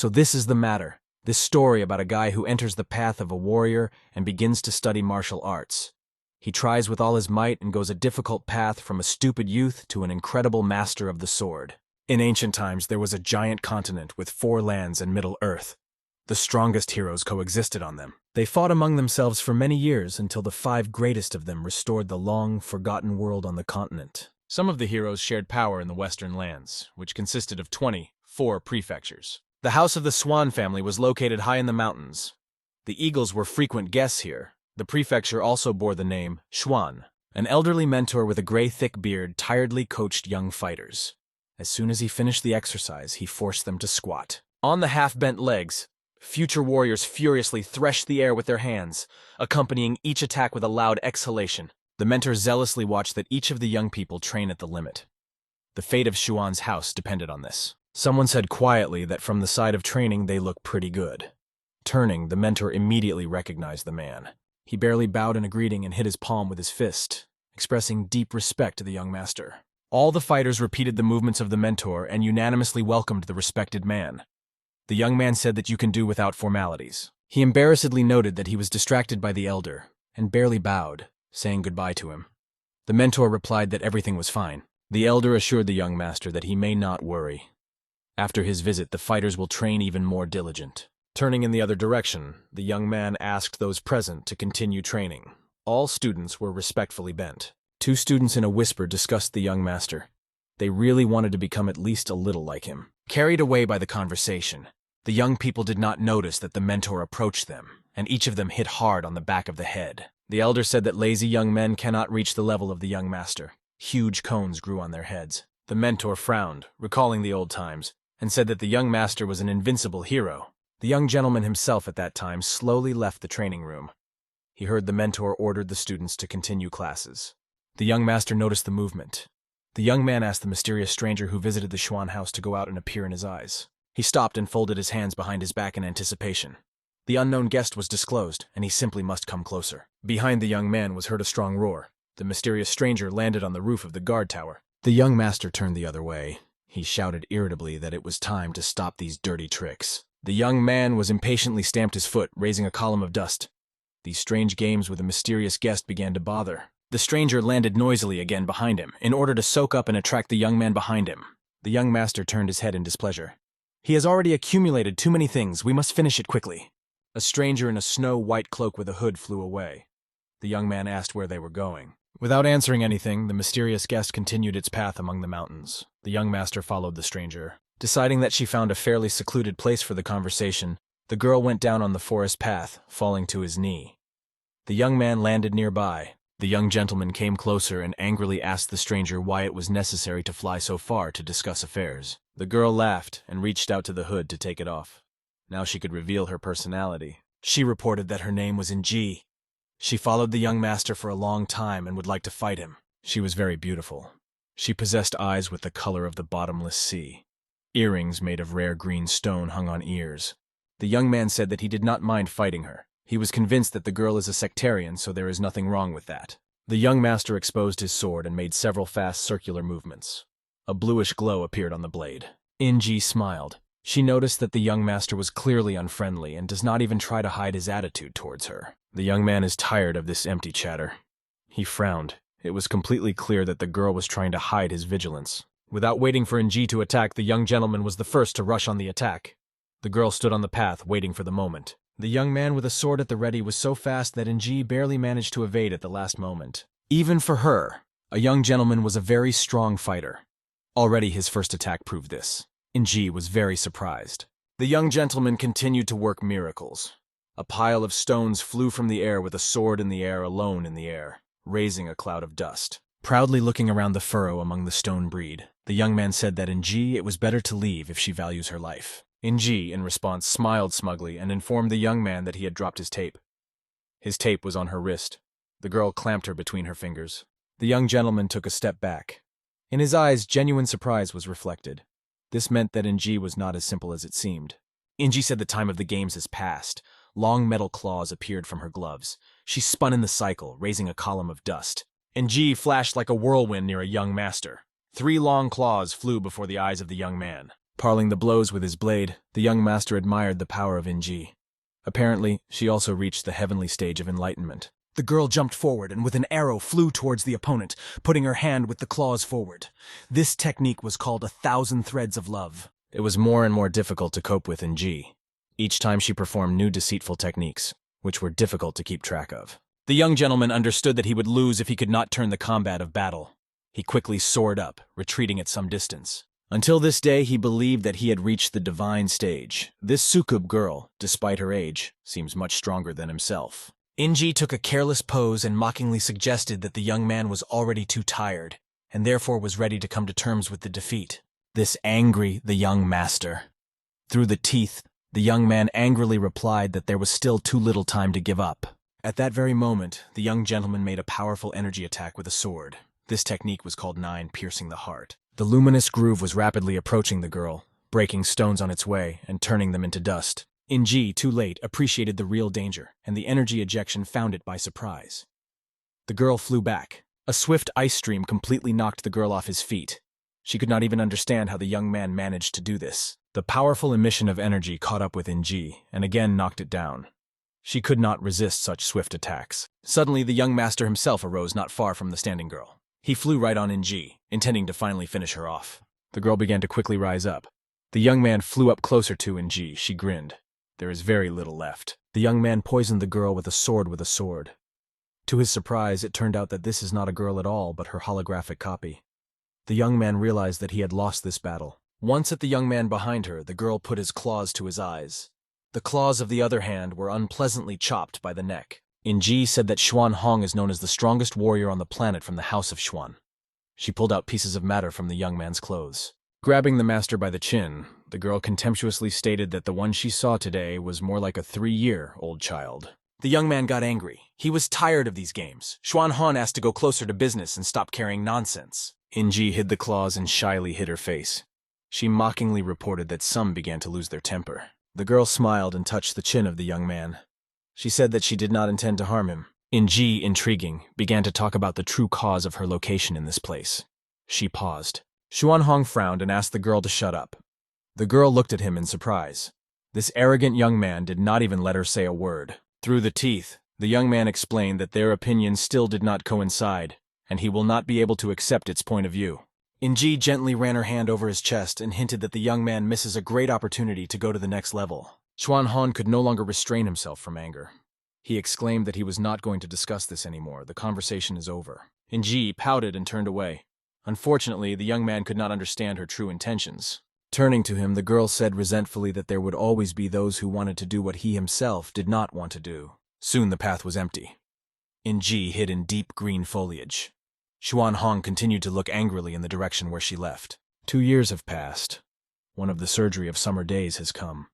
So this is the matter. This story about a guy who enters the path of a warrior and begins to study martial arts. He tries with all his might and goes a difficult path from a stupid youth to an incredible master of the sword. In ancient times, there was a giant continent with 4 lands and Middle-earth. The strongest heroes coexisted on them. They fought among themselves for many years until the 5 greatest of them restored the long-forgotten world on the continent. Some of the heroes shared power in the western lands, which consisted of 24 prefectures. The house of the Swan family was located high in the mountains. The eagles were frequent guests here. The prefecture also bore the name Swan. An elderly mentor with a gray thick beard tiredly coached young fighters. As soon as he finished the exercise, he forced them to squat. On the half-bent legs, future warriors furiously threshed the air with their hands, accompanying each attack with a loud exhalation. The mentor zealously watched that each of the young people train at the limit. The fate of Xuan's house depended on this. Someone said quietly that from the side of training they looked pretty good. Turning, the mentor immediately recognized the man. He barely bowed in a greeting and hit his palm with his fist, expressing deep respect to the young master. All the fighters repeated the movements of the mentor and unanimously welcomed the respected man. The young man said that you can do without formalities. He embarrassedly noted that he was distracted by the elder, and barely bowed, saying goodbye to him. The mentor replied that everything was fine. The elder assured the young master that he may not worry. After his visit, the fighters will train even more diligent. Turning in the other direction, the young man asked those present to continue training. All students were respectfully bent. 2 students in a whisper discussed the young master. They really wanted to become at least a little like him. Carried away by the conversation, the young people did not notice that the mentor approached them, and each of them hit hard on the back of the head. The elder said that lazy young men cannot reach the level of the young master. Huge cones grew on their heads. The mentor frowned, recalling the old times, and said that the young master was an invincible hero. The young gentleman himself at that time slowly left the training room. He heard the mentor ordered the students to continue classes. The young master noticed the movement. The young man asked the mysterious stranger who visited the Xuan house to go out and appear in his eyes. He stopped and folded his hands behind his back in anticipation. The unknown guest was disclosed, and he simply must come closer. Behind the young man was heard a strong roar. The mysterious stranger landed on the roof of the guard tower. The young master turned the other way. He shouted irritably that it was time to stop these dirty tricks. The young man was impatiently stamped his foot, raising a column of dust. These strange games with a mysterious guest began to bother. The stranger landed noisily again behind him, in order to soak up and attract the young man behind him. The young master turned his head in displeasure. He has already accumulated too many things. We must finish it quickly. A stranger in a snow-white cloak with a hood flew away. The young man asked where they were going. Without answering anything, the mysterious guest continued its path among the mountains. The young master followed the stranger. Deciding that she found a fairly secluded place for the conversation, the girl went down on the forest path, falling to his knee. The young man landed nearby. The young gentleman came closer and angrily asked the stranger why it was necessary to fly so far to discuss affairs. The girl laughed and reached out to the hood to take it off. Now she could reveal her personality. She reported that her name was Inji. She followed the young master for a long time and would like to fight him. She was very beautiful. She possessed eyes with the color of the bottomless sea. Earrings made of rare green stone hung on ears. The young man said that he did not mind fighting her. He was convinced that the girl is a sectarian, so there is nothing wrong with that. The young master exposed his sword and made several fast circular movements. A bluish glow appeared on the blade. Inji smiled. She noticed that the young master was clearly unfriendly and does not even try to hide his attitude towards her. The young man is tired of this empty chatter. He frowned. It was completely clear that the girl was trying to hide his vigilance. Without waiting for Inji to attack, the young gentleman was the first to rush on the attack. The girl stood on the path, waiting for the moment. The young man with a sword at the ready was so fast that Inji barely managed to evade at the last moment. Even for her, a young gentleman was a very strong fighter. Already his first attack proved this. Inji was very surprised. The young gentleman continued to work miracles. A pile of stones flew from the air with a sword in the air, alone in the air, raising a cloud of dust. Proudly looking around the furrow among the stone breed, the young man said that Inji it was better to leave if she values her life. Inji, in response, smiled smugly and informed the young man that he had dropped his tape. His tape was on her wrist. The girl clamped her between her fingers. The young gentleman took a step back. In his eyes, genuine surprise was reflected. This meant that Inji was not as simple as it seemed. Inji said the time of the games has passed. Long metal claws appeared from her gloves. She spun in the cycle, raising a column of dust. Inji flashed like a whirlwind near a young master. 3 long claws flew before the eyes of the young man. Parling the blows with his blade, the young master admired the power of In-ji. Apparently, she also reached the heavenly stage of enlightenment. The girl jumped forward and with an arrow flew towards the opponent, putting her hand with the claws forward. This technique was called 1,000 Threads of Love. It was more and more difficult to cope with In-ji. Each time she performed new deceitful techniques, which were difficult to keep track of. The young gentleman understood that he would lose if he could not turn the combat of battle. He quickly soared up, retreating at some distance. Until this day, he believed that he had reached the divine stage. This succub girl, despite her age, seems much stronger than himself. In-ji took a careless pose and mockingly suggested that the young man was already too tired, and therefore was ready to come to terms with the defeat. This angered the young master. Through the teeth, the young man angrily replied that there was still too little time to give up. At that very moment, the young gentleman made a powerful energy attack with a sword. This technique was called 9 piercing the heart. The luminous groove was rapidly approaching the girl, breaking stones on its way and turning them into dust. In-ji, too late, appreciated the real danger, and the energy ejection found it by surprise. The girl flew back. A swift ice stream completely knocked the girl off his feet. She could not even understand how the young man managed to do this. The powerful emission of energy caught up with In-ji and again knocked it down. She could not resist such swift attacks. Suddenly, the young master himself arose not far from the standing girl. He flew right on In-ji, intending to finally finish her off. The girl began to quickly rise up. The young man flew up closer to In-ji. She grinned. There is very little left. The young man poisoned the girl with a sword. To his surprise, it turned out that this is not a girl at all, but her holographic copy. The young man realized that he had lost this battle. Once at the young man behind her, the girl put his claws to his eyes. The claws of the other hand were unpleasantly chopped by the neck. In-ji said that Xuan Hong is known as the strongest warrior on the planet from the House of Xuan. She pulled out pieces of matter from the young man's clothes. Grabbing the master by the chin, the girl contemptuously stated that the one she saw today was more like a 3-year-old child. The young man got angry. He was tired of these games. Xuan Hong asked to go closer to business and stop carrying nonsense. In-ji hid the claws and shyly hid her face. She mockingly reported that some began to lose their temper. The girl smiled and touched the chin of the young man. She said that she did not intend to harm him. In-ji, intriguing, began to talk about the true cause of her location in this place. She paused. Xuan Hong frowned and asked the girl to shut up. The girl looked at him in surprise. This arrogant young man did not even let her say a word. Through the teeth, the young man explained that their opinions still did not coincide, and he will not be able to accept its point of view. In-ji gently ran her hand over his chest and hinted that the young man misses a great opportunity to go to the next level. Xuan Hong could no longer restrain himself from anger. He exclaimed that he was not going to discuss this anymore. The conversation is over. In-ji pouted and turned away. Unfortunately, the young man could not understand her true intentions. Turning to him, the girl said resentfully that there would always be those who wanted to do what he himself did not want to do. Soon the path was empty. In-ji hid in deep green foliage. Xuan Hong continued to look angrily in the direction where she left. 2 years have passed. One of the surgery of summer days has come.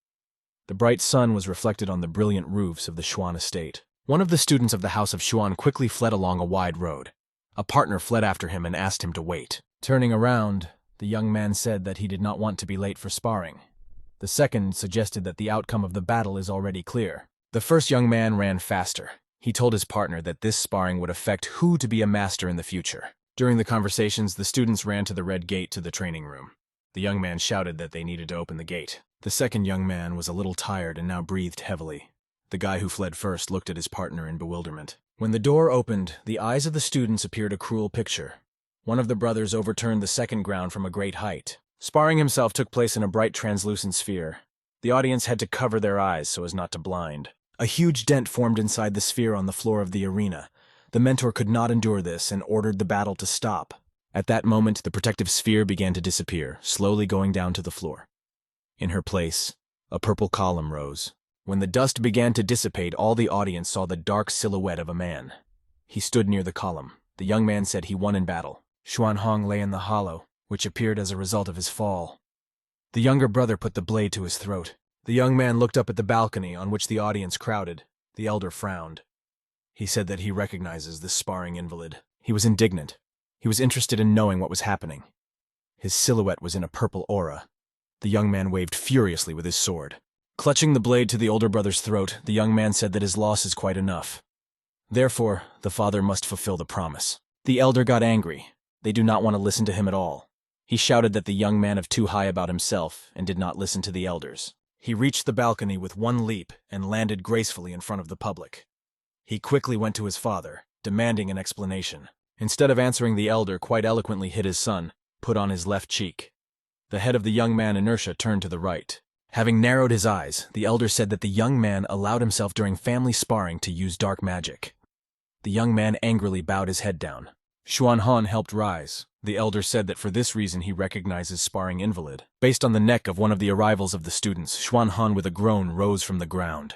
The bright sun was reflected on the brilliant roofs of the Xuan estate. One of the students of the House of Xuan quickly fled along a wide road. A partner fled after him and asked him to wait. Turning around, the young man said that he did not want to be late for sparring. The second suggested that the outcome of the battle is already clear. The first young man ran faster. He told his partner that this sparring would affect who to be a master in the future. During the conversations, the students ran to the red gate to the training room. The young man shouted that they needed to open the gate. The second young man was a little tired and now breathed heavily. The guy who fled first looked at his partner in bewilderment. When the door opened, the eyes of the students appeared a cruel picture. One of the brothers overturned the second ground from a great height. Sparring himself took place in a bright translucent sphere. The audience had to cover their eyes so as not to blind. A huge dent formed inside the sphere on the floor of the arena. The mentor could not endure this and ordered the battle to stop. At that moment, the protective sphere began to disappear, slowly going down to the floor. In her place, a purple column rose. When the dust began to dissipate, all the audience saw the dark silhouette of a man. He stood near the column. The young man said he won in battle. Xuan Hong lay in the hollow, which appeared as a result of his fall. The younger brother put the blade to his throat. The young man looked up at the balcony on which the audience crowded. The elder frowned. He said that he recognizes this sparring invalid. He was indignant. He was interested in knowing what was happening. His silhouette was in a purple aura. The young man waved furiously with his sword. Clutching the blade to the older brother's throat, the young man said that his loss is quite enough. Therefore, the father must fulfill the promise. The elder got angry. They do not want to listen to him at all. He shouted that the young man of too high about himself and did not listen to the elders. He reached the balcony with one leap and landed gracefully in front of the public. He quickly went to his father, demanding an explanation. Instead of answering, the elder quite eloquently hit his son, put on his left cheek. The head of the young man inertia turned to the right. Having narrowed his eyes, the elder said that the young man allowed himself during family sparring to use dark magic. The young man angrily bowed his head down. Xuan Han helped rise. The elder said that for this reason he recognizes sparring invalid. Based on the neck of one of the arrivals of the students, Xuan Han with a groan rose from the ground.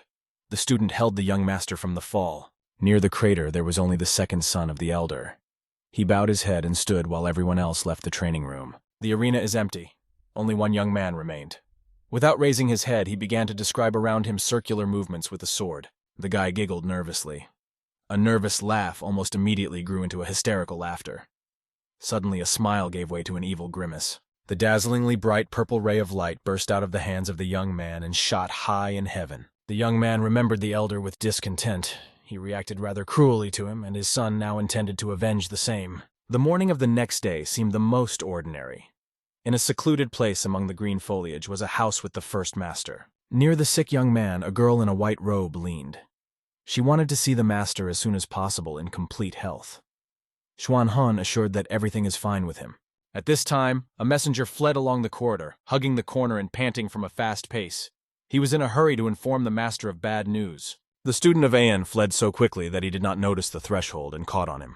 The student held the young master from the fall. Near the crater there was only the second son of the elder. He bowed his head and stood while everyone else left the training room. The arena is empty. Only one young man remained. Without raising his head, he began to describe around him circular movements with a sword. The guy giggled nervously. A nervous laugh almost immediately grew into a hysterical laughter. Suddenly a smile gave way to an evil grimace. The dazzlingly bright purple ray of light burst out of the hands of the young man and shot high in heaven. The young man remembered the elder with discontent. He reacted rather cruelly to him, and his son now intended to avenge the same. The morning of the next day seemed the most ordinary. In a secluded place among the green foliage was a house with the first master. Near the sick young man, a girl in a white robe leaned. She wanted to see the master as soon as possible in complete health. Xuan Han assured that everything is fine with him. At this time, a messenger fled along the corridor, hugging the corner and panting from a fast pace. He was in a hurry to inform the master of bad news. The student of An fled so quickly that he did not notice the threshold and caught on him.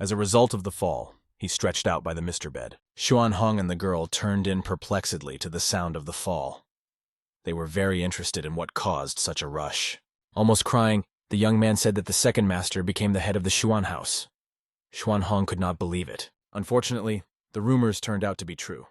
As a result of the fall, he stretched out by the Mr. Bed. Xuan Hong and the girl turned in perplexedly to the sound of the fall. They were very interested in what caused such a rush. Almost crying, the young man said that the second master became the head of the Xuan house. Xuan Hong could not believe it. Unfortunately, the rumors turned out to be true.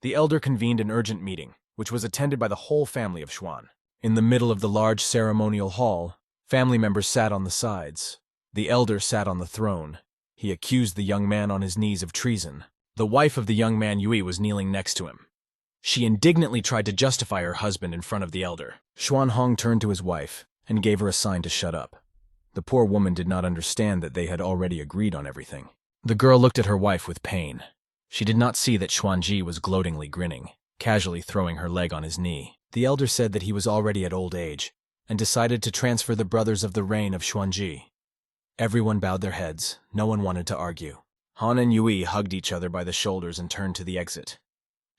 The elder convened an urgent meeting, which was attended by the whole family of Xuan. In the middle of the large ceremonial hall, family members sat on the sides. The elder sat on the throne. He accused the young man on his knees of treason. The wife of the young man, Yui, was kneeling next to him. She indignantly tried to justify her husband in front of the elder. Xuan Hong turned to his wife and gave her a sign to shut up. The poor woman did not understand that they had already agreed on everything. The girl looked at her wife with pain. She did not see that Xuanji was gloatingly grinning, casually throwing her leg on his knee. The elder said that he was already at old age and decided to transfer the brothers of the reign of Xuanji. Everyone bowed their heads. No one wanted to argue. Han and Yui hugged each other by the shoulders and turned to the exit.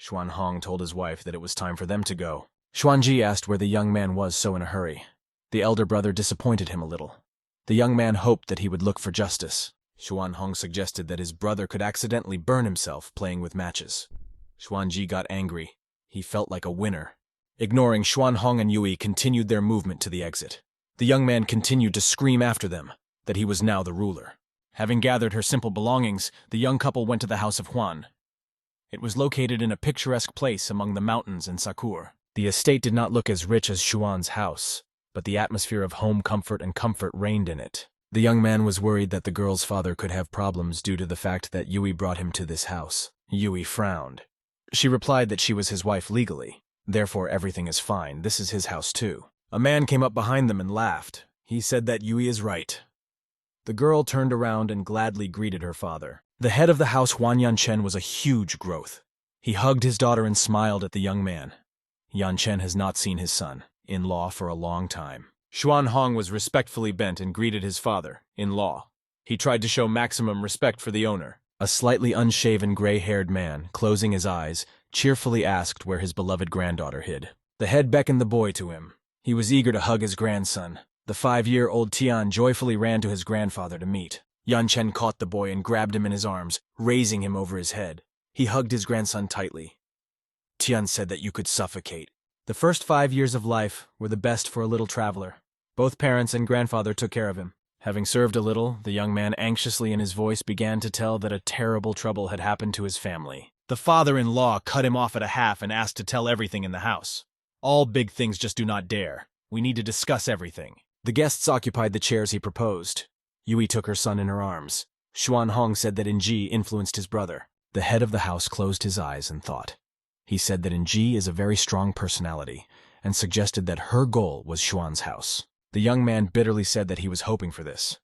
Xuan Hong told his wife that it was time for them to go. Xuanji asked where the young man was so in a hurry. The elder brother disappointed him a little. The young man hoped that he would look for justice. Xuan Hong suggested that his brother could accidentally burn himself playing with matches. Xuanji got angry. He felt like a winner. Ignoring Xuan Hong and Yui continued their movement to the exit. The young man continued to scream after them that he was now the ruler. Having gathered her simple belongings, the young couple went to the house of Huan. It was located in a picturesque place among the mountains and Sakur. The estate did not look as rich as Xuan's house, but the atmosphere of home comfort and comfort reigned in it. The young man was worried that the girl's father could have problems due to the fact that Yui brought him to this house. Yui frowned. She replied that she was his wife legally. Therefore, everything is fine. This is his house too. A man came up behind them and laughed. He said that Yui is right. The girl turned around and gladly greeted her father. The head of the house, Huan Yanchen, was a huge growth. He hugged his daughter and smiled at the young man. Yanchen has not seen his son-in-law for a long time. Xuan Hong was respectfully bent and greeted his father-in-law. He tried to show maximum respect for the owner. A slightly unshaven gray-haired man, closing his eyes, cheerfully asked where his beloved granddaughter hid. The head beckoned the boy to him. He was eager to hug his grandson. The 5-year-old Tian joyfully ran to his grandfather to meet. Yanchen caught the boy and grabbed him in his arms, raising him over his head. He hugged his grandson tightly. Tian said that you could suffocate. The first 5 years of life were the best for a little traveler. Both parents and grandfather took care of him. Having served a little, the young man anxiously in his voice began to tell that a terrible trouble had happened to his family. The father-in-law cut him off at a half and asked to tell everything in the house. All big things just do not dare. We need to discuss everything. The guests occupied the chairs he proposed. Yui took her son in her arms. Xuan Hong said that Inji influenced his brother. The head of the house closed his eyes and thought. He said that Inji is a very strong personality and suggested that her goal was Xuan's house. The young man bitterly said that he was hoping for this.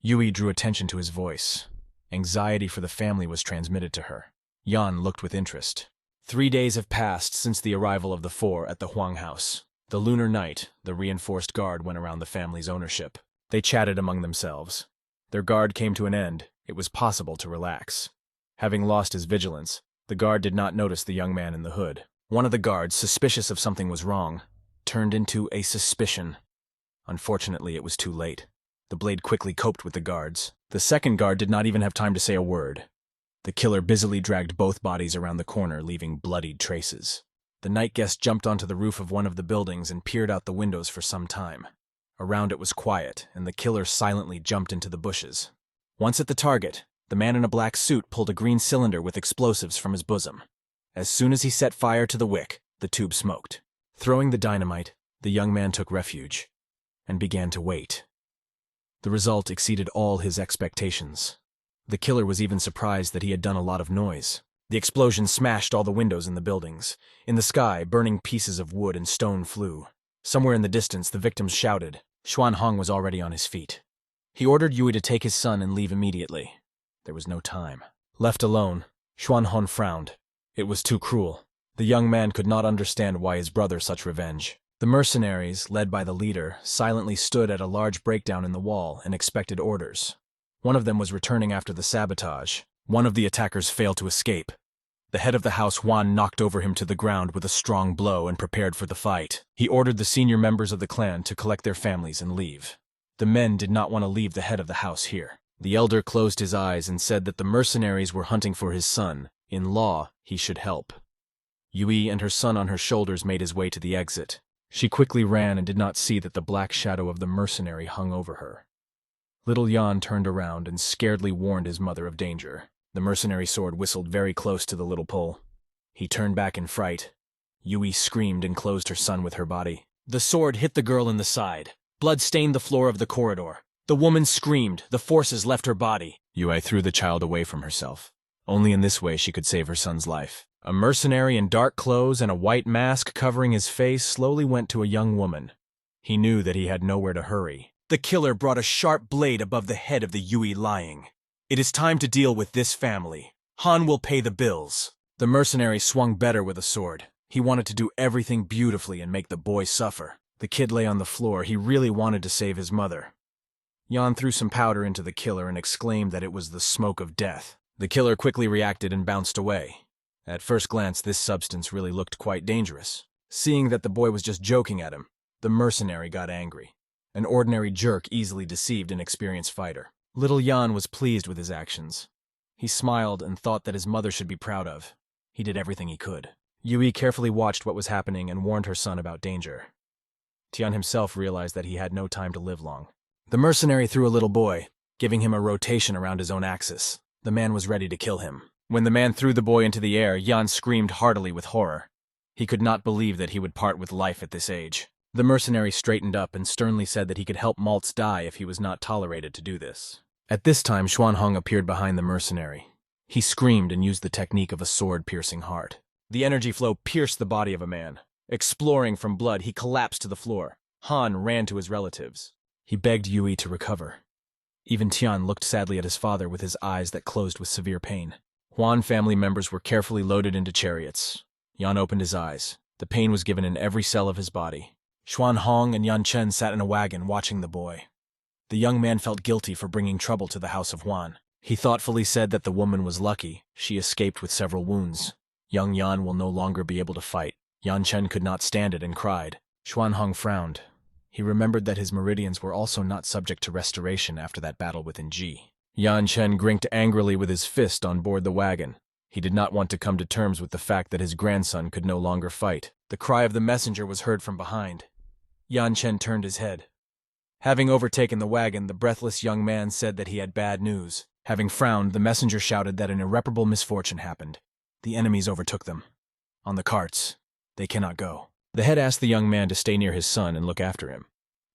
Yui drew attention to his voice. Anxiety for the family was transmitted to her. Yan looked with interest. 3 days have passed since the arrival of the four at the Huang house. The lunar night, the reinforced guard went around the family's ownership. They chatted among themselves. Their guard came to an end. It was possible to relax. Having lost his vigilance, the guard did not notice the young man in the hood. One of the guards, suspicious of something was wrong, turned into a suspicion. Unfortunately, it was too late. The blade quickly coped with the guards. The second guard did not even have time to say a word. The killer busily dragged both bodies around the corner, leaving bloodied traces. The night guest jumped onto the roof of one of the buildings and peered out the windows for some time. Around it was quiet, and the killer silently jumped into the bushes. Once at the target, the man in a black suit pulled a green cylinder with explosives from his bosom. As soon as he set fire to the wick, the tube smoked. Throwing the dynamite, the young man took refuge and began to wait. The result exceeded all his expectations. The killer was even surprised that he had done a lot of noise. The explosion smashed all the windows in the buildings. In the sky, burning pieces of wood and stone flew. Somewhere in the distance, the victims shouted. Xuanhong was already on his feet. He ordered Yui to take his son and leave immediately. There was no time. Left alone, Xuanhong frowned. It was too cruel. The young man could not understand why his brother such revenge. The mercenaries, led by the leader, silently stood at a large breakdown in the wall and expected orders. One of them was returning after the sabotage. One of the attackers failed to escape. The head of the house Juan knocked over him to the ground with a strong blow and prepared for the fight. He ordered the senior members of the clan to collect their families and leave. The men did not want to leave the head of the house here. The elder closed his eyes and said that the mercenaries were hunting for his son. In law, he should help. Yui and her son on her shoulders made his way to the exit. She quickly ran and did not see that the black shadow of the mercenary hung over her. Little Yan turned around and scaredly warned his mother of danger. The mercenary sword whistled very close to the little pole. He turned back in fright. Yui screamed and closed her son with her body. The sword hit the girl in the side. Blood stained the floor of the corridor. The woman screamed. The forces left her body. Yui threw the child away from herself. Only in this way she could save her son's life. A mercenary in dark clothes and a white mask covering his face slowly went to a young woman. He knew that he had nowhere to hurry. The killer brought a sharp blade above the head of the Yui lying. It is time to deal with this family. Han will pay the bills. The mercenary swung better with a sword. He wanted to do everything beautifully and make the boy suffer. The kid lay on the floor. He really wanted to save his mother. Yan threw some powder into the killer and exclaimed that it was the smoke of death. The killer quickly reacted and bounced away. At first glance, this substance really looked quite dangerous. Seeing that the boy was just joking at him, the mercenary got angry. An ordinary jerk easily deceived an experienced fighter. Little Yan was pleased with his actions. He smiled and thought that his mother should be proud of. He did everything he could. Yui carefully watched what was happening and warned her son about danger. Tian himself realized that he had no time to live long. The mercenary threw a little boy, giving him a rotation around his own axis. The man was ready to kill him. When the man threw the boy into the air, Yan screamed heartily with horror. He could not believe that he would part with life at this age. The mercenary straightened up and sternly said that he could help Maltz die if he was not tolerated to do this. At this time, Xuanhong appeared behind the mercenary. He screamed and used the technique of a sword-piercing heart. The energy flow pierced the body of a man. Exploring from blood, he collapsed to the floor. Han ran to his relatives. He begged Yui to recover. Even Tian looked sadly at his father with his eyes that closed with severe pain. Huan family members were carefully loaded into chariots. Yan opened his eyes. The pain was given in every cell of his body. Xuanhong and Yan Chen sat in a wagon watching the boy. The young man felt guilty for bringing trouble to the house of Huan. He thoughtfully said that the woman was lucky. She escaped with several wounds. Young Yan will no longer be able to fight. Yan Chen could not stand it and cried. Xuanhong frowned. He remembered that his meridians were also not subject to restoration after that battle with Ji. Yan Chen grinked angrily with his fist on board the wagon. He did not want to come to terms with the fact that his grandson could no longer fight. The cry of the messenger was heard from behind. Yan Chen turned his head. Having overtaken the wagon, the breathless young man said that he had bad news. Having frowned, the messenger shouted that an irreparable misfortune happened. The enemies overtook them. On the carts, they cannot go. The head asked the young man to stay near his son and look after him.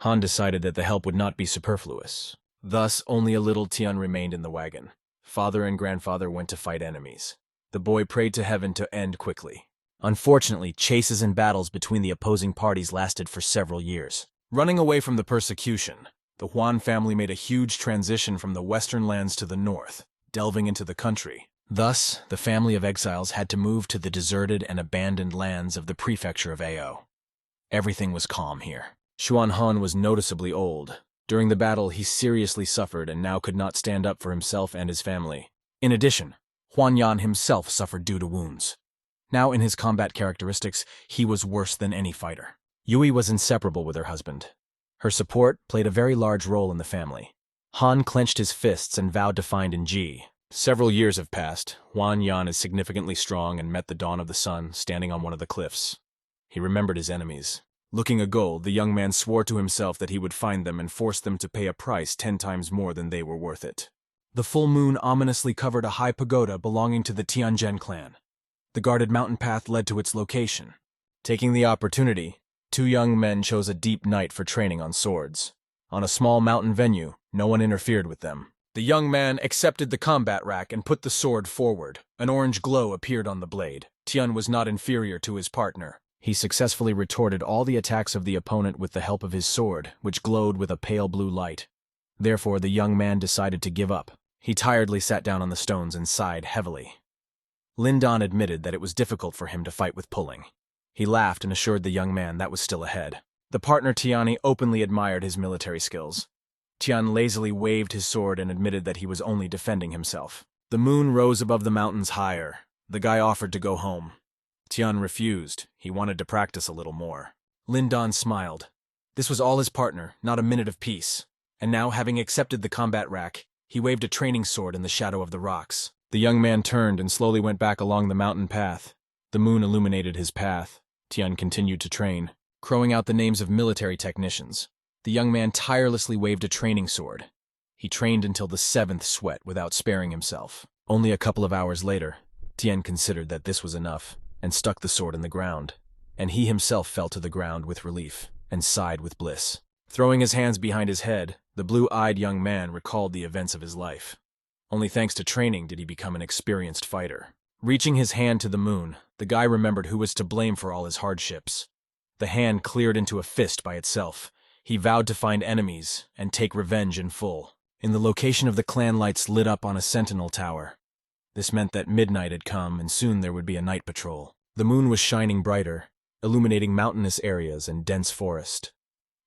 Han decided that the help would not be superfluous. Thus, only a little Tian remained in the wagon. Father and grandfather went to fight enemies. The boy prayed to heaven to end quickly. Unfortunately, chases and battles between the opposing parties lasted for several years. Running away from the persecution, the Huan family made a huge transition from the western lands to the north, delving into the country. Thus, the family of exiles had to move to the deserted and abandoned lands of the prefecture of Ao. Everything was calm here. Xuan Han was noticeably old. During the battle, he seriously suffered and now could not stand up for himself and his family. In addition, Huan Yan himself suffered due to wounds. Now, in his combat characteristics, he was worse than any fighter. Yui was inseparable with her husband. Her support played a very large role in the family. Han clenched his fists and vowed to find Ji. Several years have passed. Huan Yan is significantly strong and met the dawn of the sun standing on one of the cliffs. He remembered his enemies. Looking a gold, the young man swore to himself that he would find them and force them to pay a price 10 times more than they were worth it. The full moon ominously covered a high pagoda belonging to the Tianzhen clan. The guarded mountain path led to its location. Taking the opportunity, 2 young men chose a deep night for training on swords. On a small mountain venue, no one interfered with them. The young man accepted the combat rack and put the sword forward. An orange glow appeared on the blade. Tian was not inferior to his partner. He successfully retorted all the attacks of the opponent with the help of his sword, which glowed with a pale blue light. Therefore, the young man decided to give up. He tiredly sat down on the stones and sighed heavily. Lindan admitted that it was difficult for him to fight with pulling. He laughed and assured the young man that was still ahead. The partner Tiani openly admired his military skills. Tian lazily waved his sword and admitted that he was only defending himself. The moon rose above the mountains higher. The guy offered to go home. Tian refused. He wanted to practice a little more. Lindan smiled. This was all his partner, not a minute of peace. And now, having accepted the combat rack, he waved a training sword in the shadow of the rocks. The young man turned and slowly went back along the mountain path. The moon illuminated his path. Tian continued to train, crowing out the names of military technicians. The young man tirelessly waved a training sword. He trained until the 7th sweat without sparing himself. Only a couple of hours later, Tian considered that this was enough, and stuck the sword in the ground. And he himself fell to the ground with relief, and sighed with bliss. Throwing his hands behind his head, the blue-eyed young man recalled the events of his life. Only thanks to training did he become an experienced fighter. Reaching his hand to the moon, the guy remembered who was to blame for all his hardships. The hand cleared into a fist by itself. He vowed to find enemies and take revenge in full. In the location of the clan lights lit up on a sentinel tower. This meant that midnight had come and soon there would be a night patrol. The moon was shining brighter, illuminating mountainous areas and dense forest.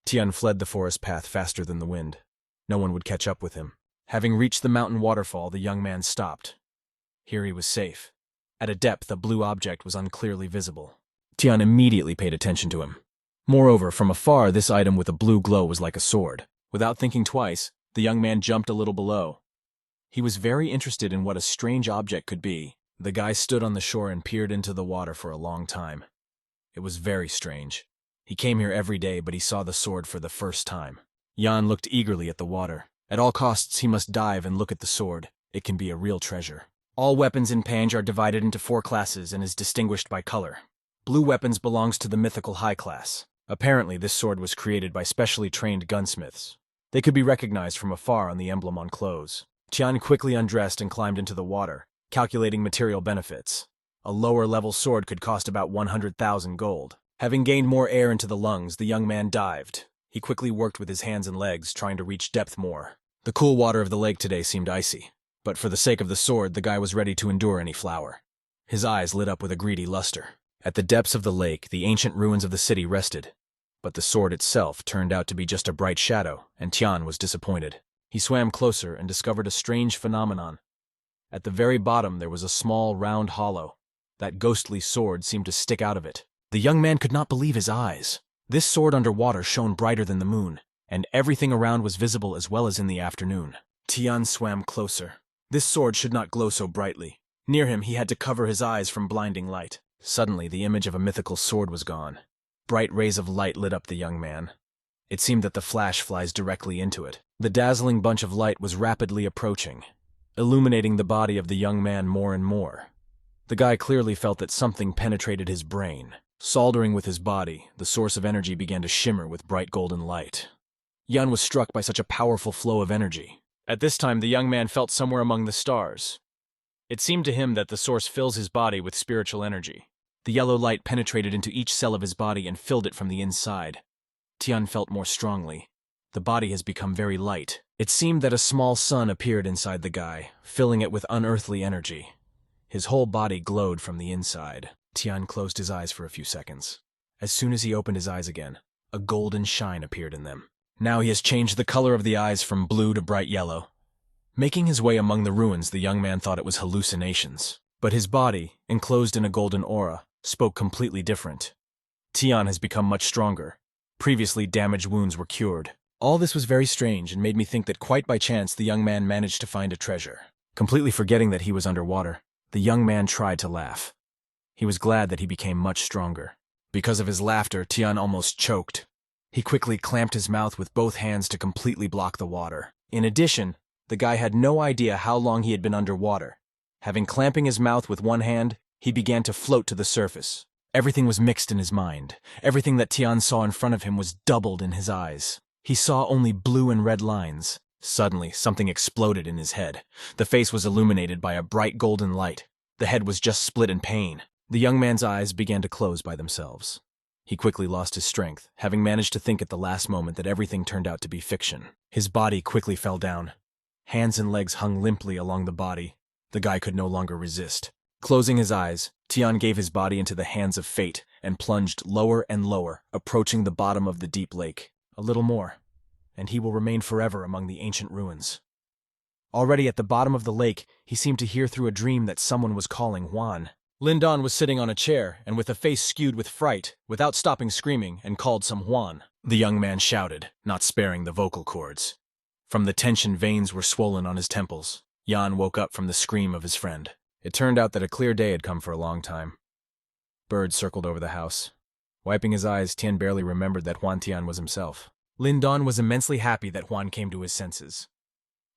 Tian fled the forest path faster than the wind. No one would catch up with him. Having reached the mountain waterfall, the young man stopped. Here he was safe. At a depth, a blue object was unclearly visible. Tian immediately paid attention to him. Moreover, from afar, this item with a blue glow was like a sword. Without thinking twice, the young man jumped a little below. He was very interested in what a strange object could be. The guy stood on the shore and peered into the water for a long time. It was very strange. He came here every day, but he saw the sword for the first time. Yan looked eagerly at the water. At all costs, he must dive and look at the sword. It can be a real treasure. All weapons in Pange are divided into 4 classes and is distinguished by color. Blue weapons belongs to the mythical high class. Apparently, this sword was created by specially trained gunsmiths. They could be recognized from afar on the emblem on clothes. Tian quickly undressed and climbed into the water, calculating material benefits. A lower-level sword could cost about 100,000 gold. Having gained more air into the lungs, the young man dived. He quickly worked with his hands and legs, trying to reach depth more. The cool water of the lake today seemed icy, but for the sake of the sword, the guy was ready to endure any flour. His eyes lit up with a greedy luster. At the depths of the lake, the ancient ruins of the city rested. But the sword itself turned out to be just a bright shadow, and Tian was disappointed. He swam closer and discovered a strange phenomenon. At the very bottom there was a small, round hollow. That ghostly sword seemed to stick out of it. The young man could not believe his eyes. This sword underwater shone brighter than the moon, and everything around was visible as well as in the afternoon. Tian swam closer. This sword should not glow so brightly. Near him, he had to cover his eyes from blinding light. Suddenly, the image of a mythical sword was gone. Bright rays of light lit up the young man. It seemed that the flash flies directly into it. The dazzling bunch of light was rapidly approaching, illuminating the body of the young man more and more. The guy clearly felt that something penetrated his brain. Soldering with his body, the source of energy began to shimmer with bright golden light. Yan was struck by such a powerful flow of energy. At this time, the young man felt somewhere among the stars. It seemed to him that the source fills his body with spiritual energy. The yellow light penetrated into each cell of his body and filled it from the inside. Tian felt more strongly. The body has become very light. It seemed that a small sun appeared inside the guy, filling it with unearthly energy. His whole body glowed from the inside. Tian closed his eyes for a few seconds. As soon as he opened his eyes again, a golden shine appeared in them. Now he has changed the color of the eyes from blue to bright yellow. Making his way among the ruins, the young man thought it was hallucinations. But his body, enclosed in a golden aura, spoke completely different. Tian has become much stronger. Previously damaged wounds were cured. All this was very strange and made me think that quite by chance the young man managed to find a treasure. Completely forgetting that he was underwater, the young man tried to laugh. He was glad that he became much stronger. Because of his laughter, Tian almost choked. He quickly clamped his mouth with both hands to completely block the water. In addition, the guy had no idea how long he had been underwater. Having clamping his mouth with one hand, he began to float to the surface. Everything was mixed in his mind. Everything that Tian saw in front of him was doubled in his eyes. He saw only blue and red lines. Suddenly, something exploded in his head. The face was illuminated by a bright golden light. The head was just split in pain. The young man's eyes began to close by themselves. He quickly lost his strength, having managed to think at the last moment that everything turned out to be fiction. His body quickly fell down. Hands and legs hung limply along the body. The guy could no longer resist. Closing his eyes, Tian gave his body into the hands of fate and plunged lower and lower, approaching the bottom of the deep lake. A little more, and he will remain forever among the ancient ruins. Already at the bottom of the lake, he seemed to hear through a dream that someone was calling Juan. Lindon was sitting on a chair, and with a face skewed with fright, without stopping screaming, and called some Juan. The young man shouted, not sparing the vocal cords. From the tension, veins were swollen on his temples. Jan woke up from the scream of his friend. It turned out that a clear day had come for a long time. Birds circled over the house. Wiping his eyes, Tian barely remembered that Juan Tian was himself. Lindon was immensely happy that Juan came to his senses.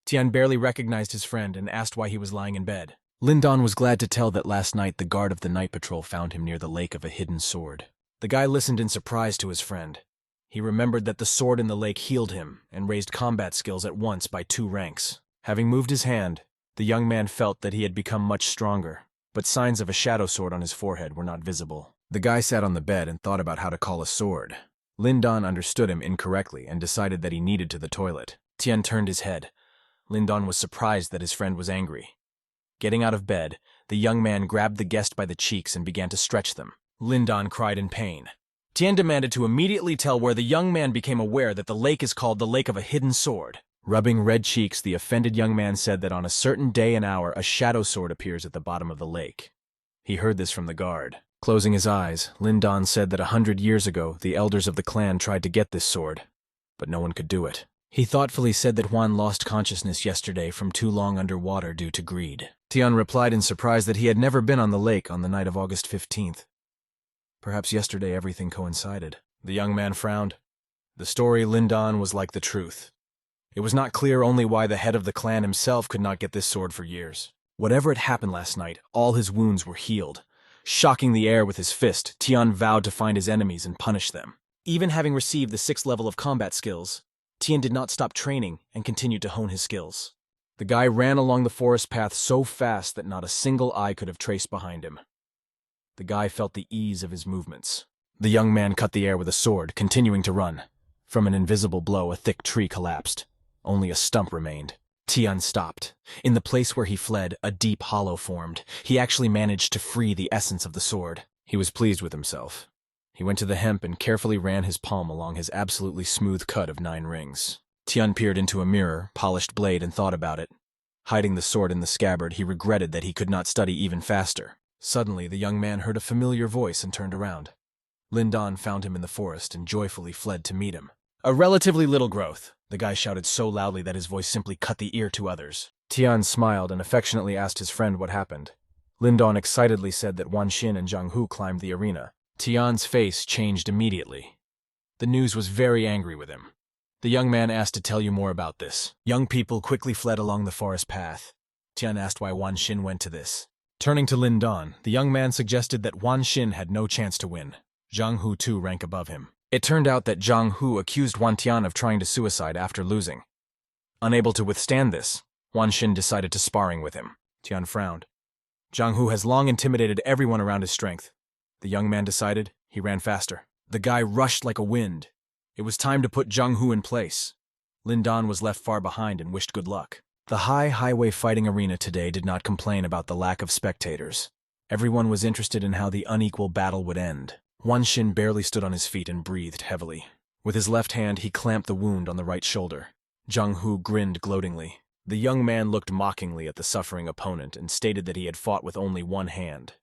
Tian barely recognized his friend and asked why he was lying in bed. Lindon was glad to tell that last night the guard of the night patrol found him near the lake of a hidden sword. The guy listened in surprise to his friend. He remembered that the sword in the lake healed him and raised combat skills at once by 2 ranks. Having moved his hand, the young man felt that he had become much stronger, but signs of a shadow sword on his forehead were not visible. The guy sat on the bed and thought about how to call a sword. Lindon understood him incorrectly and decided that he needed to the toilet. Tian turned his head. Lindon was surprised that his friend was angry. Getting out of bed, the young man grabbed the guest by the cheeks and began to stretch them. Lindon cried in pain. Tian demanded to immediately tell where the young man became aware that the lake is called the Lake of a Hidden Sword. Rubbing red cheeks, the offended young man said that on a certain day and hour, a shadow sword appears at the bottom of the lake. He heard this from the guard. Closing his eyes, Lindon said that 100 years ago, the elders of the clan tried to get this sword, but no one could do it. He thoughtfully said that Juan lost consciousness yesterday from too long underwater due to greed. Tian replied in surprise that he had never been on the lake on the night of August 15th. Perhaps yesterday everything coincided. The young man frowned. The story Lindon was like the truth. It was not clear only why the head of the clan himself could not get this sword for years. Whatever had happened last night, all his wounds were healed. Shocking the air with his fist, Tian vowed to find his enemies and punish them. Even having received the 6th level of combat skills, Tian did not stop training and continued to hone his skills. The guy ran along the forest path so fast that not a single eye could have traced behind him. The guy felt the ease of his movements. The young man cut the air with a sword, continuing to run. From an invisible blow, a thick tree collapsed. Only a stump remained. Tian stopped. In the place where he fled, a deep hollow formed. He actually managed to free the essence of the sword. He was pleased with himself. He went to the hemp and carefully ran his palm along his absolutely smooth cut of 9 rings. Tian peered into a mirror, polished blade, and thought about it. Hiding the sword in the scabbard, he regretted that he could not study even faster. Suddenly, the young man heard a familiar voice and turned around. Lindon found him in the forest and joyfully fled to meet him. A relatively little growth, the guy shouted so loudly that his voice simply cut the ear to others. Tian smiled and affectionately asked his friend what happened. Lindon excitedly said that Wan Xin and Zhang Hu climbed the arena. Tian's face changed immediately. The news was very angry with him. The young man asked to tell you more about this. Young people quickly fled along the forest path. Tian asked why Wan Xin went to this. Turning to Lindon, the young man suggested that Wan Xin had no chance to win. Zhang Hu too rank above him. It turned out that Zhang Hu accused Wan Tian of trying to suicide after losing. Unable to withstand this, Wan Xin decided to sparring with him. Tian frowned. Zhang Hu has long intimidated everyone around his strength. The young man decided he ran faster. The guy rushed like a wind. It was time to put Zhang Hu in place. Lindon was left far behind and wished good luck. The highway fighting arena today did not complain about the lack of spectators. Everyone was interested in how the unequal battle would end. Wan Xin barely stood on his feet and breathed heavily. With his left hand, he clamped the wound on the right shoulder. Zhang Hu grinned gloatingly. The young man looked mockingly at the suffering opponent and stated that he had fought with only one hand.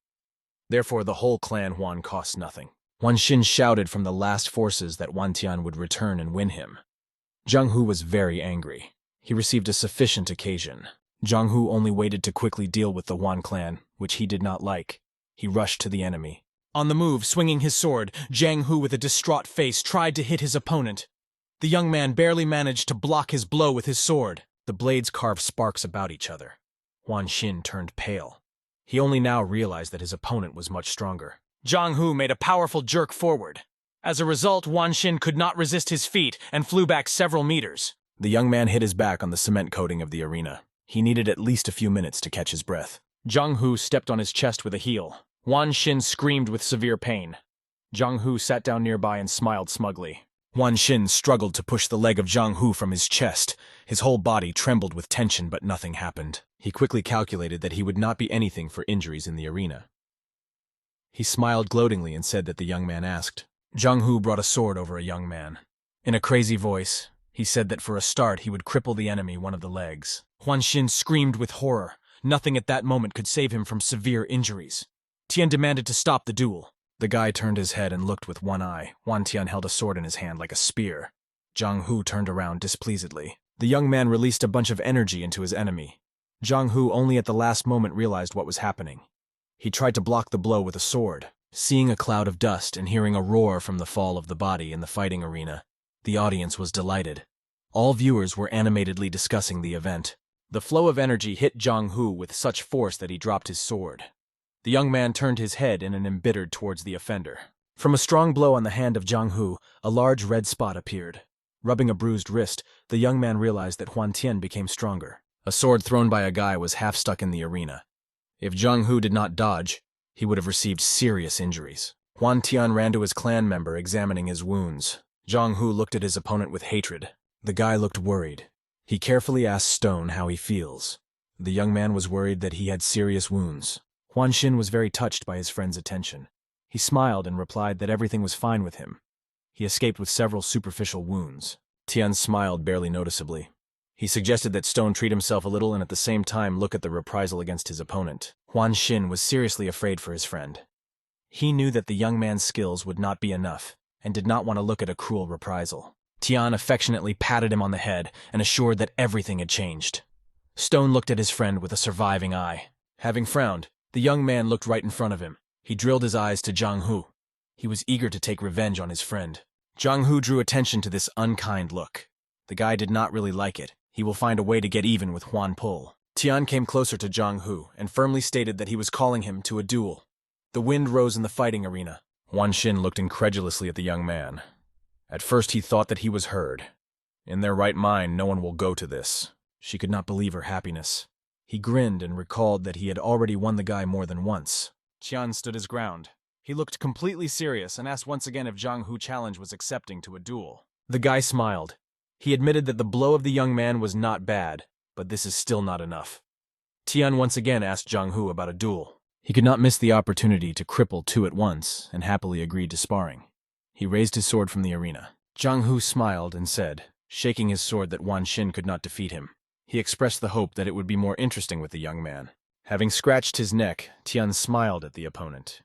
Therefore, the whole clan Huan cost nothing. Wan Xin shouted from the last forces that Wan Tian would return and win him. Zhang Hu was very angry. He received a sufficient occasion. Zhang Hu only waited to quickly deal with the Huan clan, which he did not like. He rushed to the enemy. On the move, swinging his sword, Zhang Hu with a distraught face tried to hit his opponent. The young man barely managed to block his blow with his sword. The blades carved sparks about each other. Wan Xin turned pale. He only now realized that his opponent was much stronger. Zhang Hu made a powerful jerk forward. As a result, Wan Xin could not resist his feet and flew back several meters. The young man hit his back on the cement coating of the arena. He needed at least a few minutes to catch his breath. Zhang Hu stepped on his chest with a heel. Wan Xin screamed with severe pain. Zhang Hu sat down nearby and smiled smugly. Wan Xin struggled to push the leg of Zhang Hu from his chest. His whole body trembled with tension, but nothing happened. He quickly calculated that he would not be anything for injuries in the arena. He smiled gloatingly and said that the young man asked. Zhang Hu brought a sword over a young man. In a crazy voice, he said that for a start he would cripple the enemy one of the legs. Wan Xin screamed with horror. Nothing at that moment could save him from severe injuries. Tian demanded to stop the duel. The guy turned his head and looked with one eye. Wan Tian held a sword in his hand like a spear. Zhang Hu turned around displeasedly. The young man released a bunch of energy into his enemy. Zhang Hu only at the last moment realized what was happening. He tried to block the blow with a sword. Seeing a cloud of dust and hearing a roar from the fall of the body in the fighting arena, the audience was delighted. All viewers were animatedly discussing the event. The flow of energy hit Zhang Hu with such force that he dropped his sword. The young man turned his head in and embittered towards the offender. From a strong blow on the hand of Zhang Hu, a large red spot appeared. Rubbing a bruised wrist, the young man realized that Huan Tian became stronger. A sword thrown by a guy was half stuck in the arena. If Zhang Hu did not dodge, he would have received serious injuries. Huan Tian ran to his clan member, examining his wounds. Zhang Hu looked at his opponent with hatred. The guy looked worried. He carefully asked Stone how he feels. The young man was worried that he had serious wounds. Wan Xin was very touched by his friend's attention. He smiled and replied that everything was fine with him. He escaped with several superficial wounds. Tian smiled barely noticeably. He suggested that Stone treat himself a little and at the same time look at the reprisal against his opponent. Wan Xin was seriously afraid for his friend. He knew that the young man's skills would not be enough, and did not want to look at a cruel reprisal. Tian affectionately patted him on the head and assured that everything had changed. Stone looked at his friend with a surviving eye. Having frowned, the young man looked right in front of him. He drilled his eyes to Zhang Hu. He was eager to take revenge on his friend. Zhang Hu drew attention to this unkind look. The guy did not really like it. He will find a way to get even with Huan Pul. Tian came closer to Zhang Hu and firmly stated that he was calling him to a duel. The wind rose in the fighting arena. Wan Xin looked incredulously at the young man. At first he thought that he was heard. In their right mind, no one will go to this. She could not believe her happiness. He grinned and recalled that he had already won the guy more than once. Tian stood his ground. He looked completely serious and asked once again if Zhang Hu's challenge was accepting to a duel. The guy smiled. He admitted that the blow of the young man was not bad, but this is still not enough. Tian once again asked Zhang Hu about a duel. He could not miss the opportunity to cripple two at once and happily agreed to sparring. He raised his sword from the arena. Zhang Hu smiled and said, shaking his sword, that Wan Xin could not defeat him. He expressed the hope that it would be more interesting with the young man. Having scratched his neck, Tian smiled at the opponent.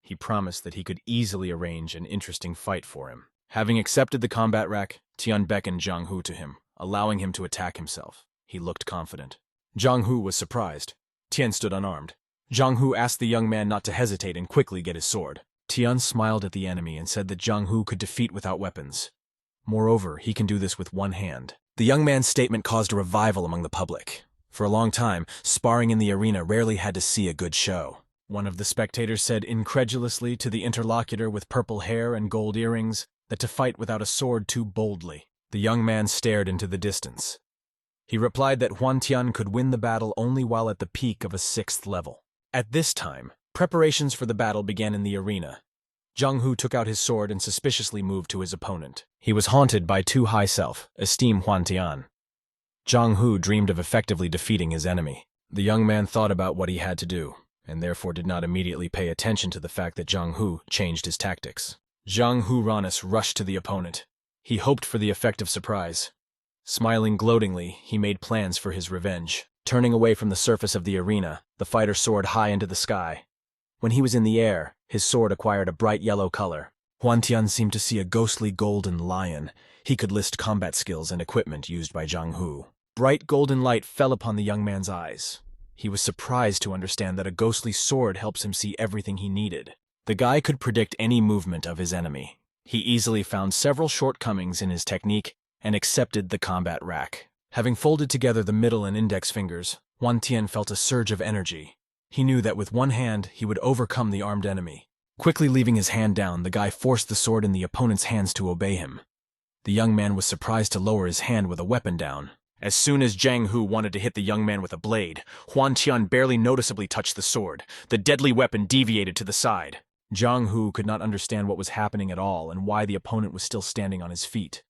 He promised that he could easily arrange an interesting fight for him. Having accepted the combat rack, Tian beckoned Zhang Hu to him, allowing him to attack himself. He looked confident. Zhang Hu was surprised. Tian stood unarmed. Zhang Hu asked the young man not to hesitate and quickly get his sword. Tian smiled at the enemy and said that Zhang Hu could defeat without weapons. Moreover, he can do this with one hand. The young man's statement caused a revival among the public. For a long time, sparring in the arena rarely had to see a good show. One of the spectators said incredulously to the interlocutor with purple hair and gold earrings that to fight without a sword too boldly. The young man stared into the distance. He replied that Huan Tian could win the battle only while at the peak of a 6th level. At this time, preparations for the battle began in the arena. Zhang Hu took out his sword and suspiciously moved to his opponent. He was haunted by too high self-esteem Huan Tian. Zhang Hu dreamed of effectively defeating his enemy. The young man thought about what he had to do, and therefore did not immediately pay attention to the fact that Zhang Hu changed his tactics. Zhang Hu Ranis rushed to the opponent. He hoped for the effect of surprise. Smiling gloatingly, he made plans for his revenge. Turning away from the surface of the arena, the fighter soared high into the sky. When he was in the air, his sword acquired a bright yellow color. Huan Tian seemed to see a ghostly golden lion. He could list combat skills and equipment used by Zhang Hu. Bright golden light fell upon the young man's eyes. He was surprised to understand that a ghostly sword helps him see everything he needed. The guy could predict any movement of his enemy. He easily found several shortcomings in his technique and accepted the combat rack. Having folded together the middle and index fingers, Huan Tian felt a surge of energy. He knew that with one hand he would overcome the armed enemy. Quickly leaving his hand down, the guy forced the sword in the opponent's hands to obey him. The young man was surprised to lower his hand with a weapon down. As soon as Zhang Hu wanted to hit the young man with a blade, Huan Tian barely noticeably touched the sword. The deadly weapon deviated to the side. Zhang Hu could not understand what was happening at all and why the opponent was still standing on his feet.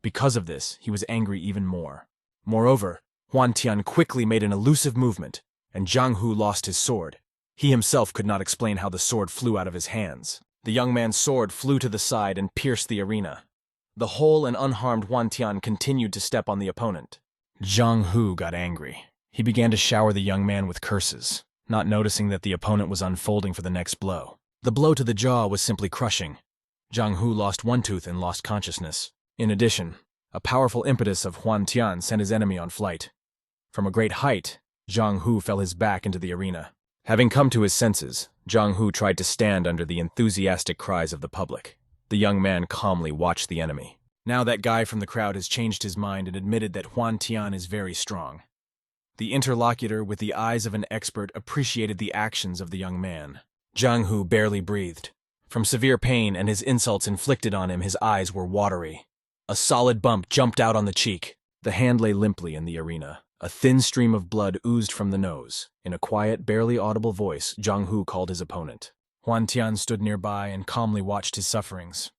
Because of this, he was angry even more. Moreover, Huan Tian quickly made an elusive movement, and Zhang Hu lost his sword. He himself could not explain how the sword flew out of his hands. The young man's sword flew to the side and pierced the arena. The whole and unharmed Huan Tian continued to step on the opponent. Zhang Hu got angry. He began to shower the young man with curses, not noticing that the opponent was unfolding for the next blow. The blow to the jaw was simply crushing. Zhang Hu lost one tooth and lost consciousness. In addition, a powerful impetus of Huan Tian sent his enemy on flight. From a great height, Zhang Hu fell his back into the arena. Having come to his senses, Zhang Hu tried to stand under the enthusiastic cries of the public. The young man calmly watched the enemy. Now that guy from the crowd has changed his mind and admitted that Huan Tian is very strong. The interlocutor with the eyes of an expert appreciated the actions of the young man. Zhang Hu barely breathed. From severe pain and his insults inflicted on him, his eyes were watery. A solid bump jumped out on the cheek. The hand lay limply in the arena. A thin stream of blood oozed from the nose. In a quiet, barely audible voice, Zhang Hu called his opponent. Huan Tian stood nearby and calmly watched his sufferings.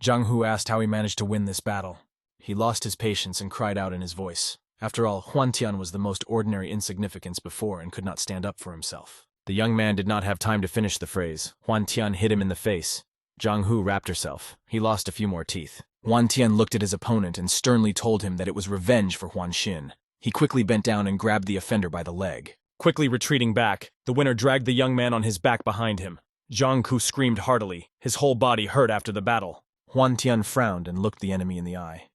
Zhang Hu asked how he managed to win this battle. He lost his patience and cried out in his voice. After all, Huan Tian was the most ordinary insignificance before and could not stand up for himself. The young man did not have time to finish the phrase. Huan Tian hit him in the face. Zhang Hu wrapped herself. He lost a few more teeth. Huan Tian looked at his opponent and sternly told him that it was revenge for Huan Xin. He quickly bent down and grabbed the offender by the leg. Quickly retreating back, the winner dragged the young man on his back behind him. Zhang Hu screamed heartily. His whole body hurt after the battle. Huan Tian frowned and looked the enemy in the eye.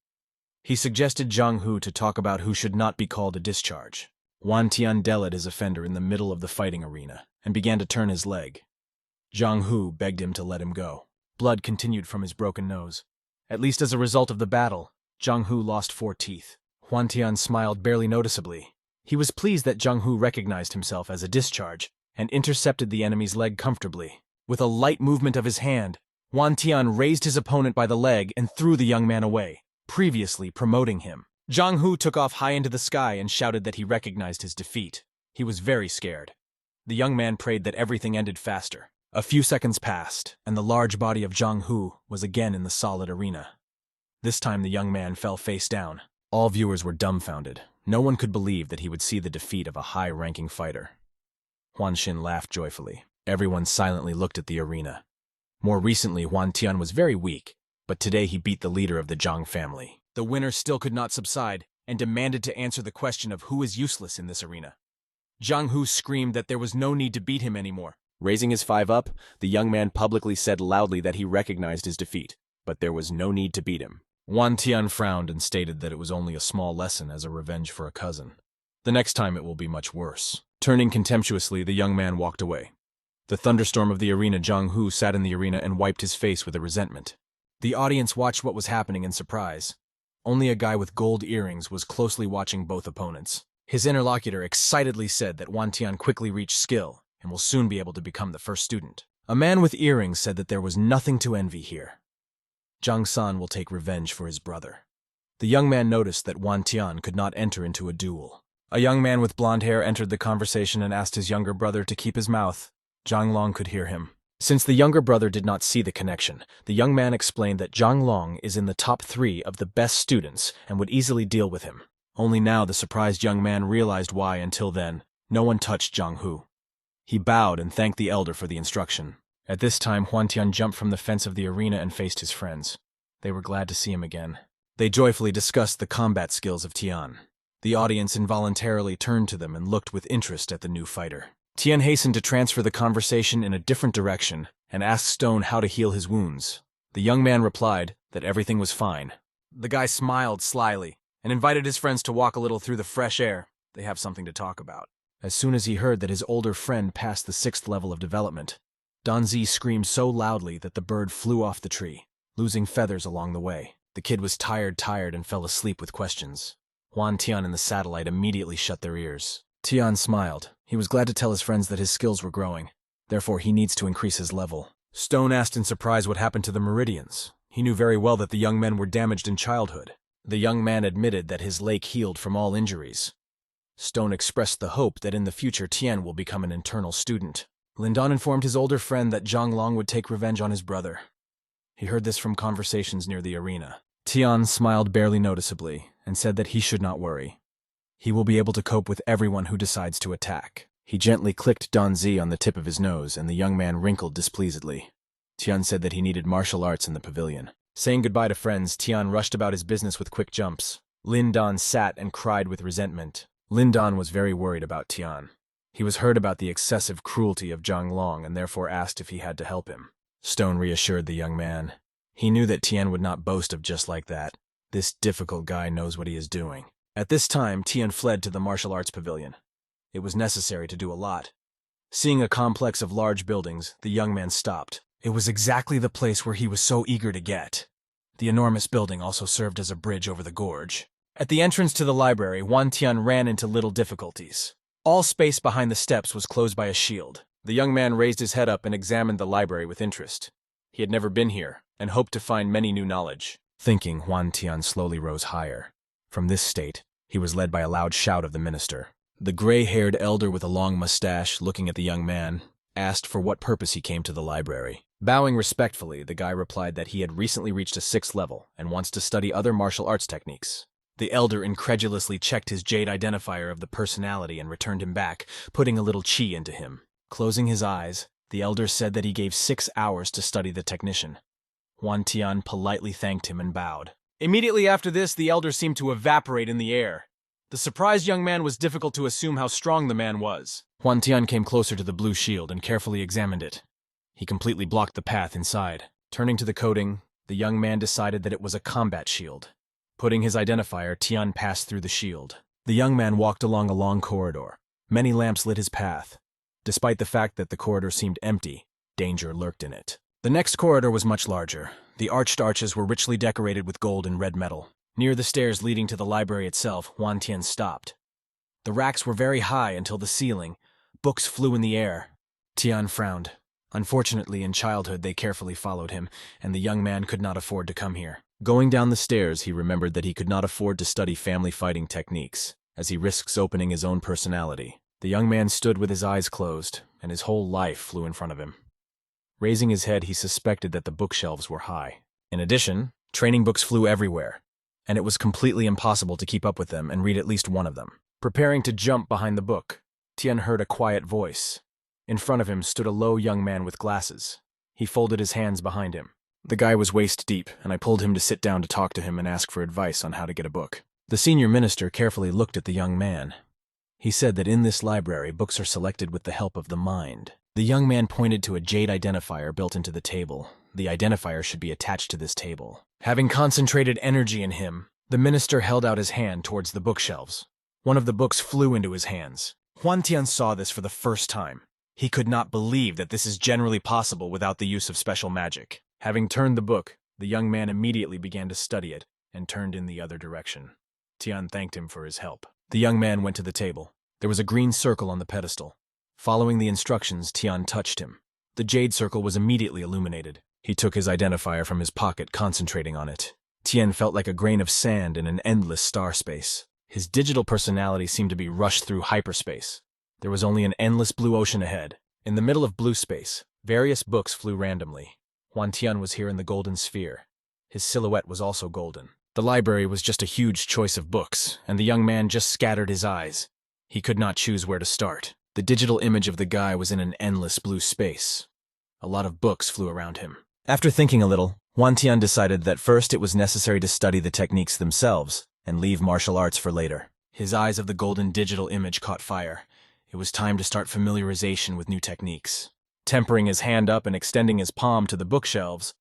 He suggested Zhang Hu to talk about who should not be called a discharge. Huan Tian dealt his offender in the middle of the fighting arena and began to turn his leg. Zhang Hu begged him to let him go. Blood continued from his broken nose. At least as a result of the battle, Zhang Hu lost 4 teeth. Huan Tian smiled barely noticeably. He was pleased that Zhang Hu recognized himself as a discharge and intercepted the enemy's leg comfortably. With a light movement of his hand, Huan Tian raised his opponent by the leg and threw the young man away, previously promoting him. Zhang Hu took off high into the sky and shouted that he recognized his defeat. He was very scared. The young man prayed that everything ended faster. A few seconds passed, and the large body of Zhang Hu was again in the solid arena. This time the young man fell face down. All viewers were dumbfounded. No one could believe that he would see the defeat of a high-ranking fighter. Huan Xin laughed joyfully. Everyone silently looked at the arena. More recently, Huan Tian was very weak, but today he beat the leader of the Zhang family. The winner still could not subside and demanded to answer the question of who is useless in this arena. Zhang Hu screamed that there was no need to beat him anymore. Raising his 5 up, the young man publicly said loudly that he recognized his defeat, but there was no need to beat him. Huan Tian frowned and stated that it was only a small lesson as a revenge for a cousin. The next time it will be much worse. Turning contemptuously, the young man walked away. The thunderstorm of the arena, Zhang Hu sat in the arena and wiped his face with a resentment. The audience watched what was happening in surprise. Only a guy with gold earrings was closely watching both opponents. His interlocutor excitedly said that Huan Tian quickly reached skill and will soon be able to become the first student. A man with earrings said that there was nothing to envy here. Zhang San will take revenge for his brother. The young man noticed that Huan Tian could not enter into a duel. A young man with blonde hair entered the conversation and asked his younger brother to keep his mouth. Zhang Long could hear him. Since the younger brother did not see the connection, the young man explained that Zhang Long is in the top 3 of the best students and would easily deal with him. Only now the surprised young man realized why, until then, no one touched Zhang Hu. He bowed and thanked the elder for the instruction. At this time, Huan Tian jumped from the fence of the arena and faced his friends. They were glad to see him again. They joyfully discussed the combat skills of Tian. The audience involuntarily turned to them and looked with interest at the new fighter. Tian hastened to transfer the conversation in a different direction and asked Stone how to heal his wounds. The young man replied that everything was fine. The guy smiled slyly and invited his friends to walk a little through the fresh air. They have something to talk about. As soon as he heard that his older friend passed the 6th level of development, Danzi screamed so loudly that the bird flew off the tree, losing feathers along the way. The kid was tired and fell asleep with questions. Huan Tian and the satellite immediately shut their ears. Tian smiled. He was glad to tell his friends that his skills were growing. Therefore, he needs to increase his level. Stone asked in surprise what happened to the meridians. He knew very well that the young men were damaged in childhood. The young man admitted that his lake healed from all injuries. Stone expressed the hope that in the future Tian will become an internal student. Lindan informed his older friend that Zhang Long would take revenge on his brother. He heard this from conversations near the arena. Tian smiled barely noticeably and said that he should not worry. He will be able to cope with everyone who decides to attack. He gently clicked Danzi on the tip of his nose, and the young man wrinkled displeasedly. Tian said that he needed martial arts in the pavilion. Saying goodbye to friends, Tian rushed about his business with quick jumps. Lindan sat and cried with resentment. Lindan was very worried about Tian. He was heard about the excessive cruelty of Zhang Long and therefore asked if he had to help him. Stone reassured the young man. He knew that Tian would not boast of just like that. This difficult guy knows what he is doing. At this time, Tian fled to the martial arts pavilion. It was necessary to do a lot. Seeing a complex of large buildings, the young man stopped. It was exactly the place where he was so eager to get. The enormous building also served as a bridge over the gorge. At the entrance to the library, Huan Tian ran into little difficulties. All space behind the steps was closed by a shield. The young man raised his head up and examined the library with interest. He had never been here, and hoped to find many new knowledge. Thinking, Huan Tian slowly rose higher. From this state, he was led by a loud shout of the minister. The gray-haired elder with a long mustache, looking at the young man, asked for what purpose he came to the library. Bowing respectfully, the guy replied that he had recently reached a 6th level and wants to study other martial arts techniques. The elder incredulously checked his jade identifier of the personality and returned him back, putting a little chi into him. Closing his eyes, the elder said that he gave 6 hours to study the technician. Huan Tian politely thanked him and bowed. Immediately after this, the elder seemed to evaporate in the air. The surprised young man was difficult to assume how strong the man was. Huan Tian came closer to the blue shield and carefully examined it. He completely blocked the path inside. Turning to the coating, the young man decided that it was a combat shield. Putting his identifier, Tian passed through the shield. The young man walked along a long corridor. Many lamps lit his path. Despite the fact that the corridor seemed empty, danger lurked in it. The next corridor was much larger. The arched arches were richly decorated with gold and red metal. Near the stairs leading to the library itself, Huan Tian stopped. The racks were very high until the ceiling. Books flew in the air. Tian frowned. Unfortunately, in childhood, they carefully followed him, and the young man could not afford to come here. Going down the stairs, he remembered that he could not afford to study family fighting techniques, as he risks opening his own personality. The young man stood with his eyes closed, and his whole life flew in front of him. Raising his head, he suspected that the bookshelves were high. In addition, training books flew everywhere, and it was completely impossible to keep up with them and read at least one of them. Preparing to jump behind the book, Tian heard a quiet voice. In front of him stood a low young man with glasses. He folded his hands behind him. The guy was waist-deep, and I pulled him to sit down to talk to him and ask for advice on how to get a book. The senior minister carefully looked at the young man. He said that in this library, books are selected with the help of the mind. The young man pointed to a jade identifier built into the table. The identifier should be attached to this table. Having concentrated energy in him, the minister held out his hand towards the bookshelves. One of the books flew into his hands. Huan Tian saw this for the first time. He could not believe that this is generally possible without the use of special magic. Having turned the book, the young man immediately began to study it and turned in the other direction. Tian thanked him for his help. The young man went to the table. There was a green circle on the pedestal. Following the instructions, Tian touched him. The jade circle was immediately illuminated. He took his identifier from his pocket, concentrating on it. Tian felt like a grain of sand in an endless star space. His digital personality seemed to be rushed through hyperspace. There was only an endless blue ocean ahead. In the middle of blue space, various books flew randomly. Huan Tian was here in the golden sphere. His silhouette was also golden. The library was just a huge choice of books, and the young man just scattered his eyes. He could not choose where to start. The digital image of the guy was in an endless blue space. A lot of books flew around him. After thinking a little, Tian decided that first it was necessary to study the techniques themselves and leave martial arts for later. His eyes of the golden digital image caught fire. It was time to start familiarization with new techniques. Tempering his hand up and extending his palm to the bookshelves,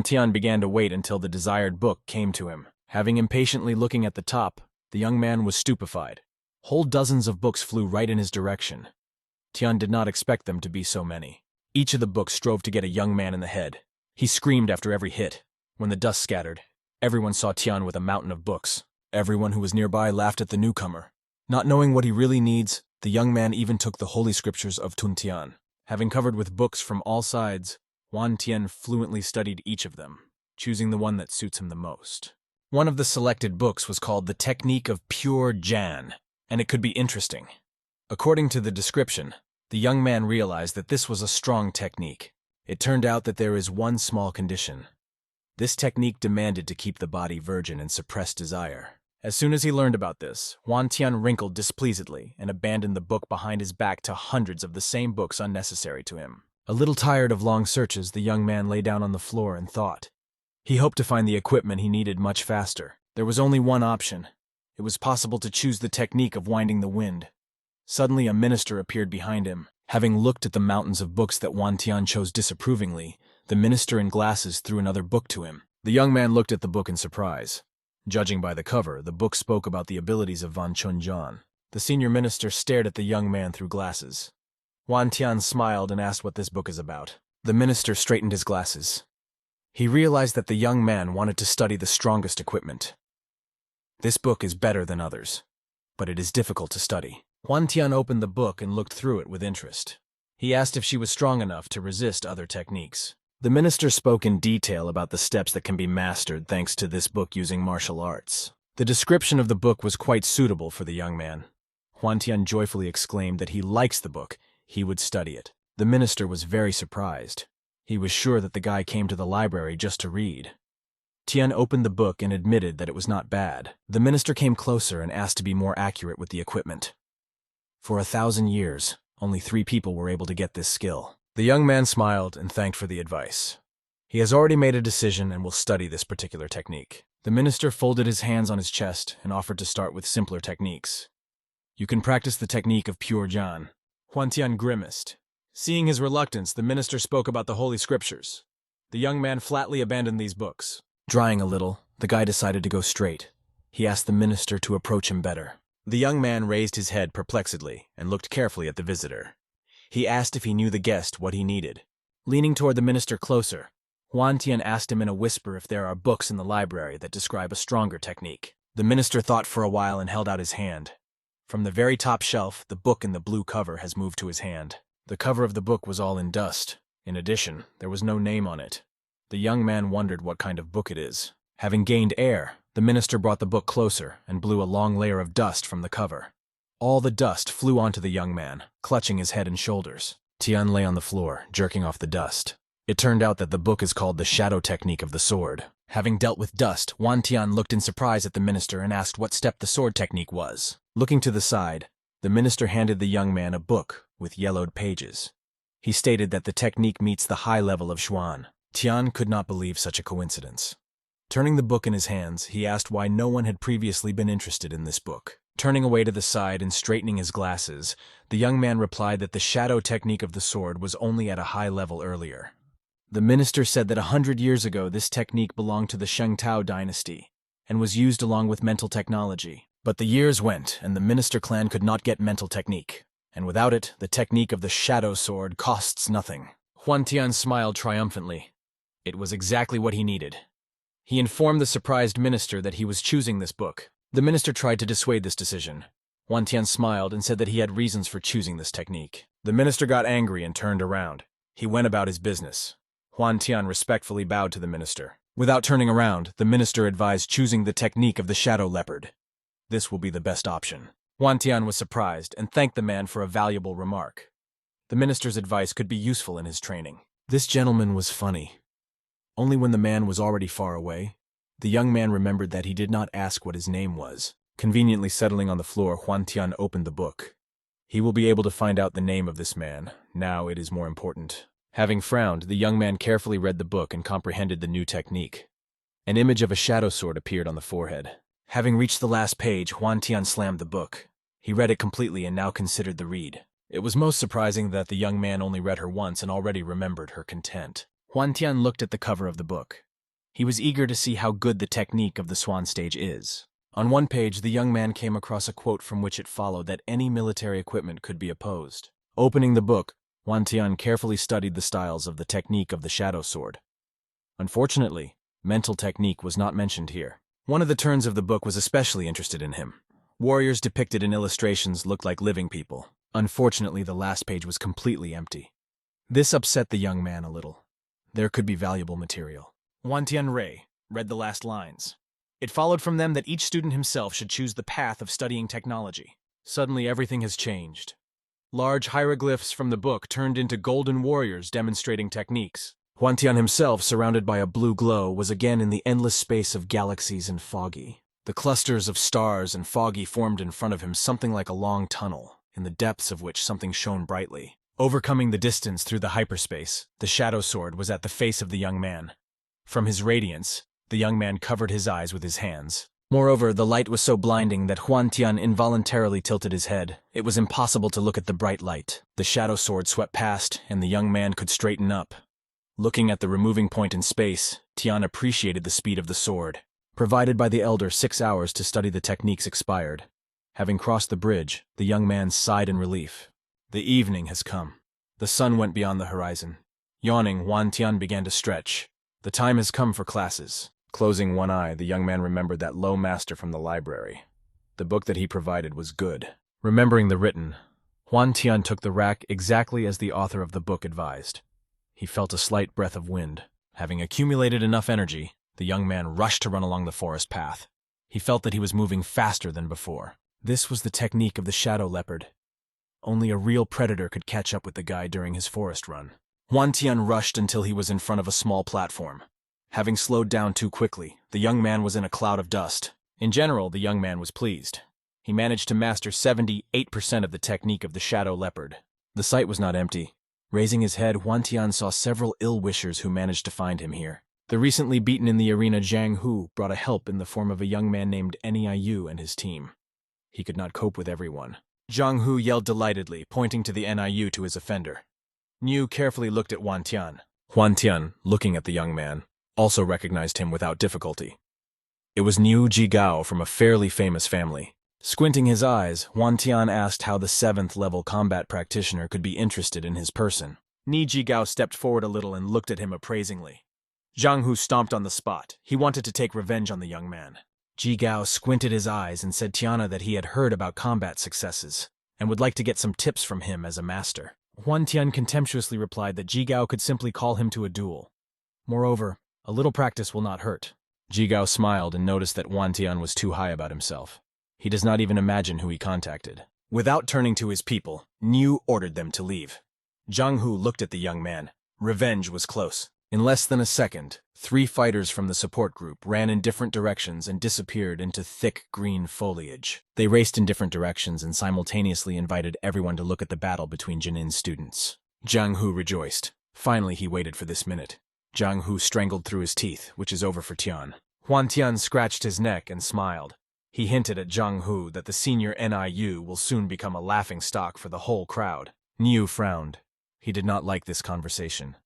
Tian began to wait until the desired book came to him. Having impatiently looking at the top, the young man was stupefied. Whole dozens of books flew right in his direction. Tian did not expect them to be so many. Each of the books strove to get a young man in the head. He screamed after every hit. When the dust scattered, everyone saw Tian with a mountain of books. Everyone who was nearby laughed at the newcomer. Not knowing what he really needs, the young man even took the holy scriptures of Tun Tian. Having covered with books from all sides, Tian fluently studied each of them, choosing the one that suits him the most. One of the selected books was called The Technique of Pure Jan, and it could be interesting. According to the description, the young man realized that this was a strong technique. It turned out that there is one small condition. This technique demanded to keep the body virgin and suppress desire. As soon as he learned about this, Tian wrinkled displeasedly and abandoned the book behind his back to hundreds of the same books unnecessary to him. A little tired of long searches, the young man lay down on the floor and thought. He hoped to find the equipment he needed much faster. There was only one option. It was possible to choose the technique of winding the wind. Suddenly a minister appeared behind him. Having looked at the mountains of books that Tian chose disapprovingly, the minister in glasses threw another book to him. The young man looked at the book in surprise. Judging by the cover, the book spoke about the abilities of Van Chunjan. The senior minister stared at the young man through glasses. Tian smiled and asked what this book is about. The minister straightened his glasses. He realized that the young man wanted to study the strongest equipment. This book is better than others, but it is difficult to study. Tian opened the book and looked through it with interest. He asked if she was strong enough to resist other techniques. The minister spoke in detail about the steps that can be mastered thanks to this book using martial arts. The description of the book was quite suitable for the young man. Tian joyfully exclaimed that he likes the book. He would study it. The minister was very surprised. He was sure that the guy came to the library just to read. Tian opened the book and admitted that it was not bad. The minister came closer and asked to be more accurate with the equipment. For 1,000 years, only 3 people were able to get this skill. The young man smiled and thanked for the advice. He has already made a decision and will study this particular technique. The minister folded his hands on his chest and offered to start with simpler techniques. You can practice the technique of pure Jan. Tian grimaced. Seeing his reluctance, the minister spoke about the holy scriptures. The young man flatly abandoned these books. Drying a little, the guy decided to go straight. He asked the minister to approach him better. The young man raised his head perplexedly and looked carefully at the visitor. He asked if he knew the guest what he needed. Leaning toward the minister closer, Tian asked him in a whisper if there are books in the library that describe a stronger technique. The minister thought for a while and held out his hand. From the very top shelf, the book in the blue cover has moved to his hand. The cover of the book was all in dust. In addition, there was no name on it. The young man wondered what kind of book it is. Having gained air, the minister brought the book closer and blew a long layer of dust from the cover. All the dust flew onto the young man, clutching his head and shoulders. Tian lay on the floor, jerking off the dust. It turned out that the book is called the Shadow Technique of the Sword. Having dealt with dust, Tian looked in surprise at the minister and asked what step the sword technique was. Looking to the side, the minister handed the young man a book with yellowed pages. He stated that the technique meets the high level of Xuan. Tian could not believe such a coincidence. Turning the book in his hands, he asked why no one had previously been interested in this book. Turning away to the side and straightening his glasses, the young man replied that the shadow technique of the sword was only at a high level earlier. The minister said that 100 years ago this technique belonged to the Sheng Tao dynasty and was used along with mental technology. But the years went, and the minister clan could not get mental technique. And without it, the technique of the shadow sword costs nothing. Tian smiled triumphantly. It was exactly what he needed. He informed the surprised minister that he was choosing this book. The minister tried to dissuade this decision. Tian smiled and said that he had reasons for choosing this technique. The minister got angry and turned around. He went about his business. Tian respectfully bowed to the minister. Without turning around, the minister advised choosing the technique of the shadow leopard. This will be the best option. Tian was surprised and thanked the man for a valuable remark. The minister's advice could be useful in his training. This gentleman was funny. Only when the man was already far away, The young man remembered that he did not ask what his name was. Conveniently settling on the floor, Huan Tian opened the book. He will be able to find out the name of this man. Now it is more important. Having frowned, the young man carefully read the book and comprehended the new technique. An image of a shadow sword appeared on the forehead. Having reached the last page, Huan Tian slammed the book. He read it completely and now considered the read. It was most surprising that the young man only read her once and already remembered her content. Huan Tian looked at the cover of the book. He was eager to see how good the technique of the swan stage is. On one page, the young man came across a quote from which it followed that any military equipment could be opposed. Opening the book, Huan Tian carefully studied the styles of the technique of the shadow sword. Unfortunately, mental technique was not mentioned here. One of the turns of the book was especially interested in him. Warriors depicted in illustrations looked like living people. Unfortunately, the last page was completely empty. This upset the young man a little. There could be valuable material. Huan Tian read the last lines. It followed from them that each student himself should choose the path of studying technology. Suddenly, everything has changed. Large hieroglyphs from the book turned into golden warriors demonstrating techniques. Huan Tian himself, surrounded by a blue glow, was again in the endless space of galaxies and foggy. The clusters of stars and foggy formed in front of him something like a long tunnel, in the depths of which something shone brightly. Overcoming the distance through the hyperspace, the shadow sword was at the face of the young man. From his radiance, the young man covered his eyes with his hands. Moreover, the light was so blinding that Huan Tian involuntarily tilted his head. It was impossible to look at the bright light. The shadow sword swept past, and the young man could straighten up. Looking at the removing point in space, Tian appreciated the speed of the sword. Provided by the elder 6 hours to study the techniques expired. Having crossed the bridge, the young man sighed in relief. The evening has come. The sun went beyond the horizon. Yawning, Huan Tian began to stretch. The time has come for classes. Closing one eye, the young man remembered that low master from the library. The book that he provided was good. Remembering the written, Huan Tian took the rack exactly as the author of the book advised. He felt a slight breath of wind. Having accumulated enough energy, the young man rushed to run along the forest path. He felt that he was moving faster than before. This was the technique of the shadow leopard. Only a real predator could catch up with the guy during his forest run. Huan Tian rushed until he was in front of a small platform. Having slowed down too quickly, the young man was in a cloud of dust. In general, the young man was pleased. He managed to master 78% of the technique of the shadow leopard. The site was not empty. Raising his head, Huan Tian saw several ill-wishers who managed to find him here. The recently beaten in the arena Zhang Hu brought a help in the form of a young man named Niu and his team. He could not cope with everyone. Zhang Hu yelled delightedly, pointing to the Niu to his offender. Niu carefully looked at Huan Tian. Huan Tian, looking at the young man, also recognized him without difficulty. It was Niu Jigao from a fairly famous family. Squinting his eyes, Huan Tian asked how the 7th-level combat practitioner could be interested in his person. Ni Jigao stepped forward a little and looked at him appraisingly. Zhang Hu stomped on the spot. He wanted to take revenge on the young man. Jigao squinted his eyes and said Tiana that he had heard about combat successes and would like to get some tips from him as a master. Huan Tian contemptuously replied that Jigao could simply call him to a duel. Moreover, a little practice will not hurt. Jigao smiled and noticed that Huan Tian was too high about himself. He does not even imagine who he contacted. Without turning to his people, Niu ordered them to leave. Zhang Hu looked at the young man. Revenge was close. In less than a second, 3 fighters from the support group ran in different directions and disappeared into thick green foliage. They raced in different directions and simultaneously invited everyone to look at the battle between Jinin's students. Zhang Hu rejoiced. Finally, he waited for this minute. Zhang Hu strangled through his teeth, which is over for Tian. Huan Tian scratched his neck and smiled. He hinted at Zhang Hu that the senior Niu will soon become a laughingstock for the whole crowd. Niu frowned. He did not like this conversation.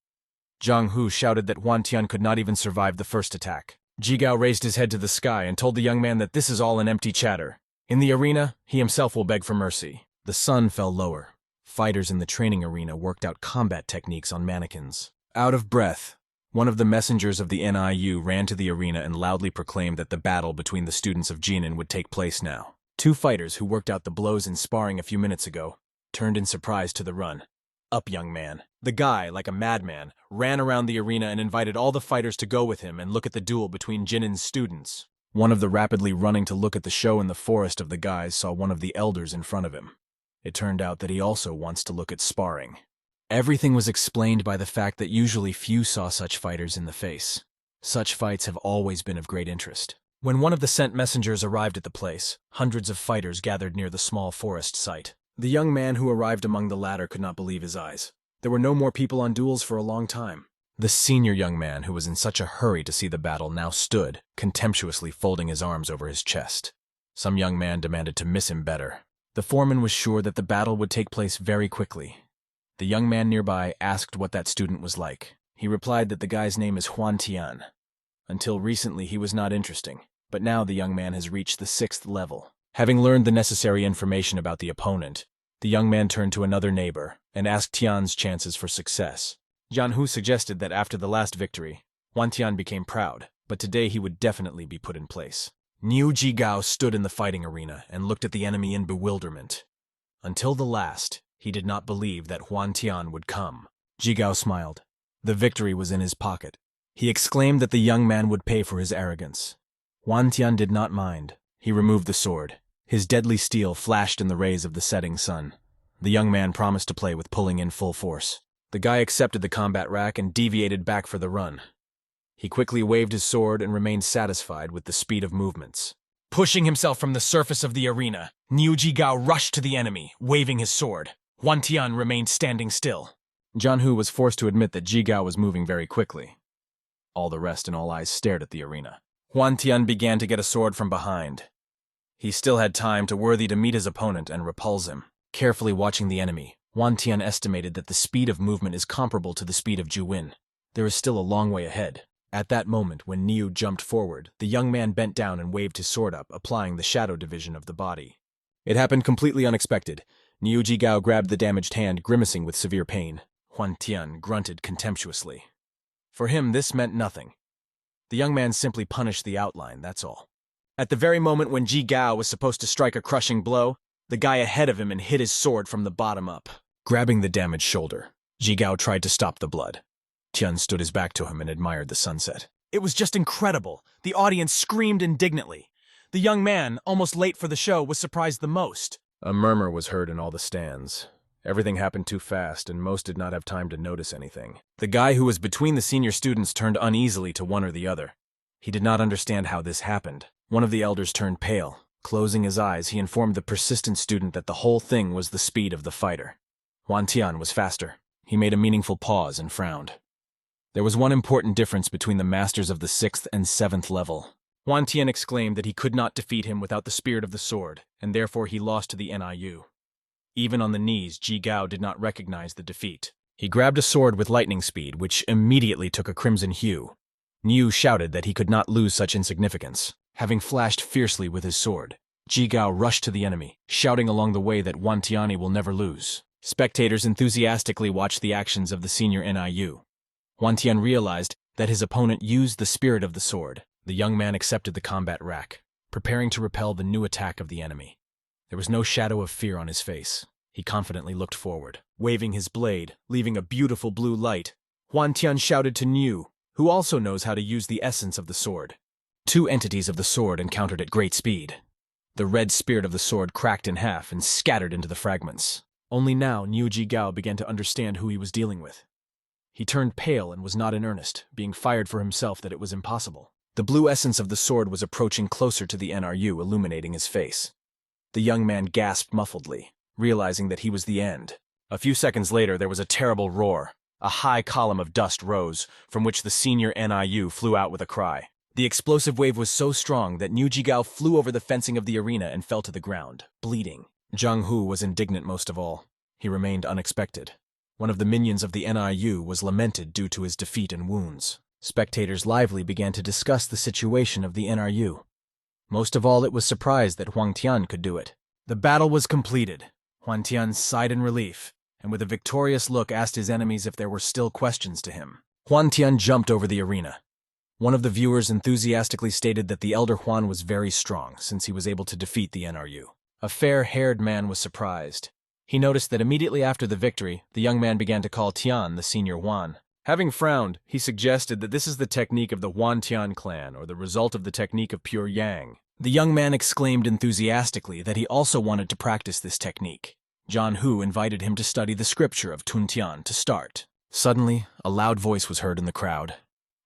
Zhang Hu shouted that Huan Tian could not even survive the first attack. Jigao raised his head to the sky and told the young man that this is all an empty chatter. In the arena, he himself will beg for mercy. The sun fell lower. Fighters in the training arena worked out combat techniques on mannequins. Out of breath, one of the messengers of the NIU ran to the arena and loudly proclaimed that the battle between the students of Jinin would take place now. 2 fighters who worked out the blows in sparring a few minutes ago turned in surprise to the run. Up, young man. The guy, like a madman, ran around the arena and invited all the fighters to go with him and look at the duel between Jinin's students. One of the rapidly running to look at the show in the forest of the guys saw one of the elders in front of him. It turned out that he also wants to look at sparring. Everything was explained by the fact that usually few saw such fighters in the face. Such fights have always been of great interest. When one of the sent messengers arrived at the place, hundreds of fighters gathered near the small forest site. The young man who arrived among the latter could not believe his eyes. There were no more people on duels for a long time. The senior young man who was in such a hurry to see the battle now stood, contemptuously folding his arms over his chest. Some young man demanded to miss him better. The foreman was sure that the battle would take place very quickly. The young man nearby asked what that student was like. He replied that the guy's name is Huan Tian. Until recently he was not interesting, but now the young man has reached the 6th level. Having learned the necessary information about the opponent, the young man turned to another neighbor and asked Tian's chances for success. Jianhu suggested that after the last victory, Huan Tian became proud, but today he would definitely be put in place. Niu Jigao stood in the fighting arena and looked at the enemy in bewilderment. Until the last, he did not believe that Huan Tian would come. Jigao smiled. The victory was in his pocket. He exclaimed that the young man would pay for his arrogance. Huan Tian did not mind. He removed the sword. His deadly steel flashed in the rays of the setting sun. The young man promised to play with pulling in full force. The guy accepted the combat rack and deviated back for the run. He quickly waved his sword and remained satisfied with the speed of movements. Pushing himself from the surface of the arena, Niu Jigao rushed to the enemy, waving his sword. Huan Tian remained standing still. Jianhu was forced to admit that Jigao was moving very quickly. All the rest and all eyes stared at the arena. Huan Tian began to get a sword from behind. He still had time to meet his opponent and repulse him. Carefully watching the enemy, Huan Tian estimated that the speed of movement is comparable to the speed of Juwin. There is still a long way ahead. At that moment, when Niu jumped forward, the young man bent down and waved his sword up, applying the shadow division of the body. It happened completely unexpected. Niu Jigao grabbed the damaged hand, grimacing with severe pain. Huan Tian grunted contemptuously. For him, this meant nothing. The young man simply punished the outline, that's all. At the very moment when Jigao was supposed to strike a crushing blow, the guy ahead of him and hit his sword from the bottom up. Grabbing the damaged shoulder, Jigao tried to stop the blood. Tian stood his back to him and admired the sunset. It was just incredible. The audience screamed indignantly. The young man, almost late for the show, was surprised the most. A murmur was heard in all the stands. Everything happened too fast, and most did not have time to notice anything. The guy who was between the senior students turned uneasily to one or the other. He did not understand how this happened. One of the elders turned pale. Closing his eyes, he informed the persistent student that the whole thing was the speed of the fighter. Huan Tian was faster. He made a meaningful pause and frowned. There was one important difference between the masters of the 6th and 7th level. Huan Tian exclaimed that he could not defeat him without the spirit of the sword, and therefore he lost to the NIU. Even on the knees, Jigao did not recognize the defeat. He grabbed a sword with lightning speed, which immediately took a crimson hue. Niu shouted that he could not lose such insignificance. Having flashed fiercely with his sword, Jigao rushed to the enemy, shouting along the way that Huan Tian will never lose. Spectators enthusiastically watched the actions of the senior NIU. Huan Tian realized that his opponent used the spirit of the sword. The young man accepted the combat rack, preparing to repel the new attack of the enemy. There was no shadow of fear on his face. He confidently looked forward, waving his blade, leaving a beautiful blue light. Huan Tian shouted to Niu, who also knows how to use the essence of the sword. Two entities of the sword encountered at great speed. The red spirit of the sword cracked in half and scattered into the fragments. Only now Niu Jigao began to understand who he was dealing with. He turned pale and was not in earnest, being fired for himself that it was impossible. The blue essence of the sword was approaching closer to the NRU, illuminating his face. The young man gasped muffledly, realizing that he was the end. A few seconds later, there was a terrible roar. A high column of dust rose, from which the senior NIU flew out with a cry. The explosive wave was so strong that Niu Jigao flew over the fencing of the arena and fell to the ground, bleeding. Zhang Hu was indignant most of all. He remained unexpected. One of the minions of the NIU was lamented due to his defeat and wounds. Spectators lively began to discuss the situation of the NRU. Most of all, it was surprised that Huan Tian could do it. The battle was completed. Huan Tian sighed in relief, and with a victorious look asked his enemies if there were still questions to him. Huan Tian jumped over the arena. One of the viewers enthusiastically stated that the elder Huan was very strong, since he was able to defeat the NRU. A fair-haired man was surprised. He noticed that immediately after the victory, the young man began to call Tian the senior Huan. Having frowned, he suggested that this is the technique of the Huan Tian clan, or the result of the technique of pure yang. The young man exclaimed enthusiastically that he also wanted to practice this technique. Zhang Hu invited him to study the scripture of Tun Tian to start. Suddenly, a loud voice was heard in the crowd.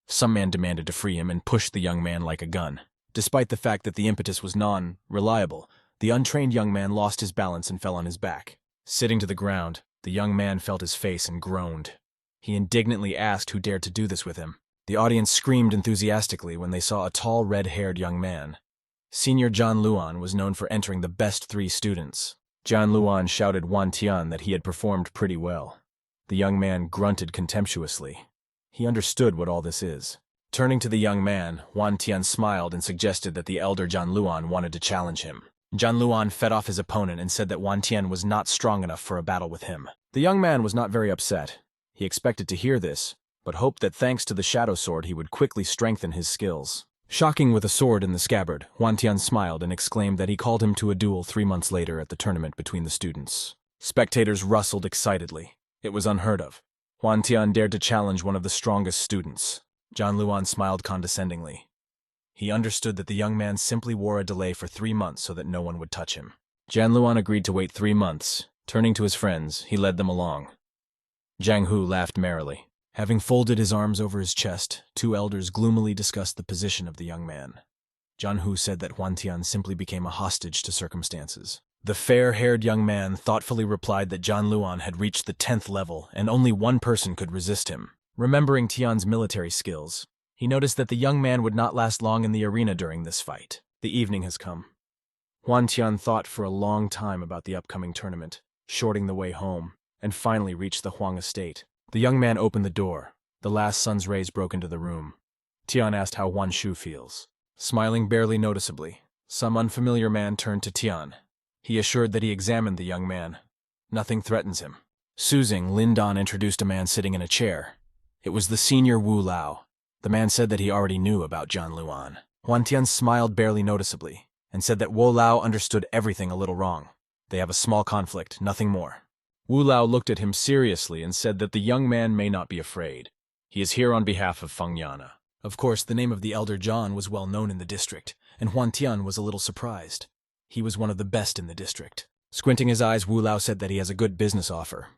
Some man demanded to free him and pushed the young man like a gun. Despite the fact that the impetus was non-reliable, the untrained young man lost his balance and fell on his back. Sitting to the ground, the young man felt his face and groaned. He indignantly asked who dared to do this with him. The audience screamed enthusiastically when they saw a tall, red-haired young man. Senior John Luan was known for entering the best 3 students. John Luan shouted Wan Tian that he had performed pretty well. The young man grunted contemptuously. He understood what all this is. Turning to the young man, Wan Tian smiled and suggested that the elder John Luan wanted to challenge him. John Luan fed off his opponent and said that Wan Tian was not strong enough for a battle with him. The young man was not very upset. He expected to hear this, but hoped that thanks to the shadow sword he would quickly strengthen his skills. Shocking with a sword in the scabbard, Wan Tian smiled and exclaimed that he called him to a duel 3 months later at the tournament between the students. Spectators rustled excitedly. It was unheard of. Wan Tian dared to challenge one of the strongest students. John Luan smiled condescendingly. He understood that the young man simply wore a delay for 3 months so that no one would touch him. Jan Luan agreed to wait 3 months. Turning to his friends, he led them along. Zhang Hu laughed merrily. Having folded his arms over his chest, 2 elders gloomily discussed the position of the young man. Zhang Hu said that Wan Tian simply became a hostage to circumstances. The fair-haired young man thoughtfully replied that John Luan had reached the 10th level and only one person could resist him. Remembering Tian's military skills, he noticed that the young man would not last long in the arena during this fight. The evening has come. Wan Tian thought for a long time about the upcoming tournament, shorting the way home, and finally reached the Huang estate. The young man opened the door. The last sun's rays broke into the room. Tian asked how Wan Shu feels. Smiling barely noticeably, some unfamiliar man turned to Tian. He assured that he examined the young man. Nothing threatens him. Suzing, Lin Dan introduced a man sitting in a chair. It was the senior Wu Lao. The man said that he already knew about John Luan. Wan Tian smiled barely noticeably, and said that Wu Lao understood everything a little wrong. They have a small conflict, nothing more. Wu Lao looked at him seriously and said that the young man may not be afraid. He is here on behalf of Feng Yana. Of course, the name of the elder John was well known in the district, and Wan Tian was a little surprised. He was one of the best in the district. Squinting his eyes, Wu Lao said that he has a good business offer.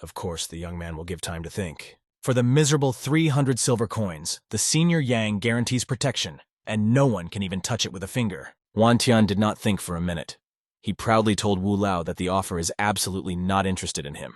Of course, the young man will give time to think. For the miserable 300 silver coins, the senior Yang guarantees protection, and no one can even touch it with a finger. Wan Tian did not think for a minute. He proudly told Wu Lao that the offer is absolutely not interested in him.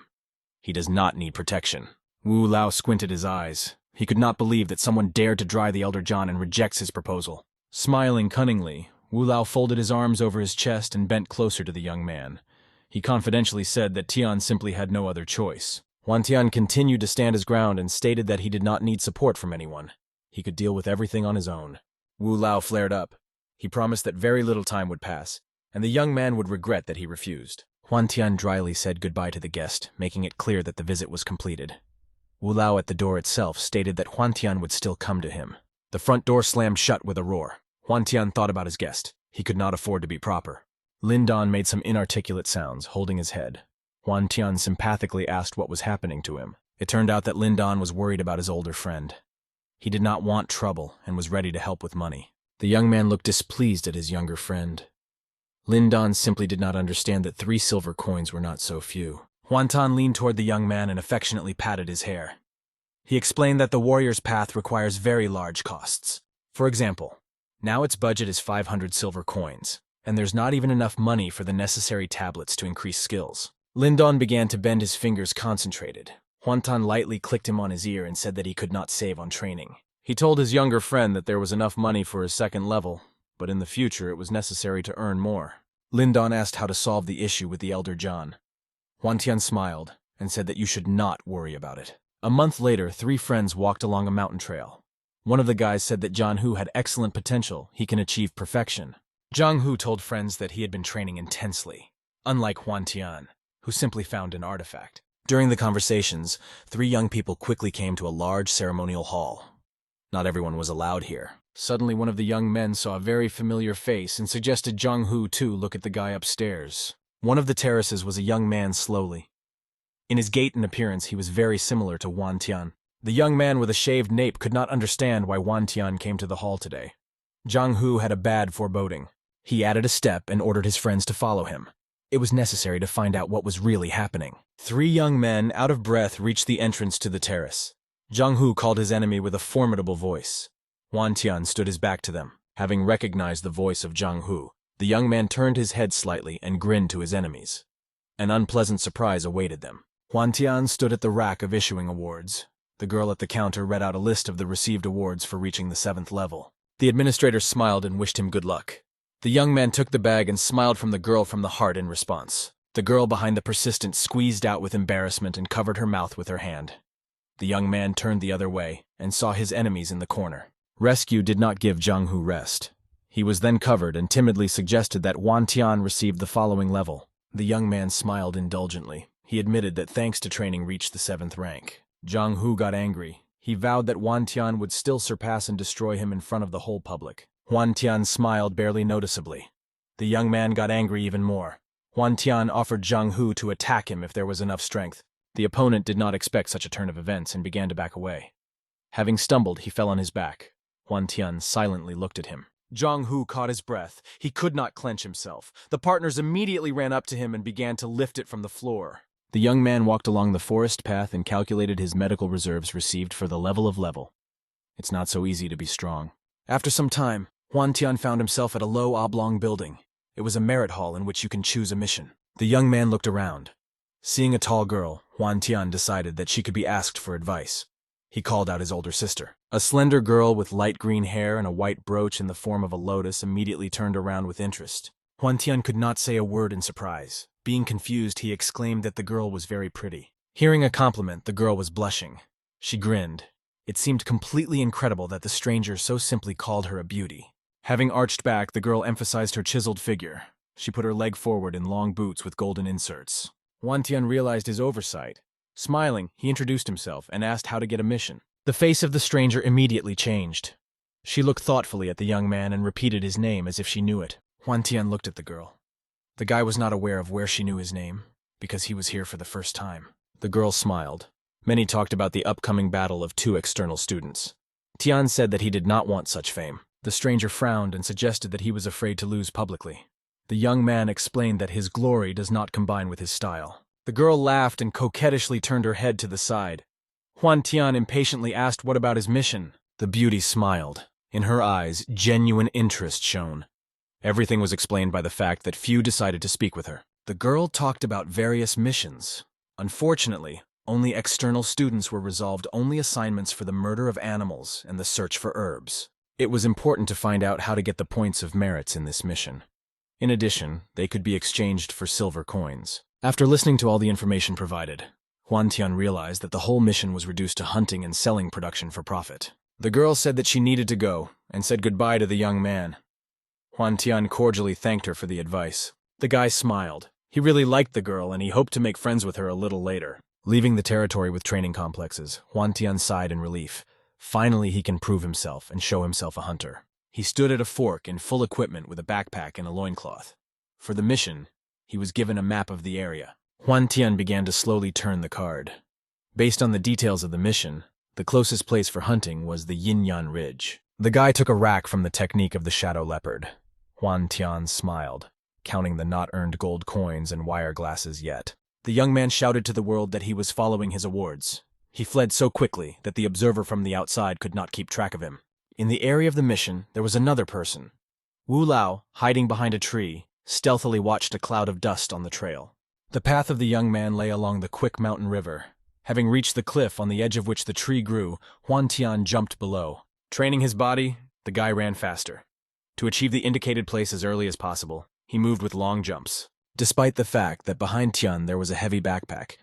He does not need protection. Wu Lao squinted his eyes. He could not believe that someone dared to dry the elder John and rejects his proposal. Smiling cunningly, Wu Lao folded his arms over his chest and bent closer to the young man. He confidentially said that Tian simply had no other choice. Wan Tian continued to stand his ground and stated that he did not need support from anyone. He could deal with everything on his own. Wu Lao flared up. He promised that very little time would pass, and the young man would regret that he refused. Wan Tian dryly said goodbye to the guest, making it clear that the visit was completed. Wu Lao at the door itself stated that Wan Tian would still come to him. The front door slammed shut with a roar. Wan Tian thought about his guest. He could not afford to be proper. Lin Dan made some inarticulate sounds, holding his head. Wan Tian sympathetically asked what was happening to him. It turned out that Lin Dan was worried about his older friend. He did not want trouble and was ready to help with money. The young man looked displeased at his younger friend. Lin Dan simply did not understand that 3 silver coins were not so few. Wan Tan leaned toward the young man and affectionately patted his hair. He explained that the warrior's path requires very large costs. For example, now its budget is 500 silver coins, and there's not even enough money for the necessary tablets to increase skills. Lin Dan began to bend his fingers concentrated. Wan Tan lightly clicked him on his ear and said that he could not save on training. He told his younger friend that there was enough money for his 2nd level, but in the future it was necessary to earn more. Lin Dan asked how to solve the issue with the elder John. Wan Tian smiled and said that you should not worry about it. A month later, 3 friends walked along a mountain trail. One of the guys said that John Hu had excellent potential, he can achieve perfection. Zhang Hu told friends that he had been training intensely, unlike Wan Tian, who simply found an artifact. During the conversations, 3 young people quickly came to a large ceremonial hall. Not everyone was allowed here. Suddenly, one of the young men saw a very familiar face and suggested Zhang Hu too look at the guy upstairs. One of the terraces was a young man slowly. In his gait and appearance, he was very similar to Wan Tian. The young man with a shaved nape could not understand why Wan Tian came to the hall today. Zhang Hu had a bad foreboding. He added a step and ordered his friends to follow him. It was necessary to find out what was really happening. 3 young men, out of breath, reached the entrance to the terrace. Zhang Hu called his enemy with a formidable voice. Huan Tian stood his back to them. Having recognized the voice of Zhang Hu, the young man turned his head slightly and grinned to his enemies. An unpleasant surprise awaited them. Huan Tian stood at the rack of issuing awards. The girl at the counter read out a list of the received awards for reaching the 7th level. The administrator smiled and wished him good luck. The young man took the bag and smiled from the girl from the heart in response. The girl behind the persistent squeezed out with embarrassment and covered her mouth with her hand. The young man turned the other way and saw his enemies in the corner. Rescue did not give Zhang Hu rest. He was then covered and timidly suggested that Huan Tian received the following level. The young man smiled indulgently. He admitted that thanks to training reached the 7th rank. Zhang Hu got angry. He vowed that Huan Tian would still surpass and destroy him in front of the whole public. Huan Tian smiled barely noticeably. The young man got angry even more. Huan Tian offered Zhang Hu to attack him if there was enough strength. The opponent did not expect such a turn of events and began to back away. Having stumbled, he fell on his back. Huan Tian silently looked at him. Zhang Hu caught his breath. He could not clench himself. The partners immediately ran up to him and began to lift it from the floor. The young man walked along the forest path and calculated his medical reserves received for the level. It's not so easy to be strong. After some time, Huan Tian found himself at a low oblong building. It was a merit hall in which you can choose a mission. The young man looked around. Seeing a tall girl, Huan Tian decided that she could be asked for advice. He called out his older sister. A slender girl with light green hair and a white brooch in the form of a lotus immediately turned around with interest. Huan Tian could not say a word in surprise. Being confused, he exclaimed that the girl was very pretty. Hearing a compliment, the girl was blushing. She grinned. It seemed completely incredible that the stranger so simply called her a beauty. Having arched back, the girl emphasized her chiseled figure. She put her leg forward in long boots with golden inserts. Huan Tian realized his oversight. Smiling, he introduced himself and asked how to get a mission. The face of the stranger immediately changed. She looked thoughtfully at the young man and repeated his name as if she knew it. Huan Tian looked at the girl. The guy was not aware of where she knew his name, because he was here for the first time. The girl smiled. Many talked about the upcoming battle of 2 external students. Tian said that he did not want such fame. The stranger frowned and suggested that he was afraid to lose publicly. The young man explained that his glory does not combine with his style. The girl laughed and coquettishly turned her head to the side. Huan Tian impatiently asked what about his mission. The beauty smiled. In her eyes, genuine interest shone. Everything was explained by the fact that few decided to speak with her. The girl talked about various missions. Unfortunately, only external students were resolved only assignments for the murder of animals and the search for herbs. It was important to find out how to get the points of merits in this mission. In addition, they could be exchanged for silver coins. After listening to all the information provided, Huan Tian realized that the whole mission was reduced to hunting and selling production for profit. The girl said that she needed to go and said goodbye to the young man. Huan Tian cordially thanked her for the advice. The guy smiled. He really liked the girl and he hoped to make friends with her a little later. Leaving the territory with training complexes, Huan Tian sighed in relief. Finally, he can prove himself and show himself a hunter. He stood at a fork in full equipment with a backpack and a loincloth. For the mission, he was given a map of the area. Huan Tian began to slowly turn the card. Based on the details of the mission, the closest place for hunting was the Yinyan Ridge. The guy took a rack from the technique of the shadow leopard. Huan Tian smiled, counting the not-earned gold coins and wire glasses yet. The young man shouted to the world that he was following his awards. He fled so quickly that the observer from the outside could not keep track of him. In the area of the mission, there was another person. Wu Lao, hiding behind a tree, stealthily watched a cloud of dust on the trail. The path of the young man lay along the quick mountain river. Having reached the cliff on the edge of which the tree grew, Huan Tian jumped below. Training his body, the guy ran faster. To achieve the indicated place as early as possible, he moved with long jumps. Despite the fact that behind Tian there was a heavy backpack,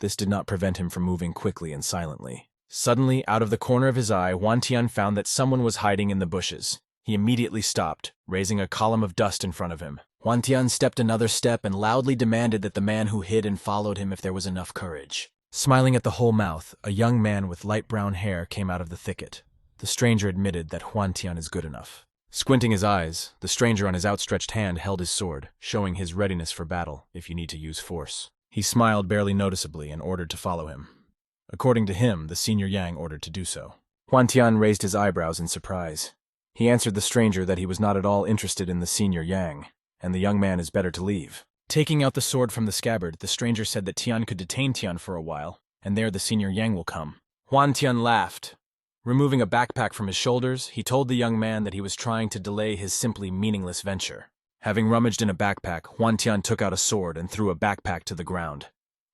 this did not prevent him from moving quickly and silently. Suddenly, out of the corner of his eye, Huan Tian found that someone was hiding in the bushes. He immediately stopped, raising a column of dust in front of him. Huan Tian stepped another step and loudly demanded that the man who hid and followed him if there was enough courage. Smiling at the whole mouth, a young man with light brown hair came out of the thicket. The stranger admitted that Huan Tian is good enough. Squinting his eyes, the stranger on his outstretched hand held his sword, showing his readiness for battle if you need to use force. He smiled barely noticeably and ordered to follow him. According to him, the senior Yang ordered to do so. Huan Tian raised his eyebrows in surprise. He answered the stranger that he was not at all interested in the senior Yang, and the young man is better to leave. Taking out the sword from the scabbard, the stranger said that Tian could detain Tian for a while, and there the senior Yang will come. Huan Tian laughed. Removing a backpack from his shoulders, he told the young man that he was trying to delay his simply meaningless venture. Having rummaged in a backpack, Huan Tian took out a sword and threw a backpack to the ground.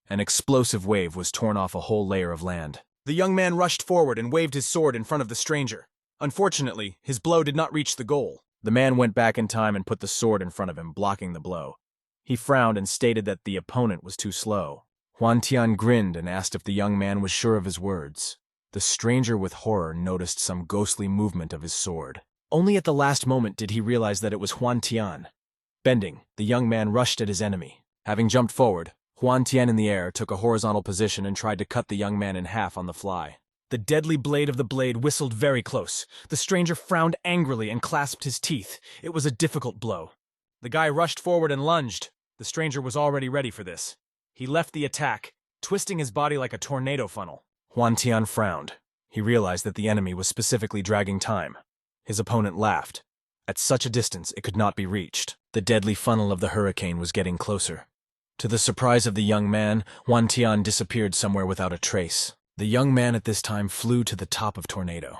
An explosive wave was torn off a whole layer of land. The young man rushed forward and waved his sword in front of the stranger. Unfortunately, his blow did not reach the goal. The man went back in time and put the sword in front of him, blocking the blow. He frowned and stated that the opponent was too slow. Huan Tian grinned and asked if the young man was sure of his words. The stranger with horror noticed some ghostly movement of his sword. Only at the last moment did he realize that it was Huan Tian. Bending, the young man rushed at his enemy. Having jumped forward, Huan Tian in the air took a horizontal position and tried to cut the young man in half on the fly. The deadly blade of the blade whistled very close. The stranger frowned angrily and clasped his teeth. It was a difficult blow. The guy rushed forward and lunged. The stranger was already ready for this. He left the attack, twisting his body like a tornado funnel. Huan Tian frowned. He realized that the enemy was specifically dragging time. His opponent laughed. At such a distance, it could not be reached. The deadly funnel of the hurricane was getting closer. To the surprise of the young man, Huan Tian disappeared somewhere without a trace. The young man at this time flew to the top of Tornado.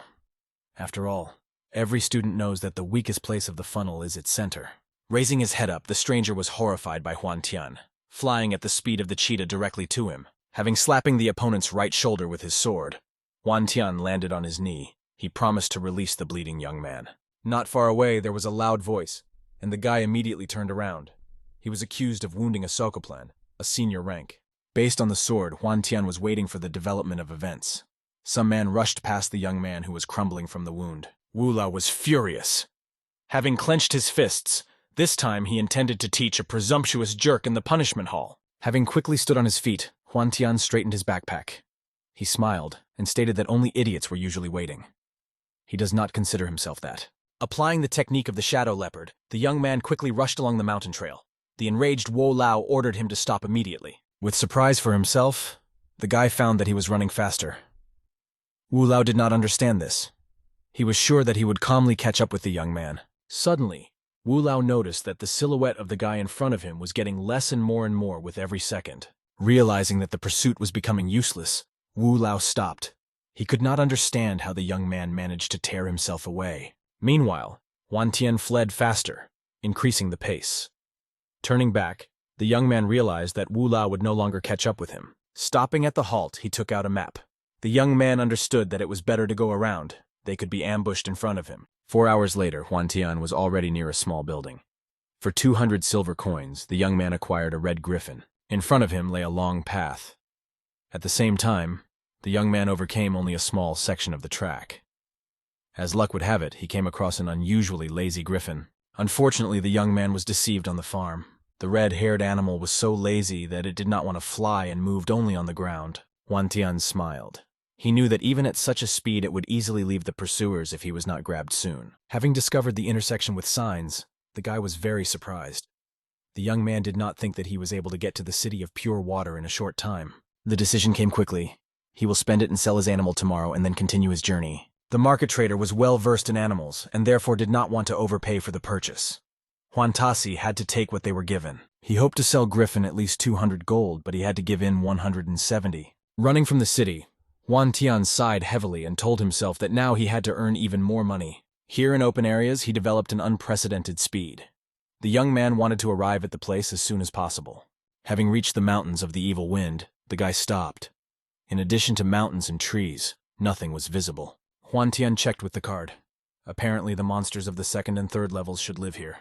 After all, every student knows that the weakest place of the funnel is its center. Raising his head up, the stranger was horrified by Huan Tian, flying at the speed of the cheetah directly to him. Having slapping the opponent's right shoulder with his sword, Huan Tian landed on his knee. He promised to release the bleeding young man. Not far away, there was a loud voice, and the guy immediately turned around. He was accused of wounding a Sokoplan, a senior rank. Based on the sword, Huan Tian was waiting for the development of events. Some man rushed past the young man who was crumbling from the wound. Wu Lao was furious. Having clenched his fists, this time he intended to teach a presumptuous jerk in the punishment hall. Having quickly stood on his feet, Huan Tian straightened his backpack. He smiled and stated that only idiots were usually waiting. He does not consider himself that. Applying the technique of the shadow leopard, the young man quickly rushed along the mountain trail. The enraged Wu Lao ordered him to stop immediately. With surprise for himself, the guy found that he was running faster. Wu Lao did not understand this. He was sure that he would calmly catch up with the young man. Suddenly, Wu Lao noticed that the silhouette of the guy in front of him was getting less and more with every second. Realizing that the pursuit was becoming useless, Wu Lao stopped. He could not understand how the young man managed to tear himself away. Meanwhile, Huan Tian fled faster, increasing the pace. Turning back, the young man realized that Wu Lao would no longer catch up with him. Stopping at the halt, he took out a map. The young man understood that it was better to go around. They could be ambushed in front of him. 4 hours later, Huan Tian was already near a small building. For 200 silver coins, the young man acquired a red griffin. In front of him lay a long path. At the same time, the young man overcame only a small section of the track. As luck would have it, he came across an unusually lazy griffin. Unfortunately, the young man was deceived on the farm. The red-haired animal was so lazy that it did not want to fly and moved only on the ground. Huan Tian smiled. He knew that even at such a speed it would easily leave the pursuers if he was not grabbed soon. Having discovered the intersection with signs, the guy was very surprised. The young man did not think that he was able to get to the city of pure water in a short time. The decision came quickly. He will spend it and sell his animal tomorrow and then continue his journey. The market trader was well versed in animals and therefore did not want to overpay for the purchase. Huan Tasi had to take what they were given. He hoped to sell Griffin at least 200 gold, but he had to give in 170. Running from the city, Huan Tian sighed heavily and told himself that now he had to earn even more money. Here in open areas, he developed an unprecedented speed. The young man wanted to arrive at the place as soon as possible. Having reached the mountains of the evil wind, the guy stopped. In addition to mountains and trees, nothing was visible. Huan Tian checked with the card. Apparently the monsters of the second and third levels should live here.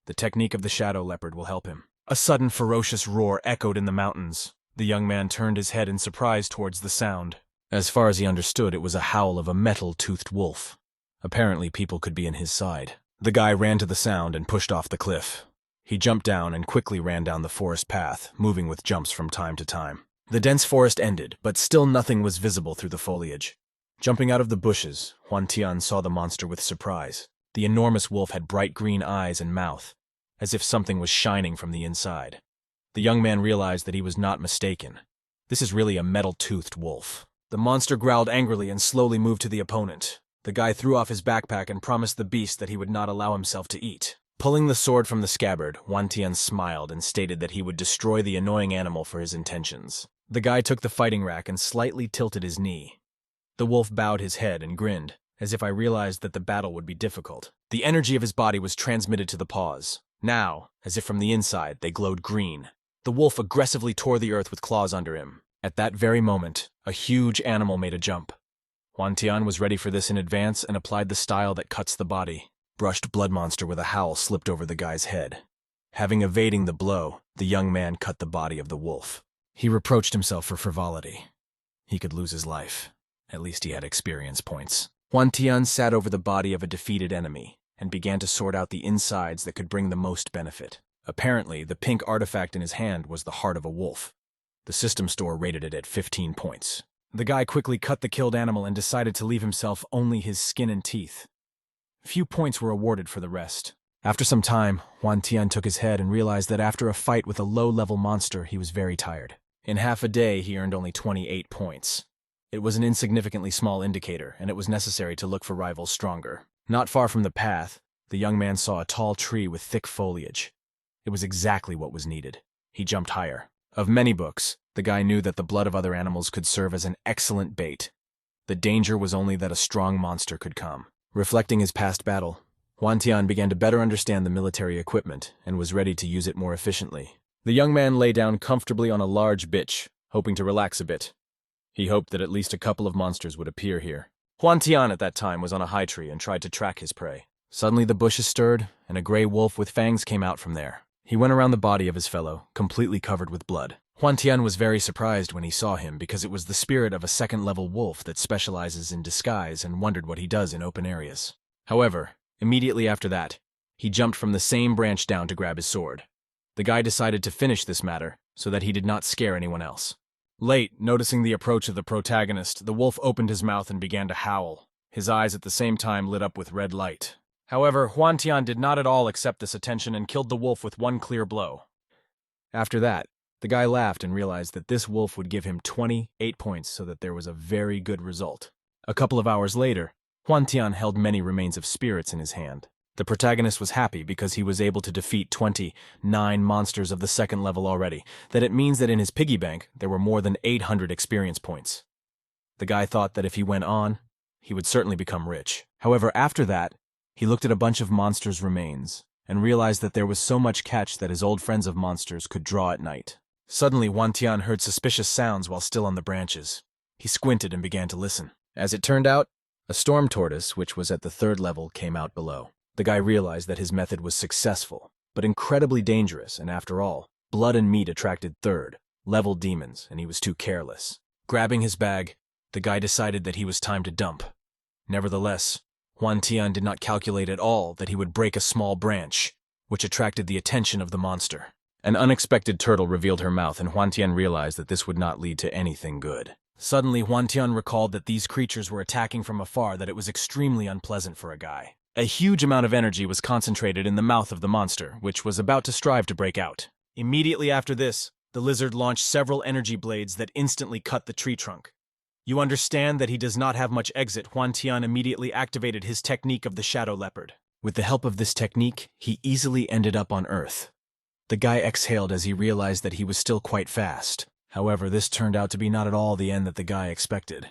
The technique of the shadow leopard will help him. A sudden ferocious roar echoed in the mountains. The young man turned his head in surprise towards the sound. As far as he understood, it was a howl of a metal-toothed wolf. Apparently people could be in his side. The guy ran to the sound and pushed off the cliff. He jumped down and quickly ran down the forest path, moving with jumps from time to time. The dense forest ended, but still nothing was visible through the foliage. Jumping out of the bushes, Huan Tian saw the monster with surprise. The enormous wolf had bright green eyes and mouth, as if something was shining from the inside. The young man realized that he was not mistaken. This is really a metal-toothed wolf. The monster growled angrily and slowly moved to the opponent. The guy threw off his backpack and promised the beast that he would not allow himself to eat. Pulling the sword from the scabbard, Huan Tian smiled and stated that he would destroy the annoying animal for his intentions. The guy took the fighting rack and slightly tilted his knee. The wolf bowed his head and grinned, as if I realized that the battle would be difficult. The energy of his body was transmitted to the paws. Now, as if from the inside, they glowed green. The wolf aggressively tore the earth with claws under him. At that very moment, a huge animal made a jump. Huan Tian was ready for this in advance and applied the style that cuts the body. Brushed blood monster with a howl slipped over the guy's head. Having evading the blow, the young man cut the body of the wolf. He reproached himself for frivolity. He could lose his life. At least he had experience points. Huan Tian sat over the body of a defeated enemy and began to sort out the insides that could bring the most benefit. Apparently, the pink artifact in his hand was the heart of a wolf. The system store rated it at 15 points. The guy quickly cut the killed animal and decided to leave himself only his skin and teeth. Few points were awarded for the rest. After some time, Huan Tian took his head and realized that after a fight with a low-level monster, he was very tired. In half a day, he earned only 28 points. It was an insignificantly small indicator, and it was necessary to look for rivals stronger. Not far from the path, the young man saw a tall tree with thick foliage. It was exactly what was needed. He jumped higher. Of many books, the guy knew that the blood of other animals could serve as an excellent bait. The danger was only that a strong monster could come. Reflecting his past battle, Huan Tian began to better understand the military equipment and was ready to use it more efficiently. The young man lay down comfortably on a large bitch, hoping to relax a bit. He hoped that at least a couple of monsters would appear here. Huan Tian at that time was on a high tree and tried to track his prey. Suddenly the bushes stirred, and a gray wolf with fangs came out from there. He went around the body of his fellow, completely covered with blood. Huan Tian was very surprised when he saw him because it was the spirit of a second-level wolf that specializes in disguise and wondered what he does in open areas. However, immediately after that, he jumped from the same branch down to grab his sword. The guy decided to finish this matter so that he did not scare anyone else. Late, noticing the approach of the protagonist, the wolf opened his mouth and began to howl. His eyes at the same time lit up with red light. However, Huan Tian did not at all accept this attention and killed the wolf with one clear blow. After that, the guy laughed and realized that this wolf would give him 28 points so that there was a very good result. A couple of hours later, Huan Tian held many remains of spirits in his hand. The protagonist was happy because he was able to defeat 29 monsters of the second level already. That it means that in his piggy bank, there were more than 800 experience points. The guy thought that if he went on, he would certainly become rich. However, after that, he looked at a bunch of monsters' remains and realized that there was so much catch that his old friends of monsters could draw at night. Suddenly, Huan Tian heard suspicious sounds while still on the branches. He squinted and began to listen. As it turned out, a storm tortoise, which was at the 3rd level, came out below. The guy realized that his method was successful, but incredibly dangerous, and after all, blood and meat attracted 3rd-level demons, and he was too careless. Grabbing his bag, the guy decided that he was time to dump. Nevertheless, Huan Tian did not calculate at all that he would break a small branch, which attracted the attention of the monster. An unexpected turtle revealed her mouth, and Huan Tian realized that this would not lead to anything good. Suddenly, Huan Tian recalled that these creatures were attacking from afar, that it was extremely unpleasant for a guy. A huge amount of energy was concentrated in the mouth of the monster, which was about to strive to break out. Immediately after this, the lizard launched several energy blades that instantly cut the tree trunk. You understand that he does not have much exit. Huan Tian immediately activated his technique of the shadow leopard. With the help of this technique, he easily ended up on Earth. The guy exhaled as he realized that he was still quite fast. However, this turned out to be not at all the end that the guy expected.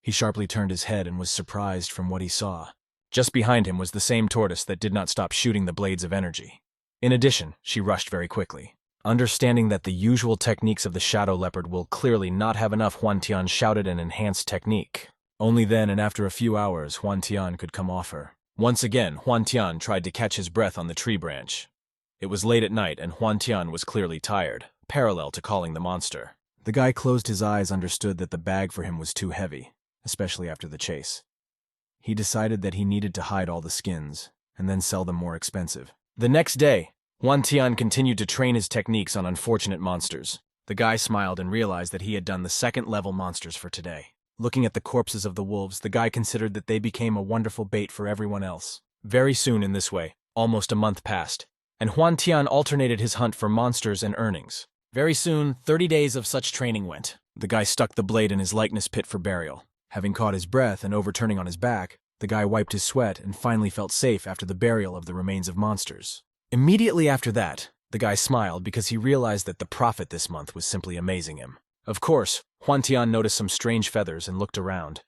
He sharply turned his head and was surprised from what he saw. Just behind him was the same tortoise that did not stop shooting the blades of energy. In addition, she rushed very quickly. Understanding that the usual techniques of the shadow leopard will clearly not have enough, Huan Tian shouted an enhanced technique. Only then and after a few hours, Huan Tian could come off her. Once again, Huan Tian tried to catch his breath on the tree branch. It was late at night and Huan Tian was clearly tired, parallel to calling the monster. The guy closed his eyes, understood that the bag for him was too heavy, especially after the chase. He decided that he needed to hide all the skins, and then sell them more expensive. The next day, Huan Tian continued to train his techniques on unfortunate monsters. The guy smiled and realized that he had done the 2nd-level monsters for today. Looking at the corpses of the wolves, the guy considered that they became a wonderful bait for everyone else. Very soon in this way, almost a month passed, and Huan Tian alternated his hunt for monsters and earnings. Very soon, 30 days of such training went. The guy stuck the blade in his likeness pit for burial. Having caught his breath and overturning on his back, the guy wiped his sweat and finally felt safe after the burial of the remains of monsters. Immediately after that, the guy smiled because he realized that the profit this month was simply amazing him. Of course, Huan Tian noticed some strange feathers and looked around.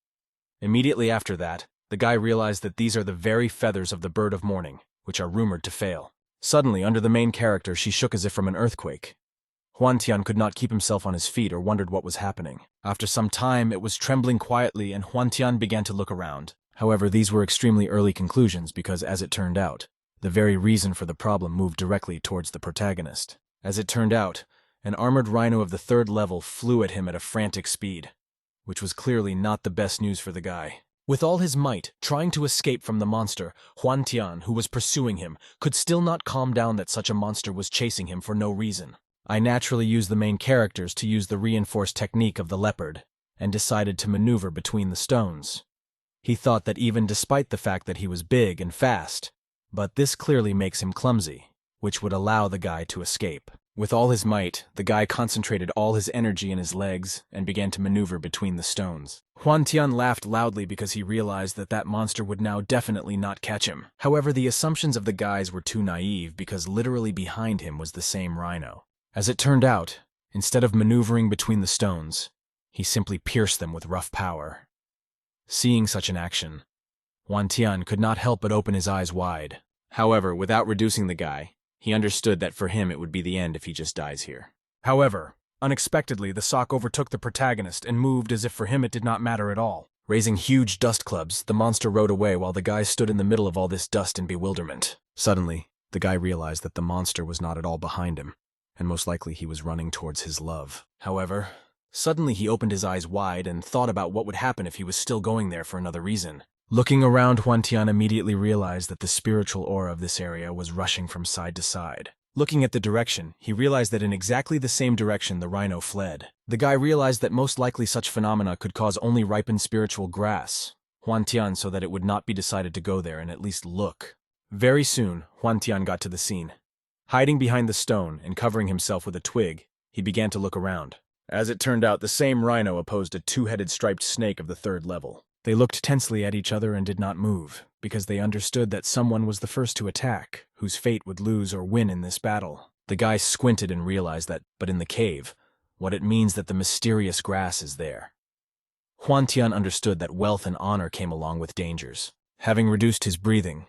Immediately after that, the guy realized that these are the very feathers of the bird of morning, which are rumored to fail. Suddenly, under the main character, she shook as if from an earthquake. Huantian could not keep himself on his feet or wondered what was happening. After some time, it was trembling quietly and Huantian began to look around. However, these were extremely early conclusions because, as it turned out, the very reason for the problem moved directly towards the protagonist. As it turned out, an armored rhino of the 3rd level flew at him at a frantic speed, which was clearly not the best news for the guy. With all his might, trying to escape from the monster, Huantian, who was pursuing him, could still not calm down that such a monster was chasing him for no reason. I naturally used the main characters to use the reinforced technique of the leopard, and decided to maneuver between the stones. He thought that even despite the fact that he was big and fast, but this clearly makes him clumsy, which would allow the guy to escape. With all his might, the guy concentrated all his energy in his legs and began to maneuver between the stones. Huantian laughed loudly because he realized that that monster would now definitely not catch him. However, the assumptions of the guys were too naive because literally behind him was the same rhino. As it turned out, instead of maneuvering between the stones, he simply pierced them with rough power. Seeing such an action, Huantian could not help but open his eyes wide. However, without reducing the guy, he understood that for him it would be the end if he just dies here. However, unexpectedly, the sock overtook the protagonist and moved as if for him it did not matter at all. Raising huge dust clubs, the monster rode away while the guy stood in the middle of all this dust in bewilderment. Suddenly, the guy realized that the monster was not at all behind him, and most likely he was running towards his love. However, suddenly he opened his eyes wide and thought about what would happen if he was still going there for another reason. Looking around, Huantian immediately realized that the spiritual aura of this area was rushing from side to side. Looking at the direction, he realized that in exactly the same direction the rhino fled. The guy realized that most likely such phenomena could cause only ripened spiritual grass, Huantian, so that it would not be decided to go there and at least look. Very soon, Huantian got to the scene. Hiding behind the stone and covering himself with a twig, he began to look around. As it turned out, the same rhino opposed a 2-headed striped snake of the 3rd level. They looked tensely at each other and did not move, because they understood that someone was the first to attack, whose fate would lose or win in this battle. The guy squinted and realized that, but in the cave, what it means that the mysterious grass is there. Huantian understood that wealth and honor came along with dangers. Having reduced his breathing,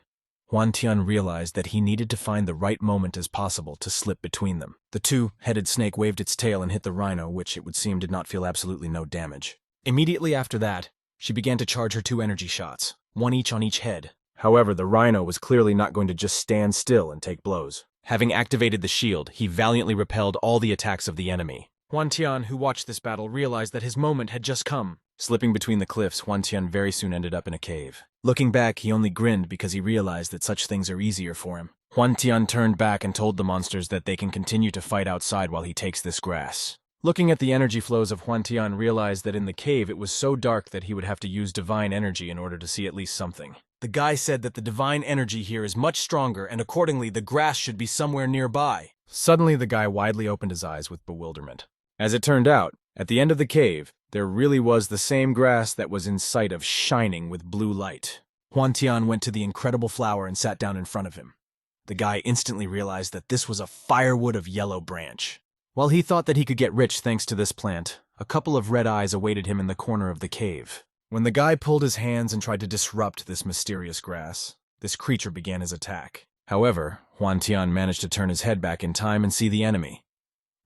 Huantian realized that he needed to find the right moment as possible to slip between them. The 2-headed snake waved its tail and hit the rhino, which it would seem did not feel absolutely no damage. Immediately after that, she began to charge her 2 energy shots, 1 each on each head. However, the rhino was clearly not going to just stand still and take blows. Having activated the shield, he valiantly repelled all the attacks of the enemy. Huantian, who watched this battle, realized that his moment had just come. Slipping between the cliffs, Huantian very soon ended up in a cave. Looking back, he only grinned because he realized that such things are easier for him. Huantian turned back and told the monsters that they can continue to fight outside while he takes this grass. Looking at the energy flows of Huantian realized that in the cave it was so dark that he would have to use divine energy in order to see at least something. The guy said that the divine energy here is much stronger and accordingly the grass should be somewhere nearby. Suddenly the guy widely opened his eyes with bewilderment. As it turned out, at the end of the cave, there really was the same grass that was in sight of shining with blue light. Huantian went to the incredible flower and sat down in front of him. The guy instantly realized that this was a firewood of yellow branch. While he thought that he could get rich thanks to this plant, a couple of red eyes awaited him in the corner of the cave. When the guy pulled his hands and tried to disrupt this mysterious grass, this creature began his attack. However, Huantian managed to turn his head back in time and see the enemy.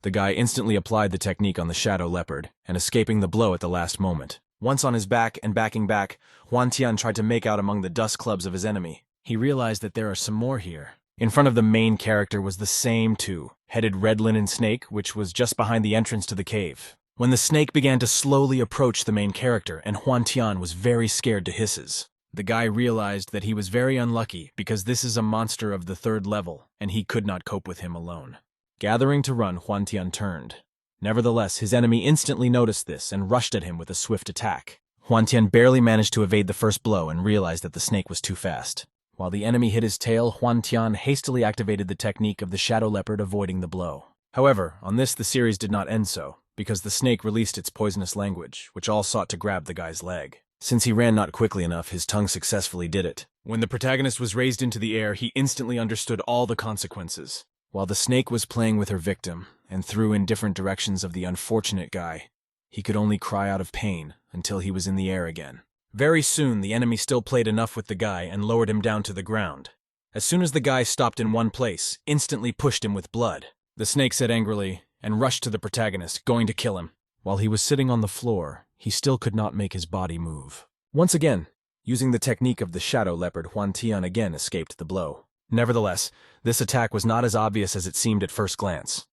The guy instantly applied the technique on the shadow leopard, and escaping the blow at the last moment. Once on his back and backing back, Huantian tried to make out among the dust clubs of his enemy. He realized that there are some more here. In front of the main character was the same 2-headed red linen snake, which was just behind the entrance to the cave. When the snake began to slowly approach the main character, and Huantian was very scared to hisses. The guy realized that he was very unlucky because this is a monster of the 3rd level, and he could not cope with him alone. Gathering to run, Huantian turned. Nevertheless, his enemy instantly noticed this and rushed at him with a swift attack. Huantian barely managed to evade the first blow and realized that the snake was too fast. While the enemy hit his tail, Huantian hastily activated the technique of the shadow leopard avoiding the blow. However, on this the series did not end so, because the snake released its poisonous language, which all sought to grab the guy's leg. Since he ran not quickly enough, his tongue successfully did it. When the protagonist was raised into the air, he instantly understood all the consequences. While the snake was playing with her victim, and threw in different directions of the unfortunate guy, he could only cry out of pain until he was in the air again. Very soon, the enemy still played enough with the guy and lowered him down to the ground. As soon as the guy stopped in one place, instantly pushed him with blood. The snake said angrily and rushed to the protagonist, going to kill him. While he was sitting on the floor, he still could not make his body move. Once again, using the technique of the shadow leopard, Huan Tian again escaped the blow. Nevertheless, this attack was not as obvious as it seemed at first glance.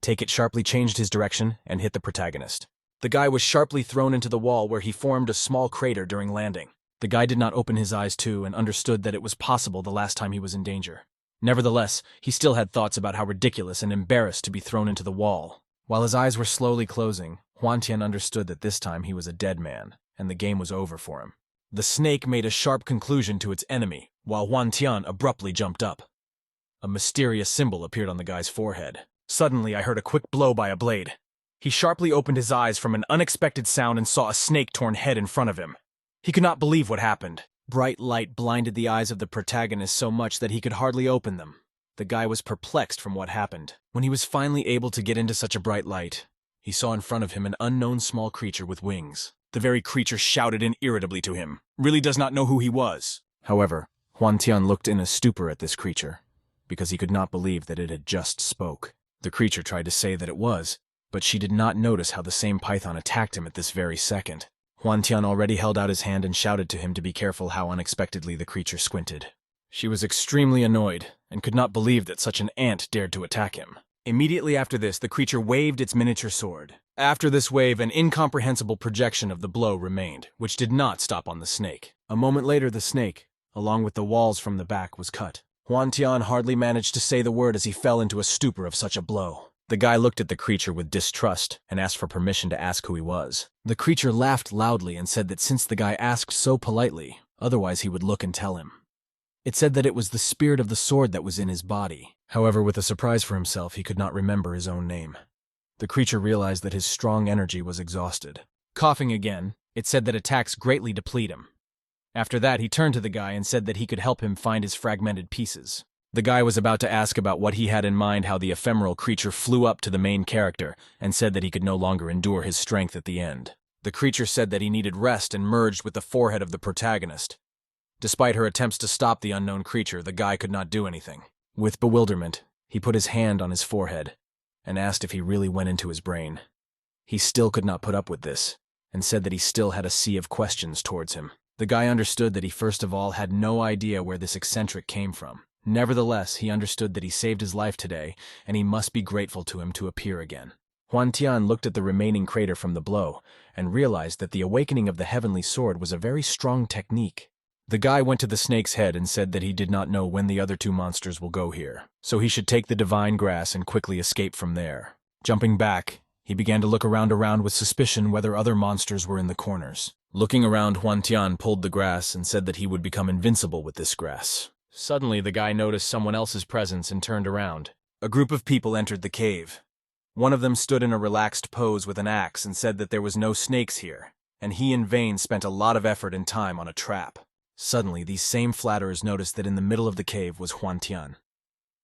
Take It sharply changed his direction and hit the protagonist. The guy was sharply thrown into the wall where he formed a small crater during landing. The guy did not open his eyes too and understood that it was possible the last time he was in danger. Nevertheless, he still had thoughts about how ridiculous and embarrassed to be thrown into the wall. While his eyes were slowly closing, Huan Tian understood that this time he was a dead man, and the game was over for him. The snake made a sharp conclusion to its enemy, while Huan Tian abruptly jumped up. A mysterious symbol appeared on the guy's forehead. Suddenly, I heard a quick blow by a blade. He sharply opened his eyes from an unexpected sound and saw a snake-torn head in front of him. He could not believe what happened. Bright light blinded the eyes of the protagonist so much that he could hardly open them. The guy was perplexed from what happened. When he was finally able to get into such a bright light, he saw in front of him an unknown small creature with wings. The very creature shouted in irritably to him, really does not know who he was. However, Huan Tian looked in a stupor at this creature, because he could not believe that it had just spoke. The creature tried to say that it was, but she did not notice how the same python attacked him at this very second. Huan Tian already held out his hand and shouted to him to be careful how unexpectedly the creature squinted. She was extremely annoyed and could not believe that such an ant dared to attack him. Immediately after this, the creature waved its miniature sword. After this wave, an incomprehensible projection of the blow remained, which did not stop on the snake. A moment later, the snake, along with the walls from the back, was cut. Huan Tian hardly managed to say the word as he fell into a stupor of such a blow. The guy looked at the creature with distrust and asked for permission to ask who he was. The creature laughed loudly and said that since the guy asked so politely, otherwise he would look and tell him. It said that it was the spirit of the sword that was in his body. However, with a surprise for himself, he could not remember his own name. The creature realized that his strong energy was exhausted. Coughing again, it said that attacks greatly deplete him. After that, he turned to the guy and said that he could help him find his fragmented pieces. The guy was about to ask about what he had in mind, how the ephemeral creature flew up to the main character and said that he could no longer endure his strength at the end. The creature said that he needed rest and merged with the forehead of the protagonist. Despite her attempts to stop the unknown creature, the guy could not do anything. With bewilderment, he put his hand on his forehead and asked if he really went into his brain. He still could not put up with this and said that he still had a sea of questions towards him. The guy understood that he first of all had no idea where this eccentric came from. Nevertheless, he understood that he saved his life today, and he must be grateful to him to appear again. Huan Tian looked at the remaining crater from the blow, and realized that the awakening of the heavenly sword was a very strong technique. The guy went to the snake's head and said that he did not know when the other two monsters will go here, so he should take the divine grass and quickly escape from there. Jumping back, he began to look around with suspicion whether other monsters were in the corners. Looking around, Huan Tian pulled the grass and said that he would become invincible with this grass. Suddenly, the guy noticed someone else's presence and turned around. A group of people entered the cave. One of them stood in a relaxed pose with an axe and said that there was no snakes here, and he in vain spent a lot of effort and time on a trap. Suddenly, these same flatterers noticed that in the middle of the cave was Huan Tian.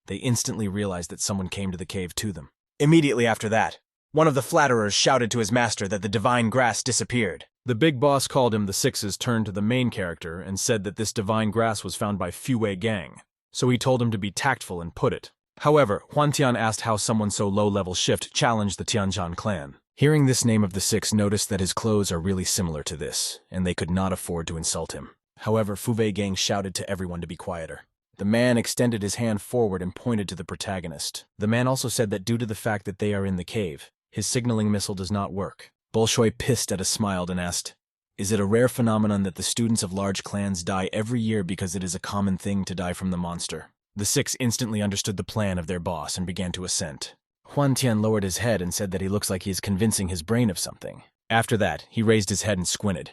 They instantly realized that someone came to the cave to them. Immediately after that, one of the flatterers shouted to his master that the divine grass disappeared. The big boss called him. The sixes turned to the main character and said that this divine grass was found by Fuwei Gang, so he told him to be tactful and put it. However, Huan Tian asked how someone so low-level shift challenged the Tianzhan clan. Hearing this name of the six noticed that his clothes are really similar to this, and they could not afford to insult him. However, Fuwei Gang shouted to everyone to be quieter. The man extended his hand forward and pointed to the protagonist. The man also said that due to the fact that they are in the cave, his signaling missile does not work. Bolshoi pissed at us, smiled and asked, "Is it a rare phenomenon that the students of large clans die every year because it is a common thing to die from the monster?" The six instantly understood the plan of their boss and began to assent. Huan Tian lowered his head and said that he looks like he is convincing his brain of something. After that, he raised his head and squinted.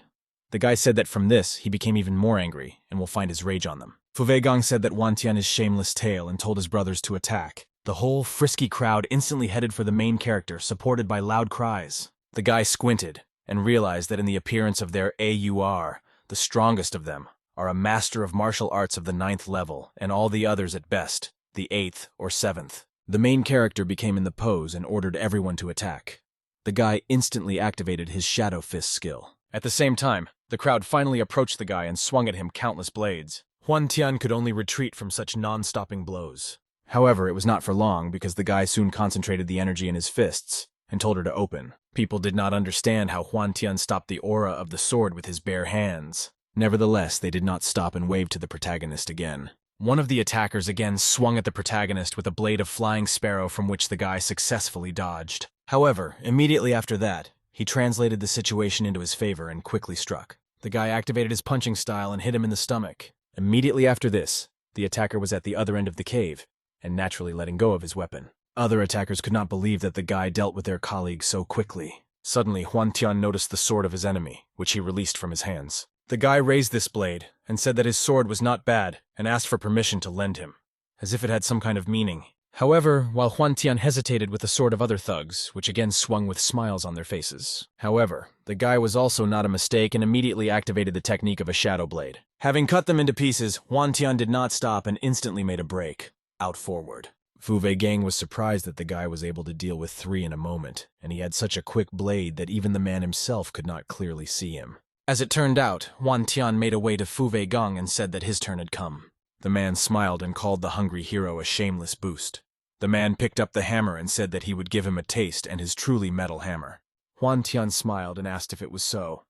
The guy said that from this, he became even more angry and will find his rage on them. Fuwei Gang said that Huan Tian is shameless tale and told his brothers to attack. The whole frisky crowd instantly headed for the main character, supported by loud cries. The guy squinted and realized that in the appearance of their AUR, the strongest of them are a master of martial arts of the 9th level, and all the others at best, the 8th or 7th. The main character became in the pose and ordered everyone to attack. The guy instantly activated his Shadow Fist skill At the same time, the crowd finally approached the guy and swung at him countless blades. Huan Tian could only retreat from such non-stopping blows. However, it was not for long because the guy soon concentrated the energy in his fists and told her to open. People did not understand how Huan Tian stopped the aura of the sword with his bare hands. Nevertheless, they did not stop and wave to the protagonist again. One of the attackers again swung at the protagonist with a blade of flying sparrow from which the guy successfully dodged. However, immediately after that, he translated the situation into his favor and quickly struck. The guy activated his punching style and hit him in the stomach. Immediately after this, the attacker was at the other end of the cave, and naturally letting go of his weapon. Other attackers could not believe that the guy dealt with their colleague so quickly. Suddenly, Huan Tian noticed the sword of his enemy, which he released from his hands. The guy raised this blade and said that his sword was not bad and asked for permission to lend him, as if it had some kind of meaning. However, while Huan Tian hesitated with the sword of other thugs, which again swung with smiles on their faces. However, the guy was also not a mistake and immediately activated the technique of a shadow blade. Having cut them into pieces, Huan Tian did not stop and instantly made a break, out forward. Fu Wei Gang was surprised that the guy was able to deal with 3 in a moment, and he had such a quick blade that even the man himself could not clearly see him. As it turned out, Huan Tian made a way to Fu Wei Gang and said that his turn had come. The man smiled and called the hungry hero a shameless boost. The man picked up the hammer and said that he would give him a taste and his truly metal hammer. Huan Tian smiled and asked if it was so.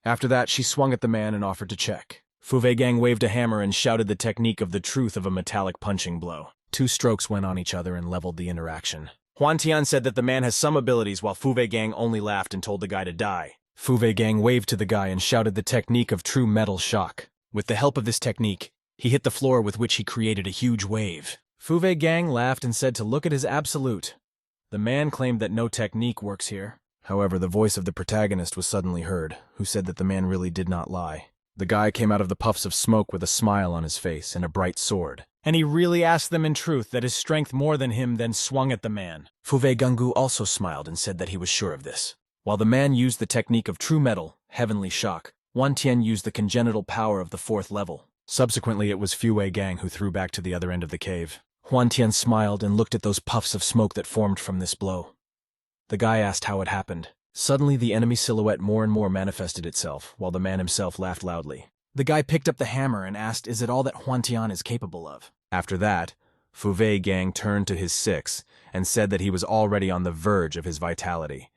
After that, she swung at the man and offered to check. Fu Wei Gang waved a hammer and shouted the technique of the truth of a metallic punching blow. 2 strokes went on each other and leveled the interaction. Huan Tian said that the man has some abilities while Fu Wei Gang only laughed and told the guy to die. Fu Wei Gang waved to the guy and shouted the technique of true metal shock. With the help of this technique, he hit the floor with which he created a huge wave. Fu Wei Gang laughed and said to look at his absolute. The man claimed that no technique works here. However, the voice of the protagonist was suddenly heard, who said that the man really did not lie. The guy came out of the puffs of smoke with a smile on his face and a bright sword. And he really asked them in truth that his strength more than him then swung at the man. Fu Wei Gangu also smiled and said that he was sure of this. While the man used the technique of true metal, heavenly shock, Huan Tian used the congenital power of the 4th level. Subsequently, it was Fu Wei Gang who threw back to the other end of the cave. Huan Tian smiled and looked at those puffs of smoke that formed from this blow. The guy asked how it happened. Suddenly, the enemy silhouette more and more manifested itself, while the man himself laughed loudly. The guy picked up the hammer and asked, is it all that Huan Tian is capable of? After that, Fu Wei Gang turned to his 6 and said that he was already on the verge of his vitality.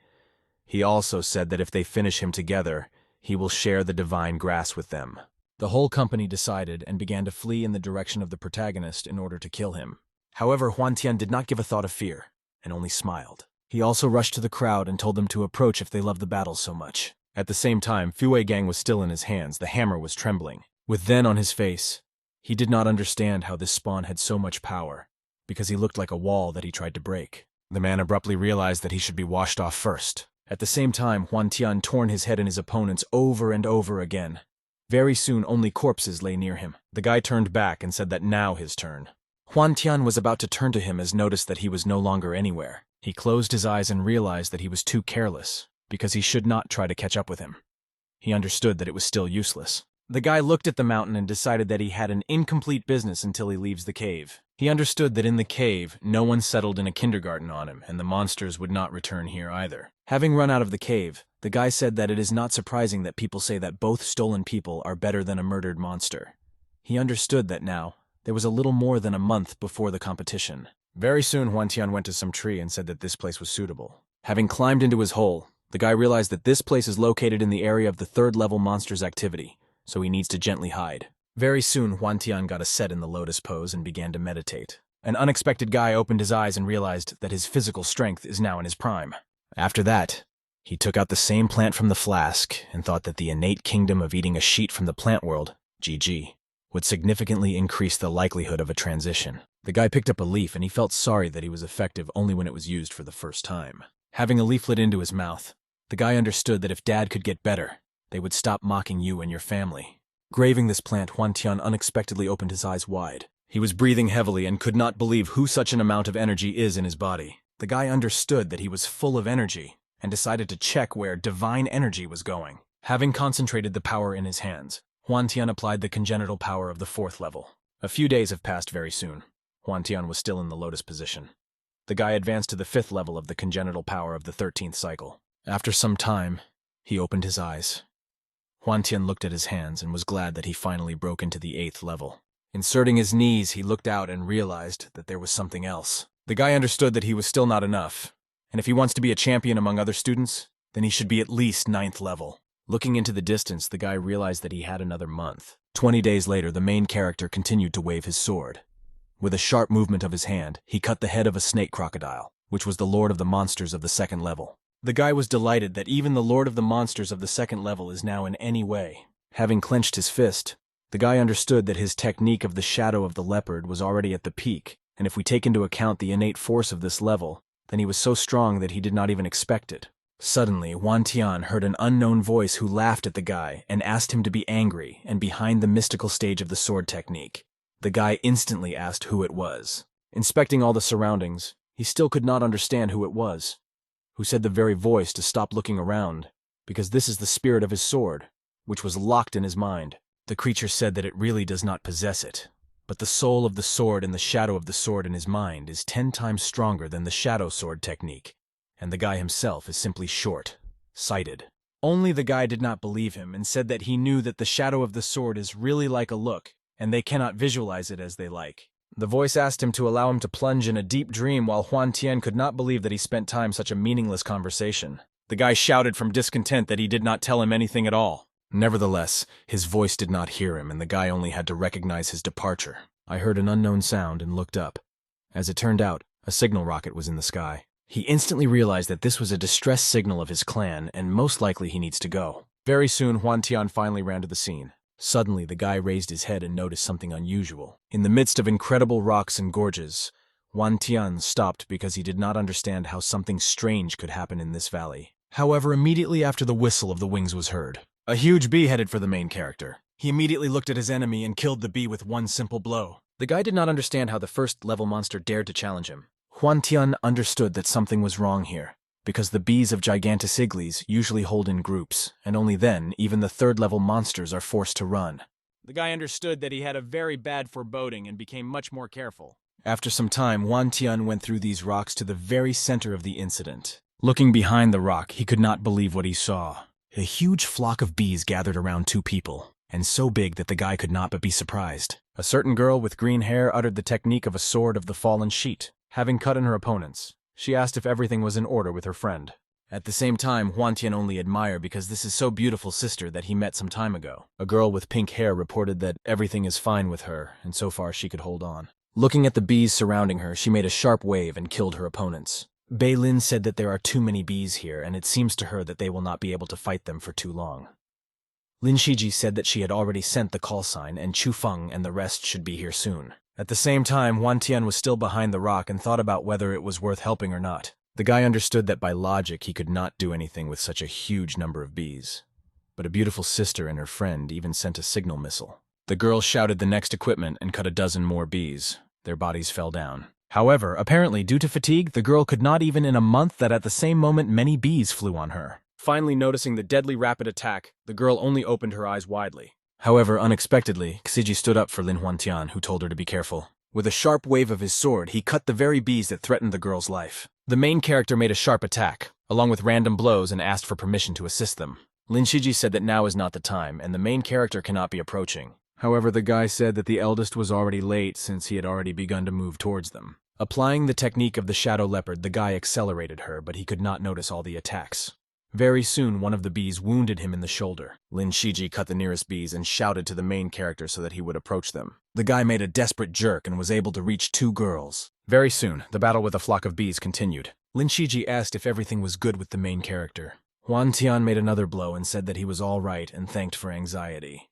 He also said that if they finish him together, he will share the divine grass with them. The whole company decided and began to flee in the direction of the protagonist in order to kill him. However, Huan Tian did not give a thought of fear, and only smiled. He also rushed to the crowd and told them to approach if they loved the battle so much. At the same time, Fu Wei Gang was still in his hands, the hammer was trembling. With then on his face, he did not understand how this spawn had so much power, because he looked like a wall that he tried to break. The man abruptly realized that he should be washed off first. At the same time, Huan Tian torn his head and his opponents over and over again. Very soon, only corpses lay near him. The guy turned back and said that now his turn. Huan Tian was about to turn to him as noticed that he was no longer anywhere. He closed his eyes and realized that he was too careless, because he should not try to catch up with him. He understood that it was still useless. The guy looked at the mountain and decided that he had an incomplete business until he leaves the cave. He understood that in the cave, no one settled in a kindergarten on him, and the monsters would not return here either. Having run out of the cave, the guy said that it is not surprising that people say that both stolen people are better than a murdered monster. He understood that now, there was a little more than a month before the competition. Very soon, Huan Tian went to some tree and said that this place was suitable. Having climbed into his hole, the guy realized that this place is located in the area of the 3rd level monster's activity, so he needs to gently hide. Very soon, Huan Tian got a set in the lotus pose and began to meditate. An unexpected guy opened his eyes and realized that his physical strength is now in his prime. After that, he took out the same plant from the flask and thought that the innate kingdom of eating a sheet from the plant world, GG, would significantly increase the likelihood of a transition. The guy picked up a leaf and he felt sorry that he was effective only when it was used for the first time. Having a leaflet into his mouth, the guy understood that if Dad could get better, they would stop mocking you and your family. Graving this plant, Huan Tian unexpectedly opened his eyes wide. He was breathing heavily and could not believe who such an amount of energy is in his body. The guy understood that he was full of energy and decided to check where divine energy was going. Having concentrated the power in his hands, Huan Tian applied the congenital power of the 4th level. A few days have passed very soon. Huan Tian was still in the lotus position. The guy advanced to the 5th level of the congenital power of the 13th cycle. After some time, he opened his eyes. Huan Tian looked at his hands and was glad that he finally broke into the 8th level. Inserting his knees, he looked out and realized that there was something else. The guy understood that he was still not enough, and if he wants to be a champion among other students, then he should be at least 9th level. Looking into the distance, the guy realized that he had another month. 20 days later, the main character continued to wave his sword. With a sharp movement of his hand, he cut the head of a snake crocodile, which was the lord of the monsters of the 2nd level. The guy was delighted that even the lord of the monsters of the 2nd level is now in any way. Having clenched his fist, the guy understood that his technique of the shadow of the leopard was already at the peak, and if we take into account the innate force of this level, then he was so strong that he did not even expect it. Suddenly, Huan Tian heard an unknown voice who laughed at the guy and asked him to be angry and behind the mystical stage of the sword technique. The guy instantly asked who it was. Inspecting all the surroundings, he still could not understand who it was. Who said the very voice to stop looking around, because this is the spirit of his sword, which was locked in his mind. The creature said that it really does not possess it, but the soul of the sword and the shadow of the sword in his mind is 10 times stronger than the shadow sword technique, and the guy himself is simply short-sighted. Only the guy did not believe him and said that he knew that the shadow of the sword is really like a look, and they cannot visualize it as they like. The voice asked him to allow him to plunge in a deep dream, while Huan Tian could not believe that he spent time such a meaningless conversation. The guy shouted from discontent that he did not tell him anything at all. Nevertheless, his voice did not hear him, and the guy only had to recognize his departure. I heard an unknown sound and looked up. As it turned out, a signal rocket was in the sky. He instantly realized that this was a distress signal of his clan, and most likely he needs to go. Very soon, Huan Tian finally ran to the scene. Suddenly, the guy raised his head and noticed something unusual. In the midst of incredible rocks and gorges, Huan Tian stopped because he did not understand how something strange could happen in this valley. However, immediately after the whistle of the wings was heard, a huge bee headed for the main character. He immediately looked at his enemy and killed the bee with one simple blow. The guy did not understand how the 1st level monster dared to challenge him. Huan Tian understood that something was wrong here, because the bees of Gigantosigles usually hold in groups, and only then even the 3rd level monsters are forced to run. The guy understood that he had a very bad foreboding and became much more careful. After some time, Huan Tian went through these rocks to the very center of the incident. Looking behind the rock, he could not believe what he saw. A huge flock of bees gathered around 2 people, and so big that the guy could not but be surprised. A certain girl with green hair uttered the technique of a sword of the fallen sheet. Having cut in her opponents, she asked if everything was in order with her friend. At the same time, Huan Tian only admired because this is so beautiful sister that he met some time ago. A girl with pink hair reported that everything is fine with her, and so far she could hold on. Looking at the bees surrounding her, she made a sharp wave and killed her opponents. Bei Lin said that there are too many bees here, and it seems to her that they will not be able to fight them for too long. Lin Shiji said that she had already sent the call sign, and Chu Feng and the rest should be here soon. At the same time, Huan Tian was still behind the rock and thought about whether it was worth helping or not. The guy understood that by logic he could not do anything with such a huge number of bees. But a beautiful sister and her friend even sent a signal missile. The girl shouted the next equipment and cut a dozen more bees. Their bodies fell down. However, apparently due to fatigue, the girl could not even in a month that at the same moment many bees flew on her. Finally noticing the deadly rapid attack, the girl only opened her eyes widely. However, unexpectedly, Xiji stood up for Lin Huantian, who told her to be careful. With a sharp wave of his sword, he cut the very bees that threatened the girl's life. The main character made a sharp attack, along with random blows, and asked for permission to assist them. Lin Shiji said that now is not the time, and the main character cannot be approaching. However, the guy said that the eldest was already late since he had already begun to move towards them. Applying the technique of the shadow leopard, the guy accelerated her, but he could not notice all the attacks. Very soon, one of the bees wounded him in the shoulder. Lin Shiji cut the nearest bees and shouted to the main character so that he would approach them. The guy made a desperate jerk and was able to reach 2 girls. Very soon, the battle with a flock of bees continued. Lin Shiji asked if everything was good with the main character. Huan Tian made another blow and said that he was all right and thanked for anxiety.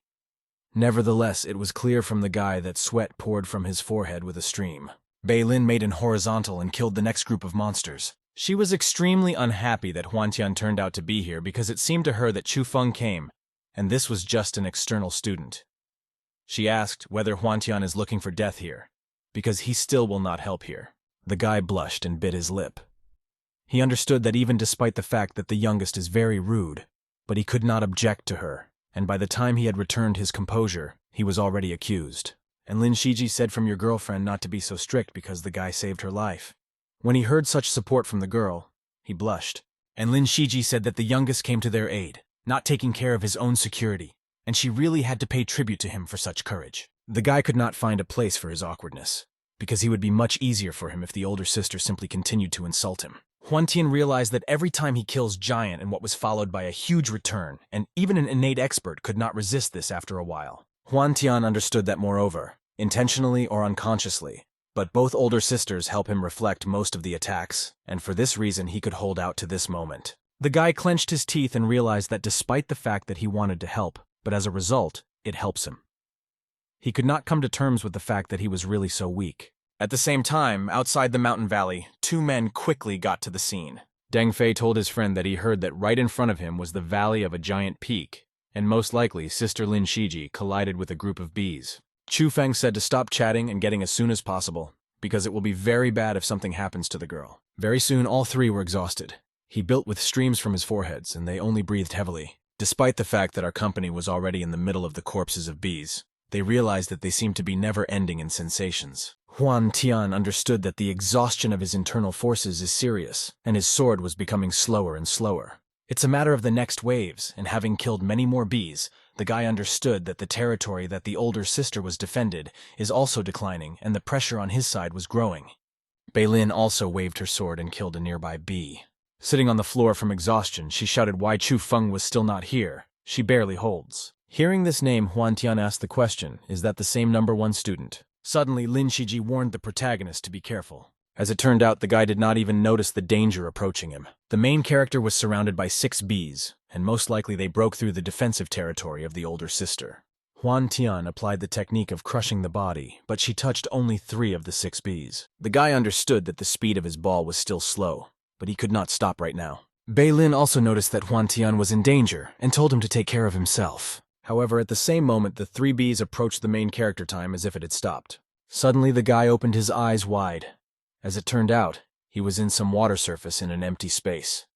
Nevertheless, it was clear from the guy that sweat poured from his forehead with a stream. Bei Lin made an horizontal and killed the next group of monsters. She was extremely unhappy that Huantian turned out to be here because it seemed to her that Chu Feng came, and this was just an external student. She asked whether Huantian is looking for death here, because he still will not help here. The guy blushed and bit his lip. He understood that even despite the fact that the youngest is very rude, but he could not object to her, and by the time he had returned his composure, he was already accused. And Lin Shiji said from your girlfriend not to be so strict because the guy saved her life. When he heard such support from the girl, he blushed, and Lin Shiji said that the youngest came to their aid. not taking care of his own security, and she really had to pay tribute to him for such courage. The guy could not find a place for his awkwardness, because he would be much easier for him if the older sister simply continued to insult him. Hwantian realized that every time he kills Giant in what was followed by a huge return, and even an innate expert could not resist this after a while. Hwantian understood that moreover, intentionally or unconsciously, but both older sisters help him reflect most of the attacks, and for this reason he could hold out to this moment. The guy clenched his teeth and realized that despite the fact that he wanted to help, but as a result, it helps him. He could not come to terms with the fact that he was really so weak. At the same time, outside the mountain valley, two men quickly got to the scene. Deng Fei told his friend that he heard that right in front of him was the valley of a giant peak, and most likely Sister Lin Shiji collided with a group of bees. Chu Feng said to stop chatting and getting as soon as possible, because it will be very bad if something happens to the girl. Very soon all three were exhausted. He built with streams from his foreheads, and they only breathed heavily. Despite the fact that our company was already in the middle of the corpses of bees, they realized that they seemed to be never-ending in sensations. Hwantian understood that the exhaustion of his internal forces is serious, and his sword was becoming slower and slower. It's a matter of the next waves, and having killed many more bees, the guy understood that the territory that the older sister was defended is also declining, and the pressure on his side was growing. Beilin also waved her sword and killed a nearby bee. Sitting on the floor from exhaustion, she shouted why Chu Feng was still not here. She barely holds. Hearing this name, Hwantian asked the question, is that the same #1 student? Suddenly, Lin Shiji warned the protagonist to be careful. As it turned out, the guy did not even notice the danger approaching him. The main character was surrounded by 6 bees, and most likely they broke through the defensive territory of the older sister. Hwantian applied the technique of crushing the body, but she touched only 3 of the 6 bees. The guy understood that the speed of his ball was still slow, but he could not stop right now. Beilin also noticed that Hwantian was in danger and told him to take care of himself. However, at the same moment, the 3 bees approached the main character time as if it had stopped. Suddenly, the guy opened his eyes wide. As it turned out, he was in some water surface in an empty space.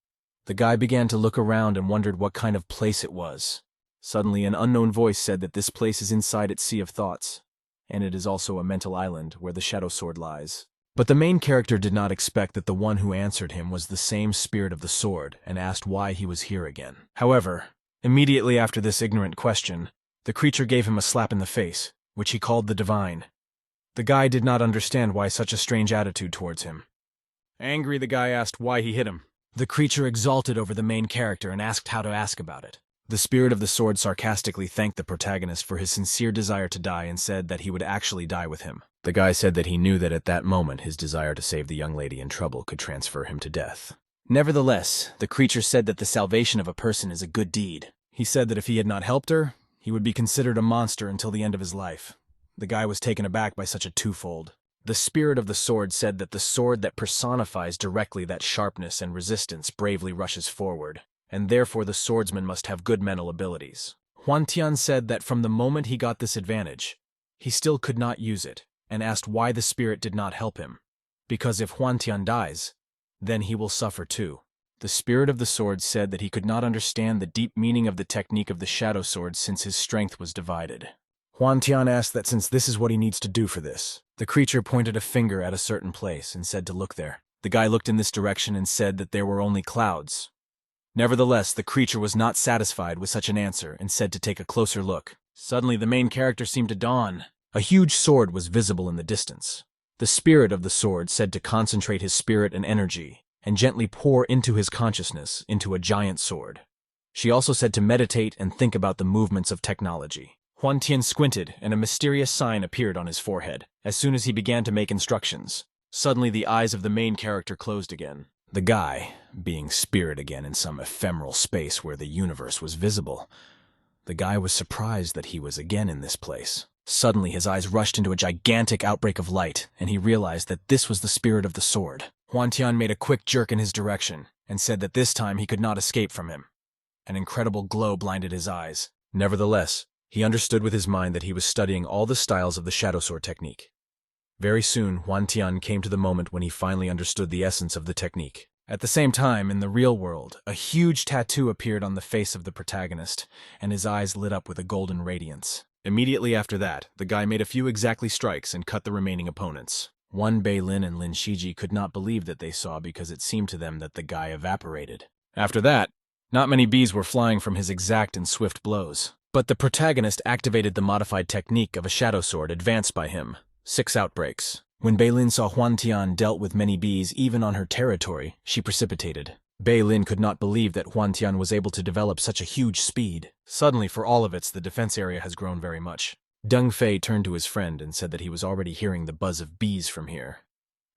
The guy began to look around and wondered what kind of place it was. Suddenly, an unknown voice said that this place is inside its sea of thoughts, and it is also a mental island where the shadow sword lies. But the main character did not expect that the one who answered him was the same spirit of the sword and asked why he was here again. However, immediately after this ignorant question, the creature gave him a slap in the face, which he called the divine. The guy did not understand why such a strange attitude towards him. Angry, the guy asked why he hit him. The creature exulted over the main character and asked how to ask about it. The spirit of the sword sarcastically thanked the protagonist for his sincere desire to die and said that he would actually die with him. The guy said that he knew that at that moment his desire to save the young lady in trouble could transfer him to death. Nevertheless, the creature said that the salvation of a person is a good deed. He said that if he had not helped her, he would be considered a monster until the end of his life. The guy was taken aback by such a twofold. The spirit of the sword said that the sword that personifies directly that sharpness and resistance bravely rushes forward, and therefore the swordsman must have good mental abilities. Hwantian said that from the moment he got this advantage, he still could not use it, and asked why the spirit did not help him. Because if Hwantian dies, then he will suffer too. The spirit of the sword said that he could not understand the deep meaning of the technique of the shadow sword since his strength was divided. Hwantian asked that since this is what he needs to do for this. The creature pointed a finger at a certain place and said to look there. The guy looked in this direction and said that there were only clouds. Nevertheless, the creature was not satisfied with such an answer and said to take a closer look. Suddenly, the main character seemed to dawn. A huge sword was visible in the distance. The spirit of the sword said to concentrate his spirit and energy and gently pour into his consciousness into a giant sword. She also said to meditate and think about the movements of technology. Hwantian squinted, and a mysterious sign appeared on his forehead. As soon as he began to make instructions, suddenly the eyes of the main character closed again. The guy, being spirit again in some ephemeral space where the universe was visible, the guy was surprised that he was again in this place. Suddenly his eyes rushed into a gigantic outbreak of light, and he realized that this was the spirit of the sword. Hwantian made a quick jerk in his direction, and said that this time he could not escape from him. An incredible glow blinded his eyes. Nevertheless, he understood with his mind that he was studying all the styles of the shadow sword technique. Very soon, Hwantian came to the moment when he finally understood the essence of the technique. At the same time, in the real world, a huge tattoo appeared on the face of the protagonist, and his eyes lit up with a golden radiance. Immediately after that, the guy made a few exactly strikes and cut the remaining opponents. One Beilin and Lin Shiji could not believe that they saw because it seemed to them that the guy evaporated. After that, Not many bees were flying from his exact and swift blows. But the protagonist activated the modified technique of a shadow sword advanced by him. 6 outbreaks. When Beilin saw Huan Tian dealt with many bees even on her territory, she precipitated. Beilin could not believe that Huan Tian was able to develop such a huge speed. Suddenly, for all of its, the defense area has grown very much. Deng Fei turned to his friend and said that he was already hearing the buzz of bees from here.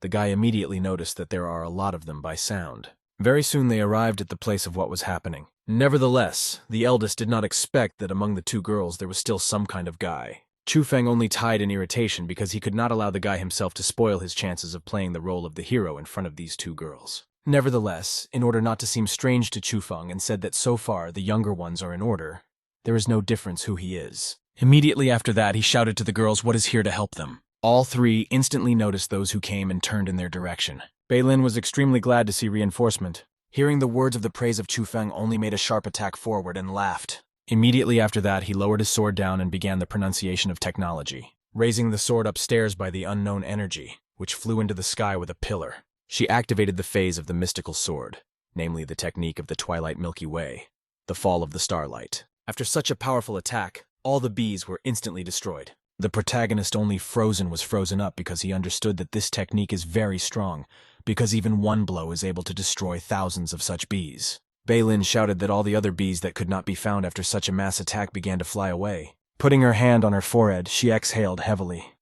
The guy immediately noticed that there are a lot of them by sound. Very soon they arrived at the place of what was happening. Nevertheless, the eldest did not expect that among the 2 girls there was still some kind of guy. Chu Feng only tied in irritation because he could not allow the guy himself to spoil his chances of playing the role of the hero in front of these 2 girls. Nevertheless, in order not to seem strange to Chu Feng, and said that so far the younger ones are in order, there is no difference who he is. Immediately after that, he shouted to the girls what is here to help them. All 3 instantly noticed those who came and turned in their direction. Beilin was extremely glad to see reinforcement. Hearing the words of the praise of Chu Feng only made a sharp attack forward and laughed. Immediately after that, he lowered his sword down and began the pronunciation of technology, raising the sword upstairs by the unknown energy, which flew into the sky with a pillar. She activated the phase of the mystical sword, namely the technique of the Twilight Milky Way, the fall of the starlight. After such a powerful attack, all the bees were instantly destroyed. The protagonist only was frozen up because he understood that this technique is very strong, because even one blow is able to destroy thousands of such bees. Beilin shouted that all the other bees that could not be found after such a mass attack began to fly away. Putting her hand on her forehead, she exhaled heavily.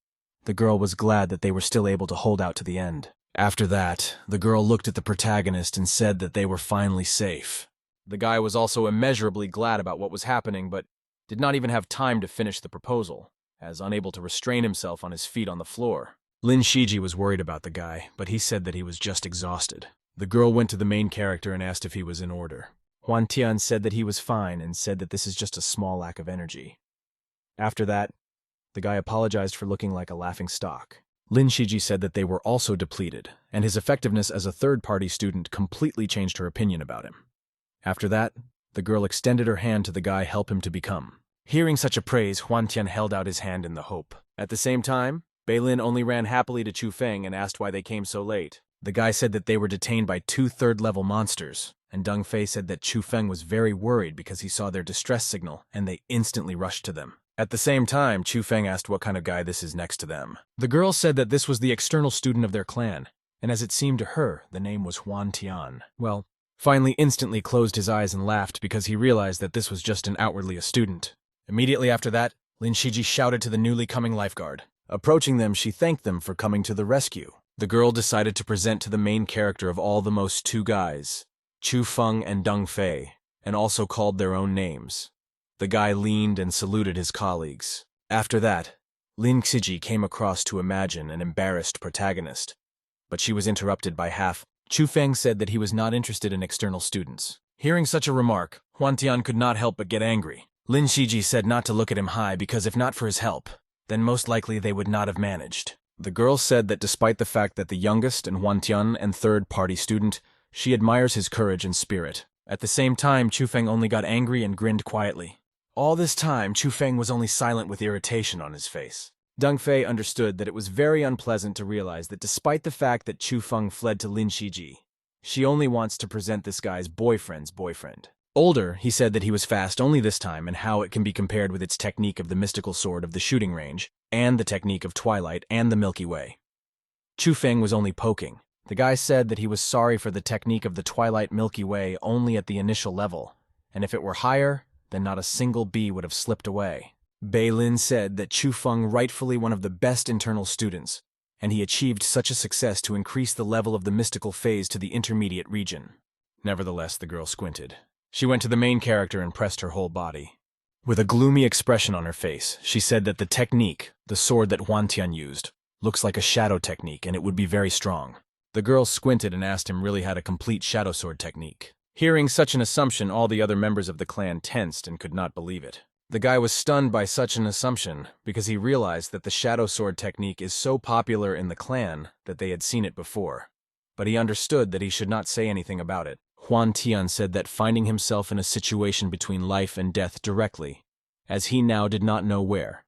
The girl was glad that they were still able to hold out to the end. After that, the girl looked at the protagonist and said that they were finally safe. The guy was also immeasurably glad about what was happening, but did not even have time to finish the proposal, as unable to restrain himself on his feet on the floor. Lin Shiji was worried about the guy, but he said that he was just exhausted. The girl went to the main character and asked if he was in order. Huan Tian said that he was fine and said that this is just a small lack of energy. After that, the guy apologized for looking like a laughing stock. Lin Shiji said that they were also depleted, and his effectiveness as a third-party student completely changed her opinion about him. After that, the girl extended her hand to the guy help him to become. Hearing such a praise, Huan Tian held out his hand in the hope. At the same time, Beilin only ran happily to Chu Feng and asked why they came so late. The guy said that they were detained by 2 third-level monsters, and Deng Fei said that Chu Feng was very worried because he saw their distress signal, and they instantly rushed to them. At the same time, Chu Feng asked what kind of guy this is next to them. The girl said that this was the external student of their clan, and as it seemed to her, the name was Huan Tian. Well, finally instantly closed his eyes and laughed because he realized that this was just outwardly a student. Immediately after that, Lin Shiji shouted to the newly coming lifeguard. Approaching them, she thanked them for coming to the rescue. The girl decided to present to the main character of all the most 2 guys, Chu Feng and Deng Fei, and also called their own names. The guy leaned and saluted his colleagues. After that, Lin Xiji came across to imagine an embarrassed protagonist, but she was interrupted by half. Chu Feng said that he was not interested in external students. Hearing such a remark, Huan Tian could not help but get angry. Lin Shiji said not to look at him high because if not for his help, then most likely they would not have managed. The girl said that despite the fact that the youngest and Huan Tian and third-party student, she admires his courage and spirit. At the same time, Chu Feng only got angry and grinned quietly. All this time, Chu Feng was only silent with irritation on his face. Deng Fei understood that it was very unpleasant to realize that despite the fact that Chu Feng fled to Lin Shiji, she only wants to present this guy's boyfriend's boyfriend. Older, he said that he was fast only this time and how it can be compared with its technique of the mystical sword of the shooting range, and the technique of Twilight and the Milky Way. Chu Feng was only poking. The guy said that he was sorry for the technique of the Twilight Milky Way only at the initial level, and if it were higher, then not a single bee would have slipped away. Beilin said that Chu Feng rightfully one of the best internal students, and he achieved such a success to increase the level of the mystical phase to the intermediate region. Nevertheless, the girl squinted. She went to the main character and pressed her whole body. With a gloomy expression on her face, she said that the technique, the sword that Huan Tian used, looks like a shadow technique and it would be very strong. The girl squinted and asked him really had a complete shadow sword technique. Hearing such an assumption, all the other members of the clan tensed and could not believe it. The guy was stunned by such an assumption because he realized that the shadow sword technique is so popular in the clan that they had seen it before. But he understood that he should not say anything about it. Huan Tian said that finding himself in a situation between life and death directly, as he now did not know where,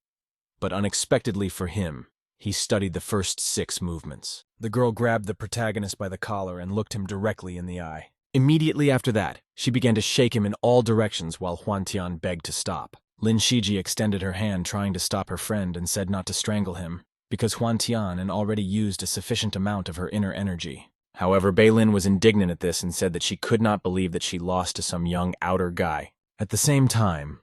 but unexpectedly for him, he studied the first 6 movements. The girl grabbed the protagonist by the collar and looked him directly in the eye. Immediately after that, she began to shake him in all directions while Huan Tian begged to stop. Lin Shiji extended her hand trying to stop her friend and said not to strangle him, because Huan Tian had already used a sufficient amount of her inner energy. However, Beilin was indignant at this and said that she could not believe that she lost to some young outer guy. At the same time,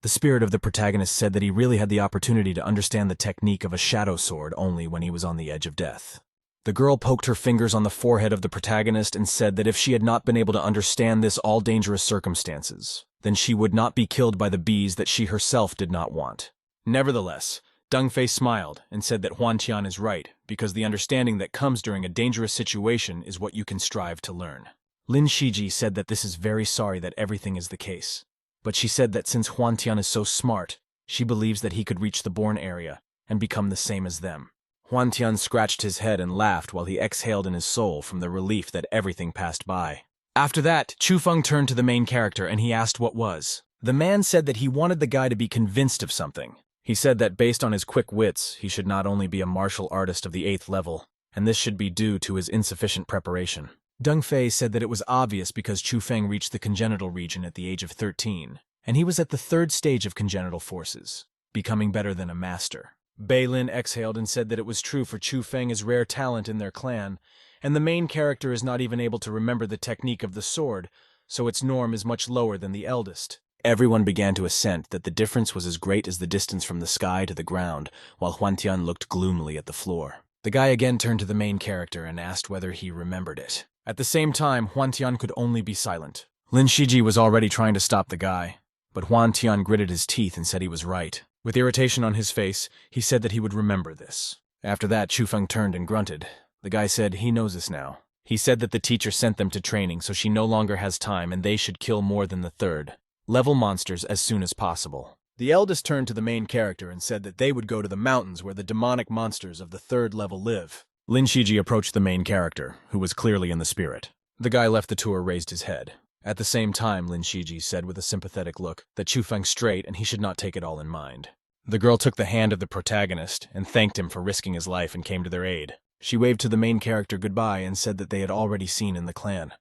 the spirit of the protagonist said that he really had the opportunity to understand the technique of a shadow sword only when he was on the edge of death. The girl poked her fingers on the forehead of the protagonist and said that if she had not been able to understand this all dangerous circumstances, then she would not be killed by the bees that she herself did not want. Nevertheless, Deng Fei smiled and said that Huan Tian is right, because the understanding that comes during a dangerous situation is what you can strive to learn. Lin Shiji said that this is very sorry that everything is the case, but she said that since Huan Tian is so smart, she believes that he could reach the Born area and become the same as them. Huan Tian scratched his head and laughed while he exhaled in his soul from the relief that everything passed by. After that, Chu Feng turned to the main character and he asked what was. The man said that he wanted the guy to be convinced of something. He said that based on his quick wits, he should not only be a martial artist of the 8th level, and this should be due to his insufficient preparation. Deng Fei said that it was obvious because Chu Feng reached the congenital region at the age of 13, and he was at the 3rd stage of congenital forces, becoming better than a master. Beilin exhaled and said that it was true for Chu Feng is rare talent in their clan, and the main character is not even able to remember the technique of the sword, so its norm is much lower than the eldest. Everyone began to assent that the difference was as great as the distance from the sky to the ground, while Huan Tian looked gloomily at the floor. The guy again turned to the main character and asked whether he remembered it. At the same time, Huan Tian could only be silent. Lin Shiji was already trying to stop the guy, but Huan Tian gritted his teeth and said he was right. With irritation on his face, he said that he would remember this. After that, Chu Feng turned and grunted. The guy said he knows this now. He said that the teacher sent them to training, so she no longer has time and they should kill more than the 3rd level monsters as soon as possible. The eldest turned to the main character and said that they would go to the mountains where the demonic monsters of the 3rd level live. Lin Shiji approached the main character, who was clearly in the spirit. The guy left the tour raised his head. At the same time, Lin Shiji said with a sympathetic look that Chu Feng's straight and he should not take it all in mind. The girl took the hand of the protagonist and thanked him for risking his life and came to their aid. She waved to the main character goodbye and said that they had already seen in the clan.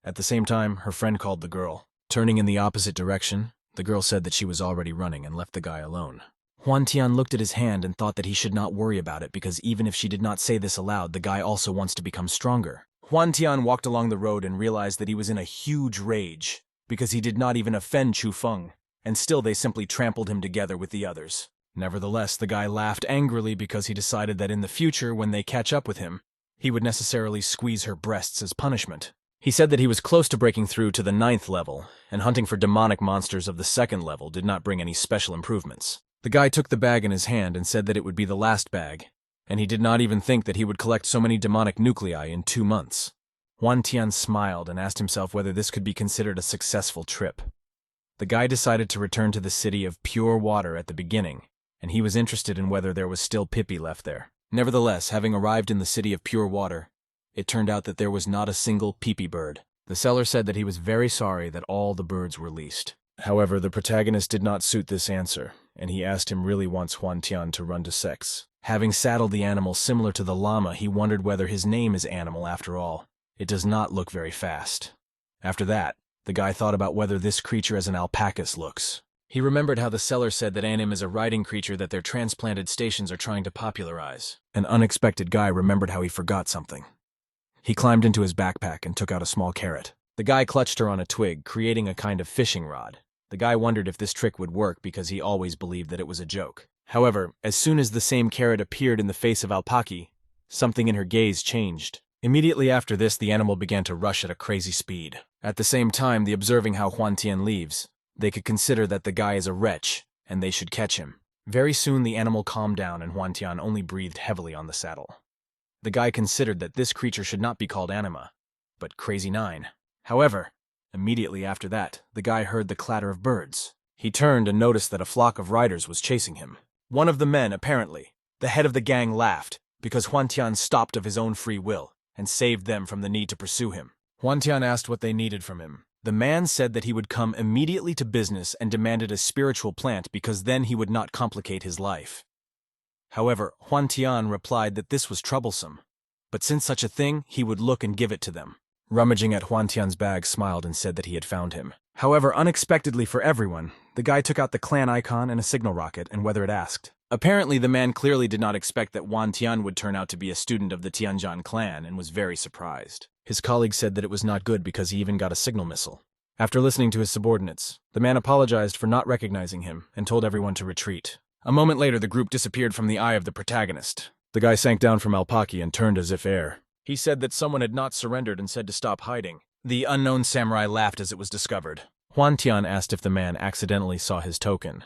At the same time, her friend called the girl. Turning in the opposite direction, the girl said that she was already running and left the guy alone. Huan Tian looked at his hand and thought that he should not worry about it because even if she did not say this aloud, the guy also wants to become stronger. Huan Tian walked along the road and realized that he was in a huge rage because he did not even offend Chu Feng, and still they simply trampled him together with the others. Nevertheless, the guy laughed angrily because he decided that in the future, when they catch up with him, he would necessarily squeeze her breasts as punishment. He said that he was close to breaking through to the 9th level, and hunting for demonic monsters of the 2nd level did not bring any special improvements. The guy took the bag in his hand and said that it would be the last bag, and he did not even think that he would collect so many demonic nuclei in 2 months. Huan Tian smiled and asked himself whether this could be considered a successful trip. The guy decided to return to the city of pure water at the beginning, and he was interested in whether there was still Pippi left there. Nevertheless, having arrived in the city of pure water, it turned out that there was not a single Pippi bird. The seller said that he was very sorry that all the birds were leased. However, the protagonist did not suit this answer, and he asked him really wants Huan Tian to run to sex. Having saddled the animal similar to the llama, he wondered whether his name is Animal after all. It does not look very fast. After that, the guy thought about whether this creature as an alpacas looks. He remembered how the seller said that anim is a riding creature that their transplanted stations are trying to popularize. An unexpected guy remembered how he forgot something. He climbed into his backpack and took out a small carrot. The guy clutched her on a twig, creating a kind of fishing rod. The guy wondered if this trick would work because he always believed that it was a joke. However, as soon as the same carrot appeared in the face of Alpaki, something in her gaze changed. Immediately after this, the animal began to rush at a crazy speed. At the same time, observing how Huan Tian leaves, they could consider that the guy is a wretch, and they should catch him. Very soon the animal calmed down and Huan Tian only breathed heavily on the saddle. The guy considered that this creature should not be called Anima, but Crazy 9. However, immediately after that, the guy heard the clatter of birds. He turned and noticed that a flock of riders was chasing him. One of the men, apparently, the head of the gang, laughed because Huan Tian stopped of his own free will and saved them from the need to pursue him. Huan Tian asked what they needed from him. The man said that he would come immediately to business and demanded a spiritual plant because then he would not complicate his life. However, Huan Tian replied that this was troublesome, but since such a thing, he would look and give it to them. rummaging at Huan Tian's bag, smiled and said that he had found him. However, unexpectedly for everyone, the guy took out the clan icon and a signal rocket and whether it asked. Apparently, the man clearly did not expect that Huan Tian would turn out to be a student of the Tianjin clan and was very surprised. His colleague said that it was not good because he even got a signal missile. After listening to his subordinates, the man apologized for not recognizing him and told everyone to retreat. A moment later, the group disappeared from the eye of the protagonist. The guy sank down from alpaki and turned as if air. He said that someone had not surrendered and said to stop hiding. The unknown samurai laughed as it was discovered. Huan Tian asked if the man accidentally saw his token.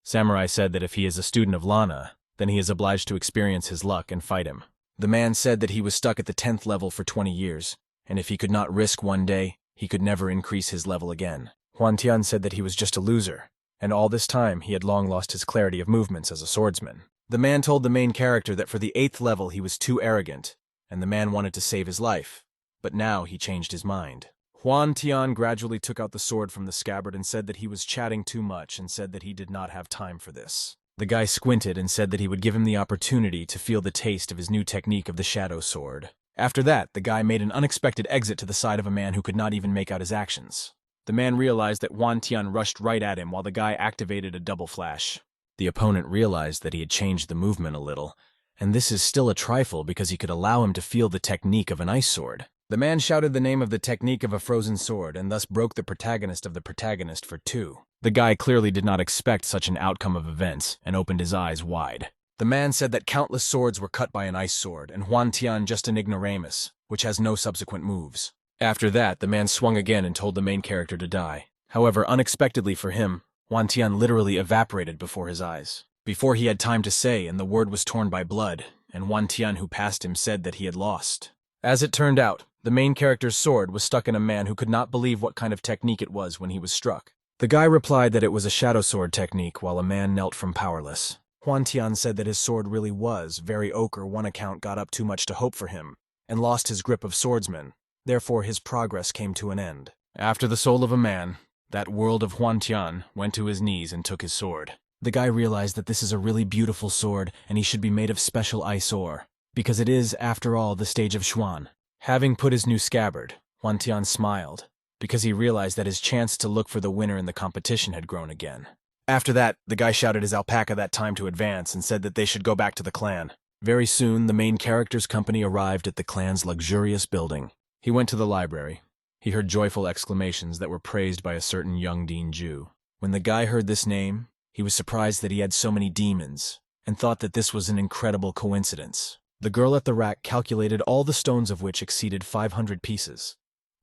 Samurai said that if he is a student of Lana, then he is obliged to experience his luck and fight him. The man said that he was stuck at the 10th level for 20 years, and if he could not risk one day, he could never increase his level again. Huan Tian said that he was just a loser, and all this time he had long lost his clarity of movements as a swordsman. The man told the main character that for the 8th level he was too arrogant, and the man wanted to save his life, but now he changed his mind. Huan Tian gradually took out the sword from the scabbard and said that he was chatting too much and said that he did not have time for this. The guy squinted and said that he would give him the opportunity to feel the taste of his new technique of the shadow sword. After that, the guy made an unexpected exit to the side of a man who could not even make out his actions. The man realized that Huan Tian rushed right at him while the guy activated a double flash. The opponent realized that he had changed the movement a little, and this is still a trifle because he could allow him to feel the technique of an ice sword. The man shouted the name of the technique of a frozen sword and thus broke the protagonist of the protagonist for 2. The guy clearly did not expect such an outcome of events and opened his eyes wide. The man said that countless swords were cut by an ice sword and Huan Tian just an ignoramus, which has no subsequent moves. After that, the man swung again and told the main character to die. However, unexpectedly for him, Huan Tian literally evaporated before his eyes. Before he had time to say, and the word was torn by blood, and Huan Tian who passed him said that he had lost. As it turned out, the main character's sword was stuck in a man who could not believe what kind of technique it was when he was struck. The guy replied that it was a shadow sword technique while a man knelt from powerless. Huan Tian said that his sword really was very ochre. One account got up too much to hope for him, and lost his grip of swordsman. Therefore his progress came to an end. After the soul of a man, that world of Huan Tian went to his knees and took his sword. The guy realized that this is a really beautiful sword and he should be made of special ice ore, because it is, after all, the stage of Xuan. Having put his new scabbard, Huan Tian smiled, because he realized that his chance to look for the winner in the competition had grown again. After that, the guy shouted his alpaca that time to advance and said that they should go back to the clan. Very soon, the main character's company arrived at the clan's luxurious building. He went to the library. He heard joyful exclamations that were praised by a certain young Dean Jew. When the guy heard this name, he was surprised that he had so many demons, and thought that this was an incredible coincidence. The girl at the rack calculated all the stones of which exceeded 500 pieces.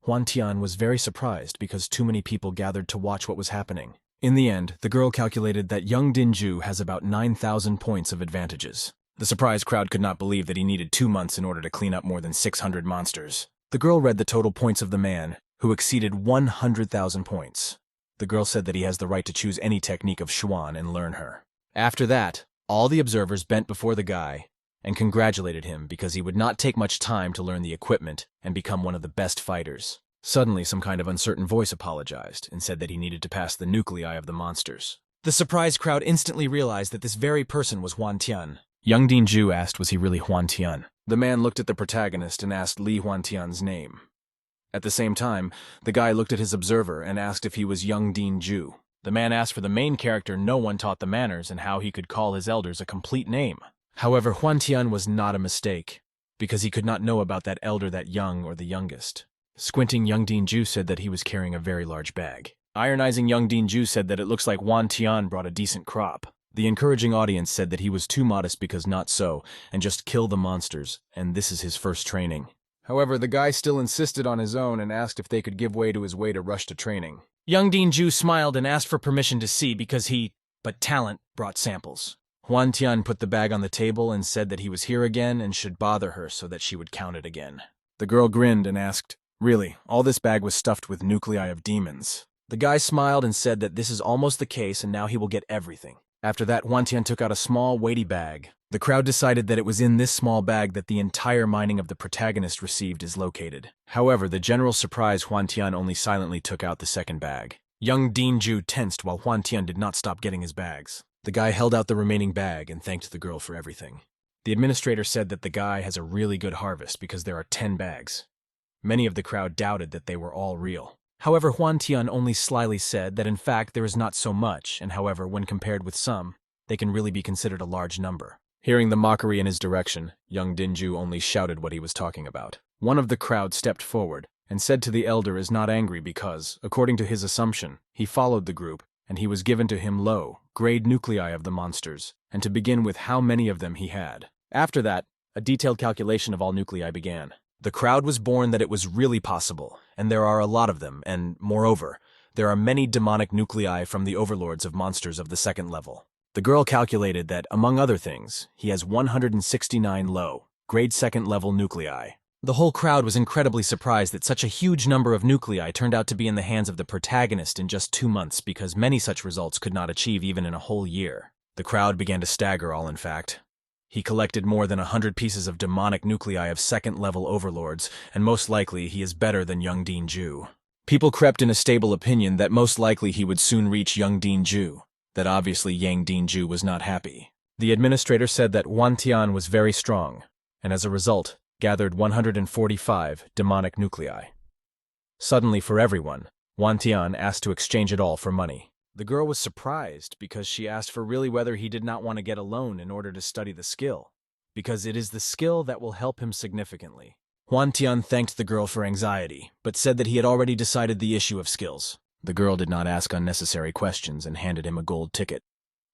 Huan Tian was very surprised because too many people gathered to watch what was happening. In the end, the girl calculated that young Dinju has about 9,000 points of advantages. The surprised crowd could not believe that he needed 2 months in order to clean up more than 600 monsters. The girl read the total points of the man, who exceeded 100,000 points. The girl said that he has the right to choose any technique of Xuan and learn her. After that, all the observers bent before the guy and congratulated him because he would not take much time to learn the equipment and become one of the best fighters. Suddenly, some kind of uncertain voice apologized and said that he needed to pass the nuclei of the monsters. The surprised crowd instantly realized that this very person was Huan Tian. Young Dean Ju asked was he really Huan Tian. The man looked at the protagonist and asked Li Huan Tian's name. At the same time, the guy looked at his observer and asked if he was young Dean Ju. The man asked for the main character no one taught the manners and how he could call his elders a complete name. However, Huan Tian was not a mistake, because he could not know about that elder that young or the youngest. Squinting young Dean Ju said that he was carrying a very large bag. Ironizing young Dean Ju said that it looks like Huan Tian brought a decent crop. The encouraging audience said that he was too modest because not so, and just kill the monsters, and this is his first training. However, the guy still insisted on his own and asked if they could give way to his way to rush to training. Young Dean Ju smiled and asked for permission to see because but talent brought samples. Huan Tian put the bag on the table and said that he was here again and should bother her so that she would count it again. The girl grinned and asked, "Really, all this bag was stuffed with nuclei of demons?" The guy smiled and said that this is almost the case and now he will get everything. After that, Huan Tian took out a small, weighty bag. The crowd decided that it was in this small bag that the entire mining of the protagonist received is located. However, the general surprise Huan Tian only silently took out the second bag. Young Dean Ju tensed while Huan Tian did not stop getting his bags. The guy held out the remaining bag and thanked the girl for everything. The administrator said that the guy has a really good harvest because there are 10 bags. Many of the crowd doubted that they were all real. However, Huan Tian only slyly said that in fact there is not so much, and however, when compared with some, they can really be considered a large number. Hearing the mockery in his direction, young Dinju only shouted what he was talking about. One of the crowd stepped forward and said to the elder is not angry because, according to his assumption, he followed the group and he was given to him low-grade nuclei of the monsters, and to begin with how many of them he had. After that, a detailed calculation of all nuclei began. The crowd was born that it was really possible, and there are a lot of them, and, moreover, there are many demonic nuclei from the overlords of monsters of the second level. The girl calculated that, among other things, he has 169 low-grade second-level nuclei. The whole crowd was incredibly surprised that such a huge number of nuclei turned out to be in the hands of the protagonist in just 2 months because many such results could not achieve even in a whole year. The crowd began to stagger all in fact. He collected more than 100 pieces of demonic nuclei of second-level overlords, and most likely he is better than young Dinju. People crept in a stable opinion that most likely he would soon reach young Dinju, that obviously Yang Dinju was not happy. The administrator said that Huan Tian was very strong, and as a result, gathered 145 demonic nuclei. Suddenly for everyone, Huan Tian asked to exchange it all for money. The girl was surprised because she asked for really whether he did not want to get a loan in order to study the skill, because it is the skill that will help him significantly. Huan Tian thanked the girl for anxiety, but said that he had already decided the issue of skills. The girl did not ask unnecessary questions and handed him a gold ticket.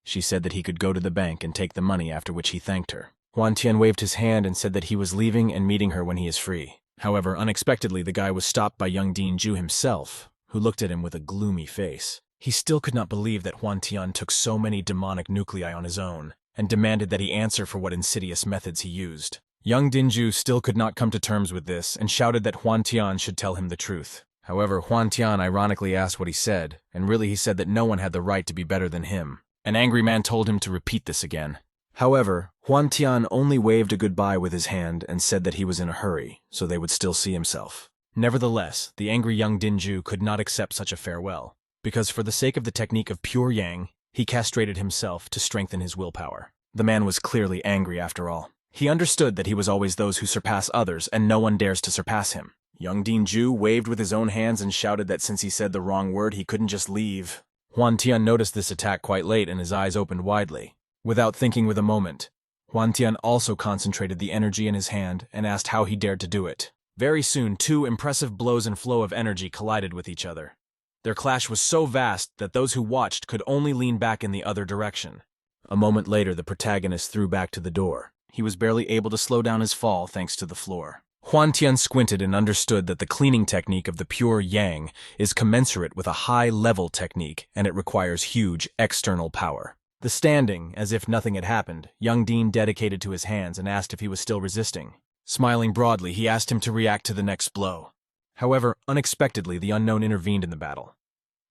She said that he could go to the bank and take the money, after which he thanked her. Huan Tian waved his hand and said that he was leaving and meeting her when he is free. However, unexpectedly the guy was stopped by young Dinju himself, who looked at him with a gloomy face. He still could not believe that Huan Tian took so many demonic nuclei on his own, and demanded that he answer for what insidious methods he used. Young Dinju still could not come to terms with this, and shouted that Huan Tian should tell him the truth. However, Huan Tian ironically asked what he said, and really he said that no one had the right to be better than him. An angry man told him to repeat this again. However, Huan Tian only waved a goodbye with his hand and said that he was in a hurry, so they would still see himself. Nevertheless, the angry young Dinju could not accept such a farewell, because for the sake of the technique of pure yang, he castrated himself to strengthen his willpower. The man was clearly angry after all. He understood that he was always those who surpass others, and no one dares to surpass him. Young Dinju waved with his own hands and shouted that since he said the wrong word, he couldn't just leave. Huan Tian noticed this attack quite late, and his eyes opened widely. Without thinking with a moment, Huan Tian also concentrated the energy in his hand and asked how he dared to do it. Very soon, 2 impressive blows and flow of energy collided with each other. Their clash was so vast that those who watched could only lean back in the other direction. A moment later, the protagonist threw back to the door. He was barely able to slow down his fall thanks to the floor. Huan Tian squinted and understood that the cleaning technique of the pure yang is commensurate with a high-level technique, and it requires huge external power. The standing, as if nothing had happened, young Dean dedicated to his hands and asked if he was still resisting. Smiling broadly, he asked him to react to the next blow. However, unexpectedly, the unknown intervened in the battle.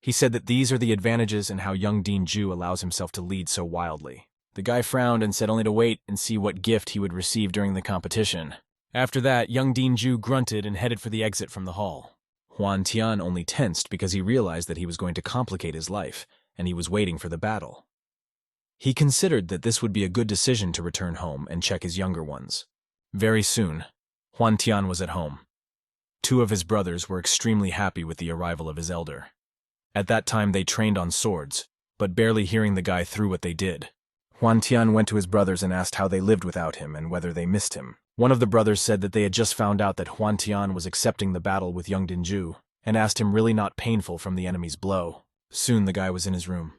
He said that these are the advantages and how young Dinju allows himself to lead so wildly. The guy frowned and said only to wait and see what gift he would receive during the competition. After that, young Dinju grunted and headed for the exit from the hall. Huan Tian only tensed because he realized that he was going to complicate his life, and he was waiting for the battle. He considered that this would be a good decision to return home and check his younger ones. Very soon, Huan Tian was at home. 2 of his brothers were extremely happy with the arrival of his elder. At that time they trained on swords, but barely hearing the guy through what they did. Huan Tian went to his brothers and asked how they lived without him and whether they missed him. One of the brothers said that they had just found out that Huan Tian was accepting the battle with young Dinju, and asked him really not painful from the enemy's blow. Soon the guy was in his room.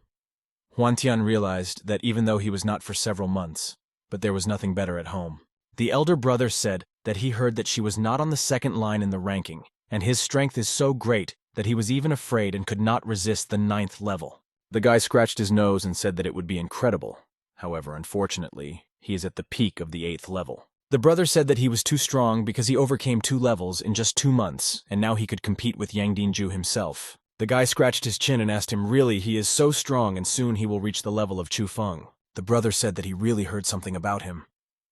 Huan Tian realized that even though he was not for several months, but there was nothing better at home. The elder brother said that he heard that she was not on the second line in the ranking, and his strength is so great that he was even afraid and could not resist the 9th level. The guy scratched his nose and said that it would be incredible. However, unfortunately, he is at the peak of the 8th level. The brother said that he was too strong because he overcame 2 levels in just 2 months, and now he could compete with Yang Dinju himself. The guy scratched his chin and asked him really he is so strong and soon he will reach the level of Chu Feng. The brother said that he really heard something about him.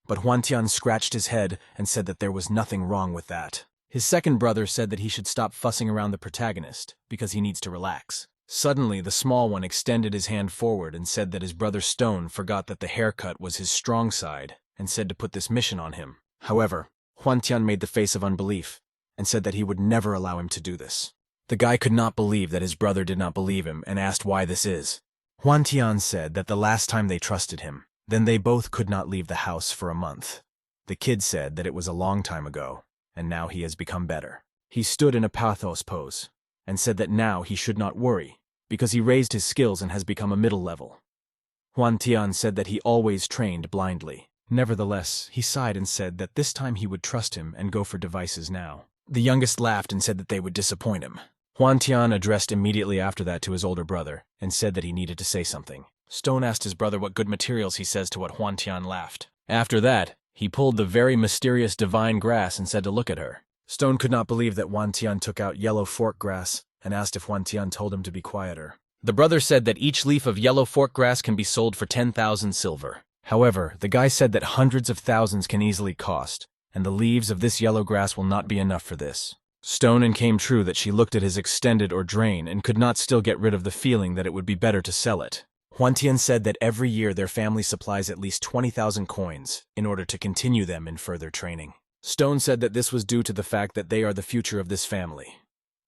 But Huan Tian scratched his head and said that there was nothing wrong with that. His second brother said that he should stop fussing around the protagonist, because he needs to relax. Suddenly, the small one extended his hand forward and said that his brother Stone forgot that the haircut was his strong side, and said to put this mission on him. However, Huan Tian made the face of unbelief, and said that he would never allow him to do this. The guy could not believe that his brother did not believe him and asked why this is. Huan Tian said that the last time they trusted him, then they both could not leave the house for a month. The kid said that it was a long time ago, and now he has become better. He stood in a pathos pose, and said that now he should not worry, because he raised his skills and has become a middle level. Huan Tian said that he always trained blindly. Nevertheless, he sighed and said that this time he would trust him and go for devices now. The youngest laughed and said that they would disappoint him. Huan Tian addressed immediately after that to his older brother and said that he needed to say something. Stone asked his brother what good materials he says to what Huan Tian laughed. After that, he pulled the very mysterious divine grass and said to look at her. Stone could not believe that Huan Tian took out yellow fork grass and asked if Huan Tian told him to be quieter. The brother said that each leaf of yellow fork grass can be sold for 10,000 silver. However, the guy said that hundreds of thousands can easily cost, and the leaves of this yellow grass will not be enough for this. Stone and came true that she looked at his extended or drain and could not still get rid of the feeling that it would be better to sell it. Huan Tian said that every year their family supplies at least 20,000 coins in order to continue them in further training. Stone said that this was due to the fact that they are the future of this family.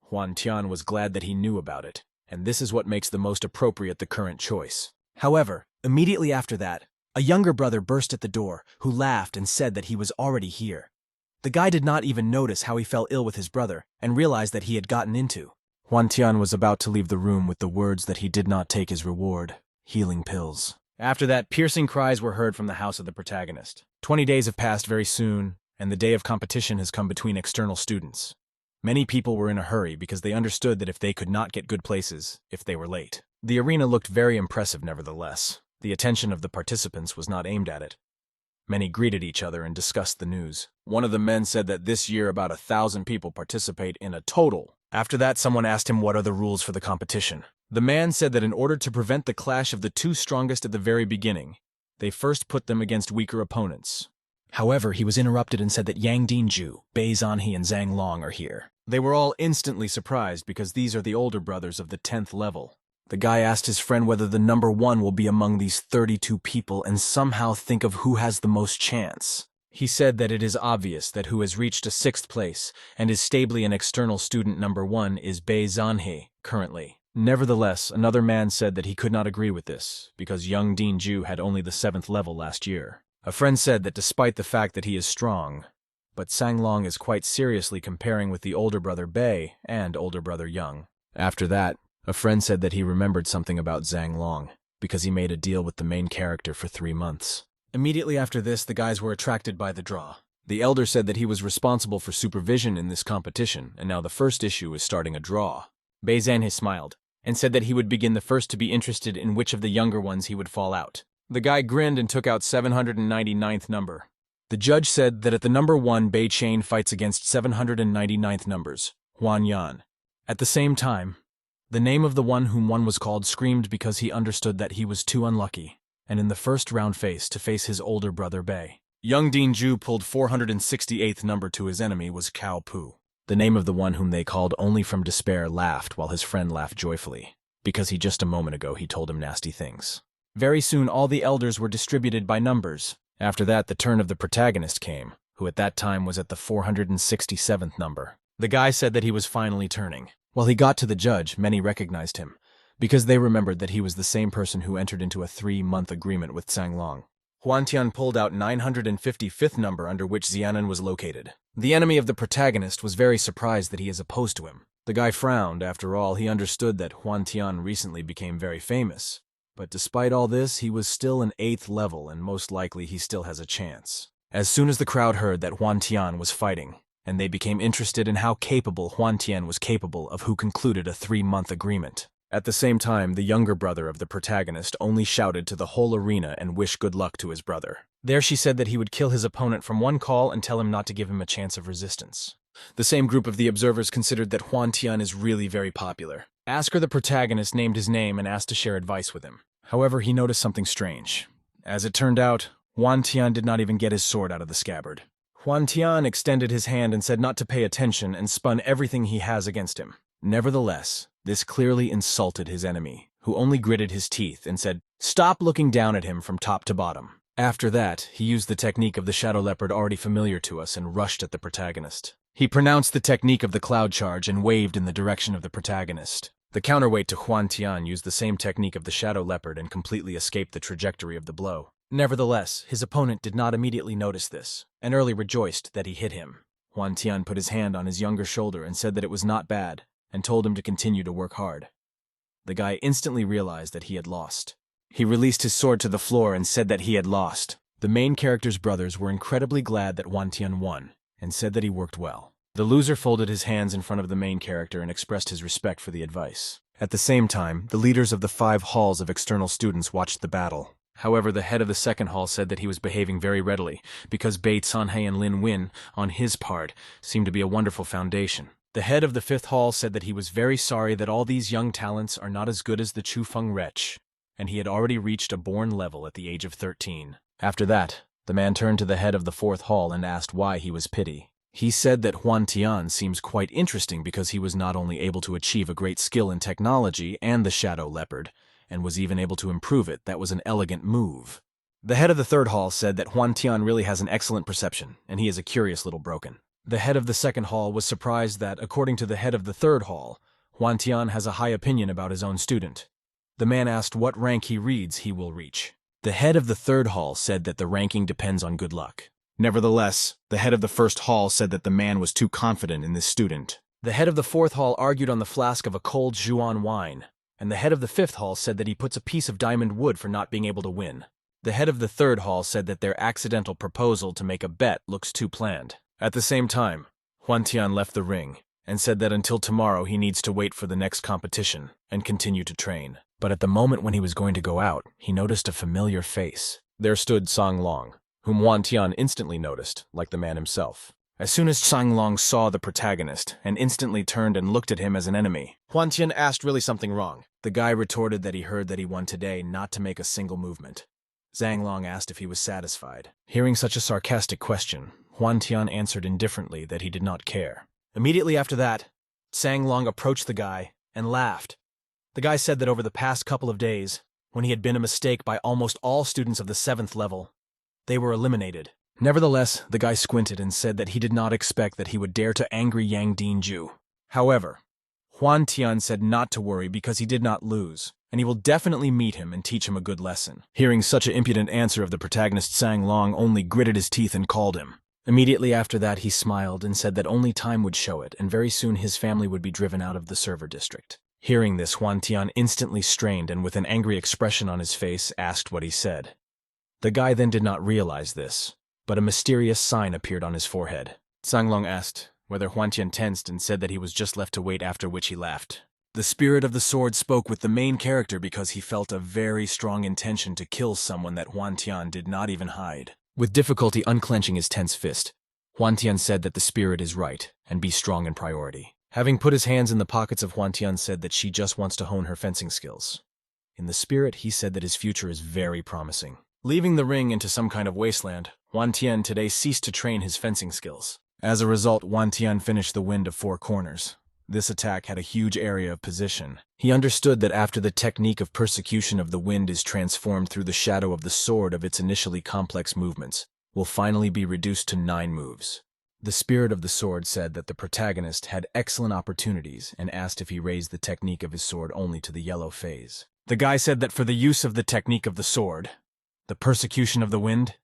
Huan Tian was glad that he knew about it, and this is what makes the most appropriate the current choice. However, immediately after that, a younger brother burst at the door, who laughed and said that he was already here. The guy did not even notice how he fell ill with his brother and realized that he had gotten into. Huan Tian was about to leave the room with the words that he did not take his reward, healing pills. After that, piercing cries were heard from the house of the protagonist. 20 days have passed very soon, and the day of competition has come between external students. Many people were in a hurry because they understood that if they could not get good places, if they were late. The arena looked very impressive nevertheless. The attention of the participants was not aimed at it. Many greeted each other and discussed the news. One of the men said that this year about 1,000 people participate in a total. After that, someone asked him what are the rules for the competition. The man said that in order to prevent the clash of the two strongest at the very beginning, they first put them against weaker opponents. However, he was interrupted and said that Yang Dingju, Bei Zanhe, and Zhang Long are here. They were all instantly surprised because these are the older brothers of the 10th level. The guy asked his friend whether the number 1 will be among these 32 people and somehow think of who has the most chance. He said that it is obvious that who has reached a 6th place and is stably an external student number 1 is Bei Zanhe currently. Nevertheless, another man said that he could not agree with this because Young Dingju had only the 7th level last year. A friend said that despite the fact that he is strong, but Zhang Long is quite seriously comparing with the older brother Bei and older brother Young. After that, a friend said that he remembered something about Zhang Long, because he made a deal with the main character for 3 months. Immediately after this, the guys were attracted by the draw. The elder said that he was responsible for supervision in this competition, and now the first issue is starting a draw. Bei Zanhe smiled, and said that he would begin the first to be interested in which of the younger ones he would fall out. The guy grinned and took out 799th number. The judge said that at the number 1, Bei Chain fights against 799th numbers, Huan Yan. At the same time, the name of the one whom one was called screamed because he understood that he was too unlucky, and in the first round face to face his older brother Bei. Young Dingju pulled 468th number to his enemy was Cao Pu. The name of the one whom they called only from despair laughed while his friend laughed joyfully, because he just a moment ago he told him nasty things. Very soon all the elders were distributed by numbers. After that, the turn of the protagonist came, who at that time was at the 467th number. The guy said that he was finally turning. While he got to the judge, many recognized him, because they remembered that he was the same person who entered into a 3-month agreement with Zhang Long. Huan Tian pulled out 955th number under which Xianan was located. The enemy of the protagonist was very surprised that he is opposed to him. The guy frowned. After all, he understood that Huan Tian recently became very famous. But despite all this, he was still an 8th level, and most likely he still has a chance. As soon as the crowd heard that Huan Tian was fighting, and they became interested in how capable Huan Tian was capable of, who concluded a 3-month agreement. At the same time, the younger brother of the protagonist only shouted to the whole arena and wished good luck to his brother. There she said that he would kill his opponent from one call and tell him not to give him a chance of resistance. The same group of the observers considered that Huan Tian is really very popular. Asker, the protagonist, named his name and asked to share advice with him. However, he noticed something strange. As it turned out, Huan Tian did not even get his sword out of the scabbard. Huan Tian extended his hand and said not to pay attention and spun everything he has against him. Nevertheless, this clearly insulted his enemy, who only gritted his teeth and said, "Stop looking down at him from top to bottom." After that, he used the technique of the shadow leopard already familiar to us and rushed at the protagonist. He pronounced the technique of the cloud charge and waved in the direction of the protagonist. The counterweight to Huan Tian used the same technique of the shadow leopard and completely escaped the trajectory of the blow. Nevertheless, his opponent did not immediately notice this, and early rejoiced that he hit him. Huan Tian put his hand on his younger shoulder and said that it was not bad, and told him to continue to work hard. The guy instantly realized that he had lost. He released his sword to the floor and said that he had lost. The main character's brothers were incredibly glad that Huan Tian won, and said that he worked well. The loser folded his hands in front of the main character and expressed his respect for the advice. At the same time, the leaders of the 5 halls of external students watched the battle. However, the head of the second hall said that he was behaving very readily, because Bei Sanhei and Lin Win, on his part, seemed to be a wonderful foundation. The head of the 5th hall said that he was very sorry that all these young talents are not as good as the Chufeng wretch, and he had already reached a born level at the age of 13. After that, the man turned to the head of the 4th hall and asked why he was pity. He said that Huan Tian seems quite interesting because he was not only able to achieve a great skill in technology and the shadow leopard, and was even able to improve it. That was an elegant move. The head of the 3rd hall said that Huan Tian really has an excellent perception, and he is a curious little broken. The head of the 2nd hall was surprised that, according to the head of the 3rd hall, Huan Tian has a high opinion about his own student. The man asked what rank he reads he will reach. The head of the 3rd hall said that the ranking depends on good luck. Nevertheless, the head of the 1st hall said that the man was too confident in this student. The head of the 4th hall argued on the flask of a cold Zhuan wine, and the head of the 5th hall said that he puts a piece of diamond wood for not being able to win. The head of the 3rd hall said that their accidental proposal to make a bet looks too planned. At the same time, Huan Tian left the ring, and said that until tomorrow he needs to wait for the next competition and continue to train. But at the moment when he was going to go out, he noticed a familiar face. There stood Sang Long, whom Huan Tian instantly noticed, like the man himself. As soon as Sang Long saw the protagonist, and instantly turned and looked at him as an enemy, Huan Tian asked really something wrong. The guy retorted that he heard that he won today not to make a single movement. Zhang Long asked if he was satisfied. Hearing such a sarcastic question, Huan Tian answered indifferently that he did not care. Immediately after that, Sang Long approached the guy and laughed. The guy said that over the past couple of days, when he had been a mistake by almost all students of the 7th level, they were eliminated. Nevertheless, the guy squinted and said that he did not expect that he would dare to angry Yang Dinju. However, Huan Tian said not to worry because he did not lose, and he will definitely meet him and teach him a good lesson. Hearing such an impudent answer of the protagonist, Sang Long only gritted his teeth and called him. Immediately after that, he smiled and said that only time would show it, and very soon his family would be driven out of the server district. Hearing this, Huan Tian instantly strained and with an angry expression on his face asked what he said. The guy then did not realize this, but a mysterious sign appeared on his forehead. Sang Long asked whether Huan Tian tensed and said that he was just left to wait, after which he laughed. The spirit of the sword spoke with the main character because he felt a very strong intention to kill someone that Huan Tian did not even hide. With difficulty unclenching his tense fist, Huan Tian said that the spirit is right and be strong in priority. Having put his hands in the pockets of Huan Tian said that she just wants to hone her fencing skills. In the spirit, he said that his future is very promising. Leaving the ring into some kind of wasteland, Huan Tian today ceased to train his fencing skills. As a result, Huan Tian finished the wind of 4 corners. This attack had a huge area of position. He understood that after the technique of persecution of the wind is transformed through the shadow of the sword of its initially complex movements, will finally be reduced to 9 moves. The spirit of the sword said that the protagonist had excellent opportunities and asked if he raised the technique of his sword only to the yellow phase. The guy said that for the use of the technique of the sword, the persecution of the wind,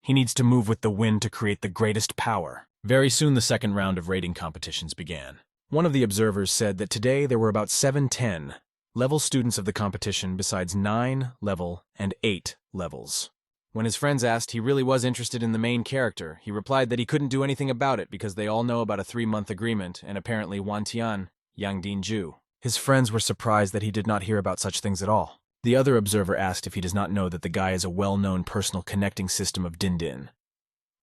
he needs to move with the wind to create the greatest power. Very soon the second round of rating competitions began. One of the observers said that today there were about 7-10 level students of the competition besides 9 level and 8 levels. When his friends asked he really was interested in the main character, he replied that he couldn't do anything about it because they all know about a 3-month agreement and apparently Huan Tian, Yang Dinju. His friends were surprised that he did not hear about such things at all. The other observer asked if he does not know that the guy is a well-known personal connecting system of Din.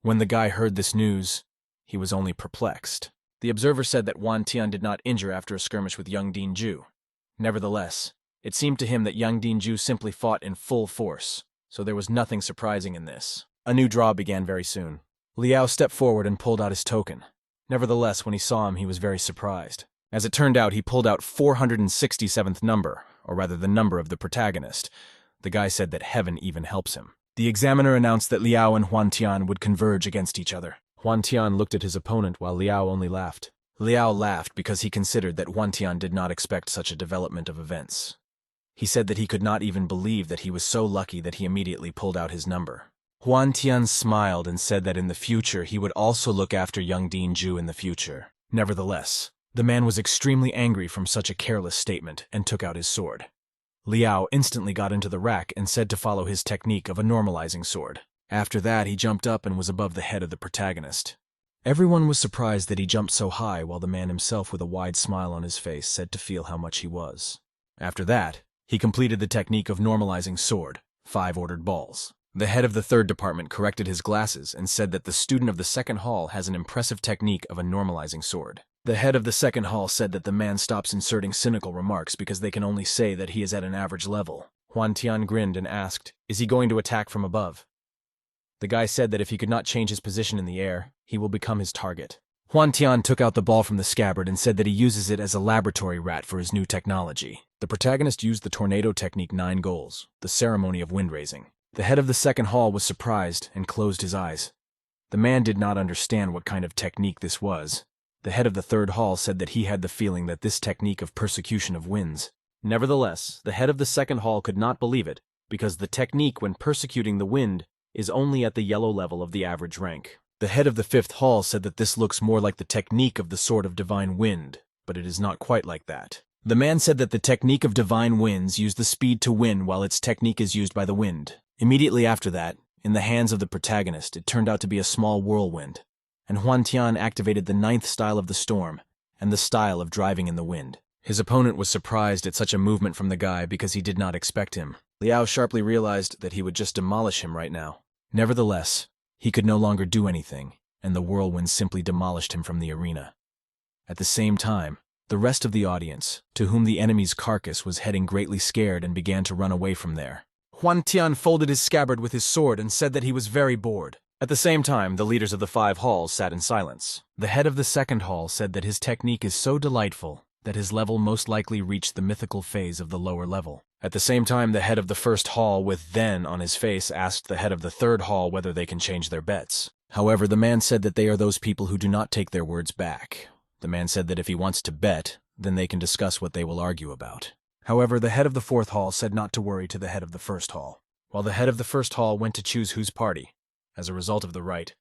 When the guy heard this news, he was only perplexed. The observer said that Huan Tian did not injure after a skirmish with Yang Dinju. Nevertheless, it seemed to him that Yang Dinju simply fought in full force, so there was nothing surprising in this. A new draw began very soon. Liao stepped forward and pulled out his token. Nevertheless, when he saw him, he was very surprised. As it turned out, he pulled out 467th number, or rather the number of the protagonist. The guy said that heaven even helps him. The examiner announced that Liao and Huan Tian would converge against each other. Huan Tian looked at his opponent while Liao only laughed. Liao laughed because he considered that Huan Tian did not expect such a development of events. He said that he could not even believe that he was so lucky that he immediately pulled out his number. Huan Tian smiled and said that in the future he would also look after young Dinju in the future. Nevertheless, the man was extremely angry from such a careless statement and took out his sword. Liao instantly got into the rack and said to follow his technique of a normalizing sword. After that, he jumped up and was above the head of the protagonist. Everyone was surprised that he jumped so high, while the man himself with a wide smile on his face said to feel how much he was. After that, he completed the technique of normalizing sword, 5 ordered balls. The head of the third department corrected his glasses and said that the student of the second hall has an impressive technique of a normalizing sword. The head of the second hall said that the man stops inserting cynical remarks because they can only say that he is at an average level. Huan Tian grinned and asked, "Is he going to attack from above?" The guy said that if he could not change his position in the air, he will become his target. Huan Tian took out the ball from the scabbard and said that he uses it as a laboratory rat for his new technology. The protagonist used the tornado technique 9 goals, the ceremony of wind raising. The head of the second hall was surprised and closed his eyes. The man did not understand what kind of technique this was. The head of the third hall said that he had the feeling that this technique of persecution of winds. Nevertheless, the head of the second hall could not believe it, because the technique when persecuting the wind is only at the yellow level of the average rank. The head of the fifth hall said that this looks more like the technique of the Sword of Divine Wind, but it is not quite like that. The man said that the technique of divine winds use the speed to win while its technique is used by the wind. Immediately after that, in the hands of the protagonist, it turned out to be a small whirlwind, and Huan Tian activated the 9th style of the storm and the style of driving in the wind. His opponent was surprised at such a movement from the guy because he did not expect him. Liao sharply realized that he would just demolish him right now. Nevertheless, he could no longer do anything, and the whirlwind simply demolished him from the arena. At the same time, the rest of the audience, to whom the enemy's carcass was heading greatly scared and began to run away from there. Huan Tian folded his scabbard with his sword and said that he was very bored. At the same time, the leaders of the 5 halls sat in silence. The head of the second hall said that his technique is so delightful that his level most likely reached the mythical phase of the lower level. At the same time, the head of the first hall with "then" on his face asked the head of the third hall whether they can change their bets. However, the man said that they are those people who do not take their words back. The man said that if he wants to bet, then they can discuss what they will argue about. However, the head of the 4th hall said not to worry to the head of the 1st hall, while the head of the 1st hall went to choose whose party. As a result of the right,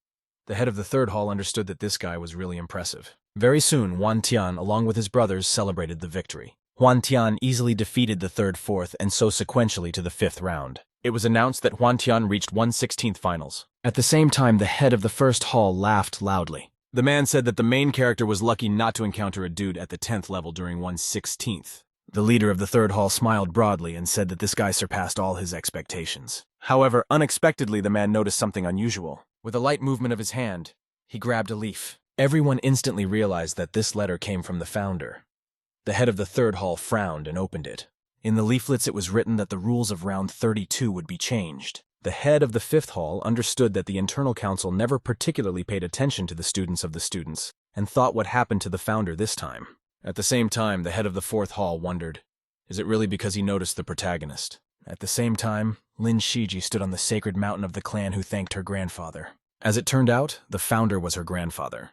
the head of the 3rd hall understood that this guy was really impressive. Very soon, Huan Tian, along with his brothers, celebrated the victory. Huan Tian easily defeated the 3rd, 4th, and so sequentially to the 5th round. It was announced that Huan Tian reached 1/16 finals. At the same time, the head of the 1st hall laughed loudly. The man said that the main character was lucky not to encounter a dude at the 10th level during 1/16. The leader of the 3rd hall smiled broadly and said that this guy surpassed all his expectations. However, unexpectedly, the man noticed something unusual. With a light movement of his hand, he grabbed a leaf. Everyone instantly realized that this letter came from the founder. The head of the 3rd hall frowned and opened it. In the leaflets, it was written that the rules of round 32 would be changed. The head of the 5th hall understood that the internal council never particularly paid attention to the students of the students and thought what happened to the founder this time. At the same time, the head of the 4th hall wondered, is it really because he noticed the protagonist? At the same time, Lin Shiji stood on the sacred mountain of the clan who thanked her grandfather. As it turned out, the founder was her grandfather.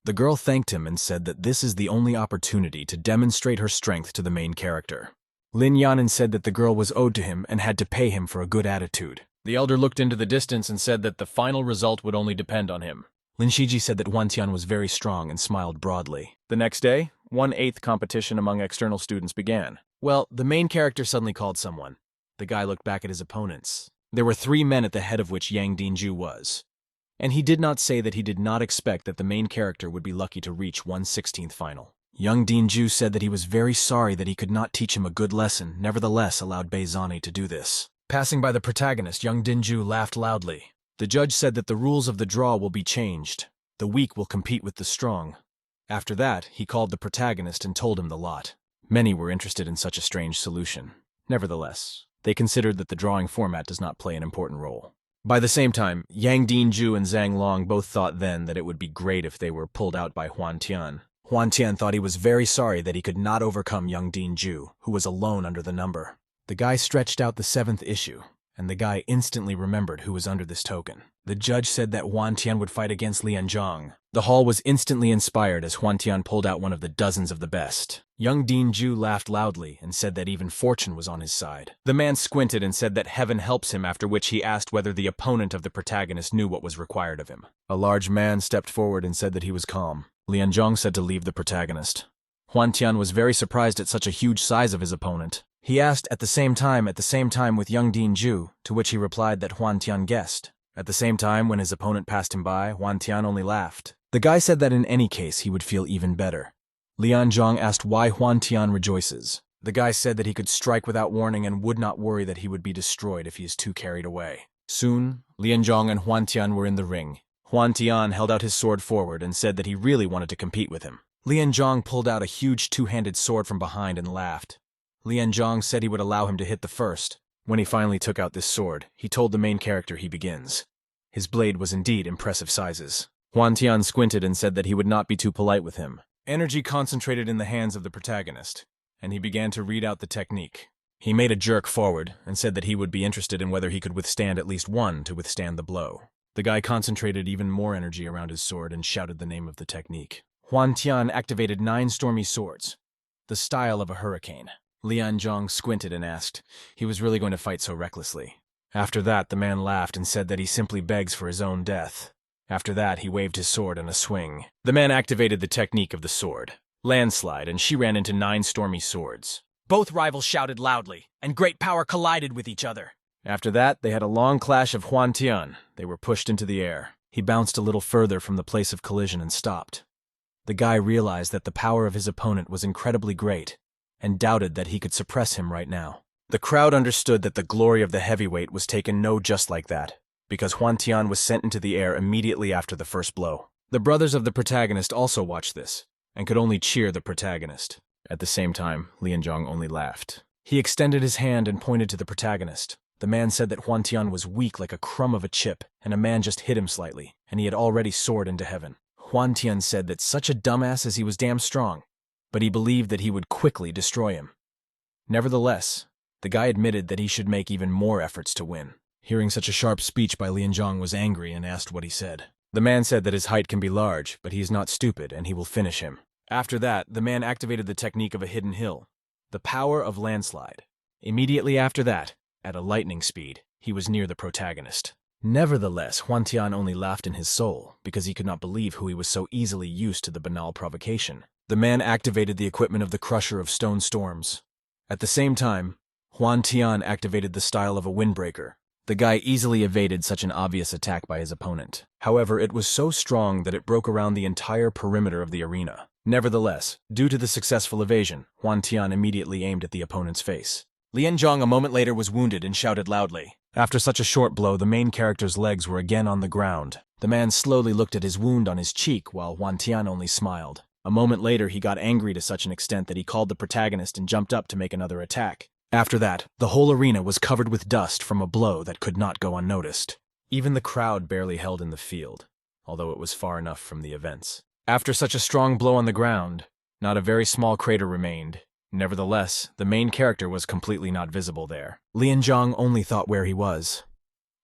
The girl thanked him and said that this is the only opportunity to demonstrate her strength to the main character. Lin Yanin said that the girl was owed to him and had to pay him for a good attitude. The elder looked into the distance and said that the final result would only depend on him. Lin Shiji said that Huan Tian was very strong and smiled broadly. The next day, 1/8 competition among external students began. Well, the main character suddenly called someone. The guy looked back at his opponents. There were 3 men at the head of which Yang Dinju was. And he did not say that he did not expect that the main character would be lucky to reach 1/16 final. Young Dinju said that he was very sorry that he could not teach him a good lesson, nevertheless allowed Beizani to do this. Passing by the protagonist, young Dinju laughed loudly. The judge said that the rules of the draw will be changed. The weak will compete with the strong. After that, he called the protagonist and told him the lot. Many were interested in such a strange solution. Nevertheless, they considered that the drawing format does not play an important role. By the same time, Yang Dinju and Zhang Long both thought then that it would be great if they were pulled out by Huan Tian. Huan Tian thought he was very sorry that he could not overcome young Dinju, who was alone under the number. The guy stretched out the 7th issue, and the guy instantly remembered who was under this token. The judge said that Huan Tian would fight against Lian Zhang. The hall was instantly inspired as Huan Tian pulled out one of the dozens of the best. Young Dean Ju laughed loudly and said that even fortune was on his side. The man squinted and said that heaven helps him, after which he asked whether the opponent of the protagonist knew what was required of him. A large man stepped forward and said that he was calm. Lian Zhang said to leave the protagonist. Huan Tian was very surprised at such a huge size of his opponent. He asked at the same time with young Dean Ju, to which he replied that Huan Tian guessed. At the same time, when his opponent passed him by, Huan Tian only laughed. The guy said that in any case he would feel even better. Lian Zhang asked why Huan Tian rejoices. The guy said that he could strike without warning and would not worry that he would be destroyed if he is too carried away. Soon, Lian Zhang and Huan Tian were in the ring. Huan Tian held out his sword forward and said that he really wanted to compete with him. Lian Zhang pulled out a huge two-handed sword from behind and laughed. Lian Zhang said he would allow him to hit the first. When he finally took out this sword, he told the main character he begins. His blade was indeed impressive sizes. Huan Tian squinted and said that he would not be too polite with him. Energy concentrated in the hands of the protagonist, and he began to read out the technique. He made a jerk forward and said that he would be interested in whether he could withstand at least one to withstand the blow. The guy concentrated even more energy around his sword and shouted the name of the technique. Huan Tian activated 9 stormy swords, the style of a hurricane. Lian Zhang squinted and asked, he was really going to fight so recklessly. After that, the man laughed and said that he simply begs for his own death. After that, he waved his sword in a swing. The man activated the technique of the sword, landslide, and she ran into 9 stormy swords. Both rivals shouted loudly, and great power collided with each other. After that, they had a long clash of Huan Tian. They were pushed into the air. He bounced a little further from the place of collision and stopped. The guy realized that the power of his opponent was incredibly great, and doubted that he could suppress him right now. The crowd understood that the glory of the heavyweight was taken no just like that, because Huan Tian was sent into the air immediately after the first blow. The brothers of the protagonist also watched this, and could only cheer the protagonist. At the same time, Lian Zhang only laughed. He extended his hand and pointed to the protagonist. The man said that Huan Tian was weak like a crumb of a chip, and a man just hit him slightly, and he had already soared into heaven. Huan Tian said that such a dumbass as he was damn strong, but he believed that he would quickly destroy him. Nevertheless, the guy admitted that he should make even more efforts to win. Hearing such a sharp speech by Lian Zhang was angry and asked what he said. The man said that his height can be large, but he is not stupid and he will finish him. After that, the man activated the technique of a hidden hill, the power of landslide. Immediately after that, at a lightning speed, he was near the protagonist. Nevertheless, Huan Tian only laughed in his soul, because he could not believe who he was so easily used to the banal provocation. The man activated the equipment of the Crusher of Stone Storms. At the same time, Huan Tian activated the style of a windbreaker. The guy easily evaded such an obvious attack by his opponent. However, it was so strong that it broke around the entire perimeter of the arena. Nevertheless, due to the successful evasion, Huan Tian immediately aimed at the opponent's face. Lian Zhang a moment later was wounded and shouted loudly. After such a short blow, the main character's legs were again on the ground. The man slowly looked at his wound on his cheek while Huan Tian only smiled. A moment later, he got angry to such an extent that he called the protagonist and jumped up to make another attack. After that, the whole arena was covered with dust from a blow that could not go unnoticed. Even the crowd barely held in the field, although it was far enough from the events. After such a strong blow on the ground, not a very small crater remained. Nevertheless, the main character was completely not visible there. Lian Zhang only thought where he was.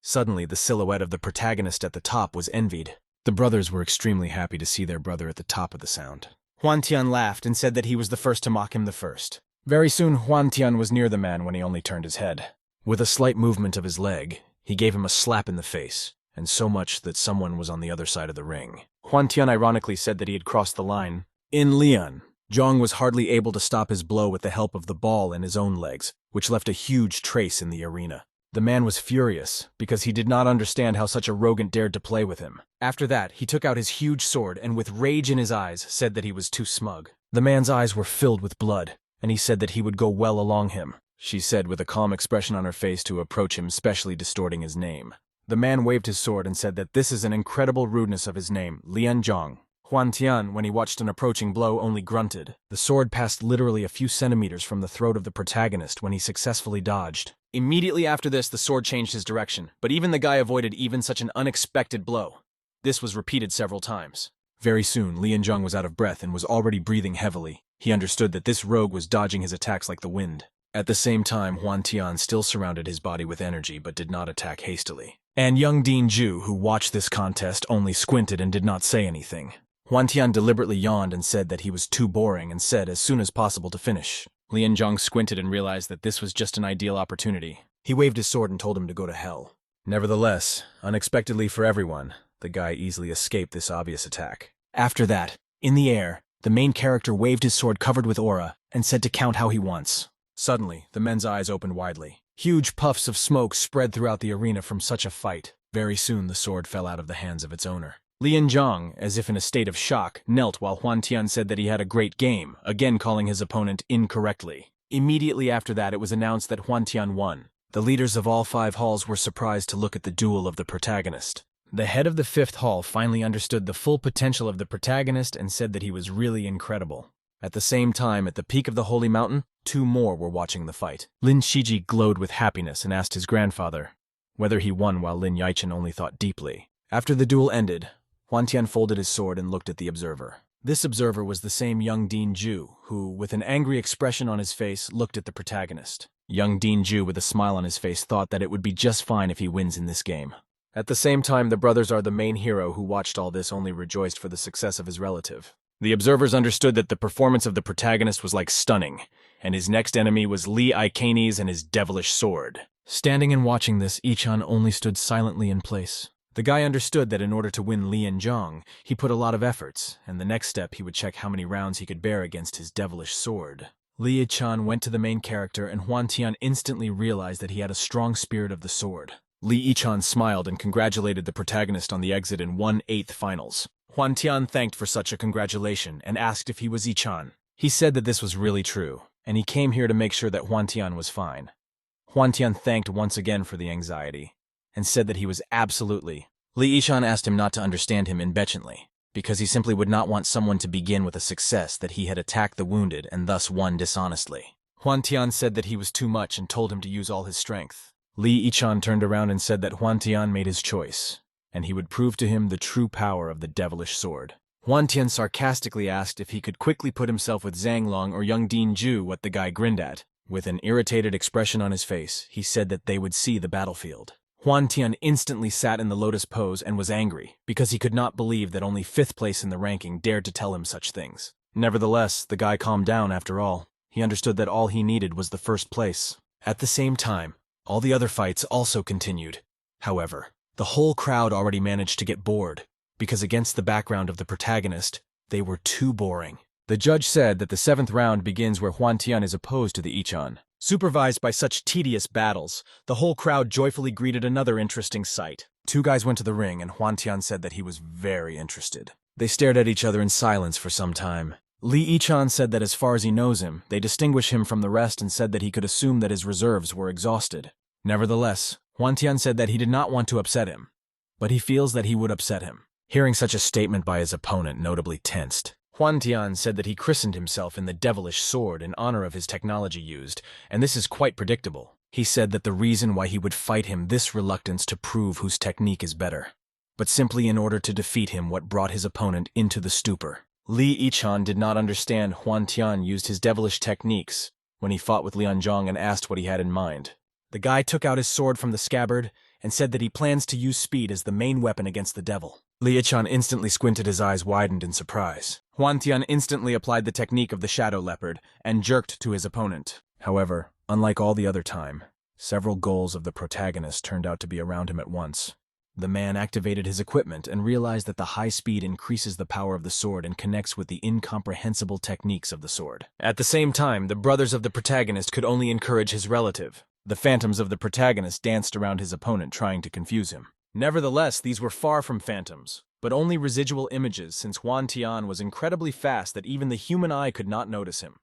Suddenly, the silhouette of the protagonist at the top was envied. The brothers were extremely happy to see their brother at the top of the sound. Huan Tian laughed and said that he was the first to mock him the first. Very soon, Huan Tian was near the man when he only turned his head. With a slight movement of his leg, he gave him a slap in the face, and so much that someone was on the other side of the ring. Huan Tian ironically said that he had crossed the line. In Lian, Zhang was hardly able to stop his blow with the help of the ball and his own legs, which left a huge trace in the arena. The man was furious, because he did not understand how such a rodent dared to play with him. After that, he took out his huge sword and with rage in his eyes said that he was too smug. The man's eyes were filled with blood, and he said that he would go well along him. She said with a calm expression on her face to approach him, specially distorting his name. The man waved his sword and said that this is an incredible rudeness of his name, Lian Zhang. Huan Tian, when he watched an approaching blow, only grunted. The sword passed literally a few centimeters from the throat of the protagonist when he successfully dodged. Immediately after this, the sword changed his direction, but even the guy avoided even such an unexpected blow. This was repeated several times. Very soon, Lian Zhang was out of breath and was already breathing heavily. He understood that this rogue was dodging his attacks like the wind. At the same time, Huan Tian still surrounded his body with energy but did not attack hastily. And young Dean Ju, who watched this contest, only squinted and did not say anything. Huan Tian deliberately yawned and said that he was too boring and said as soon as possible to finish. Lian Zhong squinted and realized that this was just an ideal opportunity. He waved his sword and told him to go to hell. Nevertheless, unexpectedly for everyone, the guy easily escaped this obvious attack. After that, in the air, the main character waved his sword covered with aura and said to count how he wants. Suddenly, the men's eyes opened widely. Huge puffs of smoke spread throughout the arena from such a fight. Very soon the sword fell out of the hands of its owner. Lian Zhong, as if in a state of shock, knelt while Huan Tian said that he had a great game, again calling his opponent incorrectly. Immediately after that, it was announced that Huan Tian won. The leaders of all 5 halls were surprised to look at the duel of the protagonist. The head of the 5th hall finally understood the full potential of the protagonist and said that he was really incredible. At the same time, at the peak of the Holy Mountain, 2 more were watching the fight. Lin Shiji glowed with happiness and asked his grandfather whether he won, while Lin Yaichen only thought deeply. After the duel ended, Huan Tian folded his sword and looked at the observer. This observer was the same young Dean Ju, who, with an angry expression on his face, looked at the protagonist. Young Dean Ju, with a smile on his face, thought that it would be just fine if he wins in this game. At the same time, the brothers are the main hero who watched all this only rejoiced for the success of his relative. The observers understood that the performance of the protagonist was like stunning, and his next enemy was Li Ikanes and his devilish sword. Standing and watching this, Ichan only stood silently in place. The guy understood that in order to win Lian Zhong, he put a lot of efforts, and the next step he would check how many rounds he could bear against his devilish sword. Li Ichan went to the main character, and Huan Tian instantly realized that he had a strong spirit of the sword. Li Ichan smiled and congratulated the protagonist on the exit in 1/8 finals. Huan Tian thanked for such a congratulation and asked if he was Ichan. He said that this was really true, and he came here to make sure that Huan Tian was fine. Huan Tian thanked once again for the anxiety, and said that he was absolutely. Li Ichan asked him not to understand him impatiently, because he simply would not want someone to begin with a success that he had attacked the wounded and thus won dishonestly. Huan Tian said that he was too much and told him to use all his strength. Li Ichan turned around and said that Huan Tian made his choice, and he would prove to him the true power of the devilish sword. Huan Tian sarcastically asked if he could quickly put himself with Zhang Long or young Dean Ju, what the guy grinned at. With an irritated expression on his face, he said that they would see the battlefield. Huan Tian instantly sat in the lotus pose and was angry, because he could not believe that only 5th place in the ranking dared to tell him such things. Nevertheless, the guy calmed down after all. He understood that all he needed was the 1st place. At the same time, all the other fights also continued. However, the whole crowd already managed to get bored, because against the background of the protagonist, they were too boring. The judge said that the 7th round begins where Huan Tian is opposed to the Ichan. Supervised by such tedious battles, the whole crowd joyfully greeted another interesting sight. 2 guys went to the ring, and Huan Tian said that he was very interested. They stared at each other in silence for some time. Li Ichan said that as far as he knows him, they distinguish him from the rest and said that he could assume that his reserves were exhausted. Nevertheless, Huan Tian said that he did not want to upset him, but he feels that he would upset him. Hearing such a statement by his opponent notably tensed. Huan Tian said that he christened himself in the devilish sword in honor of his technology used, and this is quite predictable. He said that the reason why he would fight him this reluctance to prove whose technique is better, but simply in order to defeat him what brought his opponent into the stupor. Li Ichan did not understand Huan Tian used his devilish techniques when he fought with Lian Zhong and asked what he had in mind. The guy took out his sword from the scabbard and said that he plans to use speed as the main weapon against the devil. Li Ichan instantly squinted, his eyes widened in surprise. Huan Tian instantly applied the technique of the shadow leopard and jerked to his opponent. However, unlike all the other time, several goals of the protagonist turned out to be around him at once. The man activated his equipment and realized that the high speed increases the power of the sword and connects with the incomprehensible techniques of the sword. At the same time, the brothers of the protagonist could only encourage his relative. The phantoms of the protagonist danced around his opponent, trying to confuse him. Nevertheless, these were far from phantoms, but only residual images, since Huan Tian was incredibly fast that even the human eye could not notice him.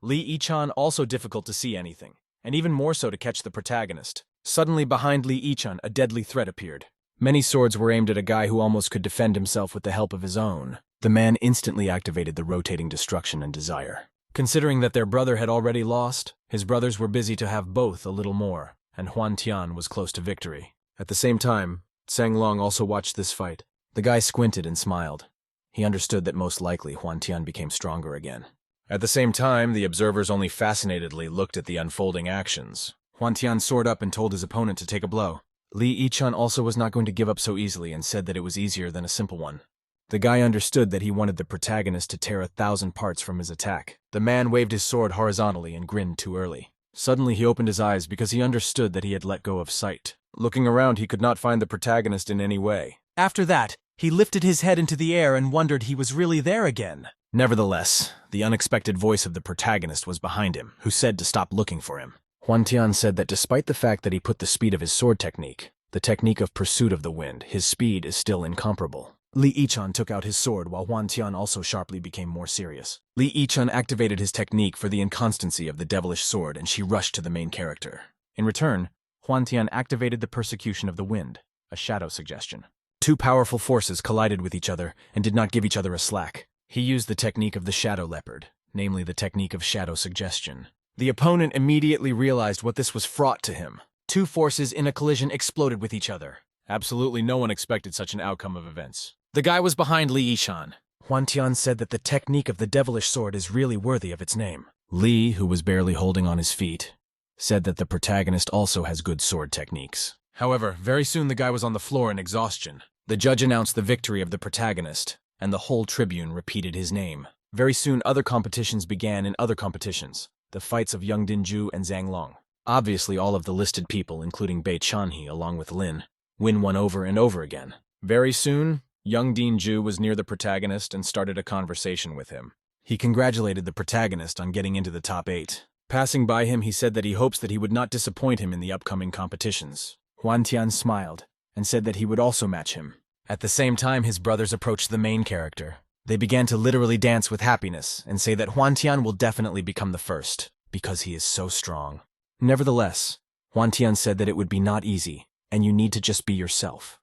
Li Ichan also difficult to see anything, and even more so to catch the protagonist. Suddenly behind Li Ichan, a deadly threat appeared. Many swords were aimed at a guy who almost could defend himself with the help of his own. The man instantly activated the rotating destruction and desire. Considering that their brother had already lost, his brothers were busy to have both a little more, and Huan Tian was close to victory. At the same time, Zhang Long also watched this fight. The guy squinted and smiled. He understood that most likely Huan Tian became stronger again. At the same time, the observers only fascinatedly looked at the unfolding actions. Huan Tian soared up and told his opponent to take a blow. Lee Ichan also was not going to give up so easily and said that it was easier than a simple one. The guy understood that he wanted the protagonist to tear 1,000 parts from his attack. The man waved his sword horizontally and grinned too early. Suddenly he opened his eyes because he understood that he had let go of sight. Looking around, he could not find the protagonist in any way. After that, he lifted his head into the air and wondered he was really there again. Nevertheless, the unexpected voice of the protagonist was behind him, who said to stop looking for him. Huantian said that despite the fact that he put the speed of his sword technique, the technique of pursuit of the wind, his speed is still incomparable. Li Yichun took out his sword while Huantian also sharply became more serious. Li Yichun activated his technique for the inconstancy of the devilish sword and she rushed to the main character. In return, Huantian activated the persecution of the wind, a shadow suggestion. Two powerful forces collided with each other and did not give each other a slack. He used the technique of the shadow leopard, namely the technique of shadow suggestion. The opponent immediately realized what this was fraught to him. Two forces in a collision exploded with each other. Absolutely no one expected such an outcome of events. The guy was behind Li Yishan. Huantian said that the technique of the devilish sword is really worthy of its name. Li, who was barely holding on his feet, said that the protagonist also has good sword techniques. However, very soon the guy was on the floor in exhaustion. The judge announced the victory of the protagonist, and the whole tribune repeated his name. Very soon other competitions began in other competitions, the fights of Young Dinju and Zhang Long. Obviously all of the listed people, including Bei Chanhe along with Lin, won over and over again. Very soon, Young Dinju was near the protagonist and started a conversation with him. He congratulated the protagonist on getting into the top 8. Passing by him, he said that he hopes that he would not disappoint him in the upcoming competitions. Huantian smiled and said that he would also match him. At the same time, his brothers approached the main character. They began to literally dance with happiness and say that Huantian will definitely become the first, because he is so strong. Nevertheless, Huantian said that it would be not easy, and you need to just be yourself.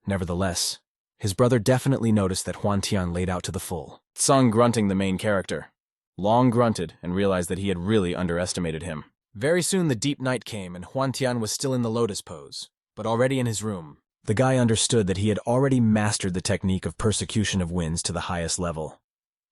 Nevertheless, his brother definitely noticed that Huantian laid out to the full. Tsang grunting the main character. Long grunted and realized that he had really underestimated him. Very soon the deep night came and Huantian was still in the lotus pose, but already in his room. The guy understood that he had already mastered the technique of persecution of winds to the highest level.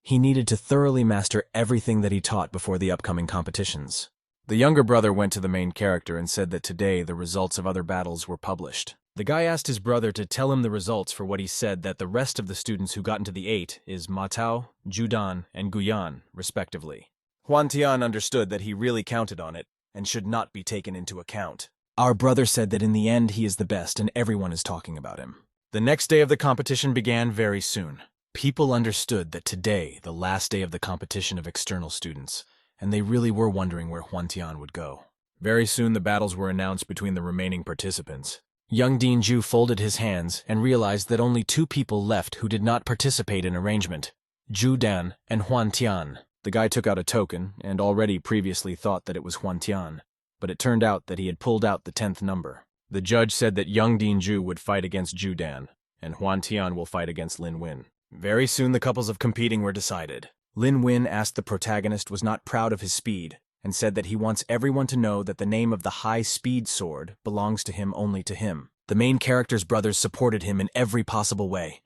He needed to thoroughly master everything that he taught before the upcoming competitions. The younger brother went to the main character and said that today the results of other battles were published. The guy asked his brother to tell him the results for what he said that the rest of the students who got into the 8 is Matao, Judan, and Guyan, respectively. Huantian understood that he really counted on it and should not be taken into account. Our brother said that in the end he is the best and everyone is talking about him. The next day of the competition began very soon. People understood that today, the last day of the competition of external students, and they really were wondering where Huantian would go. Very soon the battles were announced between the remaining participants. Young Dinju folded his hands and realized that only 2 people left who did not participate in arrangement, Judan and Huantian. The guy took out a token and already previously thought that it was Huantian, but it turned out that he had pulled out the 10th number. The judge said that Young Dinju would fight against Judan, and Huantian will fight against Lin Win. Very soon the couples of competing were decided. Lin Win asked the protagonist was not proud of his speed, and said that he wants everyone to know that the name of the high-speed sword belongs to him only to him. The main character's brothers supported him in every possible way.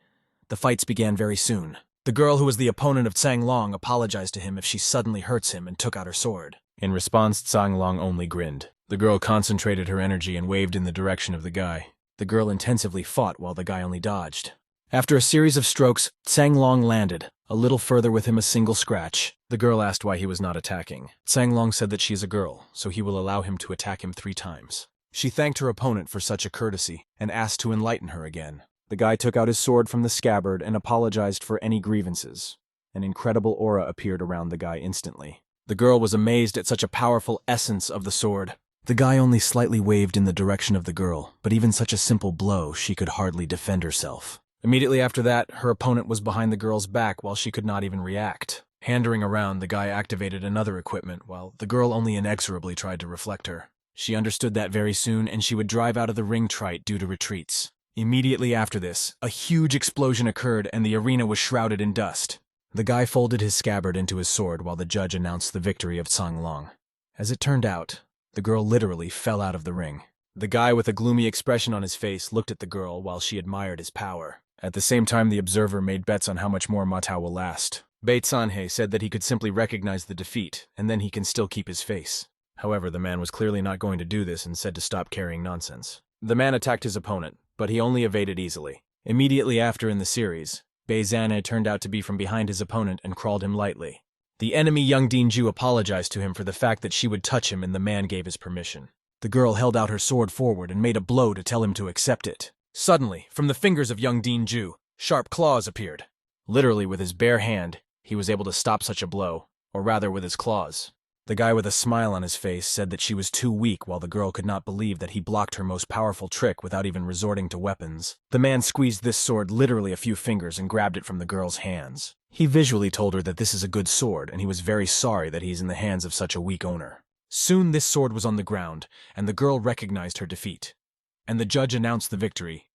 The fights began very soon. The girl who was the opponent of Tsang Long apologized to him if she suddenly hurts him and took out her sword. In response, Tsang Long only grinned. The girl concentrated her energy and waved in the direction of the guy. The girl intensively fought while the guy only dodged. After a series of strokes, Tsang Long landed, a little further with him a single scratch. The girl asked why he was not attacking. Tsang Long said that she is a girl, so he will allow him to attack him 3 times. She thanked her opponent for such a courtesy and asked to enlighten her again. The guy took out his sword from the scabbard and apologized for any grievances. An incredible aura appeared around the guy instantly. The girl was amazed at such a powerful essence of the sword. The guy only slightly waved in the direction of the girl, but even such a simple blow, she could hardly defend herself. Immediately after that, her opponent was behind the girl's back while she could not even react. Handering around, the guy activated another equipment while the girl only inexorably tried to reflect her. She understood that very soon and she would drive out of the ring trite due to retreats. Immediately after this, a huge explosion occurred and the arena was shrouded in dust. The guy folded his scabbard into his sword while the judge announced the victory of Tsang Long. As it turned out, the girl literally fell out of the ring. The guy with a gloomy expression on his face looked at the girl while she admired his power. At the same time, the observer made bets on how much more Matao will last. Bei Sanhe said that he could simply recognize the defeat, and then he can still keep his face. However, the man was clearly not going to do this and said to stop carrying nonsense. The man attacked his opponent, but he only evaded easily. Immediately after in the series, Beizane turned out to be from behind his opponent and crawled him lightly. The enemy Young Dinju apologized to him for the fact that she would touch him and the man gave his permission. The girl held out her sword forward and made a blow to tell him to accept it. Suddenly, from the fingers of Young Dinju, sharp claws appeared. Literally with his bare hand, he was able to stop such a blow, or rather with his claws. The guy with a smile on his face said that she was too weak while the girl could not believe that he blocked her most powerful trick without even resorting to weapons. The man squeezed this sword literally a few fingers and grabbed it from the girl's hands. He visually told her that this is a good sword and he was very sorry that he's in the hands of such a weak owner. Soon this sword was on the ground and the girl recognized her defeat. And the judge announced the victory: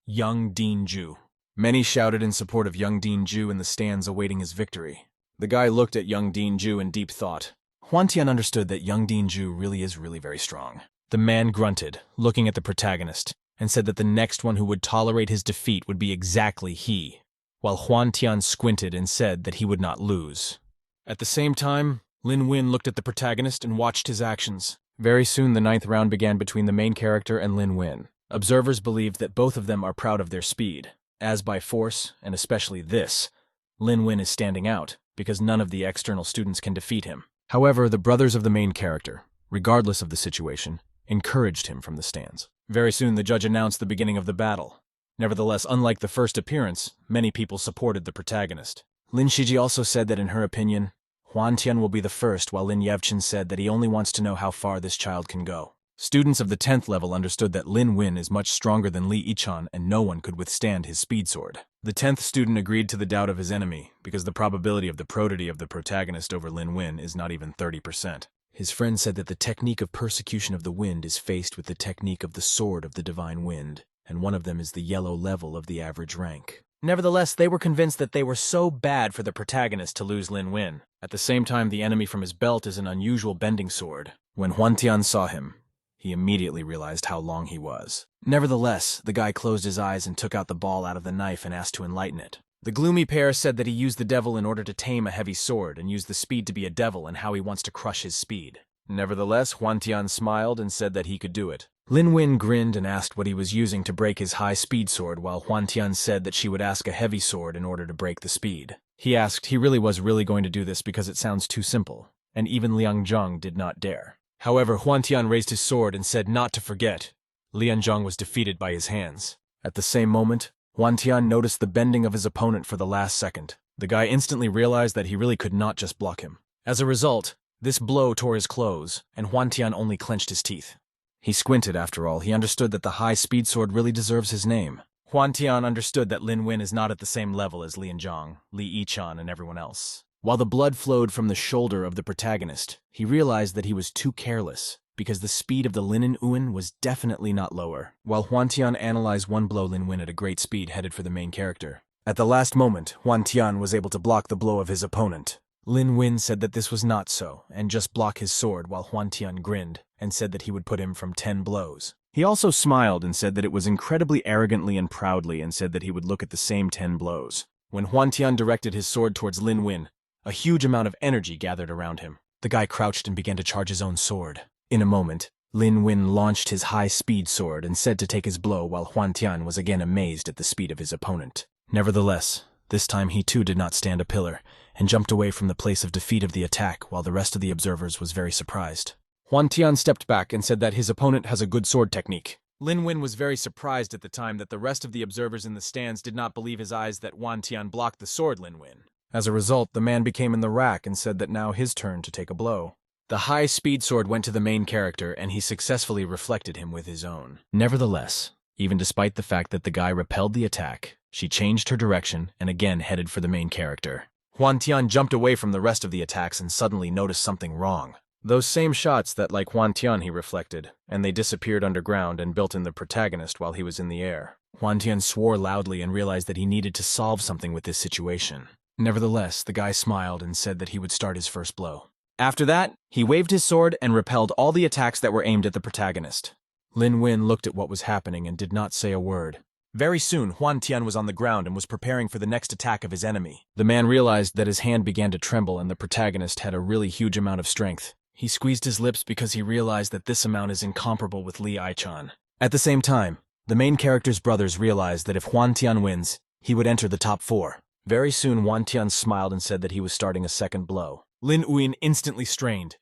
Young Dinju. Many shouted in support of Young Dinju in the stands awaiting his victory. The guy looked at Young Dinju in deep thought. Hwantian understood that Young Dinju really is very strong. The man grunted, looking at the protagonist, and said that the next one who would tolerate his defeat would be exactly he, while Hwantian squinted and said that he would not lose. At the same time, Lin Win looked at the protagonist and watched his actions. Very soon the 9th round began between the main character and Lin Win. Observers believed that both of them are proud of their speed, as by force, and especially this, Lin Win is standing out, because none of the external students can defeat him. However, the brothers of the main character, regardless of the situation, encouraged him from the stands. Very soon the judge announced the beginning of the battle. Nevertheless, unlike the first appearance, many people supported the protagonist. Lin Shiji also said that in her opinion, Hwantian will be the first, while Lin Yevchen said that he only wants to know how far this child can go. Students of the 10th level understood that Lin Win is much stronger than Li Yichan and no one could withstand his speed sword. The 10th student agreed to the doubt of his enemy, because the probability of the prodigy of the protagonist over Lin Win is not even 30%. His friend said that the technique of persecution of the wind is faced with the technique of the sword of the divine wind, and one of them is the yellow level of the average rank. Nevertheless, they were convinced that they were so bad for the protagonist to lose Lin Win. At the same time, the enemy from his belt is an unusual bending sword. When Hwantian saw him, he immediately realized how long he was. Nevertheless, the guy closed his eyes and took out the ball out of the knife and asked to enlighten it. The gloomy pair said that he used the devil in order to tame a heavy sword and used the speed to be a devil and how he wants to crush his speed. Nevertheless, Hwantian smiled and said that he could do it. Lin Win grinned and asked what he was using to break his high-speed sword, while Hwantian said that she would ask a heavy sword in order to break the speed. He asked he was really going to do this because it sounds too simple, and even Liang Zhang did not dare. However, Hwantian raised his sword and said not to forget. Liang Zhang was defeated by his hands. At the same moment, Hwantian noticed the bending of his opponent for the last second. The guy instantly realized that he really could not just block him. As a result, this blow tore his clothes, and Hwantian only clenched his teeth. He squinted after all. He understood that the high-speed sword really deserves his name. Hwantian understood that Lin Win is not at the same level as Liang Zhang, Li Yichan, and everyone else. While the blood flowed from the shoulder of the protagonist, he realized that he was too careless, because the speed of the Linen Uin was definitely not lower. While Hwantian analyzed one blow, Lin Win at a great speed headed for the main character. At the last moment, Hwantian was able to block the blow of his opponent. Lin Win said that this was not so, and just block his sword, while Hwantian grinned and said that he would put him from 10 blows. He also smiled and said that it was incredibly arrogantly and proudly, and said that he would look at the same 10 blows. When Hwantian directed his sword towards Lin Win, a huge amount of energy gathered around him. The guy crouched and began to charge his own sword. In a moment, Lin Win launched his high-speed sword and said to take his blow, while Hwantian was again amazed at the speed of his opponent. Nevertheless, this time he too did not stand a pillar, and jumped away from the place of defeat of the attack, while the rest of the observers was very surprised. Hwantian stepped back and said that his opponent has a good sword technique. Lin Win was very surprised at the time that the rest of the observers in the stands did not believe his eyes that Hwantian blocked the sword Lin Win. As a result, the man became in the rack and said that now his turn to take a blow. The high-speed sword went to the main character, and he successfully reflected him with his own. Nevertheless, even despite the fact that the guy repelled the attack, she changed her direction and again headed for the main character. Hwantian jumped away from the rest of the attacks and suddenly noticed something wrong. Those same shots that, like Hwantian, he reflected, and they disappeared underground and built in the protagonist while he was in the air. Hwantian swore loudly and realized that he needed to solve something with this situation. Nevertheless, the guy smiled and said that he would start his first blow. After that, he waved his sword and repelled all the attacks that were aimed at the protagonist. Lin Win looked at what was happening and did not say a word. Very soon, Hwantian was on the ground and was preparing for the next attack of his enemy. The man realized that his hand began to tremble and the protagonist had a really huge amount of strength. He squeezed his lips because he realized that this amount is incomparable with Li Yichan. At the same time, the main character's brothers realized that if Huan Tian wins, he would enter the top 4. Very soon, Huan Tian smiled and said that he was starting a second blow. Lin Uyin instantly strained.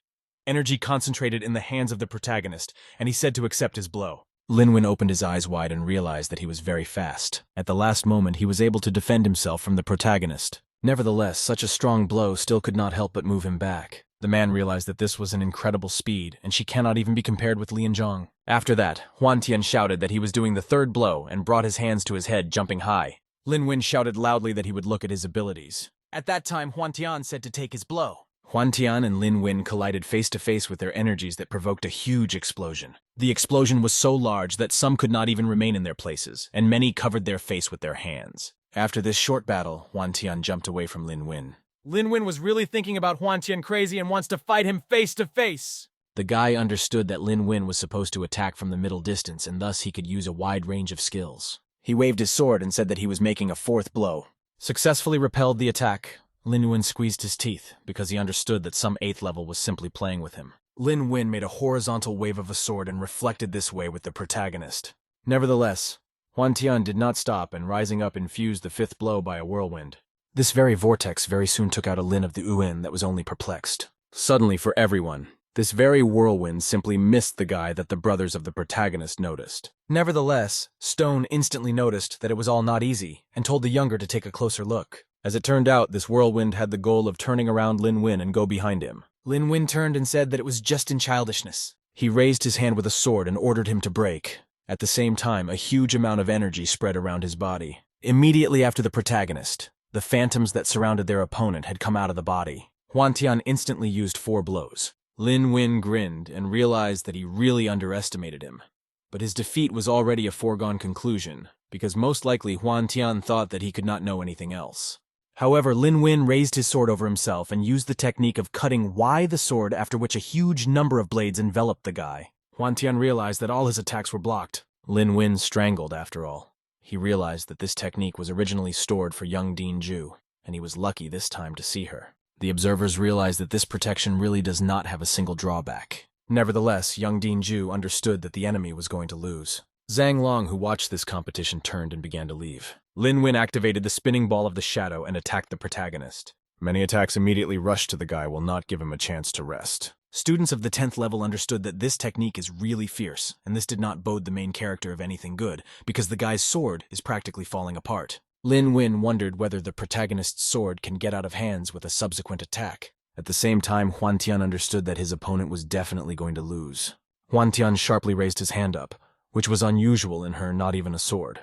Energy concentrated in the hands of the protagonist, and he said to accept his blow. Lin Uyin opened his eyes wide and realized that he was very fast. At the last moment, he was able to defend himself from the protagonist. Nevertheless, such a strong blow still could not help but move him back. The man realized that this was an incredible speed, and she cannot even be compared with Lian Zhang. After that, Huan Tian shouted that he was doing the third blow and brought his hands to his head, jumping high. Lin Uyin shouted loudly that he would look at his abilities. At that time, Huan Tian said to take his blow. Huan Tian and Lin Uyin collided face-to-face with their energies that provoked a huge explosion. The explosion was so large that some could not even remain in their places, and many covered their face with their hands. After this short battle, Huan Tian jumped away from Lin Uyin. Lin Uyin was really thinking about Huan Tian crazy and wants to fight him face-to-face. The guy understood that Lin Uyin was supposed to attack from the middle distance, and thus he could use a wide range of skills. He waved his sword and said that he was making a fourth blow. Successfully repelled the attack, Lin Uyin squeezed his teeth because he understood that some 8th level was simply playing with him. Lin Uyin made a horizontal wave of a sword and reflected this way with the protagonist. Nevertheless, Huan Tian did not stop and rising up infused the 5th blow by a whirlwind. This very vortex very soon took out a Lin of the Uyin that was only perplexed. Suddenly, for everyone, this very whirlwind simply missed the guy that the brothers of the protagonist noticed. Nevertheless, Stone instantly noticed that it was all not easy and told the younger to take a closer look. As it turned out, this whirlwind had the goal of turning around Lin Uyin and go behind him. Lin Uyin turned and said that it was just in childishness. He raised his hand with a sword and ordered him to break. At the same time, a huge amount of energy spread around his body. Immediately after the protagonist, the phantoms that surrounded their opponent had come out of the body. Huan Tian instantly used 4 blows. Lin Uyin grinned and realized that he really underestimated him. But his defeat was already a foregone conclusion, because most likely Huan Tian thought that he could not know anything else. However, Lin Uyin raised his sword over himself and used the technique of cutting wide the sword, after which a huge number of blades enveloped the guy. Huan Tian realized that all his attacks were blocked. Lin Uyin strangled after all. He realized that this technique was originally stored for young Dean Ju, and he was lucky this time to see her. The observers realized that this protection really does not have a single drawback. Nevertheless, young Dean Ju understood that the enemy was going to lose. Zhang Long, who watched this competition, turned and began to leave. Lin Uyin activated the spinning ball of the shadow and attacked the protagonist. Many attacks immediately rushed to the guy will not give him a chance to rest. Students of the 10th level understood that this technique is really fierce, and this did not bode the main character of anything good, because the guy's sword is practically falling apart. Lin Uyin wondered whether the protagonist's sword can get out of hands with a subsequent attack. At the same time, Huan Tian understood that his opponent was definitely going to lose. Huan Tian sharply raised his hand up, which was unusual in her, not even a sword.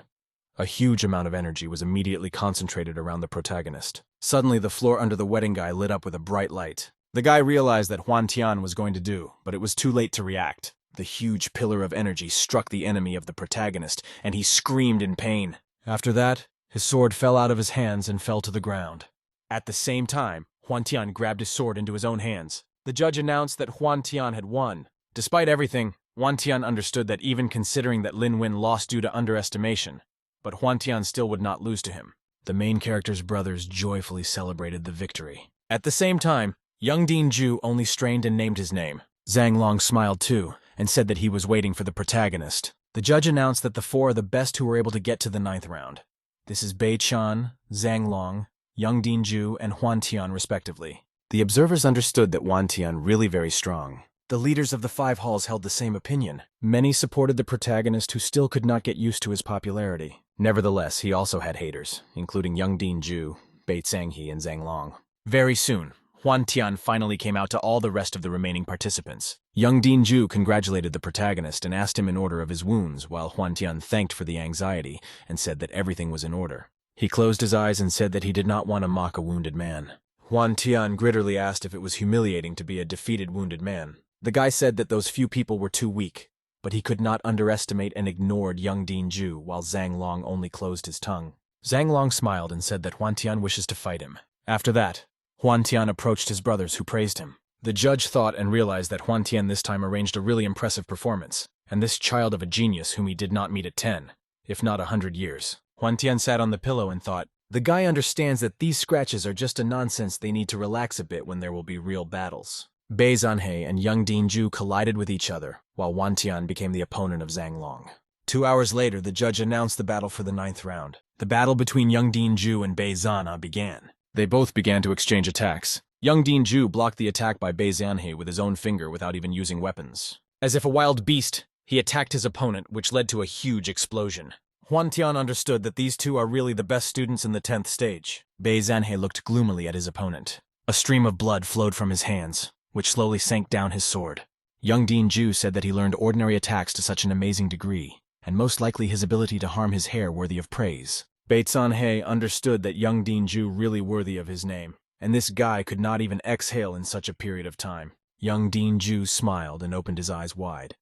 A huge amount of energy was immediately concentrated around the protagonist. Suddenly, the floor under the wedding guy lit up with a bright light. The guy realized that Huan Tian was going to do, but it was too late to react. The huge pillar of energy struck the enemy of the protagonist, and he screamed in pain. After that, his sword fell out of his hands and fell to the ground. At the same time, Huan Tian grabbed his sword into his own hands. The judge announced that Huan Tian had won. Despite everything, Huan Tian understood that even considering that Lin Uyin lost due to underestimation, but Huan Tian still would not lose to him. The main character's brothers joyfully celebrated the victory. At the same time, young Dean Ju only strained and named his name. Zhang Long smiled too, and said that he was waiting for the protagonist. The judge announced that the 4 are the best who were able to get to the 9th round. This is Bei Chan, Zhang Long, young Dean Ju, and Huan Tian respectively. The observers understood that Huan Tian really very strong. The leaders of the 5 halls held the same opinion. Many supported the protagonist who still could not get used to his popularity. Nevertheless, he also had haters, including young Dean Ju, Bei Changhe, and Zhang Long. Very soon, Huan Tian finally came out to all the rest of the remaining participants. Young Dean Ju congratulated the protagonist and asked him in order of his wounds, while Huan Tian thanked for the anxiety and said that everything was in order. He closed his eyes and said that he did not want to mock a wounded man. Huan Tian gritterly asked if it was humiliating to be a defeated wounded man. The guy said that those few people were too weak, but he could not underestimate and ignored young Dean Ju, while Zhang Long only closed his tongue. Zhang Long smiled and said that Huan Tian wishes to fight him. After that, Huan Tian approached his brothers, who praised him. The judge thought and realized that Huan Tian this time arranged a really impressive performance, and this child of a genius whom he did not meet at 10, if not 100 years. Huan Tian sat on the pillow and thought, the guy understands that these scratches are just a nonsense, they need to relax a bit when there will be real battles. Bei Zanhe and young Dean Ju collided with each other, while Huan Tian became the opponent of Zhang Long. 2 hours later, the judge announced the battle for the 9th round. The battle between Young Din-ju and Bei Zana began. They both began to exchange attacks. Young Din-ju blocked the attack by Bei Zanhe with his own finger without even using weapons. As if a wild beast, he attacked his opponent, which led to a huge explosion. Huan Tian understood that these two are really the best students in the 10th stage. Bei Zanhe looked gloomily at his opponent. A stream of blood flowed from his hands, which slowly sank down his sword. Young Din-ju said that he learned ordinary attacks to such an amazing degree, and most likely his ability to harm his hair worthy of praise. Bei Zanhe understood that Young Din-ju really worthy of his name, and this guy could not even exhale in such a period of time. Young Din-ju smiled and opened his eyes wide.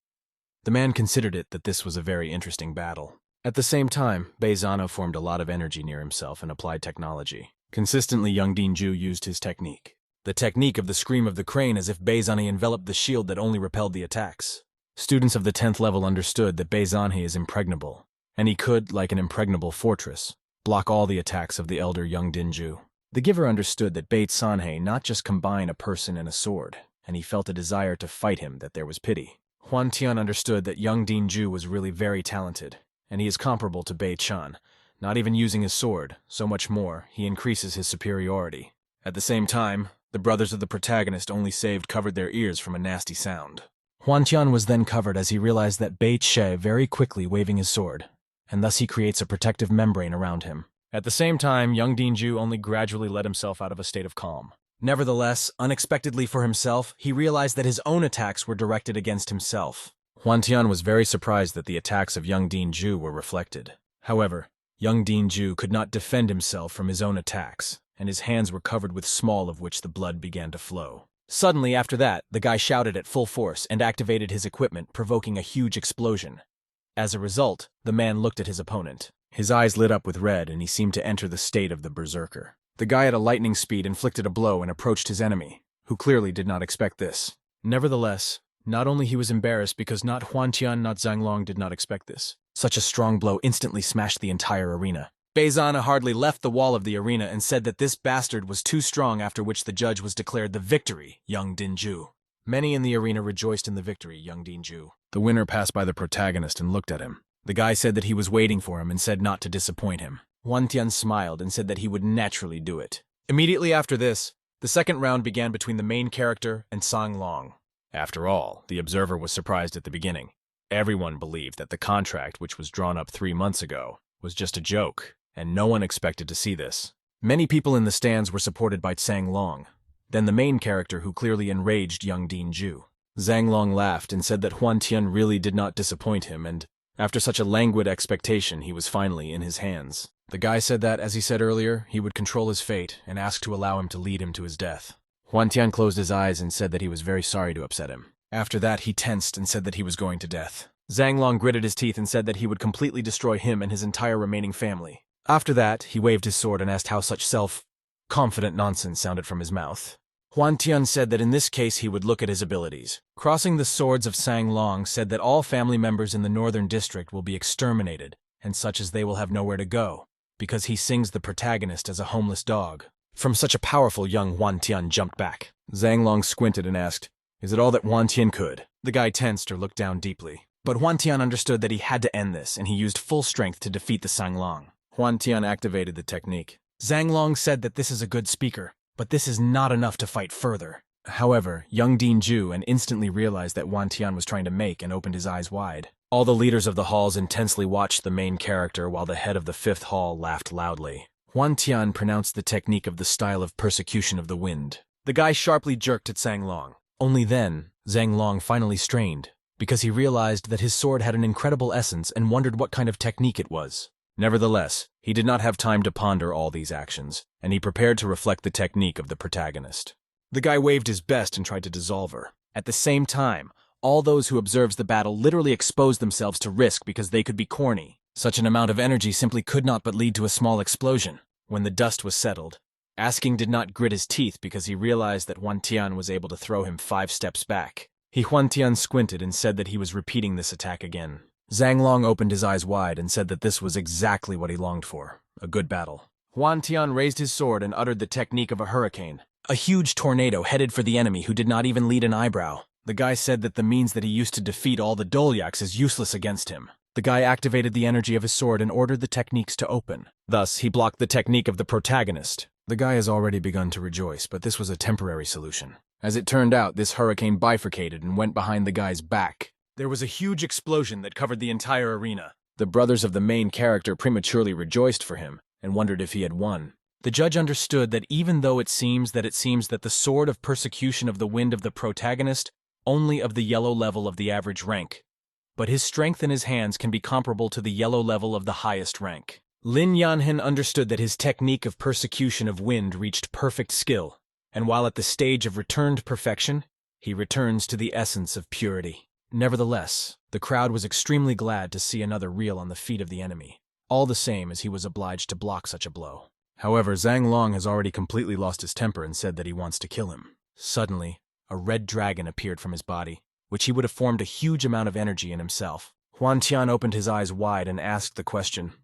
The man considered it that this was a very interesting battle. At the same time, Bei Zana formed a lot of energy near himself and applied technology. Consistently, Young Din-ju used his technique. The technique of the scream of the crane, as if Bei Zanhe enveloped the shield that only repelled the attacks. Students of the 10th level understood that Bei Zanhe is impregnable, and he could, like an impregnable fortress, block all the attacks of the elder Young Din-ju. The giver understood that Bei Zanhe not just combine a person and a sword, and he felt a desire to fight him that there was pity. Huan Tian understood that Young Din-ju was really very talented, and he is comparable to Bei Chan, not even using his sword, so much more, he increases his superiority. At the same time, the brothers of the protagonist only saved covered their ears from a nasty sound. Huan Tian was then covered as he realized that Bei Che very quickly waving his sword, and thus he creates a protective membrane around him. At the same time, Young Din-ju only gradually let himself out of a state of calm. Nevertheless, unexpectedly for himself, he realized that his own attacks were directed against himself. Huan Tian was very surprised that the attacks of Young Din-ju were reflected. However, Young Din-ju could not defend himself from his own attacks, and his hands were covered with small of which the blood began to flow. Suddenly after that, the guy shouted at full force and activated his equipment, provoking a huge explosion. As a result, the man looked at his opponent. His eyes lit up with red and he seemed to enter the state of the berserker. The guy at a lightning speed inflicted a blow and approached his enemy, who clearly did not expect this. Nevertheless, not only he was embarrassed because not Huan Tian not Zhang Long did not expect this. Such a strong blow instantly smashed the entire arena. Bei Zana hardly left the wall of the arena and said that this bastard was too strong, after which the judge was declared the victory, Young Din-ju. Many in the arena rejoiced in the victory, Young Din-ju. The winner passed by the protagonist and looked at him. The guy said that he was waiting for him and said not to disappoint him. Huan Tian smiled and said that he would naturally do it. Immediately after this, the second round began between the main character and Zhang Long. After all, the observer was surprised at the beginning. Everyone believed that the contract, which was drawn up 3 months ago, was just a joke, and no one expected to see this. Many people in the stands were supported by Zhang Long, then the main character who clearly enraged Young Din-ju. Zhang Long laughed and said that Huan Tian really did not disappoint him, and after such a languid expectation, he was finally in his hands. The guy said that, as he said earlier, he would control his fate and asked to allow him to lead him to his death. Huan Tian closed his eyes and said that he was very sorry to upset him. After that, he tensed and said that he was going to death. Zhang Long gritted his teeth and said that he would completely destroy him and his entire remaining family. After that, he waved his sword and asked how such self-confident nonsense sounded from his mouth. Huan Tian said that in this case he would look at his abilities. Crossing the swords of Zhang Long said that all family members in the northern district will be exterminated, and such as they will have nowhere to go, because he sings the protagonist as a homeless dog. From such a powerful young Huan Tian jumped back. Zhang Long squinted and asked, "Is it all that Huan Tian could?" The guy tensed or looked down deeply. But Huan Tian understood that he had to end this, and he used full strength to defeat the Zhang Long. Huan Tian activated the technique. Zhang Long said that this is a good speaker, but this is not enough to fight further. However, Young Din-ju instantly realized that Huan Tian was trying to make and opened his eyes wide. All the leaders of the halls intensely watched the main character while the head of the 5th hall laughed loudly. Huan Tian pronounced the technique of the style of persecution of the wind. The guy sharply jerked at Zhang Long. Only then, Zhang Long finally strained, because he realized that his sword had an incredible essence and wondered what kind of technique it was. Nevertheless, he did not have time to ponder all these actions, and he prepared to reflect the technique of the protagonist. The guy waved his best and tried to dissolve her. At the same time, all those who observed the battle literally exposed themselves to risk because they could be corny. Such an amount of energy simply could not but lead to a small explosion. When the dust was settled, Asking did not grit his teeth because he realized that Huan Tian was able to throw him 5 steps back. Huan Tian squinted and said that he was repeating this attack again. Zhang Long opened his eyes wide and said that this was exactly what he longed for, a good battle. Huan Tian raised his sword and uttered the technique of a hurricane. A huge tornado headed for the enemy who did not even lead an eyebrow. The guy said that the means that he used to defeat all the Dolyaks is useless against him. The guy activated the energy of his sword and ordered the techniques to open. Thus, he blocked the technique of the protagonist. The guy has already begun to rejoice, but this was a temporary solution. As it turned out, this hurricane bifurcated and went behind the guy's back. There was a huge explosion that covered the entire arena. The brothers of the main character prematurely rejoiced for him and wondered if he had won. The judge understood that even though it seems that the sword of persecution of the wind of the protagonist only of the yellow level of the average rank, but his strength in his hands can be comparable to the yellow level of the highest rank. Lin Yanhin understood that his technique of persecution of wind reached perfect skill, and while at the stage of returned perfection, he returns to the essence of purity. Nevertheless, the crowd was extremely glad to see another reel on the feet of the enemy, all the same as he was obliged to block such a blow. However, Zhang Long has already completely lost his temper and said that he wants to kill him. Suddenly, a red dragon appeared from his body, which he would have formed a huge amount of energy in himself. Huan Tian opened his eyes wide and asked the question,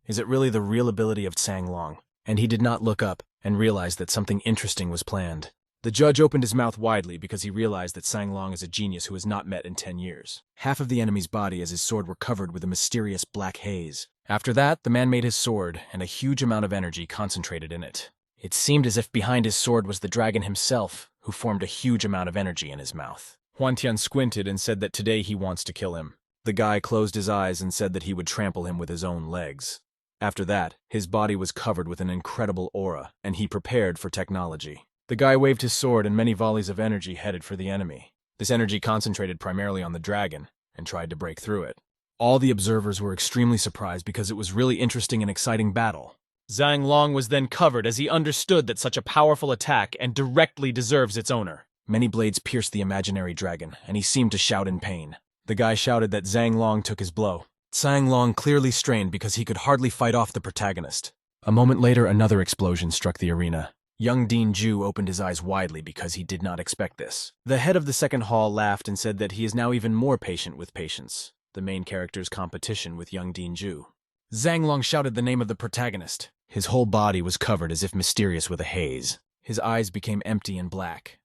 "Is it really the real ability of Zhang Long?" And he did not look up and realized that something interesting was planned. The judge opened his mouth widely because he realized that Zhang Long is a genius who has not met in 10 years. Half of the enemy's body as his sword were covered with a mysterious black haze. After that, the man made his sword, and a huge amount of energy concentrated in it. It seemed as if behind his sword was the dragon himself, who formed a huge amount of energy in his mouth. Huan Tian squinted and said that today he wants to kill him. The guy closed his eyes and said that he would trample him with his own legs. After that, his body was covered with an incredible aura, and he prepared for technology. The guy waved his sword and many volleys of energy headed for the enemy. This energy concentrated primarily on the dragon and tried to break through it. All the observers were extremely surprised because it was really interesting and exciting battle. Zhang Long was then covered as he understood that such a powerful attack and directly deserves its owner. Many blades pierced the imaginary dragon, and he seemed to shout in pain. The guy shouted that Zhang Long took his blow. Zhang Long clearly strained because he could hardly fight off the protagonist. A moment later, another explosion struck the arena. Young Dean Ju opened his eyes widely because he did not expect this. The head of the second hall laughed and said that he is now even more patient with patience, the main character's competition with young Dean Ju. Zhang Long shouted the name of the protagonist. His whole body was covered as if mysterious with a haze. His eyes became empty and black.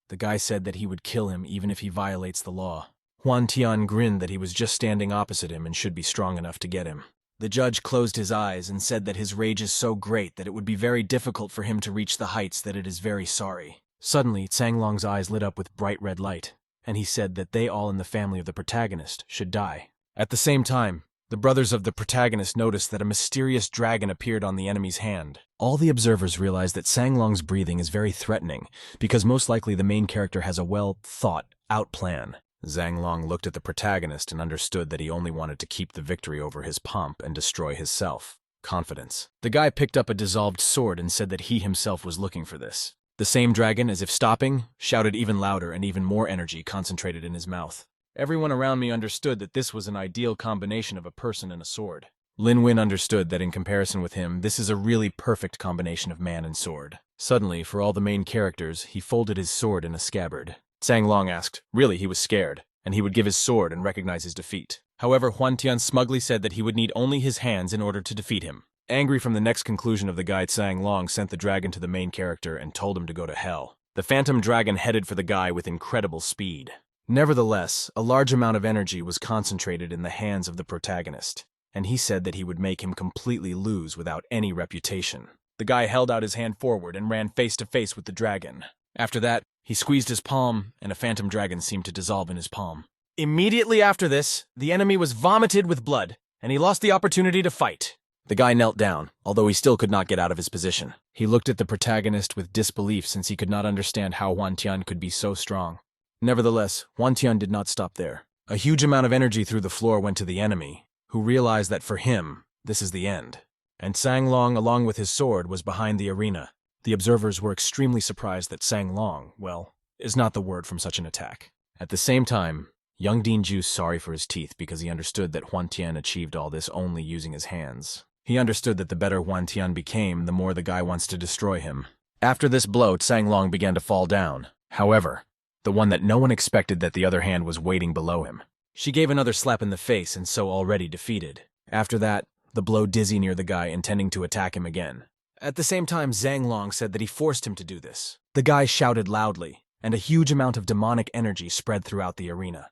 The guy said that he would kill him even if he violates the law. Huan Tian grinned that he was just standing opposite him and should be strong enough to get him. The judge closed his eyes and said that his rage is so great that it would be very difficult for him to reach the heights that it is very sorry. Suddenly, Zhang Long's eyes lit up with bright red light, and he said that they all in the family of the protagonist should die. At the same time, the brothers of the protagonist noticed that a mysterious dragon appeared on the enemy's hand. All the observers realized that Zhang Long's breathing is very threatening, because most likely the main character has a well-thought-out plan. Zhang Long looked at the protagonist and understood that he only wanted to keep the victory over his pomp and destroy his self. Confidence. The guy picked up a dissolved sword and said that he himself was looking for this. The same dragon, as if stopping, shouted even louder and even more energy concentrated in his mouth. Everyone around me understood that this was an ideal combination of a person and a sword. Lin Wen understood that in comparison with him, this is a really perfect combination of man and sword. Suddenly, for all the main characters, he folded his sword in a scabbard. Zhang Long asked, really he was scared, and he would give his sword and recognize his defeat. However, Huan Tian smugly said that he would need only his hands in order to defeat him. Angry from the next conclusion of the guide, Zhang Long sent the dragon to the main character and told him to go to hell. The phantom dragon headed for the guy with incredible speed. Nevertheless, a large amount of energy was concentrated in the hands of the protagonist, and he said that he would make him completely lose without any reputation. The guy held out his hand forward and ran face to face with the dragon. After that, he squeezed his palm, and a phantom dragon seemed to dissolve in his palm. Immediately after this, the enemy was vomited with blood, and he lost the opportunity to fight. The guy knelt down, although he still could not get out of his position. He looked at the protagonist with disbelief since he could not understand how Huan Tian could be so strong. Nevertheless, Huan Tian did not stop there. A huge amount of energy through the floor went to the enemy, who realized that for him, this is the end. And Zhang Long, along with his sword, was behind the arena. The observers were extremely surprised that Zhang Long, well, is not the word from such an attack. At the same time, young Dean Ju sorry for his teeth because he understood that Huan Tian achieved all this only using his hands. He understood that the better Huan Tian became, the more the guy wants to destroy him. After this blow, Zhang Long began to fall down. However, the one that no one expected that the other hand was waiting below him. She gave another slap in the face and so already defeated. After that, the blow dizzy near the guy intending to attack him again. At the same time, Zhang Long said that he forced him to do this. The guy shouted loudly, and a huge amount of demonic energy spread throughout the arena.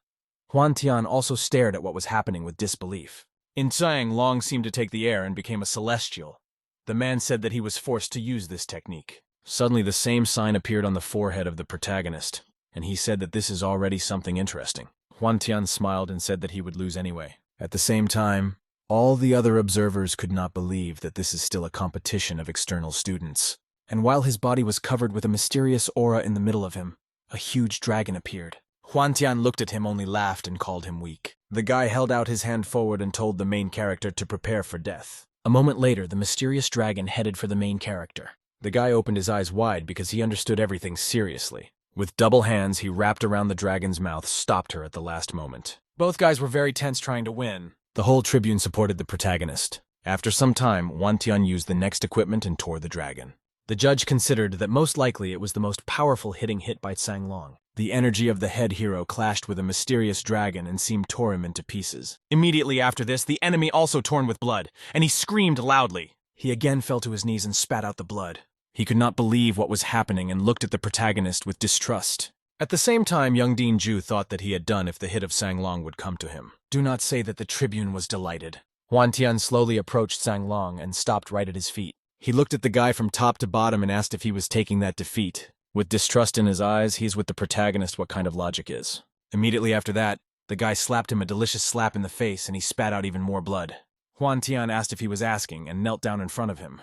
Huan Tian also stared at what was happening with disbelief. In Zhang Long seemed to take the air and became a celestial. The man said that he was forced to use this technique. Suddenly the same sign appeared on the forehead of the protagonist, and he said that this is already something interesting. Huan Tian smiled and said that he would lose anyway. At the same time, all the other observers could not believe that this is still a competition of external students. And while his body was covered with a mysterious aura in the middle of him, a huge dragon appeared. Huan Tian looked at him, only laughed, and called him weak. The guy held out his hand forward and told the main character to prepare for death. A moment later, the mysterious dragon headed for the main character. The guy opened his eyes wide because he understood everything seriously. With double hands, he wrapped around the dragon's mouth, stopped her at the last moment. Both guys were very tense trying to win. The whole tribune supported the protagonist. After some time, Huan Tian used the next equipment and tore the dragon. The judge considered that most likely it was the most powerful hitting hit by Zhang Long. The energy of the head hero clashed with a mysterious dragon and seemed tore him into pieces. Immediately after this, the enemy also torn with blood, and he screamed loudly. He again fell to his knees and spat out the blood. He could not believe what was happening and looked at the protagonist with distrust. At the same time, young Dean Ju thought that he had done if the hit of Zhang Long would come to him. Do not say that the tribune was delighted. Huan Tian slowly approached Zhang Long and stopped right at his feet. He looked at the guy from top to bottom and asked if he was taking that defeat. With distrust in his eyes, he's with the protagonist what kind of logic is. Immediately after that, the guy slapped him a delicious slap in the face and he spat out even more blood. Huan Tian asked if he was asking and knelt down in front of him.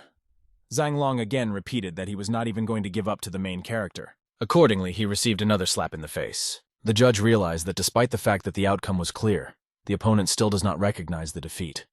Zhang Long again repeated that he was not even going to give up to the main character. Accordingly, he received another slap in the face. The judge realized that despite the fact that the outcome was clear, the opponent still does not recognize the defeat.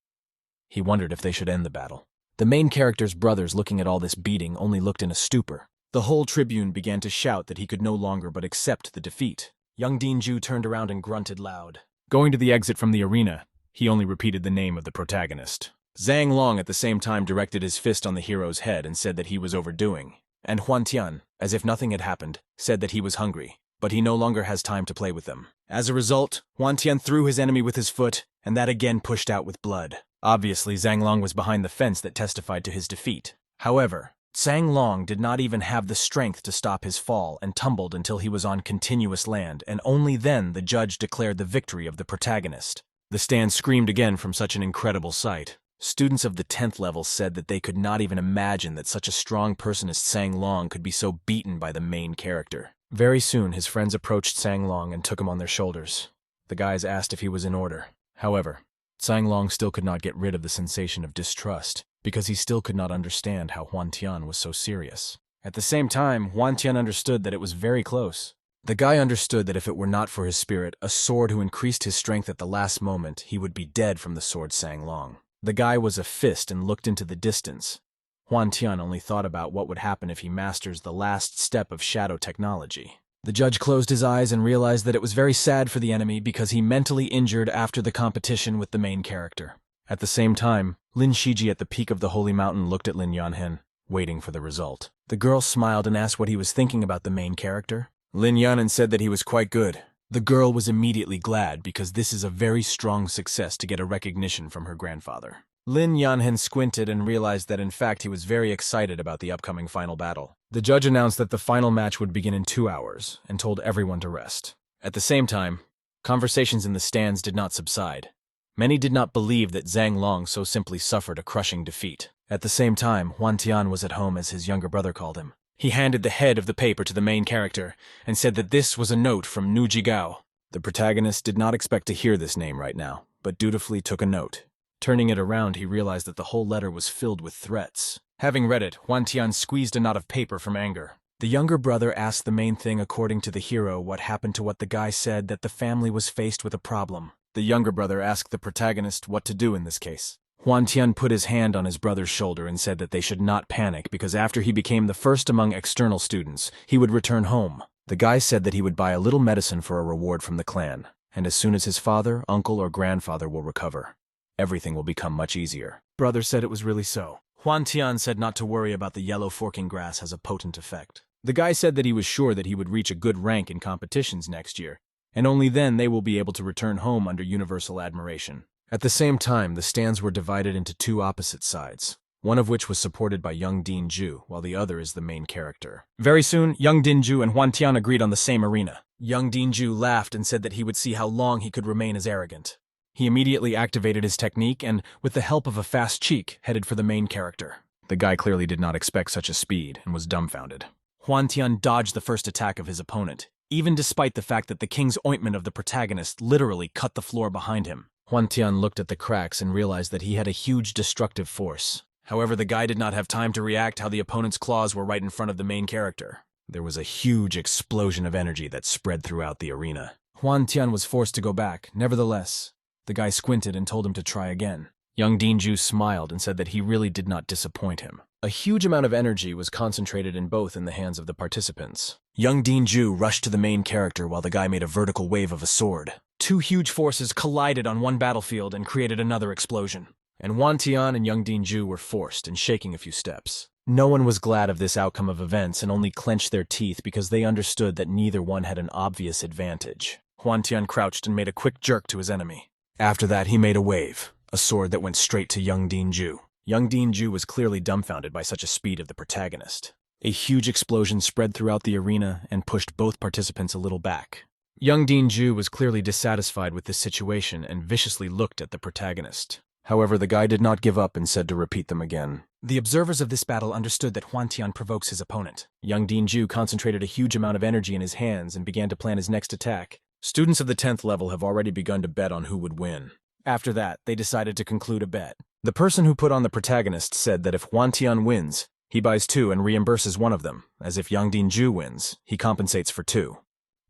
He wondered if they should end the battle. The main character's brothers, looking at all this beating, only looked in a stupor. The whole tribune began to shout that he could no longer but accept the defeat. Young Dean Ju turned around and grunted loud. Going to the exit from the arena, he only repeated the name of the protagonist. Zhang Long at the same time directed his fist on the hero's head and said that he was overdoing. And Huan Tian, as if nothing had happened, said that he was hungry, but he no longer has time to play with them. As a result, Huan Tian threw his enemy with his foot, and that again pushed out with blood. Obviously, Zhang Long was behind the fence that testified to his defeat. However, Zhang Long did not even have the strength to stop his fall and tumbled until he was on continuous land, and only then the judge declared the victory of the protagonist. The stand screamed again from such an incredible sight. Students of the 10th level said that they could not even imagine that such a strong person as Zhang Long could be so beaten by the main character. Very soon, his friends approached Zhang Long and took him on their shoulders. The guys asked if he was in order. However, Zhang Long still could not get rid of the sensation of distrust, because he still could not understand how Huan Tian was so serious. At the same time, Huan Tian understood that it was very close. The guy understood that if it were not for his spirit, a sword who increased his strength at the last moment, he would be dead from the sword Zhang Long. The guy was a fist and looked into the distance. Huan Tian only thought about what would happen if he masters the last step of shadow technology. The judge closed his eyes and realized that it was very sad for the enemy because he mentally injured after the competition with the main character. At the same time, Lin Shiji at the peak of the holy mountain looked at Lin Yanhen, waiting for the result. The girl smiled and asked what he was thinking about the main character. Lin Yanhen said that he was quite good. The girl was immediately glad because this is a very strong success to get a recognition from her grandfather. Lin Yanhen squinted and realized that in fact he was very excited about the upcoming final battle. The judge announced that the final match would begin in 2 hours and told everyone to rest. At the same time, conversations in the stands did not subside. Many did not believe that Zhang Long so simply suffered a crushing defeat. At the same time, Huan Tian was at home, as his younger brother called him. He handed the head of the paper to the main character and said that this was a note from Nu Jigao. The protagonist did not expect to hear this name right now, but dutifully took a note. Turning it around, he realized that the whole letter was filled with threats. Having read it, Huan Tian squeezed a knot of paper from anger. The younger brother asked the main thing according to the hero what happened to what the guy said, that the family was faced with a problem. The younger brother asked the protagonist what to do in this case. Huan Tian put his hand on his brother's shoulder and said that they should not panic because after he became the first among external students, he would return home. The guy said that he would buy a little medicine for a reward from the clan, and as soon as his father, uncle, or grandfather will recover, everything will become much easier. Brother said it was really so. Huan Tian said not to worry about the yellow forking grass has a potent effect. The guy said that he was sure that he would reach a good rank in competitions next year, and only then they will be able to return home under universal admiration. At the same time, the stands were divided into 2 opposite sides. one of which was supported by young Din-ju, while the other is the main character. Very soon, young Din-ju and Hwan Tian agreed on the same arena. Young Din-ju laughed and said that he would see how long he could remain as arrogant. He immediately activated his technique and, with the help of a fast cheek, headed for the main character. The guy clearly did not expect such a speed and was dumbfounded. Hwan Tian dodged the first attack of his opponent, even despite the fact that the king's ointment of the protagonist literally cut the floor behind him. Hwan Tian looked at the cracks and realized that he had a huge destructive force. However, the guy did not have time to react how the opponent's claws were right in front of the main character. There was a huge explosion of energy that spread throughout the arena. Hwan Tian was forced to go back. Nevertheless, the guy squinted and told him to try again. Young Din-ju smiled and said that he really did not disappoint him. A huge amount of energy was concentrated in the hands of the participants. Young Din-ju rushed to the main character while the guy made a vertical wave of a sword. Two huge forces collided on one battlefield and created another explosion. And Hwan Tian and young Din-ju were forced and shaking a few steps. No one was glad of this outcome of events and only clenched their teeth because they understood that neither one had an obvious advantage. Hwan Tian crouched and made a quick jerk to his enemy. After that, he made a wave, a sword that went straight to young Din-ju. Young Din-ju was clearly dumbfounded by such a speed of the protagonist. A huge explosion spread throughout the arena and pushed both participants a little back. Young Din-ju was clearly dissatisfied with this situation and viciously looked at the protagonist. However, the guy did not give up and said to repeat them again. The observers of this battle understood that Hwan Tian provokes his opponent. Young Din-ju concentrated a huge amount of energy in his hands and began to plan his next attack. Students of the 10th level have already begun to bet on who would win. After that, they decided to conclude a bet. The person who put on the protagonist said that if Hwan Tian wins, he buys 2 and reimburses one of them, as if young Din-ju wins, he compensates for 2.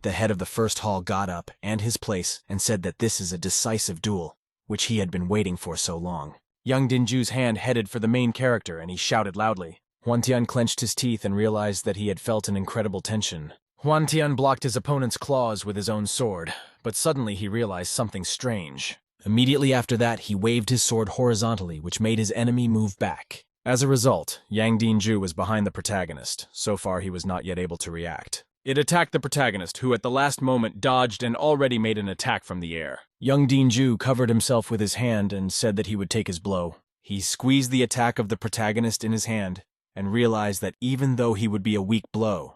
The head of the first hall got up and his place and said that this is a decisive duel, which he had been waiting for so long. Young Din-ju's hand headed for the main character and he shouted loudly. Hwan Tian clenched his teeth and realized that he had felt an incredible tension. Hwan Tian blocked his opponent's claws with his own sword, but suddenly he realized something strange. Immediately after that, he waved his sword horizontally, which made his enemy move back. As a result, Yang Din-ju was behind the protagonist. So far, he was not yet able to react. It attacked the protagonist, who at the last moment dodged and already made an attack from the air. Young Din-ju covered himself with his hand and said that he would take his blow. He squeezed the attack of the protagonist in his hand and realized that even though he would be a weak blow,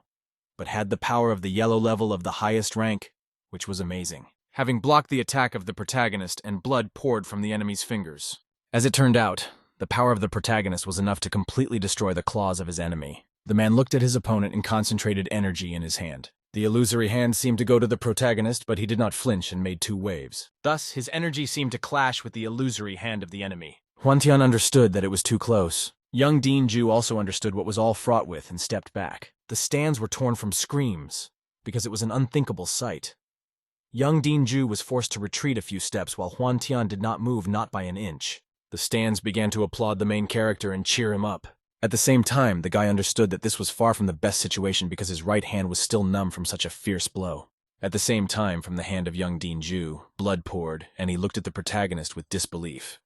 but had the power of the yellow level of the highest rank, which was amazing. Having blocked the attack of the protagonist and blood poured from the enemy's fingers. As it turned out, the power of the protagonist was enough to completely destroy the claws of his enemy. The man looked at his opponent and concentrated energy in his hand. The illusory hand seemed to go to the protagonist, but he did not flinch and made 2 waves. Thus, his energy seemed to clash with the illusory hand of the enemy. Hwan Tian understood that it was too close. Young Din-ju also understood what was all fraught with and stepped back. The stands were torn from screams, because it was an unthinkable sight. Young Din-ju was forced to retreat a few steps while Hwan Tian did not move not by an inch. The stands began to applaud the main character and cheer him up. At the same time, the guy understood that this was far from the best situation because his right hand was still numb from such a fierce blow. At the same time, from the hand of young Din-ju, blood poured, and he looked at the protagonist with disbelief.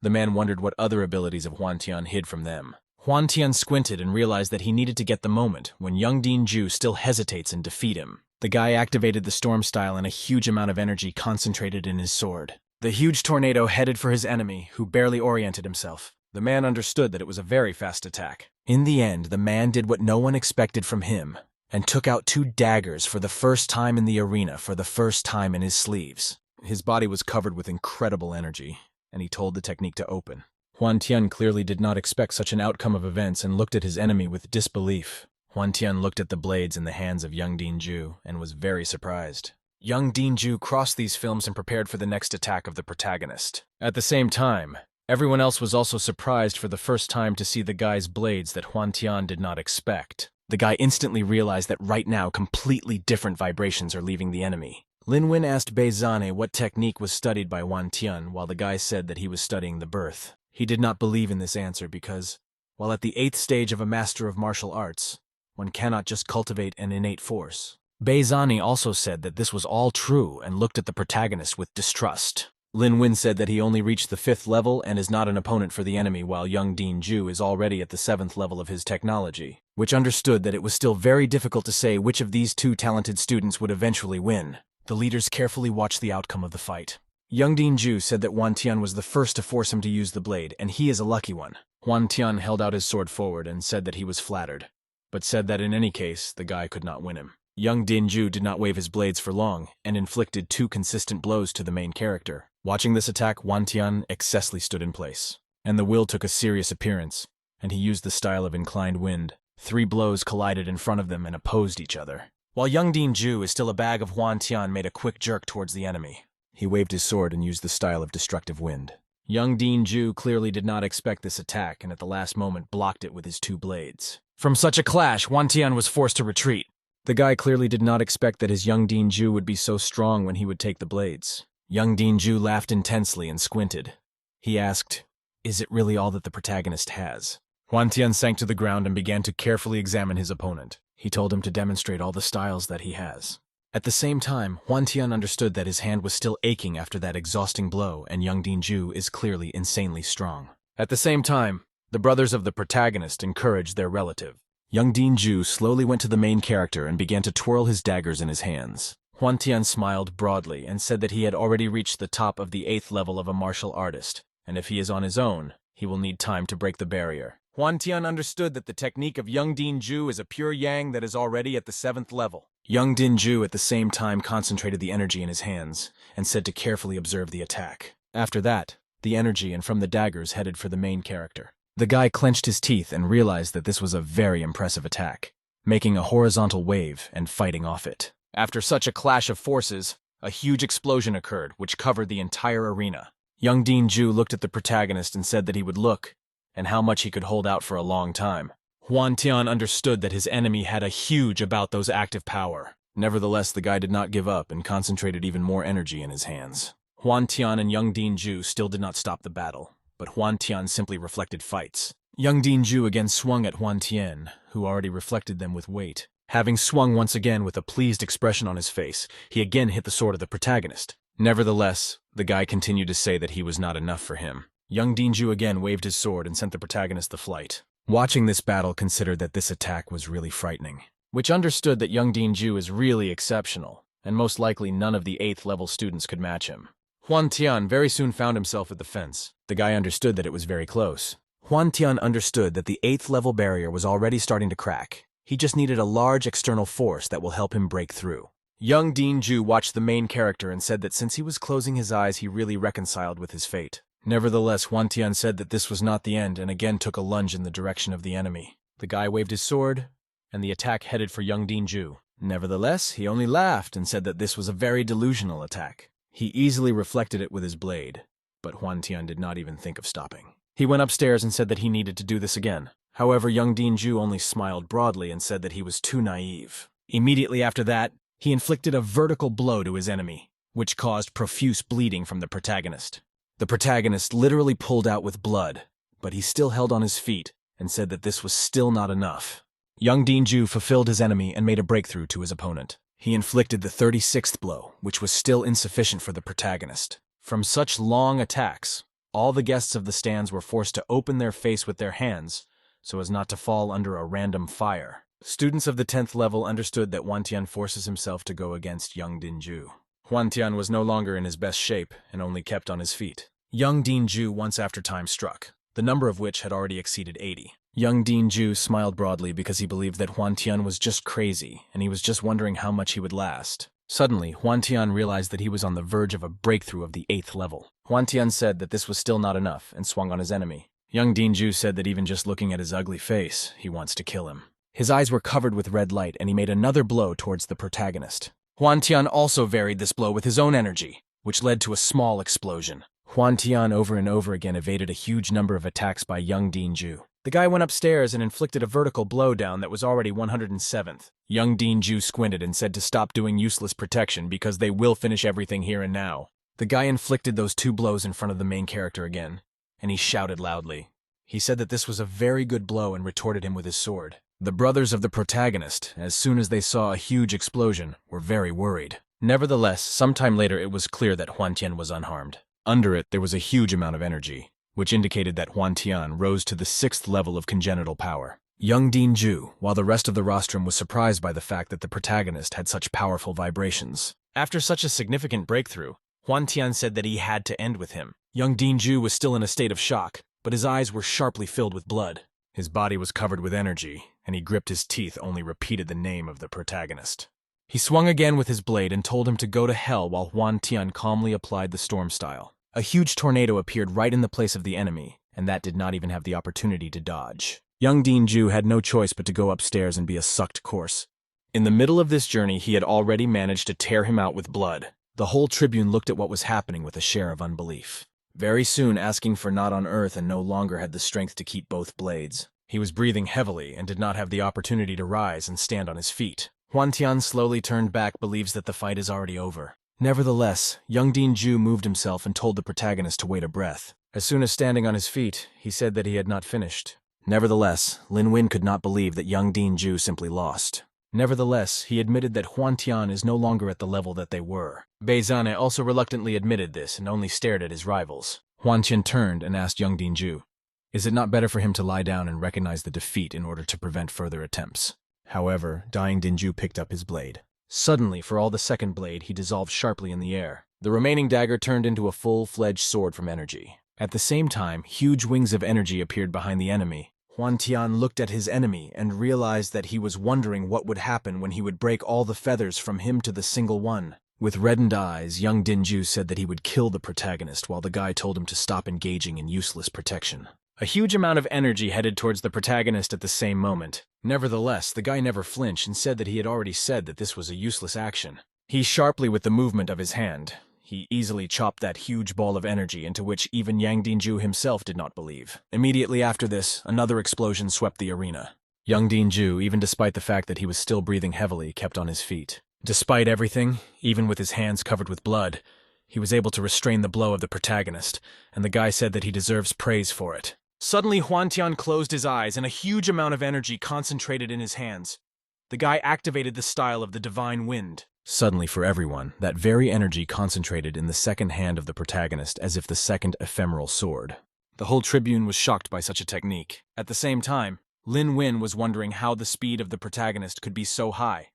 The man wondered what other abilities of Hwan Tian hid from them. Hwan Tian squinted and realized that he needed to get the moment when young Din-ju still hesitates and defeat him. The guy activated the storm style and a huge amount of energy concentrated in his sword. The huge tornado headed for his enemy, who barely oriented himself. The man understood that it was a very fast attack. In the end, the man did what no one expected from him, and took out 2 daggers for the first time in the arena for the first time in his sleeves. His body was covered with incredible energy, and he told the technique to open. Hwan Tian clearly did not expect such an outcome of events and looked at his enemy with disbelief. Hwan Tian looked at the blades in the hands of young Din-ju and was very surprised. Young Din-ju crossed these films and prepared for the next attack of the protagonist. At the same time, everyone else was also surprised for the first time to see the guy's blades that Hwan Tian did not expect. The guy instantly realized that right now completely different vibrations are leaving the enemy. Lin Wen asked Bei Zane what technique was studied by Hwan Tian, while the guy said that he was studying the birth. He did not believe in this answer because, while at the 8th stage of a master of martial arts, one cannot just cultivate an innate force. Bei Zane also said that this was all true and looked at the protagonist with distrust. Lin Wen said that he only reached the 5th level and is not an opponent for the enemy, while young Din-ju is already at the 7th level of his technology, which understood that it was still very difficult to say which of these 2 talented students would eventually win. The leaders carefully watched the outcome of the fight. Young Din-ju said that Hwan Tian was the first to force him to use the blade, and he is a lucky one. Huan Tian held out his sword forward and said that he was flattered, but said that in any case, the guy could not win him. Young Dinju did not wave his blades for long and inflicted 2 consistent blows to the main character. Watching this attack, Huan Tian excessively stood in place, and the will took a serious appearance, and he used the style of inclined wind. 3 blows collided in front of them and opposed each other. While Young Dinju is still a bag of, Huan Tian made a quick jerk towards the enemy. He waved his sword and used the style of destructive wind. Young Dinju clearly did not expect this attack and at the last moment blocked it with his 2 blades. From such a clash, Huan Tian was forced to retreat. The guy clearly did not expect that his Young Dinju would be so strong when he would take the blades. Young Dinju laughed intensely and squinted. He asked, "Is it really all that the protagonist has?" Huan Tian sank to the ground and began to carefully examine his opponent. He told him to demonstrate all the styles that he has. At the same time, Huan Tian understood that his hand was still aching after that exhausting blow, and Young Dinju is clearly insanely strong. At the same time, the brothers of the protagonist encouraged their relative. Young Dinju slowly went to the main character and began to twirl his daggers in his hands. Huan Tian smiled broadly and said that he had already reached the top of the 8th level of a martial artist, and if he is on his own, he will need time to break the barrier. Huan Tian understood that the technique of Young Dinju is a pure yang that is already at the 7th level. Young Dinju at the same time concentrated the energy in his hands and said to carefully observe the attack. After that, the energy and from the daggers headed for the main character. The guy clenched his teeth and realized that this was a very impressive attack, making a horizontal wave and fighting off it. After such a clash of forces, a huge explosion occurred which covered the entire arena. Young Dinju looked at the protagonist and said that he would look, and how much he could hold out for a long time. Huan Tian understood that his enemy had a huge about those active power. Nevertheless, the guy did not give up and concentrated even more energy in his hands. Huan Tian and Young Dinju still did not stop the battle, but Huan Tian simply reflected fights. Young Dinju again swung at Huan Tian, who already reflected them with weight. Having swung once again with a pleased expression on his face, he again hit the sword of the protagonist. Nevertheless, the guy continued to say that he was not enough for him. Young Dinju again waved his sword and sent the protagonist to flight. Watching this battle considered that this attack was really frightening, which understood that Young Dinju is really exceptional, and most likely none of the 8th level students could match him. Huan Tian very soon found himself at the fence. The guy understood that it was very close. Huan Tian understood that the 8th level barrier was already starting to crack. He just needed a large external force that will help him break through. Young Dinju watched the main character and said that since he was closing his eyes, he really reconciled with his fate. Nevertheless, Huan Tian said that this was not the end and again took a lunge in the direction of the enemy. The guy waved his sword, and the attack headed for Young Dinju. Nevertheless, he only laughed and said that this was a very delusional attack. He easily reflected it with his blade, but Huan Tian did not even think of stopping. He went upstairs and said that he needed to do this again. However, Young Dinju only smiled broadly and said that he was too naive. Immediately after that, he inflicted a vertical blow to his enemy, which caused profuse bleeding from the protagonist. The protagonist literally pulled out with blood, but he still held on his feet and said that this was still not enough. Young Dinju fulfilled his enemy and made a breakthrough to his opponent. He inflicted the 36th blow, which was still insufficient for the protagonist. From such long attacks, all the guests of the stands were forced to open their face with their hands so as not to fall under a random fire. Students of the 10th level understood that Huan Tian forces himself to go against Young Dinju. Huan Tian was no longer in his best shape and only kept on his feet. Young Dinju once after time struck, the number of which had already exceeded 80. Young Dinju smiled broadly because he believed that Huan Tian was just crazy and he was just wondering how much he would last. Suddenly, Huan Tian realized that he was on the verge of a breakthrough of the 8th level. Huan Tian said that this was still not enough and swung on his enemy. Young Dinju said that even just looking at his ugly face, he wants to kill him. His eyes were covered with red light and he made another blow towards the protagonist. Huan Tian also varied this blow with his own energy, which led to a small explosion. Huan Tian over and over again evaded a huge number of attacks by Young Dinju. The guy went upstairs and inflicted a vertical blow down that was already 107th. Young Dinju squinted and said to stop doing useless protection because they will finish everything here and now. The guy inflicted those 2 blows in front of the main character again, and he shouted loudly. He said that this was a very good blow and retorted him with his sword. The brothers of the protagonist, as soon as they saw a huge explosion, were very worried. Nevertheless, sometime later it was clear that Huan Tian was unharmed. Under it, there was a huge amount of energy, which indicated that Huan Tian rose to the 6th level of congenital power. Young Dinju, while the rest of the rostrum was surprised by the fact that the protagonist had such powerful vibrations. After such a significant breakthrough, Huan Tian said that he had to end with him. Young Dinju was still in a state of shock, but his eyes were sharply filled with blood. His body was covered with energy, and he gripped his teeth only repeated the name of the protagonist. He swung again with his blade and told him to go to hell while Huan Tian calmly applied the storm style. A huge tornado appeared right in the place of the enemy, and that did not even have the opportunity to dodge. Young Dinju had no choice but to go upstairs and be a sucked corpse. In the middle of this journey, he had already managed to tear him out with blood. The whole tribune looked at what was happening with a share of unbelief. Very soon, asking for not on earth and no longer had the strength to keep both blades. He was breathing heavily and did not have the opportunity to rise and stand on his feet. Huan Tian slowly turned back, believes that the fight is already over. Nevertheless, young Dinju moved himself and told the protagonist to wait a breath. As soon as standing on his feet, he said that he had not finished. Nevertheless, Lin Wen could not believe that young Dinju simply lost. Nevertheless, he admitted that Huan Tian is no longer at the level that they were. Bei Zane also reluctantly admitted this and only stared at his rivals. Huan Tian turned and asked young Dinju, "Is it not better for him to lie down and recognize the defeat in order to prevent further attempts?" However, dying Dinju picked up his blade. Suddenly, for all the second blade, he dissolved sharply in the air. The remaining dagger turned into a full-fledged sword from energy. At the same time, huge wings of energy appeared behind the enemy. Huan Tian looked at his enemy and realized that he was wondering what would happen when he would break all the feathers from him to the single one. With reddened eyes, young Dinju said that he would kill the protagonist while the guy told him to stop engaging in useless protection. A huge amount of energy headed towards the protagonist at the same moment. Nevertheless, the guy never flinched and said that he had already said that this was a useless action. He sharply with the movement of his hand. He easily chopped that huge ball of energy into which even Yang Dinju himself did not believe. Immediately after this, another explosion swept the arena. Young Dinju, even despite the fact that he was still breathing heavily, kept on his feet. Despite everything, even with his hands covered with blood, he was able to restrain the blow of the protagonist, and the guy said that he deserves praise for it. Suddenly, Huan Tian closed his eyes and a huge amount of energy concentrated in his hands. The guy activated the style of the divine wind. Suddenly, for everyone, that very energy concentrated in the second hand of the protagonist as if the second ephemeral sword. The whole tribune was shocked by such a technique. At the same time, Lin Wen was wondering how the speed of the protagonist could be so high.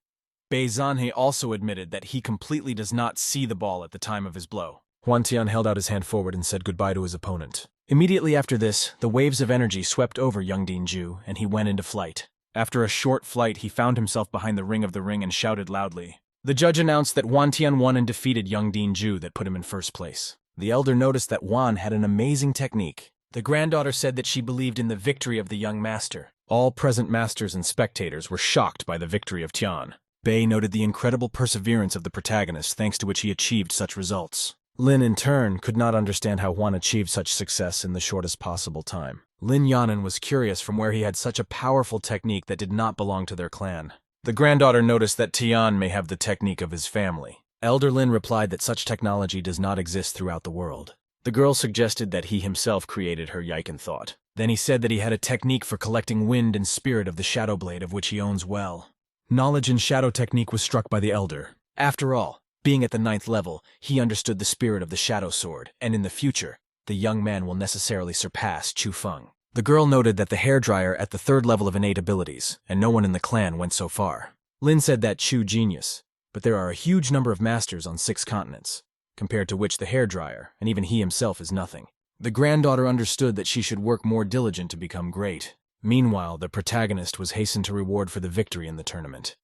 Bei Zane also admitted that he completely does not see the ball at the time of his blow. Huan Tian held out his hand forward and said goodbye to his opponent. Immediately after this, the waves of energy swept over young Dinju, and he went into flight. After a short flight, he found himself behind the ring of the ring and shouted loudly. The judge announced that Huan Tian won and defeated young Dinju that put him in first place. The elder noticed that Huan had an amazing technique. The granddaughter said that she believed in the victory of the young master. All present masters and spectators were shocked by the victory of Tian. Bei noted the incredible perseverance of the protagonist thanks to which he achieved such results. Lin, in turn, could not understand how Huan achieved such success in the shortest possible time. Lin Yanan was curious from where he had such a powerful technique that did not belong to their clan. The granddaughter noticed that Tian may have the technique of his family. Elder Lin replied that such technology does not exist throughout the world. The girl suggested that he himself created her Yiken thought. Then he said that he had a technique for collecting wind and spirit of the shadow blade of which he owns well. Knowledge in shadow technique was struck by the elder. After all, being at the 9th level, he understood the spirit of the shadow sword, and in the future, the young man will necessarily surpass Chu Feng. The girl noted that the hairdryer at the 3rd level of innate abilities, and no one in the clan went so far. Lin said that Chu genius, but there are a huge number of masters on 6 continents, compared to which the hairdryer, and even he himself, is nothing. The granddaughter understood that she should work more diligent to become great. Meanwhile, the protagonist was hastened to reward for the victory in the tournament.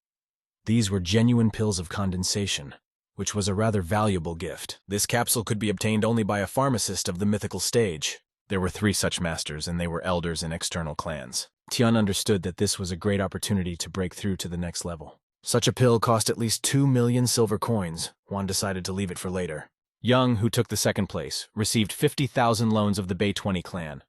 These were genuine pills of condensation, which was a rather valuable gift. This capsule could be obtained only by a pharmacist of the mythical stage. There were 3 such masters, and they were elders in external clans. Tian understood that this was a great opportunity to break through to the next level. Such a pill cost at least 2 million silver coins. Huan decided to leave it for later. Young, who took the 2nd place, received 50,000 loans of the Bei 20 clan.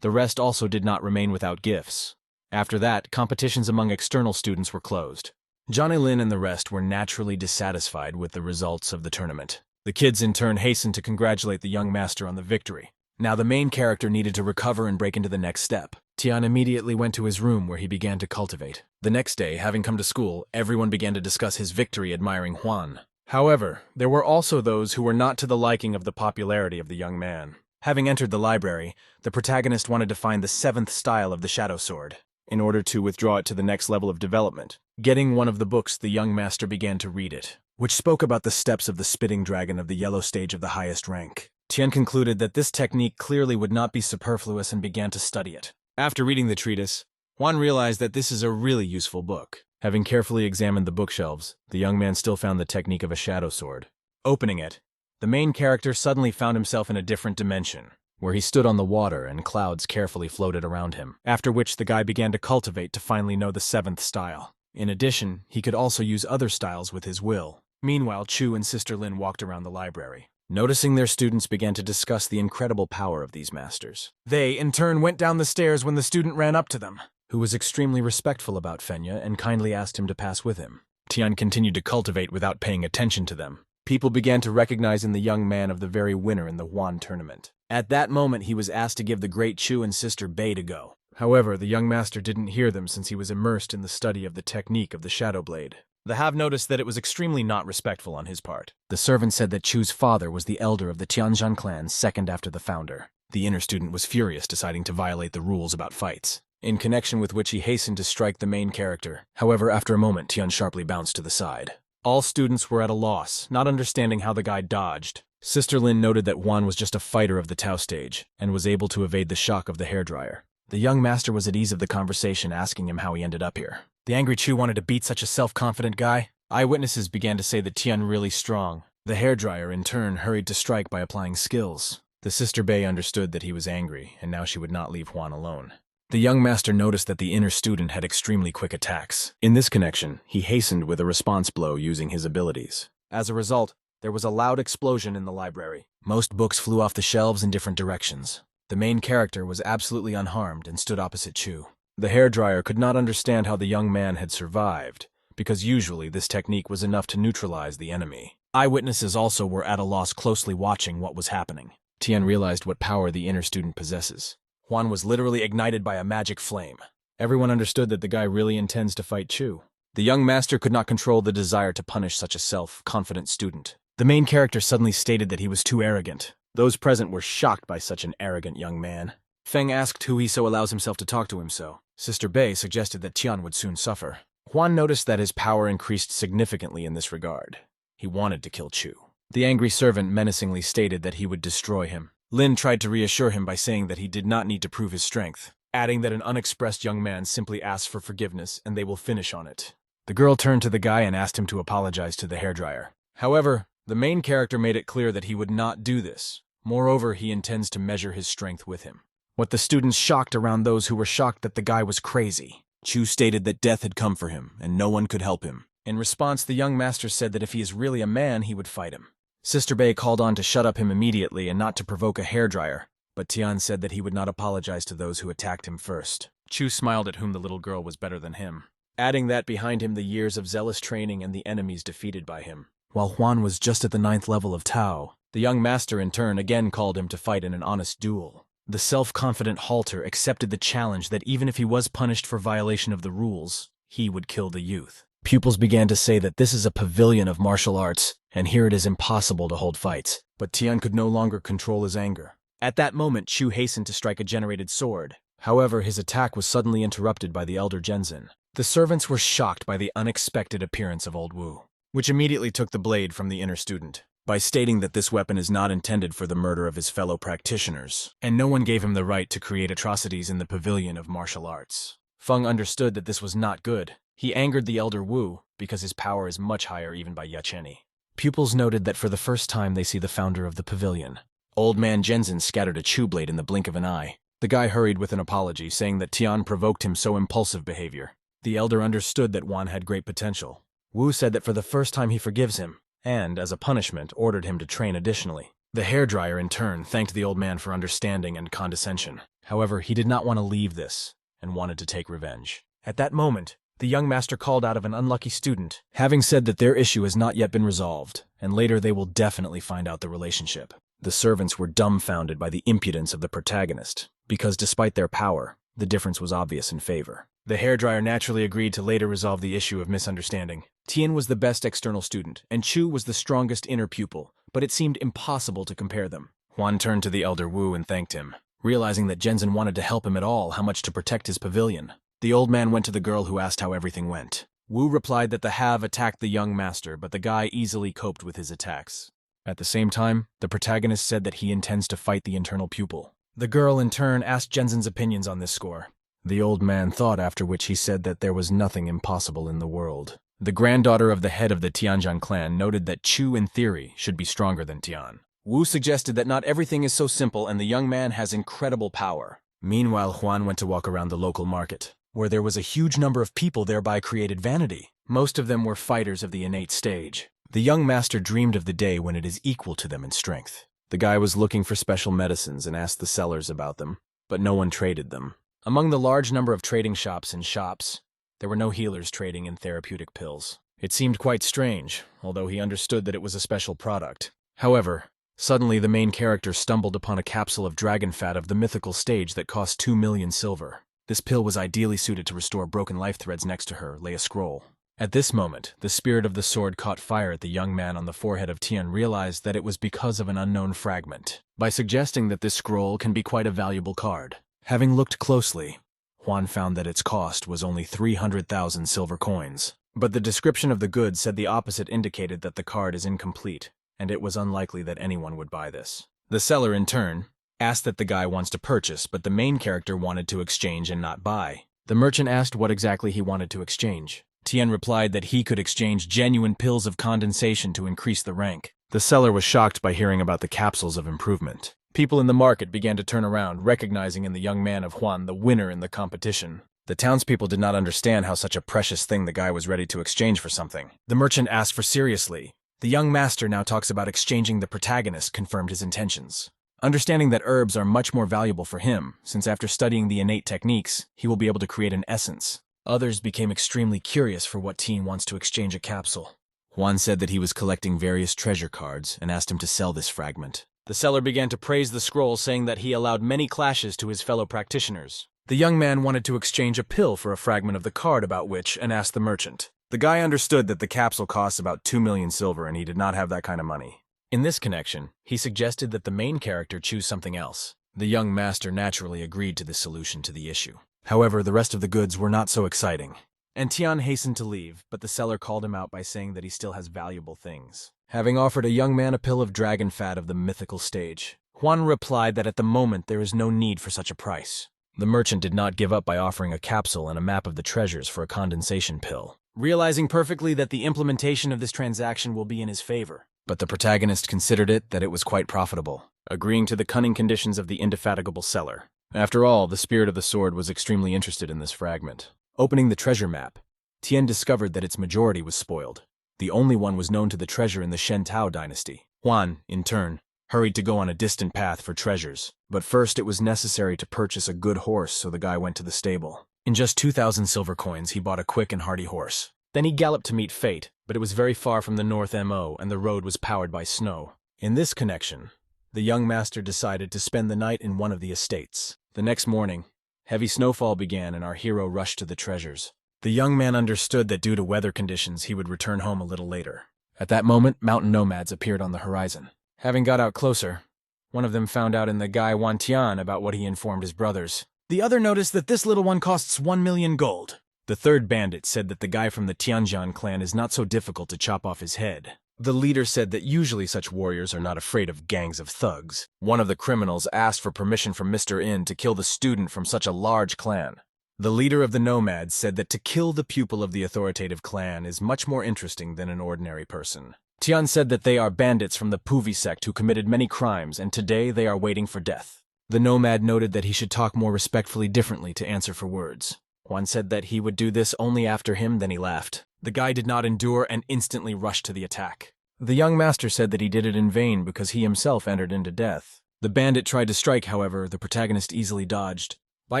The rest also did not remain without gifts. After that, competitions among external students were closed. Johnny Lin and the rest were naturally dissatisfied with the results of the tournament. The kids in turn hastened to congratulate the young master on the victory. Now the main character needed to recover and break into the next step. Tian immediately went to his room where he began to cultivate. The next day, having come to school, everyone began to discuss his victory, admiring Huan. However, there were also those who were not to the liking of the popularity of the young man. Having entered the library, the protagonist wanted to find the 7th style of the shadow sword, in order to withdraw it to the next level of development. Getting one of the books, the young master began to read it, which spoke about the steps of the spitting dragon of the yellow stage of the highest rank. Tian concluded that this technique clearly would not be superfluous and began to study it. After reading the treatise, Juan realized that this is a really useful book. Having carefully examined the bookshelves, the young man still found the technique of a shadow sword. Opening it, the main character suddenly found himself in a different dimension, where he stood on the water and clouds carefully floated around him, after which the guy began to cultivate to finally know the 7th style. In addition, he could also use other styles with his will. Meanwhile, Chu and Sister Lin walked around the library. Noticing their students began to discuss the incredible power of these masters. They, in turn, went down the stairs when the student ran up to them, who was extremely respectful about Fenya and kindly asked him to pass with him. Tian continued to cultivate without paying attention to them. People began to recognize in the young man of the very winner in the Huan tournament. At that moment, he was asked to give the great Chu and Sister Bei to go. However, the young master didn't hear them since he was immersed in the study of the technique of the Shadow Blade. The Have noticed that it was extremely not respectful on his part. The servant said that Chu's father was the elder of the Tianzhan clan, second after the founder. The inner student was furious, deciding to violate the rules about fights, in connection with which he hastened to strike the main character. However, after a moment, Tian sharply bounced to the side. All students were at a loss, not understanding how the guy dodged. Sister Lin noted that Juan was just a fighter of the Tao stage, and was able to evade the shock of the hairdryer. The young master was at ease of the conversation, asking him how he ended up here. The angry Chu wanted to beat such a self-confident guy. Eyewitnesses began to say that Tian really strong. The hairdryer, in turn, hurried to strike by applying skills. The Sister Bei understood that he was angry, and now she would not leave Juan alone. The young master noticed that the inner student had extremely quick attacks. In this connection, he hastened with a response blow using his abilities. As a result, there was a loud explosion in the library. Most books flew off the shelves in different directions. The main character was absolutely unharmed and stood opposite Chu. The hairdryer could not understand how the young man had survived, because usually this technique was enough to neutralize the enemy. Eyewitnesses also were at a loss, closely watching what was happening. Tian realized what power the inner student possesses. Juan was literally ignited by a magic flame. Everyone understood that the guy really intends to fight Chu. The young master could not control the desire to punish such a self-confident student. The main character suddenly stated that he was too arrogant. Those present were shocked by such an arrogant young man. Feng asked who he so allows himself to talk to him so. Sister Bei suggested that Tian would soon suffer. Juan noticed that his power increased significantly in this regard. He wanted to kill Chu. The angry servant menacingly stated that he would destroy him. Lin tried to reassure him by saying that he did not need to prove his strength, adding that an unexpressed young man simply asks for forgiveness and they will finish on it. The girl turned to the guy and asked him to apologize to the hairdryer. However, the main character made it clear that he would not do this. Moreover, he intends to measure his strength with him. What the students shocked around those who were shocked that the guy was crazy. Chu stated that death had come for him, and no one could help him. In response, the young master said that if he is really a man, he would fight him. Sister Bei called on to shut up him immediately and not to provoke a hairdryer, but Tian said that he would not apologize to those who attacked him first. Chu smiled at whom the little girl was better than him, adding that behind him the years of zealous training and the enemies defeated by him. While Juan was just at the 9th level of Tao, the young master in turn again called him to fight in an honest duel. The self-confident halter accepted the challenge that even if he was punished for violation of the rules, he would kill the youth. Pupils began to say that this is a pavilion of martial arts, and here it is impossible to hold fights. But Tian could no longer control his anger. At that moment, Chu hastened to strike a generated sword. However, his attack was suddenly interrupted by the elder Genzin. The servants were shocked by the unexpected appearance of old Wu, which immediately took the blade from the inner student, by stating that this weapon is not intended for the murder of his fellow practitioners, and no one gave him the right to create atrocities in the pavilion of martial arts. Feng understood that this was not good. He angered the elder Wu, because his power is much higher even by Yacheni. Pupils noted that for the first time they see the founder of the pavilion. Old man Genzin scattered a chew blade in the blink of an eye. The guy hurried with an apology, saying that Tian provoked him so impulsive behavior. The elder understood that Juan had great potential. Wu said that for the first time he forgives him, and, as a punishment, ordered him to train additionally. The hairdryer, in turn, thanked the old man for understanding and condescension. However, he did not want to leave this, and wanted to take revenge. At that moment, the young master called out of an unlucky student, having said that their issue has not yet been resolved, and later they will definitely find out the relationship. The servants were dumbfounded by the impudence of the protagonist, because despite their power, the difference was obvious in favor. The hairdryer naturally agreed to later resolve the issue of misunderstanding. Tian was the best external student, and Chu was the strongest inner pupil, but it seemed impossible to compare them. Juan turned to the elder Wu and thanked him, realizing that Genzin wanted to help him at all how much to protect his pavilion. The old man went to the girl who asked how everything went. Wu replied that the Have attacked the young master, but the guy easily coped with his attacks. At the same time, the protagonist said that he intends to fight the internal pupil. The girl, in turn, asked Jensen's opinions on this score. The old man thought, after which he said that there was nothing impossible in the world. The granddaughter of the head of the Tianjin clan noted that Chu, in theory, should be stronger than Tian. Wu suggested that not everything is so simple and the young man has incredible power. Meanwhile, Juan went to walk around the local market, where there was a huge number of people, thereby created vanity. Most of them were fighters of the innate stage. The young master dreamed of the day when it is equal to them in strength. The guy was looking for special medicines and asked the sellers about them, but no one traded them. Among the large number of trading shops in shops, there were no healers trading in therapeutic pills. It seemed quite strange, although he understood that it was a special product. However, suddenly the main character stumbled upon a capsule of dragon fat of the mythical stage that cost 2 million silver. This pill was ideally suited to restore broken life threads. Next to her lay a scroll. At this moment, the spirit of the sword caught fire at the young man on the forehead of Tian realized that it was because of an unknown fragment, by suggesting that this scroll can be quite a valuable card. Having looked closely, Juan found that its cost was only 300,000 silver coins. But the description of the goods said the opposite, indicated that the card is incomplete, and it was unlikely that anyone would buy this. The seller, in turn, asked that the guy wants to purchase, but the main character wanted to exchange and not buy. The merchant asked what exactly he wanted to exchange. Tian replied that he could exchange genuine pills of condensation to increase the rank. The seller was shocked by hearing about the capsules of improvement. People in the market began to turn around, recognizing in the young man of Juan the winner in the competition. The townspeople did not understand how such a precious thing the guy was ready to exchange for something. The merchant asked for seriously. The young master now talks about exchanging. The protagonist confirmed his intentions. Understanding that herbs are much more valuable for him, since after studying the innate techniques, he will be able to create an essence. Others became extremely curious for what Teen wants to exchange a capsule. Juan said that he was collecting various treasure cards and asked him to sell this fragment. The seller began to praise the scroll, saying that he allowed many clashes to his fellow practitioners. The young man wanted to exchange a pill for a fragment of the card about which and asked the merchant. The guy understood that the capsule costs about 2 million silver and he did not have that kind of money. In this connection, he suggested that the main character choose something else. The young master naturally agreed to this solution to the issue. However, the rest of the goods were not so exciting, and Tian hastened to leave, but the seller called him out by saying that he still has valuable things. Having offered a young man a pill of dragon fat of the mythical stage, Juan replied that at the moment there is no need for such a price. The merchant did not give up by offering a capsule and a map of the treasures for a condensation pill, realizing perfectly that the implementation of this transaction will be in his favor. But the protagonist considered that it was quite profitable, agreeing to the cunning conditions of the indefatigable seller. After all, the spirit of the sword was extremely interested in this fragment. Opening the treasure map, Tian discovered that its majority was spoiled. The only one was known to the treasure in the Shen Tao dynasty. Juan, in turn, hurried to go on a distant path for treasures. But first it was necessary to purchase a good horse, so the guy went to the stable. In just 2,000 silver coins, he bought a quick and hardy horse. Then he galloped to meet fate, but it was very far from the North Mo, and the road was powered by snow. In this connection, the young master decided to spend the night in one of the estates. The next morning, heavy snowfall began and our hero rushed to the treasures. The young man understood that due to weather conditions he would return home a little later. At that moment, mountain nomads appeared on the horizon. Having got out closer, one of them found out in the guy Wan Tian about what he informed his brothers. The other noticed that this little one costs 1 million gold. The third bandit said that the guy from the Tianjin clan is not so difficult to chop off his head. The leader said that usually such warriors are not afraid of gangs of thugs. One of the criminals asked for permission from Mr. In to kill the student from such a large clan. The leader of the nomads said that to kill the pupil of the authoritative clan is much more interesting than an ordinary person. Tian said that they are bandits from the Puvi sect who committed many crimes and today they are waiting for death. The nomad noted that he should talk more respectfully differently to answer for words. Juan said that he would do this only after him, then he laughed. The guy did not endure and instantly rushed to the attack. The young master said that he did it in vain because he himself entered into death. The bandit tried to strike, however, the protagonist easily dodged, by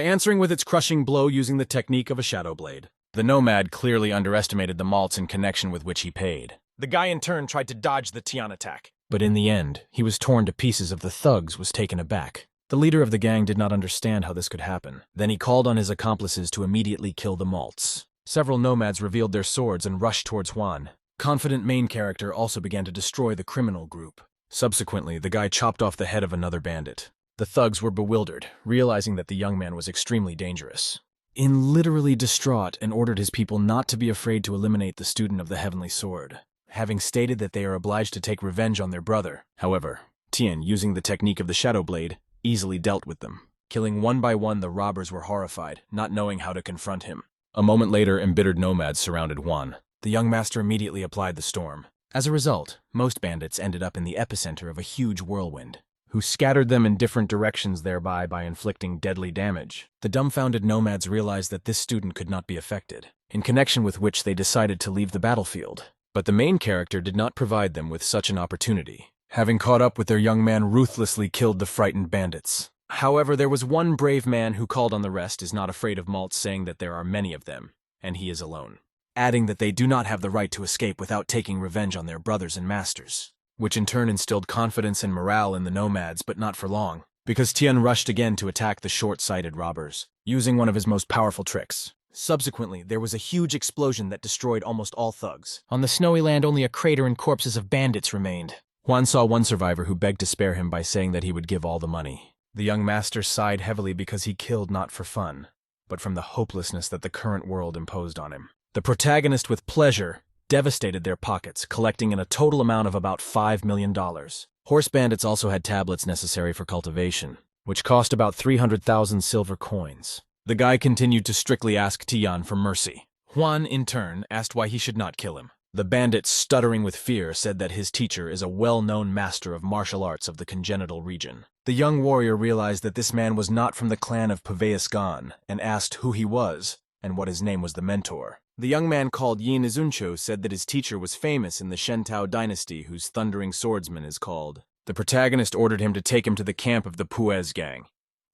answering with its crushing blow using the technique of a shadow blade. The nomad clearly underestimated the malts in connection with which he paid. The guy in turn tried to dodge the Tian attack, but in the end, he was torn to pieces of the thugs was taken aback. The leader of the gang did not understand how this could happen. Then he called on his accomplices to immediately kill the malts. Several nomads revealed their swords and rushed towards Juan. Confident main character also began to destroy the criminal group. Subsequently, the guy chopped off the head of another bandit. The thugs were bewildered, realizing that the young man was extremely dangerous. In literally distraught and ordered his people not to be afraid to eliminate the student of the heavenly sword. having stated that they are obliged to take revenge on their brother. However, Tian, using the technique of the Shadow Blade, easily dealt with them. Killing one by one, the robbers were horrified, not knowing how to confront him. A moment later, embittered nomads surrounded Juan. The young master immediately applied the storm. As a result, most bandits ended up in the epicenter of a huge whirlwind, who scattered them in different directions, thereby by inflicting deadly damage. The dumbfounded nomads realized that this student could not be affected, in connection with which they decided to leave the battlefield. But the main character did not provide them with such an opportunity. Having caught up with their young man, ruthlessly killed the frightened bandits. However, there was one brave man who called on the rest, is not afraid of Maltz, saying that there are many of them, and he is alone, adding that they do not have the right to escape without taking revenge on their brothers and masters, which in turn instilled confidence and morale in the nomads, but not for long, because Tian rushed again to attack the short-sighted robbers, using one of his most powerful tricks. Subsequently, there was a huge explosion that destroyed almost all thugs. On the snowy land, only a crater and corpses of bandits remained. Juan saw one survivor who begged to spare him by saying that he would give all the money. The young master sighed heavily because he killed not for fun, but from the hopelessness that the current world imposed on him. The protagonist, with pleasure, devastated their pockets, collecting in a total amount of about $5 million. Horse bandits also had tablets necessary for cultivation, which cost about 300,000 silver coins. The guy continued to strictly ask Tian for mercy. Juan, in turn, asked why he should not kill him. The bandit, stuttering with fear, said that his teacher is a well-known master of martial arts of the congenital region. The young warrior realized that this man was not from the clan of Pavilion and asked who he was and what his name was. The mentor, the young man called Yin Izuncho, said that his teacher was famous in the Shentao dynasty, whose thundering swordsman is called. The protagonist ordered him to take him to the camp of the Puez gang.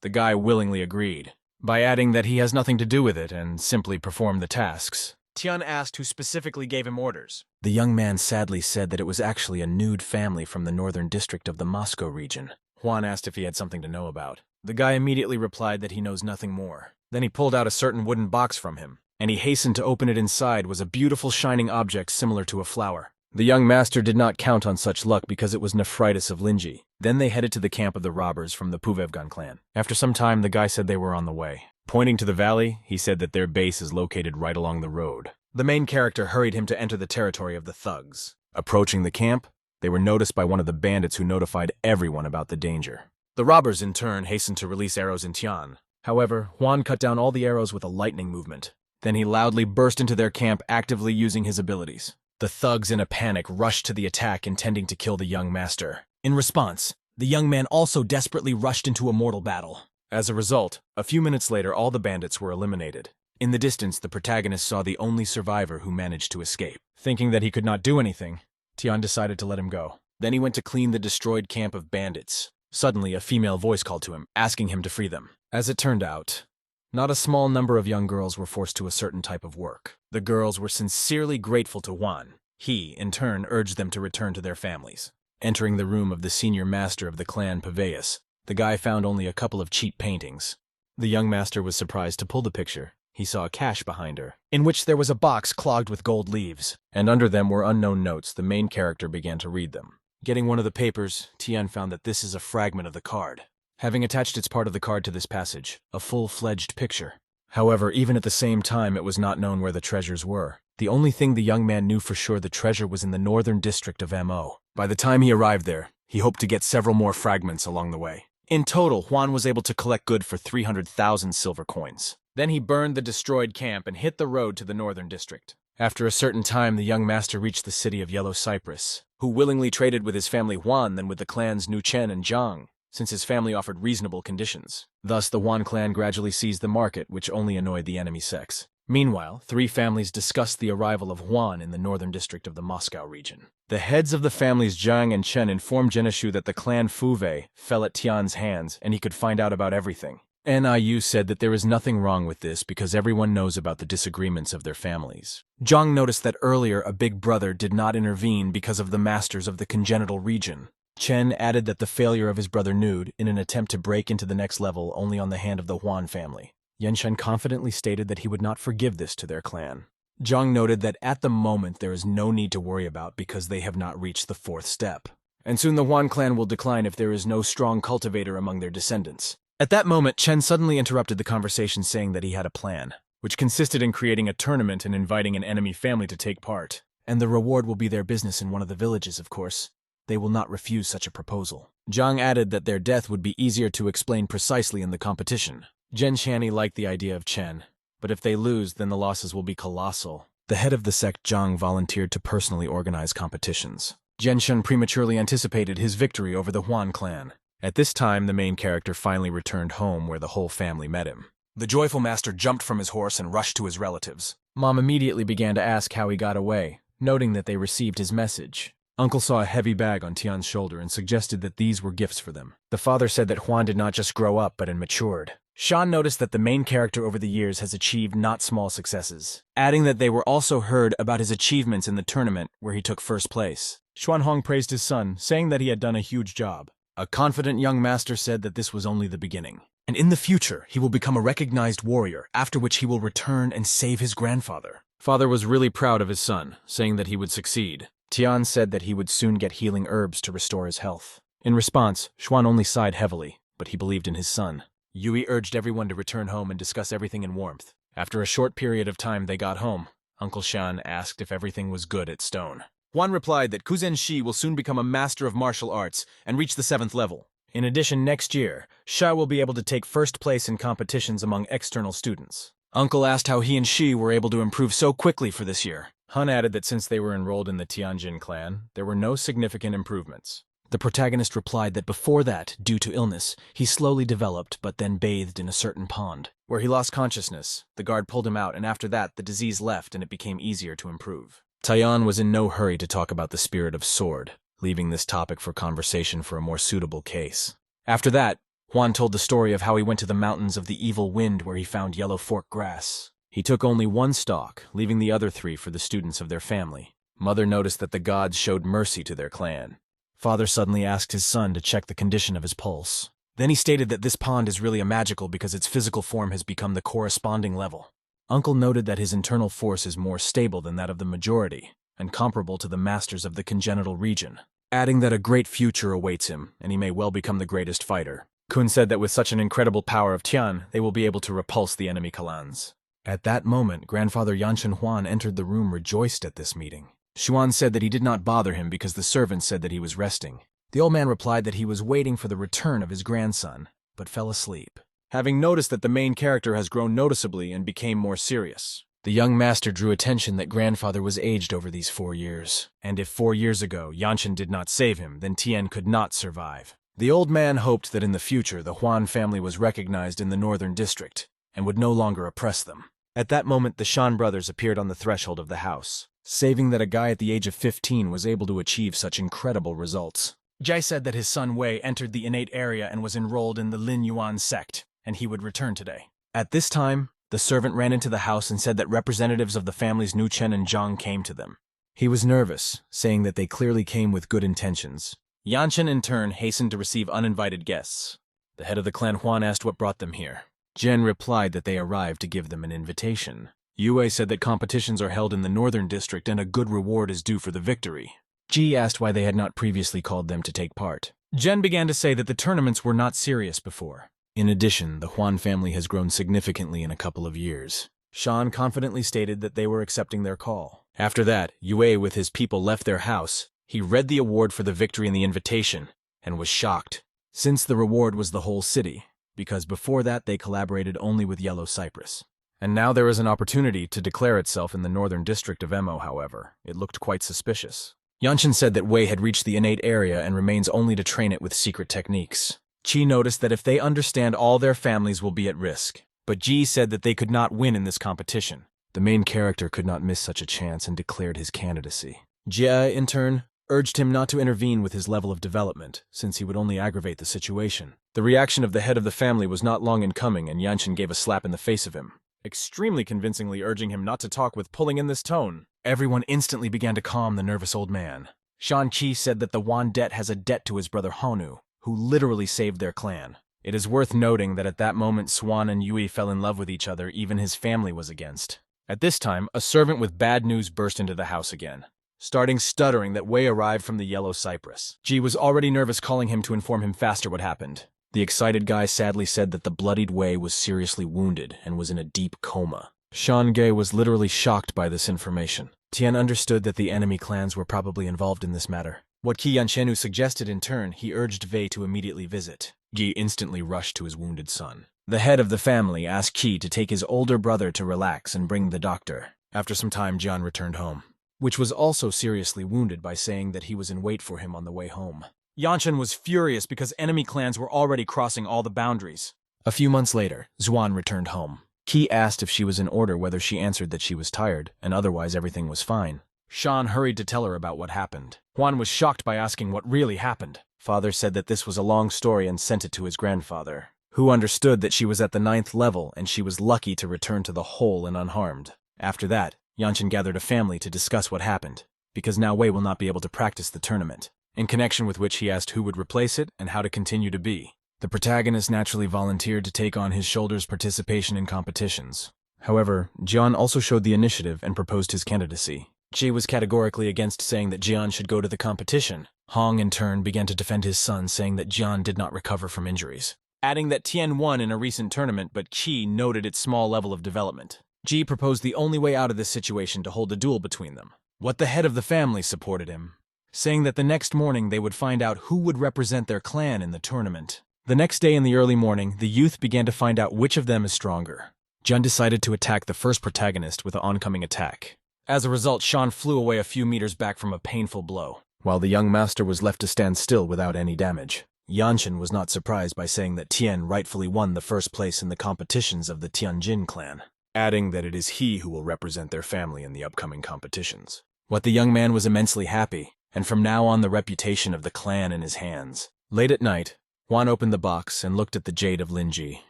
The guy willingly agreed, by adding that he has nothing to do with it and simply perform the tasks. Tian asked who specifically gave him orders. The young man sadly said that it was actually a nude family from the northern district of the Moscow region. Juan asked if he had something to know about. The guy immediately replied that he knows nothing more. Then he pulled out a certain wooden box from him, and he hastened to open it. Inside was a beautiful shining object similar to a flower. The young master did not count on such luck because it was nephritis of Linji. Then they headed to the camp of the robbers from the Puvevgan clan. After some time, the guy said they were on the way. Pointing to the valley, he said that their base is located right along the road. The main character hurried him to enter the territory of the thugs. Approaching the camp, they were noticed by one of the bandits who notified everyone about the danger. The robbers, in turn, hastened to release arrows in Tian. However, Juan cut down all the arrows with a lightning movement. Then he loudly burst into their camp, actively using his abilities. The thugs, in a panic, rushed to the attack, intending to kill the young master. In response, the young man also desperately rushed into a mortal battle. As a result, a few minutes later, all the bandits were eliminated. In the distance, the protagonist saw the only survivor who managed to escape. Thinking that he could not do anything, Tian decided to let him go. Then he went to clean the destroyed camp of bandits. Suddenly, a female voice called to him, asking him to free them. As it turned out, not a small number of young girls were forced to a certain type of work. The girls were sincerely grateful to Juan. He, in turn, urged them to return to their families. Entering the room of the senior master of the clan Pavilion, the guy found only a couple of cheap paintings. The young master was surprised to pull the picture. He saw a cache behind her, in which there was a box clogged with gold leaves, and under them were unknown notes. The main character began to read them. Getting one of the papers, Tian found that this is a fragment of the card, having attached its part of the card to this passage, a full-fledged picture. However, even at the same time, it was not known where the treasures were. The only thing the young man knew for sure, the treasure was in the northern district of Mo. By the time he arrived there, he hoped to get several more fragments along the way. In total, Juan was able to collect good for 300,000 silver coins. Then he burned the destroyed camp and hit the road to the northern district. After a certain time, the young master reached the city of Yellow Cypress, who willingly traded with his family Juan than with the clans Nu Chen and Zhang, since his family offered reasonable conditions. Thus, the Juan clan gradually seized the market, which only annoyed the enemy sects. Meanwhile, three families discussed the arrival of Juan in the northern district of the Moscow region. The heads of the families Zhang and Chen informed Geneshu that the clan Fuve fell at Tian's hands and he could find out about everything. NIU said that there is nothing wrong with this because everyone knows about the disagreements of their families. Zhang noticed that earlier a big brother did not intervene because of the masters of the congenital region. Chen added that the failure of his brother Nude in an attempt to break into the next level only on the hand of the Huan family. Yenshen confidently stated that he would not forgive this to their clan. Zhang noted that at the moment there is no need to worry about because they have not reached the fourth step. And soon the Huan clan will decline if there is no strong cultivator among their descendants. At that moment, Chen suddenly interrupted the conversation, saying that he had a plan, which consisted in creating a tournament and inviting an enemy family to take part. And the reward will be their business in one of the villages, of course. They will not refuse such a proposal. Zhang added that their death would be easier to explain precisely in the competition. Jen Shani liked the idea of Chen, but if they lose, then the losses will be colossal. The head of the sect Zhang volunteered to personally organize competitions. Genshin prematurely anticipated his victory over the Huan clan. At this time, the main character finally returned home where the whole family met him. The joyful master jumped from his horse and rushed to his relatives. Mom immediately began to ask how he got away, noting that they received his message. Uncle saw a heavy bag on Tian's shoulder and suggested that these were gifts for them. The father said that Huan did not just grow up but had matured. Sean noticed that the main character over the years has achieved not small successes, adding that they were also heard about his achievements in the tournament where he took first place. Xuanhong praised his son, saying that he had done a huge job. A confident young master said that this was only the beginning. And in the future, he will become a recognized warrior, after which he will return and save his grandfather. Father was really proud of his son, saying that he would succeed. Tian said that he would soon get healing herbs to restore his health. In response, Xuan only sighed heavily, but he believed in his son. Yui urged everyone to return home and discuss everything in warmth. After a short period of time they got home. Uncle Shan asked if everything was good at Stone. Huan replied that Kuzen Shi will soon become a master of martial arts and reach the 7th level. In addition, next year, Sha will be able to take first place in competitions among external students. Uncle asked how he and Shi were able to improve so quickly for this year. Hun added that since they were enrolled in the Tianjin clan, there were no significant improvements. The protagonist replied that before that, due to illness, he slowly developed but then bathed in a certain pond, where he lost consciousness. The guard pulled him out, and after that, the disease left and it became easier to improve. Taiyan was in no hurry to talk about the spirit of sword, leaving this topic for conversation for a more suitable case. After that, Huan told the story of how he went to the mountains of the evil wind where he found yellow fork grass. He took only one stalk, leaving the other 3 for the students of their family. Mother noticed that the gods showed mercy to their clan. Father suddenly asked his son to check the condition of his pulse. Then he stated that this pond is really a magical because its physical form has become the corresponding level. Uncle noted that his internal force is more stable than that of the majority, and comparable to the masters of the congenital region, adding that a great future awaits him, and he may well become the greatest fighter. Kun said that with such an incredible power of Tian, they will be able to repulse the enemy clans. At that moment, grandfather Yanshin Huan entered the room rejoiced at this meeting. Xuan said that he did not bother him because the servant said that he was resting. The old man replied that he was waiting for the return of his grandson, but fell asleep. Having noticed that the main character has grown noticeably and became more serious, the young master drew attention that grandfather was aged over these 4 years, and if 4 years ago Yanshin did not save him, then Tian could not survive. The old man hoped that in the future the Huan family was recognized in the northern district and would no longer oppress them. At that moment, the Shan brothers appeared on the threshold of the house, saving that a guy at the age of 15 was able to achieve such incredible results. Jai said that his son Wei entered the innate area and was enrolled in the Lin Yuan sect, and he would return today. At this time, the servant ran into the house and said that representatives of the families Nu Chen and Zhang came to them. He was nervous, saying that they clearly came with good intentions. Yanshin, in turn, hastened to receive uninvited guests. The head of the clan Huan asked what brought them here. Jen replied that they arrived to give them an invitation. Yue said that competitions are held in the northern district and a good reward is due for the victory. Ji asked why they had not previously called them to take part. Jen began to say that the tournaments were not serious before. In addition, the Huan family has grown significantly in a couple of years. Shan confidently stated that they were accepting their call. After that, Yue with his people left their house. He read the award for the victory in the invitation, and was shocked, since the reward was the whole city, because before that they collaborated only with Yellow Cypress. And now there is an opportunity to declare itself in the northern district of Emo, however. It looked quite suspicious. Yanshin said that Wei had reached the innate area and remains only to train it with secret techniques. Qi noticed that if they understand, all their families will be at risk. But Ji said that they could not win in this competition. The main character could not miss such a chance and declared his candidacy. Jia, in turn, urged him not to intervene with his level of development, since he would only aggravate the situation. The reaction of the head of the family was not long in coming, and Yanshin gave a slap in the face of him, extremely convincingly urging him not to talk with pulling in this tone. Everyone instantly began to calm the nervous old man. Shan Qi said that the Wan Det has a debt to his brother Honu, who literally saved their clan. It is worth noting that at that moment Swan and Yui fell in love with each other, even his family was against. At this time, a servant with bad news burst into the house again, starting stuttering that Wei arrived from the Yellow Cypress. Ji was already nervous, calling him to inform him faster what happened. The excited guy sadly said that the bloodied Wei was seriously wounded and was in a deep coma. Ge was literally shocked by this information. Tian understood that the enemy clans were probably involved in this matter. What Qi Yanshenu suggested in turn, he urged Wei to immediately visit. Ge instantly rushed to his wounded son. The head of the family asked Qi to take his older brother to relax and bring the doctor. After some time, Jian returned home, which was also seriously wounded by saying that he was in wait for him on the way home. Yanshen was furious because enemy clans were already crossing all the boundaries. A few months later, Xuan returned home. Qi asked if she was in order, whether she answered that she was tired, and otherwise everything was fine. Shan hurried to tell her about what happened. Huan was shocked by asking what really happened. Father said that this was a long story and sent it to his grandfather, who understood that she was at the 9th level and she was lucky to return to the hole and unharmed. After that, Yanshin gathered a family to discuss what happened, because now Wei will not be able to practice the tournament, in connection with which he asked who would replace it and how to continue to be. The protagonist naturally volunteered to take on his shoulders participation in competitions. However, Jian also showed the initiative and proposed his candidacy. Jie was categorically against saying that Jian should go to the competition. Hong, in turn, began to defend his son, saying that Jian did not recover from injuries, adding that Tian won in a recent tournament, but Qi noted its small level of development. Ji proposed the only way out of this situation to hold a duel between them. What the head of the family supported him, saying that the next morning they would find out who would represent their clan in the tournament. The next day in the early morning, the youth began to find out which of them is stronger. Jun decided to attack the first protagonist with an oncoming attack. As a result, Shan flew away a few meters back from a painful blow, while the young master was left to stand still without any damage. Yanshin was not surprised by saying that Tian rightfully won the first place in the competitions of the Tianjin clan, adding that it is he who will represent their family in the upcoming competitions. What the young man was immensely happy, and from now on the reputation of the clan in his hands. Late at night, Huan opened the box and looked at the jade of Linji,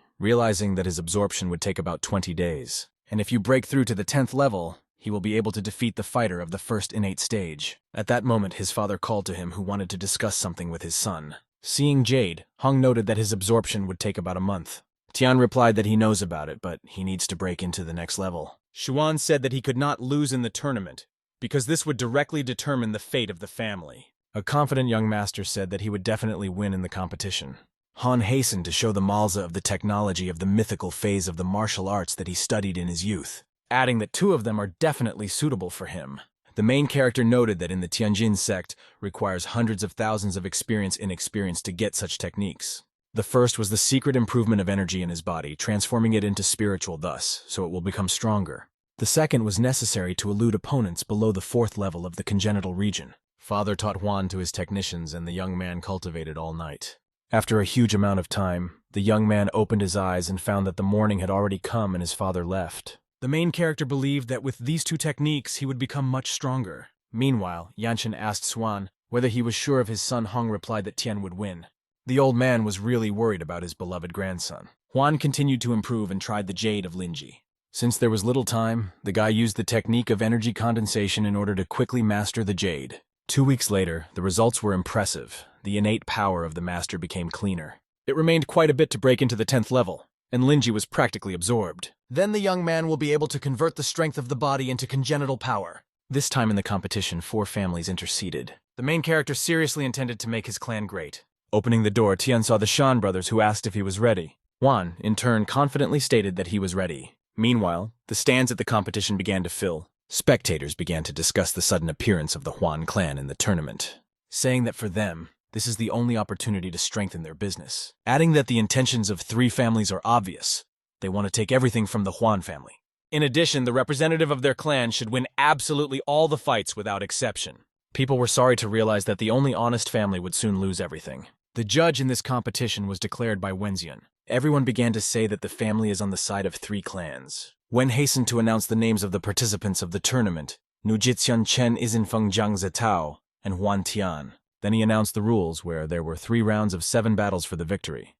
realizing that his absorption would take about 20 days. And if you break through to the 10th level, he will be able to defeat the fighter of the first innate stage. At that moment, his father called to him, who wanted to discuss something with his son. Seeing Jade, Hong noted that his absorption would take about a month. Tian replied that he knows about it, but he needs to break into the next level. Xuan said that he could not lose in the tournament, because this would directly determine the fate of the family. A confident young master said that he would definitely win in the competition. Han hastened to show the Malza of the technology of the mythical phase of the martial arts that he studied in his youth, adding that 2 of them are definitely suitable for him. The main character noted that in the Tianjin sect requires hundreds of thousands of inexperience to get such techniques. The first was the secret improvement of energy in his body, transforming it into spiritual thus, so it will become stronger. The second was necessary to elude opponents below the 4th level of the congenital region. Father taught Huan to his technicians, and the young man cultivated all night. After a huge amount of time, the young man opened his eyes and found that the morning had already come and his father left. The main character believed that with these 2 techniques he would become much stronger. Meanwhile, Yanshin asked Xuan whether he was sure of his son. Hong replied that Tian would win. The old man was really worried about his beloved grandson. Huan continued to improve and tried the jade of Linji. Since there was little time, the guy used the technique of energy condensation in order to quickly master the jade. 2 weeks later, the results were impressive. The innate power of the master became cleaner. It remained quite a bit to break into the 10th level, and Linji was practically absorbed. Then the young man will be able to convert the strength of the body into congenital power. This time in the competition, 4 families interceded. The main character seriously intended to make his clan great. Opening the door, Tian saw the Shan brothers, who asked if he was ready. Huan, in turn, confidently stated that he was ready. Meanwhile, the stands at the competition began to fill. Spectators began to discuss the sudden appearance of the Huan clan in the tournament, saying that for them, this is the only opportunity to strengthen their business, adding that the intentions of 3 families are obvious. They want to take everything from the Huan family. In addition, the representative of their clan should win absolutely all the fights without exception. People were sorry to realize that the only honest family would soon lose everything. The judge in this competition was declared by Wenxian. Everyone began to say that the family is on the side of 3 clans. Wen hastened to announce the names of the participants of the tournament: Nujitxian Chen Izinfeng Jiang Zetao and Huan Tian. Then he announced the rules, where there were 3 rounds of 7 battles for the victory.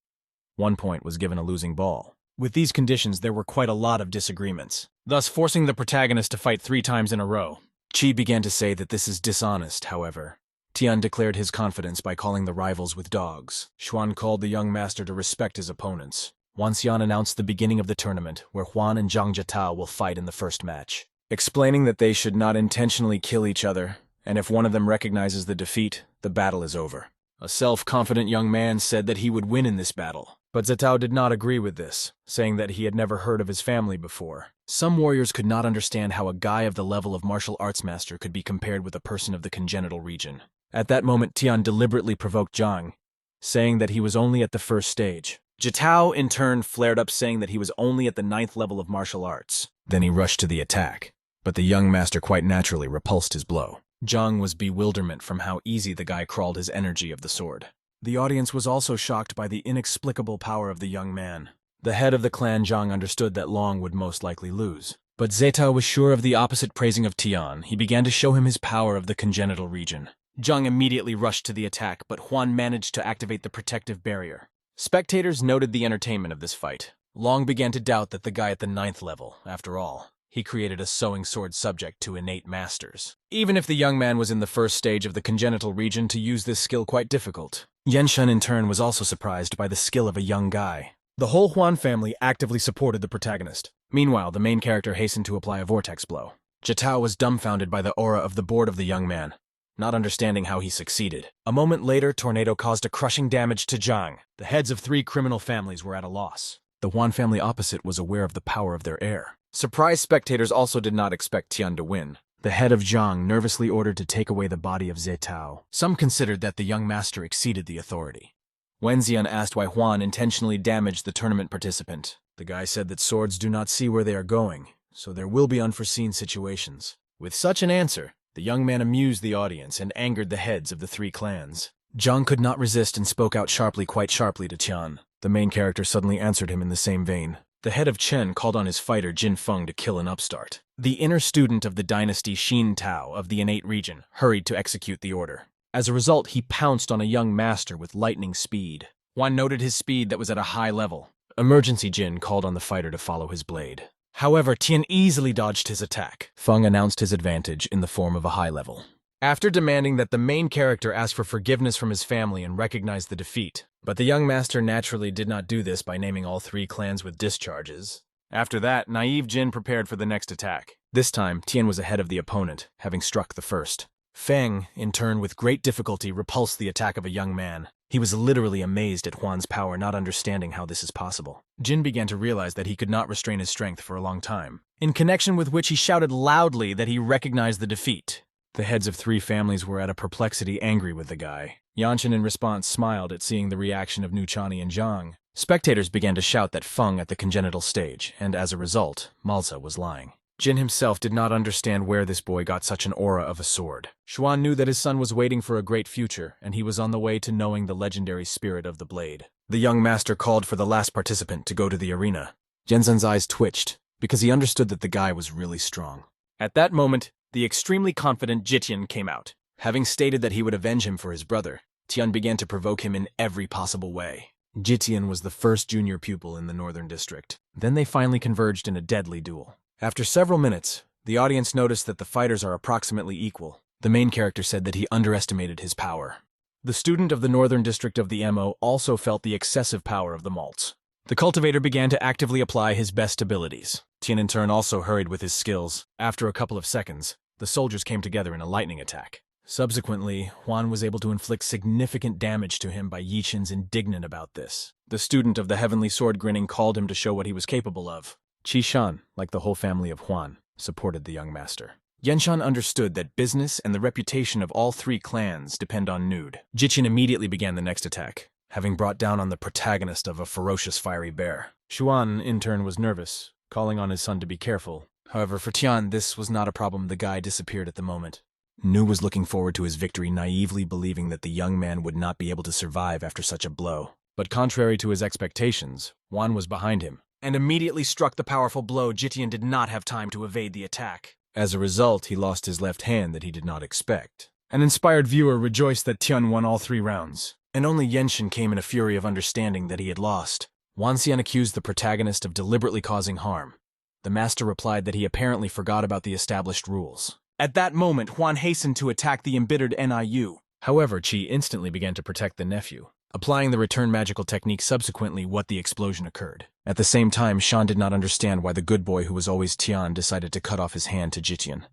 1 point was given a losing ball. With these conditions, there were quite a lot of disagreements, thus forcing the protagonist to fight 3 times in a row. Qi began to say that this is dishonest, however. Tian declared his confidence by calling the rivals with dogs. Xuan called the young master to respect his opponents. Wanxian announced the beginning of the tournament, where Huan and Zhang Jiatao will fight in the first match, explaining that they should not intentionally kill each other, and if one of them recognizes the defeat, the battle is over. A self-confident young man said that he would win in this battle. But Zetao did not agree with this, saying that he had never heard of his family before. Some warriors could not understand how a guy of the level of martial arts master could be compared with a person of the congenital region. At that moment, Tian deliberately provoked Zhang, saying that he was only at the first stage. Zetao, in turn, flared up saying that he was only at the 9th level of martial arts. Then he rushed to the attack, but the young master quite naturally repulsed his blow. Zhang was bewilderment from how easy the guy crawled his energy of the sword. The audience was also shocked by the inexplicable power of the young man. The head of the clan Zhang understood that Long would most likely lose. But Zetao was sure of the opposite praising of Tian. He began to show him his power of the congenital region. Zhang immediately rushed to the attack, but Huan managed to activate the protective barrier. Spectators noted the entertainment of this fight. Long began to doubt that the guy at the 9th level, after all, he created a sewing sword subject to innate masters. Even if the young man was in the first stage of the congenital region, to use this skill quite difficult. Yenshun in turn was also surprised by the skill of a young guy. The whole Huan family actively supported the protagonist. Meanwhile, the main character hastened to apply a vortex blow. Zetao was dumbfounded by the aura of the board of the young man, not understanding how he succeeded. A moment later, Tornado caused a crushing damage to Zhang. The heads of 3 criminal families were at a loss. The Huan family opposite was aware of the power of their heir. Surprised spectators also did not expect Tian to win. The head of Zhang nervously ordered to take away the body of Zetao. Some considered that the young master exceeded the authority. Wenxian asked why Huan intentionally damaged the tournament participant. The guy said that swords do not see where they are going, so there will be unforeseen situations. With such an answer, the young man amused the audience and angered the heads of the 3 clans. Zhang could not resist and spoke out quite sharply to Tian. The main character suddenly answered him in the same vein. The head of Chen called on his fighter Jin Feng to kill an upstart. The inner student of the dynasty Xin Tao of the innate region hurried to execute the order. As a result, he pounced on a young master with lightning speed. Huan noted his speed that was at a high level. Emergency Jin called on the fighter to follow his blade. However, Tian easily dodged his attack. Feng announced his advantage in the form of a high level. After demanding that the main character ask for forgiveness from his family and recognize the defeat, but the young master naturally did not do this by naming all 3 clans with discharges. After that, naive Jin prepared for the next attack. This time, Tian was ahead of the opponent, having struck the first. Feng, in turn, with great difficulty, repulsed the attack of a young man. He was literally amazed at Huan's power, not understanding how this is possible. Jin began to realize that he could not restrain his strength for a long time, in connection with which he shouted loudly that he recognized the defeat. The heads of 3 families were at a perplexity, angry with the guy. Yanshin in response smiled at seeing the reaction of Nuchani and Zhang. Spectators began to shout that Feng at the congenital stage, and as a result, Malza was lying. Jin himself did not understand where this boy got such an aura of a sword. Xuan knew that his son was waiting for a great future, and he was on the way to knowing the legendary spirit of the blade. The young master called for the last participant to go to the arena. Jensen's eyes twitched, because he understood that the guy was really strong. At that moment, the extremely confident Jitian came out. Having stated that he would avenge him for his brother, Tian began to provoke him in every possible way. Jitian was the first junior pupil in the Northern District. Then they finally converged in a deadly duel. After several minutes, the audience noticed that the fighters are approximately equal. The main character said that he underestimated his power. The student of the Northern District of the MO also felt the excessive power of the malts. The cultivator began to actively apply his best abilities. Tian in turn also hurried with his skills. After a couple of seconds, the soldiers came together in a lightning attack. Subsequently, Huan was able to inflict significant damage to him by Yixin's indignant about this. The student of the Heavenly Sword grinning called him to show what he was capable of. Qishan, like the whole family of Huan, supported the young master. Yenshan understood that business and the reputation of all 3 clans depend on Nude. Jichin immediately began the next attack, having brought down on the protagonist of a ferocious fiery bear. Xuan, in turn, was nervous, calling on his son to be careful. However, for Tian, this was not a problem. The guy disappeared at the moment. Nu was looking forward to his victory, naively believing that the young man would not be able to survive after such a blow. But contrary to his expectations, Huan was behind him, and immediately struck the powerful blow. Jitian did not have time to evade the attack. As a result, he lost his left hand that he did not expect. An inspired viewer rejoiced that Tian won all 3 rounds, and only Yenshin came in a fury of understanding that he had lost. Wanxian accused the protagonist of deliberately causing harm. The master replied that he apparently forgot about the established rules. At that moment, Huan hastened to attack the embittered Niu. However, Qi instantly began to protect the nephew, applying the return magical technique. Subsequently, the explosion occurred. At the same time, Shan did not understand why the good boy who was always Tian decided to cut off his hand to Jitian.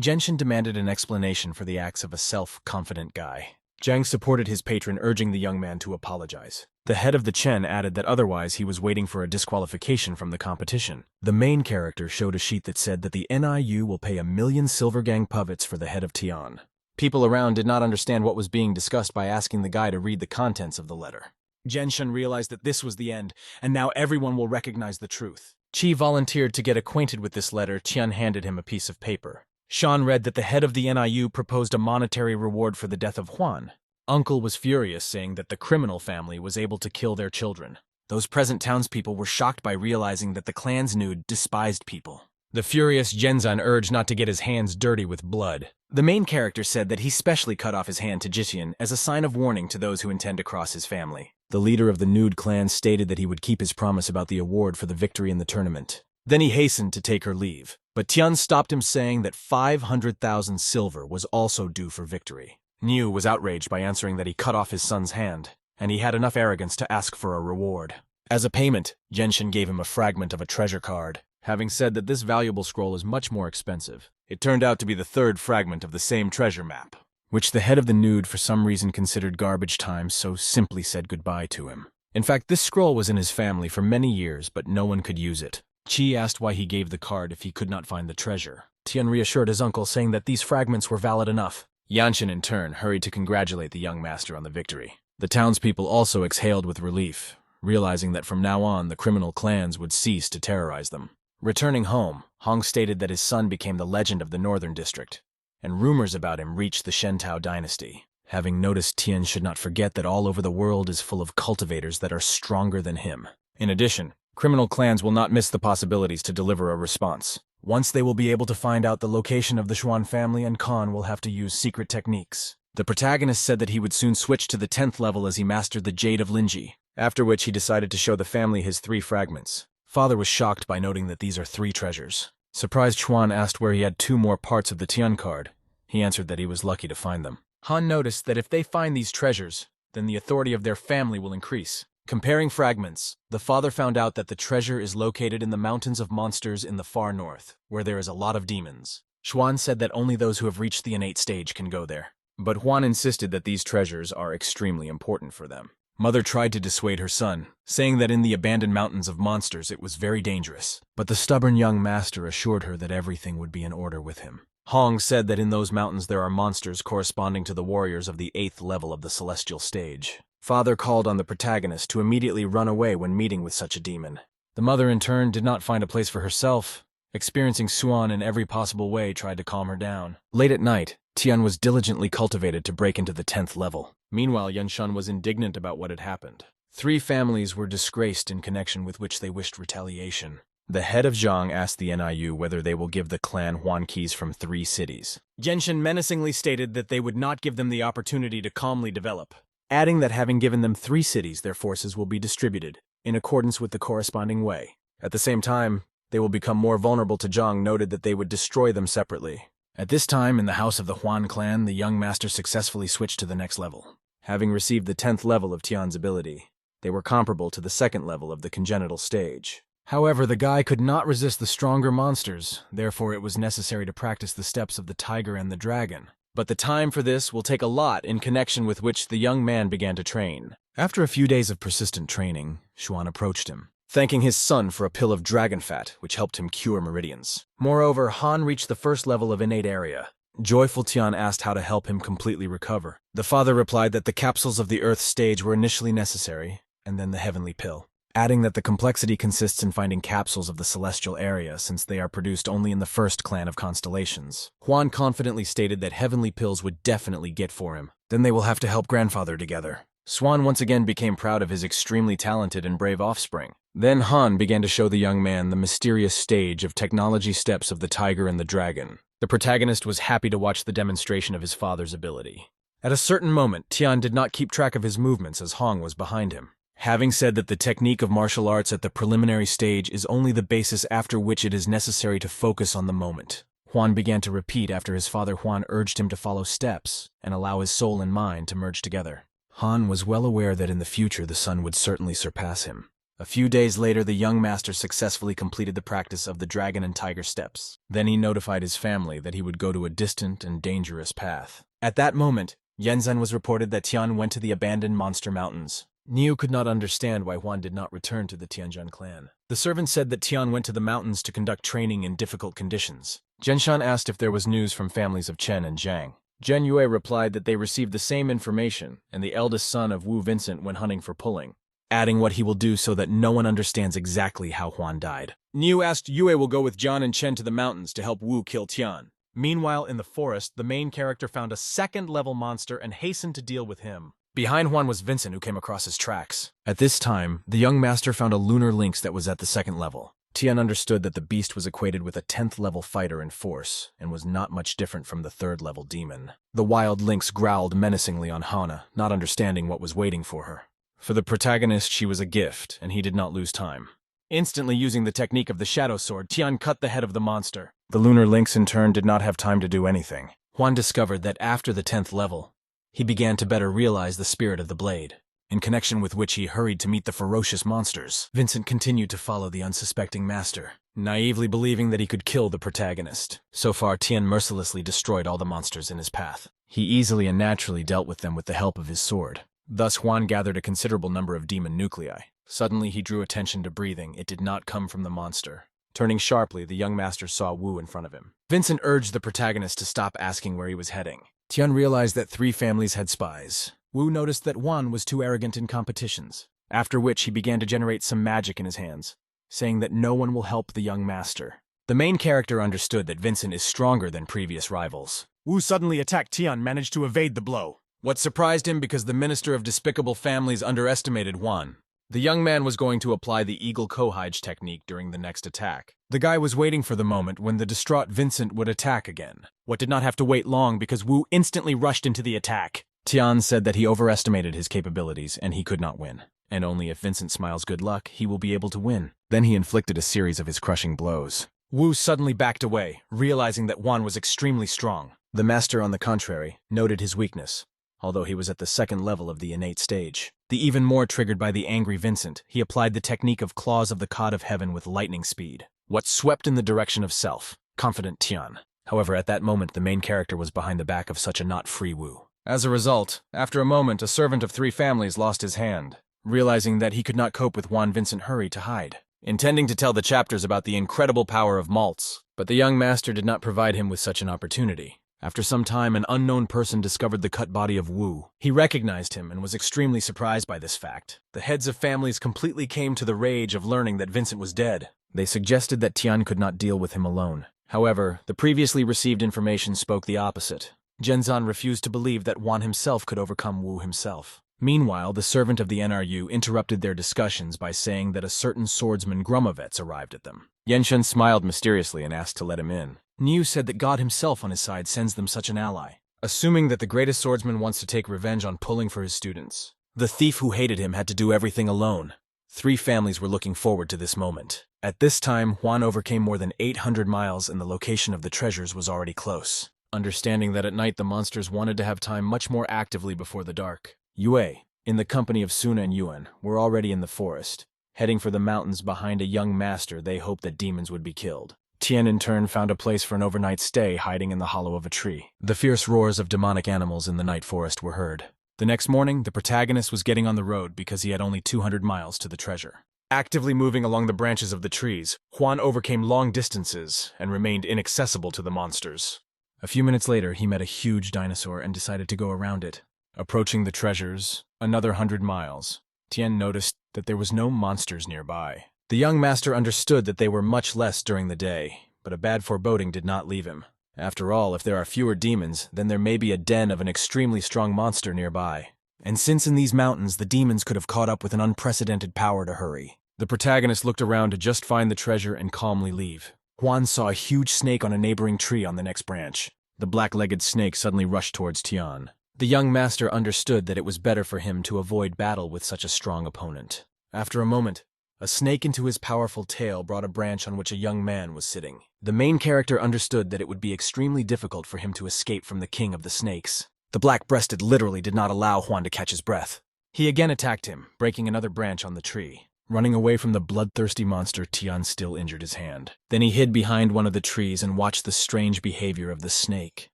Genshin demanded an explanation for the acts of a self-confident guy. Jiang supported his patron, urging the young man to apologize. The head of the Chen added that otherwise he was waiting for a disqualification from the competition. The main character showed a sheet that said that the NIU will pay 1,000,000 silver gang pavits for the head of Tian. People around did not understand what was being discussed by asking the guy to read the contents of the letter. Genshin realized that this was the end, and now everyone will recognize the truth. Qi volunteered to get acquainted with this letter. Tian handed him a piece of paper. Sean read that the head of the NIU proposed a monetary reward for the death of Huan. Uncle was furious, saying that the criminal family was able to kill their children. Those present townspeople were shocked by realizing that the clan's nude despised people. The furious Genzan urged not to get his hands dirty with blood. The main character said that he specially cut off his hand to Jitian as a sign of warning to those who intend to cross his family. The leader of the nude clan stated that he would keep his promise about the award for the victory in the tournament. Then he hastened to take her leave. But Tian stopped him, saying that 500,000 silver was also due for victory. Niu was outraged by answering that he cut off his son's hand, and he had enough arrogance to ask for a reward. As a payment, Genshin gave him a fragment of a treasure card, having said that this valuable scroll is much more expensive. It turned out to be the third fragment of the same treasure map, which the head of the nude for some reason considered garbage time, so simply said goodbye to him. In fact, this scroll was in his family for many years, but no one could use it. Qi asked why he gave the card if he could not find the treasure. Tian reassured his uncle, saying that these fragments were valid enough. Yanshin, in turn, hurried to congratulate the young master on the victory. The townspeople also exhaled with relief, realizing that from now on the criminal clans would cease to terrorize them. Returning home, Hong stated that his son became the legend of the northern district, and rumors about him reached the Shentao dynasty. Having noticed, Tian should not forget that all over the world is full of cultivators that are stronger than him. In addition, criminal clans will not miss the possibilities to deliver a response. Once they will be able to find out the location of the Xuan family, and Khan will have to use secret techniques. The protagonist said that he would soon switch to the 10th level as he mastered the Jade of Linji, after which he decided to show the family his 3 fragments. Father was shocked by noting that these are 3 treasures. Surprised, Xuan asked where he had 2 more parts of the Tian card. He answered that he was lucky to find them. Han noticed that if they find these treasures, then the authority of their family will increase. Comparing fragments, the father found out that the treasure is located in the mountains of monsters in the far north, where there is a lot of demons. Xuan said that only those who have reached the innate stage can go there. But Huan insisted that these treasures are extremely important for them. Mother tried to dissuade her son, saying that in the abandoned mountains of monsters it was very dangerous. But the stubborn young master assured her that everything would be in order with him. Hong said that in those mountains there are monsters corresponding to the warriors of the 8th level of the celestial stage. Father called on the protagonist to immediately run away when meeting with such a demon. The mother, in turn, did not find a place for herself. Experiencing Xuan in every possible way tried to calm her down. Late at night, Tian was diligently cultivated to break into the 10th level. Meanwhile, Yunshan was indignant about what had happened. 3 families were disgraced in connection with which they wished retaliation. The head of Zhang asked the NIU whether they will give the clan Huan keys from 3 cities. Genshin menacingly stated that they would not give them the opportunity to calmly develop, adding that having given them 3 cities, their forces will be distributed in accordance with the corresponding way. At the same time, they will become more vulnerable to Zhang, noted that they would destroy them separately. At this time, in the house of the Huan clan, the young master successfully switched to the next level. Having received the 10th level of Tian's ability, they were comparable to the 2nd level of the congenital stage. However, the guy could not resist the stronger monsters, therefore it was necessary to practice the steps of the tiger and the dragon. But the time for this will take a lot, in connection with which the young man began to train. After a few days of persistent training, Xuan approached him, thanking his son for a pill of dragon fat, which helped him cure meridians. Moreover, Han reached the 1st level of innate area. Joyful Tian asked how to help him completely recover. The father replied that the capsules of the Earth stage were initially necessary, and then the heavenly pill, adding that the complexity consists in finding capsules of the celestial area, since they are produced only in the 1st clan of constellations. Huan confidently stated that heavenly pills would definitely get for him. Then they will have to help grandfather together. Swan once again became proud of his extremely talented and brave offspring. Then Han began to show the young man the mysterious stage of technology steps of the tiger and the dragon. The protagonist was happy to watch the demonstration of his father's ability. At a certain moment, Tian did not keep track of his movements as Hong was behind him. Having said that the technique of martial arts at the preliminary stage is only the basis after which it is necessary to focus on the moment, Huan began to repeat after his father Huan urged him to follow steps and allow his soul and mind to merge together. Han was well aware that in the future the son would certainly surpass him. A few days later, the young master successfully completed the practice of the dragon and tiger steps. Then he notified his family that he would go to a distant and dangerous path. At that moment, Yenzhen was reported that Tian went to the abandoned monster mountains. Niu could not understand why Huan did not return to the Tianjin clan. The servant said that Tian went to the mountains to conduct training in difficult conditions. Zhenshan asked if there was news from families of Chen and Zhang. Zhen Yue replied that they received the same information, and the eldest son of Wu Vincent went hunting for pulling, adding what he will do so that no one understands exactly how Huan died. Niu asked Yue will go with Jian and Chen to the mountains to help Wu kill Tian. Meanwhile, in the forest, the main character found a second-level monster and hastened to deal with him. Behind Huan was Vincent, who came across his tracks. At this time, the young master found a lunar lynx that was at the second level. Tian understood that the beast was equated with a 10th-level fighter in force, and was not much different from the 3rd-level demon. The wild lynx growled menacingly on Hana, not understanding what was waiting for her. For the protagonist, she was a gift, and he did not lose time. Instantly using the technique of the shadow sword, Tian cut the head of the monster. The lunar lynx, in turn, did not have time to do anything. Huan discovered that after the 10th level, he began to better realize the spirit of the blade, in connection with which he hurried to meet the ferocious monsters. Vincent continued to follow the unsuspecting master, naively believing that he could kill the protagonist. So far, Tian mercilessly destroyed all the monsters in his path. He easily and naturally dealt with them with the help of his sword. Thus, Huan gathered a considerable number of demon nuclei. Suddenly, he drew attention to breathing. It did not come from the monster. Turning sharply, the young master saw Wu in front of him. Vincent urged the protagonist to stop asking where he was heading. Tian realized that 3 families had spies. Wu noticed that Huan was too arrogant in competitions, after which he began to generate some magic in his hands, saying that no one will help the young master. The main character understood that Vincent is stronger than previous rivals. Wu suddenly attacked Tian, managed to evade the blow. What surprised him because the Minister of Despicable Families underestimated Huan. The young man was going to apply the eagle kohage technique during the next attack. The guy was waiting for the moment when the distraught Vincent would attack again. What did not have to wait long because Wu instantly rushed into the attack. Tian said that he overestimated his capabilities and he could not win. And only if Vincent smiles good luck, he will be able to win. Then he inflicted a series of his crushing blows. Wu suddenly backed away, realizing that Huan was extremely strong. The master, on the contrary, noted his weakness, although he was at the 2nd level of the innate stage. The even more triggered by the angry Vincent, he applied the technique of Claws of the Cod of Heaven with lightning speed. What swept in the direction of self, confident Tian. However, at that moment, the main character was behind the back of such a not-free Wu. As a result, after a moment, a servant of 3 families lost his hand. Realizing that he could not cope with Huan, Vincent hurried to hide, intending to tell the chapters about the incredible power of malts. But the young master did not provide him with such an opportunity. After some time, an unknown person discovered the cut body of Wu. He recognized him and was extremely surprised by this fact. The heads of families completely came to the rage of learning that Vincent was dead. They suggested that Tian could not deal with him alone. However, the previously received information spoke the opposite. Zhenzan refused to believe that Huan himself could overcome Wu himself. Meanwhile, the servant of the NRU interrupted their discussions by saying that a certain swordsman Grumovets arrived at them. Yenshen smiled mysteriously and asked to let him in. Niu said that God himself on his side sends them such an ally, assuming that the greatest swordsman wants to take revenge on pulling for his students. The thief who hated him had to do everything alone. 3 families were looking forward to this moment. At this time, Huan overcame more than 800 miles and the location of the treasures was already close. Understanding that at night the monsters wanted to have time much more actively before the dark, Yue, in the company of Suna and Yuan, were already in the forest. Heading for the mountains behind a young master, they hoped that demons would be killed. Tian in turn found a place for an overnight stay hiding in the hollow of a tree. The fierce roars of demonic animals in the night forest were heard. The next morning, the protagonist was getting on the road because he had only 200 miles to the treasure. Actively moving along the branches of the trees, Huan overcame long distances and remained inaccessible to the monsters. A few minutes later, he met a huge dinosaur and decided to go around it. Approaching the treasures, another 100 miles, Tian noticed that there was no monsters nearby. The young master understood that they were much less during the day, but a bad foreboding did not leave him. After all, if there are fewer demons, then there may be a den of an extremely strong monster nearby. And since in these mountains the demons could have caught up with an unprecedented power to hurry, the protagonist looked around to just find the treasure and calmly leave. Huan saw a huge snake on a neighboring tree on the next branch. The black-legged snake suddenly rushed towards Tian. The young master understood that it was better for him to avoid battle with such a strong opponent. After a moment, a snake into his powerful tail brought a branch on which a young man was sitting. The main character understood that it would be extremely difficult for him to escape from the king of the snakes. The black-breasted literally did not allow Huan to catch his breath. He again attacked him, breaking another branch on the tree. Running away from the bloodthirsty monster, Tian still injured his hand. Then he hid behind one of the trees and watched the strange behavior of the snake,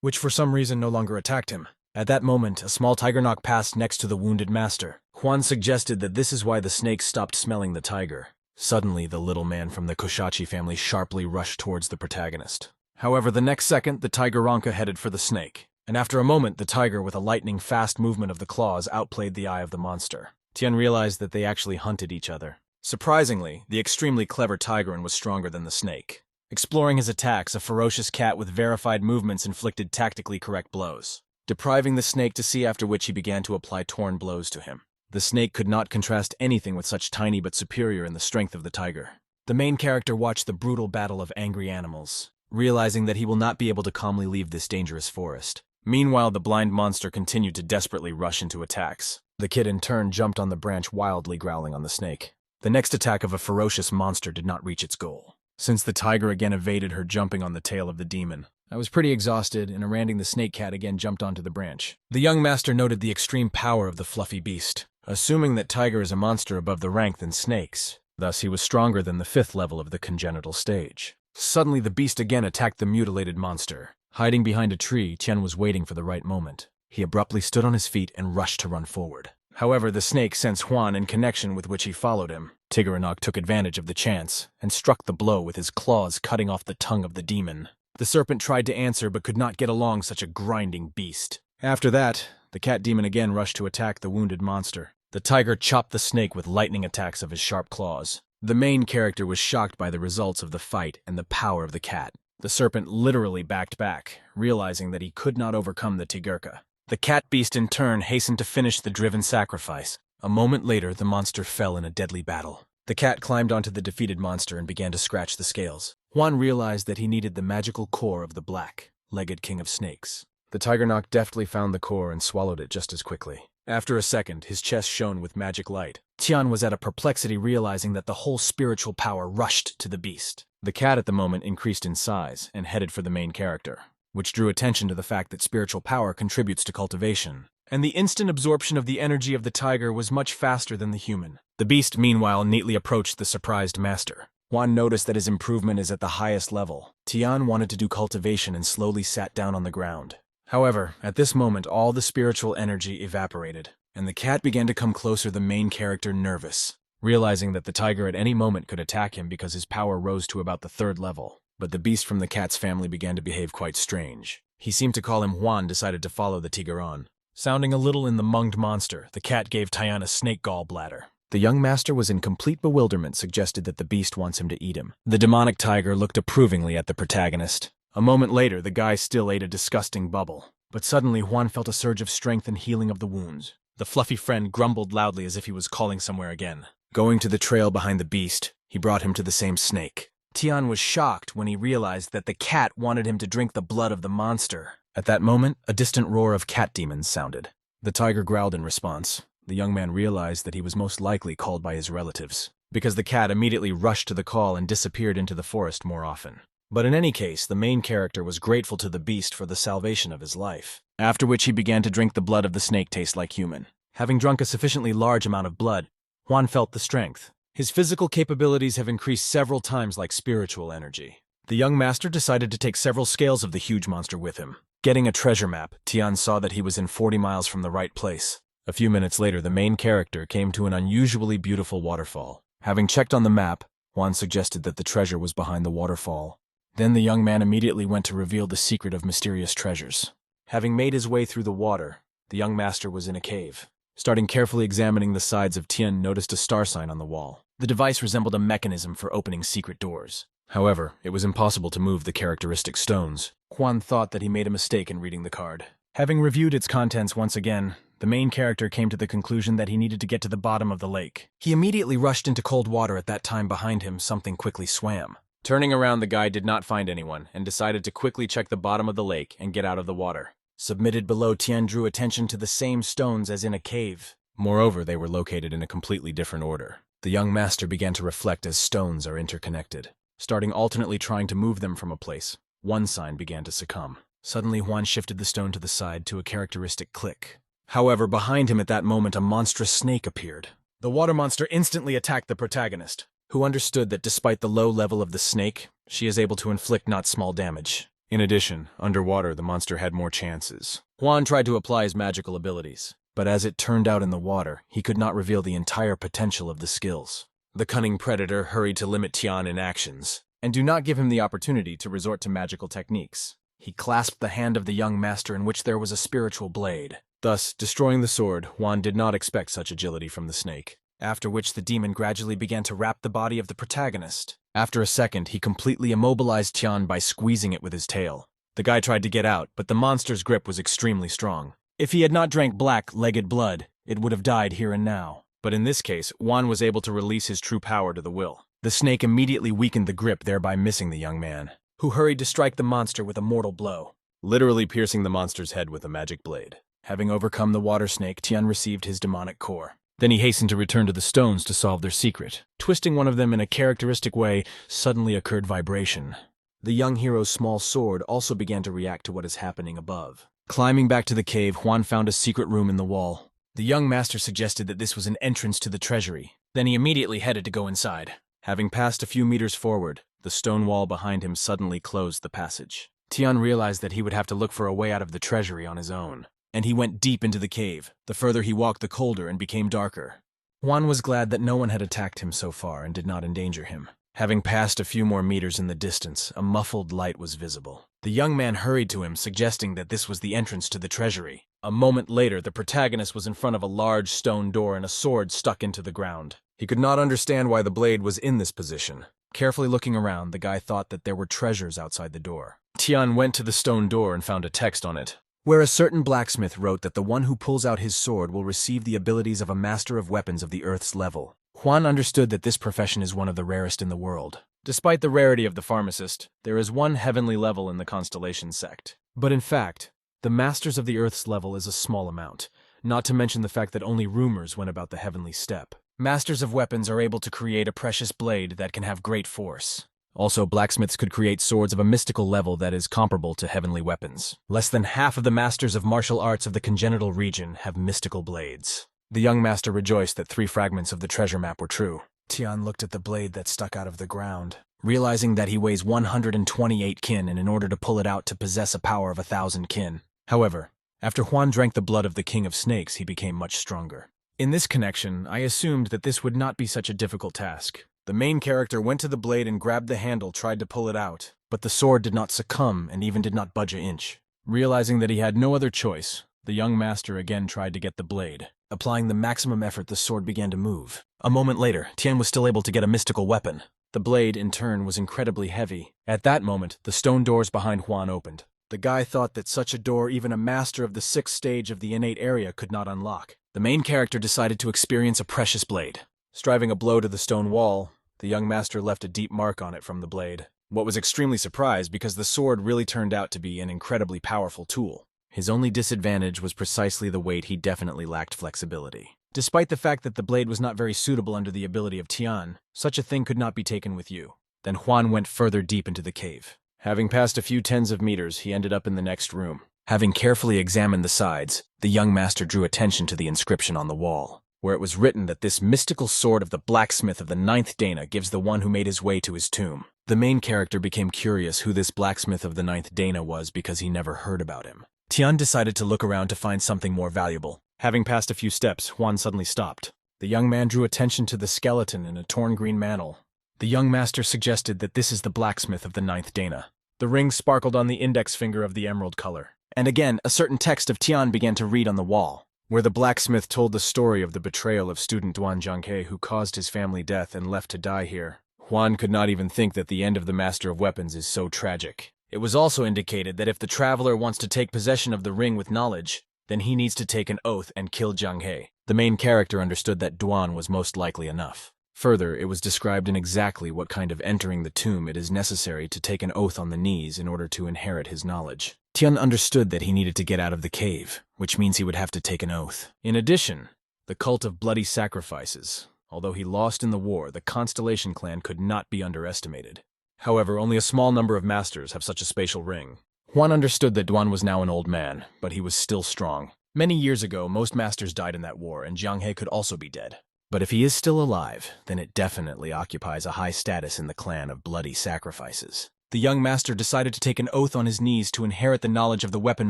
which for some reason no longer attacked him. At that moment, a small tiger knocked passed next to the wounded master. Juan suggested that this is why the snake stopped smelling the tiger. Suddenly, the little man from the Koshachi family sharply rushed towards the protagonist. However, the next second, the tiger Ronka headed for the snake. And after a moment, the tiger, with a lightning-fast movement of the claws, outplayed the eye of the monster. Tian realized that they actually hunted each other. Surprisingly, the extremely clever tigerin was stronger than the snake. Exploring his attacks, a ferocious cat with verified movements inflicted tactically correct blows, depriving the snake to see, after which he began to apply torn blows to him. The snake could not contrast anything with such tiny but superior in the strength of the tiger. The main character watched the brutal battle of angry animals, realizing that he will not be able to calmly leave this dangerous forest. Meanwhile, the blind monster continued to desperately rush into attacks. The kid in turn jumped on the branch, wildly growling on the snake. The next attack of a ferocious monster did not reach its goal, since the tiger again evaded her, jumping on the tail of the demon. I was pretty exhausted, and Aranding the snake cat again jumped onto the branch. The young master noted the extreme power of the fluffy beast, assuming that tiger is a monster above the rank than snakes. Thus, he was stronger than the 5th level of the congenital stage. Suddenly, the beast again attacked the mutilated monster. Hiding behind a tree, Tian was waiting for the right moment. He abruptly stood on his feet and rushed to run forward. However, the snake sensed Juan, in connection with which he followed him. Tigrenog took advantage of the chance and struck the blow with his claws, cutting off the tongue of the demon. The serpent tried to answer but could not get along such a grinding beast. After that, the cat demon again rushed to attack the wounded monster. The tiger chopped the snake with lightning attacks of his sharp claws. The main character was shocked by the results of the fight and the power of the cat. The serpent literally backed back, realizing that he could not overcome the Tigurka. The cat beast in turn hastened to finish the driven sacrifice. A moment later, the monster fell in a deadly battle. The cat climbed onto the defeated monster and began to scratch the scales. Juan realized that he needed the magical core of the black-legged king of snakes. The tiger knock deftly found the core and swallowed it just as quickly. After a second, his chest shone with magic light. Tian was at a perplexity, realizing that the whole spiritual power rushed to the beast. The cat at the moment increased in size and headed for the main character, which drew attention to the fact that spiritual power contributes to cultivation. And the instant absorption of the energy of the tiger was much faster than the human. The beast, meanwhile, neatly approached the surprised master. Juan noticed that his improvement is at the highest level. Tian wanted to do cultivation and slowly sat down on the ground. However, at this moment, all the spiritual energy evaporated, and the cat began to come closer, the main character nervous, realizing that the tiger at any moment could attack him because his power rose to about the 3rd level. But the beast from the cat's family began to behave quite strange. He seemed to call him Juan, decided to follow the tiger on. Sounding a little in the munged monster, the cat gave Tian a snake gallbladder. The young master was in complete bewilderment, suggested that the beast wants him to eat him. The demonic tiger looked approvingly at the protagonist. A moment later, the guy still ate a disgusting bubble. But suddenly, Juan felt a surge of strength and healing of the wounds. The fluffy friend grumbled loudly as if he was calling somewhere again. Going to the trail behind the beast, he brought him to the same snake. Tian was shocked when he realized that the cat wanted him to drink the blood of the monster. At that moment, a distant roar of cat demons sounded. The tiger growled in response. The young man realized that he was most likely called by his relatives, because the cat immediately rushed to the call and disappeared into the forest more often. But in any case, the main character was grateful to the beast for the salvation of his life, after which he began to drink the blood of the snake, taste like human. Having drunk a sufficiently large amount of blood, Juan felt the strength. His physical capabilities have increased several times like spiritual energy. The young master decided to take several scales of the huge monster with him. Getting a treasure map, Tian saw that he was in 40 miles from the right place. A few minutes later, the main character came to an unusually beautiful waterfall. Having checked on the map, Juan suggested that the treasure was behind the waterfall. Then the young man immediately went to reveal the secret of mysterious treasures. Having made his way through the water, the young master was in a cave. Starting carefully examining the sides of Tian, noticed a star sign on the wall. The device resembled a mechanism for opening secret doors. However, it was impossible to move the characteristic stones. Juan thought that he made a mistake in reading the card. Having reviewed its contents once again, the main character came to the conclusion that he needed to get to the bottom of the lake. He immediately rushed into cold water. At that time, behind him, something quickly swam. Turning around, the guy did not find anyone and decided to quickly check the bottom of the lake and get out of the water. Submitted below, Tian drew attention to the same stones as in a cave. Moreover, they were located in a completely different order. The young master began to reflect as stones are interconnected. Starting alternately trying to move them from a place, one sign began to succumb. Suddenly, Juan shifted the stone to the side to a characteristic click. However, behind him at that moment, a monstrous snake appeared. The water monster instantly attacked the protagonist, who understood that despite the low level of the snake, she is able to inflict not small damage. In addition, underwater, the monster had more chances. Juan tried to apply his magical abilities, but as it turned out in the water, he could not reveal the entire potential of the skills. The cunning predator hurried to limit Tian in actions, and do not give him the opportunity to resort to magical techniques. He clasped the hand of the young master in which there was a spiritual blade. Thus, destroying the sword, Juan did not expect such agility from the snake. After which the demon gradually began to wrap the body of the protagonist. After a second, he completely immobilized Tian by squeezing it with his tail. The guy tried to get out, but the monster's grip was extremely strong. If he had not drank black-legged blood, it would have died here and now. But in this case, Juan was able to release his true power to the will. The snake immediately weakened the grip, thereby missing the young man, who hurried to strike the monster with a mortal blow, literally piercing the monster's head with a magic blade. Having overcome the water snake, Tian received his demonic core. Then he hastened to return to the stones to solve their secret. Twisting one of them in a characteristic way, suddenly occurred vibration. The young hero's small sword also began to react to what is happening above. Climbing back to the cave, Juan found a secret room in the wall. The young master suggested that this was an entrance to the treasury. Then he immediately headed to go inside. Having passed a few meters forward, the stone wall behind him suddenly closed the passage. Tian realized that he would have to look for a way out of the treasury on his own, and he went deep into the cave. The further he walked, the colder and became darker. Juan was glad that no one had attacked him so far and did not endanger him. Having passed a few more meters in the distance, a muffled light was visible. The young man hurried to him, suggesting that this was the entrance to the treasury. A moment later, the protagonist was in front of a large stone door and a sword stuck into the ground. He could not understand why the blade was in this position. Carefully looking around, the guy thought that there were treasures outside the door. Tian went to the stone door and found a text on it, where a certain blacksmith wrote that the one who pulls out his sword will receive the abilities of a master of weapons of the Earth's level. Juan understood that this profession is one of the rarest in the world. Despite the rarity of the pharmacist, there is one heavenly level in the constellation sect. But in fact, the masters of the Earth's level is a small amount, not to mention the fact that only rumors went about the heavenly step. Masters of weapons are able to create a precious blade that can have great force. Also, blacksmiths could create swords of a mystical level that is comparable to heavenly weapons. Less than half of the masters of martial arts of the congenital region have mystical blades. The young master rejoiced that 3 fragments of the treasure map were true. Tian looked at the blade that stuck out of the ground, realizing that he weighs 128 kin and in order to pull it out to possess a power of 1,000 kin. However, after Juan drank the blood of the king of snakes, he became much stronger. In this connection, I assumed that this would not be such a difficult task. The main character went to the blade and grabbed the handle, tried to pull it out, but the sword did not succumb and even did not budge an inch. Realizing that he had no other choice, the young master again tried to get the blade. Applying the maximum effort, the sword began to move. A moment later, Tian was still able to get a mystical weapon. The blade, in turn, was incredibly heavy. At that moment, the stone doors behind Juan opened. The guy thought that such a door even a master of the 6th stage of the innate area could not unlock. The main character decided to experience a precious blade. Striving a blow to the stone wall, the young master left a deep mark on it from the blade. What was extremely surprised because the sword really turned out to be an incredibly powerful tool. His only disadvantage was precisely the weight. He definitely lacked flexibility. Despite the fact that the blade was not very suitable under the ability of Tian, such a thing could not be taken with you. Then Juan went further deep into the cave. Having passed a few tens of meters, he ended up in the next room. Having carefully examined the sides, the young master drew attention to the inscription on the wall, where it was written that this mystical sword of the blacksmith of the 9th Dana gives the one who made his way to his tomb. The main character became curious who this blacksmith of the 9th Dana was because he never heard about him. Tian decided to look around to find something more valuable. Having passed a few steps, Juan suddenly stopped. The young man drew attention to the skeleton in a torn green mantle. The young master suggested that this is the blacksmith of the 9th Dana. The ring sparkled on the index finger of the emerald color. And again, a certain text of Tian began to read on the wall, where the blacksmith told the story of the betrayal of student Duan Zhanghe who caused his family death and left to die here. Juan could not even think that the end of the Master of Weapons is so tragic. It was also indicated that if the traveler wants to take possession of the ring with knowledge, then he needs to take an oath and kill Zhang He. The main character understood that Duan was most likely enough. Further, it was described in exactly what kind of entering the tomb it is necessary to take an oath on the knees in order to inherit his knowledge. Tian understood that he needed to get out of the cave, which means he would have to take an oath. In addition, the cult of bloody sacrifices. Although he lost in the war, the Constellation clan could not be underestimated. However, only a small number of masters have such a spatial ring. Juan understood that Duan was now an old man, but he was still strong. Many years ago, most masters died in that war, and Zhang He could also be dead. But if he is still alive, then it definitely occupies a high status in the clan of bloody sacrifices. the young master decided to take an oath on his knees to inherit the knowledge of the weapon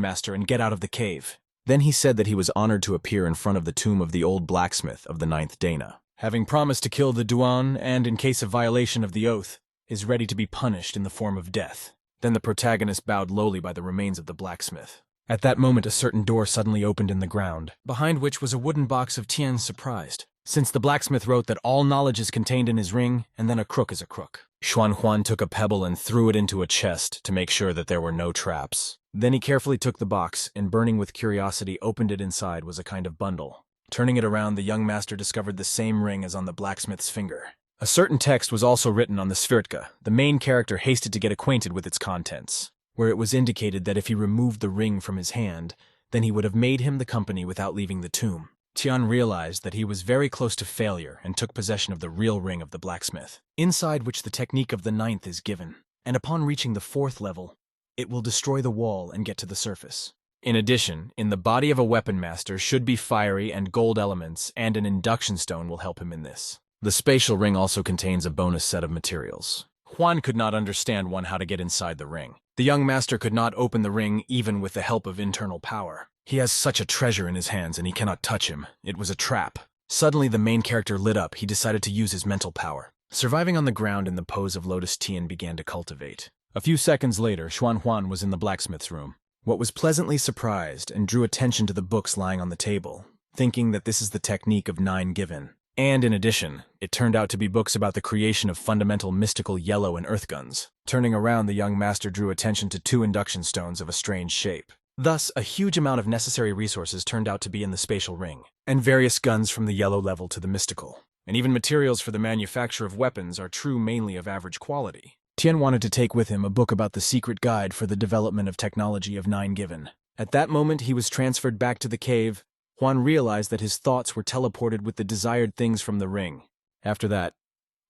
master and get out of the cave. Then he said that he was honored to appear in front of the tomb of the old blacksmith of the 9th Dana, having promised to kill the Duan and, in case of violation of the oath, is ready to be punished in the form of death. Then the protagonist bowed lowly by the remains of the blacksmith. At that moment, a certain door suddenly opened in the ground, behind which was a wooden box of Tian surprised, since the blacksmith wrote that all knowledge is contained in his ring, and then a crook is a crook. Xuanhuan took a pebble and threw it into a chest to make sure that there were no traps. Then he carefully took the box and, burning with curiosity, opened it. Inside was a kind of bundle. Turning it around, the young master discovered the same ring as on the blacksmith's finger. A certain text was also written on the svirtka. The main character hasted to get acquainted with its contents, where it was indicated that if he removed the ring from his hand, then he would have made him the company without leaving the tomb. Tian realized that he was very close to failure and took possession of the real ring of the blacksmith, inside which the technique of the 9th is given, and upon reaching the 4th level, it will destroy the wall and get to the surface. In addition, in the body of a weapon master should be fiery and gold elements, and an induction stone will help him in this. The spatial ring also contains a bonus set of materials. Juan could not understand how to get inside the ring. The young master could not open the ring even with the help of internal power. He has such a treasure in his hands and he cannot touch him. It was a trap. Suddenly the main character lit up. He decided to use his mental power. Surviving on the ground in the pose of Lotus Tian began to cultivate. A few seconds later, Xuanhuan was in the blacksmith's room. What was pleasantly surprised and drew attention to the books lying on the table, thinking that this is the technique of 9 given. And in addition, it turned out to be books about the creation of fundamental mystical yellow and earth guns. Turning around, the young master drew attention to 2 induction stones of a strange shape. Thus, a huge amount of necessary resources turned out to be in the spatial ring, and various guns from the yellow level to the mystical. And even materials for the manufacture of weapons are true mainly of average quality. Tian wanted to take with him a book about the secret guide for the development of technology of 9 given. At that moment, he was transferred back to the cave. Juan realized that his thoughts were teleported with the desired things from the ring. After that,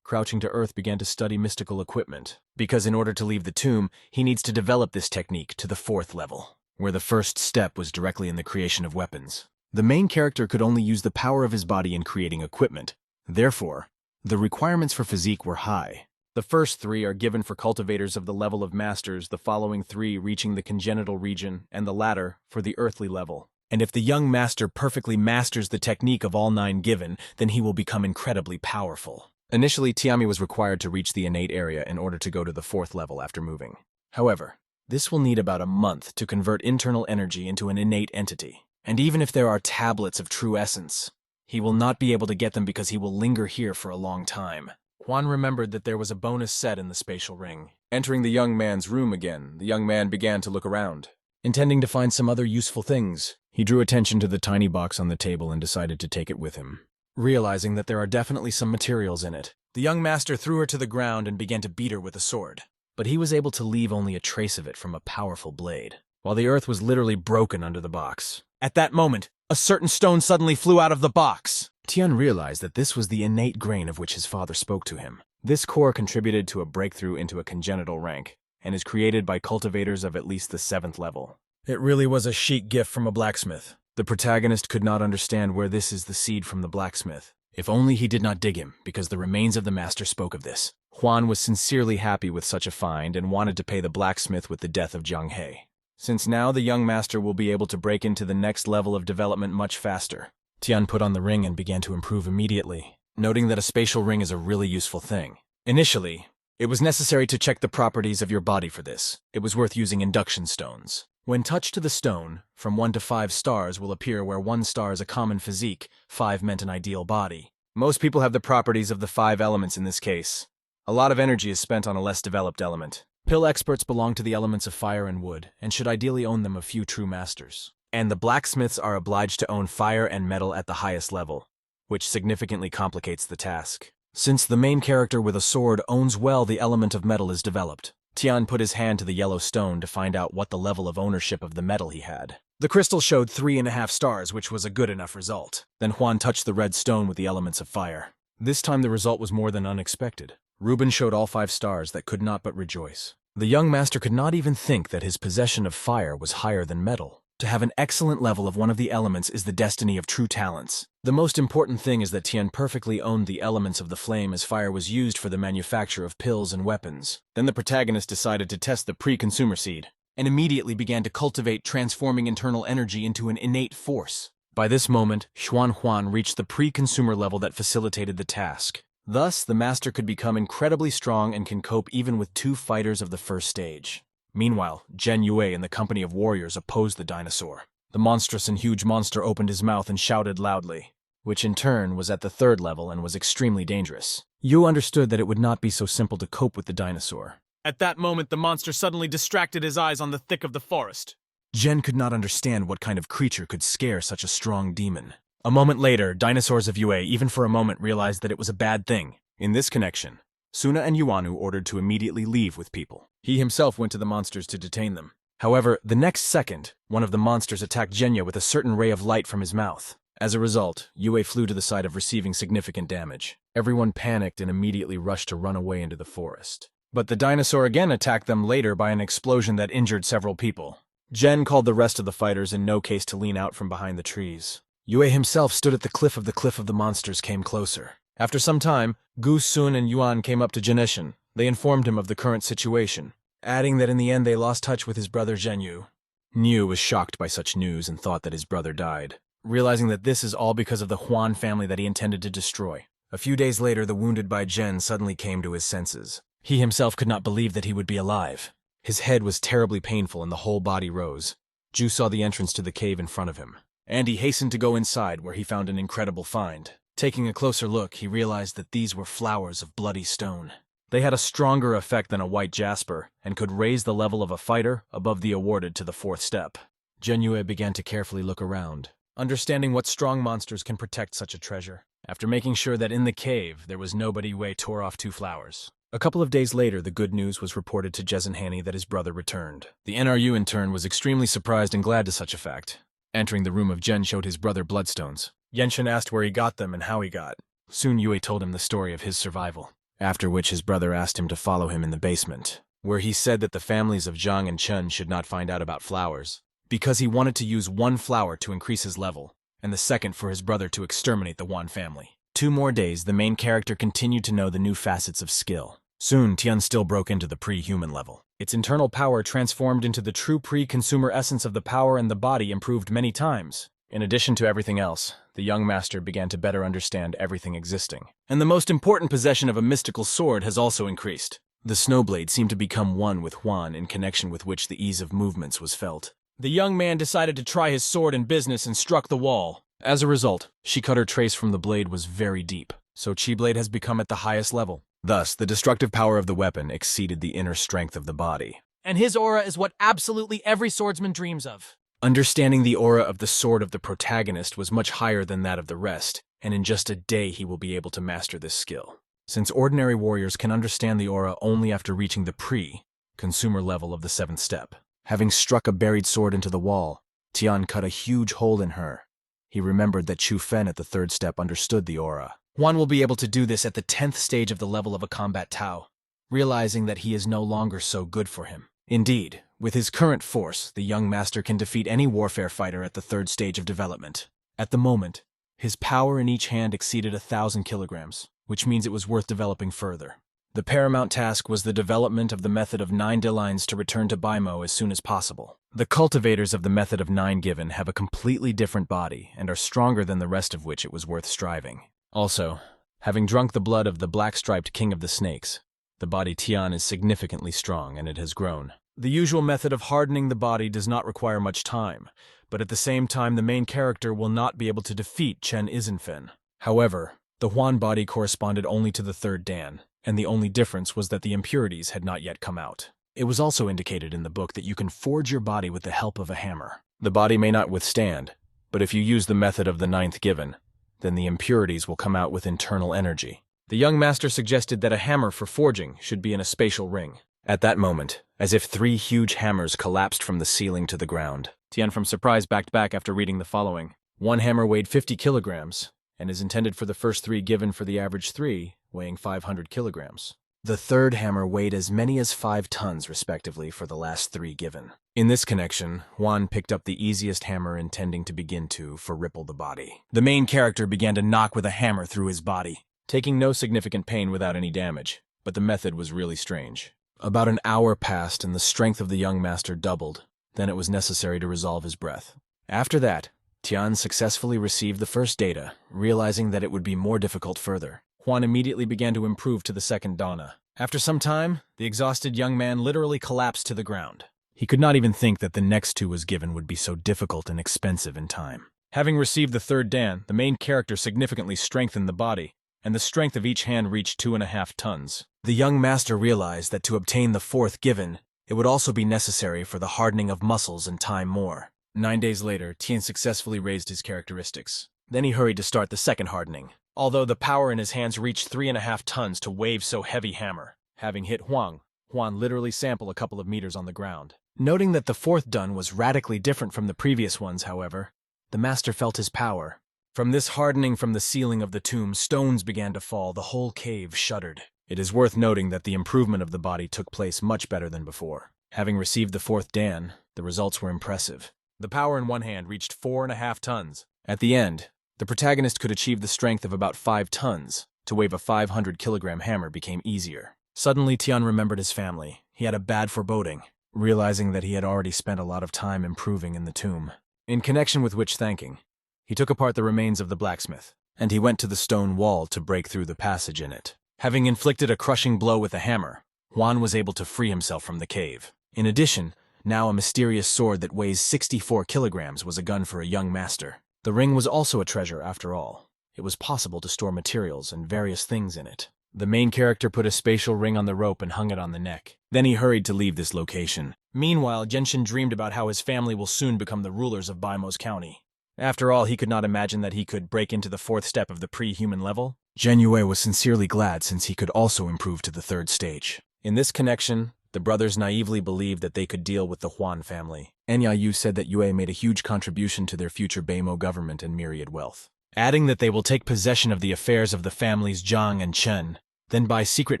crouching to earth began to study mystical equipment, because in order to leave the tomb, he needs to develop this technique to the 4th level, where the first step was directly in the creation of weapons. The main character could only use the power of his body in creating equipment. Therefore, the requirements for physique were high. The first 3 are given for cultivators of the level of masters, the following 3 reaching the congenital region, and the latter for the earthly level. And if the young master perfectly masters the technique of all 9 given, then he will become incredibly powerful. Initially, Tiami was required to reach the innate area in order to go to the 4th level after moving. However, this will need about a month to convert internal energy into an innate entity. And even if there are tablets of true essence, he will not be able to get them because he will linger here for a long time. Juan remembered that there was a bonus set in the spatial ring. Entering the young man's room again, the young man began to look around, intending to find some other useful things. He drew attention to the tiny box on the table and decided to take it with him. Realizing that there are definitely some materials in it, the young master threw her to the ground and began to beat her with a sword. But he was able to leave only a trace of it from a powerful blade, while the earth was literally broken under the box. At that moment, a certain stone suddenly flew out of the box. Tian realized that this was the innate grain of which his father spoke to him. This core contributed to a breakthrough into a congenital rank, and is created by cultivators of at least the 7th level. It really was a chic gift from a blacksmith. The protagonist could not understand where this is the seed from the blacksmith. If only he did not dig him, because the remains of the master spoke of this. Juan was sincerely happy with such a find and wanted to pay the blacksmith with the death of Jiang He, since now the young master will be able to break into the next level of development much faster. Tian put on the ring and began to improve immediately, noting that a spatial ring is a really useful thing. Initially, it was necessary to check the properties of your body for this. It was worth using induction stones. When touched to the stone, from 1 to 5 stars will appear where 1 star is a common physique, 5 meant an ideal body. Most people have the properties of the 5 elements in this case. A lot of energy is spent on a less developed element. Pill experts belong to the elements of fire and wood, and should ideally own them of few true masters. And the blacksmiths are obliged to own fire and metal at the highest level, which significantly complicates the task. Since the main character with a sword owns well the element of metal is developed, Tian put his hand to the yellow stone to find out what the level of ownership of the metal he had. The crystal showed 3.5 stars, which was a good enough result. Then Juan touched the red stone with the elements of fire. This time the result was more than unexpected. Reuben showed all 5 stars that could not but rejoice. The young master could not even think that his possession of fire was higher than metal. To have an excellent level of one of the elements is the destiny of true talents. The most important thing is that Tian perfectly owned the elements of the flame, as fire was used for the manufacture of pills and weapons. Then the protagonist decided to test the pre-consumer seed, and immediately began to cultivate, transforming internal energy into an innate force. By this moment, Xuan Huan reached the pre-consumer level that facilitated the task. Thus, the master could become incredibly strong and can cope even with 2 fighters of the first stage. Meanwhile, Zhen Yue and the company of warriors opposed the dinosaur. The monstrous and huge monster opened his mouth and shouted loudly, which in turn was at the 3rd level and was extremely dangerous. Yu understood that it would not be so simple to cope with the dinosaur. At that moment, the monster suddenly distracted his eyes on the thick of the forest. Zhen could not understand what kind of creature could scare such a strong demon. A moment later, dinosaurs of Yue even for a moment realized that it was a bad thing. In this connection, Suna and Yuanu ordered to immediately leave with people. He himself went to the monsters to detain them. However, the next second, one of the monsters attacked Zhenya with a certain ray of light from his mouth. As a result, Yue flew to the side of receiving significant damage. Everyone panicked and immediately rushed to run away into the forest. But the dinosaur again attacked them later by an explosion that injured several people. Zhen called the rest of the fighters in no case to lean out from behind the trees. Yue himself stood at the cliff of the monsters came closer. After some time, Gu Sun and Yuan came up to Jinishan. They informed him of the current situation, adding that in the end they lost touch with his brother Zhenyu. Niu was shocked by such news and thought that his brother died, realizing that this is all because of the Huan family that he intended to destroy. A few days later, the wounded by Zhen suddenly came to his senses. He himself could not believe that he would be alive. His head was terribly painful and the whole body rose. Ju saw the entrance to the cave in front of him, and he hastened to go inside, where he found an incredible find. Taking a closer look, he realized that these were flowers of bloody stone. They had a stronger effect than a white jasper, and could raise the level of a fighter above the awarded to the 4th step. Zhenyue began to carefully look around, understanding what strong monsters can protect such a treasure. After making sure that in the cave there was nobody, Wei tore off 2 flowers. A couple of days later, the good news was reported to Jezenhani that his brother returned. The NRU in turn was extremely surprised and glad to such a fact. Entering the room of Zhen showed his brother bloodstones. Yenshin asked where he got them and how he got. Soon Yue told him the story of his survival, after which his brother asked him to follow him in the basement, where he said that the families of Zhang and Chen should not find out about flowers, because he wanted to use 1 flower to increase his level, and the second for his brother to exterminate the Wan family. 2 more days, the main character continued to know the new facets of skill. Soon, Tian still broke into the pre-human level. Its internal power transformed into the true pre-consumer essence of the power, and the body improved many times. In addition to everything else, the young master began to better understand everything existing. And the most important possession of a mystical sword has also increased. The snowblade seemed to become one with Huan, in connection with which the ease of movements was felt. The young man decided to try his sword in business and struck the wall. As a result, she cut her trace from the blade was very deep, so Chi Blade has become at the highest level. Thus, the destructive power of the weapon exceeded the inner strength of the body. And his aura is what absolutely every swordsman dreams of. Understanding the aura of the sword of the protagonist was much higher than that of the rest, and in just a day he will be able to master this skill. Since ordinary warriors can understand the aura only after reaching the pre-consumer level of the 7th step. Having struck a buried sword into the wall, Tian cut a huge hole in her. He remembered that Chu Fen at the 3rd step understood the aura. Juan will be able to do this at the 10th stage of the level of a combat Tao, realizing that he is no longer so good for him. Indeed, with his current force, the young master can defeat any warfare fighter at the 3rd stage of development. At the moment, his power in each hand exceeded 1,000 kilograms, which means it was worth developing further. The paramount task was the development of the method of 9 Dilines to return to Baimo as soon as possible. The cultivators of the method of 9 given have a completely different body and are stronger than the rest, of which it was worth striving. Also, having drunk the blood of the black-striped king of the snakes, the body Tian is significantly strong and it has grown. The usual method of hardening the body does not require much time, but at the same time the main character will not be able to defeat Chen Isenfen. However, the Huan body corresponded only to the 3rd Dan, and the only difference was that the impurities had not yet come out. It was also indicated in the book that you can forge your body with the help of a hammer. The body may not withstand, but if you use the method of the 9th given, then the impurities will come out with internal energy. The young master suggested that a hammer for forging should be in a spatial ring. At that moment, as if 3 huge hammers collapsed from the ceiling to the ground, Tian from surprise backed back after reading the following. 1 hammer weighed 50 kilograms, and is intended for the first 3 given for the average 3, weighing 500 kilograms. The 3rd hammer weighed as many as 5 tons respectively for the last 3 given. In this connection, Juan picked up the easiest hammer intending to begin to for Ripple the body. The main character began to knock with a hammer through his body, taking no significant pain without any damage, but the method was really strange. About an hour passed and the strength of the young master doubled. Then it was necessary to resolve his breath. After that, Tian successfully received the first data, realizing that it would be more difficult further. Juan immediately began to improve to the second dana. After some time, the exhausted young man literally collapsed to the ground. He could not even think that the next two was given would be so difficult and expensive in time. Having received the third dan, the main character significantly strengthened the body, and the strength of each hand reached 2.5 tons. The young master realized that to obtain the fourth given, it would also be necessary for the hardening of muscles and time more. 9 days later, Tian successfully raised his characteristics. Then he hurried to start the second hardening. Although the power in his hands reached 3.5 tons to wave so heavy hammer. Having hit Juan literally sampled a couple of meters on the ground. Noting that the fourth dun was radically different from the previous ones, however, the master felt his power. From this hardening from the ceiling of the tomb, stones began to fall, the whole cave shuddered. It is worth noting that the improvement of the body took place much better than before. Having received the fourth dan, the results were impressive. The power in one hand reached 4.5 tons. At the end, the protagonist could achieve the strength of about 5 tons. To wave a 500-kilogram hammer became easier. Suddenly, Tian remembered his family. He had a bad foreboding, realizing that he had already spent a lot of time improving in the tomb. In connection with which thanking, he took apart the remains of the blacksmith, and he went to the stone wall to break through the passage in it. Having inflicted a crushing blow with a hammer, Juan was able to free himself from the cave. In addition, now a mysterious sword that weighs 64 kilograms was a gun for a young master. The ring was also a treasure after all. It was possible to store materials and various things in it. The main character put a spatial ring on the rope and hung it on the neck. Then he hurried to leave this location. Meanwhile, Genshin dreamed about how his family will soon become the rulers of Baimos County. After all, he could not imagine that he could break into the fourth step of the pre-human level. Zhenyue was sincerely glad since he could also improve to the third stage. In this connection, the brothers naively believed that they could deal with the Huan family. Enya Yu said that Yue made a huge contribution to their future Baimo government and myriad wealth, adding that they will take possession of the affairs of the families Zhang and Chen, then by secret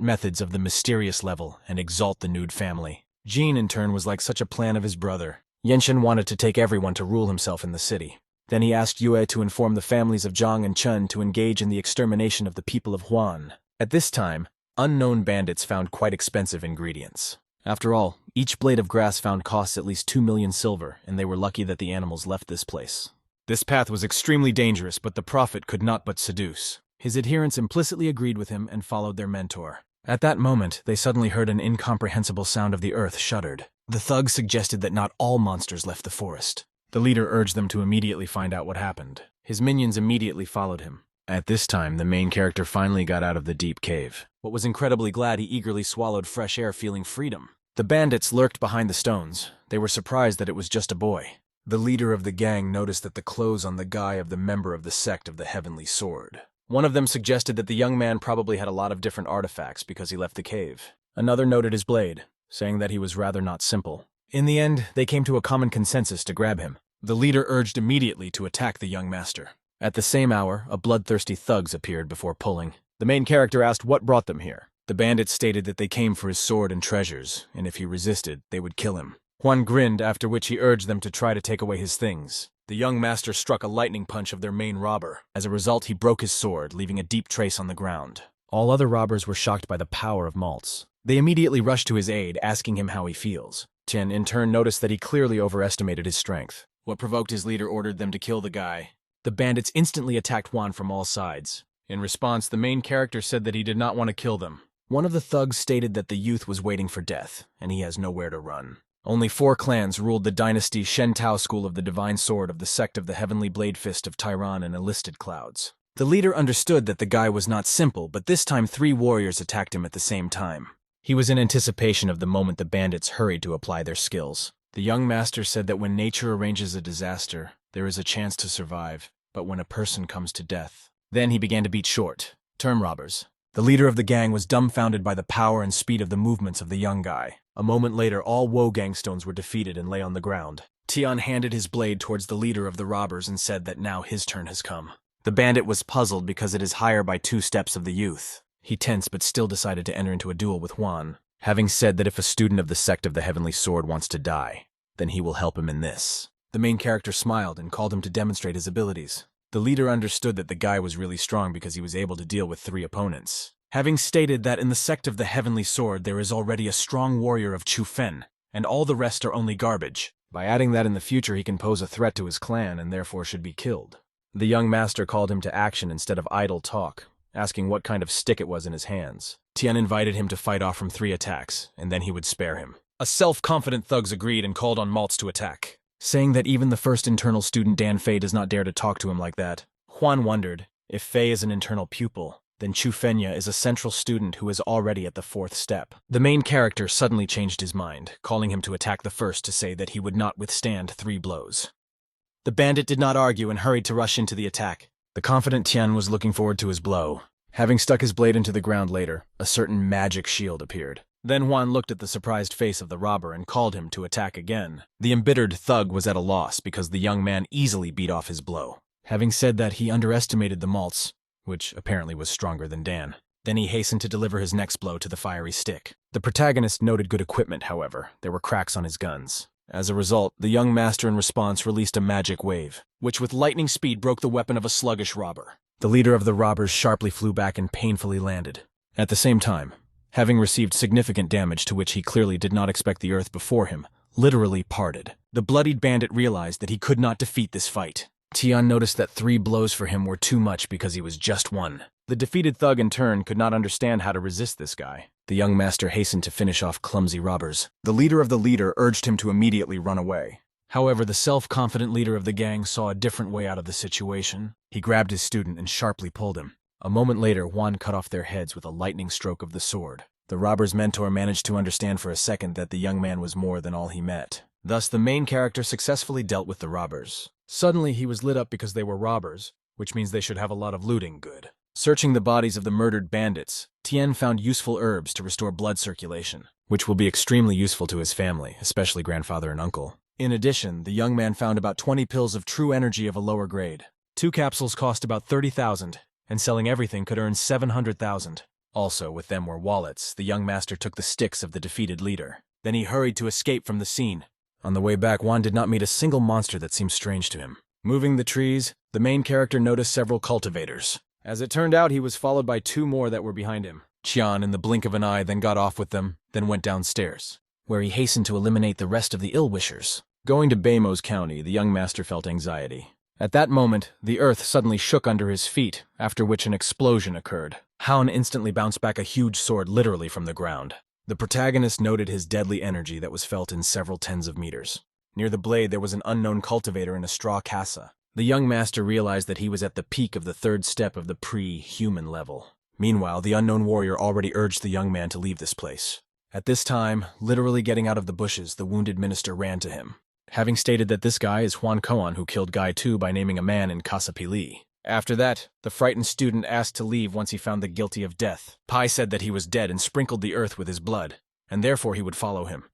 methods of the mysterious level and exalt the nude family. Jin, in turn, was like such a plan of his brother. Yenshin wanted to take everyone to rule himself in the city. Then he asked Yue to inform the families of Zhang and Chen to engage in the extermination of the people of Huan. At this time, unknown bandits found quite expensive ingredients. After all, each blade of grass found costs at least 2 million silver, and they were lucky that the animals left this place. This path was extremely dangerous, but the prophet could not but seduce. His adherents implicitly agreed with him and followed their mentor. At that moment, they suddenly heard an incomprehensible sound of the earth shuddered. The thugs suggested that not all monsters left the forest. The leader urged them to immediately find out what happened. His minions immediately followed him. At this time, the main character finally got out of the deep cave. What was incredibly glad, he eagerly swallowed fresh air, feeling freedom. The bandits lurked behind the stones. They were surprised that it was just a boy. The leader of the gang noticed that the clothes on the guy of the member of the sect of the Heavenly Sword. One of them suggested that the young man probably had a lot of different artifacts because he left the cave. Another noted his blade, saying that he was rather not simple. In the end, they came to a common consensus to grab him. The leader urged immediately to attack the young master. At the same hour, a bloodthirsty thugs appeared before pulling. The main character asked what brought them here. The bandits stated that they came for his sword and treasures, and if he resisted, they would kill him. Juan grinned, after which he urged them to try to take away his things. The young master struck a lightning punch of their main robber. As a result, he broke his sword, leaving a deep trace on the ground. All other robbers were shocked by the power of Maltz. They immediately rushed to his aid, asking him how he feels. Tian, in turn, noticed that he clearly overestimated his strength. What provoked his leader ordered them to kill the guy. The bandits instantly attacked Juan from all sides. In response, the main character said that he did not want to kill them. One of the thugs stated that the youth was waiting for death, and he has nowhere to run. Only 4 clans ruled the dynasty Shen Tao school of the Divine Sword of the sect of the Heavenly Blade Fist of Tyran and Enlisted Clouds. The leader understood that the guy was not simple, but this time 3 warriors attacked him at the same time. He was in anticipation of the moment the bandits hurried to apply their skills. The young master said that when nature arranges a disaster, there is a chance to survive, but when a person comes to death. Then he began to beat short. Term robbers. The leader of the gang was dumbfounded by the power and speed of the movements of the young guy. A moment later, all Wo gangstones were defeated and lay on the ground. Tian handed his blade towards the leader of the robbers and said that now his turn has come. The bandit was puzzled because it is higher by 2 steps of the youth. He tensed but still decided to enter into a duel with Juan, having said that if a student of the sect of the Heavenly Sword wants to die, then he will help him in this. The main character smiled and called him to demonstrate his abilities. The leader understood that the guy was really strong because he was able to deal with 3 opponents. Having stated that in the sect of the Heavenly Sword there is already a strong warrior of Chufen, and all the rest are only garbage. By adding that in the future he can pose a threat to his clan and therefore should be killed. The young master called him to action instead of idle talk, asking what kind of stick it was in his hands. Tian invited him to fight off from 3 attacks, and then he would spare him. A self-confident thugs agreed and called on Maltz to attack, saying that even the first internal student Dan Fei does not dare to talk to him like that. Huan wondered, if Fei is an internal pupil, then Chu Fenya is a central student who is already at the 4th step. The main character suddenly changed his mind, calling him to attack the first to say that he would not withstand 3 blows. The bandit did not argue and hurried to rush into the attack. The confident Tian was looking forward to his blow. Having stuck his blade into the ground later, a certain magic shield appeared. Then Huan looked at the surprised face of the robber and called him to attack again. The embittered thug was at a loss because the young man easily beat off his blow. Having said that, he underestimated the Maltz, which apparently was stronger than Dan. Then he hastened to deliver his next blow to the fiery stick. The protagonist noted good equipment, however. There were cracks on his guns. As a result, the young master in response released a magic wave, which with lightning speed broke the weapon of a sluggish robber. The leader of the robbers sharply flew back and painfully landed. At the same time, having received significant damage to which he clearly did not expect the earth before him, literally parted. The bloodied bandit realized that he could not defeat this fight. Tian noticed that 3 blows for him were too much because he was just 1. The defeated thug in turn could not understand how to resist this guy. The young master hastened to finish off clumsy robbers. The leader of the leader urged him to immediately run away. However, the self-confident leader of the gang saw a different way out of the situation. He grabbed his student and sharply pulled him. A moment later, Juan cut off their heads with a lightning stroke of the sword. The robber's mentor managed to understand for a second that the young man was more than all he met. Thus, the main character successfully dealt with the robbers. Suddenly, he was lit up because they were robbers, which means they should have a lot of looting good. Searching the bodies of the murdered bandits, Tien found useful herbs to restore blood circulation, which will be extremely useful to his family, especially grandfather and uncle. In addition, the young man found about 20 pills of true energy of a lower grade. 2 capsules cost about 30,000, and selling everything could earn 700,000. Also, with them were wallets. The young master took the sticks of the defeated leader. Then he hurried to escape from the scene. On the way back, Juan did not meet a single monster that seemed strange to him. Moving the trees, the main character noticed several cultivators. As it turned out, he was followed by 2 more that were behind him. Qian, in the blink of an eye, then got off with them, then went downstairs, where he hastened to eliminate the rest of the ill-wishers. Going to Beimos County, the young master felt anxiety. At that moment, the earth suddenly shook under his feet, after which an explosion occurred. Han instantly bounced back a huge sword literally from the ground. The protagonist noted his deadly energy that was felt in several tens of meters. Near the blade, there was an unknown cultivator in a straw casa. The young master realized that he was at the peak of the 3rd step of the pre-human level. Meanwhile, the unknown warrior already urged the young man to leave this place. At this time, literally getting out of the bushes, the wounded minister ran to him, having stated that this guy is Huan Koan, who killed Guy Tu by naming a man in Casa Pili. After that, the frightened student asked to leave once he found the guilty of death. Pai said that he was dead and sprinkled the earth with his blood, and therefore he would follow him.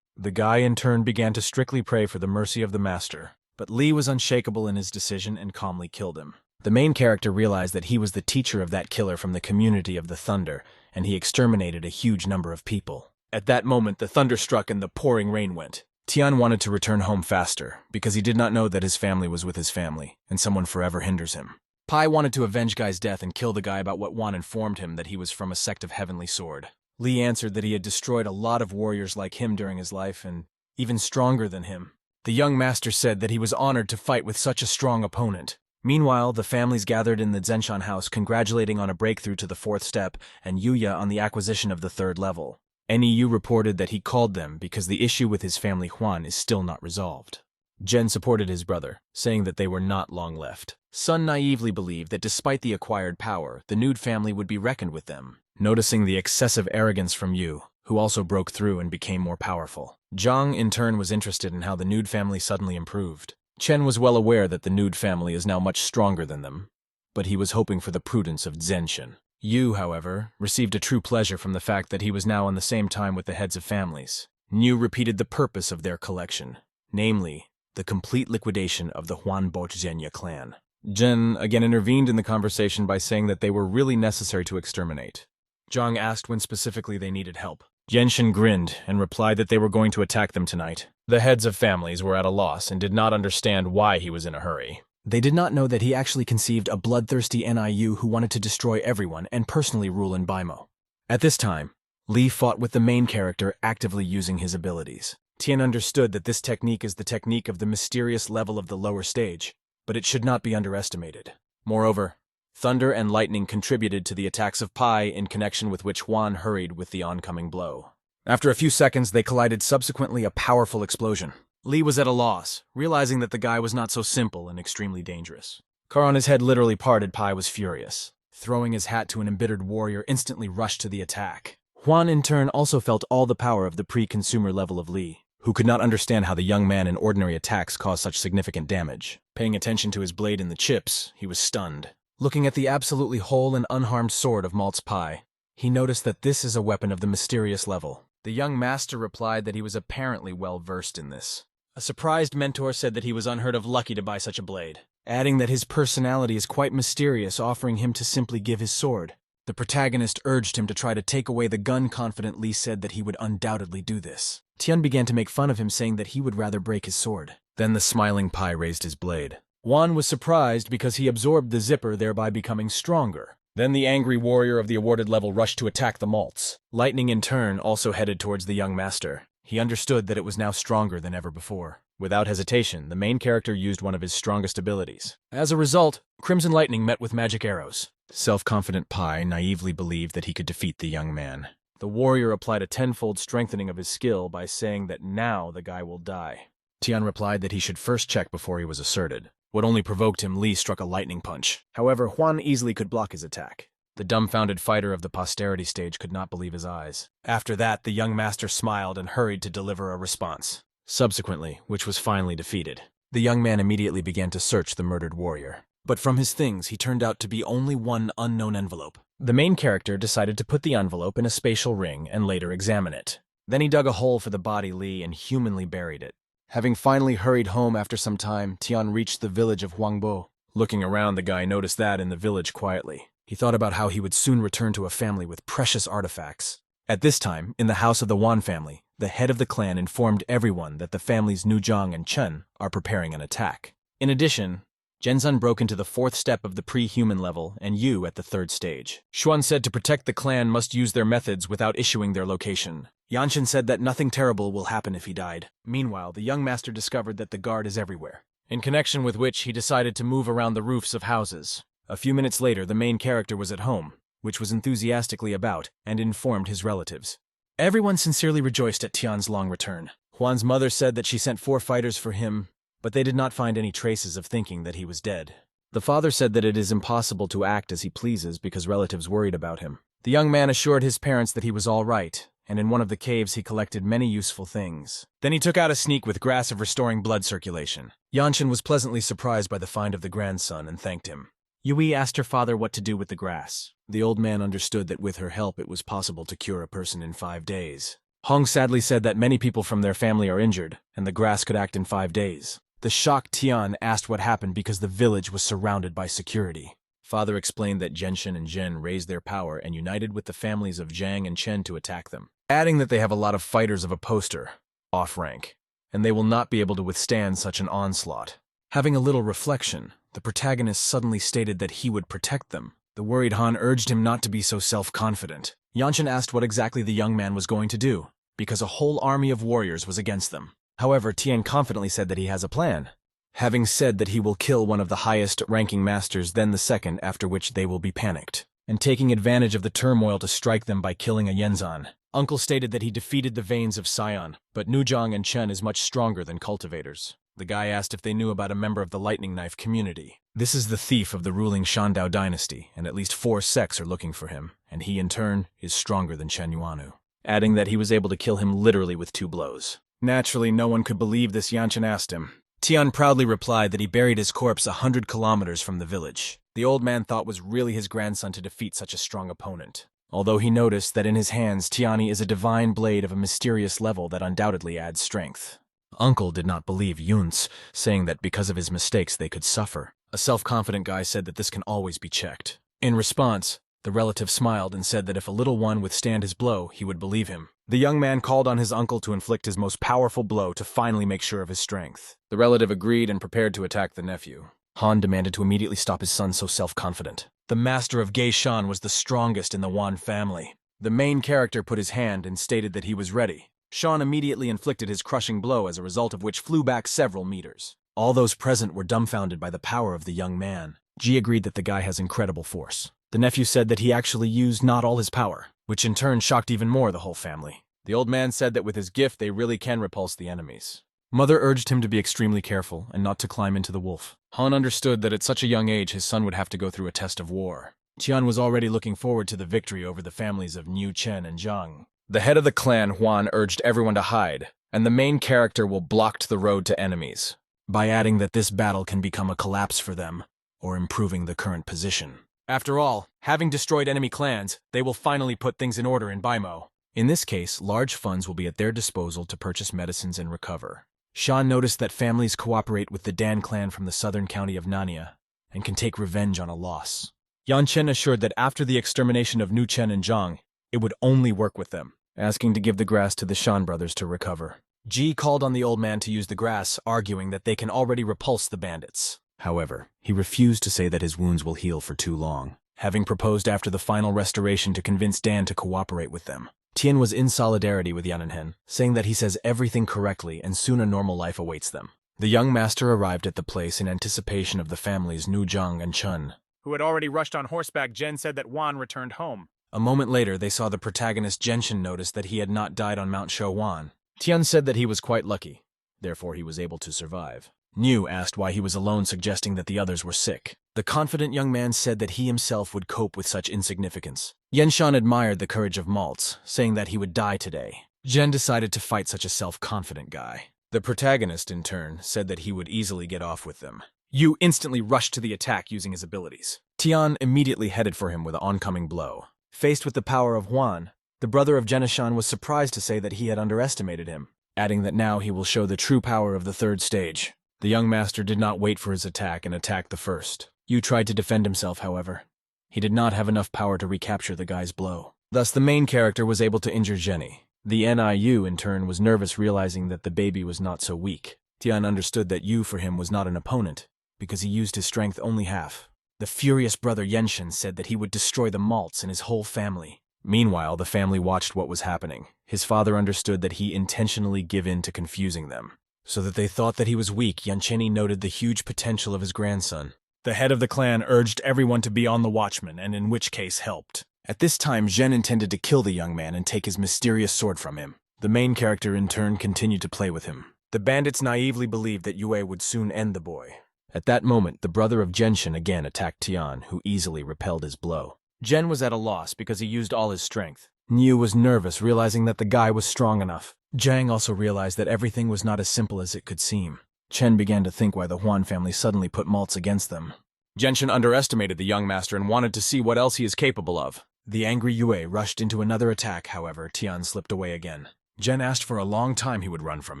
The guy in turn began to strictly pray for the mercy of the master, but Li was unshakable in his decision and calmly killed him. The main character realized that he was the teacher of that killer from the community of the Thunder, and he exterminated a huge number of people. At that moment, the thunder struck and the pouring rain went. Tian wanted to return home faster, because he did not know that his family was with his family, and someone forever hinders him. Pai wanted to avenge Guy's death and kill the guy about what Juan informed him that he was from a sect of Heavenly Sword. Li answered that he had destroyed a lot of warriors like him during his life, and even stronger than him. The young master said that he was honored to fight with such a strong opponent. Meanwhile, the families gathered in the Zenshan house congratulating on a breakthrough to the 4th step and Yuya on the acquisition of the 3rd level. NEU reported that he called them because the issue with his family Huan is still not resolved. Zhen supported his brother, saying that they were not long left. Sun naively believed that despite the acquired power, the Nude family would be reckoned with them, noticing the excessive arrogance from Yu, who also broke through and became more powerful. Zhang, in turn, was interested in how the Nude family suddenly improved. Chen was well aware that the Nude family is now much stronger than them, but he was hoping for the prudence of Zenshin. Yu, however, received a true pleasure from the fact that he was now on the same time with the heads of families. Niu repeated the purpose of their collection, namely, the complete liquidation of the Huanbochzhenya clan. Zhen again intervened in the conversation by saying that they were really necessary to exterminate. Zhang asked when specifically they needed help. Genshin grinned and replied that they were going to attack them tonight. The heads of families were at a loss and did not understand why he was in a hurry. They did not know that he actually conceived a bloodthirsty NIU who wanted to destroy everyone and personally rule in Baimo. At this time, Lee fought with the main character actively using his abilities. Tian understood that this technique is the technique of the mysterious level of the lower stage, but it should not be underestimated. Moreover, thunder and lightning contributed to the attacks of Pai, in connection with which Juan hurried with the oncoming blow. After a few seconds, they collided, subsequently a powerful explosion. Lee was at a loss, realizing that the guy was not so simple and extremely dangerous. Car on his head literally parted. Pai was furious. Throwing his hat to an embittered warrior, instantly rushed to the attack. Juan, in turn, also felt all the power of the pre-consumer level of Lee, who could not understand how the young man in ordinary attacks caused such significant damage. Paying attention to his blade in the chips, he was stunned. Looking at the absolutely whole and unharmed sword of Maltz Pai, he noticed that this is a weapon of the mysterious level. The young master replied that he was apparently well versed in this. A surprised mentor said that he was unheard of lucky to buy such a blade, adding that his personality is quite mysterious, offering him to simply give his sword. The protagonist urged him to try to take away the gun. Confident Lee said that he would undoubtedly do this. Tian began to make fun of him, saying that he would rather break his sword. Then the smiling Pai raised his blade. Juan was surprised because he absorbed the zipper, thereby becoming stronger. Then the angry warrior of the awarded level rushed to attack the Maltz. Lightning, in turn, also headed towards the young master. He understood that it was now stronger than ever before. Without hesitation, the main character used one of his strongest abilities. As a result, Crimson Lightning met with magic arrows. Self-confident Pai naively believed that he could defeat the young man. The warrior applied a tenfold strengthening of his skill by saying that now the guy will die. Tian replied that he should first check before he was asserted. What only provoked him, Lee struck a lightning punch. However, Juan easily could block his attack. The dumbfounded fighter of the posterity stage could not believe his eyes. After that, the young master smiled and hurried to deliver a response. Subsequently, which was finally defeated, the young man immediately began to search the murdered warrior. But from his things, he turned out to be only one unknown envelope. The main character decided to put the envelope in a spatial ring and later examine it. Then he dug a hole for the body Lee and humanly buried it. Having finally hurried home after some time, Tian reached the village of Huangbo. Looking around, the guy noticed that in the village quietly. He thought about how he would soon return to a family with precious artifacts. At this time, in the house of the Wan family, the head of the clan informed everyone that the families Nuzhang and Chen are preparing an attack. In addition, Genzun broke into the 4th step of the pre-human level and Yu at the 3rd stage. Xuan said to protect the clan must use their methods without issuing their location. Yanshin said that nothing terrible will happen if he died. Meanwhile, the young master discovered that the guard is everywhere, in connection with which he decided to move around the roofs of houses. A few minutes later, the main character was at home, which was enthusiastically about, and informed his relatives. Everyone sincerely rejoiced at Tian's long return. Juan's mother said that she sent 4 fighters for him, but they did not find any traces of thinking that he was dead. The father said that it is impossible to act as he pleases because relatives worried about him. The young man assured his parents that he was all right, and in one of the caves he collected many useful things. Then he took out a sneak with grass of restoring blood circulation. Yanshin was pleasantly surprised by the find of the grandson and thanked him. Yui asked her father what to do with the grass. The old man understood that with her help it was possible to cure a person in 5 days. Hong sadly said that many people from their family are injured, and the grass could act in 5 days. The shocked Tian asked what happened because the village was surrounded by security. Father explained that Genshin and Zhen raised their power and united with the families of Zhang and Chen to attack them, adding that they have a lot of fighters of a poster, off rank, and they will not be able to withstand such an onslaught. Having a little reflection, the protagonist suddenly stated that he would protect them. The worried Han urged him not to be so self-confident. Yanshin asked what exactly the young man was going to do, because a whole army of warriors was against them. However, Tian confidently said that he has a plan, having said that he will kill one of the highest-ranking masters, then the second, after which they will be panicked, and taking advantage of the turmoil to strike them by killing a Yenzan. Uncle stated that he defeated the veins of Sion, but Nuzhang and Chen is much stronger than cultivators. The guy asked if they knew about a member of the Lightning Knife community. This is the thief of the ruling Shandao dynasty, and at least 4 sects are looking for him, and he in turn is stronger than Chen Yuanu, adding that he was able to kill him literally with 2 blows. Naturally, no one could believe this. Yanshin asked him. Tian proudly replied that he buried his corpse 100 kilometers from the village. The old man thought was really his grandson to defeat such a strong opponent, although he noticed that in his hands Tiani is a divine blade of a mysterious level that undoubtedly adds strength. Uncle did not believe Yun's, saying that because of his mistakes they could suffer. A self-confident guy said that this can always be checked. In response, The relative smiled and said that if a little one withstand his blow, he would believe him. The young man called on his uncle to inflict his most powerful blow to finally make sure of his strength. The relative agreed and prepared to attack the nephew. Han demanded to immediately stop his son so self-confident. The master of Geishan was the strongest in the Wan family. The main character put his hand and stated that he was ready. Sean immediately inflicted his crushing blow, as a result of which flew back several meters. All those present were dumbfounded by the power of the young man. Ji agreed that the guy has incredible force. The nephew said that he actually used not all his power, which in turn shocked even more the whole family. The old man said that with his gift they really can repulse the enemies. Mother urged him to be extremely careful and not to climb into the wolf. Han understood that at such a young age his son would have to go through a test of war. Tian was already looking forward to the victory over the families of Niu Chen and Zhang. The head of the clan, Huan, urged everyone to hide, and the main character will block the road to enemies, by adding that this battle can become a collapse for them, or improving the current position. After all, having destroyed enemy clans, they will finally put things in order in Baimo. In this case, large funds will be at their disposal to purchase medicines and recover. Shan noticed that families cooperate with the Dan clan from the southern county of Nanya, and can take revenge on a loss. Yan Chen assured that after the extermination of Nu Chen and Zhang, it would only work with them, asking to give the grass to the Shan brothers to recover. Ji called on the old man to use the grass, arguing that they can already repulse the bandits. However, he refused to say that his wounds will heal for too long, having proposed after the final restoration to convince Dan to cooperate with them. Tian was in solidarity with Yananhen, saying that he says everything correctly and soon a normal life awaits them. The young master arrived at the place in anticipation of the families Nu Zhang and Chun, who had already rushed on horseback. Jen said that Wan returned home. A moment later, they saw the protagonist Genshin notice that he had not died on Mount Shouwan. Tian said that he was quite lucky, therefore he was able to survive. Niu asked why he was alone, suggesting that the others were sick. The confident young man said that he himself would cope with such insignificance. Yenshan admired the courage of Maltz, saying that he would die today. Jen decided to fight such a self-confident guy. The protagonist, in turn, said that he would easily get off with them. Yu instantly rushed to the attack using his abilities. Tian immediately headed for him with an oncoming blow. Faced with the power of Huan, the brother of Genishan was surprised to say that he had underestimated him, adding that now he will show the true power of the third stage. The young master did not wait for his attack and attacked the first. Yu tried to defend himself, however. He did not have enough power to recapture the guy's blow. Thus, the main character was able to injure Jenny. The NIU, in turn, was nervous, realizing that the baby was not so weak. Tian understood that Yu for him was not an opponent, because he used his strength only half. The furious brother Yenshin said that he would destroy the Maltz and his whole family. Meanwhile, the family watched what was happening. His father understood that he intentionally gave in to confusing them, so that they thought that he was weak. Yancheni noted the huge potential of his grandson. The head of the clan urged everyone to be on the watchman, and in which case helped. At this time, Zhen intended to kill the young man and take his mysterious sword from him. The main character, in turn, continued to play with him. The bandits naively believed that Yue would soon end the boy. At that moment, the brother of Genshin again attacked Tian, who easily repelled his blow. Zhen was at a loss because he used all his strength. Niu was nervous, realizing that the guy was strong enough. Zhang also realized that everything was not as simple as it could seem. Chen began to think why the Huan family suddenly put Maltz against them. Genshin underestimated the young master and wanted to see what else he is capable of. The angry Yue rushed into another attack, however, Tian slipped away again. Zhen asked for a long time he would run from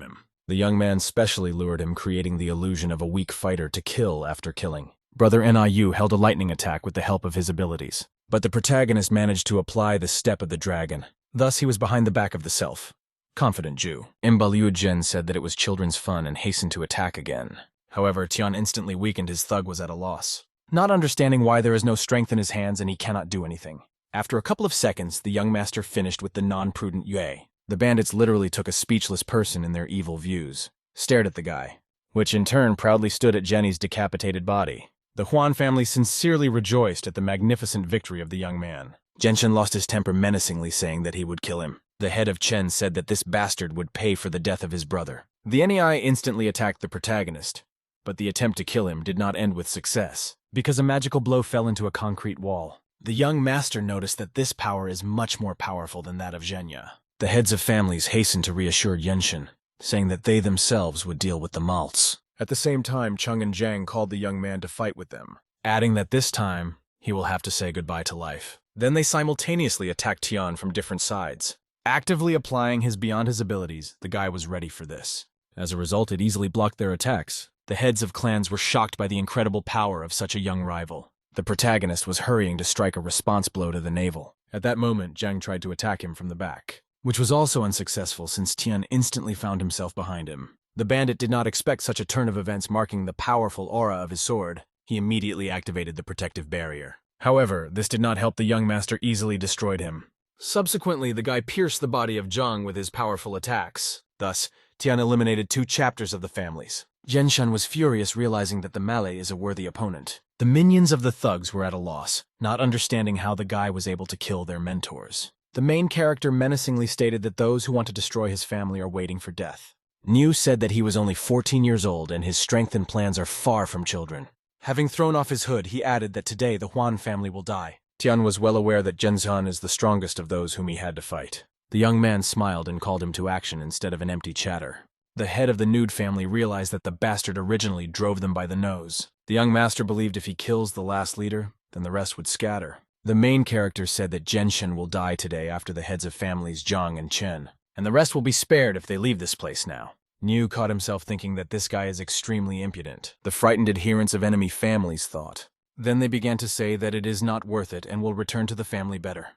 him. The young man specially lured him, creating the illusion of a weak fighter to kill after killing. Brother Niu held a lightning attack with the help of his abilities, but the protagonist managed to apply the step of the dragon. Thus he was behind the back of the self-confident Jew. Imbalu Jin said that it was children's fun and hastened to attack again. However, Tian instantly weakened. His thug was at a loss, not understanding why there is no strength in his hands and he cannot do anything. After a couple of seconds, the young master finished with the non-prudent Yue. The bandits literally took a speechless person in their evil views, stared at the guy, which in turn proudly stood at Jenny's decapitated body. The Huan family sincerely rejoiced at the magnificent victory of the young man. Genshin lost his temper menacingly, saying that he would kill him. The head of Chen said that this bastard would pay for the death of his brother. The NEI instantly attacked the protagonist, but the attempt to kill him did not end with success, because a magical blow fell into a concrete wall. The young master noticed that this power is much more powerful than that of Zhenya. The heads of families hastened to reassure Yenshin, saying that they themselves would deal with the Maltz. At the same time, Chung and Zhang called the young man to fight with them, adding that this time, he will have to say goodbye to life. Then they simultaneously attacked Tian from different sides. Actively applying his beyond his abilities, the guy was ready for this. As a result, it easily blocked their attacks. The heads of clans were shocked by the incredible power of such a young rival. The protagonist was hurrying to strike a response blow to the navel. At that moment, Zhang tried to attack him from the back, which was also unsuccessful since Tian instantly found himself behind him. The bandit did not expect such a turn of events marking the powerful aura of his sword. He immediately activated the protective barrier. However, this did not help the young master easily destroyed him. Subsequently, the guy pierced the body of Zhang with his powerful attacks. Thus, Tian eliminated 2 chapters of the families. Genshin was furious, realizing that the Malay is a worthy opponent. The minions of the thugs were at a loss, not understanding how the guy was able to kill their mentors. The main character menacingly stated that those who want to destroy his family are waiting for death. Niu said that he was only 14 years old and his strength and plans are far from children. Having thrown off his hood, he added that today the Huan family will die. Tian was well aware that Genshin is the strongest of those whom he had to fight. The young man smiled and called him to action instead of an empty chatter. The head of the Nude family realized that the bastard originally drove them by the nose. The young master believed if he kills the last leader, then the rest would scatter. The main character said that Genshin will die today after the heads of families Zhang and Chen, and the rest will be spared if they leave this place now. Niu caught himself thinking that this guy is extremely impudent. The frightened adherents of enemy families thought. Then they began to say that it is not worth it and will return to the family better.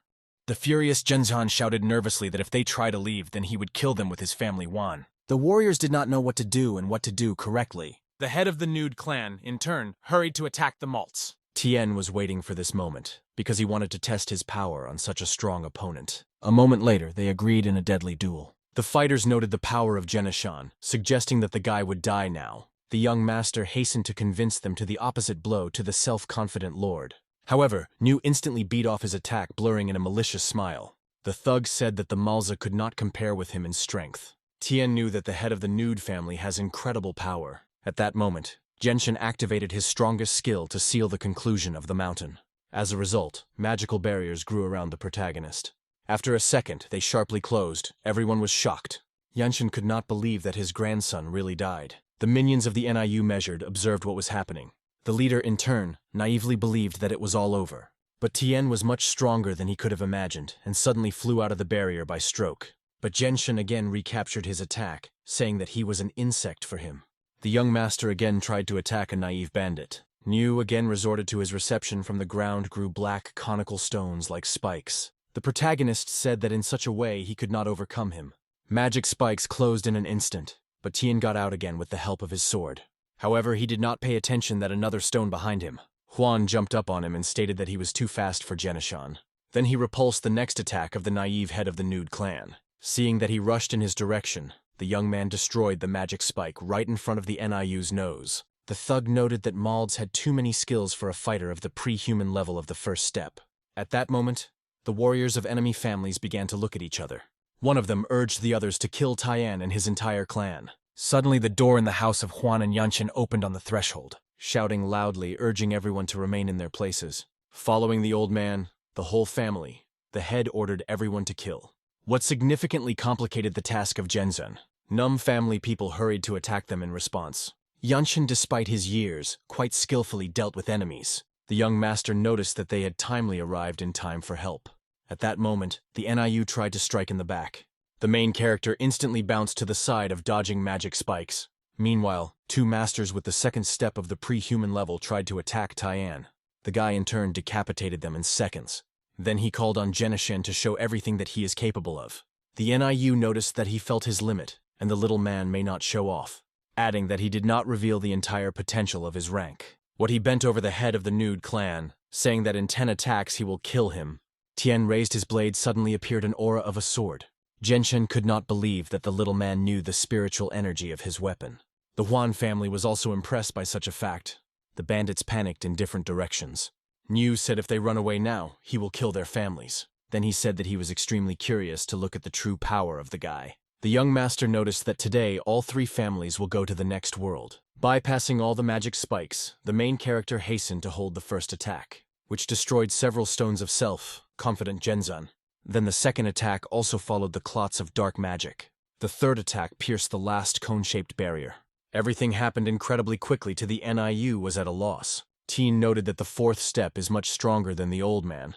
The furious Genshan shouted nervously that if they try to leave, then he would kill them with his family Wan. The warriors did not know what to do and what to do correctly. The head of the Nude clan, in turn, hurried to attack the Malts. Tien was waiting for this moment, because he wanted to test his power on such a strong opponent. A moment later, they agreed in a deadly duel. The fighters noted the power of Genishan, suggesting that the guy would die now. The young master hastened to convince them to the opposite blow to the self-confident lord. However, Niu instantly beat off his attack, blurring in a malicious smile. The thug said that the Malza could not compare with him in strength. Tien knew that the head of the Nude family has incredible power. At that moment, Genshin activated his strongest skill to seal the conclusion of the mountain. As a result, magical barriers grew around the protagonist. After a second, they sharply closed. Everyone was shocked. Genshin could not believe that his grandson really died. The minions of the NIU measured, observed what was happening. The leader, in turn, naively believed that it was all over. But Tien was much stronger than he could have imagined, and suddenly flew out of the barrier by stroke. But Genshin again recaptured his attack, saying that he was an insect for him. The young master again tried to attack a naive bandit. Niu again resorted to his reception. From the ground grew black conical stones like spikes. The protagonist said that in such a way he could not overcome him. Magic spikes closed in an instant, but Tien got out again with the help of his sword. However, he did not pay attention that another stone behind him. Huan jumped up on him and stated that he was too fast for Genishan. Then he repulsed the next attack of the naive head of the Nude clan. Seeing that he rushed in his direction, the young man destroyed the magic spike right in front of the NIU's nose. The thug noted that Malds had too many skills for a fighter of the pre-human level of the first step. At that moment, the warriors of enemy families began to look at each other. One of them urged the others to kill Tien and his entire clan. Suddenly, the door in the house of Huan and Yanshin opened on the threshold, shouting loudly, urging everyone to remain in their places. Following the old man, the whole family, the head ordered everyone to kill. What significantly complicated the task of Genzun. Numb family people hurried to attack them in response. Yanshin, despite his years, quite skillfully dealt with enemies. The young master noticed that they had timely arrived in time for help. At that moment, the NIU tried to strike in the back. The main character instantly bounced to the side of dodging magic spikes. Meanwhile, 2 masters with the second step of the pre-human level tried to attack Tien. The guy in turn decapitated them in seconds. Then he called on Genishan to show everything that he is capable of. The NIU noticed that he felt his limit, and the little man may not show off, adding that he did not reveal the entire potential of his rank. What he bent over the head of the Nude clan, saying that in 10 attacks he will kill him. Tien raised his blade, suddenly appeared an aura of a sword. Genshin could not believe that the little man knew the spiritual energy of his weapon. The Huan family was also impressed by such a fact. The bandits panicked in different directions. Niu said if they run away now, he will kill their families. Then he said that he was extremely curious to look at the true power of the guy. The young master noticed that today all 3 families will go to the next world. Bypassing all the magic spikes, the main character hastened to hold the first attack, which destroyed several stones of self, confident Genzun. Then the second attack also followed the clots of dark magic. The third attack pierced the last cone-shaped barrier. Everything happened incredibly quickly to the NIU was at a loss. Teen noted that the 4th step is much stronger than the old man,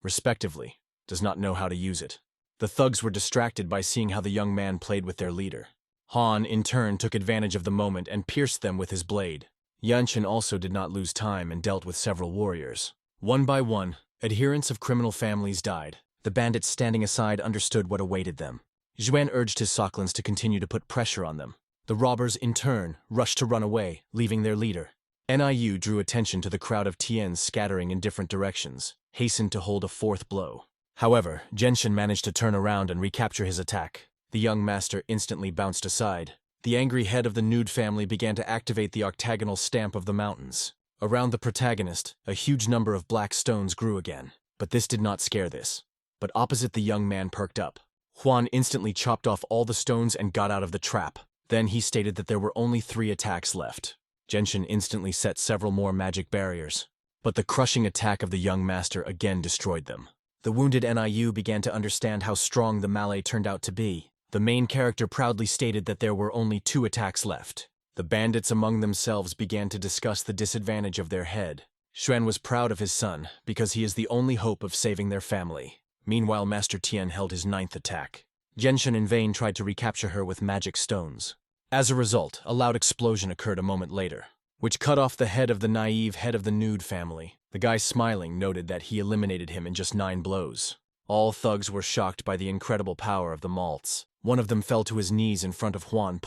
respectively, does not know how to use it. The thugs were distracted by seeing how the young man played with their leader. Han, in turn, took advantage of the moment and pierced them with his blade. Yanshin also did not lose time and dealt with several warriors. One by one, adherents of criminal families died. The bandits standing aside understood what awaited them. Xuan urged his Soklins to continue to put pressure on them. The robbers, in turn, rushed to run away, leaving their leader. Niu drew attention to the crowd of Tiens scattering in different directions, hastened to hold a fourth blow. However, Genshin managed to turn around and recapture his attack. The young master instantly bounced aside. The angry head of the nude family began to activate the octagonal stamp of the mountains. Around the protagonist, a huge number of black stones grew again. But this did not scare this. But opposite the young man perked up. Huan instantly chopped off all the stones and got out of the trap. Then he stated that there were only 3 attacks left. Genshin instantly set several more magic barriers. But the crushing attack of the young master again destroyed them. The wounded Niu began to understand how strong the Malay turned out to be. The main character proudly stated that there were only 2 attacks left. The bandits among themselves began to discuss the disadvantage of their head. Xuan was proud of his son, because he is the only hope of saving their family. Meanwhile, Master Tian held his 9th attack. Genshin in vain tried to recapture her with magic stones. As a result, a loud explosion occurred a moment later, which cut off the head of the naive head of the nude family. The guy smiling noted that he eliminated him in just 9 blows. All thugs were shocked by the incredible power of the malts. One of them fell to his knees in front of Huan,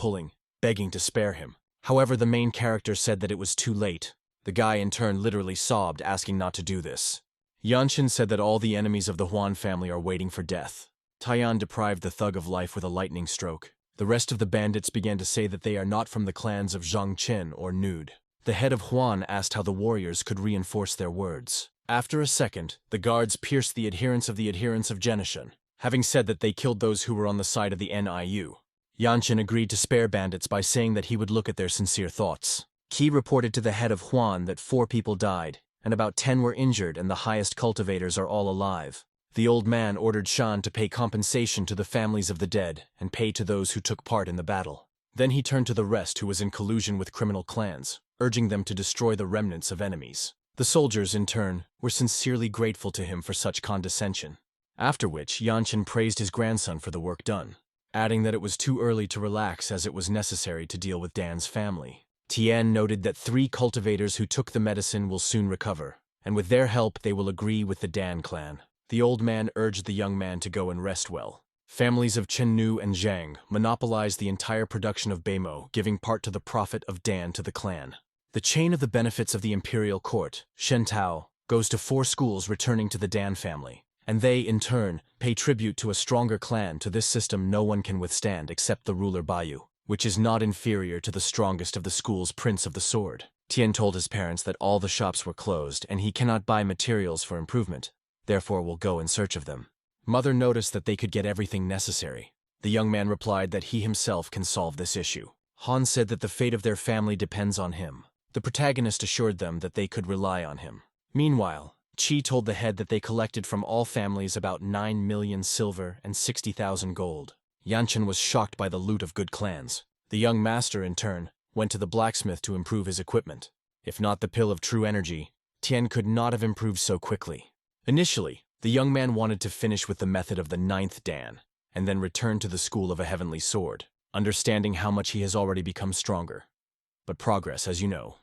begging to spare him. However, the main character said that it was too late. The guy in turn literally sobbed, asking not to do this. Yanshin said that all the enemies of the Huan family are waiting for death. Taiyan deprived the thug of life with a lightning stroke. The rest of the bandits began to say that they are not from the clans of Zhang Chen or Nude. The head of Huan asked how the warriors could reinforce their words. After a second, the guards pierced the adherents of Genishan, having said that they killed those who were on the side of the Niu. Yanshin agreed to spare bandits by saying that he would look at their sincere thoughts. Qi reported to the head of Huan that 4 people died, and about 10 were injured, and the highest cultivators are all alive. The old man ordered Shan to pay compensation to the families of the dead and pay to those who took part in the battle. Then he turned to the rest who was in collusion with criminal clans, urging them to destroy the remnants of enemies. The soldiers, in turn, were sincerely grateful to him for such condescension. After which, Yanshin praised his grandson for the work done, adding that it was too early to relax as it was necessary to deal with Dan's family. Tian noted that 3 cultivators who took the medicine will soon recover, and with their help they will agree with the Dan clan. The old man urged the young man to go and rest well. Families of Chennu and Zhang monopolized the entire production of Beimo, giving part to the profit of Dan to the clan. The chain of the benefits of the imperial court, Shentao, goes to 4 schools returning to the Dan family, and they, in turn, pay tribute to a stronger clan. To this system no one can withstand except the ruler Bayu, which is not inferior to the strongest of the school's Prince of the Sword. Tian told his parents that all the shops were closed and he cannot buy materials for improvement, therefore will go in search of them. Mother noticed that they could get everything necessary. The young man replied that he himself can solve this issue. Han said that the fate of their family depends on him. The protagonist assured them that they could rely on him. Meanwhile, Qi told the head that they collected from all families about 9 million silver and 60,000 gold. Yanshin was shocked by the loot of good clans. The young master, in turn, went to the blacksmith to improve his equipment. If not the pill of true energy, Tian could not have improved so quickly. Initially, the young man wanted to finish with the method of the 9th Dan, and then return to the school of a heavenly sword, understanding how much he has already become stronger. But progress, as you know,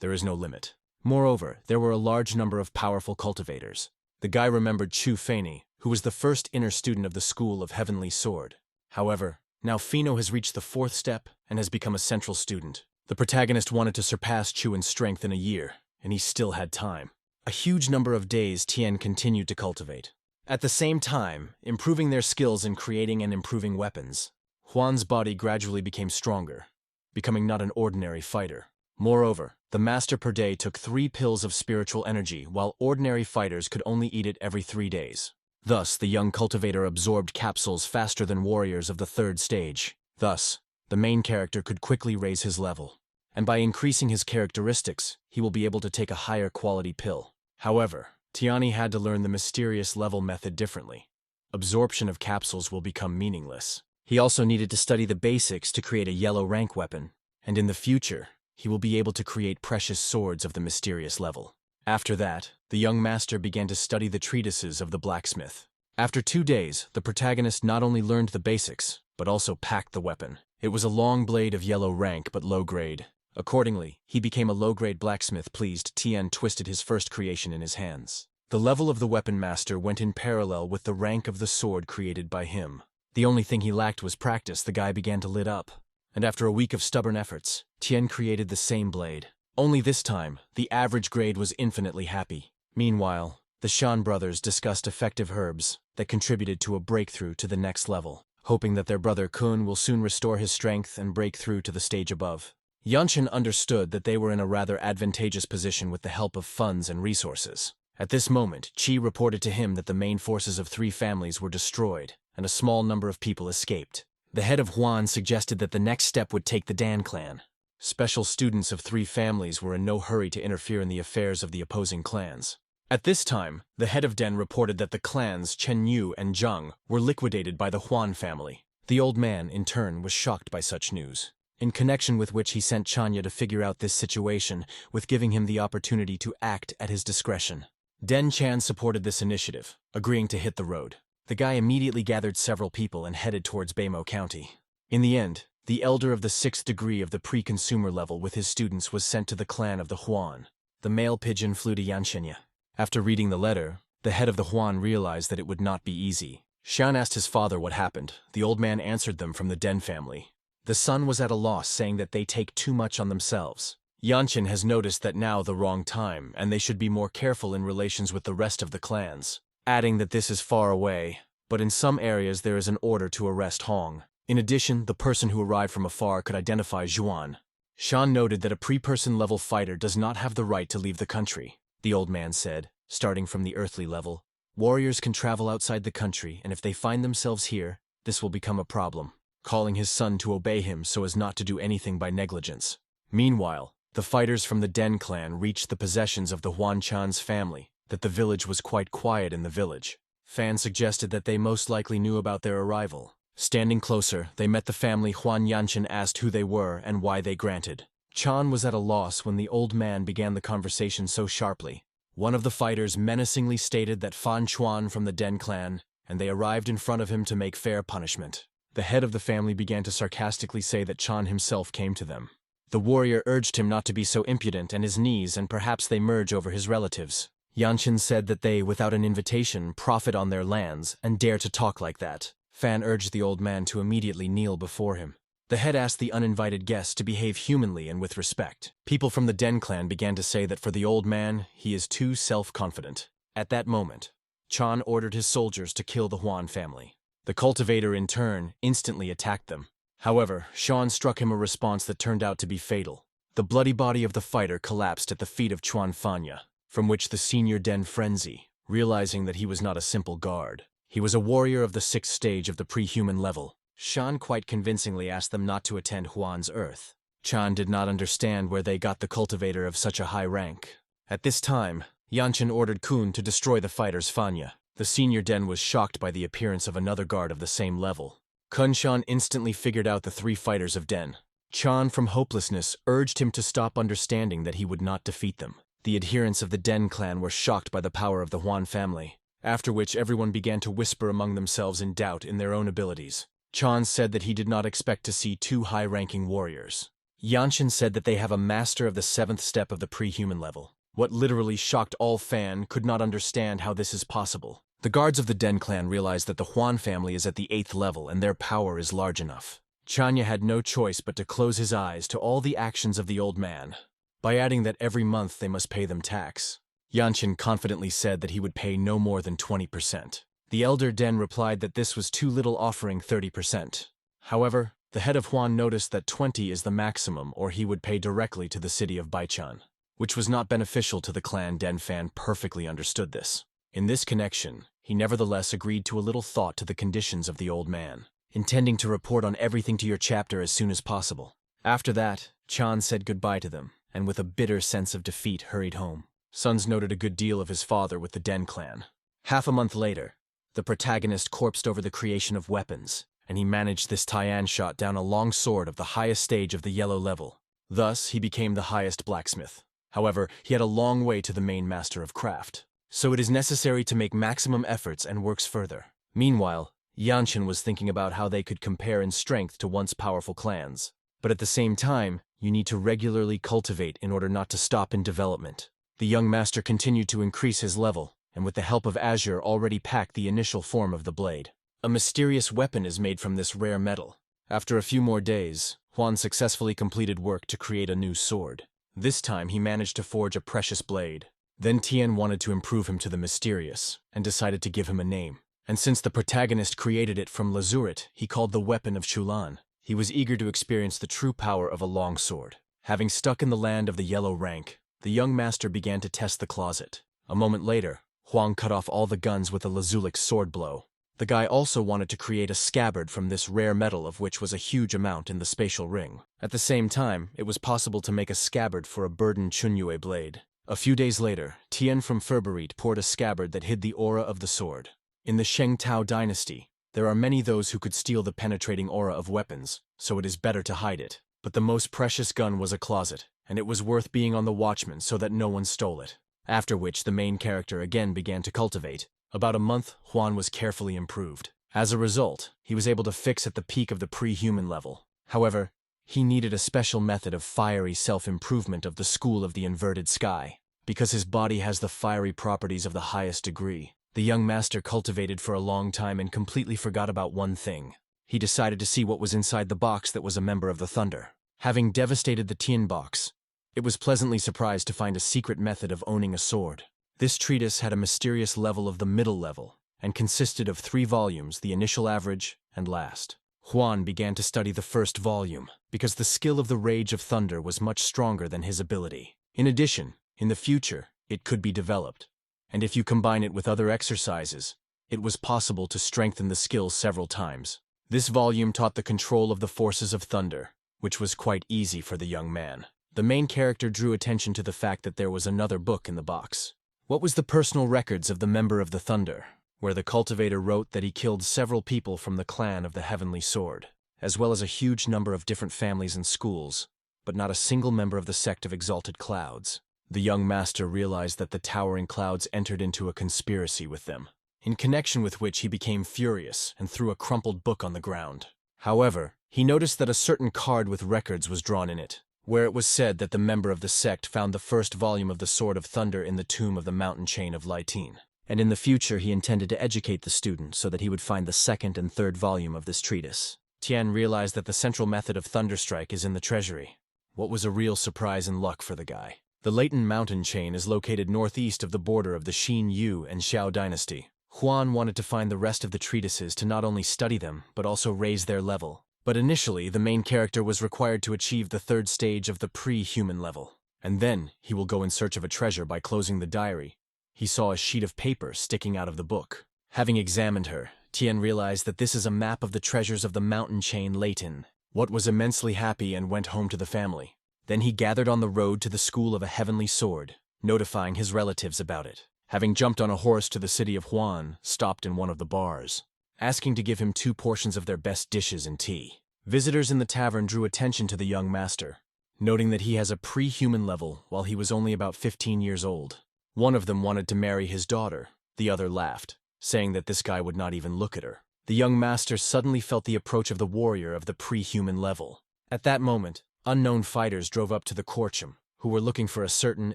there is no limit. Moreover, there were a large number of powerful cultivators. The guy remembered Chu Feini, who was the first inner student of the School of Heavenly Sword. However, now Fino has reached the 4th step and has become a central student. The protagonist wanted to surpass Chu in strength in a year, and he still had time. A huge number of days Tian continued to cultivate. At the same time, improving their skills in creating and improving weapons. Huan's body gradually became stronger, becoming not an ordinary fighter. Moreover, the master per day took 3 pills of spiritual energy, while ordinary fighters could only eat it every 3 days. Thus, the young cultivator absorbed capsules faster than warriors of the 3rd stage. Thus, the main character could quickly raise his level. And by increasing his characteristics, he will be able to take a higher quality pill. However, Tiani had to learn the mysterious level method differently. Absorption of capsules will become meaningless. He also needed to study the basics to create a yellow rank weapon, and in the future, he will be able to create precious swords of the mysterious level. After that, the young master began to study the treatises of the blacksmith. After 2 days, the protagonist not only learned the basics, but also packed the weapon. It was a long blade of yellow rank but low grade. Accordingly, he became a low-grade blacksmith. Pleased, Tien twisted his first creation in his hands. The level of the weapon master went in parallel with the rank of the sword created by him. The only thing he lacked was practice. The guy began to lit up. And after a week of stubborn efforts, Tien created the same blade. Only this time, the average grade was infinitely happy. Meanwhile, the Shan brothers discussed effective herbs that contributed to a breakthrough to the next level, hoping that their brother Kun will soon restore his strength and break through to the stage above. Yanshin understood that they were in a rather advantageous position with the help of funds and resources. At this moment, Qi reported to him that the main forces of 3 families were destroyed, and a small number of people escaped. The head of Huan suggested that the next step would take the Dan clan. Special students of 3 families were in no hurry to interfere in the affairs of the opposing clans. At this time, the head of Den reported that the clans Chen Yu and Zhang were liquidated by the Huan family. The old man, in turn, was shocked by such news, in connection with which he sent Chanya to figure out this situation, with giving him the opportunity to act at his discretion. Den Chan supported this initiative, agreeing to hit the road. The guy immediately gathered several people and headed towards Beimo County. In the end, the elder of the 6th degree of the pre-consumer level with his students was sent to the clan of the Huan. The male pigeon flew to Yanxinya. After reading the letter, the head of the Huan realized that it would not be easy. Shan asked his father what happened. The old man answered them from the Den family. The son was at a loss, saying that they take too much on themselves. Yanshin has noticed that now the wrong time, and they should be more careful in relations with the rest of the clans, adding that this is far away, but in some areas there is an order to arrest Hong. In addition, the person who arrived from afar could identify Zhuan. Shan noted that a pre-person level fighter does not have the right to leave the country. The old man said, starting from the earthly level, warriors can travel outside the country, and if they find themselves here, this will become a problem, calling his son to obey him so as not to do anything by negligence. Meanwhile, the fighters from the Den clan reached the possessions of the Huan Chan's family, that the village was quite quiet in the village. Fan suggested that they most likely knew about their arrival. Standing closer, they met the family. Huan Yanshin asked who they were and why they granted. Chan was at a loss when the old man began the conversation so sharply. One of the fighters menacingly stated that Fan Chuan from the Den clan, and they arrived in front of him to make fair punishment. The head of the family began to sarcastically say that Chan himself came to them. The warrior urged him not to be so impudent and his knees, and perhaps they merge over his relatives. Yanshin said that they, without an invitation, profit on their lands and dare to talk like that. Fan urged the old man to immediately kneel before him. The head asked the uninvited guests to behave humanly and with respect. People from the Den clan began to say that for the old man, he is too self-confident. At that moment, Chan ordered his soldiers to kill the Huan family. The cultivator, in turn, instantly attacked them. However, Shan struck him a response that turned out to be fatal. The bloody body of the fighter collapsed at the feet of Chuan Fanya, from which the senior Den frenzy, realizing that he was not a simple guard. He was a warrior of the 6th stage of the pre-human level. Shan quite convincingly asked them not to attend Huan's Earth. Chan did not understand where they got the cultivator of such a high rank. At this time, Yanshin ordered Kun to destroy the fighter's Fanya. The senior Den was shocked by the appearance of another guard of the same level. Kun Shan instantly figured out the 3 fighters of Den. Chan, from hopelessness, urged him to stop, understanding that he would not defeat them. The adherents of the Den clan were shocked by the power of the Huan family, after which everyone began to whisper among themselves in doubt in their own abilities. Chan said that he did not expect to see 2 high-ranking warriors. Yanshin said that they have a master of the 7th step of the pre-human level. What literally shocked all Fan could not understand how this is possible. The guards of the Den clan realized that the Huan family is at the 8th level and their power is large enough. Chanya had no choice but to close his eyes to all the actions of the old man, by adding that every month they must pay them tax. Yanshin confidently said that he would pay no more than 20%. The elder Den replied that this was too little, offering 30%. However, the head of Huan noticed that 20 is the maximum, or he would pay directly to the city of Baichan, which was not beneficial to the clan. Den Fan perfectly understood this. In this connection, he nevertheless agreed to a little thought to the conditions of the old man, intending to report on everything to your chapter as soon as possible. After that, Chan said goodbye to them, and with a bitter sense of defeat hurried home. Sons noted a good deal of his father with the Den clan. Half a month later, the protagonist corpsed over the creation of weapons, and he managed this Taian shot down a long sword of the highest stage of the yellow level. Thus, he became the highest blacksmith. However, he had a long way to the main master of craft, so it is necessary to make maximum efforts and works further. Meanwhile, Yanshin was thinking about how they could compare in strength to once powerful clans. But at the same time, you need to regularly cultivate in order not to stop in development. The young master continued to increase his level, and with the help of Azure already packed the initial form of the blade. A mysterious weapon is made from this rare metal. After a few more days, Huan successfully completed work to create a new sword. This time he managed to forge a precious blade. Then Tian wanted to improve him to the mysterious, and decided to give him a name. And since the protagonist created it from lazurite, he called the weapon of Chulan. He was eager to experience the true power of a long sword. Having stuck in the land of the yellow rank, the young master began to test the closet. A moment later, Huang cut off all the guns with a lazulic sword blow. The guy also wanted to create a scabbard from this rare metal, of which was a huge amount in the spatial ring. At the same time, it was possible to make a scabbard for a burdened Chunyue blade. A few days later, Tian from Ferberite poured a scabbard that hid the aura of the sword. In the Sheng Tao dynasty, there are many those who could steal the penetrating aura of weapons, so it is better to hide it. But the most precious gun was a closet, and it was worth being on the watchman so that no one stole it. After which the main character again began to cultivate. About a month, Huan was carefully improved. As a result, he was able to fix at the peak of the pre-human level. However, he needed a special method of fiery self-improvement of the school of the inverted sky. Because his body has the fiery properties of the highest degree, the young master cultivated for a long time and completely forgot about one thing. He decided to see what was inside the box that was a member of the Thunder. Having devastated the Tian box, it was pleasantly surprised to find a secret method of owning a sword. This treatise had a mysterious level of the middle level, and consisted of 3 volumes, the initial, average, and last. Huan began to study the first volume, because the skill of the Rage of Thunder was much stronger than his ability. In addition, in the future, it could be developed, and if you combine it with other exercises, it was possible to strengthen the skill several times. This volume taught the control of the forces of thunder, which was quite easy for the young man. The main character drew attention to the fact that there was another book in the box. What was the personal records of the member of the Thunder, where the cultivator wrote that he killed several people from the clan of the Heavenly Sword, as well as a huge number of different families and schools, but not a single member of the sect of Exalted Clouds. The young master realized that the towering clouds entered into a conspiracy with them, in connection with which he became furious and threw a crumpled book on the ground. However, he noticed that a certain card with records was drawn in it, where it was said that the member of the sect found the first volume of the Sword of Thunder in the tomb of the mountain chain of Lytine, and in the future he intended to educate the student so that he would find the second and third volume of this treatise. Tian realized that the central method of Thunderstrike is in the treasury. What was a real surprise and luck for the guy. The Leighton mountain chain is located northeast of the border of the Xin Yu and Xiao dynasty. Huan wanted to find the rest of the treatises to not only study them, but also raise their level. But initially, the main character was required to achieve the 3rd stage of the pre-human level. And then, he will go in search of a treasure by closing the diary. He saw a sheet of paper sticking out of the book. Having examined her, Tian realized that this is a map of the treasures of the mountain chain Leighton. What was immensely happy and went home to the family. Then he gathered on the road to the school of a heavenly sword, notifying his relatives about it. Having jumped on a horse to the city of Huan, stopped in one of the bars, asking to give him 2 portions of their best dishes and tea. Visitors in the tavern drew attention to the young master, noting that he has a pre-human level while he was only about 15 years old. One of them wanted to marry his daughter, the other laughed, saying that this guy would not even look at her. The young master suddenly felt the approach of the warrior of the pre-human level. At that moment, unknown fighters drove up to the Korcham, who were looking for a certain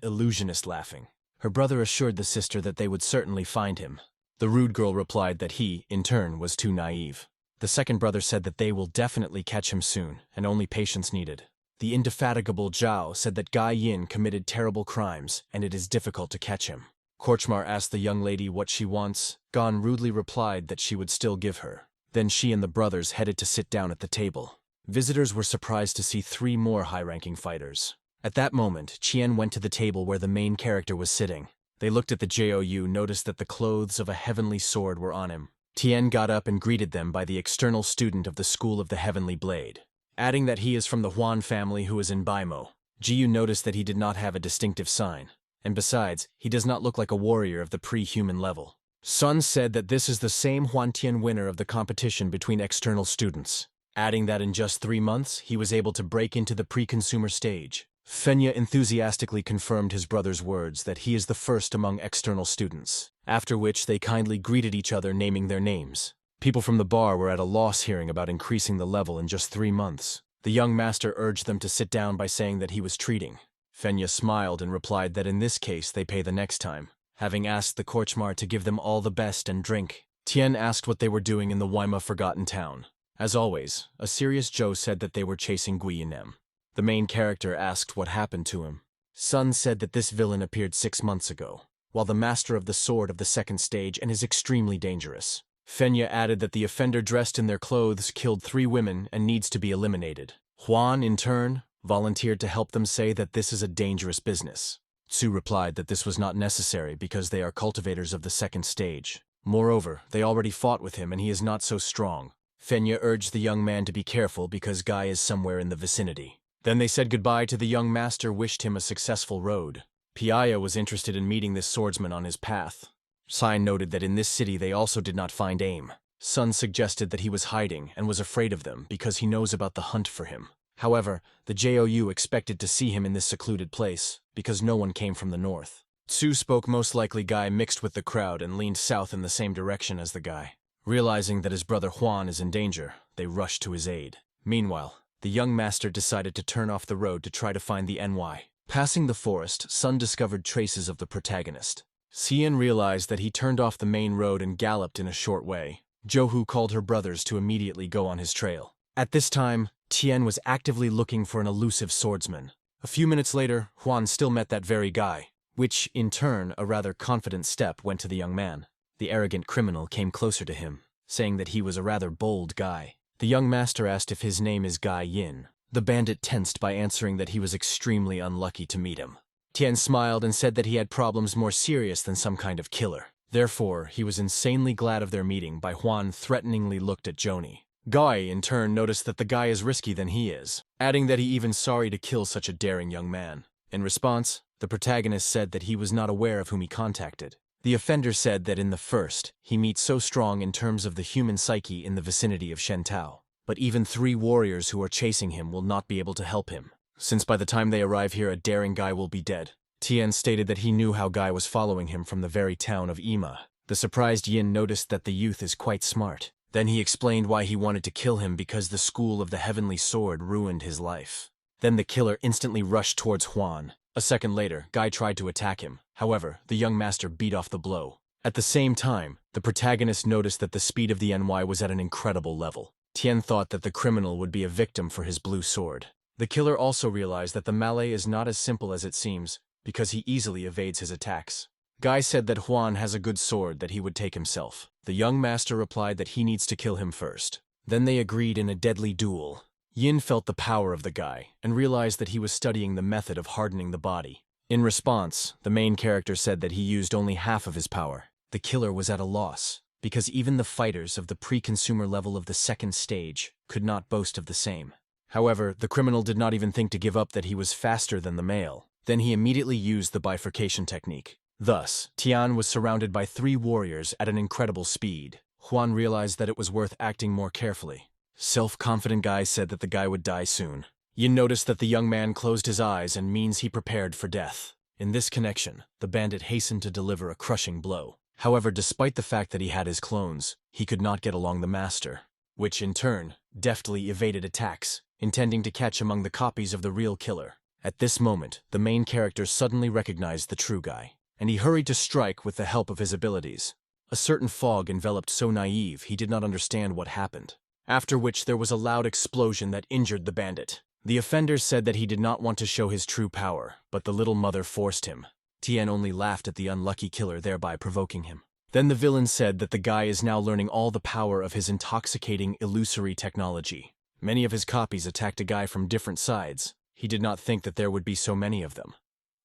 illusionist laughing. Her brother assured the sister that they would certainly find him. The rude girl replied that he, in turn, was too naive. The second brother said that they will definitely catch him soon, and only patience needed. The indefatigable Zhao said that Gai Yin committed terrible crimes, and it is difficult to catch him. Korchmar asked the young lady what she wants. Gon rudely replied that she would still give her. Then she and the brothers headed to sit down at the table. Visitors were surprised to see 3 more high-ranking fighters. At that moment, Qian went to the table where the main character was sitting. They looked at the JOU, noticed that the clothes of a heavenly sword were on him. Tian got up and greeted them by the external student of the School of the Heavenly Blade, adding that he is from the Huan family who is in Baimo. Jiyu noticed that he did not have a distinctive sign, and besides, he does not look like a warrior of the pre-human level. Sun said that this is the same Huan Tian winner of the competition between external students, adding that in just 3 months, he was able to break into the pre-consumer stage. Fenya enthusiastically confirmed his brother's words that he is the first among external students, after which they kindly greeted each other naming their names. People from the bar were at a loss hearing about increasing the level in just 3 months. The young master urged them to sit down by saying that he was treating. Fenya smiled and replied that in this case they pay the next time. Having asked the Korchmar to give them all the best and drink, Tien asked what they were doing in the Waima forgotten town. As always, a serious Joe said that they were chasing Guilinem. The main character asked what happened to him. Sun said that this villain appeared 6 months ago, while the master of the sword of the second stage and is extremely dangerous. Fenya added that the offender dressed in their clothes killed 3 women and needs to be eliminated. Huan, in turn, volunteered to help them say that this is a dangerous business. Tsu replied that this was not necessary because they are cultivators of the second stage. Moreover, they already fought with him and he is not so strong. Fenya urged the young man to be careful because Guy is somewhere in the vicinity. Then they said goodbye to the young master, wished him a successful road. Piaya was interested in meeting this swordsman on his path. Sai noted that in this city they also did not find aim. Sun suggested that he was hiding and was afraid of them because he knows about the hunt for him. However, the JOU expected to see him in this secluded place because no one came from the north. Tsu spoke most likely Guy mixed with the crowd and leaned south in the same direction as the guy. Realizing that his brother Huan is in danger, they rushed to his aid. Meanwhile, the young master decided to turn off the road to try to find the NY. Passing the forest, Sun discovered traces of the protagonist. Xian realized that he turned off the main road and galloped in a short way. Johu called her brothers to immediately go on his trail. At this time, Tien was actively looking for an elusive swordsman. A few minutes later, Huan still met that very guy, which, in turn, a rather confident step went to the young man. The arrogant criminal came closer to him, saying that he was a rather bold guy. The young master asked if his name is Guy Yin. The bandit tensed by answering that he was extremely unlucky to meet him. Tien smiled and said that he had problems more serious than some kind of killer. Therefore, he was insanely glad of their meeting by Huan threateningly looked at Joni. Guy, in turn, noticed that the guy is risky than he is, adding that he even sorry to kill such a daring young man. In response, the protagonist said that he was not aware of whom he contacted. The offender said that in the first, he meets so strong in terms of the human psyche in the vicinity of Shentao. But even 3 warriors who are chasing him will not be able to help him, since by the time they arrive here a daring Guy will be dead. Tien stated that he knew how Guy was following him from the very town of Ima. The surprised Yin noticed that the youth is quite smart. Then he explained why he wanted to kill him because the school of the Heavenly Sword ruined his life. Then the killer instantly rushed towards Huan. A second later, Guy tried to attack him. However, the young master beat off the blow. At the same time, the protagonist noticed that the speed of the NY was at an incredible level. Tien thought that the criminal would be a victim for his blue sword. The killer also realized that the melee is not as simple as it seems, because he easily evades his attacks. Guy said that Huan has a good sword that he would take himself. The young master replied that he needs to kill him first. Then they agreed in a deadly duel. Yin felt the power of the guy and realized that he was studying the method of hardening the body. In response, the main character said that he used only half of his power. The killer was at a loss, because even the fighters of the pre-consumer level of the second stage could not boast of the same. However, the criminal did not even think to give up that he was faster than the male. Then he immediately used the bifurcation technique. Thus, Tian was surrounded by 3 warriors at an incredible speed. Huan realized that it was worth acting more carefully. Self-confident Guy said that the guy would die soon. Yin noticed that the young man closed his eyes and means he prepared for death. In this connection, the bandit hastened to deliver a crushing blow. However, despite the fact that he had his clones, he could not get along the master, which in turn deftly evaded attacks, intending to catch among the copies of the real killer. At this moment, the main character suddenly recognized the true Guy, and he hurried to strike with the help of his abilities. A certain fog enveloped so naive he did not understand what happened. After which there was a loud explosion that injured the bandit. The offender said that he did not want to show his true power, but the little mother forced him. Tien only laughed at the unlucky killer, thereby provoking him. Then the villain said that the guy is now learning all the power of his intoxicating illusory technology. Many of his copies attacked a guy from different sides. He did not think that there would be so many of them.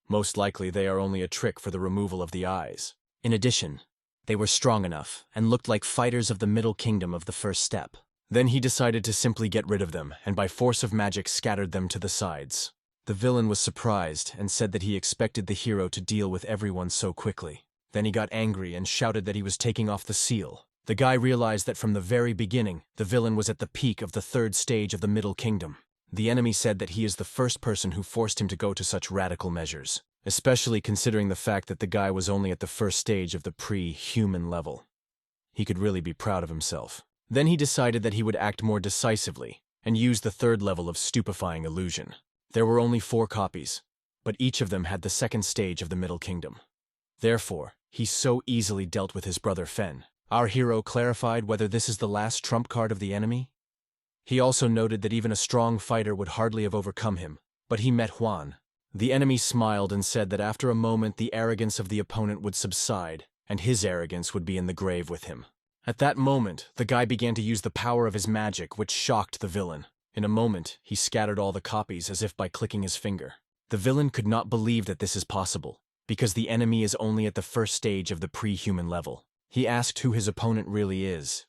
Most likely they are only a trick for the removal of the eyes. In addition, they were strong enough and looked like fighters of the Middle Kingdom of the first step. Then he decided to simply get rid of them and by force of magic scattered them to the sides. The villain was surprised and said that he expected the hero to deal with everyone so quickly. Then he got angry and shouted that he was taking off the seal. The guy realized that from the very beginning, the villain was at the peak of the 3rd stage of the Middle Kingdom. The enemy said that he is the first person who forced him to go to such radical measures, especially considering the fact that the guy was only at the 1st stage of the pre-human level. He could really be proud of himself. Then he decided that he would act more decisively. and used the third level of stupefying illusion. There were only 4 copies, but each of them had the second stage of the Middle Kingdom. Therefore, he so easily dealt with his brother Fen. Our hero clarified whether this is the last trump card of the enemy. He also noted that even a strong fighter would hardly have overcome him, but he met Huan. The enemy smiled and said that after a moment the arrogance of the opponent would subside, and his arrogance would be in the grave with him. At that moment, the guy began to use the power of his magic, which shocked the villain. In a moment, he scattered all the copies as if by clicking his finger. The villain could not believe that this is possible, because the enemy is only at the first stage of the pre-human level. He asked who his opponent really is.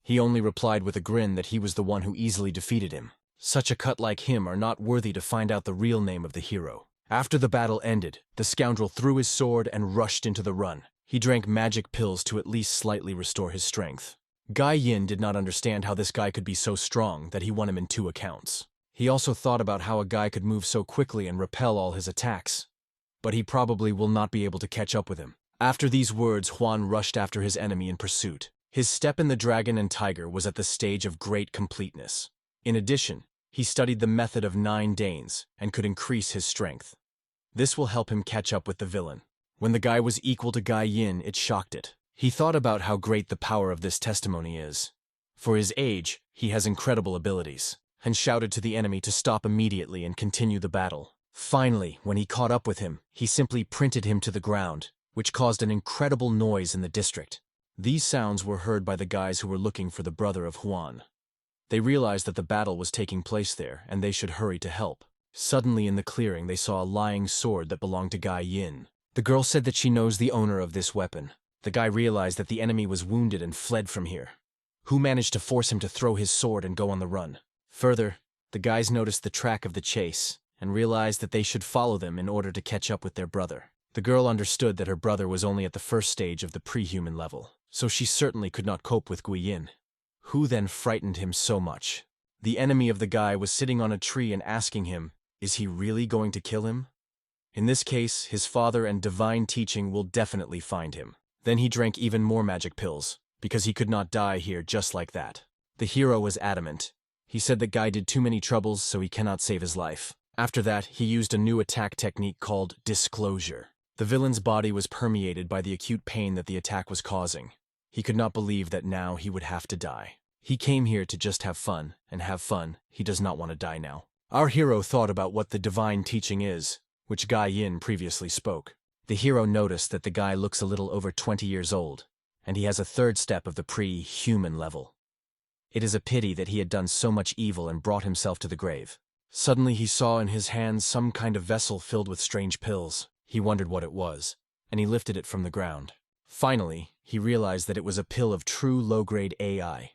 He only replied with a grin that he was the one who easily defeated him. Such a cut like him are not worthy to find out the real name of the hero. After the battle ended, the scoundrel threw his sword and rushed into the run. He drank magic pills to at least slightly restore his strength. Guy Yin did not understand how this guy could be so strong that he won him in 2 accounts. He also thought about how a guy could move so quickly and repel all his attacks. But he probably will not be able to catch up with him. After these words, Huan rushed after his enemy in pursuit. His step in the dragon and tiger was at the stage of great completeness. In addition, he studied the method of 9 Danes and could increase his strength. This will help him catch up with the villain. When the guy was equal to Guy Yin, it shocked it. He thought about how great the power of this testimony is. For his age, he has incredible abilities, and shouted to the enemy to stop immediately and continue the battle. Finally, when he caught up with him, he simply printed him to the ground, which caused an incredible noise in the district. These sounds were heard by the guys who were looking for the brother of Huan. They realized that the battle was taking place there, and they should hurry to help. Suddenly in the clearing, they saw a lying sword that belonged to Guy Yin. The girl said that she knows the owner of this weapon. The guy realized that the enemy was wounded and fled from here. Who managed to force him to throw his sword and go on the run? Further, the guys noticed the track of the chase and realized that they should follow them in order to catch up with their brother. The girl understood that her brother was only at the first stage of the pre-human level, so she certainly could not cope with Gui Yin. Who then frightened him so much? The enemy of the guy was sitting on a tree and asking him, is he really going to kill him? In this case, his father and divine teaching will definitely find him. Then he drank even more magic pills, because he could not die here just like that. The hero was adamant. He said that Guy did too many troubles, so he cannot save his life. After that, he used a new attack technique called disclosure. The villain's body was permeated by the acute pain that the attack was causing. He could not believe that now he would have to die. He came here to just have fun, and have fun, he does not want to die now. Our hero thought about what the divine teaching is, which Guy Yin previously spoke. The hero noticed that the guy looks a little over 20 years old, and he has a 3rd step of the pre-human level. It is a pity that he had done so much evil and brought himself to the grave. Suddenly he saw in his hands some kind of vessel filled with strange pills. He wondered what it was, and he lifted it from the ground. Finally, he realized that it was a pill of true low-grade AI.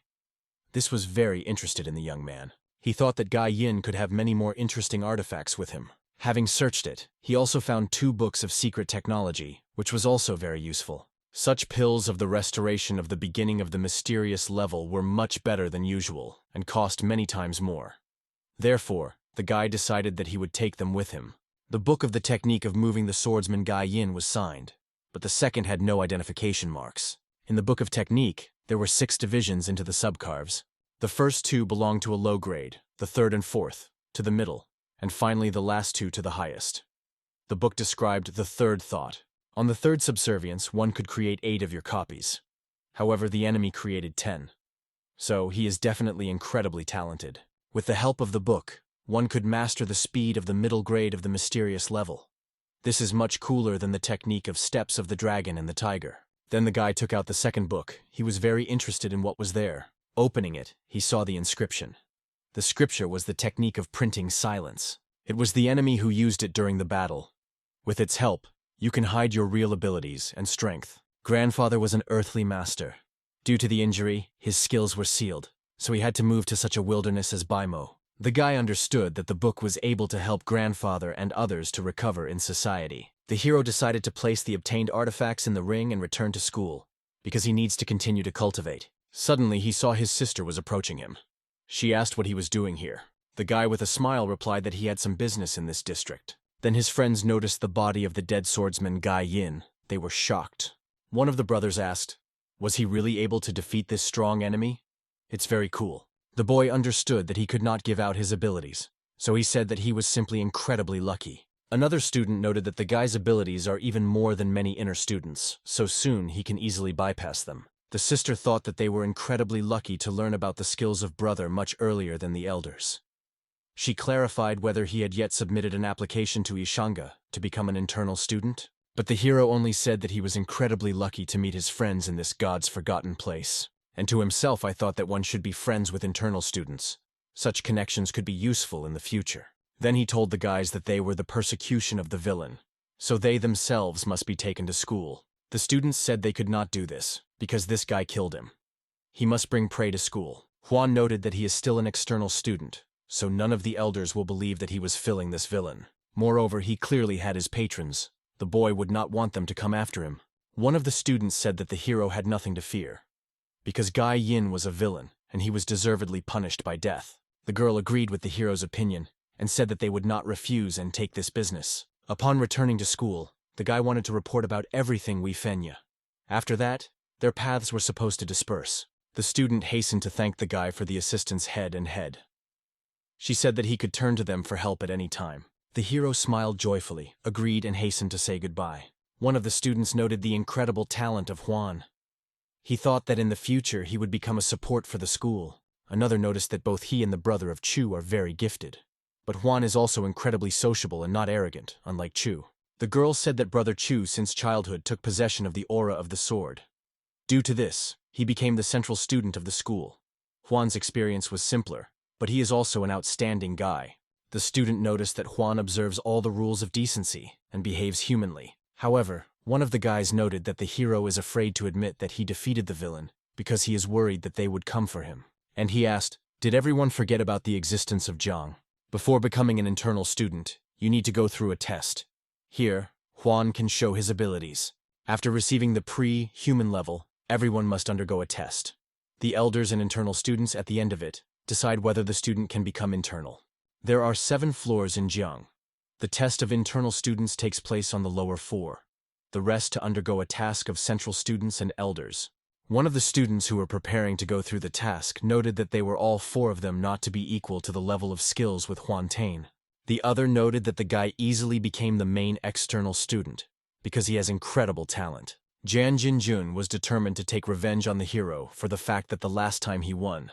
This was very interested in the young man. He thought that Guy Yin could have many more interesting artifacts with him. Having searched it, he also found 2 books of secret technology, which was also very useful. Such pills of the restoration of the beginning of the mysterious level were much better than usual, and cost many times more. Therefore, the guy decided that he would take them with him. The book of the technique of moving the swordsman Guy Yin was signed, but the second had no identification marks. In the book of technique, there were 6 divisions into the subcarves. The first 2 belonged to a low grade, the 3rd and 4th, to the middle, and finally the last 2 to the highest. The book described the 3rd thought. On the 3rd subservience, one could create 8 of your copies. However, the enemy created 10. So he is definitely incredibly talented. With the help of the book, one could master the speed of the middle grade of the mysterious level. This is much cooler than the technique of steps of the dragon and the tiger. Then the guy took out the 2nd book. He was very interested in what was there. Opening it, he saw the inscription. The scripture was the technique of printing silence. It was the enemy who used it during the battle. With its help, you can hide your real abilities and strength. Grandfather was an earthly master. Due to the injury, his skills were sealed, so he had to move to such a wilderness as Baimo. The guy understood that the book was able to help grandfather and others to recover in society. The hero decided to place the obtained artifacts in the ring and return to school, because he needs to continue to cultivate. Suddenly, he saw his sister was approaching him. She asked what he was doing here. The guy with a smile replied that he had some business in this district. Then his friends noticed the body of the dead swordsman Guy Yin. They were shocked. One of the brothers asked, was he really able to defeat this strong enemy? It's very cool. The boy understood that he could not give out his abilities, so he said that he was simply incredibly lucky. Another student noted that the guy's abilities are even more than many inner students, so soon he can easily bypass them. The sister thought that they were incredibly lucky to learn about the skills of brother much earlier than the elders. She clarified whether he had yet submitted an application to Ishanga to become an internal student, but the hero only said that he was incredibly lucky to meet his friends in this God's forgotten place. And to himself, I thought that one should be friends with internal students. Such connections could be useful in the future. Then he told the guys that they were the persecution of the villain, so they themselves must be taken to school. The students said they could not do this, because this guy killed him. He must bring prey to school. Juan noted that he is still an external student, so none of the elders will believe that he was filling this villain. Moreover, he clearly had his patrons. The boy would not want them to come after him. One of the students said that the hero had nothing to fear, because Guy Yin was a villain, and he was deservedly punished by death. The girl agreed with the hero's opinion, and said that they would not refuse and take this business. Upon returning to school, the guy wanted to report about everything Wei Fenya. After that, their paths were supposed to disperse. The student hastened to thank the guy for the assistant's head. She said that he could turn to them for help at any time. The hero smiled joyfully, agreed, and hastened to say goodbye. One of the students noted the incredible talent of Juan. He thought that in the future he would become a support for the school. Another noticed that both he and the brother of Chu are very gifted. But Juan is also incredibly sociable and not arrogant, unlike Chu. The girl said that brother Chu since childhood took possession of the aura of the sword. Due to this, he became the central student of the school. Juan's experience was simpler, but he is also an outstanding guy. The student noticed that Juan observes all the rules of decency and behaves humanly. However, one of the guys noted that the hero is afraid to admit that he defeated the villain because he is worried that they would come for him. And he asked, "Did everyone forget about the existence of Zhang? Before becoming an internal student, you need to go through a test. Here, Juan can show his abilities. After receiving the pre-human level, everyone must undergo a test. The elders and internal students at the end of it decide whether the student can become internal. There are 7 floors in Jiang. The test of internal students takes place on the lower 4. The rest to undergo a task of central students and elders. One of the students who were preparing to go through the task noted that they were all 4 of them not to be equal to the level of skills with Huan Tain. The other noted that the guy easily became the main external student, because he has incredible talent. Jan Jinjun was determined to take revenge on the hero for the fact that the last time he won.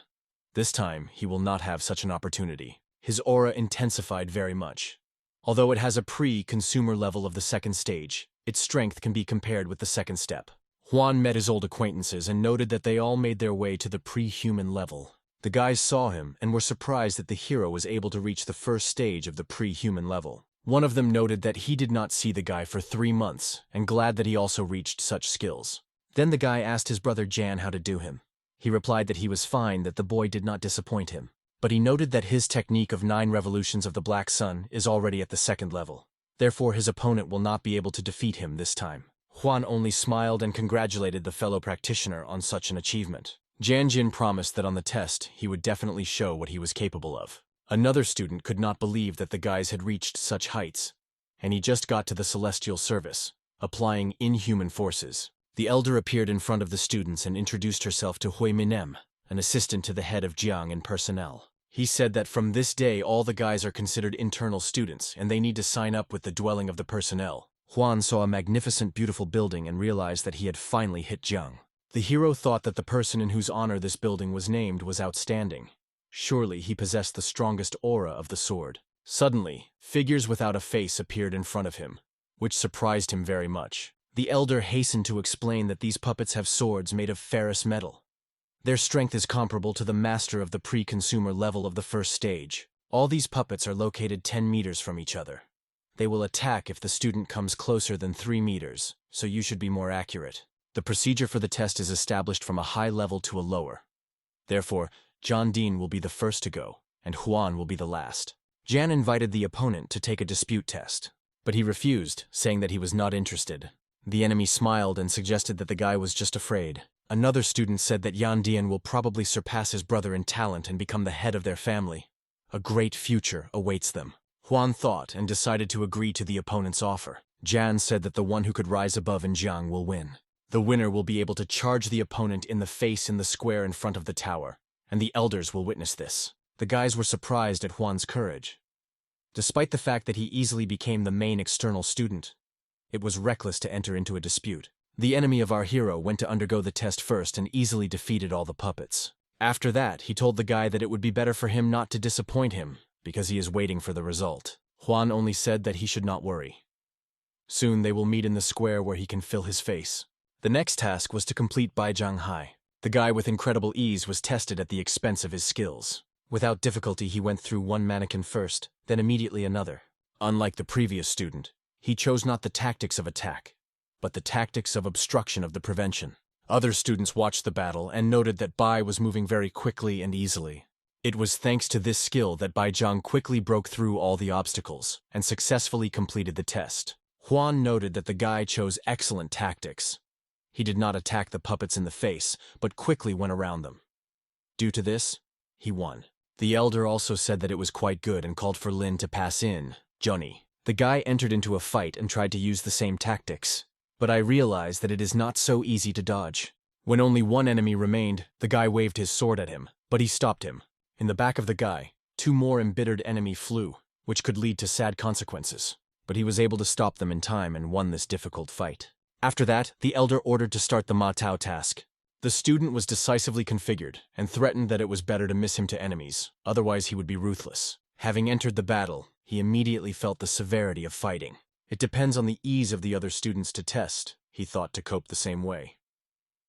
This time, he will not have such an opportunity. His aura intensified very much. Although it has a pre-consumer level of the second stage, its strength can be compared with the second step. Juan met his old acquaintances and noted that they all made their way to the pre-human level. The guys saw him and were surprised that the hero was able to reach the first stage of the pre-human level. One of them noted that he did not see the guy for 3 months and glad that he also reached such skills. Then the guy asked his brother Jan how to do him. He replied that he was fine, that the boy did not disappoint him. But he noted that his technique of 9 revolutions of the Black Sun is already at the 2nd level. Therefore his opponent will not be able to defeat him this time. Juan only smiled and congratulated the fellow practitioner on such an achievement. Jan Jin promised that on the test he would definitely show what he was capable of. Another student could not believe that the guys had reached such heights, and he just got to the celestial service, applying inhuman forces. The elder appeared in front of the students and introduced herself to Hui Minem, an assistant to the head of Jiang in personnel. He said that from this day all the guys are considered internal students and they need to sign up with the dwelling of the personnel. Juan saw a magnificent beautiful building and realized that he had finally hit Jiang. The hero thought that the person in whose honor this building was named was outstanding. Surely he possessed the strongest aura of the sword. Suddenly, figures without a face appeared in front of him, which surprised him very much. The elder hastened to explain that these puppets have swords made of ferrous metal. Their strength is comparable to the master of the pre-consumer level of the first stage. All these puppets are located 10 meters from each other. They will attack if the student comes closer than 3 meters, so you should be more accurate. The procedure for the test is established from a high level to a lower. Therefore, John Dean will be the first to go, and Juan will be the last. Jan invited the opponent to take a dispute test, but he refused, saying that he was not interested. The enemy smiled and suggested that the guy was just afraid. Another student said that Yan Dian will probably surpass his brother in talent and become the head of their family. A great future awaits them. Juan thought and decided to agree to the opponent's offer. Jan said that the one who could rise above in Jiang will win. The winner will be able to charge the opponent in the face in the square in front of the tower, and the elders will witness this. The guys were surprised at Juan's courage. Despite the fact that he easily became the main external student, it was reckless to enter into a dispute. The enemy of our hero went to undergo the test first and easily defeated all the puppets. After that, he told the guy that it would be better for him not to disappoint him, because he is waiting for the result. Juan only said that he should not worry. Soon they will meet in the square where he can fill his face. The next task was to complete Bai Zhanghai. The guy with incredible ease was tested at the expense of his skills. Without difficulty, he went through one mannequin first, then immediately another. Unlike the previous student, he chose not the tactics of attack, but the tactics of obstruction of the prevention. Other students watched the battle and noted that Bai was moving very quickly and easily. It was thanks to this skill that Bai Zhang quickly broke through all the obstacles and successfully completed the test. Juan noted that the guy chose excellent tactics. He did not attack the puppets in the face, but quickly went around them. Due to this, he won. The elder also said that it was quite good and called for Lin to pass in, Johnny. The guy entered into a fight and tried to use the same tactics, but I realized that it is not so easy to dodge. When only one enemy remained, the guy waved his sword at him, but he stopped him. In the back of the guy, 2 more embittered enemy flew, which could lead to sad consequences, but he was able to stop them in time and won this difficult fight. After that, the elder ordered to start the Ma Tao task. The student was decisively configured and threatened that it was better to miss him to enemies, otherwise he would be ruthless. Having entered the battle, he immediately felt the severity of fighting. It depends on the ease of the other students to test, he thought to cope the same way.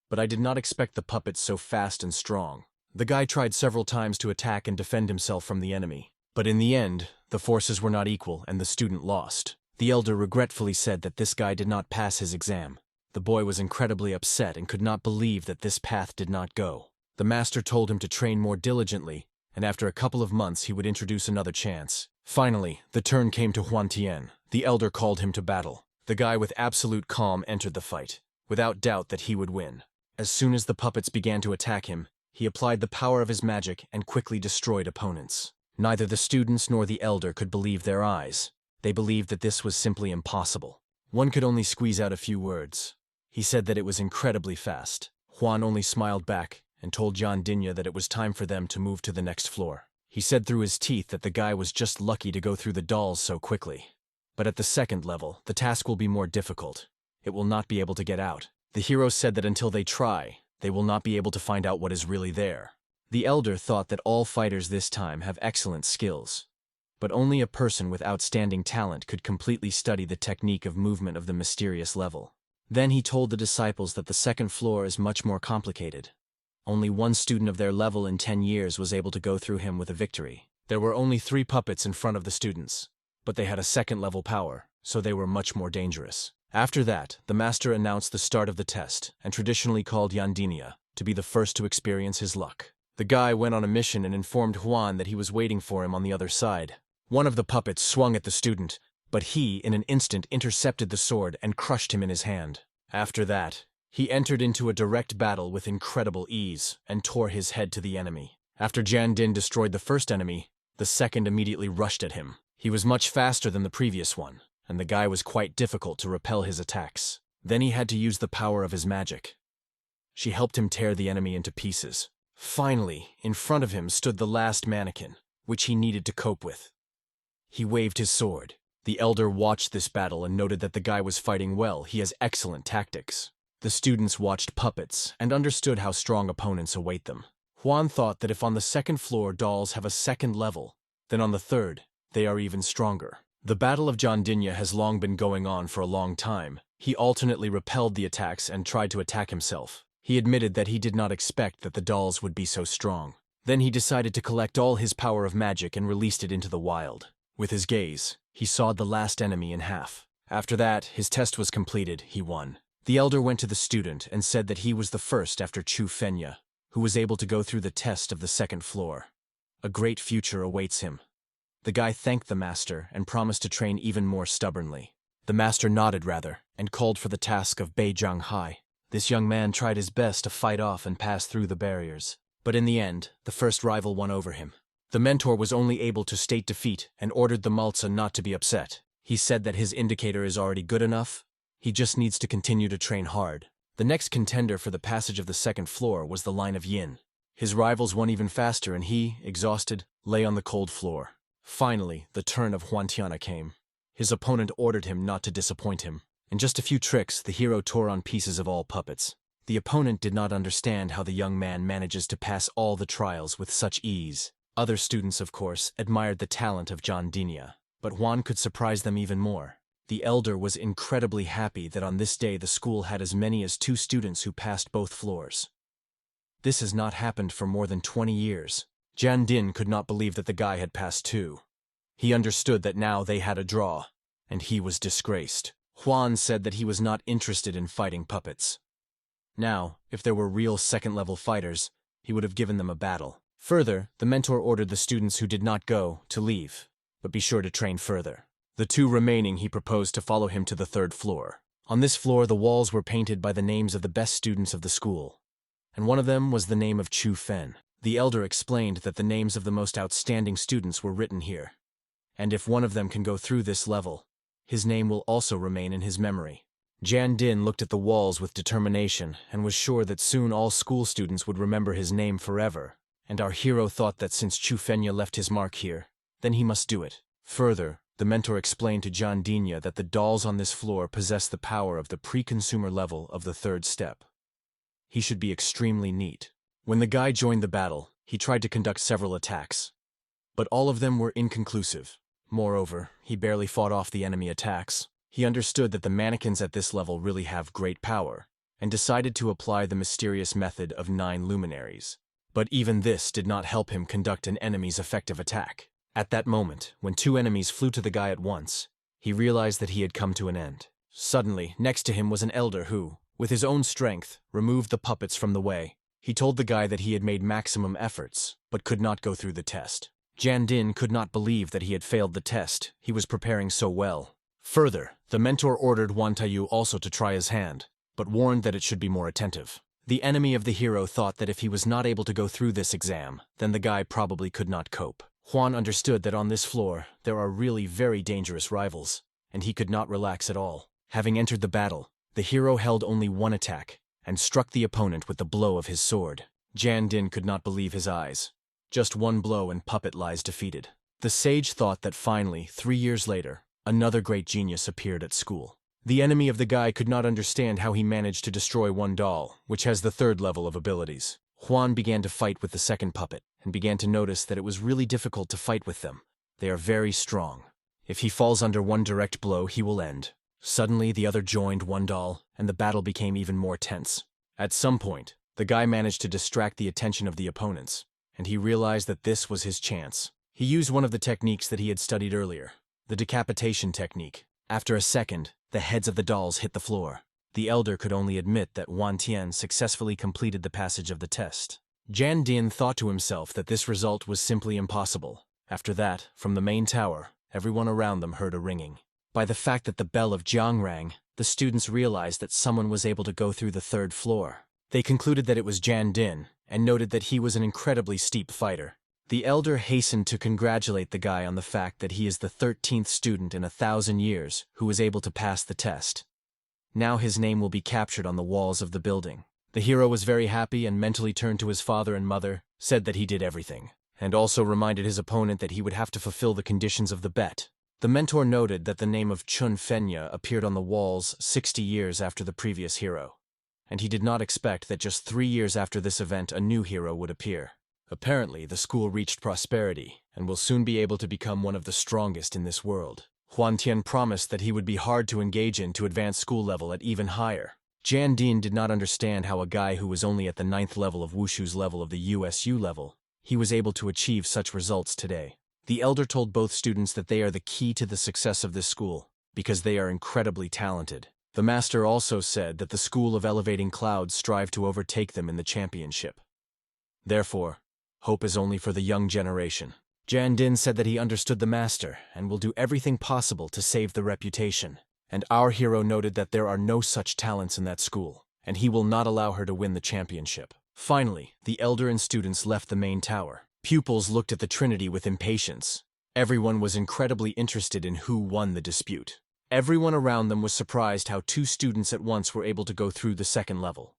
But I did not expect the puppets so fast and strong. The guy tried several times to attack and defend himself from the enemy, but in the end, the forces were not equal and the student lost. The elder regretfully said that this guy did not pass his exam. The boy was incredibly upset and could not believe that this path did not go. The master told him to train more diligently, and after a couple of months he would introduce another chance. Finally, the turn came to Huan Tian. The elder called him to battle. The guy with absolute calm entered the fight, without doubt that he would win. As soon as the puppets began to attack him, he applied the power of his magic and quickly destroyed opponents. Neither the students nor the elder could believe their eyes. They believed that this was simply impossible. One could only squeeze out a few words. He said that it was incredibly fast. Juan only smiled back and told John Dinya that it was time for them to move to the next floor. He said through his teeth that the guy was just lucky to go through the dolls so quickly. But at the second level, the task will be more difficult. It will not be able to get out. The hero said that until they try, they will not be able to find out what is really there. The elder thought that all fighters this time have excellent skills, but only a person with outstanding talent could completely study the technique of movement of the mysterious level. Then he told the disciples that the second floor is much more complicated. Only one student of their level in 10 years was able to go through him with a victory. There were only 3 puppets in front of the students, but they had a second-level power, so they were much more dangerous. After that, the master announced the start of the test and traditionally called Yandinia to be the first to experience his luck. The guy went on a mission and informed Juan that he was waiting for him on the other side. One of the puppets swung at the student, but he, in an instant, intercepted the sword and crushed him in his hand. After that, he entered into a direct battle with incredible ease and tore his head to the enemy. After Jan Din destroyed the first enemy, the second immediately rushed at him. He was much faster than the previous one, and the guy was quite difficult to repel his attacks. Then he had to use the power of his magic. She helped him tear the enemy into pieces. Finally, in front of him stood the last mannequin, which he needed to cope with. He waved his sword. The elder watched this battle and noted that the guy was fighting well. He has excellent tactics. The students watched puppets and understood how strong opponents await them. Juan thought that if on the second floor dolls have a second level, then on the third, they are even stronger. The Battle of Jandinya has long been going on for a long time. He alternately repelled the attacks and tried to attack himself. He admitted that he did not expect that the dolls would be so strong. Then he decided to collect all his power of magic and released it into the wild. With his gaze, he sawed the last enemy in half. After that, his test was completed. He won. The elder went to the student and said that he was the first after Chu Fenya, who was able to go through the test of the second floor. A great future awaits him. The guy thanked the master and promised to train even more stubbornly. The master nodded rather and called for the task of Bai Zhanghai. This young man tried his best to fight off and pass through the barriers, but in the end, the first rival won over him. The mentor was only able to state defeat and ordered the Maltsa not to be upset. He said that his indicator is already good enough. He just needs to continue to train hard. The next contender for the passage of the second floor was the line of Yin. His rivals won even faster and he, exhausted, lay on the cold floor. Finally, the turn of Huantiana came. His opponent ordered him not to disappoint him. In just a few tricks, the hero tore on pieces of all puppets. The opponent did not understand how the young man manages to pass all the trials with such ease. Other students, of course, admired the talent of John Dinya, but Juan could surprise them even more. The elder was incredibly happy that on this day the school had as many as 2 students who passed both floors. This has not happened for more than 20 years. Jan Din could not believe that the guy had passed 2. He understood that now they had a draw, and he was disgraced. Juan said that he was not interested in fighting puppets. Now, if there were real second-level fighters, he would have given them a battle. Further, the mentor ordered the students who did not go to leave, but be sure to train further. The 2 remaining he proposed to follow him to the 3rd floor. On this floor, the walls were painted by the names of the best students of the school, and one of them was the name of Chu Fen. The elder explained that the names of the most outstanding students were written here, and if one of them can go through this level, his name will also remain in his memory. Jan Din looked at the walls with determination and was sure that soon all school students would remember his name forever, and our hero thought that since Chu Fenya left his mark here, then he must do it. Further, the mentor explained to John Dinya that the dolls on this floor possess the power of the pre-consumer level of the 3rd step. He should be extremely neat. When the guy joined the battle, he tried to conduct several attacks, but all of them were inconclusive. Moreover, he barely fought off the enemy attacks. He understood that the mannequins at this level really have great power, and decided to apply the mysterious method of 9 luminaries. But even this did not help him conduct an enemy's effective attack. At that moment, when 2 enemies flew to the guy at once, he realized that he had come to an end. Suddenly, next to him was an elder who, with his own strength, removed the puppets from the way. He told the guy that he had made maximum efforts, but could not go through the test. Jan Din could not believe that he had failed the test. He was preparing so well. Further, the mentor ordered Wan Tayu also to try his hand, but warned that it should be more attentive. The enemy of the hero thought that if he was not able to go through this exam, then the guy probably could not cope. Juan understood that on this floor, there are really very dangerous rivals, and he could not relax at all. Having entered the battle, the hero held only 1 attack, and struck the opponent with the blow of his sword. Jan Din could not believe his eyes. Just 1 blow and puppet lies defeated. The sage thought that finally, 3 years later, another great genius appeared at school. The enemy of the guy could not understand how he managed to destroy 1 doll, which has the 3rd level of abilities. Juan began to fight with the 2nd puppet, and began to notice that it was really difficult to fight with them. They are very strong. If he falls under 1 direct blow, he will end. Suddenly, the other joined 1 doll, and the battle became even more tense. At some point, the guy managed to distract the attention of the opponents, and he realized that this was his chance. He used one of the techniques that he had studied earlier, the decapitation technique. After a second, the heads of the dolls hit the floor. The elder could only admit that Wan Tian successfully completed the passage of the test. Jan Din thought to himself that this result was simply impossible. After that, from the main tower, everyone around them heard a ringing. By the fact that the bell of Jiang rang, the students realized that someone was able to go through the 3rd floor. They concluded that it was Jan Din, and noted that he was an incredibly steep fighter. The elder hastened to congratulate the guy on the fact that he is the 13th student in 1,000 years who was able to pass the test. Now his name will be captured on the walls of the building. The hero was very happy and mentally turned to his father and mother, said that he did everything, and also reminded his opponent that he would have to fulfill the conditions of the bet. The mentor noted that the name of Chun Fenya appeared on the walls 60 years after the previous hero, and he did not expect that just 3 years after this event a new hero would appear. Apparently, the school reached prosperity and will soon be able to become one of the strongest in this world. Huan Tian promised that he would be hard to engage in to advance school level at even higher. Jan Din did not understand how a guy who was only at the 9th level of Wushu's level of the USU level, he was able to achieve such results today. The elder told both students that they are the key to the success of this school, because they are incredibly talented. The master also said that the school of elevating clouds strive to overtake them in the championship. Therefore, hope is only for the young generation. Jan Din said that he understood the master and will do everything possible to save the reputation. And our hero noted that there are no such talents in that school, and he will not allow her to win the championship. Finally, the elder and students left the main tower. Pupils looked at the Trinity with impatience. Everyone was incredibly interested in who won the dispute. Everyone around them was surprised how 2 students at once were able to go through the 2nd level,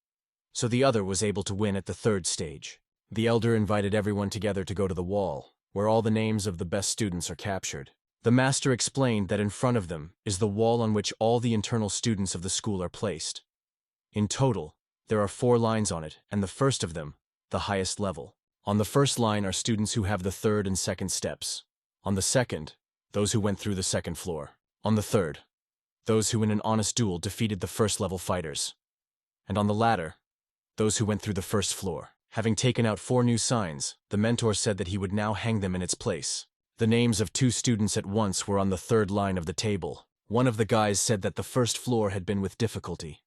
so the other was able to win at the 3rd stage. The elder invited everyone together to go to the wall, where all the names of the best students are captured. The master explained that in front of them is the wall on which all the internal students of the school are placed. In total, there are 4 lines on it, and the first of them, the highest level. On the first line are students who have the third and second steps. On the second, those who went through the second floor. On the third, those who in an honest duel defeated the first-level fighters. And on the latter, those who went through the first floor. Having taken out 4 new signs, the mentor said that he would now hang them in its place. The names of 2 students at once were on the third line of the table. One of the guys said that the first floor had been with difficulty,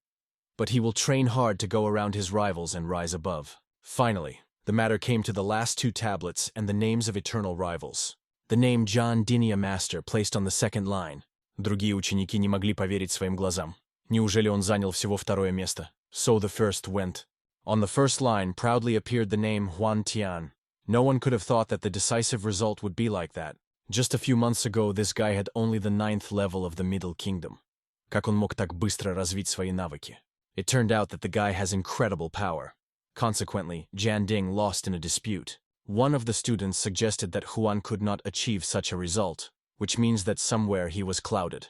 but he will train hard to go around his rivals and rise above. Finally, the matter came to the last 2 tablets and the names of eternal rivals. The name John Dinia Master placed on the second line. Другие ученики не могли поверить своим глазам. Неужели он занял всего второе место? So the first went. On the first line proudly appeared the name Huan Tian. No one could have thought that the decisive result would be like that. Just a few months ago, this guy had only the 9th level of the Middle Kingdom. Как он мог так быстро развить свои навыки? It turned out that the guy has incredible power. Consequently, Jan Ding lost in a dispute. One of the students suggested that Huan could not achieve such a result, which means that somewhere he was clouded.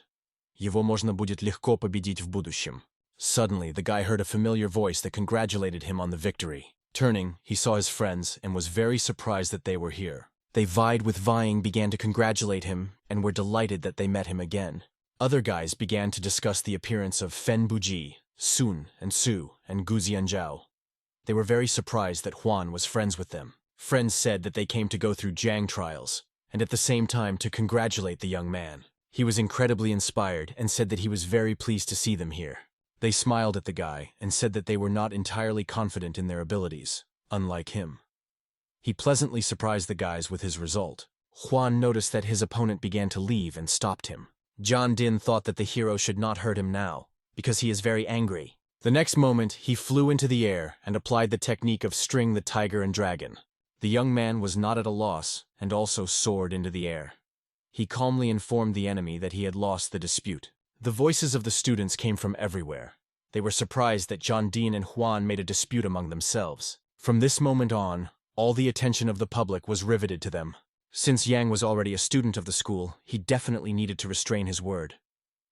Его можно будет легко победить в будущем. Suddenly, the guy heard a familiar voice that congratulated him on the victory. Turning, he saw his friends and was very surprised that they were here. They vied with vying, began to congratulate him, and were delighted that they met him again. Other guys began to discuss the appearance of Fen Buji, Sun and Su, and Gu Zianzhao. They were very surprised that Huan was friends with them. Friends said that they came to go through Jiang trials, and at the same time to congratulate the young man. He was incredibly inspired and said that he was very pleased to see them here. They smiled at the guy and said that they were not entirely confident in their abilities, unlike him. He pleasantly surprised the guys with his result. Huan noticed that his opponent began to leave and stopped him. John Din thought that the hero should not hurt him now, because he is very angry. The next moment, he flew into the air and applied the technique of string the tiger and dragon. The young man was not at a loss and also soared into the air. He calmly informed the enemy that he had lost the dispute. The voices of the students came from everywhere. They were surprised that John Dean and Huan made a dispute among themselves. From this moment on, all the attention of the public was riveted to them. Since Yang was already a student of the school, he definitely needed to restrain his word.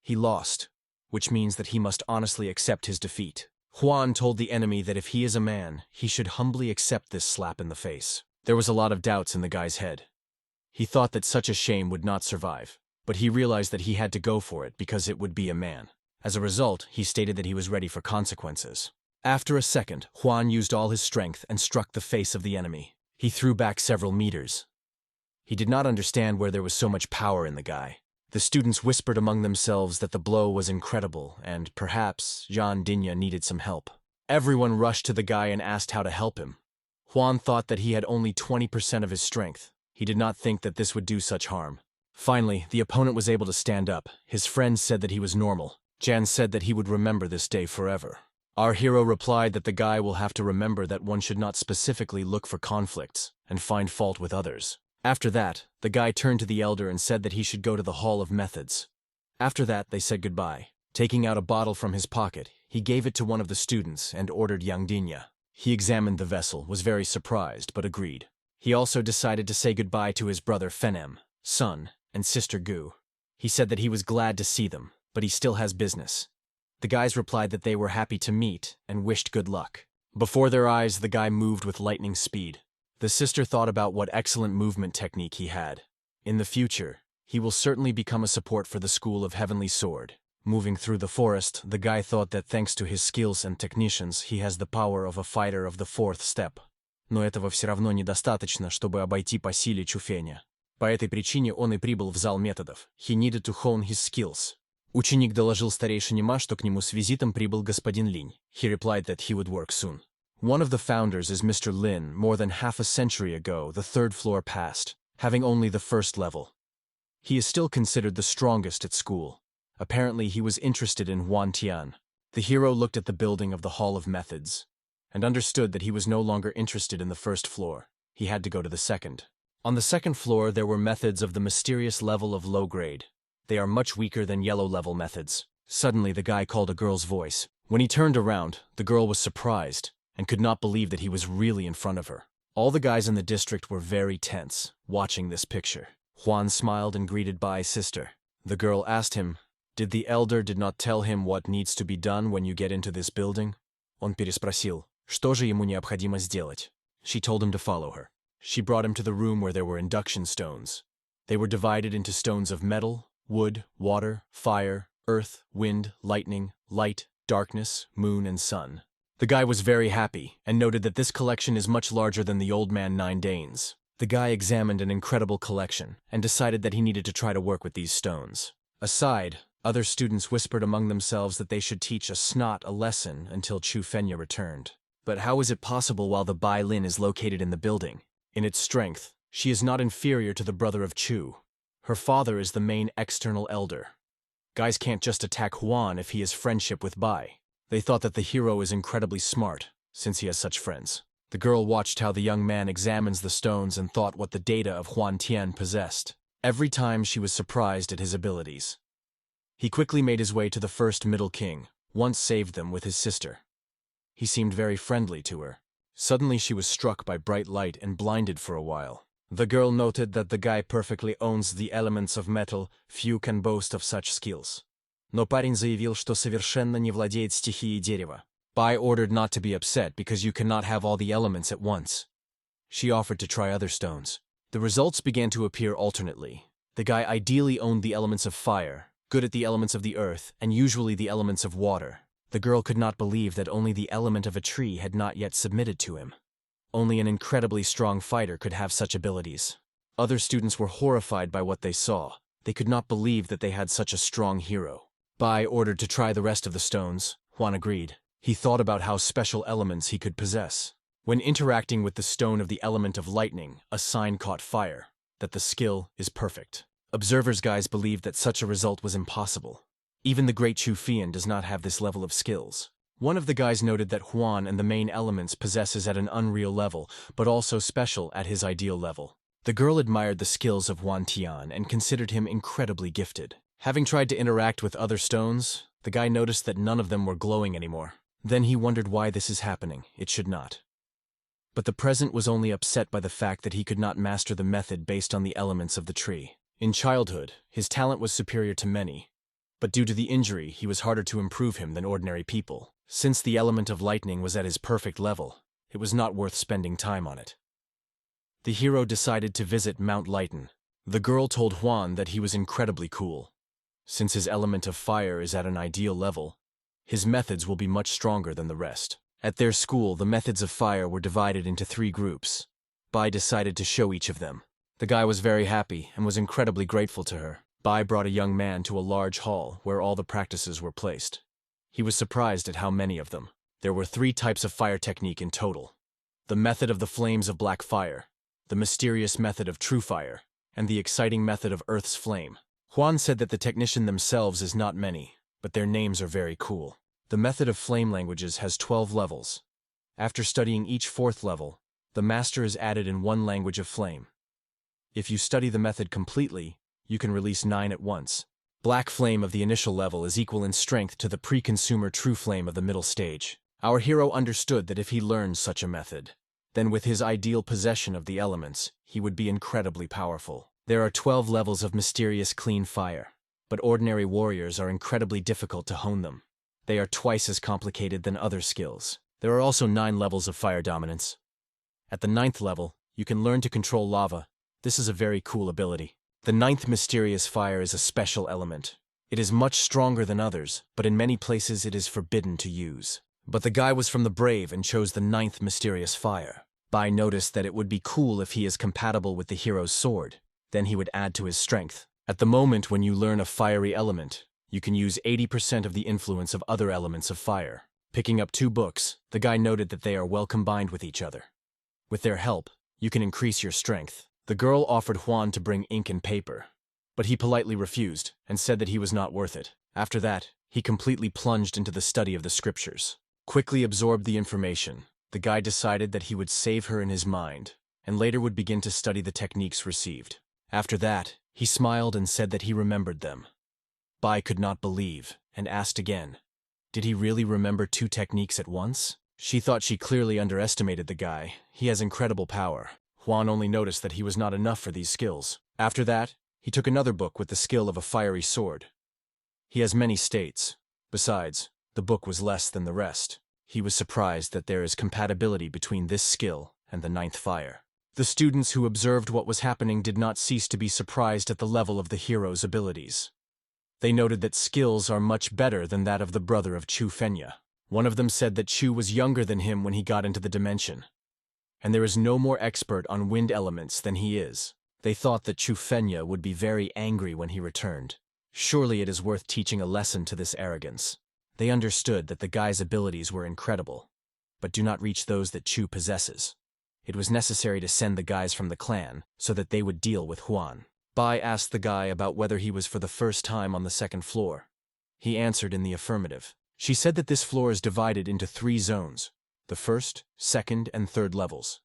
He lost, which means that he must honestly accept his defeat. Huan told the enemy that if he is a man, he should humbly accept this slap in the face. There was a lot of doubts in the guy's head. He thought that such a shame would not survive, but he realized that he had to go for it because it would be a man. As a result, he stated that he was ready for consequences. After a second, Huan used all his strength and struck the face of the enemy. He threw back several meters. He did not understand where there was so much power in the guy. The students whispered among themselves that the blow was incredible and, perhaps, Jean Dinya needed some help. Everyone rushed to the guy and asked how to help him. Huan thought that he had only 20% of his strength. He did not think that this would do such harm. Finally, the opponent was able to stand up. His friends said that he was normal. Jan said that he would remember this day forever. Our hero replied that the guy will have to remember that one should not specifically look for conflicts and find fault with others. After that, the guy turned to the elder and said that he should go to the Hall of Methods. After that, they said goodbye. Taking out a bottle from his pocket, he gave it to one of the students and ordered Yang Dinya. He examined the vessel, was very surprised, but agreed. He also decided to say goodbye to his brother Fenem, Sun, and sister Gu. He said that he was glad to see them, but he still has business. The guys replied that they were happy to meet and wished good luck. Before their eyes, the guy moved with lightning speed. The sister thought about what excellent movement technique he had. In the future, he will certainly become a support for the School of Heavenly Sword. Moving through the forest, the guy thought that thanks to his skills and technicians, he has the power of a fighter of the 4th step. Но этого все равно недостаточно, чтобы обойти по силе Чуфеня. По этой причине он и прибыл в зал методов. He needed to hone his skills. Ученик доложил старейшине Ма, что к нему с визитом прибыл господин Линь. He replied that he would work soon. One of the founders is Mr. Lin. More than half a century ago, the 3rd floor passed, having only the 1st level. He is still considered the strongest at school. Apparently, he was interested in Huan Tian. The hero looked at the building of the Hall of Methods and understood that he was no longer interested in the 1st floor. He had to go to the 2nd. On the 2nd floor, there were methods of the mysterious level of low grade. They are much weaker than yellow level methods. Suddenly, the guy called a girl's voice. When he turned around, the girl was surprised and could not believe that he was really in front of her. All the guys in the district were very tense, watching this picture. Juan smiled and greeted Bai's sister. The girl asked him, "Did the elder did not tell him what needs to be done when you get into this building?" Он переспросил, что же ему необходимо сделать. She told him to follow her. She brought him to the room where there were induction stones. They were divided into stones of metal, wood, water, fire, earth, wind, lightning, light, darkness, moon, and sun. The guy was very happy and noted that this collection is much larger than the old man 9 Danes. The guy examined an incredible collection and decided that he needed to try to work with these stones. Aside, other students whispered among themselves that they should teach a snot a lesson until Chu Fenya returned. But how is it possible while the Bai Lin is located in the building? In its strength, she is not inferior to the brother of Chu. Her father is the main external elder. Guys can't just attack Juan if he has friendship with Bai. They thought that the hero is incredibly smart, since he has such friends. The girl watched how the young man examines the stones and thought what the data of Huan Tian possessed. Every time she was surprised at his abilities. He quickly made his way to the first Middle King, once saved them with his sister. He seemed very friendly to her. Suddenly she was struck by bright light and blinded for a while. The girl noted that the guy perfectly owns the elements of metal, few can boast of such skills. Но парень заявил, что совершенно не владеет стихией дерева. Bai ordered not to be upset because you cannot have all the elements at once. She offered to try other stones. The results began to appear alternately. The guy ideally owned the elements of fire, good at the elements of the earth, and usually the elements of water. The girl could not believe that only the element of a tree had not yet submitted to him. Only an incredibly strong fighter could have such abilities. Other students were horrified by what they saw. They could not believe that they had such a strong hero. Bai ordered to try the rest of the stones. Juan agreed. He thought about how special elements he could possess. When interacting with the stone of the element of lightning, a sign caught fire, that the skill is perfect. Observers' guys believed that such a result was impossible. Even the great Chu Fian does not have this level of skills. One of the guys noted that Juan and the main elements possesses at an unreal level, but also special at his ideal level. The girl admired the skills of Huan Tian and considered him incredibly gifted. Having tried to interact with other stones, the guy noticed that none of them were glowing anymore. Then he wondered why this is happening. It should not. But the present was only upset by the fact that he could not master the method based on the elements of the tree. In childhood, his talent was superior to many, but due to the injury, he was harder to improve him than ordinary people. Since the element of lightning was at his perfect level, it was not worth spending time on it. The hero decided to visit Mount Lighten. The girl told Juan that he was incredibly cool. Since his element of fire is at an ideal level, his methods will be much stronger than the rest. At their school, the methods of fire were divided into 3 groups. Bai decided to show each of them. The guy was very happy and was incredibly grateful to her. Bai brought a young man to a large hall where all the practices were placed. He was surprised at how many of them. There were 3 types of fire technique in total. The method of the flames of black fire, the mysterious method of true fire, and the exciting method of earth's flame. Juan said that the technician themselves is not many, but their names are very cool. The method of flame languages has 12 levels. After studying each 4th level, the master is added in 1 language of flame. If you study the method completely, you can release 9 at once. Black flame of the initial level is equal in strength to the pre-consumer true flame of the middle stage. Our hero understood that if he learned such a method, then with his ideal possession of the elements, he would be incredibly powerful. There are 12 levels of mysterious clean fire, but ordinary warriors are incredibly difficult to hone them. They are twice as complicated than other skills. There are also 9 levels of fire dominance. At the 9th level, you can learn to control lava. This is a very cool ability. The 9th mysterious fire is a special element. It is much stronger than others, but in many places it is forbidden to use. But the guy was from the brave and chose the 9th mysterious fire. Bai noticed that it would be cool if he is compatible with the hero's sword. Then he would add to his strength. At the moment when you learn a fiery element, you can use 80% of the influence of other elements of fire. Picking up 2 books, the guy noted that they are well combined with each other. With their help, you can increase your strength. The girl offered Juan to bring ink and paper, but he politely refused and said that he was not worth it. After that, he completely plunged into the study of the scriptures. Quickly absorbed the information, the guy decided that he would save her in his mind, and later would begin to study the techniques received. After that, he smiled and said that he remembered them. Bai could not believe, and asked again, did he really remember 2 techniques at once? She thought she clearly underestimated the guy. He has incredible power. Juan only noticed that he was not enough for these skills. After that, he took another book with the skill of a fiery sword. He has many states. Besides, the book was less than the rest. He was surprised that there is compatibility between this skill and the ninth fire. The students who observed what was happening did not cease to be surprised at the level of the hero's abilities. They noted that skills are much better than that of the brother of Chu Fenya. One of them said that Chu was younger than him when he got into the dimension, and there is no more expert on wind elements than he is. They thought that Chu Fenya would be very angry when he returned. Surely it is worth teaching a lesson to this arrogance. They understood that the guy's abilities were incredible, but do not reach those that Chu possesses. It was necessary to send the guys from the clan so that they would deal with Juan. Bai asked the guy about whether he was for the first time on the second floor. He answered in the affirmative. She said that this floor is divided into 3 zones, the first, second, and third levels.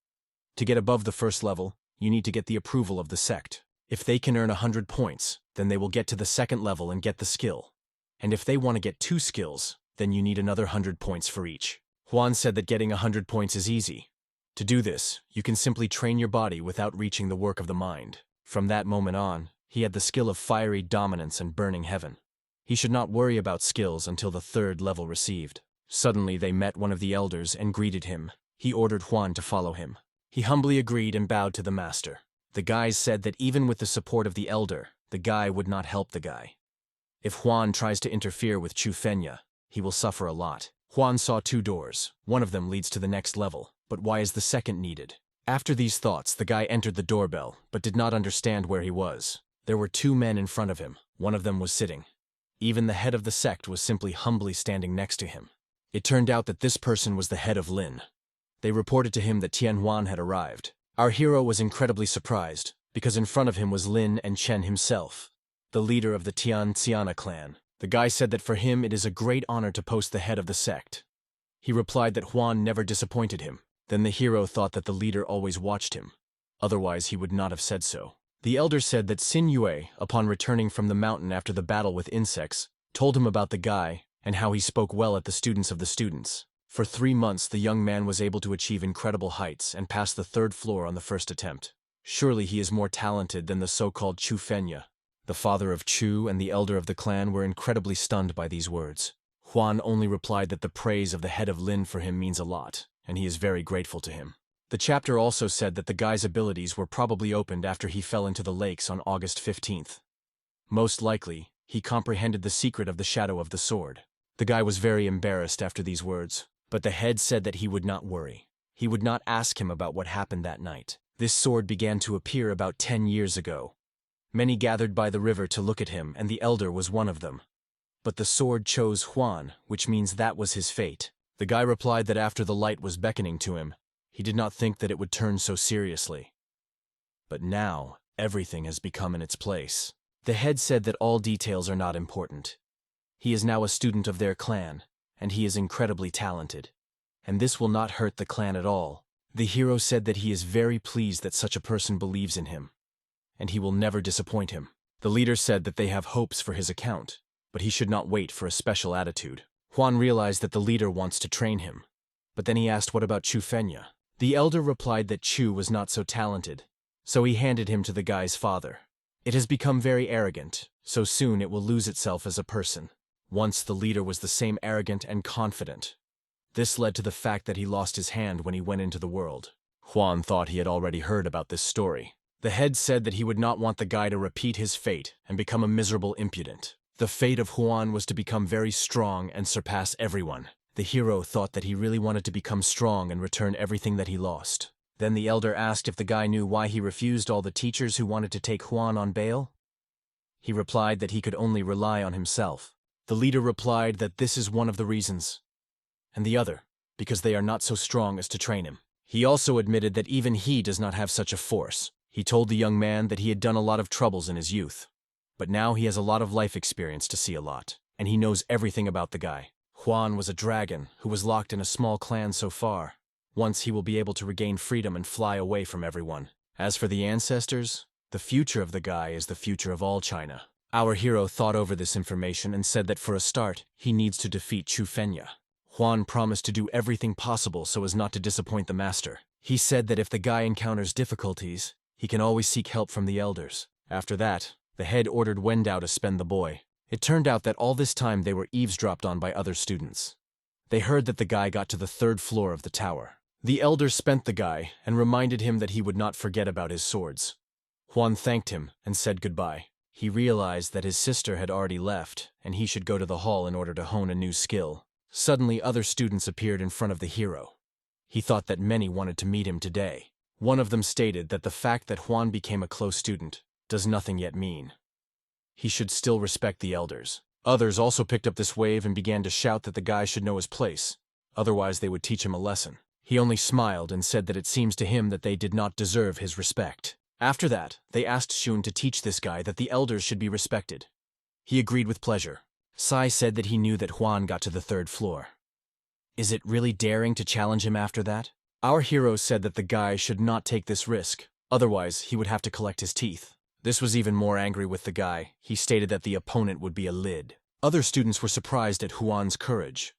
To get above the first level, you need to get the approval of the sect. If they can earn 100 points, then they will get to the second level and get the skill. And if they want to get 2 skills, then you need another 100 points for each. Juan said that getting 100 points is easy. To do this, you can simply train your body without reaching the work of the mind. From that moment on, he had the skill of fiery dominance and burning heaven. He should not worry about skills until the 3rd level received. Suddenly they met one of the elders and greeted him. He ordered Juan to follow him. He humbly agreed and bowed to the master. The guys said that even with the support of the elder, the guy would not help the guy. If Juan tries to interfere with Chu Fenya, he will suffer a lot. Juan saw 2 doors. One of them leads to the next level, but why is the second needed? After these thoughts, the guy entered the doorbell, but did not understand where he was. There were 2 men in front of him. One of them was sitting. Even the head of the sect was simply humbly standing next to him. It turned out that this person was the head of Lin. They reported to him that Tian Huan had arrived. Our hero was incredibly surprised, because in front of him was Lin and Chen himself, the leader of the Tian Xiana clan. The guy said that for him it is a great honor to post the head of the sect. He replied that Huan never disappointed him. Then the hero thought that the leader always watched him. Otherwise he would not have said so. The elder said that Xin Yue, upon returning from the mountain after the battle with insects, told him about the guy and how he spoke well at the students of the students. For 3 months the young man was able to achieve incredible heights and pass the 3rd floor on the first attempt. Surely he is more talented than the so-called Chu Fenya. The father of Chu and the elder of the clan were incredibly stunned by these words. Juan only replied that the praise of the head of Lin for him means a lot, and he is very grateful to him. The chapter also said that the guy's abilities were probably opened after he fell into the lakes on August 15th. Most likely, he comprehended the secret of the shadow of the sword. The guy was very embarrassed after these words, but the head said that he would not worry. He would not ask him about what happened that night. This sword began to appear about 10 years ago. Many gathered by the river to look at him, and the elder was one of them. But the sword chose Juan, which means that was his fate. The guy replied that after the light was beckoning to him, he did not think that it would turn so seriously. But now, everything has become in its place. The head said that all details are not important. He is now a student of their clan, and he is incredibly talented. And this will not hurt the clan at all. The hero said that he is very pleased that such a person believes in him, and he will never disappoint him. The leader said that they have hopes for his account, but he should not wait for a special attitude. Juan realized that the leader wants to train him, but then he asked what about Chu Fenya. The elder replied that Chu was not so talented, so he handed him to the guy's father. It has become very arrogant, so soon it will lose itself as a person. Once the leader was the same arrogant and confident. This led to the fact that he lost his hand when he went into the world. Juan thought he had already heard about this story. The head said that he would not want the guy to repeat his fate and become a miserable impudent. The fate of Juan was to become very strong and surpass everyone. The hero thought that he really wanted to become strong and return everything that he lost. Then the elder asked if the guy knew why he refused all the teachers who wanted to take Juan on bail. He replied that he could only rely on himself. The leader replied that this is one of the reasons, and the other, because they are not so strong as to train him. He also admitted that even he does not have such a force. He told the young man that he had done a lot of troubles in his youth, but now he has a lot of life experience to see a lot, and he knows everything about the guy. Juan was a dragon who was locked in a small clan so far. Once he will be able to regain freedom and fly away from everyone. As for the ancestors, the future of the guy is the future of all China. Our hero thought over this information and said that for a start, he needs to defeat Chu Fenya. Juan promised to do everything possible so as not to disappoint the master. He said that if the guy encounters difficulties, he can always seek help from the elders. After that, the head ordered Wendao to spend the boy. It turned out that all this time they were eavesdropped on by other students. They heard that the guy got to the 3rd floor of the tower. The elders spent the guy and reminded him that he would not forget about his swords. Juan thanked him and said goodbye. He realized that his sister had already left and he should go to the hall in order to hone a new skill. Suddenly, other students appeared in front of the hero. He thought that many wanted to meet him today. One of them stated that the fact that Juan became a close student does nothing yet mean. He should still respect the elders. Others also picked up this wave and began to shout that the guy should know his place, otherwise they would teach him a lesson. He only smiled and said that it seems to him that they did not deserve his respect. After that, they asked Shun to teach this guy that the elders should be respected. He agreed with pleasure. Sai said that he knew that Juan got to the 3rd floor. Is it really daring to challenge him after that? Our hero said that the guy should not take this risk, otherwise he would have to collect his teeth. This was even more angry with the guy. He stated that the opponent would be a lid. Other students were surprised at Juan's courage.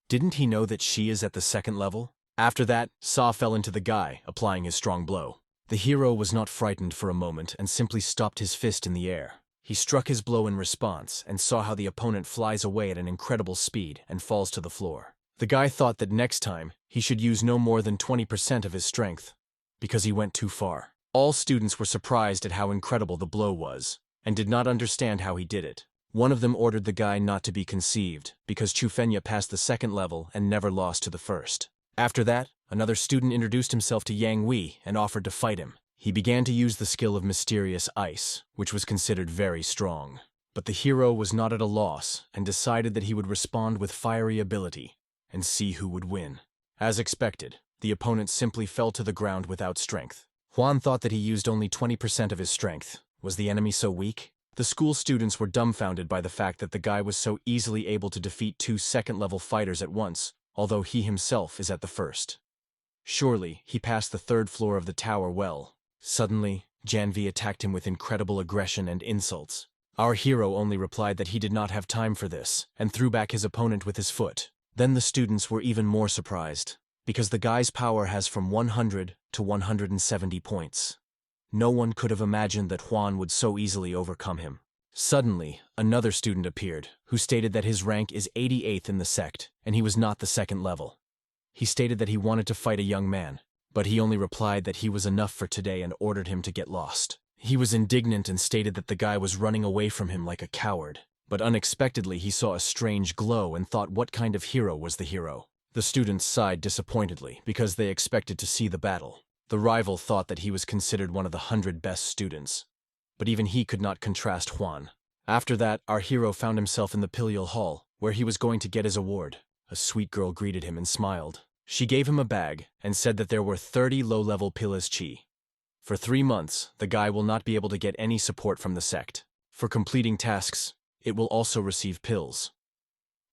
Didn't he know that she is at the 2nd level? After that, Sa fell into the guy, applying his strong blow. The hero was not frightened for a moment and simply stopped his fist in the air. He struck his blow in response and saw how the opponent flies away at an incredible speed and falls to the floor. The guy thought that next time, he should use no more than 20% of his strength, because he went too far. All students were surprised at how incredible the blow was, and did not understand how he did it. One of them ordered the guy not to be conceived, because Chufenya passed the 2nd level and never lost to the 1st. After that, another student introduced himself to Yang Wei and offered to fight him. He began to use the skill of Mysterious Ice, which was considered very strong. But the hero was not at a loss and decided that he would respond with fiery ability and see who would win. As expected, the opponent simply fell to the ground without strength. Juan thought that he used only 20% of his strength. Was the enemy so weak? The school students were dumbfounded by the fact that the guy was so easily able to defeat 2 2nd-level fighters at once, although he himself is at the 1st. Surely, he passed the 3rd floor of the tower well. Suddenly, Janvi attacked him with incredible aggression and insults. Our hero only replied that he did not have time for this, and threw back his opponent with his foot. Then the students were even more surprised, because the guy's power has from 100 to 170 points. No one could have imagined that Juan would so easily overcome him. Suddenly, another student appeared, who stated that his rank is 88th in the sect, and he was not the 2nd level. He stated that he wanted to fight a young man, but he only replied that he was enough for today and ordered him to get lost. He was indignant and stated that the guy was running away from him like a coward, but unexpectedly he saw a strange glow and thought what kind of hero was the hero. The students sighed disappointedly because they expected to see the battle. The rival thought that he was considered one of the 100 best students, but even he could not contrast Juan. After that, our hero found himself in the Pilial Hall, where he was going to get his award. A sweet girl greeted him and smiled. She gave him a bag and said that there were 30 low-level Pilas Chi. For 3 months, the guy will not be able to get any support from the sect. For completing tasks, it will also receive pills.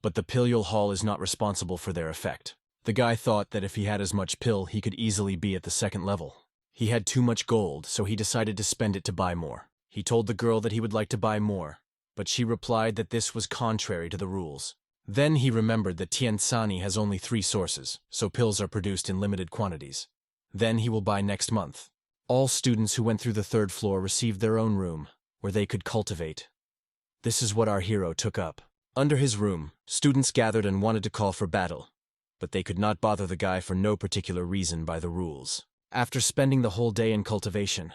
But the Pilial Hall is not responsible for their effect. The guy thought that if he had as much pill, he could easily be at the 2nd level. He had too much gold, so he decided to spend it to buy more. He told the girl that he would like to buy more, but she replied that this was contrary to the rules. Then he remembered that Tiansani has only 3 sources, so pills are produced in limited quantities. Then he will buy next month. All students who went through the 3rd floor received their own room, where they could cultivate. This is what our hero took up. Under his room, students gathered and wanted to call for battle, but they could not bother the guy for no particular reason by the rules. After spending the whole day in cultivation,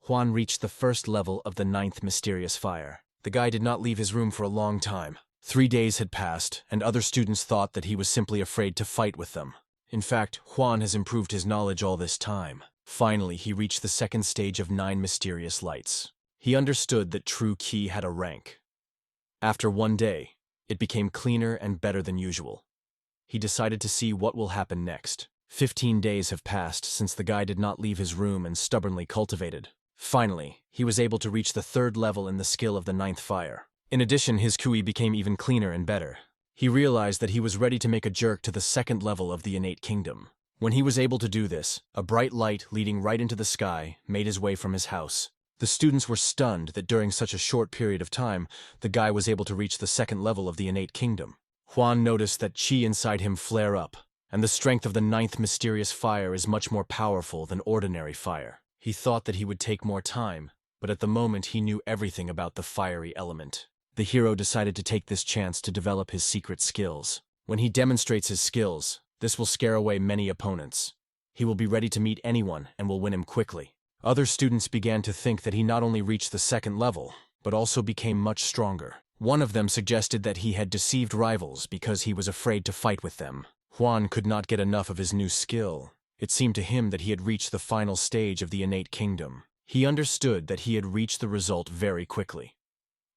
Juan reached the 1st level of the 9th Mysterious Fire. The guy did not leave his room for a long time. 3 days had passed, and other students thought that he was simply afraid to fight with them. In fact, Juan has improved his knowledge all this time. Finally, he reached the 2nd stage of 9 Mysterious Lights. He understood that True Ki had a rank. After 1 day, it became cleaner and better than usual. He decided to see what will happen next. 15 days have passed since the guy did not leave his room and stubbornly cultivated. Finally, he was able to reach the 3rd level in the skill of the 9th Fire. In addition, his Kui became even cleaner and better. He realized that he was ready to make a jerk to the 2nd level of the Innate Kingdom. When he was able to do this, a bright light leading right into the sky made his way from his house. The students were stunned that during such a short period of time, the guy was able to reach the 2nd level of the Innate Kingdom. Huan noticed that chi inside him flare up, and the strength of the ninth mysterious fire is much more powerful than ordinary fire. He thought that he would take more time, but at the moment he knew everything about the fiery element. The hero decided to take this chance to develop his secret skills. When he demonstrates his skills, this will scare away many opponents. He will be ready to meet anyone and will win him quickly. Other students began to think that he not only reached the second level, but also became much stronger. One of them suggested that he had deceived rivals because he was afraid to fight with them. Huan could not get enough of his new skill. It seemed to him that he had reached the final stage of the innate kingdom. He understood that he had reached the result very quickly.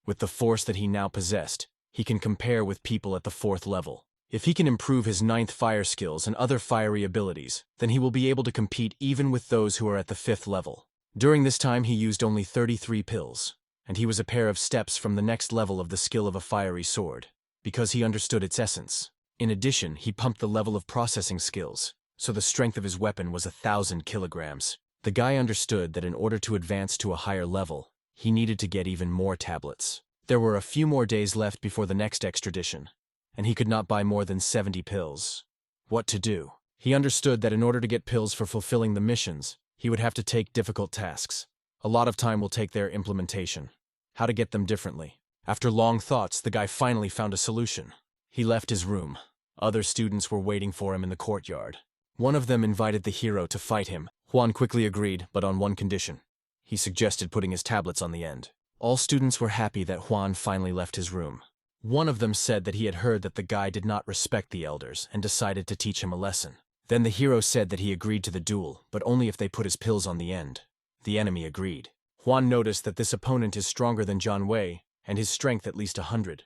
With the force that he now possessed, he can compare with people at the 4th level. If he can improve his 9th fire skills and other fiery abilities, then he will be able to compete even with those who are at the 5th level. During this time he used only 33 pills, and he was a pair of steps from the next level of the skill of a fiery sword, because he understood its essence. In addition, he pumped the level of processing skills, so the strength of his weapon was 1,000 kilograms. The guy understood that in order to advance to a higher level, he needed to get even more tablets. There were a few more days left before the next extradition, and he could not buy more than 70 pills. What to do? He understood that in order to get pills for fulfilling the missions, he would have to take difficult tasks. A lot of time will take their implementation. How to get them differently? After long thoughts, the guy finally found a solution. He left his room. Other students were waiting for him in the courtyard. One of them invited the hero to fight him. Huan quickly agreed, but on one condition. He suggested putting his tablets on the end. All students were happy that Huan finally left his room. One of them said that he had heard that the guy did not respect the elders and decided to teach him a lesson. Then the hero said that he agreed to the duel, but only if they put his pills on the end. The enemy agreed. Huan noticed that this opponent is stronger than John Wei, and his strength at least 100.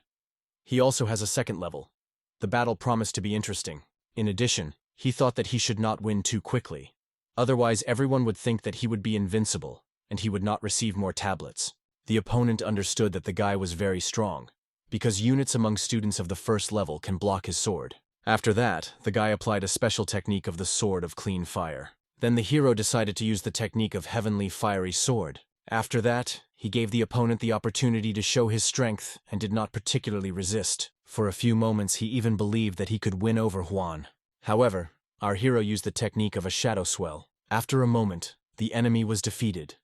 He also has a 2nd level. The battle promised to be interesting. In addition, he thought that he should not win too quickly. Otherwise everyone would think that he would be invincible, and he would not receive more tablets. The opponent understood that the guy was very strong, because units among students of the 1st level can block his sword. After that, the guy applied a special technique of the Sword of Clean Fire. Then the hero decided to use the technique of Heavenly Fiery Sword. After that, he gave the opponent the opportunity to show his strength and did not particularly resist. For a few moments he even believed that he could win over Huan. However, our hero used the technique of a shadow swell. After a moment, the enemy was defeated,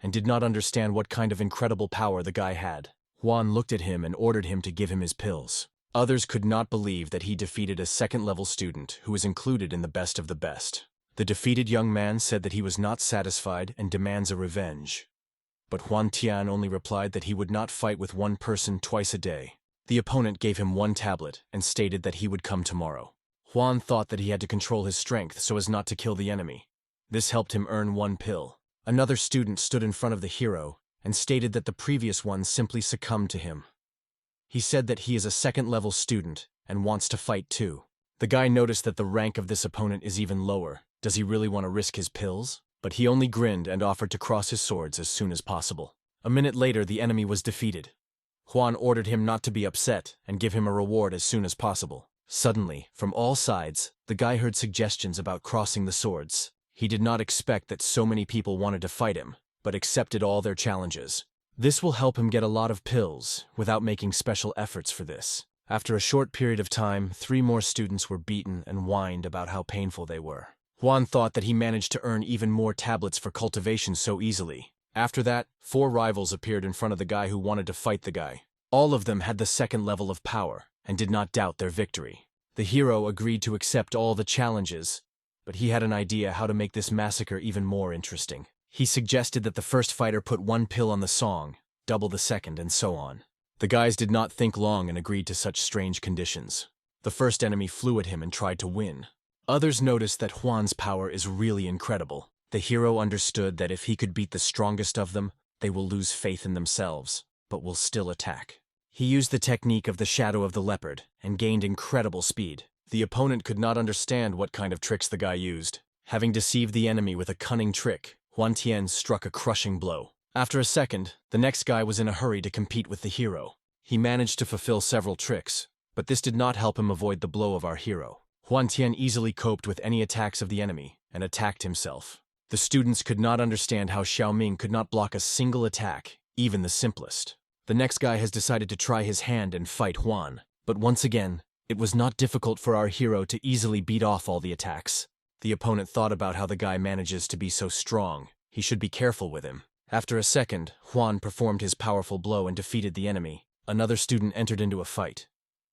and did not understand what kind of incredible power the guy had. Huan looked at him and ordered him to give him his pills. Others could not believe that he defeated a 2nd-level student who was included in the best of the best. The defeated young man said that he was not satisfied and demands a revenge. But Huan Tian only replied that he would not fight with one person twice a day. The opponent gave him 1 tablet and stated that he would come tomorrow. Huan thought that he had to control his strength so as not to kill the enemy. This helped him earn 1 pill. Another student stood in front of the hero and stated that the previous one simply succumbed to him. He said that he is a 2nd-level student and wants to fight too. The guy noticed that the rank of this opponent is even lower. Does he really want to risk his pills? But he only grinned and offered to cross his swords as soon as possible. A minute later, the enemy was defeated. Huan ordered him not to be upset and give him a reward as soon as possible. Suddenly, from all sides, the guy heard suggestions about crossing the swords. He did not expect that so many people wanted to fight him, but accepted all their challenges. This will help him get a lot of pills, without making special efforts for this. After a short period of time, 3 more students were beaten and whined about how painful they were. Huan thought that he managed to earn even more tablets for cultivation so easily. After that, 4 rivals appeared in front of the guy who wanted to fight the guy. All of them had the 2nd level of power, and did not doubt their victory. The hero agreed to accept all the challenges, but he had an idea how to make this massacre even more interesting. He suggested that the first fighter put 1 pill on the song, double the second, and so on. The guys did not think long and agreed to such strange conditions. The first enemy flew at him and tried to win. Others noticed that Huan's power is really incredible. The hero understood that if he could beat the strongest of them, they will lose faith in themselves, but will still attack. He used the technique of the shadow of the leopard and gained incredible speed. The opponent could not understand what kind of tricks the guy used. Having deceived the enemy with a cunning trick, Huan Tian struck a crushing blow. After a second, the next guy was in a hurry to compete with the hero. He managed to fulfill several tricks, but this did not help him avoid the blow of our hero. Huan Tian easily coped with any attacks of the enemy and attacked himself. The students could not understand how Xiaoming could not block a single attack, even the simplest. The next guy has decided to try his hand and fight Huan, but once again, It was not difficult for our hero to easily beat off all the attacks. The opponent thought about how the guy manages to be so strong. He should be careful with him. After a second, Juan performed his powerful blow and defeated the enemy. Another student entered into a fight.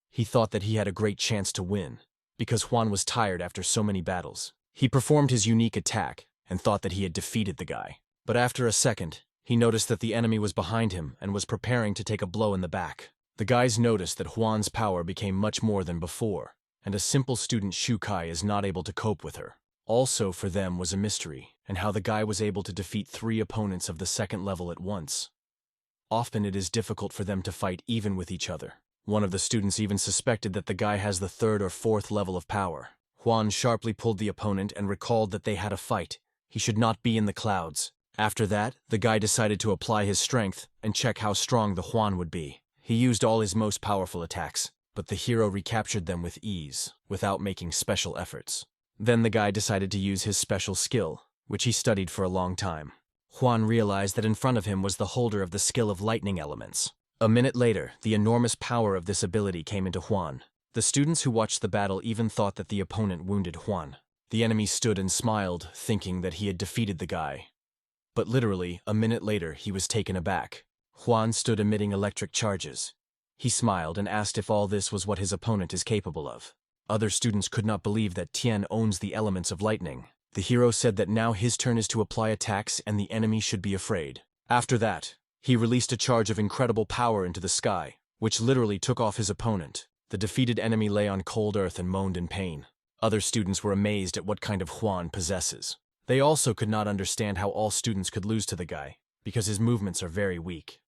He thought that he had a great chance to win, because Juan was tired after so many battles. He performed his unique attack and thought that he had defeated the guy. But after a second, he noticed that the enemy was behind him and was preparing to take a blow in the back. The guys noticed that Juan's power became much more than before, and a simple student Shukai is not able to cope with her. Also for them was a mystery, and how the guy was able to defeat 3 opponents of the second level at once. Often it is difficult for them to fight even with each other. One of the students even suspected that the guy has the 3rd or 4th level of power. Juan sharply pulled the opponent and recalled that they had a fight. He should not be in the clouds. After that, the guy decided to apply his strength and check how strong the Juan would be. He used all his most powerful attacks, but the hero recaptured them with ease, without making special efforts. Then the guy decided to use his special skill, which he studied for a long time. Juan realized that in front of him was the holder of the skill of lightning elements. A minute later, the enormous power of this ability came into Juan. The students who watched the battle even thought that the opponent wounded Juan. The enemy stood and smiled, thinking that he had defeated the guy. But literally, a minute later, he was taken aback. Juan stood emitting electric charges. He smiled and asked if all this was what his opponent is capable of. Other students could not believe that Tien owns the elements of lightning. The hero said that now his turn is to apply attacks and the enemy should be afraid. After that, he released a charge of incredible power into the sky, which literally took off his opponent. The defeated enemy lay on cold earth and moaned in pain. Other students were amazed at what kind of Juan possesses. They also could not understand how all students could lose to the guy, because his movements are very weak.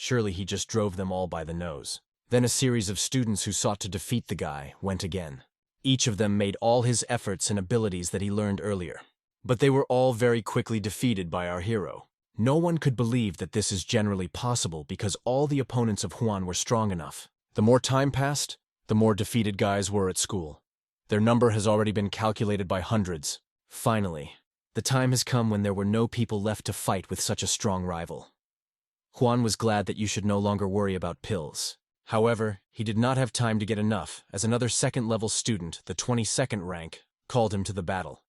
Surely he just drove them all by the nose. Then a series of students who sought to defeat the guy went again. Each of them made all his efforts and abilities that he learned earlier. But they were all very quickly defeated by our hero. No one could believe that this is generally possible because all the opponents of Juan were strong enough. The more time passed, the more defeated guys were at school. Their number has already been calculated by hundreds. Finally, the time has come when there were no people left to fight with such a strong rival. Juan was glad that you should no longer worry about pills. However, he did not have time to get enough, as another second-level student, the 22nd rank, called him to the battle.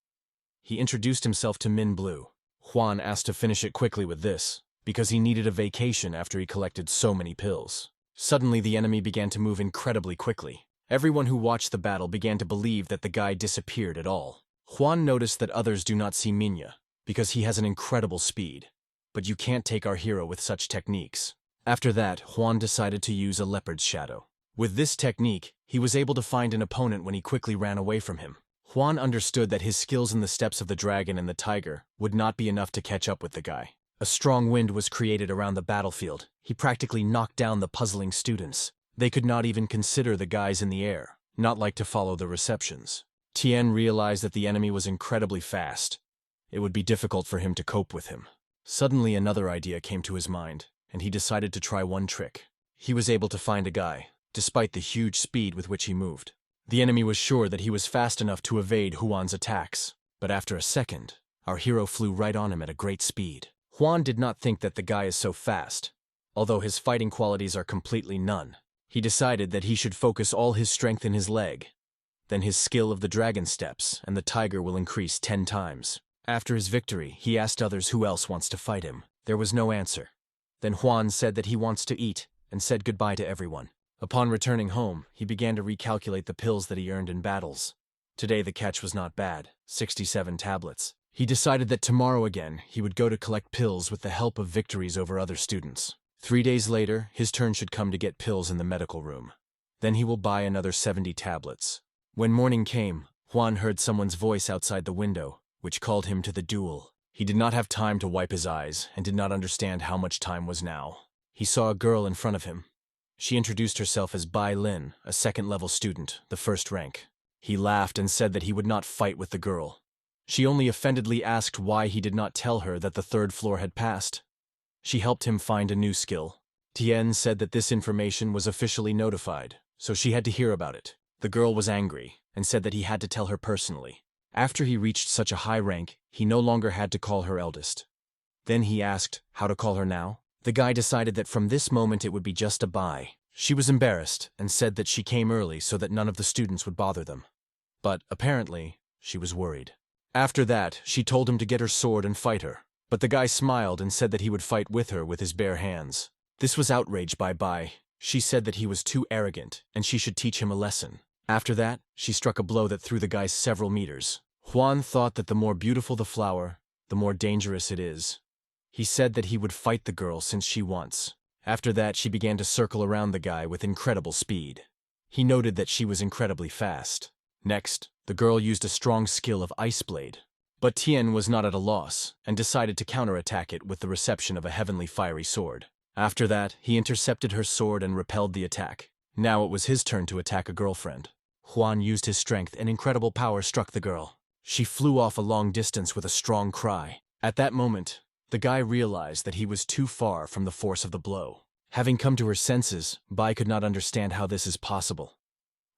He introduced himself to Min Blue. Juan asked to finish it quickly with this, because he needed a vacation after he collected so many pills. Suddenly the enemy began to move incredibly quickly. Everyone who watched the battle began to believe that the guy disappeared at all. Juan noticed that others do not see Minya, because he has an incredible speed. But you can't take our hero with such techniques. After that, Juan decided to use a leopard's shadow. With this technique, he was able to find an opponent when he quickly ran away from him. Juan understood that his skills in the steps of the dragon and the tiger would not be enough to catch up with the guy. A strong wind was created around the battlefield. He practically knocked down the puzzling students. They could not even consider the guys in the air, not like to follow the receptions. Tien realized that the enemy was incredibly fast. It would be difficult for him to cope with him. Suddenly another idea came to his mind, and he decided to try one trick. He was able to find a guy, despite the huge speed with which he moved. The enemy was sure that he was fast enough to evade Juan's attacks, but after a second, our hero flew right on him at a great speed. Juan did not think that the guy is so fast. Although his fighting qualities are completely none, he decided that he should focus all his strength in his leg. Then his skill of the dragon steps and the tiger will increase 10 times. After his victory, he asked others who else wants to fight him. There was no answer. Then Juan said that he wants to eat, and said goodbye to everyone. Upon returning home, he began to recalculate the pills that he earned in battles. Today the catch was not bad, 67 tablets. He decided that tomorrow again, he would go to collect pills with the help of victories over other students. 3 days later, his turn should come to get pills in the medical room. Then he will buy another 70 tablets. When morning came, Juan heard someone's voice outside the window, which called him to the duel. He did not have time to wipe his eyes and did not understand how much time was now. He saw a girl in front of him. She introduced herself as Bai Lin, a second-level student, the 1st rank. He laughed and said that he would not fight with the girl. She only offendedly asked why he did not tell her that the 3rd floor had passed. She helped him find a new skill. Tien said that this information was officially notified, so she had to hear about it. The girl was angry and said that he had to tell her personally. After he reached such a high rank, he no longer had to call her eldest. Then he asked how to call her now. The guy decided that from this moment it would be just a Bai. She was embarrassed and said that she came early so that none of the students would bother them. But apparently, she was worried. After that, she told him to get her sword and fight her. But the guy smiled and said that he would fight with her with his bare hands. This was outraged by Bai. She said that he was too arrogant and she should teach him a lesson. After that, she struck a blow that threw the guy several meters. Juan thought that the more beautiful the flower, the more dangerous it is. He said that he would fight the girl since she wants. After that, she began to circle around the guy with incredible speed. He noted that she was incredibly fast. Next, the girl used a strong skill of Ice Blade. But Tien was not at a loss, and decided to counterattack it with the reception of a heavenly fiery sword. After that, he intercepted her sword and repelled the attack. Now it was his turn to attack a girlfriend. Juan used his strength and incredible power struck the girl. She flew off a long distance with a strong cry. At that moment, the guy realized that he was too far from the force of the blow. Having come to her senses, Bai could not understand how this is possible.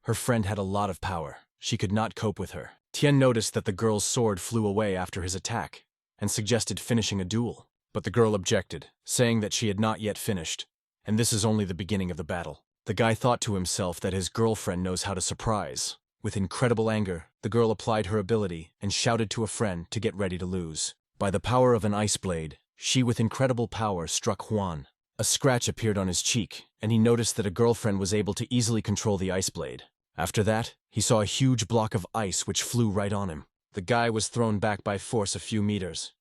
Her friend had a lot of power. She could not cope with her. Tien noticed that the girl's sword flew away after his attack, and suggested finishing a duel. But the girl objected, saying that she had not yet finished, and this is only the beginning of the battle. The guy thought to himself that his girlfriend knows how to surprise. With incredible anger, the girl applied her ability and shouted to a friend to get ready to lose. By the power of an ice blade, she with incredible power struck Juan. A scratch appeared on his cheek, and he noticed that a girlfriend was able to easily control the ice blade. After that, he saw a huge block of ice which flew right on him. The guy was thrown back by force a few meters.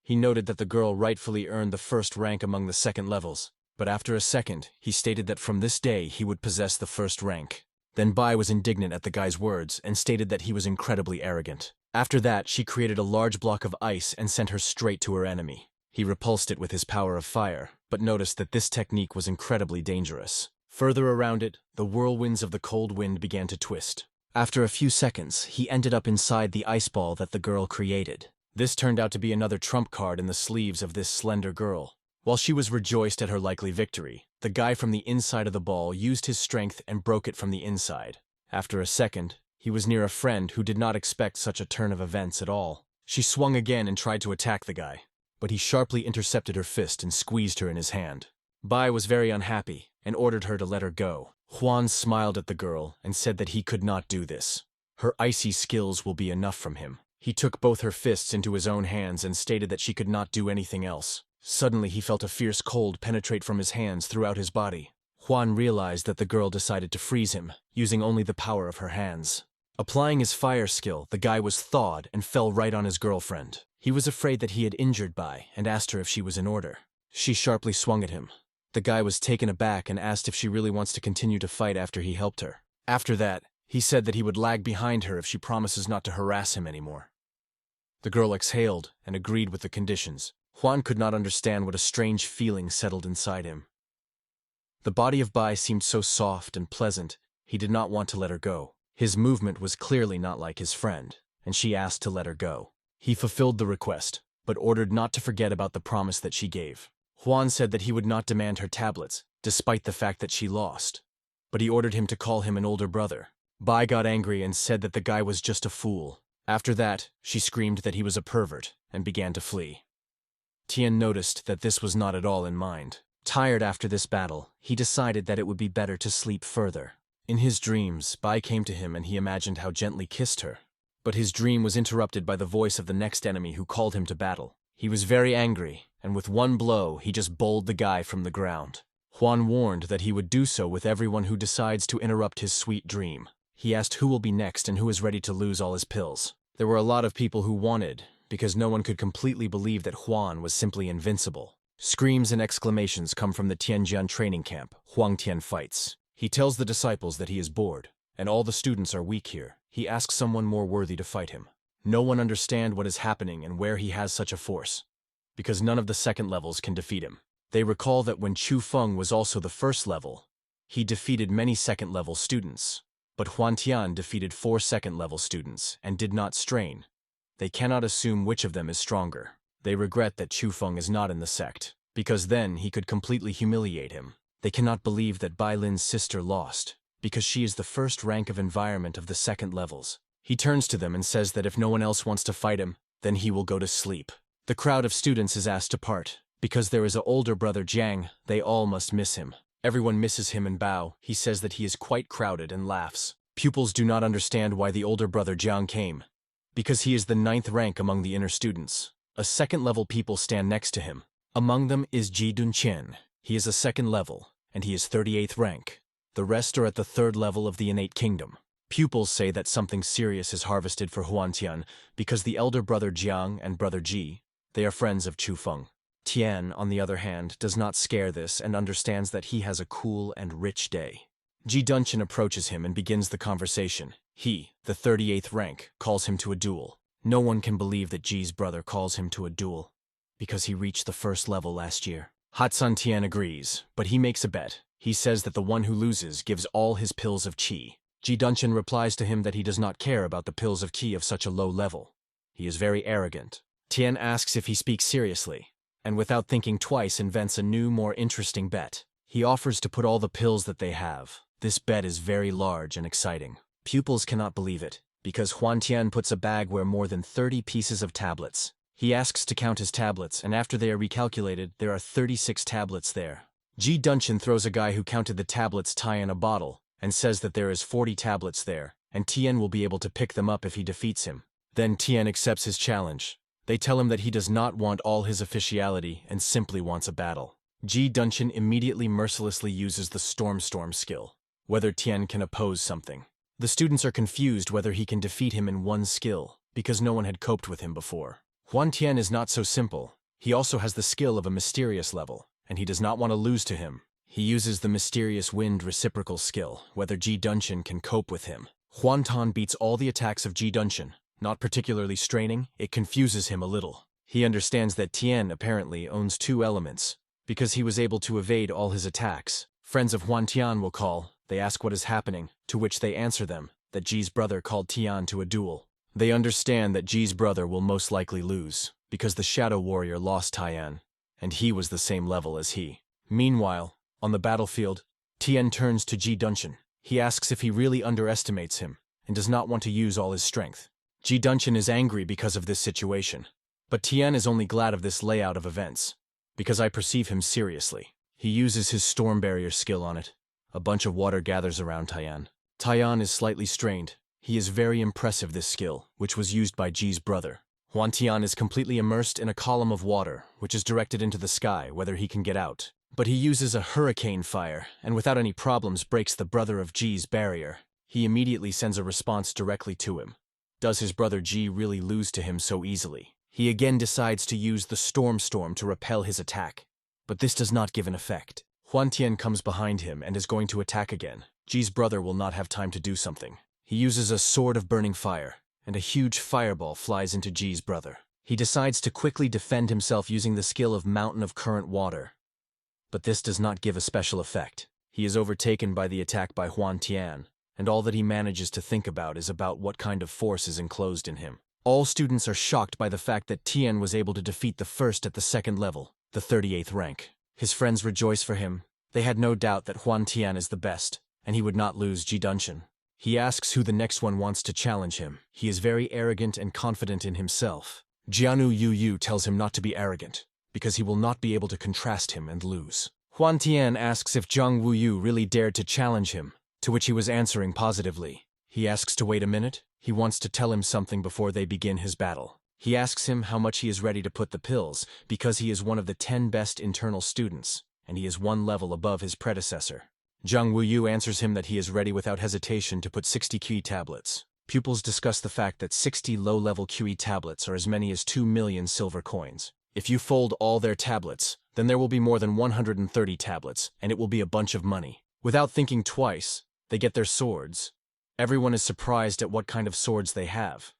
He noted that the girl rightfully earned the first rank among the second levels, but after a second, he stated that from this day he would possess the first rank. Then Bai was indignant at the guy's words and stated that he was incredibly arrogant. After that, she created a large block of ice and sent her straight to her enemy. He repulsed it with his power of fire, but noticed that this technique was incredibly dangerous. Further around it, the whirlwinds of the cold wind began to twist. After a few seconds, he ended up inside the ice ball that the girl created. This turned out to be another trump card in the sleeves of this slender girl. While she was rejoiced at her likely victory, the guy from the inside of the ball used his strength and broke it from the inside. After a second, he was near a friend who did not expect such a turn of events at all. She swung again and tried to attack the guy, but he sharply intercepted her fist and squeezed her in his hand. Bai was very unhappy and ordered her to let her go. Juan smiled at the girl and said that he could not do this. Her icy skills will be enough from him. He took both her fists into his own hands and stated that she could not do anything else. Suddenly he felt a fierce cold penetrate from his hands throughout his body. Juan realized that the girl decided to freeze him, using only the power of her hands. Applying his fire skill, the guy was thawed and fell right on his girlfriend. He was afraid that he had injured Bai and asked her if she was in order. She sharply swung at him. The guy was taken aback and asked if she really wants to continue to fight after he helped her. After that, he said that he would lag behind her if she promises not to harass him anymore. The girl exhaled and agreed with the conditions. Juan could not understand what a strange feeling settled inside him. The body of Bai seemed so soft and pleasant, he did not want to let her go. His movement was clearly not like his friend, and she asked to let her go. He fulfilled the request, but ordered not to forget about the promise that she gave. Juan said that he would not demand her tablets, despite the fact that she lost, but he ordered him to call him an older brother. Bai got angry and said that the guy was just a fool. After that, she screamed that he was a pervert and began to flee. Tien noticed that this was not at all in mind. Tired after this battle, he decided that it would be better to sleep further. In his dreams, Bai came to him and he imagined how gently kissed her. But his dream was interrupted by the voice of the next enemy who called him to battle. He was very angry, and with one blow, he just bowled the guy from the ground. Juan warned that he would do so with everyone who decides to interrupt his sweet dream. He asked who will be next and who is ready to lose all his pills. There were a lot of people who wanted, because no one could completely believe that Juan was simply invincible. Screams and exclamations come from the Tianjian training camp. Huang Tian fights. He tells the disciples that he is bored, and all the students are weak here. He asks someone more worthy to fight him. No one understands what is happening and where he has such a force, because none of the second levels can defeat him. They recall that when Chu Feng was also the first level, he defeated many second-level students, but Huan Tian defeated 4 second-level students and did not strain. They cannot assume which of them is stronger. They regret that Chu Feng is not in the sect, because then he could completely humiliate him. They cannot believe that Bai Lin's sister lost, because she is the first rank of environment of the second levels. He turns to them and says that if no one else wants to fight him, then he will go to sleep. The crowd of students is asked to part. Because there is an older brother Jiang, they all must miss him. Everyone misses him and bow. He says that he is quite crowded and laughs. Pupils do not understand why the older brother Jiang came. Because he is the 9th rank among the inner students. A second-level people stand next to him. Among them is Ji Dunqian. He is a 2nd level, and he is 38th rank. The rest are at the 3rd level of the innate kingdom. Pupils say that something serious is harvested for Huantian because the elder brother Jiang and brother Ji, they are friends of Chu Feng. Tian, on the other hand, does not scare this and understands that he has a cool and rich day. Ji Dunqian approaches him and begins the conversation. He, the 38th rank, calls him to a duel. No one can believe that Ji's brother calls him to a duel, because he reached the 1st level last year. Hatsun Tian agrees, but he makes a bet. He says that the one who loses gives all his pills of qi. Ji Dunqian replies to him that he does not care about the pills of qi of such a low level. He is very arrogant. Tian asks if he speaks seriously, and without thinking twice invents a new, more interesting bet. He offers to put all the pills that they have. This bet is very large and exciting. Pupils cannot believe it, because Huantian puts a bag where more than 30 pieces of tablets. He asks to count his tablets, and after they are recalculated, there are 36 tablets there. Ji Dunqian throws a guy who counted the tablets tie in a bottle, and says that there is 40 tablets there, and Tian will be able to pick them up if he defeats him. Then Tian accepts his challenge. They tell him that he does not want all his officiality and simply wants a battle. Ji Dunqian immediately mercilessly uses the Storm skill, whether Tian can oppose something. The students are confused whether he can defeat him in one skill, because no one had coped with him before. Huantian is not so simple. He also has the skill of a mysterious level, and he does not want to lose to him. He uses the mysterious wind reciprocal skill, whether Ji Dunqian can cope with him. Huantan beats all the attacks of Ji Dunqian. Not particularly straining, it confuses him a little. He understands that Tian apparently owns 2 elements, because he was able to evade all his attacks. Friends of Huantian will call. They ask what is happening, to which they answer them that Ji's brother called Tian to a duel. They understand that Ji's brother will most likely lose, because the Shadow Warrior lost Tian, and he was the same level as he. Meanwhile, on the battlefield, Tian turns to Ji Dunqian. He asks if he really underestimates him, and does not want to use all his strength. Ji Dunqian is angry because of this situation, but Tian is only glad of this layout of events, because I perceive him seriously. He uses his Storm Barrier skill on it. A bunch of water gathers around Tian. Tian is slightly strained. He is very impressive, this skill, which was used by Ji's brother. Huantian is completely immersed in a column of water, which is directed into the sky, whether he can get out. But he uses a hurricane fire, and without any problems breaks the brother of Ji's barrier. He immediately sends a response directly to him. Does his brother Ji really lose to him so easily? He again decides to use the Storm to repel his attack. But this does not give an effect. Huantian comes behind him and is going to attack again. Ji's brother will not have time to do something. He uses a sword of burning fire, and a huge fireball flies into Ji's brother. He decides to quickly defend himself using the skill of Mountain of Current Water. But this does not give a special effect. He is overtaken by the attack by Huantian, and all that he manages to think about is about what kind of force is enclosed in him. All students are shocked by the fact that Tian was able to defeat the first at the 2nd level, the 38th rank. His friends rejoice for him. They had no doubt that Huantian is the best, and he would not lose Ji Dunqian. He asks who the next one wants to challenge him. He is very arrogant and confident in himself. Jianu Yu tells him not to be arrogant, because he will not be able to contrast him and lose. Huantian asks if Zhang Wuyu really dared to challenge him, to which he was answering positively. He asks to wait a minute. He wants to tell him something before they begin his battle. He asks him how much he is ready to put the pills, because he is one of the 10 best internal students, and he is 1 level above his predecessor. Zhang Wuyu answers him that he is ready without hesitation to put 60 QE tablets. Pupils discuss the fact that 60 low-level QE tablets are as many as 2 million silver coins. If you fold all their tablets, then there will be more than 130 tablets, and it will be a bunch of money. Without thinking twice, they get their swords. Everyone is surprised at what kind of swords they have,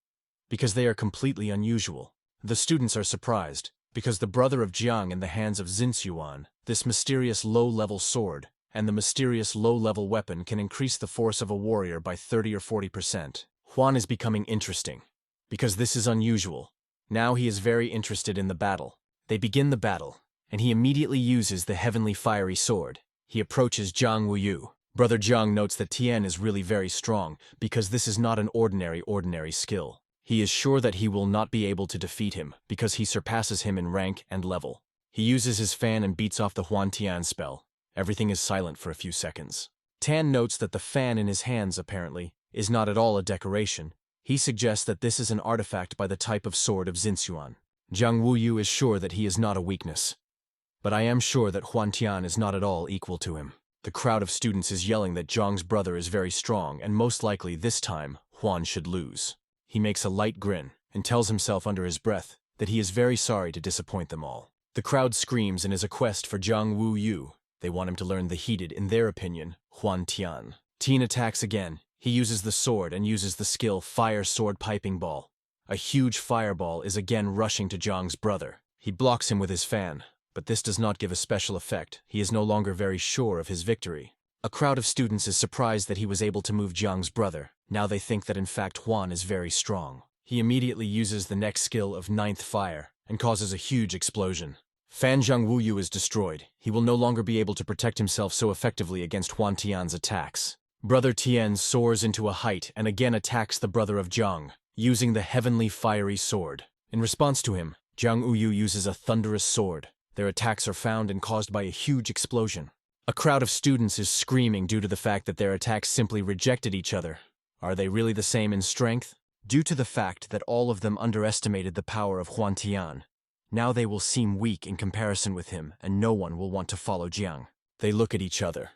because they are completely unusual. The students are surprised, because the brother of Jiang in the hands of Zinsuan, this mysterious low-level sword, and the mysterious low-level weapon can increase the force of a warrior by 30 or 40%. Huan is becoming interesting, because this is unusual. Now he is very interested in the battle. They begin the battle, and he immediately uses the heavenly fiery sword. He approaches Zhang Wuyu. Brother Jiang notes that Tian is really very strong, because this is not an ordinary skill. He is sure that he will not be able to defeat him, because he surpasses him in rank and level. He uses his fan and beats off the Huantian spell, Everything is silent for a few seconds. Tan notes that the fan in his hands, apparently, is not at all a decoration. He suggests that this is an artifact by the type of sword of Xinxuan. Jiang Wuyu is sure that he is not a weakness. But I am sure that Huan Tian is not at all equal to him. The crowd of students is yelling that Zhang's brother is very strong, and most likely this time, Huan should lose. He makes a light grin and tells himself under his breath that he is very sorry to disappoint them all. The crowd screams and is a quest for Jiang Wuyu. They want him to learn the heated, in their opinion, Huan Tian. Tian attacks again. He uses the sword and uses the skill Fire Sword Piping Ball. A huge fireball is again rushing to Zhang's brother. He blocks him with his fan, but this does not give a special effect. He is no longer very sure of his victory. A crowd of students is surprised that he was able to move Zhang's brother. Now they think that in fact Huan is very strong. He immediately uses the next skill of Ninth Fire and causes a huge explosion. Fan Zhang Wuyu is destroyed. He will no longer be able to protect himself so effectively against Huan Tian's attacks. Brother Tian soars into a height and again attacks the brother of Zhang, using the heavenly fiery sword. In response to him, Zhang Wuyu uses a thunderous sword. Their attacks are found and caused by a huge explosion. A crowd of students is screaming due to the fact that their attacks simply rejected each other. Are they really the same in strength? Due to the fact that all of them underestimated the power of Huan Tian, now they will seem weak in comparison with him, and no one will want to follow Jiang. They look at each other.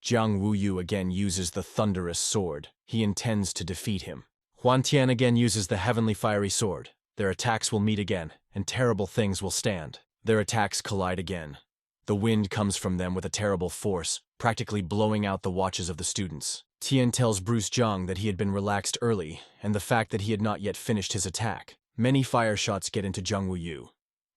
Jiang Wuyu again uses the thunderous sword. He intends to defeat him. Huan Tian again uses the heavenly fiery sword. Their attacks will meet again, and terrible things will stand. Their attacks collide again. The wind comes from them with a terrible force, practically blowing out the watches of the students. Tian tells Bruce Zhang that he had been relaxed early, and the fact that he had not yet finished his attack. Many fire shots get into Jiang Wuyu.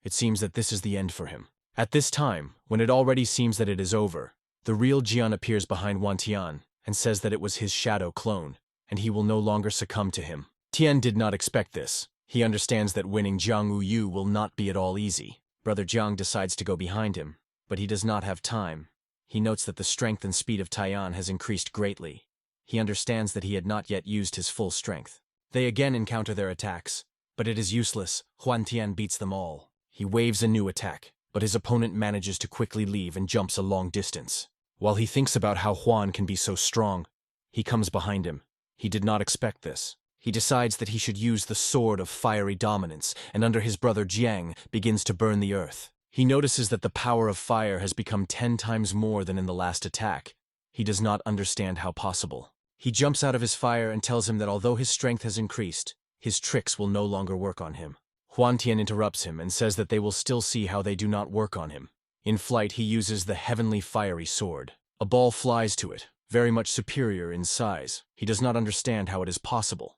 It seems that this is the end for him. At this time, when it already seems that it is over, the real Jian appears behind Huan Tian and says that it was his shadow clone, and he will no longer succumb to him. Tian did not expect this. He understands that winning Jiang Wuyu will not be at all easy. Brother Jiang decides to go behind him, but he does not have time. He notes that the strength and speed of Tian has increased greatly. He understands that he had not yet used his full strength. They again encounter their attacks, but it is useless. Huan Tian beats them all. He waves a new attack, but his opponent manages to quickly leave and jumps a long distance. While he thinks about how Huan can be so strong, he comes behind him. He did not expect this. He decides that he should use the sword of fiery dominance, and under his brother Jiang begins to burn the earth. He notices that the power of fire has become 10 times more than in the last attack. He does not understand how possible. He jumps out of his fire and tells him that although his strength has increased, his tricks will no longer work on him. Huan Tian interrupts him and says that they will still see how they do not work on him. In flight, he uses the heavenly fiery sword. A ball flies to it, very much superior in size. He does not understand how it is possible.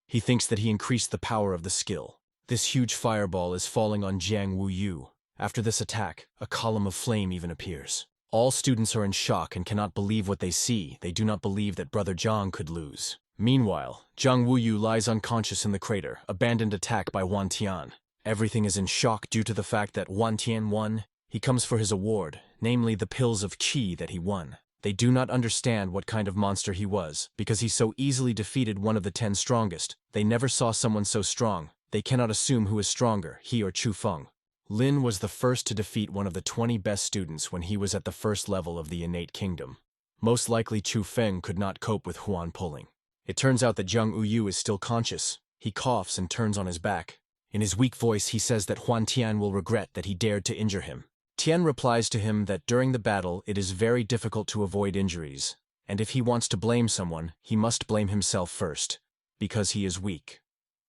He thinks that he increased the power of the skill. This huge fireball is falling on Jiang Wuyu. After this attack, a column of flame even appears. All students are in shock and cannot believe what they see. They do not believe that Brother Zhang could lose. Meanwhile, Jiang Wuyu lies unconscious in the crater, abandoned attack by Huan Tian. Everything is in shock due to the fact that Huan Tian won. He comes for his award, namely the pills of qi that he won. They do not understand what kind of monster he was, because he so easily defeated one of the 10 strongest. They never saw someone so strong. They cannot assume who is stronger, he or Chu Feng. Lin was the first to defeat one of the 20 best students when he was at the first level of the innate kingdom. Most likely Chu Feng could not cope with Huan pulling. It turns out that Jiang Wuyu is still conscious. He coughs and turns on his back. In his weak voice, he says that Huan Tian will regret that he dared to injure him. Tian replies to him that during the battle, it is very difficult to avoid injuries, and if he wants to blame someone, he must blame himself first, because he is weak.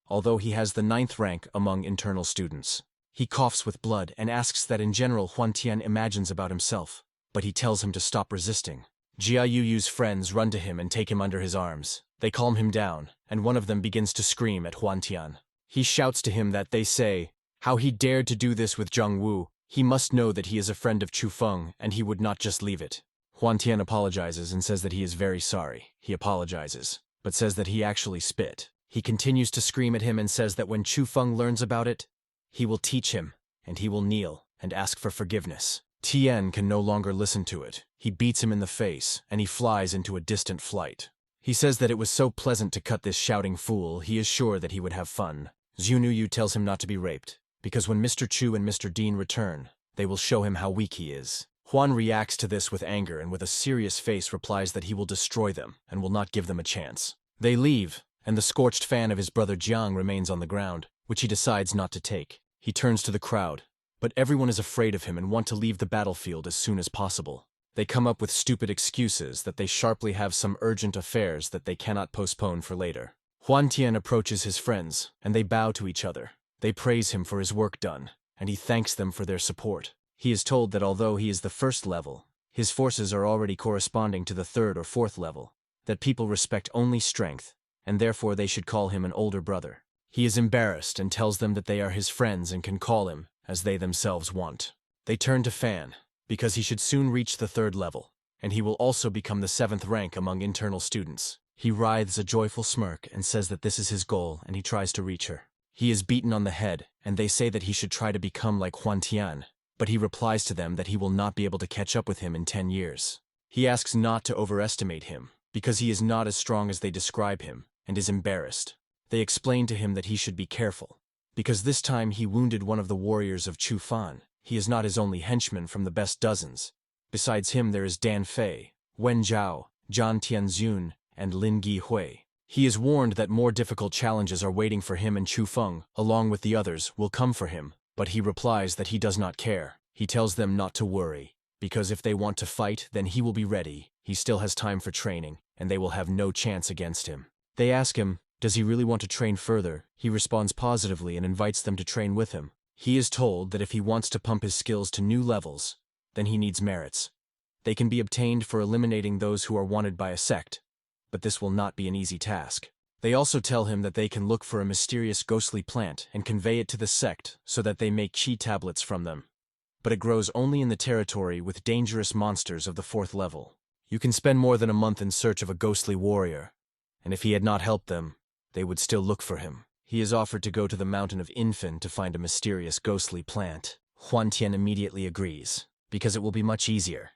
Although he has the 9th rank among internal students. He coughs with blood and asks that in general Huan Tian imagines about himself, but he tells him to stop resisting. Jia Yuyu's friends run to him and take him under his arms. They calm him down, and one of them begins to scream at Huan Tian. He shouts to him that they say, how he dared to do this with Zhang Wu. He must know that he is a friend of Chu Feng, and he would not just leave it. Huan Tian apologizes and says that he is very sorry. He apologizes, but says that he actually spit. He continues to scream at him and says that when Chu Feng learns about it, he will teach him, and he will kneel and ask for forgiveness. Tian can no longer listen to it. He beats him in the face, and he flies into a distant flight. He says that it was so pleasant to cut this shouting fool, he is sure that he would have fun. Xunuyu tells him not to be raped, because when Mr. Chu and Mr. Dean return, they will show him how weak he is. Huan reacts to this with anger and with a serious face replies that he will destroy them and will not give them a chance. They leave, and the scorched fan of his brother Jiang remains on the ground, which he decides not to take. He turns to the crowd, but everyone is afraid of him and want to leave the battlefield as soon as possible. They come up with stupid excuses that they sharply have some urgent affairs that they cannot postpone for later. Huan Tian approaches his friends, and they bow to each other. They praise him for his work done, and he thanks them for their support. He is told that although he is the first level, his forces are already corresponding to the third or fourth level, that people respect only strength, and therefore they should call him an older brother. He is embarrassed and tells them that they are his friends and can call him as they themselves want. They turn to Fan, because he should soon reach the third level, and he will also become the 7th rank among internal students. He writhes a joyful smirk and says that this is his goal and he tries to reach her. He is beaten on the head, and they say that he should try to become like Huan Tian, but he replies to them that he will not be able to catch up with him in 10 years. He asks not to overestimate him, because he is not as strong as they describe him, and is embarrassed. They explain to him that he should be careful, because this time he wounded one of the warriors of Chu Fan. He is not his only henchman from the best dozens. Besides him there is Dan Fei, Wen Zhao, Zhan Tianzun, and Lin Gi Hui. He is warned that more difficult challenges are waiting for him, and Chu Feng, along with the others, will come for him, but he replies that he does not care. He tells them not to worry, because if they want to fight, then he will be ready. He still has time for training, and they will have no chance against him. They ask him, does he really want to train further? He responds positively and invites them to train with him. He is told that if he wants to pump his skills to new levels, then he needs merits. They can be obtained for eliminating those who are wanted by a sect, but this will not be an easy task. They also tell him that they can look for a mysterious ghostly plant and convey it to the sect so that they make chi tablets from them. But it grows only in the territory with dangerous monsters of the 4th level. You can spend more than a month in search of a ghostly warrior, and if he had not helped them, they would still look for him. He is offered to go to the mountain of Infin to find a mysterious ghostly plant. Huan Tian immediately agrees, because it will be much easier,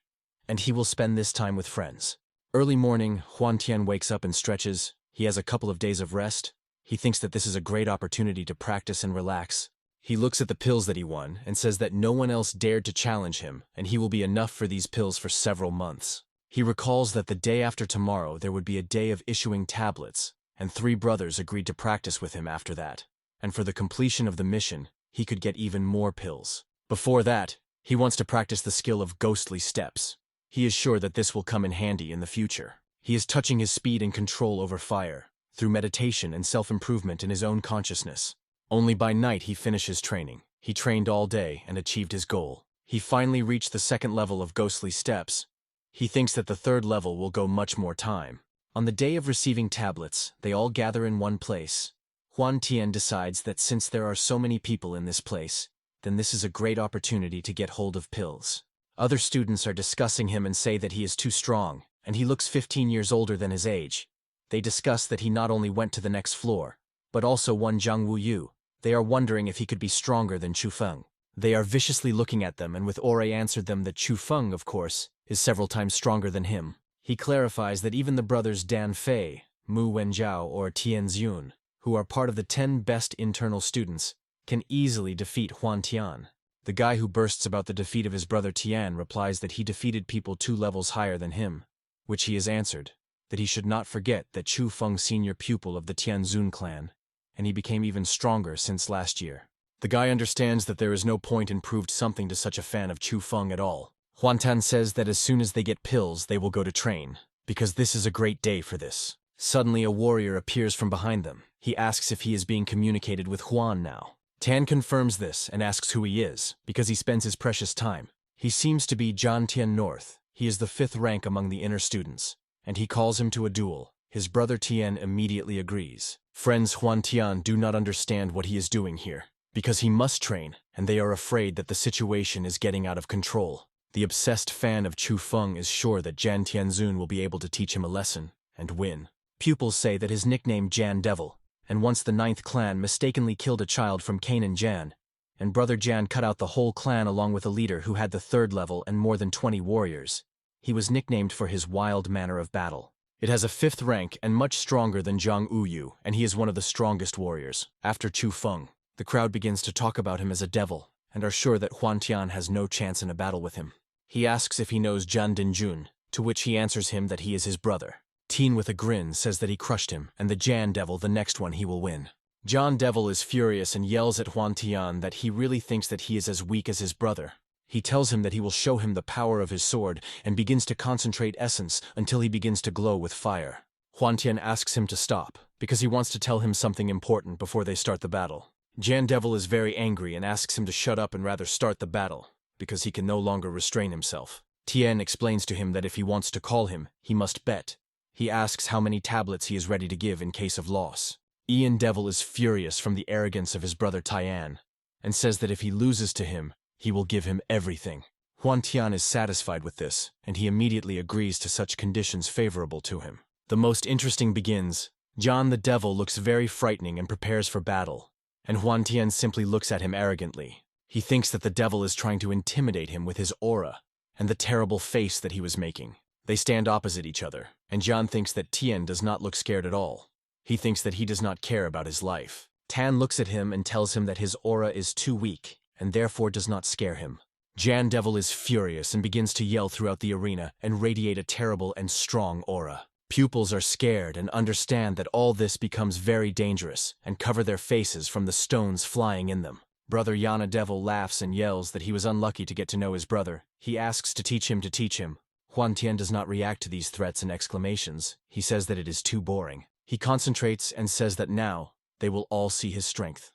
and he will spend this time with friends. Early morning, Huan Tian wakes up and stretches. He has a couple of days of rest. He thinks that this is a great opportunity to practice and relax. He looks at the pills that he won and says that no one else dared to challenge him, and he will be enough for these pills for several months. He recalls that the day after tomorrow there would be a day of issuing tablets, and 3 brothers agreed to practice with him after that. And for the completion of the mission, he could get even more pills. Before that, he wants to practice the skill of ghostly steps. He is sure that this will come in handy in the future. He is touching his speed and control over fire, through meditation and self-improvement in his own consciousness. Only by night he finishes training. He trained all day and achieved his goal. He finally reached the 2nd level of ghostly steps. He thinks that the 3rd level will go much more time. On the day of receiving tablets, they all gather in one place. Huan Tian decides that since there are so many people in this place, then this is a great opportunity to get hold of pills. Other students are discussing him and say that he is too strong, and he looks 15 years older than his age. They discuss that he not only went to the next floor, but also won Zhang Wuyu. They are wondering if he could be stronger than Chu Feng. They are viciously looking at them, and with Ore answered them that Chu Feng, of course, is several times stronger than him. He clarifies that even the brothers Dan Fei, Mu Wenjiao, or Tianzun, who are part of the 10 best internal students, can easily defeat Huan Tian. The guy who bursts about the defeat of his brother Tian replies that he defeated people 2 levels higher than him, which he has answered, that he should not forget that Chu Feng senior pupil of the Tianzun clan, and he became even stronger since last year. The guy understands that there is no point in proved something to such a fan of Chu Feng at all. Huan Tan says that as soon as they get pills, they will go to train, because this is a great day for this. Suddenly a warrior appears from behind them. He asks if he is being communicated with Huan now. Tan confirms this and asks who he is, because he spends his precious time. He seems to be Zhan Tian North. He is the 5th rank among the inner students, and he calls him to a duel. His brother Tian immediately agrees. Friends Huan Tian do not understand what he is doing here, because he must train, and they are afraid that the situation is getting out of control. The obsessed fan of Chu Feng is sure that Jan Tianzun will be able to teach him a lesson, and win. Pupils say that his nickname Jan Devil, and once the 9th clan mistakenly killed a child from Canaan Jan, and brother Jan cut out the whole clan along with a leader who had the 3rd level and more than 20 warriors. He was nicknamed for his wild manner of battle. It has a 5th rank and much stronger than Zhang Wuyu, and he is one of the strongest warriors. After Chu Feng, the crowd begins to talk about him as a devil, and are sure that Huan Tian has no chance in a battle with him. He asks if he knows Jan Dinjun, to which he answers him that he is his brother. Teen with a grin says that he crushed him, and the Jan Devil, the next one, he will win. Jan Devil is furious and yells at Huan Tian that he really thinks that he is as weak as his brother. He tells him that he will show him the power of his sword and begins to concentrate essence until he begins to glow with fire. Huan Tian asks him to stop, because he wants to tell him something important before they start the battle. Jan Devil is very angry and asks him to shut up and rather start the battle, because he can no longer restrain himself. Tian explains to him that if he wants to call him, he must bet. He asks how many tablets he is ready to give in case of loss. Ian Devil is furious from the arrogance of his brother Tian, and says that if he loses to him, he will give him everything. Huan Tian is satisfied with this, and he immediately agrees to such conditions favorable to him. The most interesting begins. John the Devil looks very frightening and prepares for battle, and Huan Tian simply looks at him arrogantly. He thinks that the devil is trying to intimidate him with his aura and the terrible face that he was making. They stand opposite each other, and John thinks that Tian does not look scared at all. He thinks that he does not care about his life. Tan looks at him and tells him that his aura is too weak, and therefore does not scare him. Jan Devil is furious and begins to yell throughout the arena and radiate a terrible and strong aura. Pupils are scared and understand that all this becomes very dangerous and cover their faces from the stones flying in them. Brother Yana Devil laughs and yells that he was unlucky to get to know his brother. He asks to teach him. Huan Tian does not react to these threats and exclamations. He says that it is too boring. He concentrates and says that now they will all see his strength,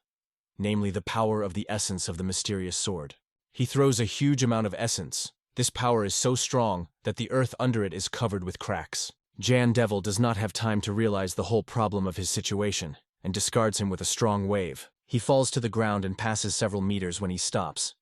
namely the power of the essence of the mysterious sword. He throws a huge amount of essence. This power is so strong that the earth under it is covered with cracks. Jan Devil does not have time to realize the whole problem of his situation and discards him with a strong wave. He falls to the ground and passes several meters when he stops.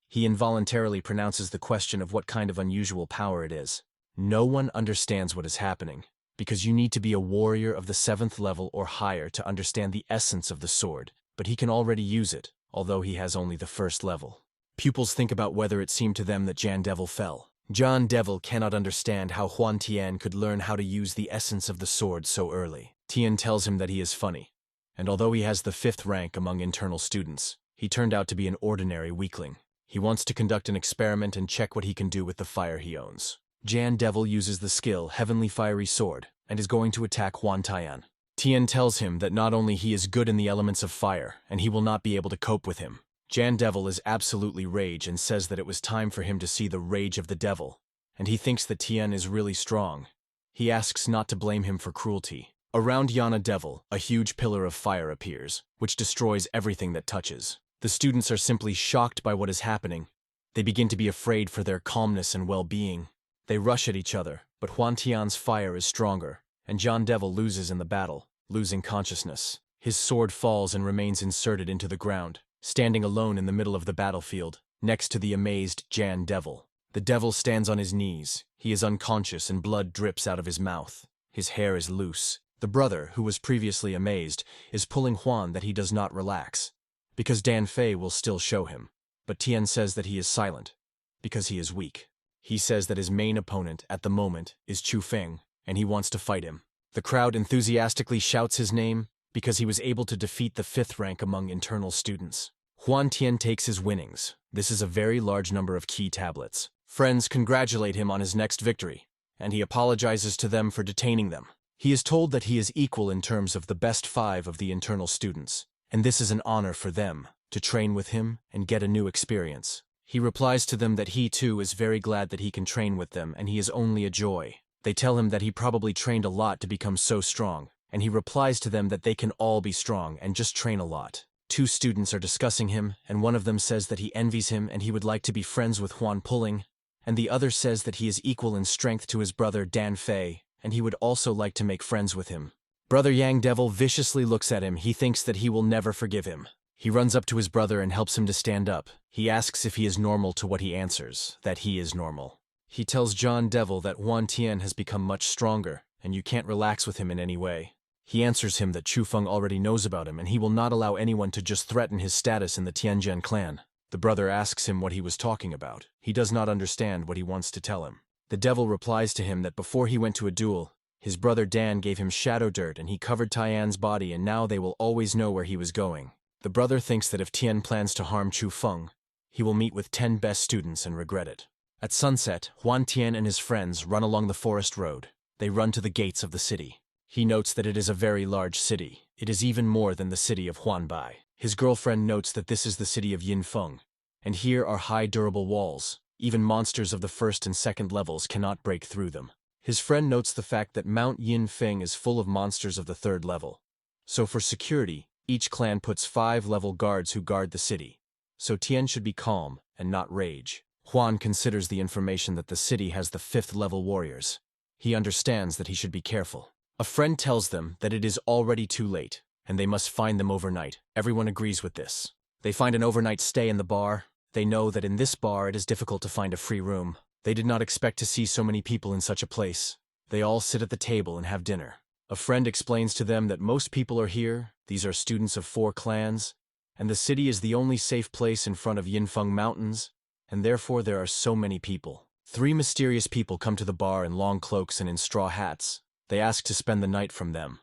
He involuntarily pronounces the question of what kind of unusual power it is. No one understands what is happening, because you need to be a warrior of the 7th level or higher to understand the essence of the sword, but he can already use it, although he has only the 1st level. Pupils think about whether it seemed to them that Jan Devil fell. Jan Devil cannot understand how Huan Tian could learn how to use the essence of the sword so early. Tian tells him that he is funny, and although he has the 5th rank among internal students, he turned out to be an ordinary weakling. He wants to conduct an experiment and check what he can do with the fire he owns. Jan Devil uses the skill Heavenly Fiery Sword and is going to attack Huan Tian. Tian tells him that not only he is good in the elements of fire, and he will not be able to cope with him. Jan Devil is absolutely rage and says that it was time for him to see the rage of the devil, and he thinks that Tian is really strong. He asks not to blame him for cruelty. Around Yana Devil, a huge pillar of fire appears, which destroys everything that touches. The students are simply shocked by what is happening. They begin to be afraid for their calmness and well-being. They rush at each other, but Huan Tian's fire is stronger, and Jan Devil loses in the battle, losing consciousness. His sword falls and remains inserted into the ground, standing alone in the middle of the battlefield, next to the amazed Jan Devil. The devil stands on his knees. He is unconscious and blood drips out of his mouth. His hair is loose. The brother, who was previously amazed, is pulling Huan that he does not relax, because Dan Fei will still show him. But Tian says that he is silent, because he is weak. He says that his main opponent at the moment is Chu Feng, and he wants to fight him. The crowd enthusiastically shouts his name, because he was able to defeat the 5th rank among internal students. Huan Tian takes his winnings. This is a very large number of key tablets. Friends congratulate him on his next victory, and he apologizes to them for detaining them. He is told that he is equal in terms of the best 5 of the internal students, and this is an honor for them, to train with him and get a new experience. He replies to them that he too is very glad that he can train with them, and he is only a joy. They tell him that he probably trained a lot to become so strong, and he replies to them that they can all be strong and just train a lot. 2 students are discussing him, and one of them says that he envies him and he would like to be friends with Huan Pulling, and the other says that he is equal in strength to his brother Dan Fei, and he would also like to make friends with him. Brother Yang Devil viciously looks at him. He thinks that he will never forgive him. He runs up to his brother and helps him to stand up. He asks if he is normal, to what he answers, that he is normal. He tells Jan Devil that Huan Tian has become much stronger, and you can't relax with him in any way. He answers him that Chu Feng already knows about him, and he will not allow anyone to just threaten his status in the Tianjin clan. The brother asks him what he was talking about. He does not understand what he wants to tell him. The devil replies to him that before he went to a duel, his brother Dan gave him shadow dirt and he covered Tian's body, and now they will always know where he was going. The brother thinks that if Tian plans to harm Chu Feng, he will meet with 10 best students and regret it. At sunset, Huan Tian and his friends run along the forest road. They run to the gates of the city. He notes that it is a very large city. It is even more than the city of Huanbai. His girlfriend notes that this is the city of Yinfeng, and here are high durable walls. Even monsters of the first and second levels cannot break through them. His friend notes the fact that Mount Yinfeng is full of monsters of the third level. So for security, each clan puts 5 level guards who guard the city. So Tian should be calm and not rage. Huan considers the information that the city has the 5th level warriors. He understands that he should be careful. A friend tells them that it is already too late, and they must find them overnight. Everyone agrees with this. They find an overnight stay in the bar. They know that in this bar it is difficult to find a free room. They did not expect to see so many people in such a place. They all sit at the table and have dinner. A friend explains to them that most people are here. These are students of 4 clans, and the city is the only safe place in front of Yinfeng Mountains, and therefore there are so many people. 3 mysterious people come to the bar in long cloaks and in straw hats. They ask to spend the night from them,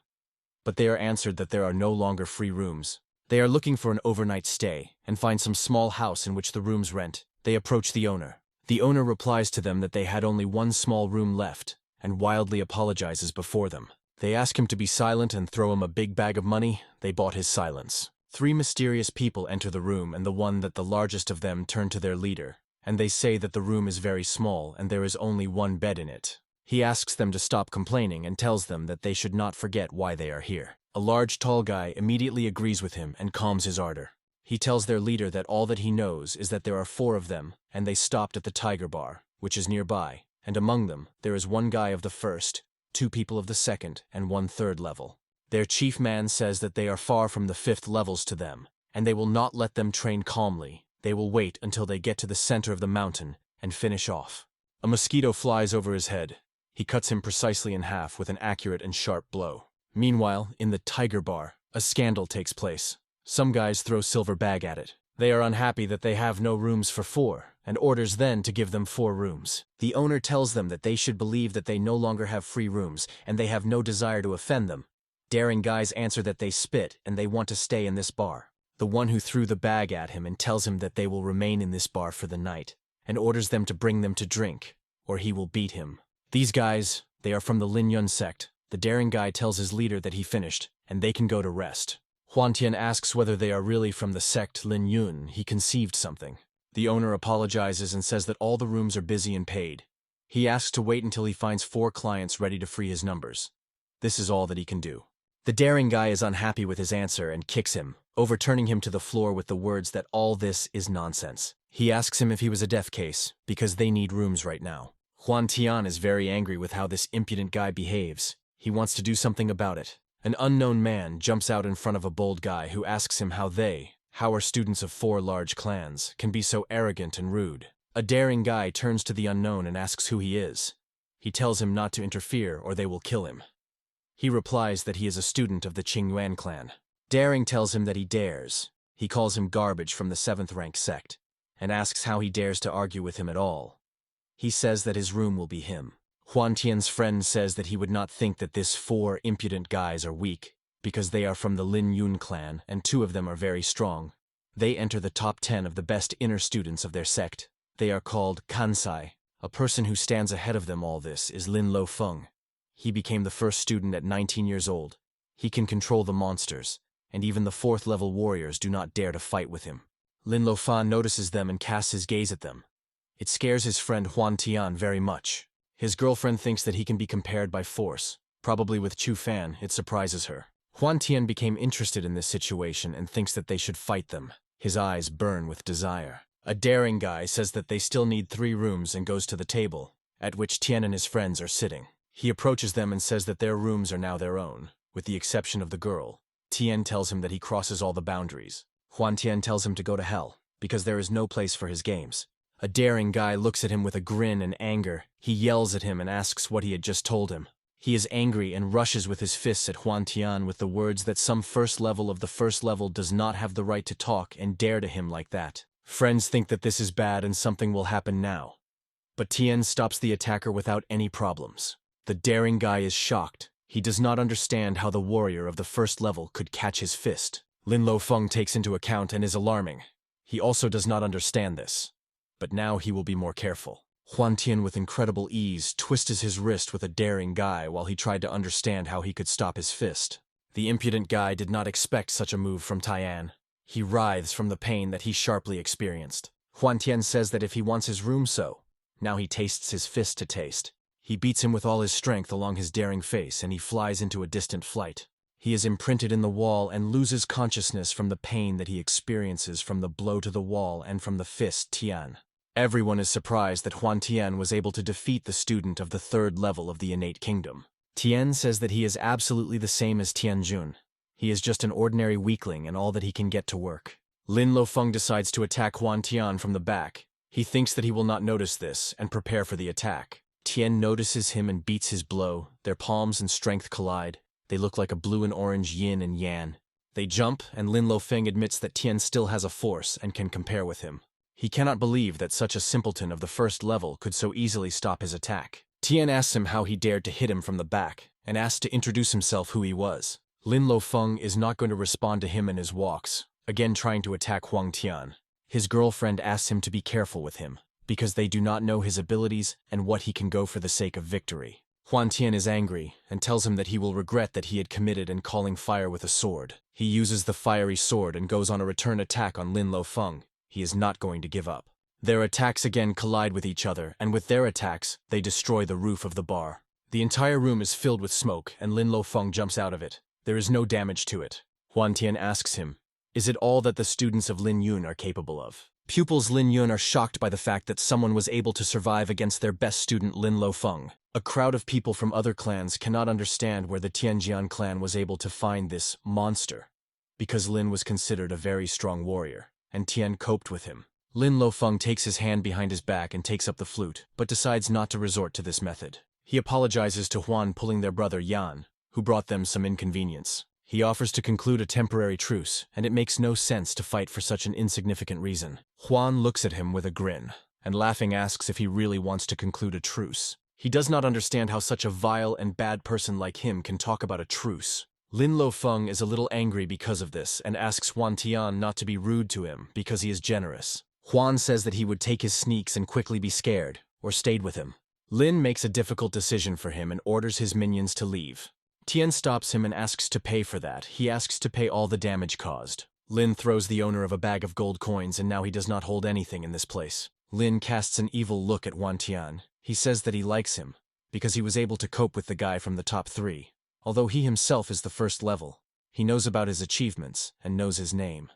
but they are answered that there are no longer free rooms. They are looking for an overnight stay and find some small house in which the rooms rent. They approach the owner. The owner replies to them that they had only one small room left and wildly apologizes before them. They ask him to be silent and throw him a big bag of money. They bought his silence. 3 mysterious people enter the room, and the one that the largest of them turn to their leader, and they say that the room is very small and there is only one bed in it. He asks them to stop complaining and tells them that they should not forget why they are here. A large tall guy immediately agrees with him and calms his ardor. He tells their leader that all that he knows is that there are 4 of them, and they stopped at the Tiger Bar, which is nearby, and among them there is 1 guy of the first, 2 people of the second, and 1 third level. Their chief man says that they are far from the 5th levels to them, and they will not let them train calmly. They will wait until they get to the center of the mountain and finish off. A mosquito flies over his head. He cuts him precisely in half with an accurate and sharp blow. Meanwhile, in the Tiger Bar, a scandal takes place. Some guys throw silver bag at it. They are unhappy that they have no rooms for 4, and orders then to give them 4 rooms. The owner tells them that they should believe that they no longer have free rooms, and they have no desire to offend them. Daring guys answer that they spit and they want to stay in this bar. The one who threw the bag at him and tells him that they will remain in this bar for the night, and orders them to bring them to drink, or he will beat him. These guys, they are from the Lin Yun sect. The daring guy tells his leader that he finished, and they can go to rest. Huan Tian asks whether they are really from the sect Lin Yun. He conceived something. The owner apologizes and says that all the rooms are busy and paid. He asks to wait until he finds 4 clients ready to free his numbers. This is all that he can do. The daring guy is unhappy with his answer and kicks him, overturning him to the floor with the words that all this is nonsense. He asks him if he was a deaf case, because they need rooms right now. Huan Tian is very angry with how this impudent guy behaves. He wants to do something about it. An unknown man jumps out in front of a bold guy who asks him how are students of 4 large clans, can be so arrogant and rude. A daring guy turns to the unknown and asks who he is. He tells him not to interfere or they will kill him. He replies that he is a student of the Qingyuan clan. Daring tells him that he dares. He calls him garbage from the 7th rank sect, and asks how he dares to argue with him at all. He says that his room will be him. Huan Tian's friend says that he would not think that this 4 impudent guys are weak, because they are from the Lin Yun clan, and 2 of them are very strong. They enter the top 10 of the best inner students of their sect. They are called Kansai. A person who stands ahead of them all this is Lin Lo Feng. He became the first student at 19 years old. He can control the monsters, and even the 4th level warriors do not dare to fight with him. Lin Lo Fan notices them and casts his gaze at them. It scares his friend Huan Tian very much. His girlfriend thinks that he can be compared by force. Probably with Chu Fan, it surprises her. Huan Tian became interested in this situation and thinks that they should fight them. His eyes burn with desire. A daring guy says that they still need 3 rooms and goes to the table, at which Tian and his friends are sitting. He approaches them and says that their rooms are now their own, with the exception of the girl. Tian tells him that he crosses all the boundaries. Huan Tian tells him to go to hell, because there is no place for his games. A daring guy looks at him with a grin and anger. He yells at him and asks what he had just told him. He is angry and rushes with his fists at Huan Tian with the words that some 1st level of the 1st level does not have the right to talk and dare to him like that. Friends think that this is bad and something will happen now. But Tian stops the attacker without any problems. The daring guy is shocked. He does not understand how the warrior of the 1st level could catch his fist. Lin Lo Feng takes into account and is alarming. He also does not understand this. But now he will be more careful. Huan Tian with incredible ease twisted his wrist with a daring guy while he tried to understand how he could stop his fist. The impudent guy did not expect such a move from Tian. He writhes from the pain that he sharply experienced. Huan Tian says that if he wants his room so, now he tastes his fist to taste. He beats him with all his strength along his daring face and he flies into a distant flight. He is imprinted in the wall and loses consciousness from the pain that he experiences from the blow to the wall and from the fist Tian. Everyone is surprised that Huan Tian was able to defeat the student of the 3rd level of the innate kingdom. Tian says that he is absolutely the same as Tianjun. He is just an ordinary weakling and all that he can get to work. Lin Lofeng decides to attack Huan Tian from the back. He thinks that he will not notice this and prepare for the attack. Tian notices him and beats his blow. Their palms and strength collide. They look like a blue and orange yin and yang. They jump, and Lin Lofeng admits that Tian still has a force and can compare with him. He cannot believe that such a simpleton of the 1st level could so easily stop his attack. Tian asks him how he dared to hit him from the back, and asks to introduce himself who he was. Lin Lofeng is not going to respond to him in his walks, again trying to attack Huang Tian. His girlfriend asks him to be careful with him, because they do not know his abilities and what he can go for the sake of victory. Huan Tian is angry and tells him that he will regret that he had committed in calling fire with a sword. He uses the fiery sword and goes on a return attack on Lin Lofeng. He is not going to give up. Their attacks again collide with each other, and with their attacks, they destroy the roof of the bar. The entire room is filled with smoke, and Lin Lofeng jumps out of it. There is no damage to it. Huan Tian asks him, "Is it all that the students of Lin Yun are capable of?" Pupils Lin Yun are shocked by the fact that someone was able to survive against their best student Lin Lofeng. A crowd of people from other clans cannot understand where the Tianjian clan was able to find this monster, because Lin was considered a very strong warrior, and Tian coped with him. Lin Lofeng takes his hand behind his back and takes up the flute, but decides not to resort to this method. He apologizes to Huan, pulling their brother Yan, who brought them some inconvenience. He offers to conclude a temporary truce, and it makes no sense to fight for such an insignificant reason. Huan looks at him with a grin, and laughing asks if he really wants to conclude a truce. He does not understand how such a vile and bad person like him can talk about a truce. Lin Lofeng is a little angry because of this and asks Huan Tian not to be rude to him because he is generous. Huan says that he would take his sneaks and quickly be scared, or stayed with him. Lin makes a difficult decision for him and orders his minions to leave. Tian stops him and asks to pay for that. He asks to pay all the damage caused. Lin throws the owner of a bag of gold coins, and now he does not hold anything in this place. Lin casts an evil look at Huan Tian. He says that he likes him, because he was able to cope with the guy from the top 3. Although he himself is the 1st level, he knows about his achievements and knows his name.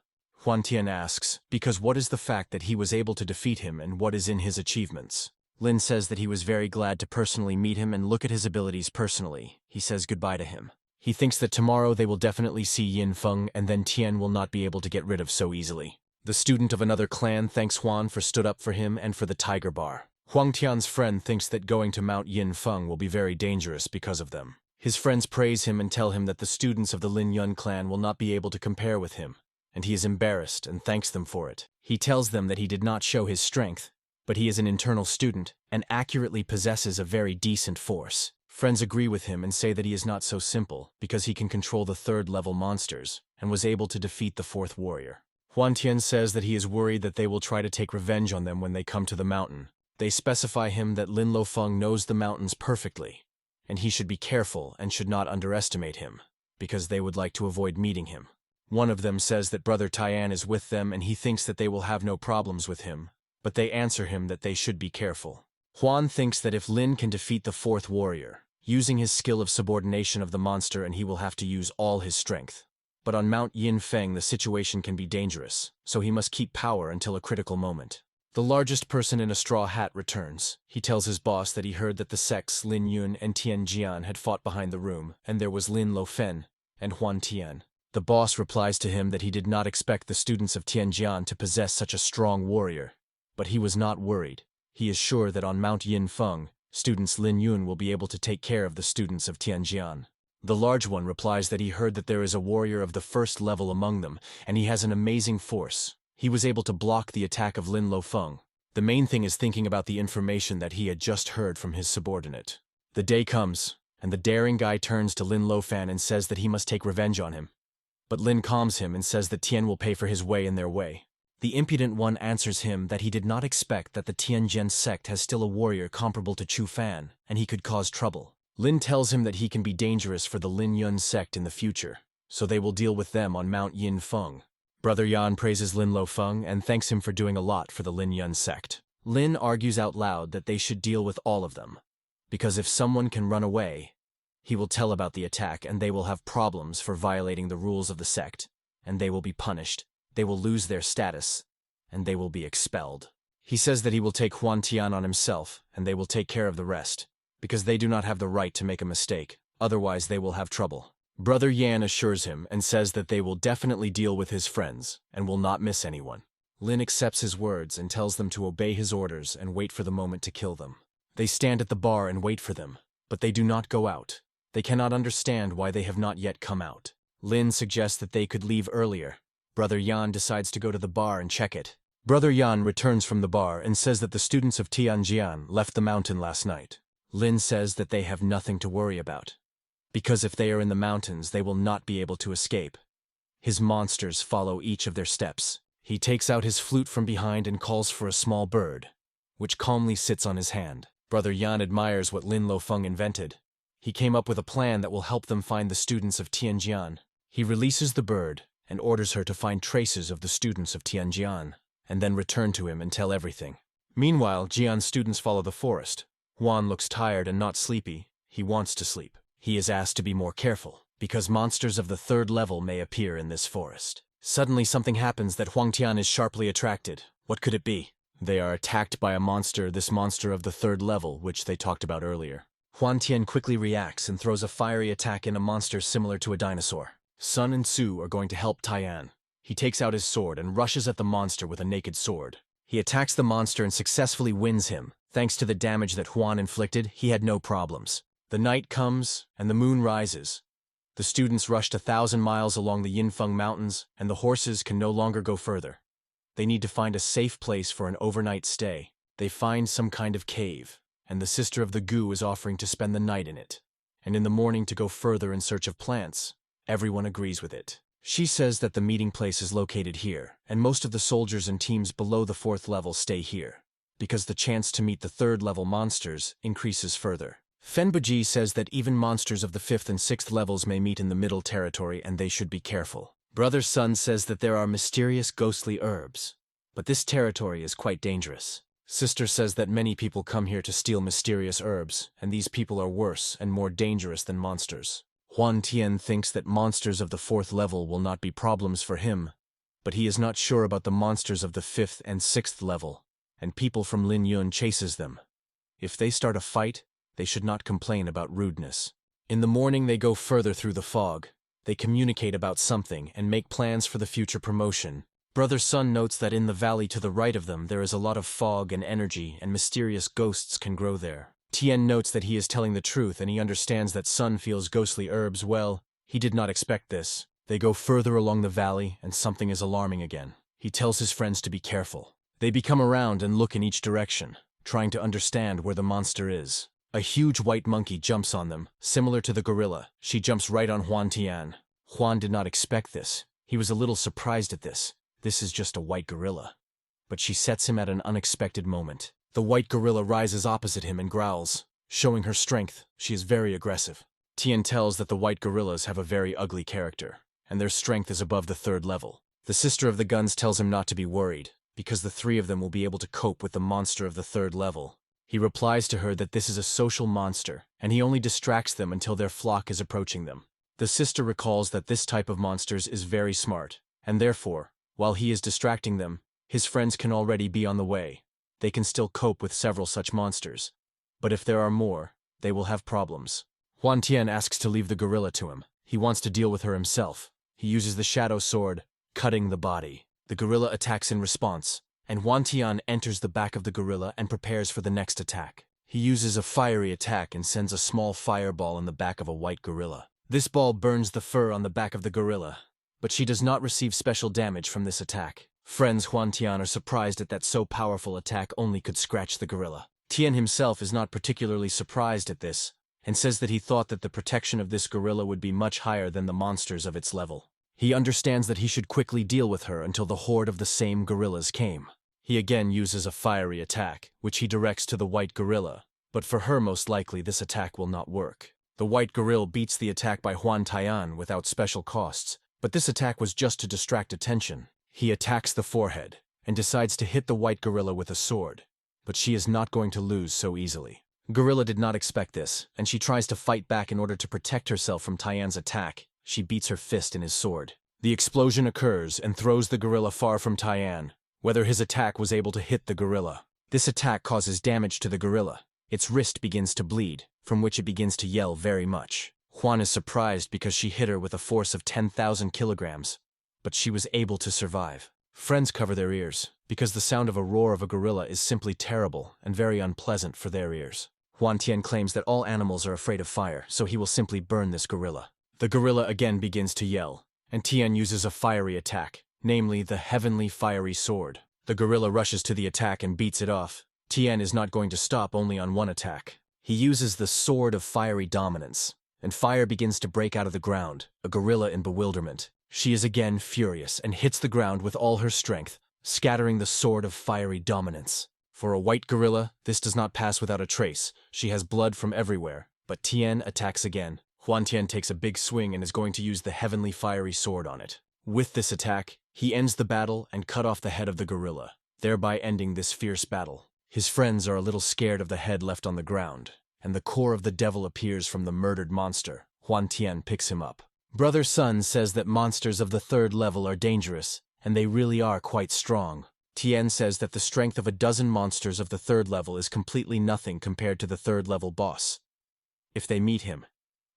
Huan Tian asks, because what is the fact that he was able to defeat him and what is in his achievements? Lin says that he was very glad to personally meet him and look at his abilities personally. He says goodbye to him. He thinks that tomorrow they will definitely see Yin Feng and then Tian will not be able to get rid of so easily. The student of another clan thanks Huan for stood up for him and for the tiger bar. Huang Tian's friend thinks that going to Mount Yin Feng will be very dangerous because of them. His friends praise him and tell him that the students of the Lin Yun clan will not be able to compare with him, and he is embarrassed and thanks them for it. He tells them that he did not show his strength, but he is an internal student and accurately possesses a very decent force. Friends agree with him and say that he is not so simple because he can control the 3rd level monsters and was able to defeat the 4th warrior. Huan Tian says that he is worried that they will try to take revenge on them when they come to the mountain. They specify him that Lin Lofeng knows the mountains perfectly, and he should be careful and should not underestimate him, because they would like to avoid meeting him. One of them says that Brother Tian is with them and he thinks that they will have no problems with him, but they answer him that they should be careful. Huan thinks that if Lin can defeat the 4th warrior, using his skill of subordination of the monster, and he will have to use all his strength. But on Mount Yin Feng the situation can be dangerous, so he must keep power until a critical moment. The largest person in a straw hat returns. He tells his boss that he heard that the sects Lin Yun and Tian Jian had fought behind the room, and there was Lin Lofen and Huan Tian. The boss replies to him that he did not expect the students of Tianjian to possess such a strong warrior, but he was not worried. He is sure that on Mount Yin Feng, students Lin Yun will be able to take care of the students of Tianjian. The large one replies that he heard that there is a warrior of the 1st level among them, and he has an amazing force. He was able to block the attack of Lin Lofeng. The main thing is thinking about the information that he had just heard from his subordinate. The day comes, and the daring guy turns to Lin Lofan and says that he must take revenge on him. But Lin calms him and says that Tian will pay for his way in their way. The impudent one answers him that he did not expect that the Tianjin sect has still a warrior comparable to Chu Fan, and he could cause trouble. Lin tells him that he can be dangerous for the Lin Yun sect in the future, so they will deal with them on Mount Yin Feng. Brother Yan praises Lin Lo Feng and thanks him for doing a lot for the Lin Yun sect. Lin argues out loud that they should deal with all of them, because if someone can run away, he will tell about the attack and they will have problems for violating the rules of the sect, and they will be punished, they will lose their status, and they will be expelled. He says that he will take Huan Tian on himself, and they will take care of the rest, because they do not have the right to make a mistake, otherwise they will have trouble. Brother Yan assures him and says that they will definitely deal with his friends and will not miss anyone. Lin accepts his words and tells them to obey his orders and wait for the moment to kill them. They stand at the bar and wait for them, but they do not go out. They cannot understand why they have not yet come out. Lin suggests that they could leave earlier. Brother Yan decides to go to the bar and check it. Brother Yan returns from the bar and says that the students of Tianjian left the mountain last night. Lin says that they have nothing to worry about, because if they are in the mountains they will not be able to escape. His monsters follow each of their steps. He takes out his flute from behind and calls for a small bird, which calmly sits on his hand. Brother Yan admires what Lin Lo Feng invented. He came up with a plan that will help them find the students of Tianjian. He releases the bird and orders her to find traces of the students of Tianjian, and then return to him and tell everything. Meanwhile, Jian's students follow the forest. Huan looks tired and not sleepy. He wants to sleep. He is asked to be more careful, because monsters of the 3rd level may appear in this forest. Suddenly something happens that Huang Tian is sharply attracted. What could it be? They are attacked by a monster, this monster of the 3rd level, which they talked about earlier. Huan Tian quickly reacts and throws a fiery attack in a monster similar to a dinosaur. Sun and Su are going to help Tian. He takes out his sword and rushes at the monster with a naked sword. He attacks the monster and successfully wins him. Thanks to the damage that Huan inflicted, he had no problems. The night comes, and the moon rises. The students rushed 1,000 miles along the Yinfeng Mountains, and the horses can no longer go further. They need to find a safe place for an overnight stay. They find some kind of cave, and the sister of the Gu is offering to spend the night in it, and in the morning to go further in search of plants. Everyone agrees with it. She says that the meeting place is located here, and most of the soldiers and teams below the 4th level stay here, because the chance to meet the 3rd level monsters increases further. Fenbuji says that even monsters of the 5th and 6th levels may meet in the middle territory and they should be careful. Brother Sun says that there are mysterious ghostly herbs, but this territory is quite dangerous. Sister says that many people come here to steal mysterious herbs, and these people are worse and more dangerous than monsters. Huan Tian thinks that monsters of the 4th level will not be problems for him, but he is not sure about the monsters of the 5th and 6th level, and people from Lin Yun chases them. If they start a fight, they should not complain about rudeness. In the morning they go further through the fog. They communicate about something and make plans for the future promotion. Brother Sun notes that in the valley to the right of them there is a lot of fog and energy, and mysterious ghosts can grow there. Tien notes that he is telling the truth and he understands that Sun feels ghostly herbs well. He did not expect this. They go further along the valley and something is alarming again. He tells his friends to be careful. They become around and look in each direction, trying to understand where the monster is. A huge white monkey jumps on them, similar to the gorilla. She jumps right on Huan Tian. Huan did not expect this. He was a little surprised at this. This is just a white gorilla. But she sets him at an unexpected moment. The white gorilla rises opposite him and growls. Showing her strength, she is very aggressive. Tian tells that the white gorillas have a very ugly character, and their strength is above the 3rd level. The sister of the guns tells him not to be worried, because the 3 of them will be able to cope with the monster of the 3rd level. He replies to her that this is a social monster, and he only distracts them until their flock is approaching them. The sister recalls that this type of monsters is very smart, and therefore, while he is distracting them, his friends can already be on the way. They can still cope with several such monsters. But if there are more, they will have problems. Huan Tian asks to leave the gorilla to him. He wants to deal with her himself. He uses the shadow sword, cutting the body. The gorilla attacks in response, and Huan Tian enters the back of the gorilla and prepares for the next attack. He uses a fiery attack and sends a small fireball in the back of a white gorilla. This ball burns the fur on the back of the gorilla, but she does not receive special damage from this attack. Friends Huan Tian are surprised at that so powerful attack only could scratch the gorilla. Tian himself is not particularly surprised at this, and says that he thought that the protection of this gorilla would be much higher than the monsters of its level. He understands that he should quickly deal with her until the horde of the same gorillas came. He again uses a fiery attack, which he directs to the white gorilla, but for her most likely this attack will not work. The white gorilla beats the attack by Huan Tian without special costs, but this attack was just to distract attention. He attacks the forehead, and decides to hit the white gorilla with a sword, but she is not going to lose so easily. Gorilla did not expect this, and she tries to fight back in order to protect herself from Tian's attack. She beats her fist in his sword. The explosion occurs and throws the gorilla far from Tian. Whether his attack was able to hit the gorilla. This attack causes damage to the gorilla. Its wrist begins to bleed, from which it begins to yell very much. Huan is surprised because she hit her with a force of 10,000 kilograms, but she was able to survive. Friends cover their ears, because the sound of a roar of a gorilla is simply terrible and very unpleasant for their ears. Huan Tian claims that all animals are afraid of fire, so he will simply burn this gorilla. The gorilla again begins to yell, and Tian uses a fiery attack, namely the heavenly fiery sword. The gorilla rushes to the attack and beats it off. Tian is not going to stop only on one attack. He uses the sword of fiery dominance, and fire begins to break out of the ground, a gorilla in bewilderment. She is again furious and hits the ground with all her strength, scattering the sword of fiery dominance. For a white gorilla, this does not pass without a trace. She has blood from everywhere, but Tian attacks again. Huan Tian takes a big swing and is going to use the heavenly fiery sword on it. With this attack, he ends the battle and cut off the head of the gorilla, thereby ending this fierce battle. His friends are a little scared of the head left on the ground, and the core of the devil appears from the murdered monster. Huan Tian picks him up. Brother Sun says that monsters of the 3rd level are dangerous, and they really are quite strong. Tian says that the strength of a dozen monsters of the 3rd level is completely nothing compared to the 3rd level boss. If they meet him,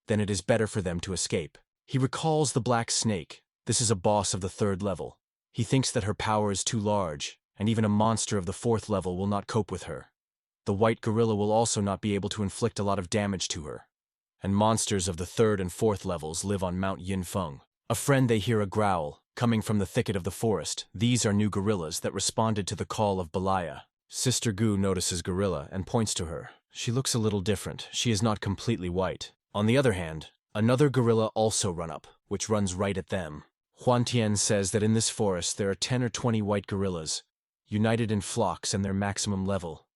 then it is better for them to escape. He recalls the black snake. This is a boss of the 3rd level. He thinks that her power is too large, and even a monster of the 4th level will not cope with her. The white gorilla will also not be able to inflict a lot of damage to her. And monsters of the 3rd and 4th levels live on Mount Yinfeng. A friend they hear a growl, coming from the thicket of the forest. These are new gorillas that responded to the call of Belaya. Sister Gu notices gorilla and points to her. She looks a little different. She is not completely white. On the other hand, another gorilla also run up, which runs right at them. Huan Tian says that in this forest there are 10 or 20 white gorillas, united in flocks and their maximum level.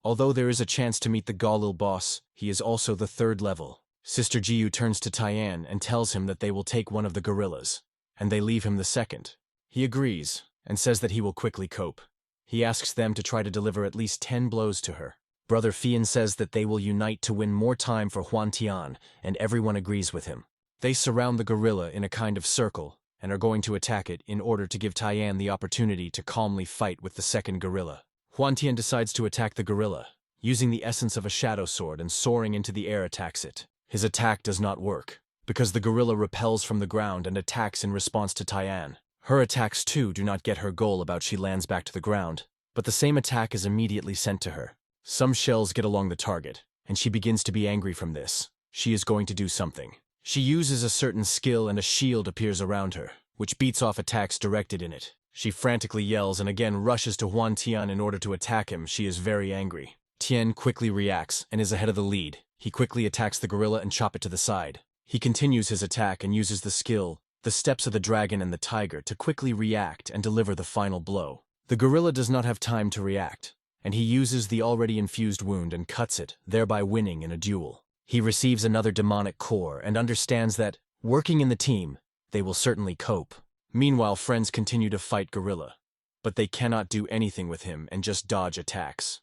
Although there is a chance to meet the Galil boss, he is also the 3rd level. Sister Jiu turns to Tian and tells him that they will take one of the gorillas, and they leave him the 2nd. He agrees, and says that he will quickly cope. He asks them to try to deliver at least 10 blows to her. Brother Fian says that they will unite to win more time for Huan Tian, and everyone agrees with him. They surround the gorilla in a kind of circle, and are going to attack it in order to give Tian the opportunity to calmly fight with the 2nd gorilla. Huan Tian decides to attack the gorilla, using the essence of a shadow sword and soaring into the air attacks it. His attack does not work, because the gorilla repels from the ground and attacks in response to Tian. Her attacks too do not get her goal about she lands back to the ground, but the same attack is immediately sent to her. Some shells get along the target, and she begins to be angry from this. She is going to do something. She uses a certain skill and a shield appears around her, which beats off attacks directed in it. She frantically yells and again rushes to Huan Tian in order to attack him. She is very angry. Tian quickly reacts and is ahead of the lead. He quickly attacks the gorilla and chops it to the side. He continues his attack and uses the skill, the steps of the dragon and the tiger, to quickly react and deliver the final blow. The gorilla does not have time to react, and he uses the already infused wound and cuts it, thereby winning in a duel. He receives another demonic core and understands that, working in the team, they will certainly cope. Meanwhile, friends continue to fight gorilla, but they cannot do anything with him and just dodge attacks.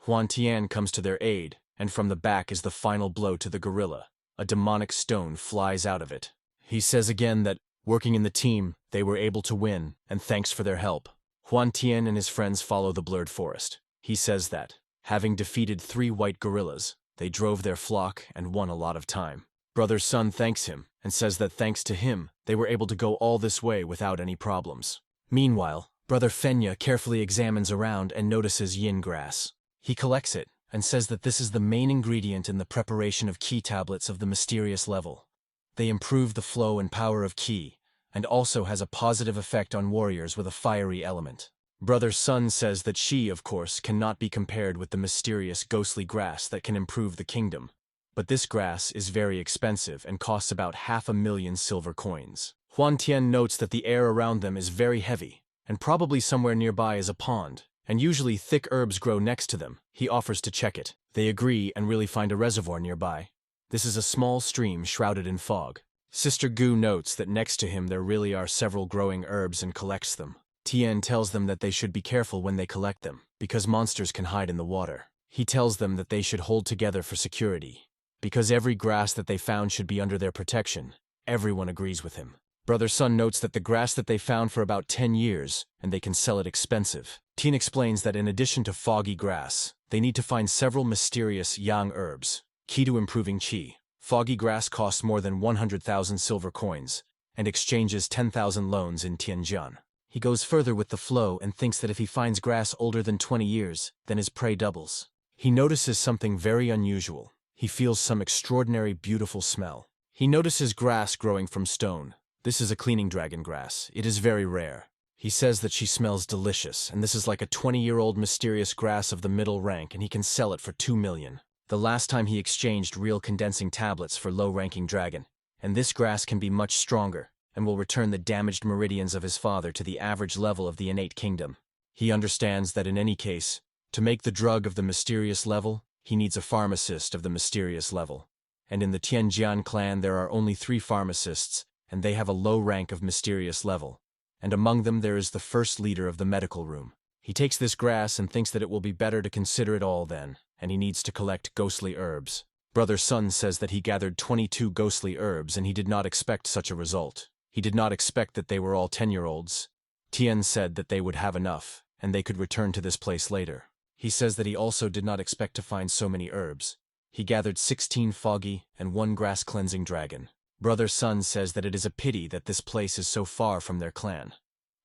Huan Tian comes to their aid, and from the back is the final blow to the gorilla. A demonic stone flies out of it. He says again that, working in the team, they were able to win, and thanks for their help. Huan Tian and his friends follow the blurred forest. He says that, having defeated 3 white gorillas, they drove their flock and won a lot of time. Brother Sun thanks him, and says that thanks to him, they were able to go all this way without any problems. Meanwhile, Brother Fenya carefully examines around and notices yin grass. He collects it, and says that this is the main ingredient in the preparation of ki tablets of the mysterious level. They improve the flow and power of ki, and also has a positive effect on warriors with a fiery element. Brother Sun says that she, of course, cannot be compared with the mysterious ghostly grass that can improve the kingdom. But this grass is very expensive and costs about 500,000 silver coins. Huan Tian notes that the air around them is very heavy, and probably somewhere nearby is a pond, and usually thick herbs grow next to them. He offers to check it. They agree and really find a reservoir nearby. This is a small stream shrouded in fog. Sister Gu notes that next to him there really are several growing herbs and collects them. Tian tells them that they should be careful when they collect them, because monsters can hide in the water. He tells them that they should hold together for security, because every grass that they found should be under their protection. Everyone agrees with him. Brother Sun notes that the grass that they found for about 10 years, and they can sell it expensive. Tian explains that in addition to foggy grass, they need to find several mysterious yang herbs, key to improving qi. Foggy grass costs more than 100,000 silver coins, and exchanges 10,000 loans in Tianjian. He goes further with the flow and thinks that if he finds grass older than 20 years, then his prey doubles. He notices something very unusual. He feels some extraordinary beautiful smell. He notices grass growing from stone. This is a cleaning dragon grass. It is very rare. He says that she smells delicious, and this is like a 20-year-old mysterious grass of the middle rank, and he can sell it for 2 million. The last time he exchanged real condensing tablets for low-ranking dragon, and this grass can be much stronger, and will return the damaged meridians of his father to the average level of the innate kingdom. He understands that in any case, to make the drug of the mysterious level, he needs a pharmacist of the mysterious level. And in the Tianjian clan there are only 3 pharmacists, and they have a low rank of mysterious level. And among them there is the first leader of the medical room. He takes this grass and thinks that it will be better to consider it all then, and he needs to collect ghostly herbs. Brother Sun says that he gathered 22 ghostly herbs and he did not expect such a result. He did not expect that they were all 10-year-olds. Tian said that they would have enough, and they could return to this place later. He says that he also did not expect to find so many herbs. He gathered 16 foggy and 1 grass-cleansing dragon. Brother Sun says that it is a pity that this place is so far from their clan,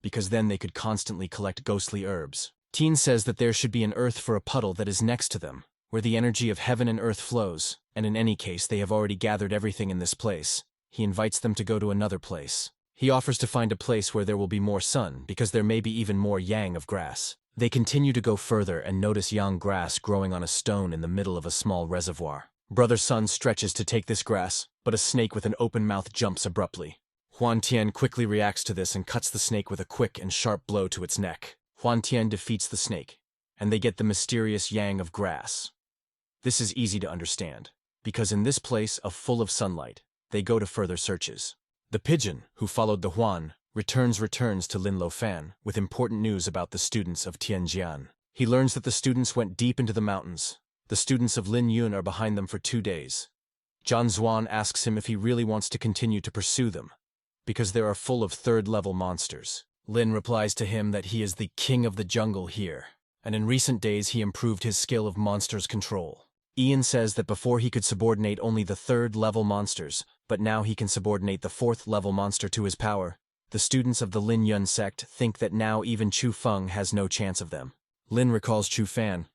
because then they could constantly collect ghostly herbs. Tian says that there should be an earth for a puddle that is next to them, where the energy of heaven and earth flows, and in any case they have already gathered everything in this place. He invites them to go to another place. He offers to find a place where there will be more sun, because there may be even more yang of grass. They continue to go further and notice yang grass growing on a stone in the middle of a small reservoir. Brother Sun stretches to take this grass, but a snake with an open mouth jumps abruptly. Huan Tian quickly reacts to this and cuts the snake with a quick and sharp blow to its neck. Huan Tian defeats the snake, and they get the mysterious yang of grass. This is easy to understand, because in this place full of sunlight, they go to further searches. The pigeon, who followed the Huan, returns to Lin Lofan with important news about the students of Tianjian. He learns that the students went deep into the mountains. The students of Lin Yun are behind them for 2 days. Zhan Zuan asks him if he really wants to continue to pursue them, because they are full of 3rd-level monsters. Lin replies to him that he is the king of the jungle here, and in recent days he improved his skill of monsters control. Ian says that before he could subordinate only the 3rd-level monsters, but now he can subordinate the 4th-level monster to his power. The students of the Lin Yun sect think that now even Chu Feng has no chance of them. Lin recalls Chu Fan.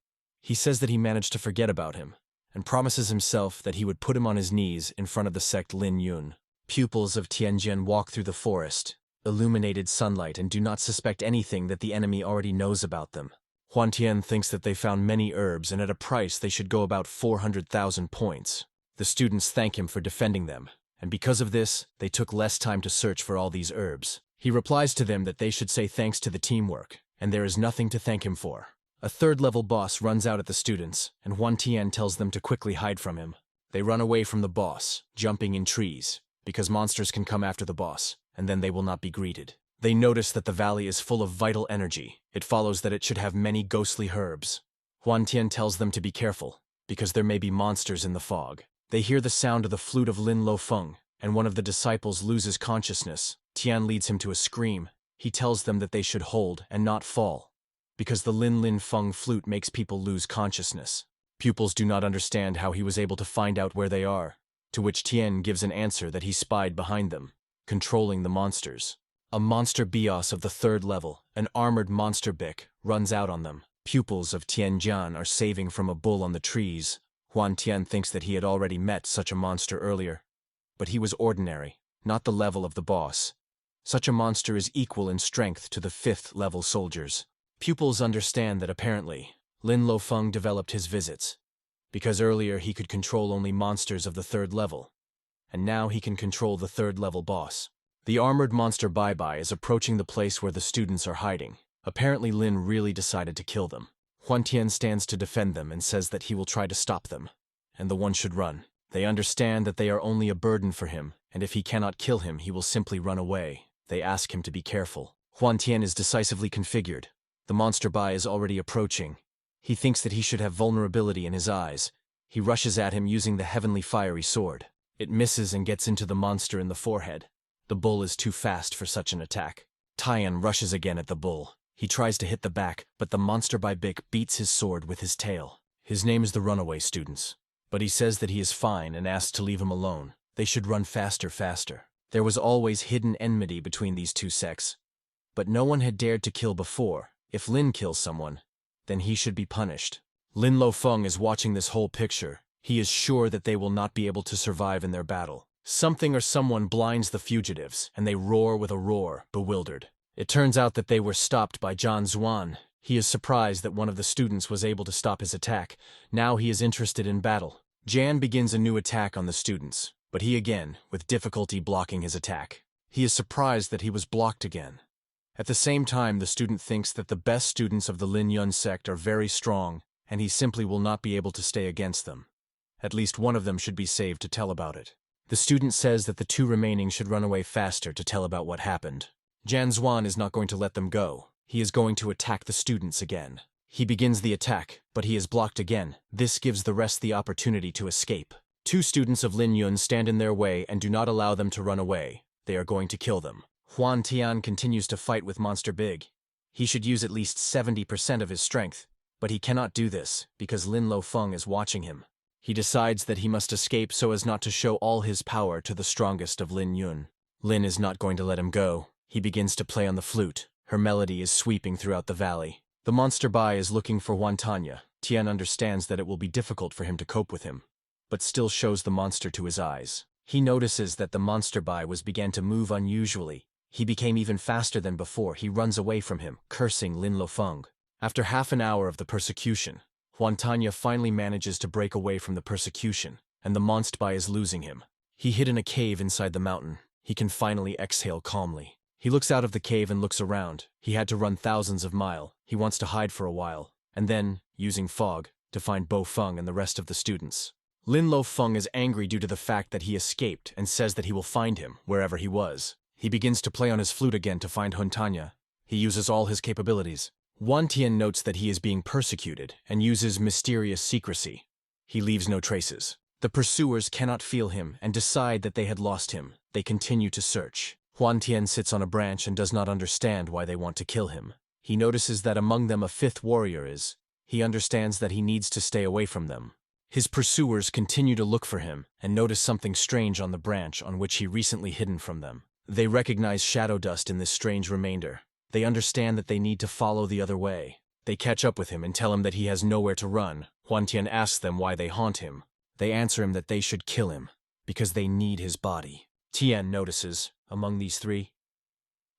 He says that he managed to forget about him, and promises himself that he would put him on his knees in front of the sect Lin Yun. Pupils of Tianjin walk through the forest, illuminated sunlight, and do not suspect anything that the enemy already knows about them. Huan Tian thinks that they found many herbs, and at a price they should go about 400,000 points. The students thank him for defending them, and because of this, they took less time to search for all these herbs. He replies to them that they should say thanks to the teamwork, and there is nothing to thank him for. A 3rd-level boss runs out at the students, and Huan Tian tells them to quickly hide from him. They run away from the boss, jumping in trees, because monsters can come after the boss, and then they will not be greeted. They notice that the valley is full of vital energy. It follows that it should have many ghostly herbs. Huan Tian tells them to be careful, because there may be monsters in the fog. They hear the sound of the flute of Lin Lofeng, and one of the disciples loses consciousness. Tian leads him to a scream. He tells them that they should hold and not fall, because the Lin Feng flute makes people lose consciousness. Pupils do not understand how he was able to find out where they are, to which Tian gives an answer that he spied behind them, controlling the monsters. A monster bios of the 3rd level, an armored monster bic, runs out on them. Pupils of Tianjian are saving from a bull on the trees. Huan Tian thinks that he had already met such a monster earlier, but he was ordinary, not the level of the boss. Such a monster is equal in strength to the 5th-level soldiers. Pupils understand that apparently, Lin Lofeng developed his visits, because earlier he could control only monsters of the 3rd level, and now he can control the 3rd-level boss. The armored monster Bai Bai is approaching the place where the students are hiding. Apparently Lin really decided to kill them. Huan Tian stands to defend them and says that he will try to stop them, and the one should run. They understand that they are only a burden for him, and if he cannot kill him, he will simply run away. They ask him to be careful. Huan Tian is decisively configured. The monster Bai is already approaching. He thinks that he should have vulnerability in his eyes. He rushes at him using the heavenly fiery sword. It misses and gets into the monster in the forehead. The bull is too fast for such an attack. Tian rushes again at the bull. He tries to hit the back, but the monster Bai Bai beats his sword with his tail. His name is the Runaway Students. But he says that he is fine and asks to leave him alone. They should run faster. There was always hidden enmity between these two sects. But no one had dared to kill before. If Lin kills someone, then he should be punished. Lin Lofeng is watching this whole picture. He is sure that they will not be able to survive in their battle. Something or someone blinds the fugitives, and they roar with a roar, bewildered. It turns out that they were stopped by Zhan Zuan. He is surprised that one of the students was able to stop his attack. Now he is interested in battle. Jan begins a new attack on the students, but he again, with difficulty blocking his attack. He is surprised that he was blocked again. At the same time, the student thinks that the best students of the Lin Yun sect are very strong, and he simply will not be able to stay against them. At least one of them should be saved to tell about it. The student says that the two remaining should run away faster to tell about what happened. Zhan Zuan is not going to let them go. He is going to attack the students again. He begins the attack, but he is blocked again. This gives the rest the opportunity to escape. Two students of Lin Yun stand in their way and do not allow them to run away. They are going to kill them. Huan Tian continues to fight with Monster Big. He should use at least 70% of his strength, but he cannot do this because Lin Lofeng is watching him. He decides that he must escape so as not to show all his power to the strongest of Lin Yun. Lin is not going to let him go. He begins to play on the flute. Her melody is sweeping throughout the valley. The monster Bai is looking for Huan Tanya. Tian understands that it will be difficult for him to cope with him, but still shows the monster to his eyes. He notices that the monster Bai began to move unusually. He became even faster than before. He runs away from him, cursing Lin Lofeng. After half an hour of the persecution, Huan Tanya finally manages to break away from the persecution, and the monster Bai is losing him. He hid in a cave inside the mountain. He can finally exhale calmly. He looks out of the cave and looks around. He had to run thousands of miles. He wants to hide for a while, and then, using fog, to find Bo Feng and the rest of the students. Lin Lofeng is angry due to the fact that he escaped and says that he will find him wherever he was. He begins to play on his flute again to find Huan Tanya. He uses all his capabilities. Huan Tian notes that he is being persecuted and uses mysterious secrecy. He leaves no traces. The pursuers cannot feel him and decide that they had lost him. They continue to search. Huan Tian sits on a branch and does not understand why they want to kill him. He notices that among them a fifth warrior is. He understands that he needs to stay away from them. His pursuers continue to look for him and notice something strange on the branch on which he recently hidden from them. They recognize shadow dust in this strange remainder. They understand that they need to follow the other way. They catch up with him and tell him that he has nowhere to run. Huan Tian asks them why they haunt him. They answer him that they should kill him, because they need his body. Tian notices, among these three,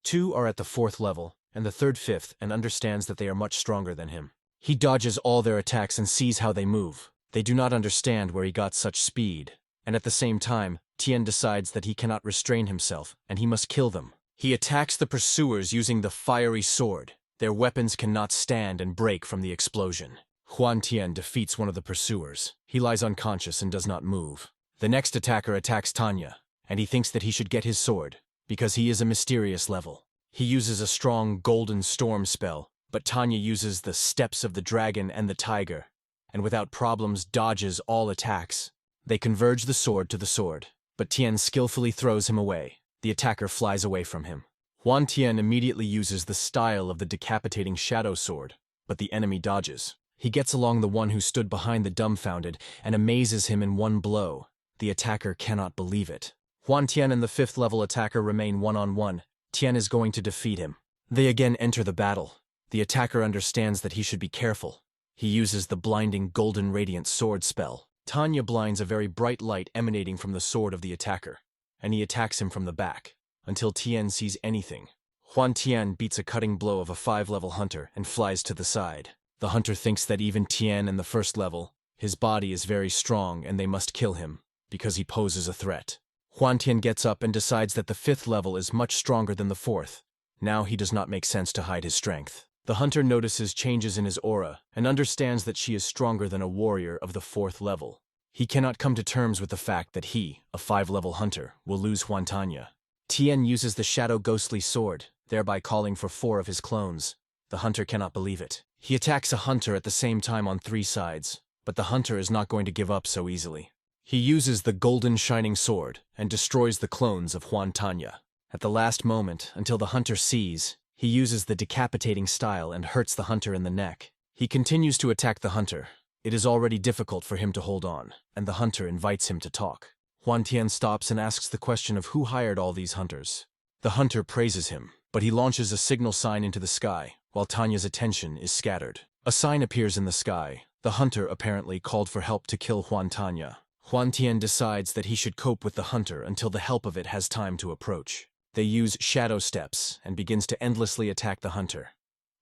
two are at the 4th level, and the third 5th, and understands that they are much stronger than him. He dodges all their attacks and sees how they move. They do not understand where he got such speed, and at the same time, Tian decides that he cannot restrain himself, and he must kill them. He attacks the pursuers using the fiery sword. Their weapons cannot stand and break from the explosion. Huan Tian defeats one of the pursuers. He lies unconscious and does not move. The next attacker attacks Tanya, and he thinks that he should get his sword, because he is a mysterious level. He uses a strong golden storm spell, but Tanya uses the steps of the dragon and the tiger, and without problems dodges all attacks. They converge the sword to the sword, but Tian skillfully throws him away. The attacker flies away from him. Huan Tian immediately uses the style of the decapitating shadow sword, but the enemy dodges. He gets along the one who stood behind the dumbfounded and amazes him in one blow. The attacker cannot believe it. Huan Tian and the 5th level attacker remain one-on-one. Tian is going to defeat him. They again enter the battle. The attacker understands that he should be careful. He uses the blinding golden radiant sword spell. Tanya blinds a very bright light emanating from the sword of the attacker, and he attacks him from the back, until Tian sees anything. Huan Tian beats a cutting blow of a 5-level hunter and flies to the side. The hunter thinks that even Tian in the 1st level, his body is very strong and they must kill him, because he poses a threat. Huan Tian gets up and decides that the 5th level is much stronger than the 4th. Now he does not make sense to hide his strength. The hunter notices changes in his aura and understands that she is stronger than a warrior of the 4th level. He cannot come to terms with the fact that he, a 5-level hunter, will lose Huan Tanya. Tian uses the shadow ghostly sword, thereby calling for 4 of his clones. The hunter cannot believe it. He attacks a hunter at the same time on 3 sides, but the hunter is not going to give up so easily. He uses the golden shining sword and destroys the clones of Huan Tanya. At the last moment, until the hunter sees, he uses the decapitating style and hurts the hunter in the neck. He continues to attack the hunter. It is already difficult for him to hold on, and the hunter invites him to talk. Huan Tian stops and asks the question of who hired all these hunters. The hunter praises him, but he launches a signal sign into the sky, while Tanya's attention is scattered. A sign appears in the sky. The hunter apparently called for help to kill Huan Tanya. Huan Tian decides that he should cope with the hunter until the help of it has time to approach. They use shadow steps and begins to endlessly attack the hunter.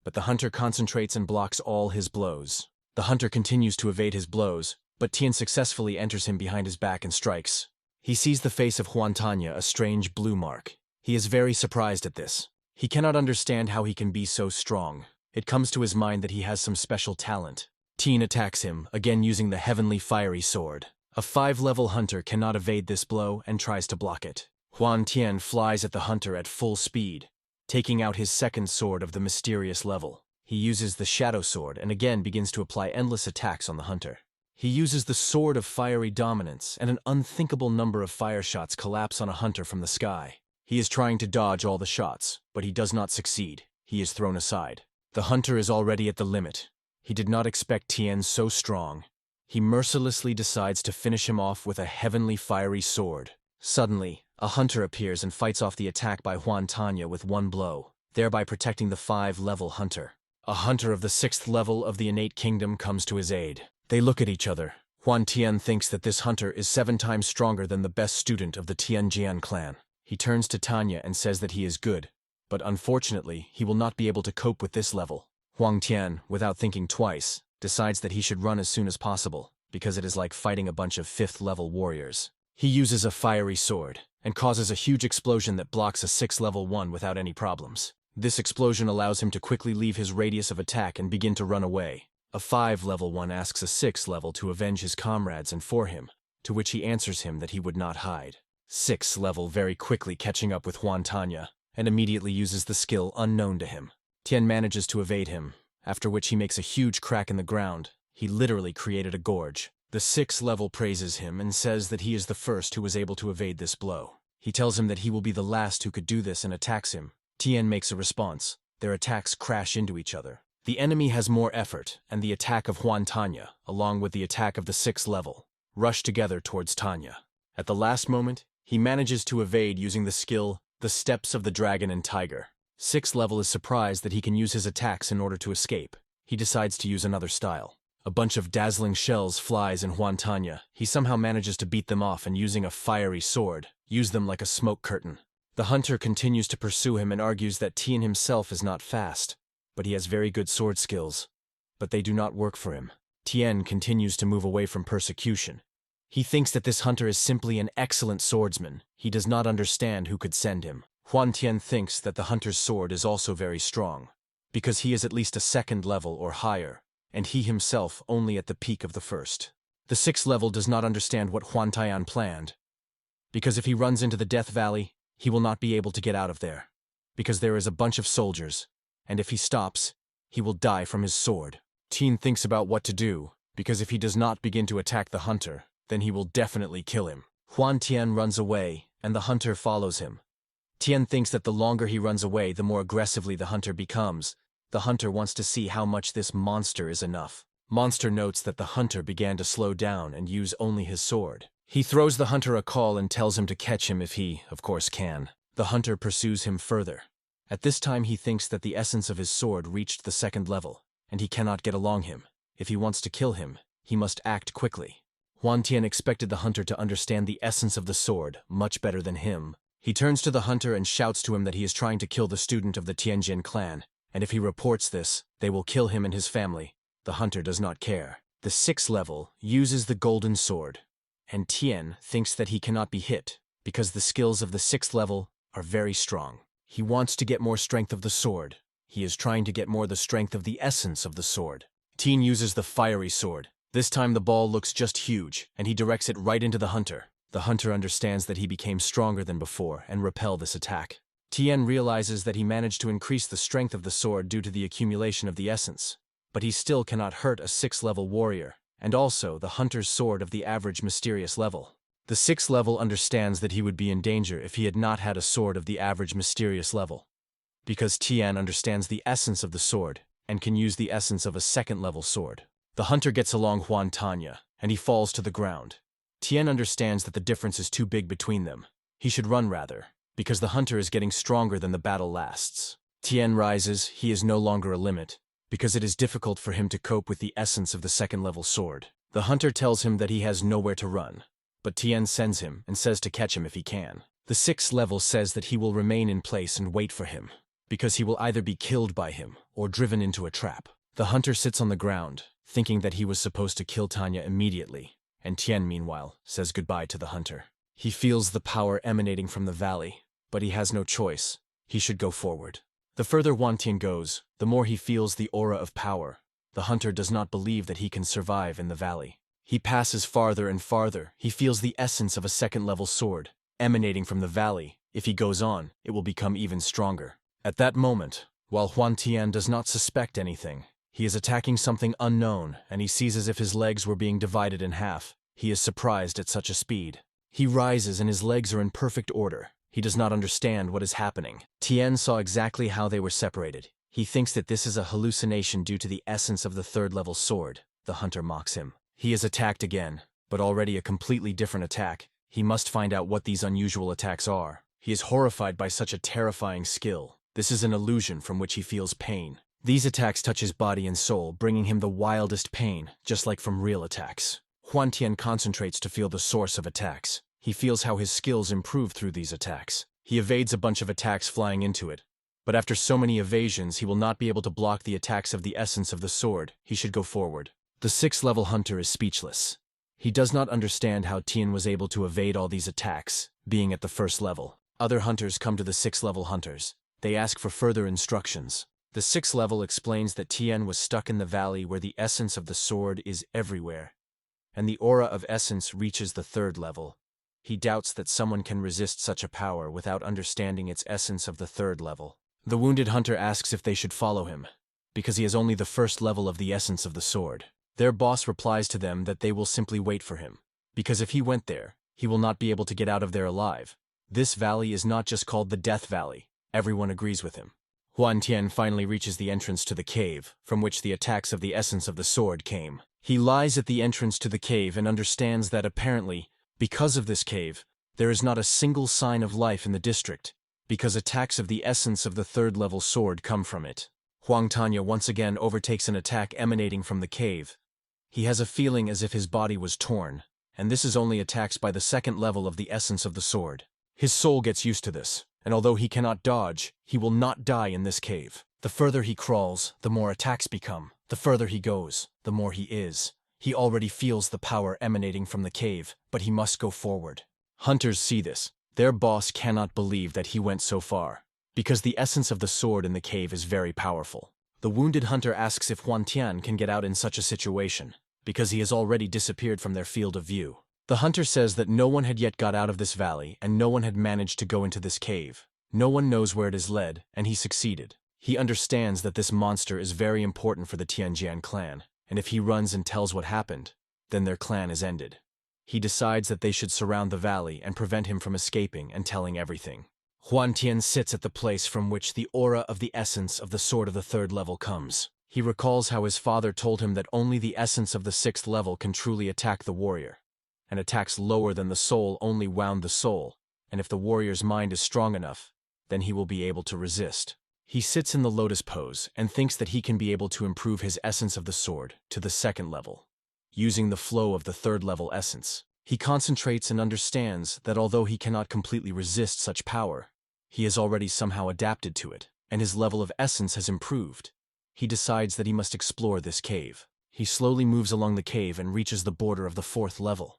But the hunter concentrates and blocks all his blows. The hunter continues to evade his blows, but Tian successfully enters him behind his back and strikes. He sees the face of Huan Tanya, a strange blue mark. He is very surprised at this. He cannot understand how he can be so strong. It comes to his mind that he has some special talent. Tian attacks him, again using the heavenly fiery sword. A 5-level hunter cannot evade this blow and tries to block it. Huan Tian flies at the hunter at full speed, taking out his 2nd sword of the mysterious level. He uses the shadow sword and again begins to apply endless attacks on the hunter. He uses the sword of fiery dominance, and an unthinkable number of fire shots collapse on a hunter from the sky. He is trying to dodge all the shots, but he does not succeed. He is thrown aside. The hunter is already at the limit. He did not expect Tian so strong. He mercilessly decides to finish him off with a heavenly fiery sword. Suddenly, a hunter appears and fights off the attack by Huan Tanya with 1 blow, thereby protecting the 5-level hunter. A hunter of the 6th level of the innate kingdom comes to his aid. They look at each other. Huan Tian thinks that this hunter is 7 times stronger than the best student of the Tianjian clan. He turns to Tanya and says that he is good, but unfortunately, he will not be able to cope with this level. Huang Tian, without thinking twice, decides that he should run as soon as possible, because it is like fighting a bunch of 5th-level warriors. He uses a fiery sword, and causes a huge explosion that blocks a 6th-level one without any problems. This explosion allows him to quickly leave his radius of attack and begin to run away. A 5-level one asks a 6th level to avenge his comrades and for him, to which he answers him that he would not hide. 6th level very quickly catching up with Huan Tanya, and immediately uses the skill unknown to him. Tian manages to evade him, after which he makes a huge crack in the ground. He literally created a gorge. The 6th level praises him and says that he is the first who was able to evade this blow. He tells him that he will be the last who could do this and attacks him. Tian makes a response. Their attacks crash into each other. The enemy has more effort, and the attack of Huan Tanya, along with the attack of the 6th level, rush together towards Tanya. At the last moment, he manages to evade using the skill, the Steps of the Dragon and Tiger. 6th level is surprised that he can use his attacks in order to escape. He decides to use another style. A bunch of dazzling shells flies in Huan Tanya. He somehow manages to beat them off and using a fiery sword, use them like a smoke curtain. The hunter continues to pursue him and argues that Tian himself is not fast, but he has very good sword skills. But they do not work for him. Tian continues to move away from persecution. He thinks that this hunter is simply an excellent swordsman. He does not understand who could send him. Huan Tian thinks that the hunter's sword is also very strong, because he is at least a 2nd level or higher, and he himself only at the peak of the 1st. The 6th level does not understand what Huan Tian planned, because if he runs into the Death Valley, he will not be able to get out of there, because there is a bunch of soldiers, and if he stops, he will die from his sword. Tian thinks about what to do, because if he does not begin to attack the hunter, then he will definitely kill him. Huan Tian runs away, and the hunter follows him. Tian thinks that the longer he runs away, the more aggressively the hunter becomes. The hunter wants to see how much this monster is enough. Monster notes that the hunter began to slow down and use only his sword. He throws the hunter a call and tells him to catch him if he, of course, can. The hunter pursues him further. At this time he thinks that the essence of his sword reached the 2nd level, and he cannot get along him. If he wants to kill him, he must act quickly. Huan Tian expected the hunter to understand the essence of the sword much better than him. He turns to the hunter and shouts to him that he is trying to kill the student of the Tianjin clan, and if he reports this, they will kill him and his family. The hunter does not care. The 6th level uses the golden sword, and Tian thinks that he cannot be hit, because the skills of the 6th level are very strong. He wants to get more strength of the sword. He is trying to get more the strength of the essence of the sword. Teen uses the fiery sword. This time the ball looks just huge, and he directs it right into the hunter. The hunter understands that he became stronger than before and repel this attack. Tien realizes that he managed to increase the strength of the sword due to the accumulation of the essence, but he still cannot hurt a 6th level warrior, and also the hunter's sword of the average mysterious level. The 6th level understands that he would be in danger if he had not had a sword of the average mysterious level, because Tien understands the essence of the sword and can use the essence of a 2nd level sword. The hunter gets along Huan Tanya, and he falls to the ground. Tien understands that the difference is too big between them. He should run rather, because the hunter is getting stronger than the battle lasts. Tien rises. He is no longer a limit, because it is difficult for him to cope with the essence of the 2nd level sword. The hunter tells him that he has nowhere to run, but Tien sends him and says to catch him if he can. The 6th level says that he will remain in place and wait for him, because he will either be killed by him or driven into a trap. The hunter sits on the ground, thinking that he was supposed to kill Tanya immediately, and Tien, meanwhile, says goodbye to the hunter. He feels the power emanating from the valley, but he has no choice. He should go forward. The further Huan Tian goes, the more he feels the aura of power. The hunter does not believe that he can survive in the valley. He passes farther and farther. He feels the essence of a 2nd level sword emanating from the valley. If he goes on, it will become even stronger. At that moment, while Huan Tian does not suspect anything, he is attacking something unknown, and he sees as if his legs were being divided in half. He is surprised at such a speed. He rises and his legs are in perfect order. He does not understand what is happening. Tien saw exactly how they were separated. He thinks that this is a hallucination due to the essence of the 3rd level sword. The hunter mocks him. He is attacked again, but already a completely different attack. He must find out what these unusual attacks are. He is horrified by such a terrifying skill. This is an illusion from which he feels pain. These attacks touch his body and soul, bringing him the wildest pain, just like from real attacks. Huan Tian concentrates to feel the source of attacks. He feels how his skills improve through these attacks. He evades a bunch of attacks flying into it. But after so many evasions, he will not be able to block the attacks of the essence of the sword. He should go forward. The 6th level hunter is speechless. He does not understand how Tien was able to evade all these attacks, being at the 1st level. Other hunters come to the 6th level hunters. They ask for further instructions. The 6th level explains that Tien was stuck in the valley where the essence of the sword is everywhere, and the aura of essence reaches the 3rd level. He doubts that someone can resist such a power without understanding its essence of the 3rd level. The wounded hunter asks if they should follow him, because he has only the 1st level of the essence of the sword. Their boss replies to them that they will simply wait for him, because if he went there, he will not be able to get out of there alive. This valley is not just called the Death Valley. Everyone agrees with him. Huan Tian finally reaches the entrance to the cave, from which the attacks of the essence of the sword came. He lies at the entrance to the cave and understands that apparently, because of this cave, there is not a single sign of life in the district, because attacks of the essence of the 3rd level sword come from it. Huang Tanya once again overtakes an attack emanating from the cave. He has a feeling as if his body was torn, and this is only attacks by the 2nd level of the essence of the sword. His soul gets used to this, and although he cannot dodge, he will not die in this cave. The further he crawls, the more attacks become. The further he goes, the more he is. He already feels the power emanating from the cave, but he must go forward. Hunters see this. Their boss cannot believe that he went so far, because the essence of the sword in the cave is very powerful. The wounded hunter asks if Huan Tian can get out in such a situation, because he has already disappeared from their field of view. The hunter says that no one had yet got out of this valley, and no one had managed to go into this cave. No one knows where it is led, and he succeeded. He understands that this monster is very important for the Tianjian clan, and if he runs and tells what happened, then their clan is ended. He decides that they should surround the valley and prevent him from escaping and telling everything. Huan Tian sits at the place from which the aura of the essence of the sword of the 3rd level comes. He recalls how his father told him that only the essence of the 6th level can truly attack the warrior, and attacks lower than the soul only wound the soul, and if the warrior's mind is strong enough, then he will be able to resist. He sits in the lotus pose and thinks that he can be able to improve his essence of the sword to the 2nd level, using the flow of the 3rd level essence. He concentrates and understands that although he cannot completely resist such power, he has already somehow adapted to it, and his level of essence has improved. He decides that he must explore this cave. He slowly moves along the cave and reaches the border of the 4th level.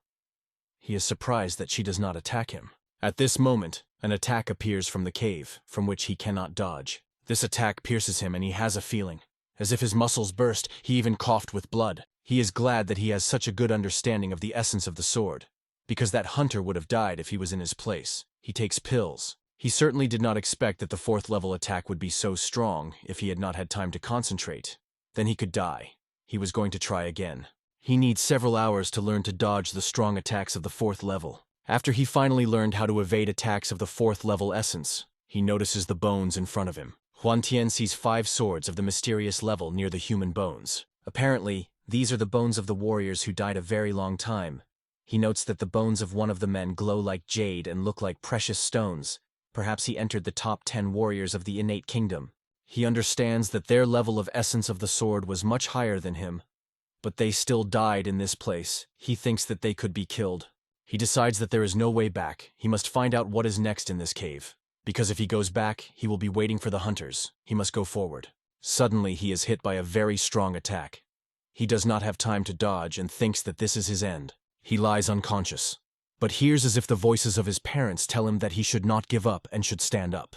He is surprised that she does not attack him. At this moment, an attack appears from the cave, from which he cannot dodge. This attack pierces him and he has a feeling. As if his muscles burst, he even coughed with blood. He is glad that he has such a good understanding of the essence of the sword, because that hunter would have died if he was in his place. He takes pills. He certainly did not expect that the 4th level attack would be so strong if he had not had time to concentrate. Then he could die. He was going to try again. He needs several hours to learn to dodge the strong attacks of the 4th level. After he finally learned how to evade attacks of the 4th level essence, he notices the bones in front of him. Huan Tian sees 5 swords of the mysterious level near the human bones. Apparently, these are the bones of the warriors who died a very long time. He notes that the bones of one of the men glow like jade and look like precious stones. Perhaps he entered the top 10 warriors of the innate kingdom. He understands that their level of essence of the sword was much higher than him, but they still died in this place. He thinks that they could be killed. He decides that there is no way back. He must find out what is next in this cave. Because if he goes back, he will be waiting for the hunters. He must go forward. Suddenly, he is hit by a very strong attack. He does not have time to dodge and thinks that this is his end. He lies unconscious, but hears as if the voices of his parents tell him that he should not give up and should stand up.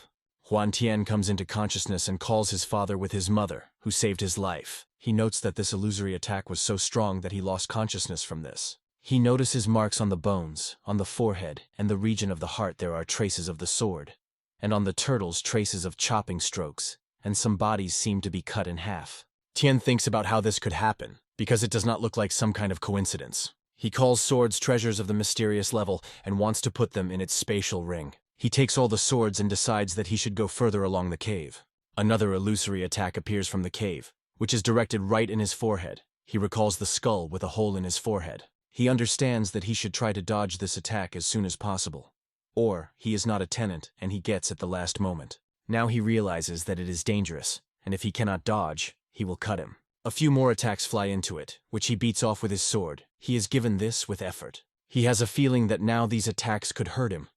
Huan Tian comes into consciousness and calls his father with his mother, who saved his life. He notes that this illusory attack was so strong that he lost consciousness from this. He notices marks on the bones, on the forehead, and the region of the heart there are traces of the sword, and on the turtles traces of chopping strokes, and some bodies seem to be cut in half. Tian thinks about how this could happen, because it does not look like some kind of coincidence. He calls swords treasures of the mysterious level and wants to put them in its spatial ring. He takes all the swords and decides that he should go further along the cave. Another illusory attack appears from the cave, which is directed right in his forehead. He recalls the skull with a hole in his forehead. He understands that he should try to dodge this attack as soon as possible. Or he is not a tenant and he gets at the last moment. Now he realizes that it is dangerous, and if he cannot dodge, he will cut him. A few more attacks fly into it, which he beats off with his sword. He is given this with effort. He has a feeling that now these attacks could hurt him.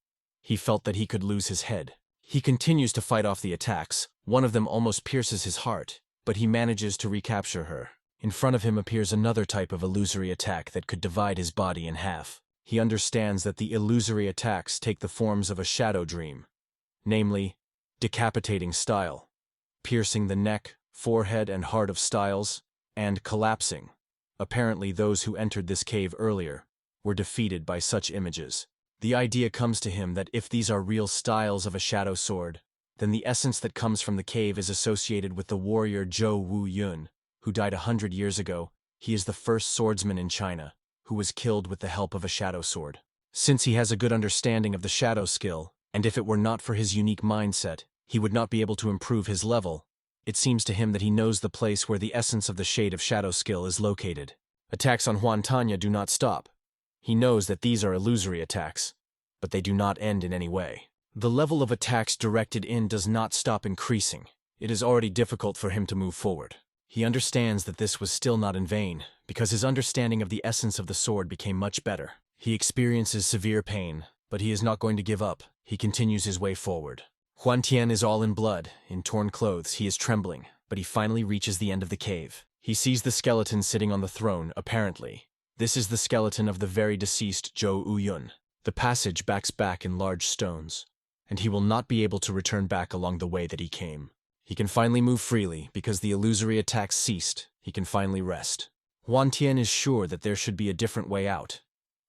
He felt that he could lose his head. He continues to fight off the attacks. One of them almost pierces his heart, but he manages to recapture her. In front of him appears another type of illusory attack that could divide his body in half. He understands that the illusory attacks take the forms of a shadow dream, namely, decapitating style, piercing the neck, forehead, and heart of styles, and collapsing. Apparently those who entered this cave earlier were defeated by such images. The idea comes to him that if these are real styles of a shadow sword, then the essence that comes from the cave is associated with the warrior Zhou Wu Yun, who died 100 years ago. He is the first swordsman in China, who was killed with the help of a shadow sword. Since he has a good understanding of the shadow skill, and if it were not for his unique mindset, he would not be able to improve his level, it seems to him that he knows the place where the essence of the shade of shadow skill is located. Attacks on Huan Tanya do not stop. He knows that these are illusory attacks, but they do not end in any way. The level of attacks directed in does not stop increasing. It is already difficult for him to move forward. He understands that this was still not in vain, because his understanding of the essence of the sword became much better. He experiences severe pain, but he is not going to give up. He continues his way forward. Huan Tian is all in blood, in torn clothes. He is trembling, but he finally reaches the end of the cave. He sees the skeleton sitting on the throne, apparently. This is the skeleton of the very deceased Zhou Uyun. The passage backs back in large stones, and he will not be able to return back along the way that he came. He can finally move freely because the illusory attacks ceased. He can finally rest. Huan Tian is sure that there should be a different way out.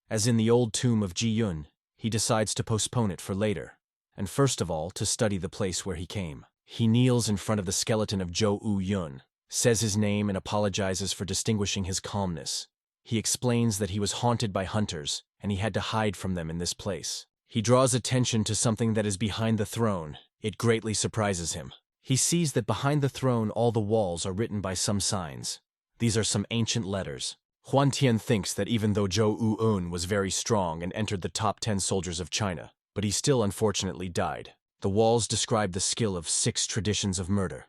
As in the old tomb of Ji Yun, he decides to postpone it for later, and first of all to study the place where he came. He kneels in front of the skeleton of Zhou Uyun, says his name and apologizes for distinguishing his calmness. He explains that he was haunted by hunters, and he had to hide from them in this place. He draws attention to something that is behind the throne. It greatly surprises him. He sees that behind the throne all the walls are written by some signs. These are some ancient letters. Huan Tian thinks that even though Zhou Uyun was very strong and entered the top 10 soldiers of China, but he still unfortunately died. The walls describe the skill of 6 traditions of murder.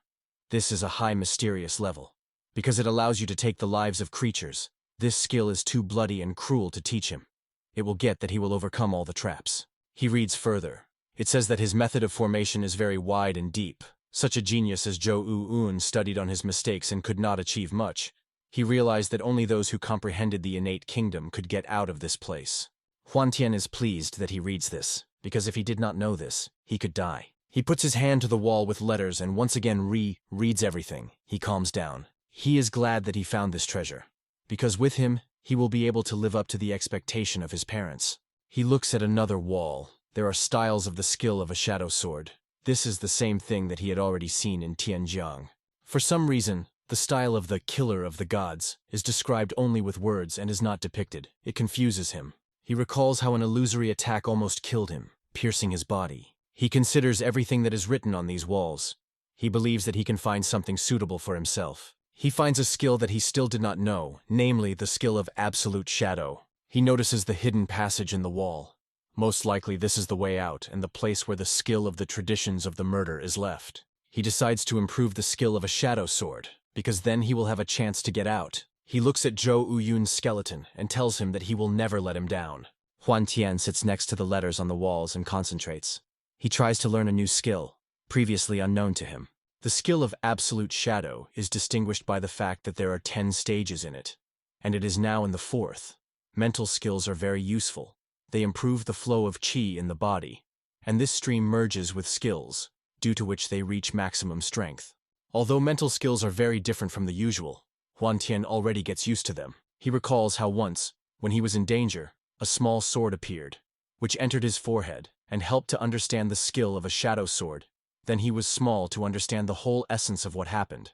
This is a high mysterious level, because it allows you to take the lives of creatures. This skill is too bloody and cruel to teach him. It will get that he will overcome all the traps. He reads further. It says that his method of formation is very wide and deep. Such a genius as Zhou Uyun studied on his mistakes and could not achieve much. He realized that only those who comprehended the innate kingdom could get out of this place. Huan Tian is pleased that he reads this. because if he did not know this, he could die. He puts his hand to the wall with letters and once again reads everything. He calms down. He is glad that he found this treasure, because with him, he will be able to live up to the expectation of his parents. He looks at another wall. There are styles of the skill of a shadow sword. This is the same thing that he had already seen in Tianjiang. For some reason, the style of the killer of the gods is described only with words and is not depicted. It confuses him. He recalls how an illusory attack almost killed him, piercing his body. He considers everything that is written on these walls. He believes that he can find something suitable for himself. He finds a skill that he still did not know, namely the skill of absolute shadow. He notices the hidden passage in the wall. Most likely this is the way out and the place where the skill of the traditions of the murder is left. He decides to improve the skill of a shadow sword, because then he will have a chance to get out. He looks at Zhou Uyun's skeleton and tells him that he will never let him down. Huan Tian sits next to the letters on the walls and concentrates. He tries to learn a new skill, previously unknown to him. The skill of absolute shadow is distinguished by the fact that there are 10 stages in it, and it is now in the 4th. Mental skills are very useful. They improve the flow of qi in the body, and this stream merges with skills, due to which they reach maximum strength. Although mental skills are very different from the usual, Huan Tian already gets used to them. He recalls how once, when he was in danger, a small sword appeared, which entered his forehead and helped to understand the skill of a shadow sword. Then he was small to understand the whole essence of what happened.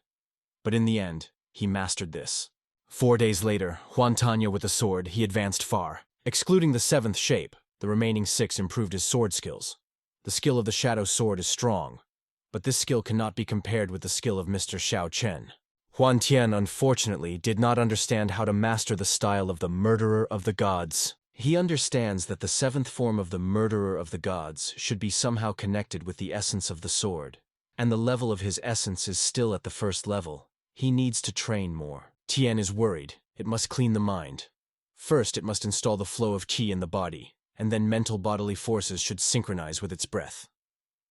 But in the end, he mastered this. 4 days later, Huan Tanya with a sword, he advanced far. Excluding the 7th shape, the remaining 6 improved his sword skills. The skill of the shadow sword is strong, but this skill cannot be compared with the skill of Mr. Xiao Chen. Huan Tian, unfortunately, did not understand how to master the style of the murderer of the gods. He understands that the 7th form of the murderer of the gods should be somehow connected with the essence of the sword, and the level of his essence is still at the 1st level. He needs to train more. Tian is worried. It must clean the mind. First, it must install the flow of qi in the body, and then mental bodily forces should synchronize with its breath.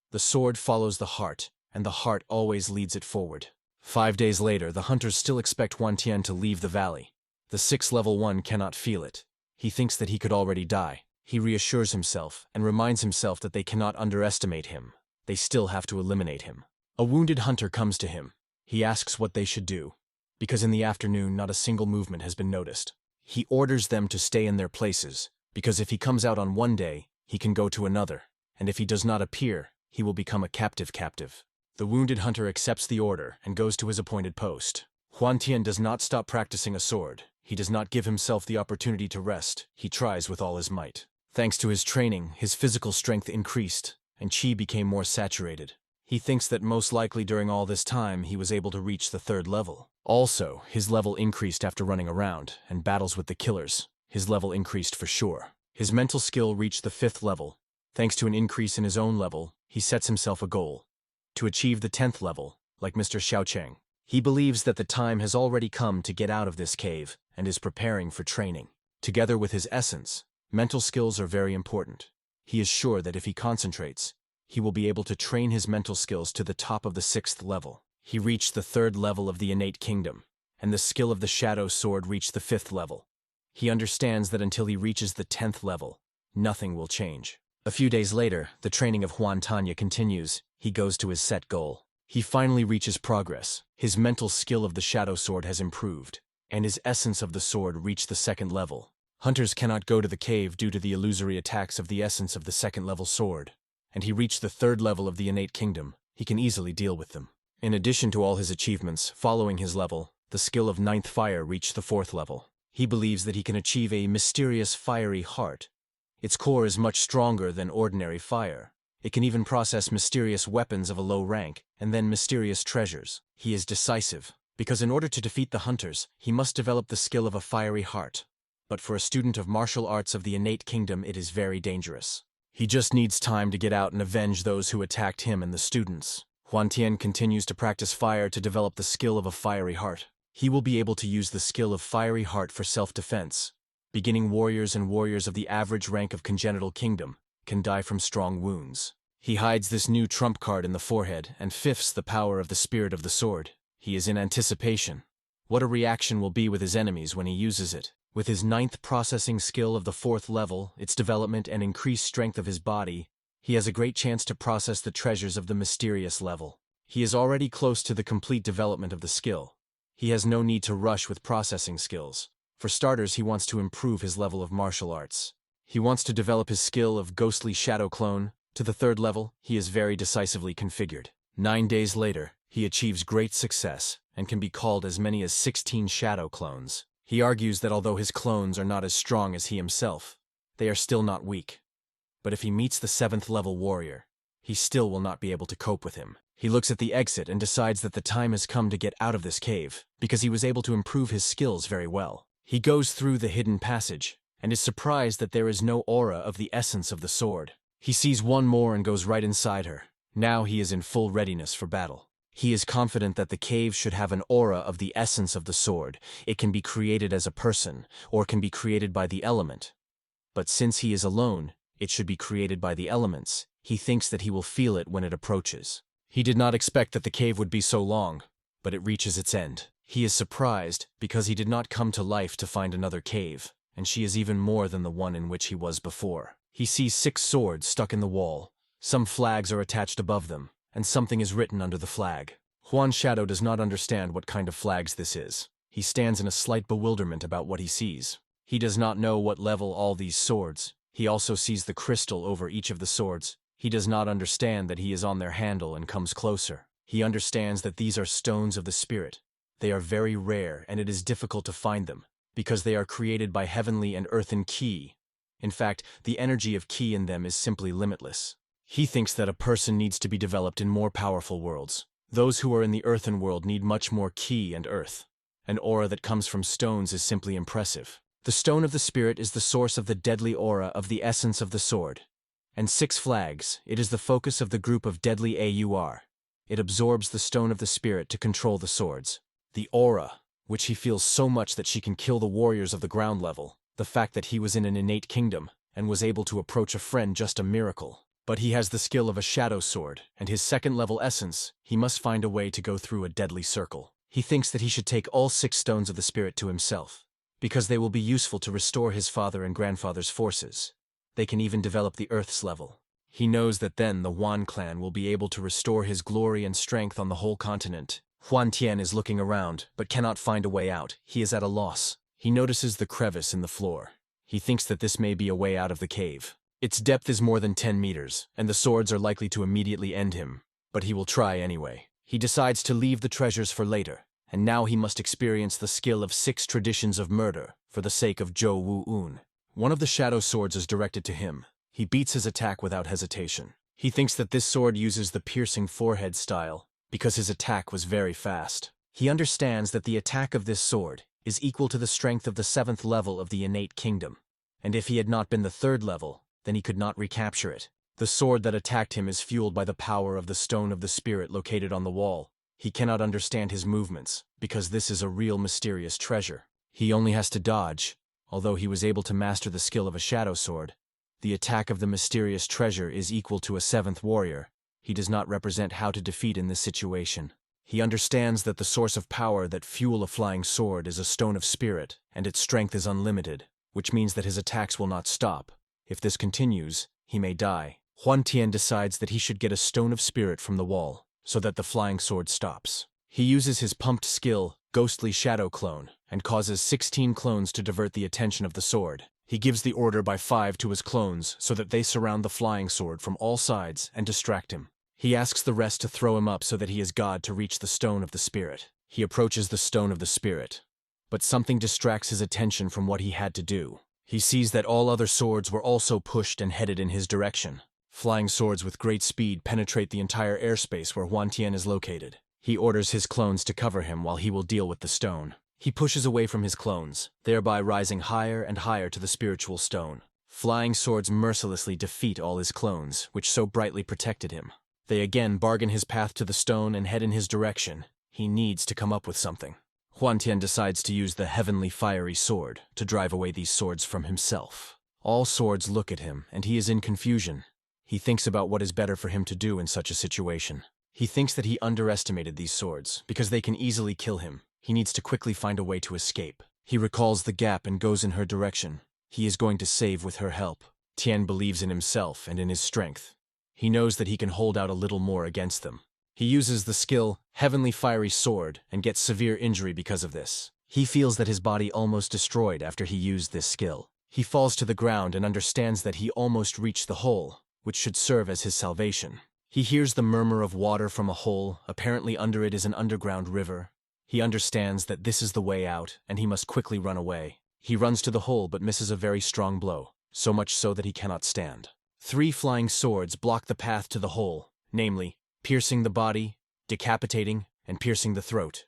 The sword follows the heart, and the heart always leads it forward. 5 days later, the hunters still expect Huan Tian to leave the valley. The 6th level one cannot feel it. He thinks that he could already die. He reassures himself and reminds himself that they cannot underestimate him. They still have to eliminate him. A wounded hunter comes to him. He asks what they should do, because in the afternoon not a single movement has been noticed. He orders them to stay in their places, because if he comes out on one day, he can go to another, and if he does not appear, he will become a captive. The wounded hunter accepts the order and goes to his appointed post. Huan Tian does not stop practicing a sword. He does not give himself the opportunity to rest. He tries with all his might. Thanks to his training, his physical strength increased, and qi became more saturated. He thinks that most likely during all this time he was able to reach the 3rd level. Also, his level increased after running around and battles with the killers. His level increased for sure. His mental skill reached the 5th level. Thanks to an increase in his own level, he sets himself a goal: to achieve the 10th level, like Mr. Xiaocheng. He believes that the time has already come to get out of this cave and is preparing for training. Together with his essence, mental skills are very important. He is sure that if he concentrates, he will be able to train his mental skills to the top of the 6th level. He reached the 3rd level of the innate kingdom, and the skill of the shadow sword reached the 5th level. He understands that until he reaches the 10th level, nothing will change. A few days later, the training of Huan Tanya continues. He goes to his set goal. He finally reaches progress. His mental skill of the shadow sword has improved, and his essence of the sword reached the 2nd level. Hunters cannot go to the cave due to the illusory attacks of the essence of the 2nd level sword, and he reached the 3rd level of the innate kingdom. He can easily deal with them. In addition to all his achievements, following his level, the skill of 9th fire reached the 4th level. He believes that he can achieve a mysterious fiery heart. Its core is much stronger than ordinary fire. It can even process mysterious weapons of a low rank, and then mysterious treasures. He is decisive, because in order to defeat the hunters, he must develop the skill of a fiery heart. But for a student of martial arts of the innate kingdom, it is very dangerous. He just needs time to get out and avenge those who attacked him and the students. Huan Tian continues to practice fire to develop the skill of a fiery heart. He will be able to use the skill of fiery heart for self-defense. Beginning warriors and warriors of the average rank of congenital kingdom can die from strong wounds. He hides this new trump card in the forehead and fifths the power of the spirit of the sword. He is in anticipation. What a reaction will be with his enemies when he uses it. With his 9th processing skill of the 4th level, its development and increased strength of his body, he has a great chance to process the treasures of the mysterious level. He is already close to the complete development of the skill. He has no need to rush with processing skills. For starters, he wants to improve his level of martial arts. He wants to develop his skill of ghostly shadow clone. To the 3rd level, he is very decisively configured. 9 days later, he achieves great success and can be called as many as 16 shadow clones. He argues that although his clones are not as strong as he himself, they are still not weak. But if he meets the 7th level warrior, he still will not be able to cope with him. He looks at the exit and decides that the time has come to get out of this cave, because he was able to improve his skills very well. He goes through the hidden passage, and is surprised that there is no aura of the essence of the sword. He sees one more and goes right inside her. Now he is in full readiness for battle. He is confident that the cave should have an aura of the essence of the sword. It can be created as a person, or can be created by the element. But since he is alone, it should be created by the elements. He thinks that he will feel it when it approaches. He did not expect that the cave would be so long, but it reaches its end. He is surprised because he did not come to life to find another cave, and she is even more than the one in which he was before. He sees 6 swords stuck in the wall. Some flags are attached above them, and something is written under the flag. Juan's shadow does not understand what kind of flags this is. He stands in a slight bewilderment about what he sees. He does not know what level all these swords. He also sees the crystal over each of the swords. He does not understand that he is on their handle and comes closer. He understands that these are stones of the spirit. They are very rare, and it is difficult to find them, because they are created by heavenly and earthen ki. In fact, the energy of ki in them is simply limitless. He thinks that a person needs to be developed in more powerful worlds. Those who are in the earthen world need much more ki and earth. An aura that comes from stones is simply impressive. The stone of the spirit is the source of the deadly aura of the essence of the sword. And 6 flags, it is the focus of the group of deadly AUR. It absorbs the stone of the spirit to control the swords. The aura, which he feels so much that she can kill the warriors of the ground level. The fact that he was in an innate kingdom and was able to approach a friend, just a miracle. But he has the skill of a shadow sword, and his 2nd level essence, he must find a way to go through a deadly circle. He thinks that he should take all 6 stones of the spirit to himself, because they will be useful to restore his father and grandfather's forces. They can even develop the Earth's level. He knows that then the Wan clan will be able to restore his glory and strength on the whole continent. Huan Tian is looking around, but cannot find a way out. He is at a loss. He notices the crevice in the floor. He thinks that this may be a way out of the cave. Its depth is more than 10 meters, and the swords are likely to immediately end him. But he will try anyway. He decides to leave the treasures for later, and now he must experience the skill of 6 traditions of murder for the sake of Zhou Wu-un. One of the shadow swords is directed to him. He beats his attack without hesitation. He thinks that this sword uses the piercing forehead style because his attack was very fast. He understands that the attack of this sword is equal to the strength of the 7th level of the innate kingdom, and if he had not been the 3rd level, then he could not recapture it. The sword that attacked him is fueled by the power of the stone of the spirit located on the wall. He cannot understand his movements, because this is a real mysterious treasure. He only has to dodge. Although he was able to master the skill of a shadow sword, the attack of the mysterious treasure is equal to a 7th warrior. He does not represent how to defeat in this situation. He understands that the source of power that fuel a flying sword is a stone of spirit, and its strength is unlimited, which means that his attacks will not stop. If this continues, he may die. Huan Tian decides that he should get a stone of spirit from the wall, so that the flying sword stops. He uses his pumped skill, Ghostly Shadow Clone, and causes 16 clones to divert the attention of the sword. He gives the order by 5 to his clones so that they surround the flying sword from all sides and distract him. He asks the rest to throw him up so that he is God to reach the stone of the spirit. He approaches the stone of the spirit, but something distracts his attention from what he had to do. He sees that all other swords were also pushed and headed in his direction. Flying swords with great speed penetrate the entire airspace where Huan Tian is located. He orders his clones to cover him while he will deal with the stone. He pushes away from his clones, thereby rising higher and higher to the spiritual stone. Flying swords mercilessly defeat all his clones, which so brightly protected him. They again bargain his path to the stone and head in his direction. He needs to come up with something. Huan Tian decides to use the heavenly fiery sword to drive away these swords from himself. All swords look at him, and he is in confusion. He thinks about what is better for him to do in such a situation. He thinks that he underestimated these swords, because they can easily kill him. He needs to quickly find a way to escape. He recalls the gap and goes in her direction. He is going to save with her help. Tian believes in himself and in his strength. He knows that he can hold out a little more against them. He uses the skill, Heavenly Fiery Sword, and gets severe injury because of this. He feels that his body almost destroyed after he used this skill. He falls to the ground and understands that he almost reached the hole, which should serve as his salvation. He hears the murmur of water from a hole, apparently under it is an underground river. He understands that this is the way out, and he must quickly run away. He runs to the hole but misses a very strong blow, so much so that he cannot stand. 3 flying swords block the path to the hole, namely, piercing the body, decapitating, and piercing the throat.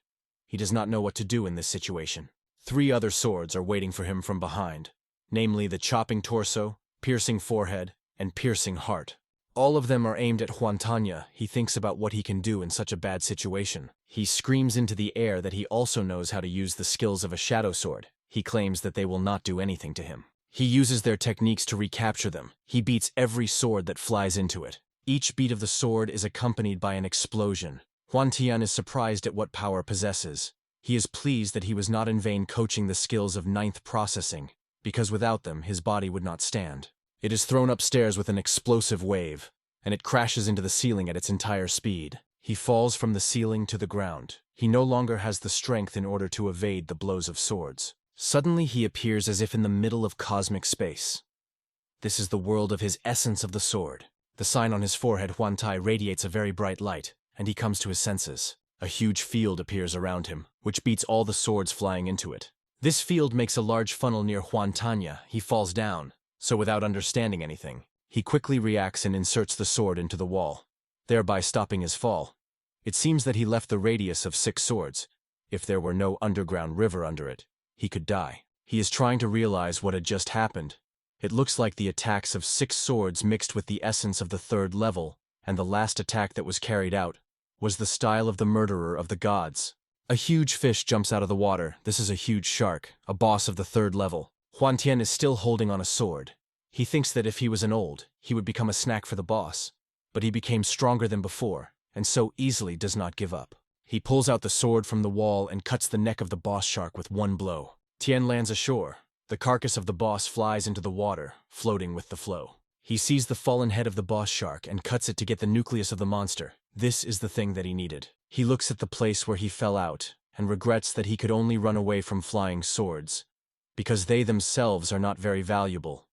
He does not know what to do in this situation. 3 other swords are waiting for him from behind, namely the chopping torso, piercing forehead, and piercing heart. All of them are aimed at Huantanya. He thinks about what he can do in such a bad situation. He screams into the air that he also knows how to use the skills of a shadow sword. He claims that they will not do anything to him. He uses their techniques to recapture them. He beats every sword that flies into it. Each beat of the sword is accompanied by an explosion. Huantian is surprised at what power possesses. He is pleased that he was not in vain coaching the skills of 9th processing, because without them his body would not stand. It is thrown upstairs with an explosive wave, and it crashes into the ceiling at its entire speed. He falls from the ceiling to the ground. He no longer has the strength in order to evade the blows of swords. Suddenly he appears as if in the middle of cosmic space. This is the world of his essence of the sword. The sign on his forehead, Huantai, radiates a very bright light, and he comes to his senses. A huge field appears around him, which beats all the swords flying into it. This field makes a large funnel near Huantanya. He falls down, so without understanding anything, he quickly reacts and inserts the sword into the wall, thereby stopping his fall. It seems that he left the radius of 6 swords. If there were no underground river under it, he could die. He is trying to realize what had just happened. It looks like the attacks of 6 swords mixed with the essence of the 3rd level, and the last attack that was carried out was the style of the murderer of the gods. A huge fish jumps out of the water. This is a huge shark, a boss of the 3rd level. Huantian is still holding on a sword. He thinks that if he was an old, he would become a snack for the boss, but he became stronger than before, and so easily does not give up. He pulls out the sword from the wall and cuts the neck of the boss shark with one blow. Tian lands ashore. The carcass of the boss flies into the water, floating with the flow. He sees the fallen head of the boss shark and cuts it to get the nucleus of the monster. This is the thing that he needed. He looks at the place where he fell out and regrets that he could only run away from flying swords, because they themselves are not very valuable.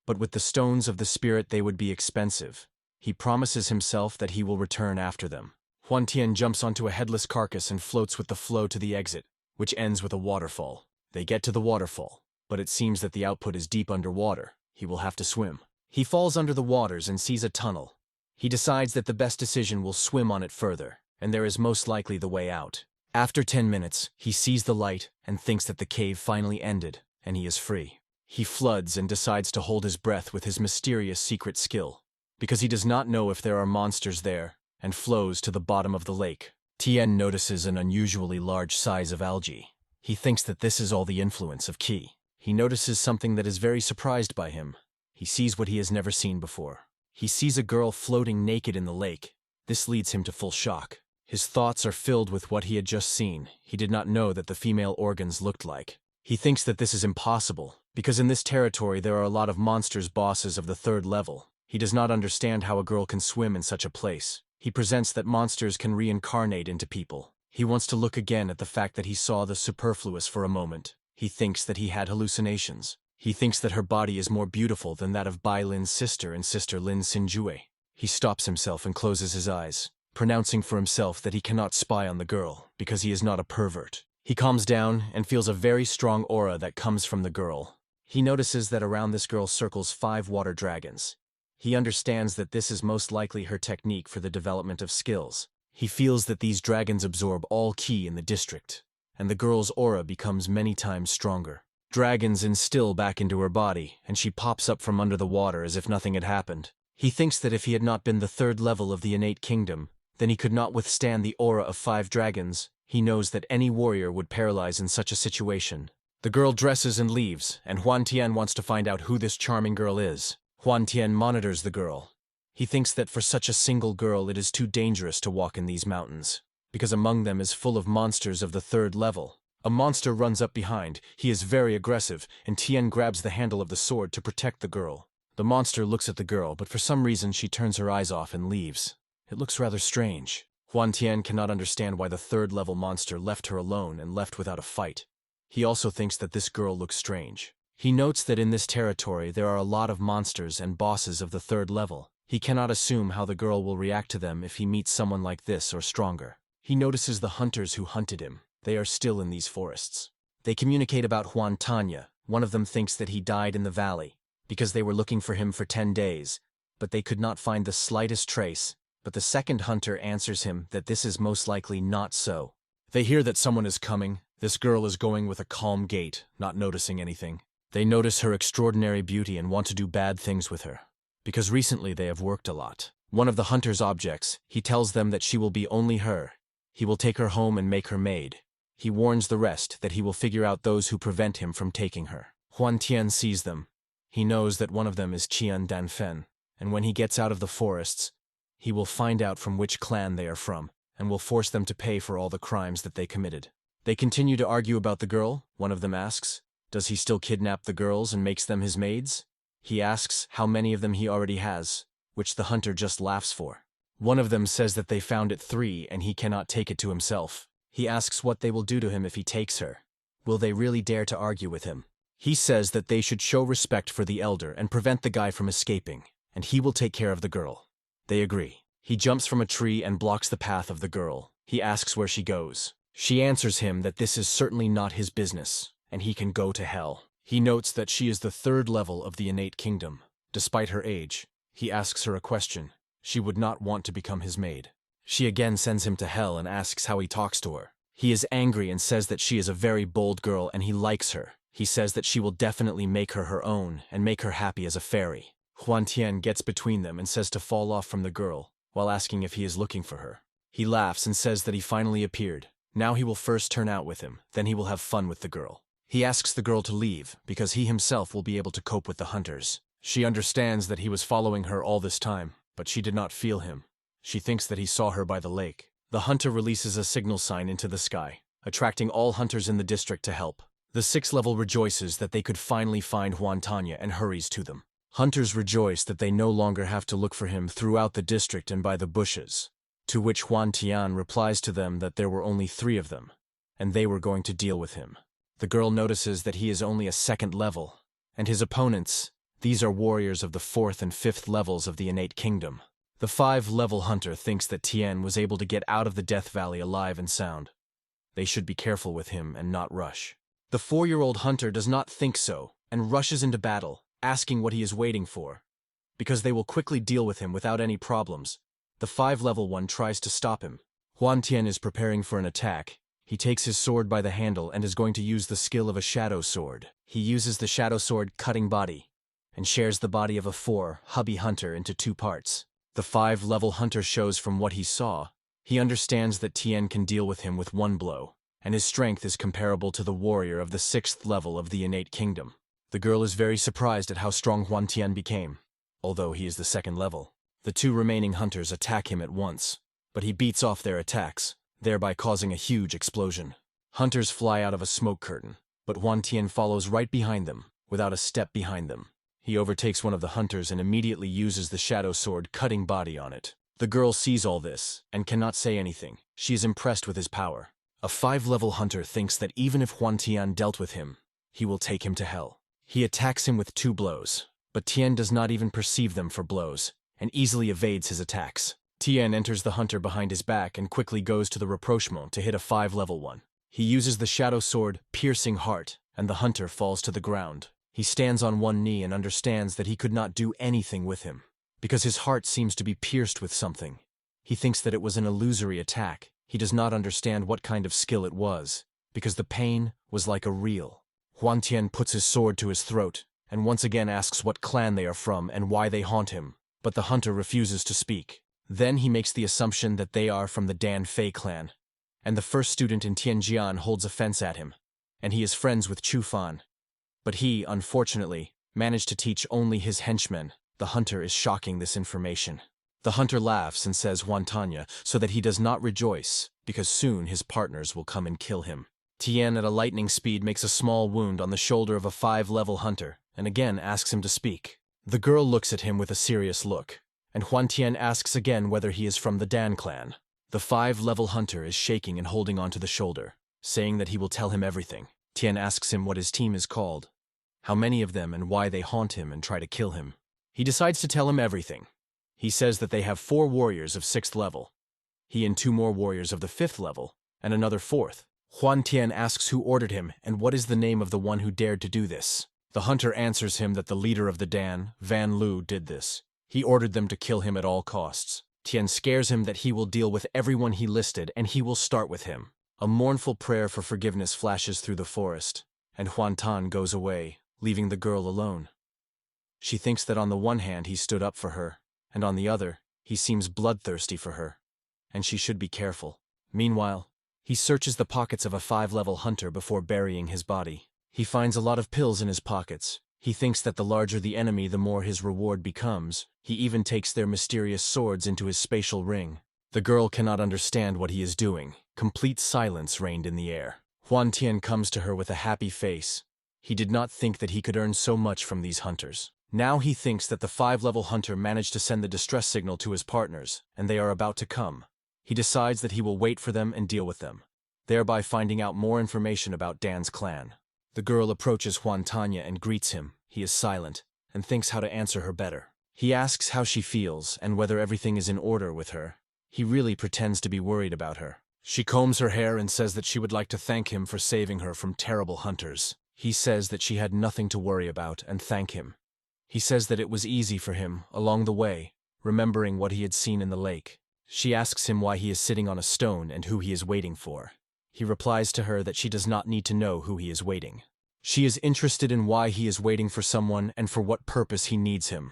But with the stones of the spirit they would be expensive. He promises himself that he will return after them. Huantian jumps onto a headless carcass and floats with the flow to the exit, which ends with a waterfall. They get to the waterfall, but it seems that the output is deep underwater. He will have to swim. He falls under the waters and sees a tunnel. He decides that the best decision will swim on it further, and there is most likely the way out. After 10 minutes, he sees the light and thinks that the cave finally ended, and he is free. He floods and decides to hold his breath with his mysterious secret skill, because he does not know if there are monsters there, and flows to the bottom of the lake. Tien notices an unusually large size of algae. He thinks that this is all the influence of Qi. He notices something that is very surprised by him. He sees what he has never seen before. He sees a girl floating naked in the lake. This leads him to full shock. His thoughts are filled with what he had just seen. He did not know that the female organs looked like. He thinks that this is impossible, because in this territory there are a lot of monsters bosses of the 3rd level. He does not understand how a girl can swim in such a place. He presents that monsters can reincarnate into people. He wants to look again at the fact that he saw the superfluous for a moment. He thinks that he had hallucinations. He thinks that her body is more beautiful than that of Bai Lin's sister and sister Lin Xinjue. He stops himself and closes his eyes, pronouncing for himself that he cannot spy on the girl because he is not a pervert. He calms down and feels a very strong aura that comes from the girl. He notices that around this girl circles 5 water dragons. He understands that this is most likely her technique for the development of skills. He feels that these dragons absorb all Qi in the district, and the girl's aura becomes many times stronger. Dragons instill back into her body, and she pops up from under the water as if nothing had happened. He thinks that if he had not been the 3rd level of the innate kingdom, then he could not withstand the aura of 5 dragons. He knows that any warrior would paralyze in such a situation. The girl dresses and leaves, and Huantian wants to find out who this charming girl is. Huantian monitors the girl. He thinks that for such a single girl it is too dangerous to walk in these mountains, because among them is full of monsters of the 3rd level. A monster runs up behind. He is very aggressive, and Tian grabs the handle of the sword to protect the girl. The monster looks at the girl, but for some reason she turns her eyes off and leaves. It looks rather strange. Huan Tian cannot understand why the third-level monster left her alone and left without a fight. He also thinks that this girl looks strange. He notes that in this territory there are a lot of monsters and bosses of the third level. He cannot assume how the girl will react to them if he meets someone like this or stronger. He notices the hunters who hunted him. They are still in these forests. They communicate about Huan Tanya. One of them thinks that he died in the valley, because they were looking for him for 10 days, but they could not find the slightest trace. But the second hunter answers him that this is most likely not so. They hear that someone is coming. This girl is going with a calm gait, not noticing anything. They notice her extraordinary beauty and want to do bad things with her, because recently they have worked a lot. One of the hunters objects. He tells them that she will be only her. He will take her home and make her maid. He warns the rest that he will figure out those who prevent him from taking her. Huan Tian sees them. He knows that one of them is Qian Danfen, and when he gets out of the forests, he will find out from which clan they are from, and will force them to pay for all the crimes that they committed. They continue to argue about the girl. One of them asks, does he still kidnap the girls and makes them his maids? He asks how many of them he already has, which the hunter just laughs for. One of them says that they found it 3 and he cannot take it to himself. He asks what they will do to him if he takes her. Will they really dare to argue with him? He says that they should show respect for the elder and prevent the guy from escaping, and he will take care of the girl. They agree. He jumps from a tree and blocks the path of the girl. He asks where she goes. She answers him that this is certainly not his business, and he can go to hell. He notes that she is the 3rd level of the innate kingdom. Despite her age, he asks her a question. She would not want to become his maid. She again sends him to hell and asks how he talks to her. He is angry and says that she is a very bold girl and he likes her. He says that she will definitely make her her own and make her happy as a fairy. Huan Tian gets between them and says to fall off from the girl, while asking if he is looking for her. He laughs and says that he finally appeared. Now he will first turn out with him, then he will have fun with the girl. He asks the girl to leave, because he himself will be able to cope with the hunters. She understands that he was following her all this time, but she did not feel him. She thinks that he saw her by the lake. The hunter releases a signal sign into the sky, attracting all hunters in the district to help. The 6th level rejoices that they could finally find Huan Tanya and hurries to them. Hunters rejoice that they no longer have to look for him throughout the district and by the bushes, to which Huan Tian replies to them that there were only 3 of them, and they were going to deal with him. The girl notices that he is only a 2nd level, and his opponents, these are warriors of the 4th and 5th levels of the innate kingdom. The 5-level hunter thinks that Tian was able to get out of the Death Valley alive and sound. They should be careful with him and not rush. The 4-year-old hunter does not think so, and rushes into battle, asking what he is waiting for, because they will quickly deal with him without any problems. The 5-level one tries to stop him. Huan Tian is preparing for an attack. He takes his sword by the handle and is going to use the skill of a shadow sword. He uses the shadow sword cutting body, and shares the body of a 4-hubby hunter into 2 parts. The 5-level hunter shows from what he saw. He understands that Tian can deal with him with 1 blow, and his strength is comparable to the warrior of the 6th level of the innate kingdom. The girl is very surprised at how strong Huan Tian became, although he is the 2nd level. The 2 remaining hunters attack him at once, but he beats off their attacks, thereby causing a huge explosion. Hunters fly out of a smoke curtain, but Huan Tian follows right behind them, without a step behind them. He overtakes one of the hunters and immediately uses the shadow sword cutting body on it. The girl sees all this, and cannot say anything. She is impressed with his power. A 5-level hunter thinks that even if Huan Tian dealt with him, he will take him to hell. He attacks him with 2 blows, but Tian does not even perceive them for blows, and easily evades his attacks. Tian enters the hunter behind his back and quickly goes to the rapprochement to hit a 5-level one. He uses the shadow sword, piercing heart, and the hunter falls to the ground. He stands on 1 knee and understands that he could not do anything with him, because his heart seems to be pierced with something. He thinks that it was an illusory attack. He does not understand what kind of skill it was, because the pain was like a reel. Huan Tian puts his sword to his throat, and once again asks what clan they are from and why they haunt him, but the hunter refuses to speak. Then he makes the assumption that they are from the Dan Fei clan, and the first student in Tianjian holds offense at him, and he is friends with Chu Fan. But he, unfortunately, managed to teach only his henchmen. The hunter is shocking this information. The hunter laughs and says Huan Tanya so that he does not rejoice, because soon his partners will come and kill him. Tien at a lightning speed makes a small wound on the shoulder of a 5-level hunter and again asks him to speak. The girl looks at him with a serious look, and Huan Tian asks again whether he is from the Dan clan. The 5-level hunter is shaking and holding onto the shoulder, saying that he will tell him everything. Tien asks him what his team is called, how many of them and why they haunt him and try to kill him. He decides to tell him everything. He says that they have 4 warriors of 6th level, he and 2 more warriors of the 5th level, and another 4th. Huan Tian asks who ordered him and what is the name of the one who dared to do this. The hunter answers him that the leader of the Dan, Van Lu, did this. He ordered them to kill him at all costs. Tien scares him that he will deal with everyone he listed and he will start with him. A mournful prayer for forgiveness flashes through the forest, and Huan Tan goes away, leaving the girl alone. She thinks that on the one hand he stood up for her, and on the other, he seems bloodthirsty for her, and she should be careful. Meanwhile, he searches the pockets of a 5-level hunter before burying his body. He finds a lot of pills in his pockets. He thinks that the larger the enemy, the more his reward becomes. He even takes their mysterious swords into his spatial ring. The girl cannot understand what he is doing. Complete silence reigned in the air. Huan Tian comes to her with a happy face. He did not think that he could earn so much from these hunters. Now he thinks that the 5-level hunter managed to send the distress signal to his partners, and they are about to come. He decides that he will wait for them and deal with them, thereby finding out more information about Dan's clan. The girl approaches Huan Tanya and greets him. He is silent, and thinks how to answer her better. He asks how she feels and whether everything is in order with her. He really pretends to be worried about her. She combs her hair and says that she would like to thank him for saving her from terrible hunters. He says that she had nothing to worry about and thank him. He says that it was easy for him, along the way, remembering what he had seen in the lake. She asks him why he is sitting on a stone and who he is waiting for. He replies to her that she does not need to know who he is waiting. She is interested in why he is waiting for someone and for what purpose he needs him.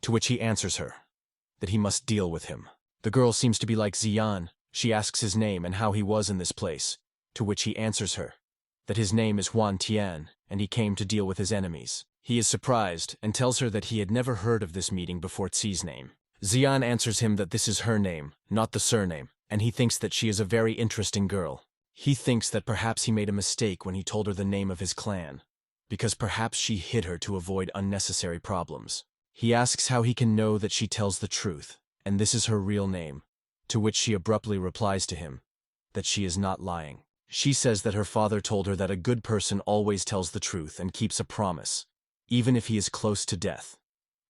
To which he answers her that he must deal with him. The girl seems to be like Xian. She asks his name and how he was in this place, to which he answers her that his name is Huan Tian and he came to deal with his enemies. He is surprised and tells her that he had never heard of this meeting before Xi's name. Xian answers him that this is her name, not the surname, and he thinks that she is a very interesting girl. He thinks that perhaps he made a mistake when he told her the name of his clan, because perhaps she hid her to avoid unnecessary problems. He asks how he can know that she tells the truth, and this is her real name, to which she abruptly replies to him that she is not lying. She says that her father told her that a good person always tells the truth and keeps a promise, even if he is close to death.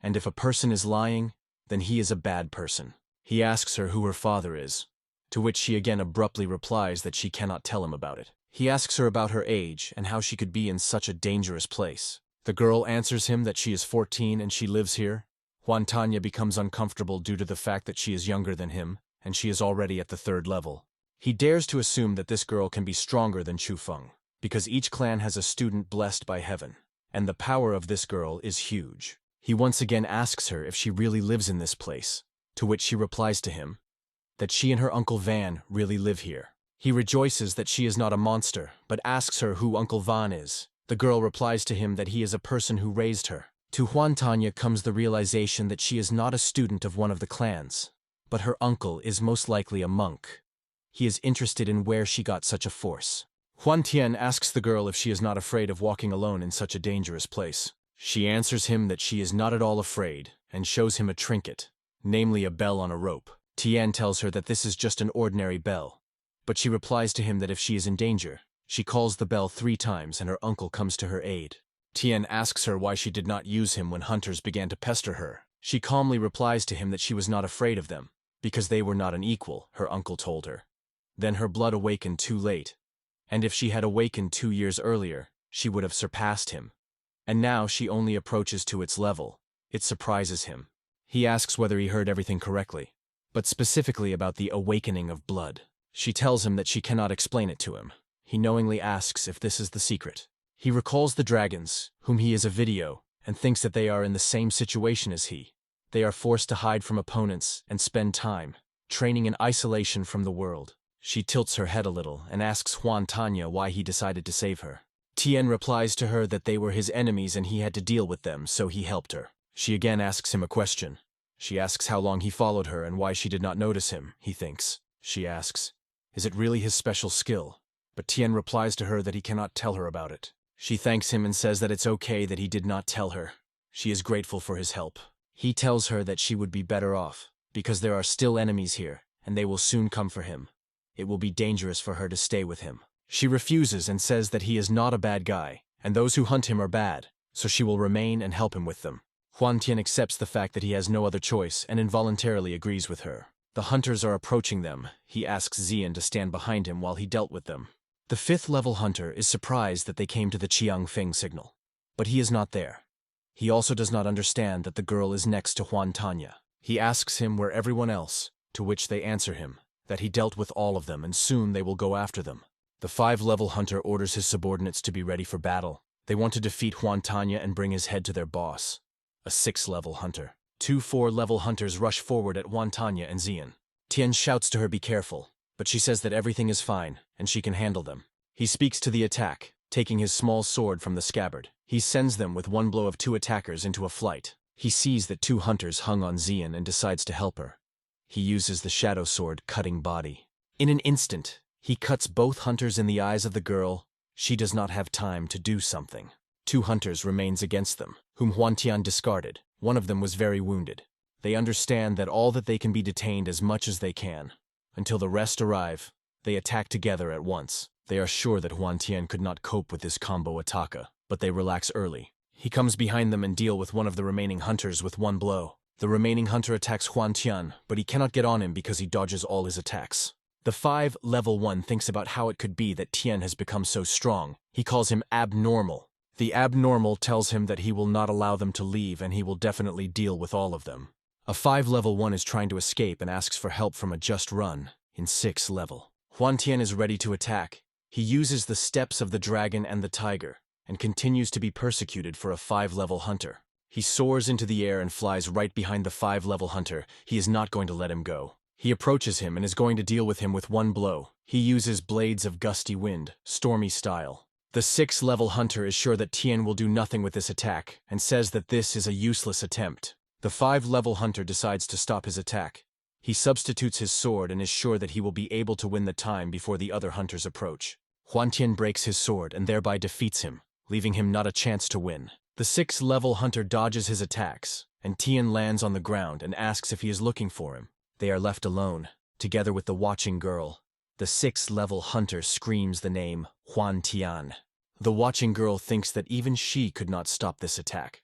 And if a person is lying, then he is a bad person. He asks her who her father is, to which she again abruptly replies that she cannot tell him about it. He asks her about her age and how she could be in such a dangerous place. The girl answers him that she is 14 and she lives here. Huan Tanya becomes uncomfortable due to the fact that she is younger than him, and she is already at the 3rd level. He dares to assume that this girl can be stronger than Chu Feng, because each clan has a student blessed by heaven, and the power of this girl is huge. He once again asks her if she really lives in this place, to which she replies to him that she and her Uncle Van really live here. He rejoices that she is not a monster, but asks her who Uncle Van is. The girl replies to him that he is a person who raised her. To Huan Tanya comes the realization that she is not a student of one of the clans, but her uncle is most likely a monk. He is interested in where she got such a force. Huan Tian asks the girl if she is not afraid of walking alone in such a dangerous place. She answers him that she is not at all afraid, and shows him a trinket, namely a bell on a rope. Tian tells her that this is just an ordinary bell, but she replies to him that if she is in danger, she calls the bell 3 times and her uncle comes to her aid. Tian asks her why she did not use him when hunters began to pester her. She calmly replies to him that she was not afraid of them, because they were not an equal, her uncle told her. Then her blood awakened too late, and if she had awakened 2 years earlier, she would have surpassed him. And now she only approaches to its level. It surprises him. He asks whether he heard everything correctly, but specifically about the awakening of blood. She tells him that she cannot explain it to him. He knowingly asks if this is the secret. He recalls the dragons, whom he is a video, and thinks that they are in the same situation as he. They are forced to hide from opponents and spend time, training in isolation from the world. She tilts her head a little and asks Huan Tanya why he decided to save her. Tien replies to her that they were his enemies and he had to deal with them, so he helped her. She again asks him a question. She asks how long he followed her and why she did not notice him, he thinks. She asks, is it really his special skill? but Tian replies to her that he cannot tell her about it. She thanks him and says that it's okay that he did not tell her. She is grateful for his help. He tells her that she would be better off, because there are still enemies here, and they will soon come for him. It will be dangerous for her to stay with him. She refuses and says that he is not a bad guy, and those who hunt him are bad, so she will remain and help him with them. Huan Tian accepts the fact that he has no other choice and involuntarily agrees with her. The hunters are approaching them. He asks Xian to stand behind him while he dealt with them. The 5th level hunter is surprised that they came to the Qiangfeng signal, but he is not there. He also does not understand that the girl is next to Huan Tanya. He asks him where everyone else, to which they answer him that he dealt with all of them and soon they will go after them. The 5-level hunter orders his subordinates to be ready for battle. They want to defeat Huan Tanya and bring his head to their boss, a 6-level hunter. 2 4-level hunters rush forward at Huan Tanya and Xian. Tian shouts to her be careful, but she says that everything is fine and she can handle them. He speaks to the attack, taking his small sword from the scabbard. He sends them with one blow of 2 attackers into a flight. He sees that 2 hunters hung on Xian and decides to help her. He uses the shadow sword, cutting body. In an instant, he cuts both hunters in the eyes of the girl. She does not have time to do something. 2 hunters remains against them, whom Huan Tian discarded. One of them was very wounded. They understand that all that they can be detained as much as they can. Until the rest arrive, they attack together at once. They are sure that Huan Tian could not cope with this combo attack, but they relax early. He comes behind them and deal with one of the remaining hunters with one blow. The remaining hunter attacks Huan Tian, but he cannot get on him because he dodges all his attacks. The 5 level 1 thinks about how it could be that Tian has become so strong. He calls him abnormal. The abnormal tells him that he will not allow them to leave and he will definitely deal with all of them. A 5 level 1 is trying to escape and asks for help from a just run in 6 level. Huan Tian is ready to attack. He uses the steps of the dragon and the tiger and continues to be persecuted for a 5 level hunter. He soars into the air and flies right behind the 5 level hunter. He is not going to let him go. He approaches him and is going to deal with him with one blow. He uses blades of gusty wind, stormy style. The 6 level hunter is sure that Tian will do nothing with this attack and says that this is a useless attempt. The 5 level hunter decides to stop his attack. He substitutes his sword and is sure that he will be able to win the time before the other hunters approach. Huan Tian breaks his sword and thereby defeats him, leaving him not a chance to win. The 6 level hunter dodges his attacks, and Tian lands on the ground and asks if he is looking for him. They are left alone, together with the watching girl. The 6 level hunter screams the name Huan Tian. The watching girl thinks that even she could not stop this attack.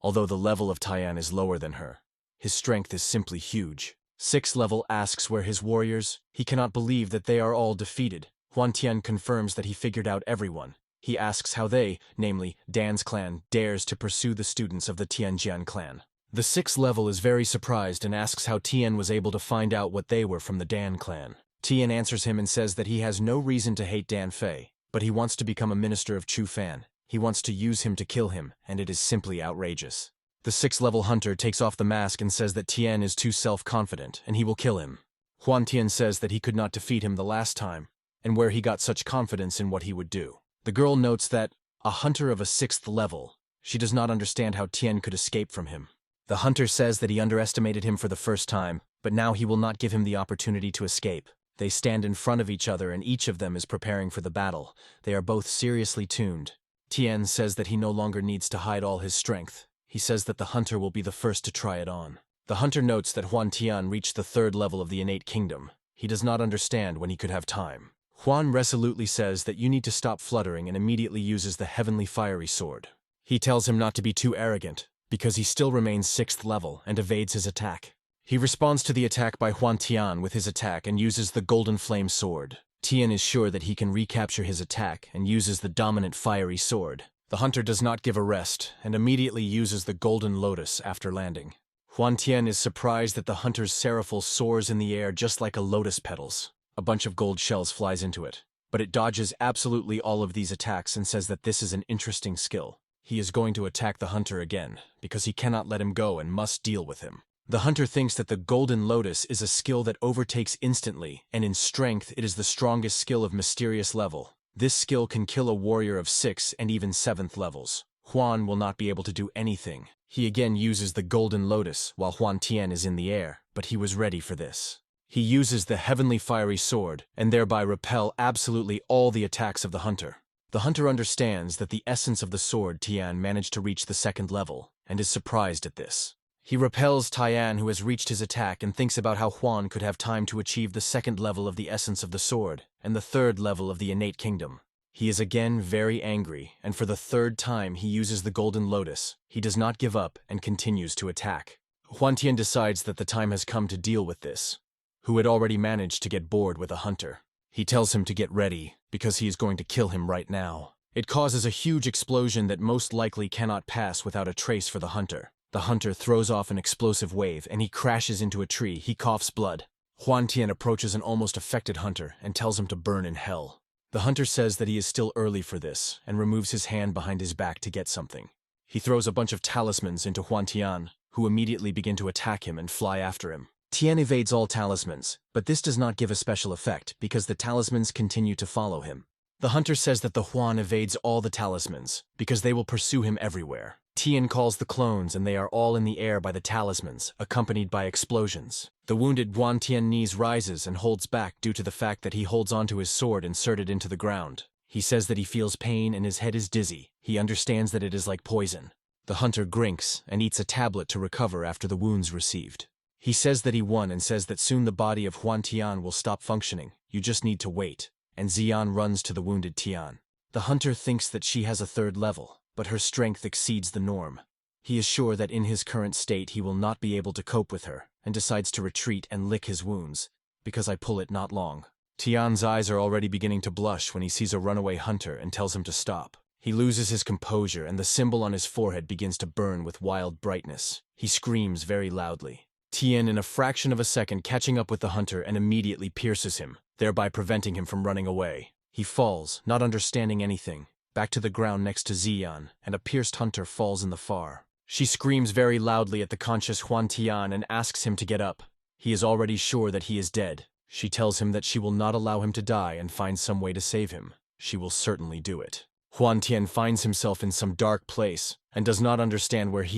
Although the level of Tian is lower than her, his strength is simply huge. 6 level asks where his warriors. He cannot believe that they are all defeated. Huan Tian confirms that he figured out everyone. He asks how they, namely Dan's clan, dares to pursue the students of the Tianjian clan. The 6th level is very surprised and asks how Tian was able to find out what they were from the Dan clan. Tian answers him and says that he has no reason to hate Dan Fei, but he wants to become a minister of Chu Fan. He wants to use him to kill him, and it is simply outrageous. The 6th level hunter takes off the mask and says that Tian is too self-confident and he will kill him. Huan Tian says that he could not defeat him the last time, and where he got such confidence in what he would do. The girl notes that, a hunter of a 6th level, she does not understand how Tian could escape from him. The hunter says that he underestimated him for the first time, but now he will not give him the opportunity to escape. They stand in front of each other and each of them is preparing for the battle. They are both seriously tuned. Tian says that he no longer needs to hide all his strength. He says that the hunter will be the first to try it on. The hunter notes that Huan Tian reached the 3rd level of the innate kingdom. He does not understand when he could have time. Huan resolutely says that you need to stop fluttering and immediately uses the heavenly fiery sword. He tells him not to be too arrogant, because he still remains 6th level and evades his attack. He responds to the attack by Huan Tian with his attack and uses the golden flame sword. Tian is sure that he can recapture his attack and uses the dominant fiery sword. The hunter does not give a rest and immediately uses the golden lotus after landing. Huan Tian is surprised that the hunter's seraphil soars in the air just like a lotus petals. A bunch of gold shells flies into it, but it dodges absolutely all of these attacks and says that this is an interesting skill. He is going to attack the hunter again, because he cannot let him go and must deal with him. The hunter thinks that the golden lotus is a skill that overtakes instantly, and in strength it is the strongest skill of mysterious level. This skill can kill a warrior of 6th and even 7th levels. Huan will not be able to do anything. He again uses the golden lotus while Huan Tian is in the air, but he was ready for this. He uses the heavenly fiery sword and thereby repel absolutely all the attacks of the hunter. The hunter understands that the essence of the sword Tian managed to reach the second level and is surprised at this. He repels Tian, who has reached his attack, and thinks about how Huan could have time to achieve the second level of the essence of the sword and the third level of the innate kingdom. He is again very angry, and for the third time he uses the golden lotus. He does not give up and continues to attack. Huantian decides that the time has come to deal with this, who had already managed to get bored with a hunter. He tells him to get ready, because he is going to kill him right now. It causes a huge explosion that most likely cannot pass without a trace for the hunter. The hunter throws off an explosive wave, and he crashes into a tree. He coughs blood. Huantian approaches an almost affected hunter and tells him to burn in hell. The hunter says that he is still early for this, and removes his hand behind his back to get something. He throws a bunch of talismans into Huantian, who immediately begin to attack him and fly after him. Tian evades all talismans, but this does not give a special effect because the talismans continue to follow him. The hunter says that the Huan evades all the talismans because they will pursue him everywhere. Tian calls the clones, and they are all in the air by the talismans, accompanied by explosions. The wounded Huantian knees rises and holds back due to the fact that he holds onto his sword inserted into the ground. He says that he feels pain and his head is dizzy. He understands that it is like poison. The hunter grinks and eats a tablet to recover after the wounds received. He says that he won and says that soon the body of Huantian will stop functioning. You just need to wait. And Xian runs to the wounded Tian. The hunter thinks that she has a third level, but her strength exceeds the norm. He is sure that in his current state he will not be able to cope with her, and decides to retreat and lick his wounds, because I pull it not long. Tian's eyes are already beginning to blush when he sees a runaway hunter and tells him to stop. He loses his composure, and the symbol on his forehead begins to burn with wild brightness. He screams very loudly. Tian, in a fraction of a second, catching up with the hunter and immediately pierces him, thereby preventing him from running away. He falls, not understanding anything, back to the ground next to Xian, and a pierced hunter falls in the far. She screams very loudly at the conscious Huantian and asks him to get up. He is already sure that he is dead. She tells him that she will not allow him to die and find some way to save him. She will certainly do it. Huantian finds himself in some dark place and does not understand where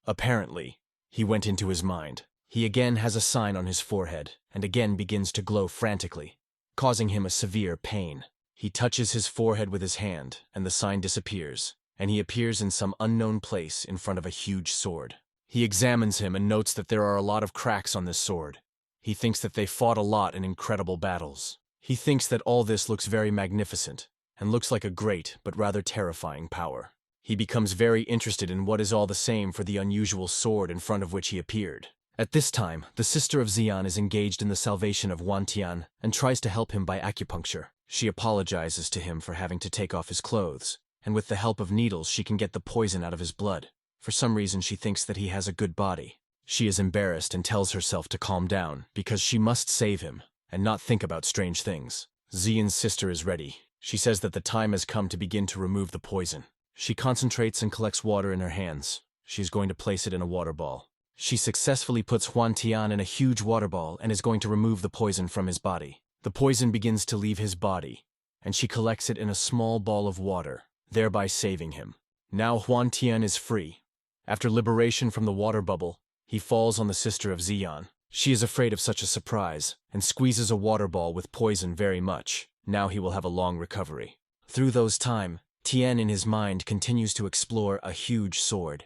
apparently, he went into his mind. He again has a sign on his forehead and again begins to glow frantically, causing him a severe pain. He touches his forehead with his hand, and the sign disappears, and he appears in some unknown place in front of a huge sword. He examines him and notes that there are a lot of cracks on this sword. He thinks that they fought a lot in incredible battles. He thinks that all this looks very magnificent, and looks like a great but rather terrifying power. He becomes very interested in what is all the same for the unusual sword in front of which he appeared. At this time, the sister of Xian is engaged in the salvation of Huantian and tries to help him by acupuncture. She apologizes to him for having to take off his clothes, and with the help of needles she can get the poison out of his blood. For some reason she thinks that he has a good body. She is embarrassed and tells herself to calm down, because she must save him, and not think about strange things. Xian's sister is ready. She says that the time has come to begin to remove the poison. She concentrates and collects water in her hands. She is going to place it in a water ball. She successfully puts Huantian in a huge water ball and is going to remove the poison from his body. The poison begins to leave his body, and she collects it in a small ball of water, thereby saving him. Now Huantian is free. After liberation from the water bubble, he falls on the sister of Xian. She is afraid of such a surprise, and squeezes a water ball with poison very much. Now he will have a long recovery. Through those time, Tian in his mind continues to explore a huge sword.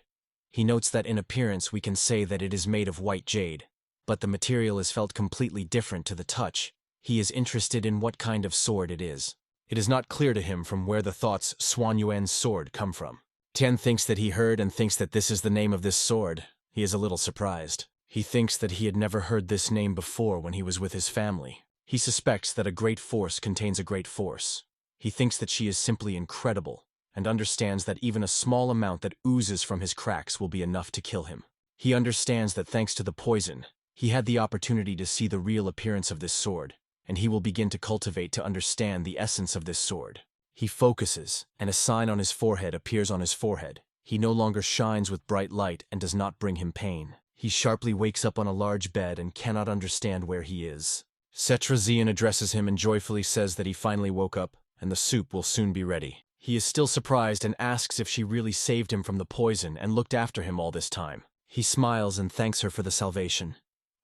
He notes that in appearance we can say that it is made of white jade, but the material is felt completely different to the touch. He is interested in what kind of sword it is. It is not clear to him from where the thoughts Suan Yuan's sword come from. Tian thinks that he heard and thinks that this is the name of this sword. He is a little surprised. He thinks that he had never heard this name before when he was with his family. He suspects that a great force contains a great force. He thinks that she is simply incredible, and understands that even a small amount that oozes from his cracks will be enough to kill him. He understands that thanks to the poison, he had the opportunity to see the real appearance of this sword, and he will begin to cultivate to understand the essence of this sword. He focuses, and a sign on his forehead appears on his forehead. He no longer shines with bright light and does not bring him pain. He sharply wakes up on a large bed and cannot understand where he is. Xian addresses him and joyfully says that he finally woke up, and the soup will soon be ready. He is still surprised and asks if she really saved him from the poison and looked after him all this time. He smiles and thanks her for the salvation.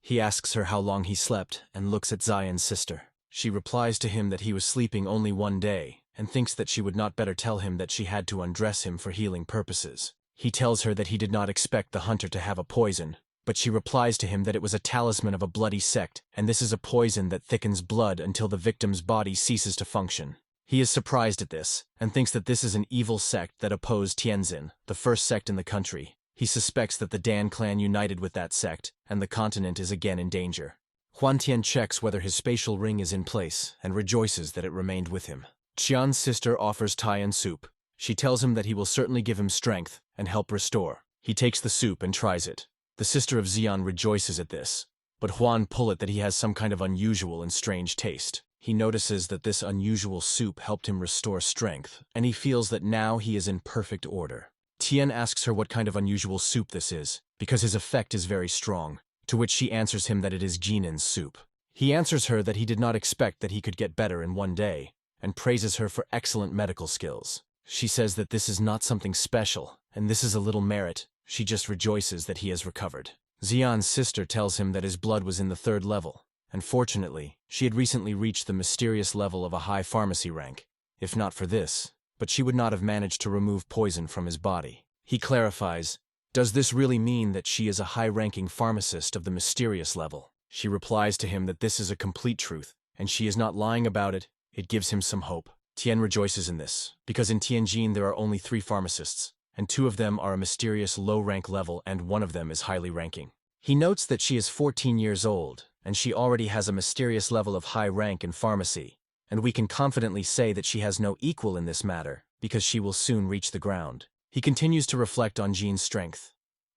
He asks her how long he slept and looks at Xian's sister. She replies to him that he was sleeping only one day and thinks that she would not better tell him that she had to undress him for healing purposes. He tells her that he did not expect the hunter to have a poison, but she replies to him that it was a talisman of a bloody sect, and this is a poison that thickens blood until the victim's body ceases to function. He is surprised at this, and thinks that this is an evil sect that opposed Tianzin, the first sect in the country. He suspects that the Dan clan united with that sect, and the continent is again in danger. Huan Tian checks whether his spatial ring is in place, and rejoices that it remained with him. Qian's sister offers Tian soup. She tells him that he will certainly give him strength and help restore. He takes the soup and tries it. The sister of Xian rejoices at this, but Huan pulls it that he has some kind of unusual and strange taste. He notices that this unusual soup helped him restore strength, and he feels that now he is in perfect order. Tian asks her what kind of unusual soup this is, because his effect is very strong, to which she answers him that it is Jinin's soup. He answers her that he did not expect that he could get better in one day, and praises her for excellent medical skills. She says that this is not something special, and this is a little merit. She just rejoices that he has recovered. Xian's sister tells him that his blood was in the 3rd level, and fortunately, she had recently reached the mysterious level of a high pharmacy rank. If not for this, but she would not have managed to remove poison from his body. He clarifies, does this really mean that she is a high-ranking pharmacist of the mysterious level? She replies to him that this is a complete truth, and she is not lying about it. It gives him some hope. Tian rejoices in this, because in Tianjin there are only 3 pharmacists, and 2 of them are a mysterious low-rank level and 1 of them is highly ranking. He notes that she is 14 years old, and she already has a mysterious level of high rank in pharmacy, and we can confidently say that she has no equal in this matter, because she will soon reach the ground. He continues to reflect on Jin's strength,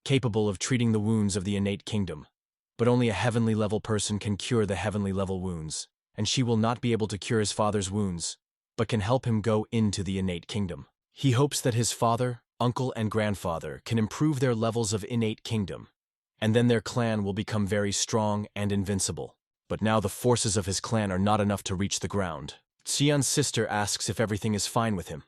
capable of treating the wounds of the innate kingdom, but only a heavenly level person can cure the heavenly level wounds, and she will not be able to cure his father's wounds, but can help him go into the innate kingdom. He hopes that his father, uncle, and grandfather can improve their levels of innate kingdom, and then their clan will become very strong and invincible. But now the forces of his clan are not enough to reach the ground. Xian's sister asks if everything is fine with him,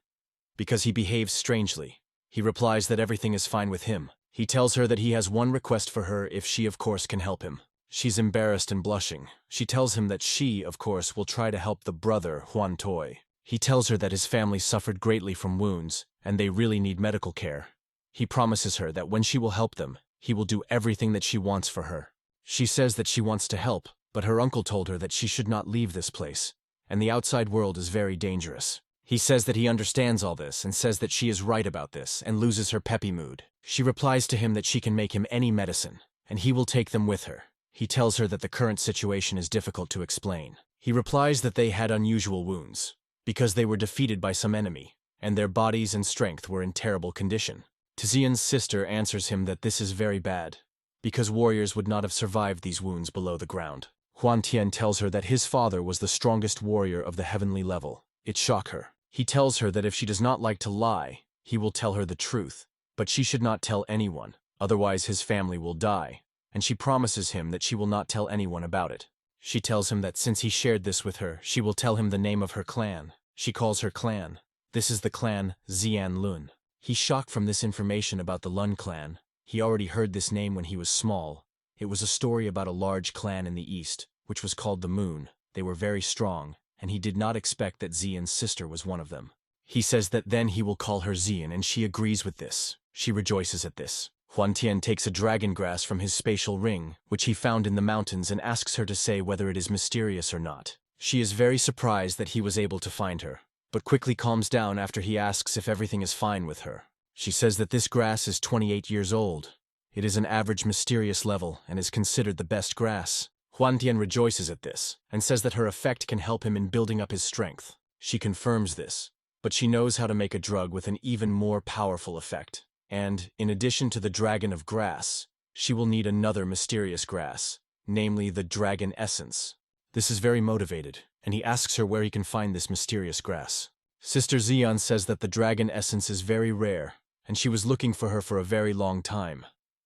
because he behaves strangely. He replies that everything is fine with him. He tells her that he has one request for her if she of course can help him. She's embarrassed and blushing. She tells him that she, of course, will try to help the brother, Huan Toi. He tells her that his family suffered greatly from wounds, and they really need medical care. He promises her that when she will help them, he will do everything that she wants for her. She says that she wants to help, but her uncle told her that she should not leave this place, and the outside world is very dangerous. He says that he understands all this and says that she is right about this and loses her peppy mood. She replies to him that she can make him any medicine, and he will take them with her. He tells her that the current situation is difficult to explain. He replies that they had unusual wounds, because they were defeated by some enemy, and their bodies and strength were in terrible condition. Tizian's sister answers him that this is very bad, because warriors would not have survived these wounds below the ground. Huan Tian tells her that his father was the strongest warrior of the heavenly level. It shocks her. He tells her that if she does not like to lie, he will tell her the truth, but she should not tell anyone, otherwise his family will die, and she promises him that she will not tell anyone about it. She tells him that since he shared this with her, she will tell him the name of her clan. She calls her clan. This is the clan Xian Lun. He's shocked from this information about the Lun clan. He already heard this name when he was small. It was a story about a large clan in the east, which was called the Moon. They were very strong, and he did not expect that Xian's sister was one of them. He says that then he will call her Xian, and she agrees with this. She rejoices at this. Huan Tian takes a dragon grass from his spatial ring, which he found in the mountains, and asks her to say whether it is mysterious or not. She is very surprised that he was able to find her, but quickly calms down after he asks if everything is fine with her. She says that this grass is 28 years old. It is an average mysterious level and is considered the best grass. Huan Tian rejoices at this, and says that her effect can help him in building up his strength. She confirms this, but she knows how to make a drug with an even more powerful effect. And, in addition to the dragon of grass, she will need another mysterious grass, namely the dragon essence. This is very motivated, and he asks her where he can find this mysterious grass. Sister Xian says that the dragon essence is very rare, and she was looking for her for a very long time,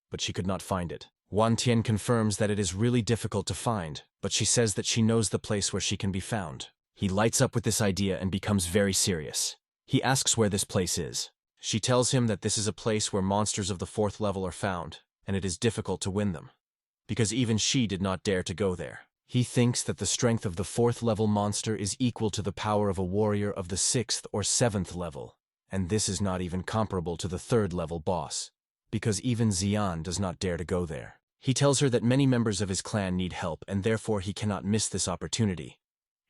but she could not find it. Huan Tian confirms that it is really difficult to find, but she says that she knows the place where she can be found. He lights up with this idea and becomes very serious. He asks where this place is. She tells him that this is a place where monsters of the 4th level are found, and it is difficult to win them. because even she did not dare to go there. He thinks that the strength of the 4th level monster is equal to the power of a warrior of the 6th or 7th level, and this is not even comparable to the 3rd level boss, because even Xian does not dare to go there. He tells her that many members of his clan need help and therefore he cannot miss this opportunity.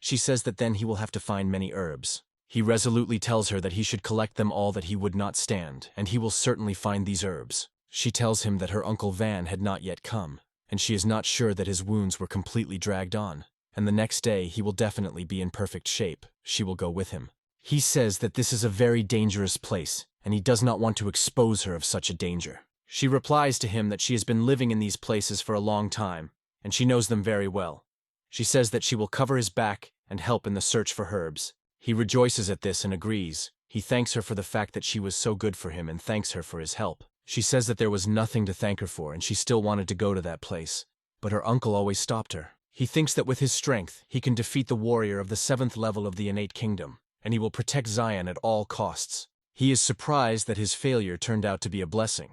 She says that then he will have to find many herbs. He resolutely tells her that he should collect them all, that he would not stand, and he will certainly find these herbs. She tells him that her Uncle Van had not yet come, and she is not sure that his wounds were completely dragged on, and the next day he will definitely be in perfect shape. She will go with him. He says that this is a very dangerous place, and he does not want to expose her of such a danger. She replies to him that she has been living in these places for a long time, and she knows them very well. She says that she will cover his back and help in the search for herbs. He rejoices at this and agrees. He thanks her for the fact that she was so good for him and thanks her for his help. She says that there was nothing to thank her for and she still wanted to go to that place, but her uncle always stopped her. He thinks that with his strength, he can defeat the warrior of the 7th level of the innate kingdom, and he will protect Xian at all costs. He is surprised that his failure turned out to be a blessing.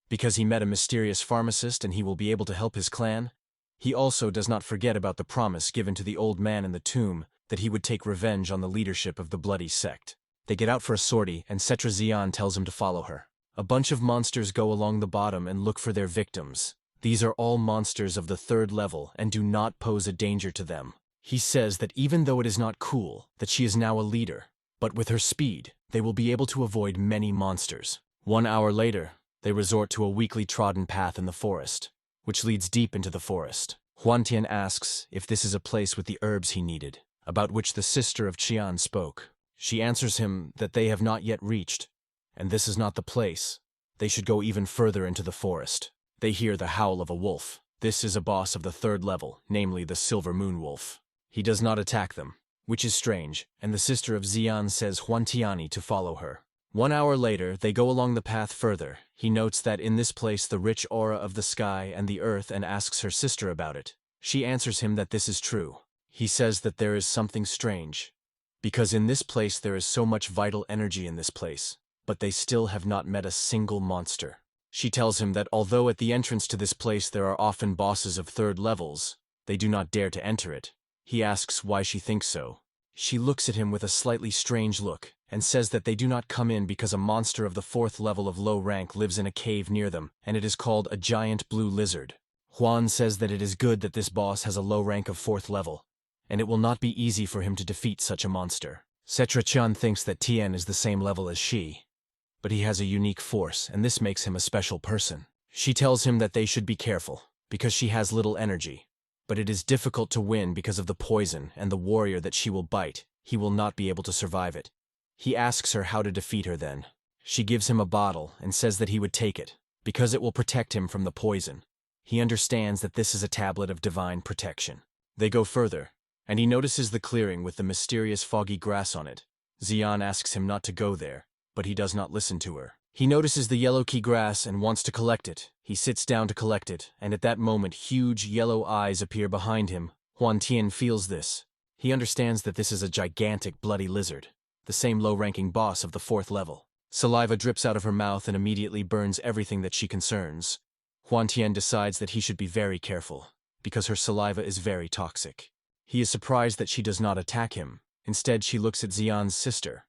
Because he met a mysterious pharmacist and he will be able to help his clan, he also does not forget about the promise given to the old man in the tomb that he would take revenge on the leadership of the bloody sect. They get out for a sortie and Cetra Xian tells him to follow her. A bunch of monsters go along the bottom and look for their victims. These are all monsters of the 3rd level and do not pose a danger to them. He says that even though it is not cool that she is now a leader, but with her speed, they will be able to avoid many monsters. 1 hour later, they resort to a weakly trodden path in the forest, which leads deep into the forest. Huantian asks if this is a place with the herbs he needed, about which the sister of Qian spoke. She answers him that they have not yet reached, and this is not the place. They should go even further into the forest. They hear the howl of a wolf. This is a boss of the 3rd level, namely the Silver Moon Wolf. He does not attack them, which is strange, and the sister of Xian says Huantiani to follow her. 1 hour later, they go along the path further. He notes that in this place the rich aura of the sky and the earth and asks her sister about it. She answers him that this is true. He says that there is something strange, because in this place there is so much vital energy in this place, but they still have not met a single monster. She tells him that although at the entrance to this place there are often bosses of 3rd levels, they do not dare to enter it. He asks why she thinks so. She looks at him with a slightly strange look, and says that they do not come in because a monster of the 4th level of low rank lives in a cave near them, and it is called a giant blue lizard. Huan says that it is good that this boss has a low rank of 4th level, and it will not be easy for him to defeat such a monster. Cetra Chan thinks that Tien is the same level as she, but he has a unique force, and this makes him a special person. She tells him that they should be careful, because she has little energy, but it is difficult to win because of the poison and the warrior that she will bite. He will not be able to survive it. He asks her how to defeat her then. She gives him a bottle and says that he would take it, because it will protect him from the poison. He understands that this is a tablet of divine protection. They go further, and he notices the clearing with the mysterious foggy grass on it. Xian asks him not to go there, but he does not listen to her. He notices the yellow key grass and wants to collect it. He sits down to collect it, and at that moment huge yellow eyes appear behind him. Huan Tian feels this. He understands that this is a gigantic bloody lizard, the same low-ranking boss of the 4th level. Saliva drips out of her mouth and immediately burns everything that she concerns. Huan Tian decides that he should be very careful, because her saliva is very toxic. He is surprised that she does not attack him. Instead, she looks at Xian's sister.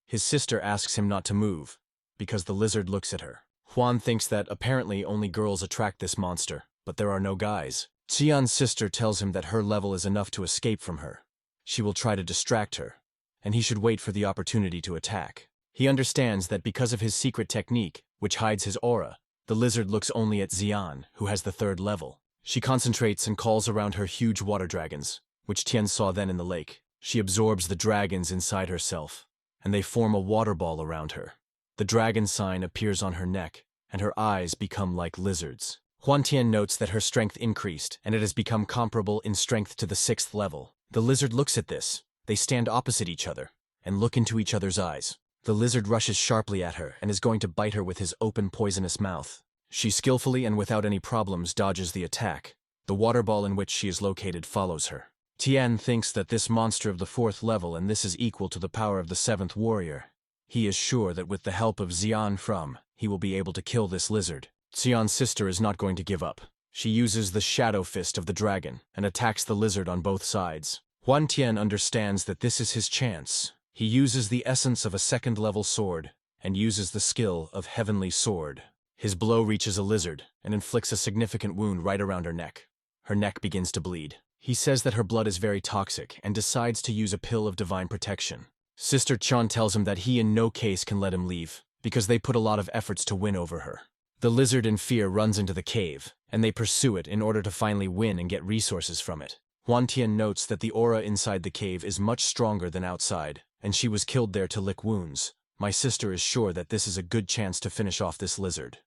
His sister asks him not to move, because the lizard looks at her. Huan thinks that apparently only girls attract this monster, but there are no guys. Xian's sister tells him that her level is enough to escape from her. She will try to distract her, and he should wait for the opportunity to attack. He understands that because of his secret technique, which hides his aura, the lizard looks only at Xian, who has the 3rd level. She concentrates and calls around her huge water dragons, which Tian saw then in the lake. She absorbs the dragons inside herself, and they form a water ball around her. The dragon sign appears on her neck, and her eyes become like lizards. Huan Tian notes that her strength increased, and it has become comparable in strength to the 6th level. The lizard looks at this. They stand opposite each other, and look into each other's eyes. The lizard rushes sharply at her, and is going to bite her with his open poisonous mouth. She skillfully and without any problems dodges the attack. The water ball in which she is located follows her. Tian thinks that this monster of the 4th level and this is equal to the power of the 7th warrior. He is sure that with the help of Xian he will be able to kill this lizard. Xian's sister is not going to give up. She uses the shadow fist of the dragon and attacks the lizard on both sides. Huan Tian understands that this is his chance. He uses the essence of a second-level sword and uses the skill of Heavenly Sword. His blow reaches a lizard and inflicts a significant wound right around her neck. Her neck begins to bleed. He says that her blood is very toxic and decides to use a pill of divine protection. Sister Chan tells him that he in no case can let him leave, because they put a lot of efforts to win over her. The lizard in fear runs into the cave, and they pursue it in order to finally win and get resources from it. Huan Tian notes that the aura inside the cave is much stronger than outside, and she was killed there to lick wounds. My sister is sure that this is a good chance to finish off this lizard.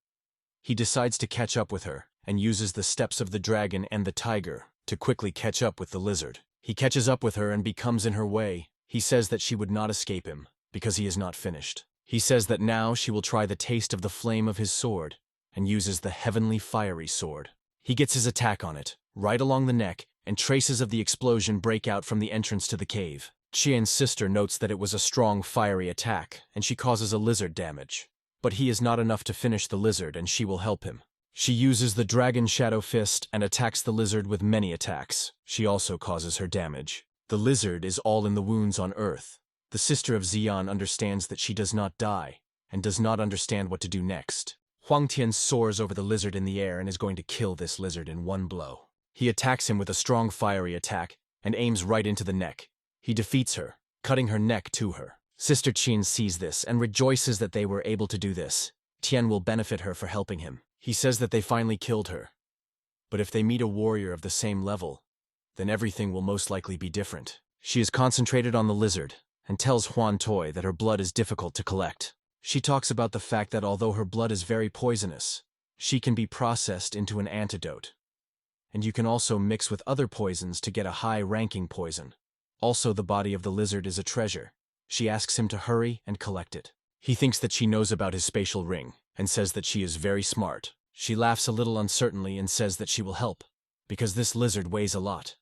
He decides to catch up with her, and uses the steps of the dragon and the tiger to quickly catch up with the lizard. He catches up with her and becomes in her way. He says that she would not escape him, because he is not finished. He says that now she will try the taste of the flame of his sword, and uses the heavenly fiery sword. He gets his attack on it, right along the neck, and traces of the explosion break out from the entrance to the cave. Qian's sister notes that it was a strong fiery attack, and she causes a lizard damage. But he is not enough to finish the lizard, and she will help him. She uses the dragon shadow fist and attacks the lizard with many attacks. She also causes her damage. The lizard is all in the wounds on earth. The sister of Xian understands that she does not die, and does not understand what to do next. Huang Tian soars over the lizard in the air and is going to kill this lizard in one blow. He attacks him with a strong fiery attack, and aims right into the neck. He defeats her, cutting her neck to her. Sister Qin sees this and rejoices that they were able to do this. Tian will benefit her for helping him. He says that they finally killed her. But if they meet a warrior of the same level, then everything will most likely be different. She is concentrated on the lizard, and tells Huan Toi that her blood is difficult to collect. She talks about the fact that although her blood is very poisonous, she can be processed into an antidote. And you can also mix with other poisons to get a high-ranking poison. Also, the body of the lizard is a treasure. She asks him to hurry and collect it. He thinks that she knows about his spatial ring, and says that she is very smart. She laughs a little uncertainly and says that she will help, because this lizard weighs a lot.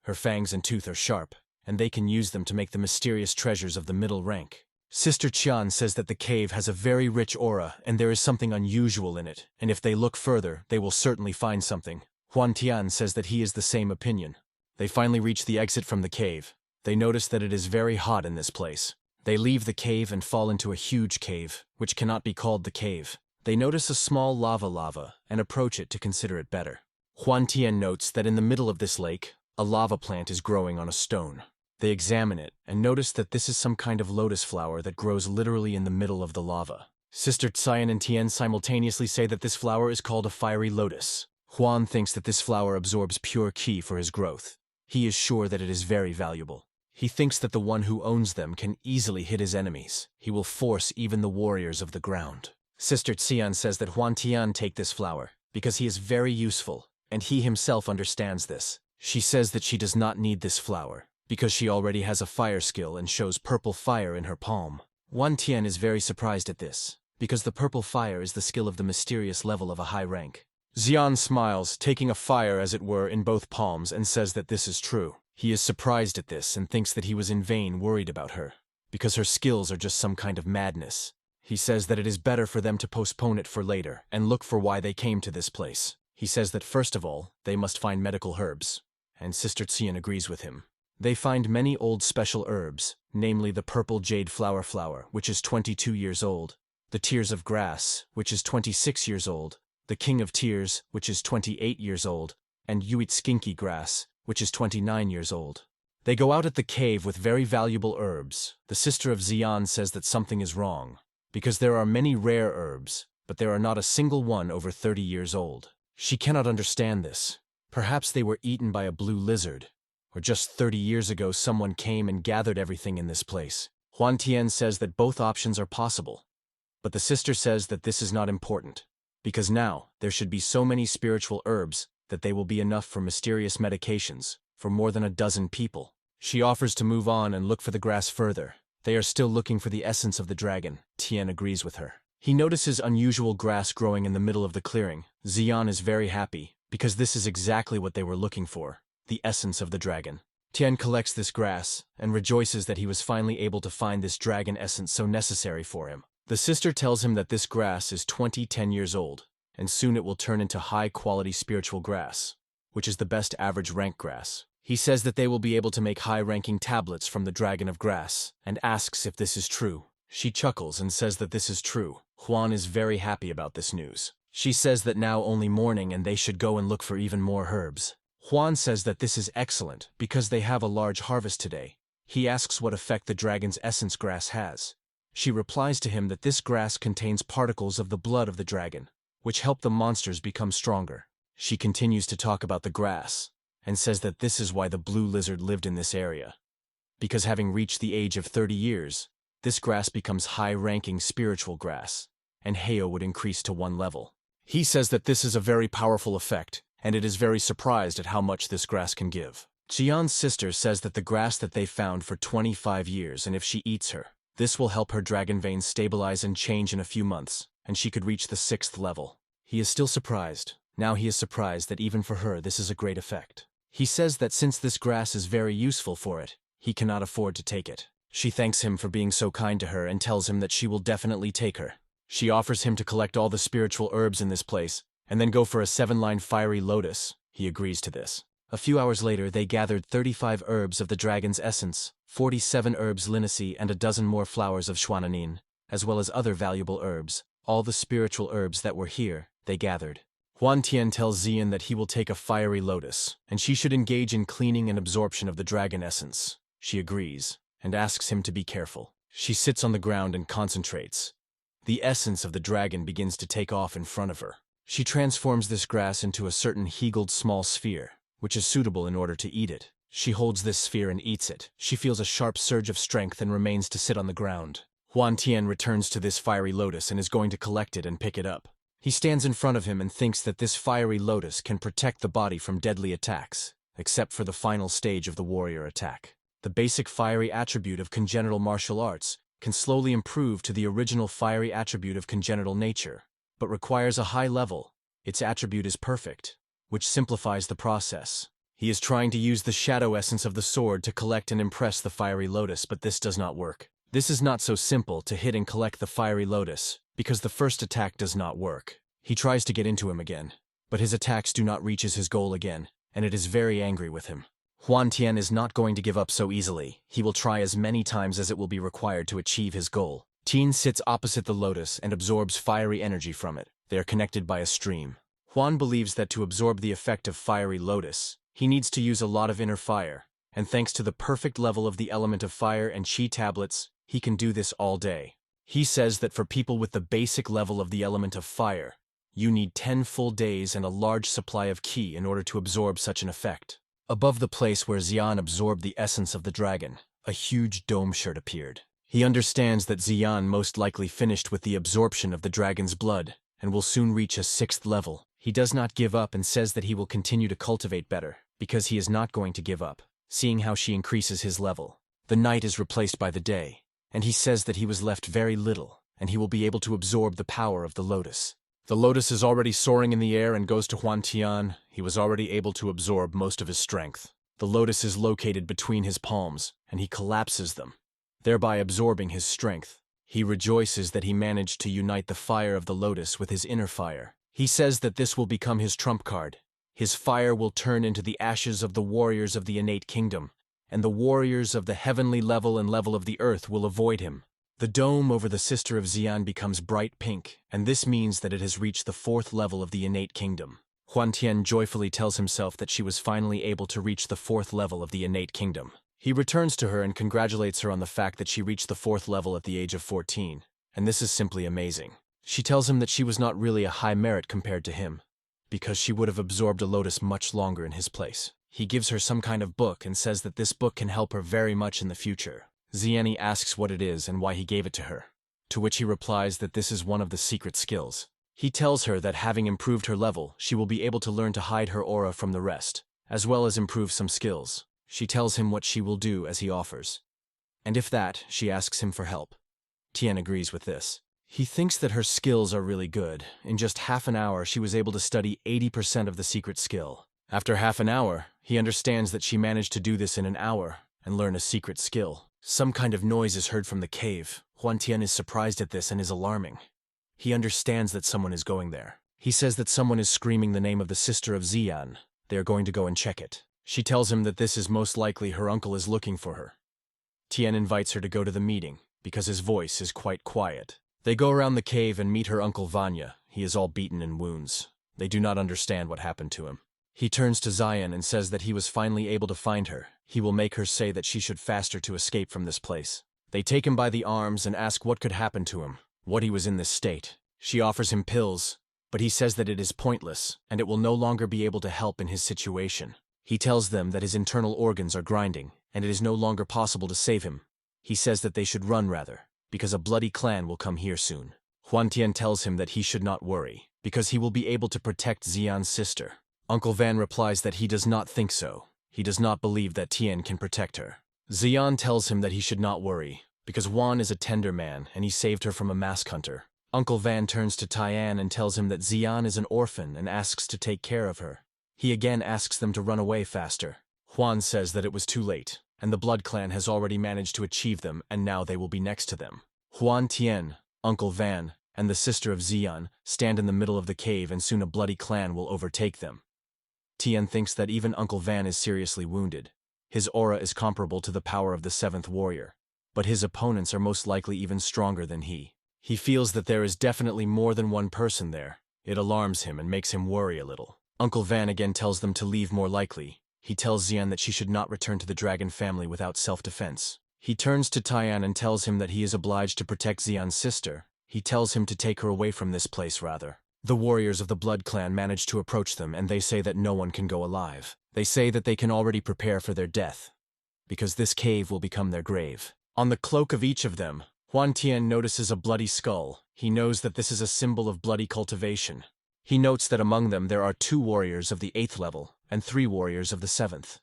Her fangs and tooth are sharp, and they can use them to make the mysterious treasures of the middle rank. Sister Qian says that the cave has a very rich aura, and there is something unusual in it, and if they look further, they will certainly find something. Huan Tian says that he is the same opinion. They finally reach the exit from the cave. They notice that it is very hot in this place. They leave the cave and fall into a huge cave, which cannot be called the cave. They notice a small lava and approach it to consider it better. Huan Tian notes that in the middle of this lake, a lava plant is growing on a stone. They examine it and notice that this is some kind of lotus flower that grows literally in the middle of the lava. Sister Xian and Tian simultaneously say that this flower is called a fiery lotus. Huan thinks that this flower absorbs pure qi for his growth. He is sure that it is very valuable. He thinks that the one who owns them can easily hit his enemies. He will force even the warriors of the ground. Sister Xian says that Huan Tian take this flower because he is very useful, and he himself understands this. She says that she does not need this flower because she already has a fire skill and shows purple fire in her palm. Huan Tian is very surprised at this, because the purple fire is the skill of the mysterious level of a high rank. Xian smiles, taking a fire as it were in both palms, and says that this is true. He is surprised at this and thinks that he was in vain worried about her, because her skills are just some kind of madness. He says that it is better for them to postpone it for later and look for why they came to this place. He says that first of all, they must find medical herbs, and Sister Xian agrees with him. They find many old special herbs, namely the purple jade flower, which is 22 years old, the tears of grass, which is 26 years old, the king of tears, which is 28 years old, and Uitskinky grass, which is 29 years old. They go out at the cave with very valuable herbs. The sister of Xian says that something is wrong, because there are many rare herbs, but there are not a single one over 30 years old. She cannot understand this. Perhaps they were eaten by a blue lizard, or just 30 years ago someone came and gathered everything in this place. Huan Tian says that both options are possible, but the sister says that this is not important, because now there should be so many spiritual herbs that they will be enough for mysterious medications for more than a dozen people. She offers to move on and look for the grass further. They are still looking for the essence of the dragon. Tian agrees with her. He notices unusual grass growing in the middle of the clearing. Xian is very happy, because this is exactly what they were looking for, the essence of the dragon. Tian collects this grass and rejoices that he was finally able to find this dragon essence so necessary for him. The sister tells him that this grass is 10 years old, and soon it will turn into high-quality spiritual grass, which is the best average rank grass. He says that they will be able to make high-ranking tablets from the dragon of grass, and asks if this is true. She chuckles and says that this is true. Huan is very happy about this news. She says that now only morning and they should go and look for even more herbs. Huan says that this is excellent because they have a large harvest today. He asks what effect the dragon's essence grass has. She replies to him that this grass contains particles of the blood of the dragon, which help the monsters become stronger. She continues to talk about the grass, and says that this is why the blue lizard lived in this area. Because having reached the age of 30 years, this grass becomes high-ranking spiritual grass, and Heyo would increase to 1 level. He says that this is a very powerful effect, and it is very surprised at how much this grass can give. Jian's sister says that the grass that they found for 25 years, and if she eats her, this will help her dragon veins stabilize and change in a few months, and she could reach the 6th level. He is still surprised. Now he is surprised that even for her this is a great effect. He says that since this grass is very useful for it, he cannot afford to take it. She thanks him for being so kind to her and tells him that she will definitely take her. She offers him to collect all the spiritual herbs in this place, and then go for a 7-line fiery lotus. He agrees to this. A few hours later, they gathered 35 herbs of the dragon's essence, 47 herbs linaceae, and a dozen more flowers of schwannanin, as well as other valuable herbs. All the spiritual herbs that were here, they gathered. Huan Tian tells Xian that he will take a fiery lotus, and she should engage in cleaning and absorption of the dragon essence. She agrees, and asks him to be careful. She sits on the ground and concentrates. The essence of the dragon begins to take off in front of her. She transforms this grass into a certain heagled small sphere, which is suitable in order to eat it. She holds this sphere and eats it. She feels a sharp surge of strength and remains to sit on the ground. Huan Tian returns to this fiery lotus and is going to collect it and pick it up. He stands in front of him and thinks that this fiery lotus can protect the body from deadly attacks, except for the final stage of the warrior attack. The basic fiery attribute of congenital martial arts can slowly improve to the original fiery attribute of congenital nature, but requires a high level. Its attribute is perfect, which simplifies the process. He is trying to use the shadow essence of the sword to collect and impress the fiery lotus, but this does not work. This is not so simple to hit and collect the fiery lotus, because the first attack does not work. He tries to get into him again, but his attacks do not reach his goal again, and it is very angry with him. Huan Tian is not going to give up so easily. He will try as many times as it will be required to achieve his goal. Tian sits opposite the lotus and absorbs fiery energy from it. They are connected by a stream. Huan believes that to absorb the effect of fiery lotus, he needs to use a lot of inner fire, and thanks to the perfect level of the element of fire and chi tablets, he can do this all day. He says that for people with the basic level of the element of fire, you need 10 full days and a large supply of ki in order to absorb such an effect. Above the place where Xian absorbed the essence of the dragon, a huge dome shirt appeared. He understands that Xian most likely finished with the absorption of the dragon's blood, and will soon reach a 6th level. He does not give up and says that he will continue to cultivate better, because he is not going to give up, seeing how she increases his level. The night is replaced by the day, and he says that he was left very little, and he will be able to absorb the power of the lotus. The lotus is already soaring in the air and goes to Huan Tian. He was already able to absorb most of his strength. The lotus is located between his palms, and he collapses them, thereby absorbing his strength. He rejoices that he managed to unite the fire of the lotus with his inner fire. He says that this will become his trump card. His fire will turn into the ashes of the warriors of the innate kingdom, and the warriors of the heavenly level and level of the earth will avoid him. The dome over the sister of Xian becomes bright pink, and this means that it has reached the 4th level of the innate kingdom. Huan Tian joyfully tells himself that she was finally able to reach the 4th level of the innate kingdom. He returns to her and congratulates her on the fact that she reached the 4th level at the age of 14, and this is simply amazing. She tells him that she was not really a high merit compared to him, because she would have absorbed a lotus much longer in his place. He gives her some kind of book and says that this book can help her very much in the future. Xian asks what it is and why he gave it to her, to which he replies that this is one of the secret skills. He tells her that having improved her level, she will be able to learn to hide her aura from the rest, as well as improve some skills. She tells him what she will do as he offers. And if that, she asks him for help. Tian agrees with this. He thinks that her skills are really good. In just half an hour, she was able to study 80% of the secret skill. After half an hour, he understands that she managed to do this in an hour and learn a secret skill. Some kind of noise is heard from the cave. Huan Tian is surprised at this and is alarming. He understands that someone is going there. He says that someone is screaming the name of the sister of Xian. They are going to go and check it. She tells him that this is most likely her uncle is looking for her. Tien invites her to go to the meeting, because his voice is quite quiet. They go around the cave and meet her uncle Vanya. He is all beaten in wounds. They do not understand what happened to him. He turns to Xian and says that he was finally able to find her. He will make her say that she should faster to escape from this place. They take him by the arms and ask what could happen to him, what he was in this state. She offers him pills, but he says that it is pointless, and it will no longer be able to help in his situation. He tells them that his internal organs are grinding, and it is no longer possible to save him. He says that they should run rather, because a bloody clan will come here soon. Huan Tian tells him that he should not worry, because he will be able to protect Xian's sister. Uncle Van replies that he does not think so. He does not believe that Tian can protect her. Xian tells him that he should not worry, because Huan is a tender man and he saved her from a mask hunter. Uncle Van turns to Tian and tells him that Xian is an orphan and asks to take care of her. He again asks them to run away faster. Huan says that it was too late, and the Blood Clan has already managed to achieve them, and now they will be next to them. Huan Tian, Uncle Van, and the sister of Xian stand in the middle of the cave, and soon a bloody clan will overtake them. Tian thinks that even Uncle Van is seriously wounded. His aura is comparable to the power of the 7th warrior, but his opponents are most likely even stronger than he. He feels that there is definitely more than one person there. It alarms him and makes him worry a little. Uncle Van again tells them to leave more likely. He tells Xian that she should not return to the dragon family without self-defense. He turns to Tian and tells him that he is obliged to protect Xian's sister. He tells him to take her away from this place rather. The warriors of the Blood Clan manage to approach them, and they say that no one can go alive. They say that they can already prepare for their death, because this cave will become their grave. On the cloak of each of them, Huan Tian notices a bloody skull. He knows that this is a symbol of bloody cultivation. He notes that among them there are 2 warriors of the 8th level and 3 warriors of the 7th.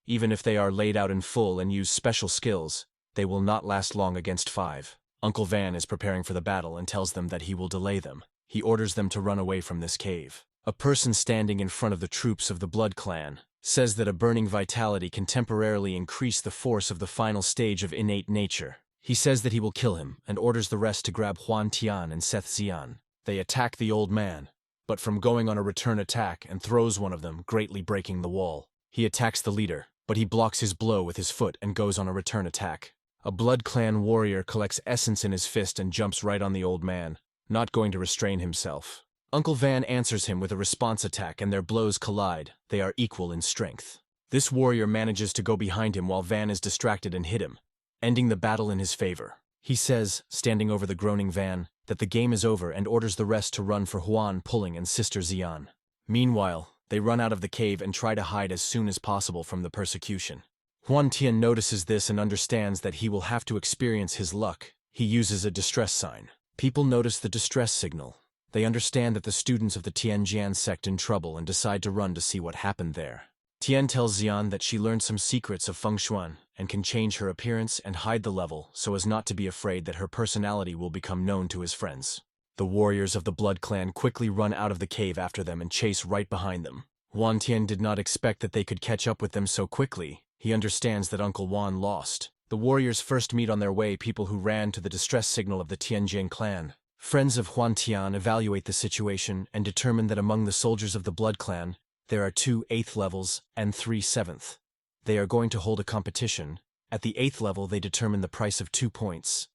Even if they are laid out in full and use special skills, they will not last long against 5. Uncle Van is preparing for the battle and tells them that he will delay them. He orders them to run away from this cave. A person standing in front of the troops of the Blood Clan says that a burning vitality can temporarily increase the force of the final stage of innate nature. He says that he will kill him and orders the rest to grab Huan Tian and Seth Xian. They attack the old man, but from going on a return attack and throws one of them, greatly breaking the wall. He attacks the leader, but he blocks his blow with his foot and goes on a return attack. A Blood Clan warrior collects essence in his fist and jumps right on the old man, not going to restrain himself. Uncle Van answers him with a response attack and their blows collide. They are equal in strength. This warrior manages to go behind him while Van is distracted and hit him, ending the battle in his favor. He says, standing over the groaning Van, that the game is over and orders the rest to run for Huan, Pulling, and Sister Xian. Meanwhile, they run out of the cave and try to hide as soon as possible from the persecution. Huan Tian notices this and understands that he will have to experience his luck. He uses a distress sign. People notice the distress signal. They understand that the students of the Tianjian sect in trouble and decide to run to see what happened there. Tian tells Xian that she learned some secrets of Feng Shuan and can change her appearance and hide the level so as not to be afraid that her personality will become known to his friends. The warriors of the Blood Clan quickly run out of the cave after them and chase right behind them. Huan Tian did not expect that they could catch up with them so quickly. He understands that Uncle Huan lost. The warriors first meet on their way people who ran to the distress signal of the Tianjin clan. Friends of Huan Tian evaluate the situation and determine that among the soldiers of the Blood Clan, there are 2 8th levels and 3 7th. They are going to hold a competition. At the 8th level, they determine the price of 2 points.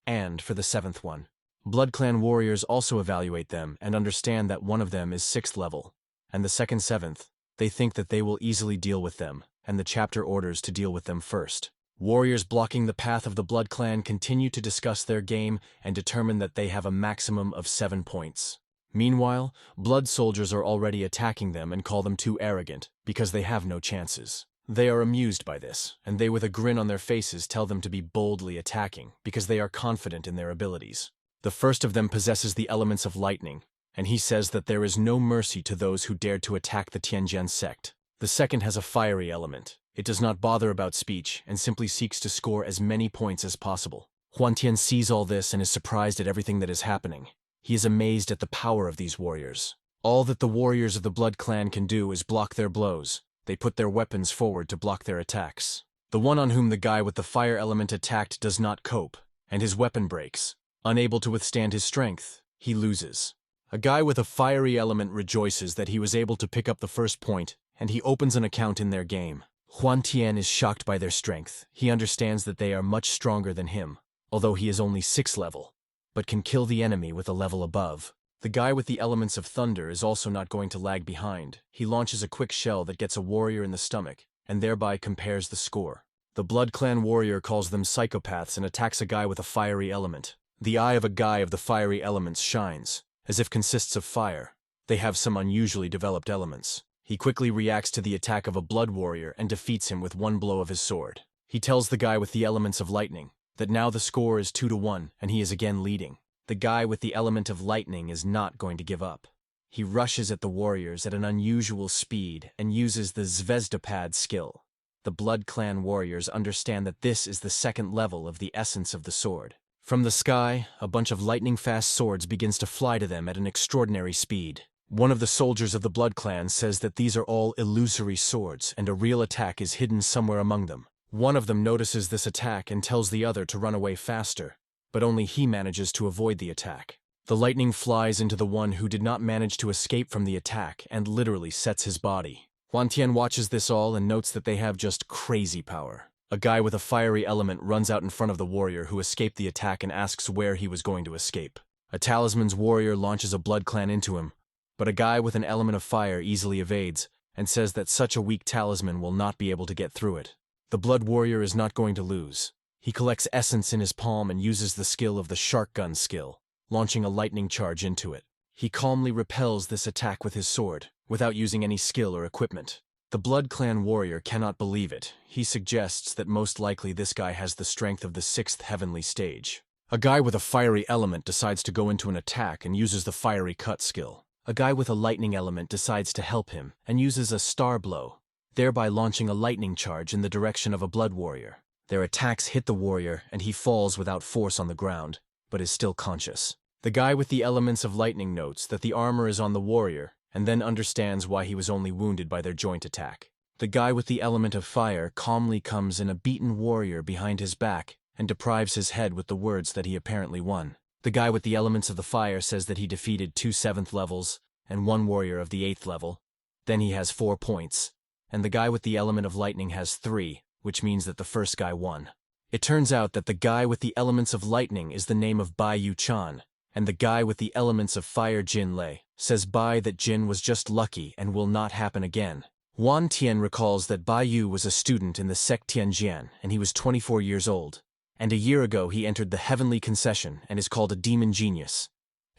And for the 7th one, Blood Clan warriors also evaluate them and understand that one of them is 6th level, and the second 7th. They think that they will easily deal with them, and the chapter orders to deal with them first. Warriors blocking the path of the Blood Clan continue to discuss their game and determine that they have a maximum of 7 points. Meanwhile, Blood soldiers are already attacking them and call them too arrogant because they have no chances. They are amused by this, and they with a grin on their faces tell them to be boldly attacking because they are confident in their abilities. The first of them possesses the elements of lightning, and he says that there is no mercy to those who dared to attack the Tianjin sect. The second has a fiery element. It does not bother about speech and simply seeks to score as many points as possible. Huan Tian sees all this and is surprised at everything that is happening. He is amazed at the power of these warriors. All that the warriors of the Blood Clan can do is block their blows. They put their weapons forward to block their attacks. The one on whom the guy with the fire element attacked does not cope, and his weapon breaks. Unable to withstand his strength, he loses. A guy with a fiery element rejoices that he was able to pick up the first point, and he opens an account in their game. Huan Tian is shocked by their strength. He understands that they are much stronger than him, although he is only 6th level, but can kill the enemy with a level above. The guy with the elements of thunder is also not going to lag behind. He launches a quick shell that gets a warrior in the stomach, and thereby compares the score. The Blood Clan warrior calls them psychopaths and attacks a guy with a fiery element. The eye of a guy of the fiery elements shines, as if consists of fire. They have some unusually developed elements. He quickly reacts to the attack of a blood warrior and defeats him with one blow of his sword. He tells the guy with the elements of lightning that now the score is 2-1 and he is again leading. The guy with the element of lightning is not going to give up. He rushes at the warriors at an unusual speed and uses the Zvezdapad skill. The Blood Clan warriors understand that this is the 2nd level of the essence of the sword. From the sky, a bunch of lightning-fast swords begins to fly to them at an extraordinary speed. One of the soldiers of the Blood Clan says that these are all illusory swords and a real attack is hidden somewhere among them. One of them notices this attack and tells the other to run away faster, but only he manages to avoid the attack. The lightning flies into the one who did not manage to escape from the attack and literally sets his body. Huan Tian watches this all and notes that they have just crazy power. A guy with a fiery element runs out in front of the warrior who escaped the attack and asks where he was going to escape. A talisman's warrior launches a Blood Clan into him, but a guy with an element of fire easily evades and says that such a weak talisman will not be able to get through it. The blood warrior is not going to lose. He collects essence in his palm and uses the skill of the shark gun skill, launching a lightning charge into it. He calmly repels this attack with his sword, without using any skill or equipment. The Blood Clan warrior cannot believe it. He suggests that most likely this guy has the strength of the 6th heavenly stage. A guy with a fiery element decides to go into an attack and uses the fiery cut skill. A guy with a lightning element decides to help him and uses a star blow, thereby launching a lightning charge in the direction of a blood warrior. Their attacks hit the warrior and he falls without force on the ground, but is still conscious. The guy with the elements of lightning notes that the armor is on the warrior and then understands why he was only wounded by their joint attack. The guy with the element of fire calmly comes in a beaten warrior behind his back and deprives his head with the words that he apparently won. The guy with the elements of the fire says that he defeated 2 7th levels and 1 warrior of the 8th level. Then he has 4 points, and the guy with the element of lightning has 3, which means that the first guy won. It turns out that the guy with the elements of lightning is the name of Bai Yu-chan, and the guy with the elements of fire Jin Lei says Bai that Jin was just lucky and will not happen again. Huan Tian recalls that Bai Yu was a student in the sect Tianjian and he was 24 years old. And a year ago he entered the Heavenly Concession and is called a demon genius.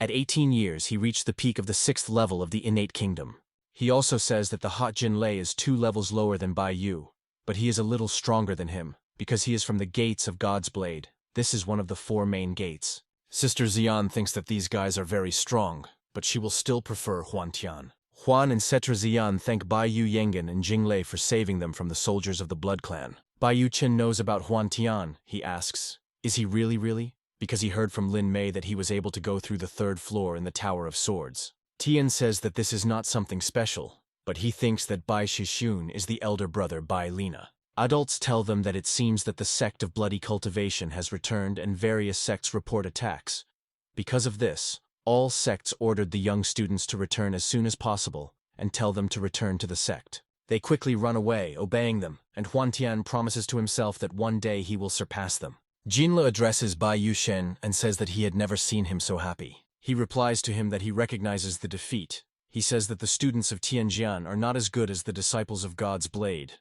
At 18 years he reached the peak of the 6th level of the innate kingdom. He also says that the hot Jin Lei is 2 levels lower than Bai Yu, but he is a little stronger than him, because he is from the gates of God's Blade. This is one of the 4 main gates. Sister Xian thinks that these guys are very strong, but she will still prefer Huan Tian. Huan and Setra Xian thank Bai Yu Yengen and Jing Lei for saving them from the soldiers of the Blood Clan. Bai Yu Chen knows about Huan Tian, he asks. Is he really? Because he heard from Lin Mei that he was able to go through the 3rd floor in the Tower of Swords. Tian says that this is not something special, but he thinks that Bai Shishun is the elder brother Bai Lina. Adults tell them that it seems that the sect of bloody cultivation has returned and various sects report attacks. Because of this, all sects ordered the young students to return as soon as possible and tell them to return to the sect. They quickly run away, obeying them, and Huan Tian promises to himself that one day he will surpass them. Jinle addresses Bai Yushen and says that he had never seen him so happy. He replies to him that he recognizes the defeat. He says that the students of Tianjian are not as good as the disciples of God's Blade.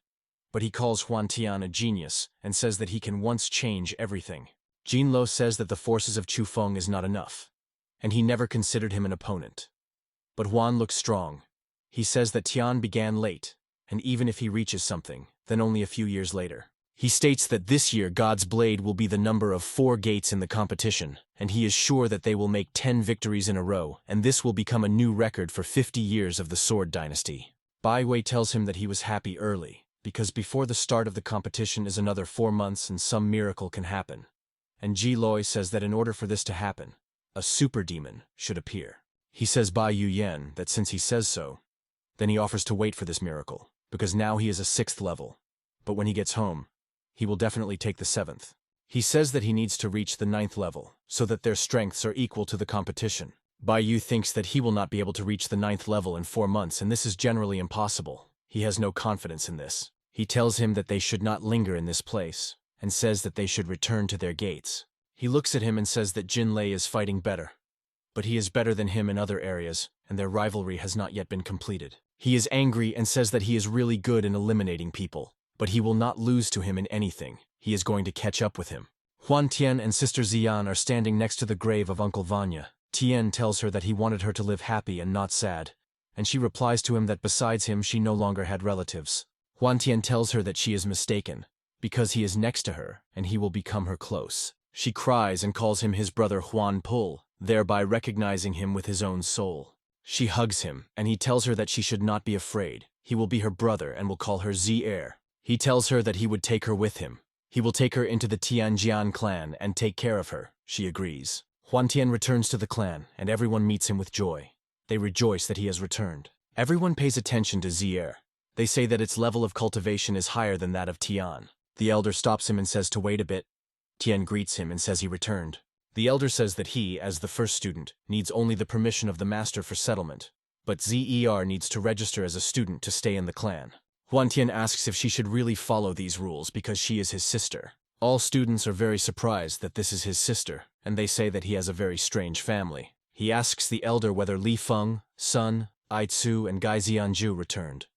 But he calls Huan Tian a genius and says that he can once change everything. Jinlo says that the forces of Chu Feng is not enough, and he never considered him an opponent. But Huan looks strong. He says that Tian began late, and even if he reaches something, then only a few years later. He states that this year God's Blade will be the number of 4 gates in the competition, and he is sure that they will make 10 victories in a row, and this will become a new record for 50 years of the Sword Dynasty. Bai Wei tells him that he was happy early, because before the start of the competition is another 4 months and some miracle can happen. And Ji Loi says that in order for this to happen, a super demon should appear. He says Bai Yu Yan that since he says so, then he offers to wait for this miracle, because now he is a 6th level. But when he gets home, he will definitely take the 7th. He says that he needs to reach the 9th level, so that their strengths are equal to the competition. Bai Yu thinks that he will not be able to reach the 9th level in 4 months, and this is generally impossible. He has no confidence in this. He tells him that they should not linger in this place, and says that they should return to their gates. He looks at him and says that Jin Lei is fighting better. But he is better than him in other areas, and their rivalry has not yet been completed. He is angry and says that he is really good in eliminating people, but he will not lose to him in anything. He is going to catch up with him. Huan Tian and Sister Xian are standing next to the grave of Uncle Vanya. Tian tells her that he wanted her to live happy and not sad, and she replies to him that besides him she no longer had relatives. Huan Tian tells her that she is mistaken, because he is next to her and he will become her close. She cries and calls him his brother Huan Pul, thereby recognizing him with his own soul. She hugs him, and he tells her that she should not be afraid. He will be her brother and will call her Zi-Er. He tells her that he would take her with him. He will take her into the Tianjian clan and take care of her. She agrees. Huan Tian returns to the clan, and everyone meets him with joy. They rejoice that he has returned. Everyone pays attention to Zi-Er. They say that its level of cultivation is higher than that of Tian. The elder stops him and says to wait a bit. Tian greets him and says he returned. The elder says that he, as the first student, needs only the permission of the master for settlement, but Zer needs to register as a student to stay in the clan. Huan Tian asks if she should really follow these rules because she is his sister. All students are very surprised that this is his sister, and they say that he has a very strange family. He asks the elder whether Li Feng, Sun, Ai Tzu, and Gai Zianju returned,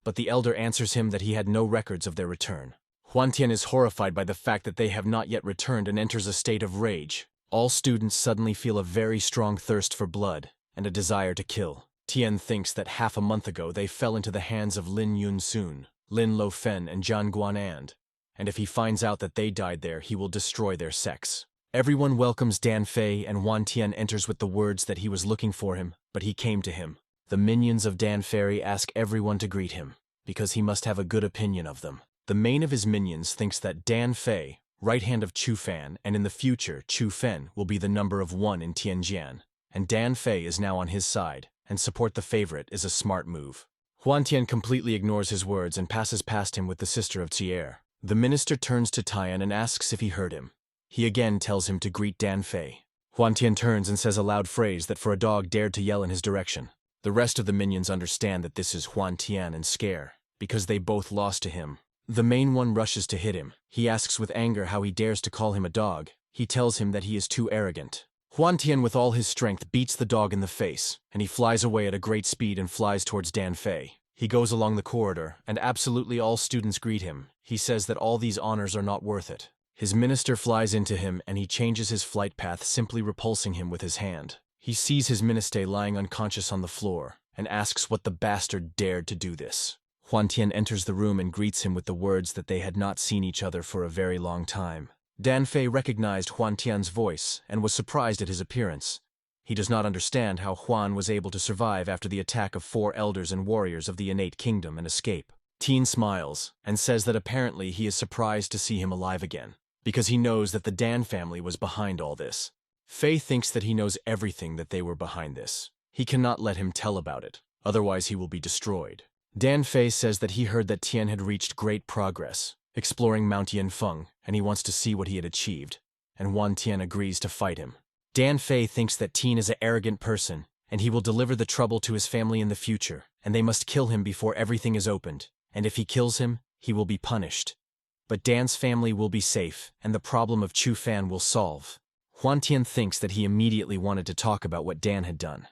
but the elder answers him that he had no records of their return. Huan Tian is horrified by the fact that they have not yet returned and enters a state of rage. All students suddenly feel a very strong thirst for blood and a desire to kill. Tian thinks that half a month ago they fell into the hands of Lin Yun-sun, Lin Lo-fen, and Zhang Guanand, and if he finds out that they died there, he will destroy their sects. Everyone welcomes Dan Fei, and Huan Tian enters with the words that he was looking for him, but he came to him. The minions of Dan Fei ask everyone to greet him, because he must have a good opinion of them. The main of his minions thinks that Dan Fei, right hand of Chu Fan, and in the future Chu Fen will be the number of 1 in Tianjian, and Dan Fei is now on his side, and support the favorite is a smart move. Huan Tian completely ignores his words and passes past him with the sister of Qier. The minister turns to Tian and asks if he heard him. He again tells him to greet Dan Fei. Huan Tian turns and says a loud phrase that for a dog dared to yell in his direction. The rest of the minions understand that this is Huan Tian and scare, because they both lost to him. The main one rushes to hit him. He asks with anger how he dares to call him a dog. He tells him that he is too arrogant. Huan Tian with all his strength beats the dog in the face, and he flies away at a great speed and flies towards Dan Fei. He goes along the corridor, and absolutely all students greet him. He says that all these honors are not worth it. His minister flies into him, and he changes his flight path, simply repulsing him with his hand. He sees his minister lying unconscious on the floor, and asks what the bastard dared to do this. Huan Tian enters the room and greets him with the words that they had not seen each other for a very long time. Dan Fei recognized Huan Tian's voice and was surprised at his appearance. He does not understand how Huan was able to survive after the attack of 4 elders and warriors of the innate kingdom and escape. Teen smiles and says that apparently he is surprised to see him alive again, because he knows that the Dan family was behind all this. Fei thinks that he knows everything that they were behind this. He cannot let him tell about it, otherwise he will be destroyed. Dan Fei says that he heard that Tian had reached great progress, exploring Mount Yanfeng, and he wants to see what he had achieved, and Huan Tian agrees to fight him. Dan Fei thinks that Tian is an arrogant person, and he will deliver the trouble to his family in the future, and they must kill him before everything is opened, and if he kills him, he will be punished. But Dan's family will be safe, and the problem of Chu Fan will solve. Huan Tian thinks that he immediately wanted to talk about what Dan had done,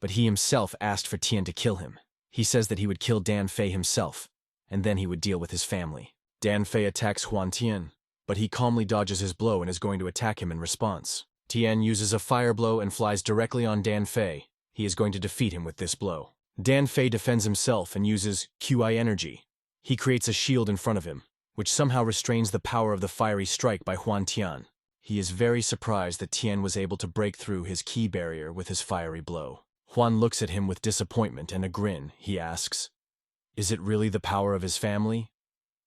but he himself asked for Tian to kill him. He says that he would kill Dan Fei himself, and then he would deal with his family. Dan Fei attacks Huan Tian, but he calmly dodges his blow and is going to attack him in response. Tian uses a fire blow and flies directly on Dan Fei. He is going to defeat him with this blow. Dan Fei defends himself and uses QI energy. He creates a shield in front of him, which somehow restrains the power of the fiery strike by Huan Tian. He is very surprised that Tian was able to break through his ki barrier with his fiery blow. Huan looks at him with disappointment and a grin. He asks, "Is it really the power of his family?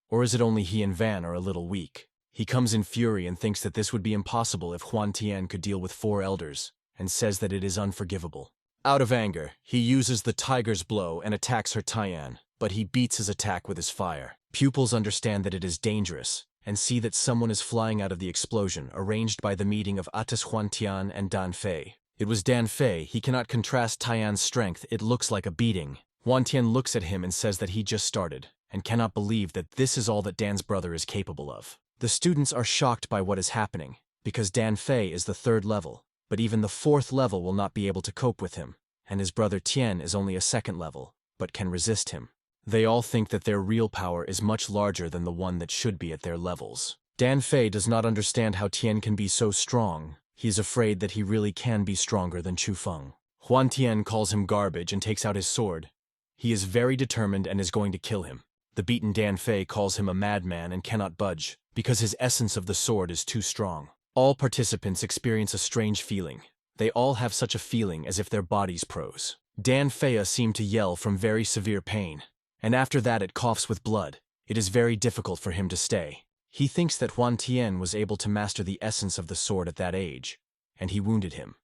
Or is it only he and Van are a little weak?" He comes in fury and thinks that this would be impossible if Huan Tian could deal with 4 elders, and says that it is unforgivable. Out of anger, he uses the tiger's blow and attacks her Tian, but he beats his attack with his fire. Pupils understand that it is dangerous, and see that someone is flying out of the explosion arranged by the meeting of Atas Huan Tian and Dan Fei. It was Dan Fei. He cannot contrast Tian's strength. It looks like a beating. Huan Tian looks at him and says that he just started, and cannot believe that this is all that Dan's brother is capable of. The students are shocked by what is happening, because Dan Fei is the 3rd level, but even the 4th level will not be able to cope with him, and his brother Tian is only a 2nd level, but can resist him. They all think that their real power is much larger than the one that should be at their levels. Dan Fei does not understand how Tian can be so strong. He is afraid that he really can be stronger than Chu Feng. Huan Tian calls him garbage and takes out his sword. He is very determined and is going to kill him. The beaten Dan Fei calls him a madman and cannot budge, because his essence of the sword is too strong. All participants experience a strange feeling. They all have such a feeling as if their bodies froze. Dan Fei seemed to yell from very severe pain, and after that it coughs with blood. It is very difficult for him to stay. He thinks that Huan Tian was able to master the essence of the sword at that age, and he wounded him.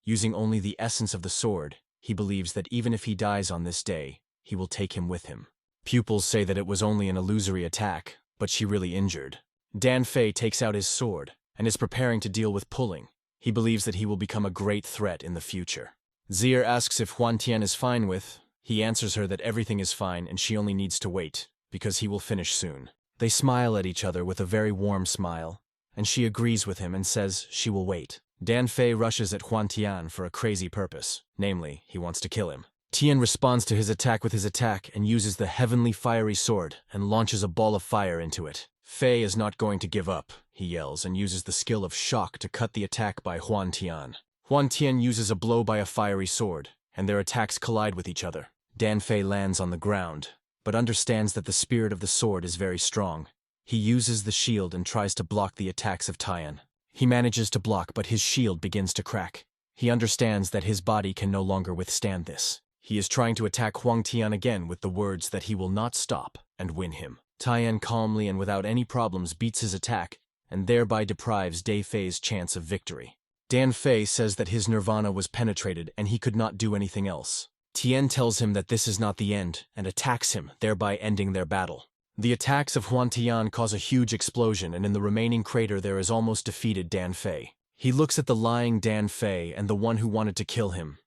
Using only the essence of the sword, he believes that even if he dies on this day, he will take him with him. Pupils say that it was only an illusory attack, but she really injured. Dan Fei takes out his sword and is preparing to deal with pulling. He believes that he will become a great threat in the future. Zier asks if Huan Tian is fine with. He answers her that everything is fine and she only needs to wait, because he will finish soon. They smile at each other with a very warm smile, and she agrees with him and says she will wait. Dan Fei rushes at Huan Tian for a crazy purpose, namely, he wants to kill him. Tian responds to his attack with his attack and uses the heavenly fiery sword and launches a ball of fire into it. Fei is not going to give up, he yells, and uses the skill of shock to cut the attack by Huan Tian. Huan Tian uses a blow by a fiery sword, and their attacks collide with each other. Dan Fei lands on the ground, but understands that the spirit of the sword is very strong. He uses the shield and tries to block the attacks of Tian. He manages to block, but his shield begins to crack. He understands that his body can no longer withstand this. He is trying to attack Huang Tian again with the words that he will not stop and win him. Tian calmly and without any problems beats his attack, and thereby deprives Dan Fei's chance of victory. Dan Fei says that his nirvana was penetrated and he could not do anything else. Tian tells him that this is not the end and attacks him, thereby ending their battle. The attacks of Huan Tian cause a huge explosion, and in the remaining crater there is almost defeated Dan Fei. He looks at the lying Dan Fei and the one who wanted to kill him.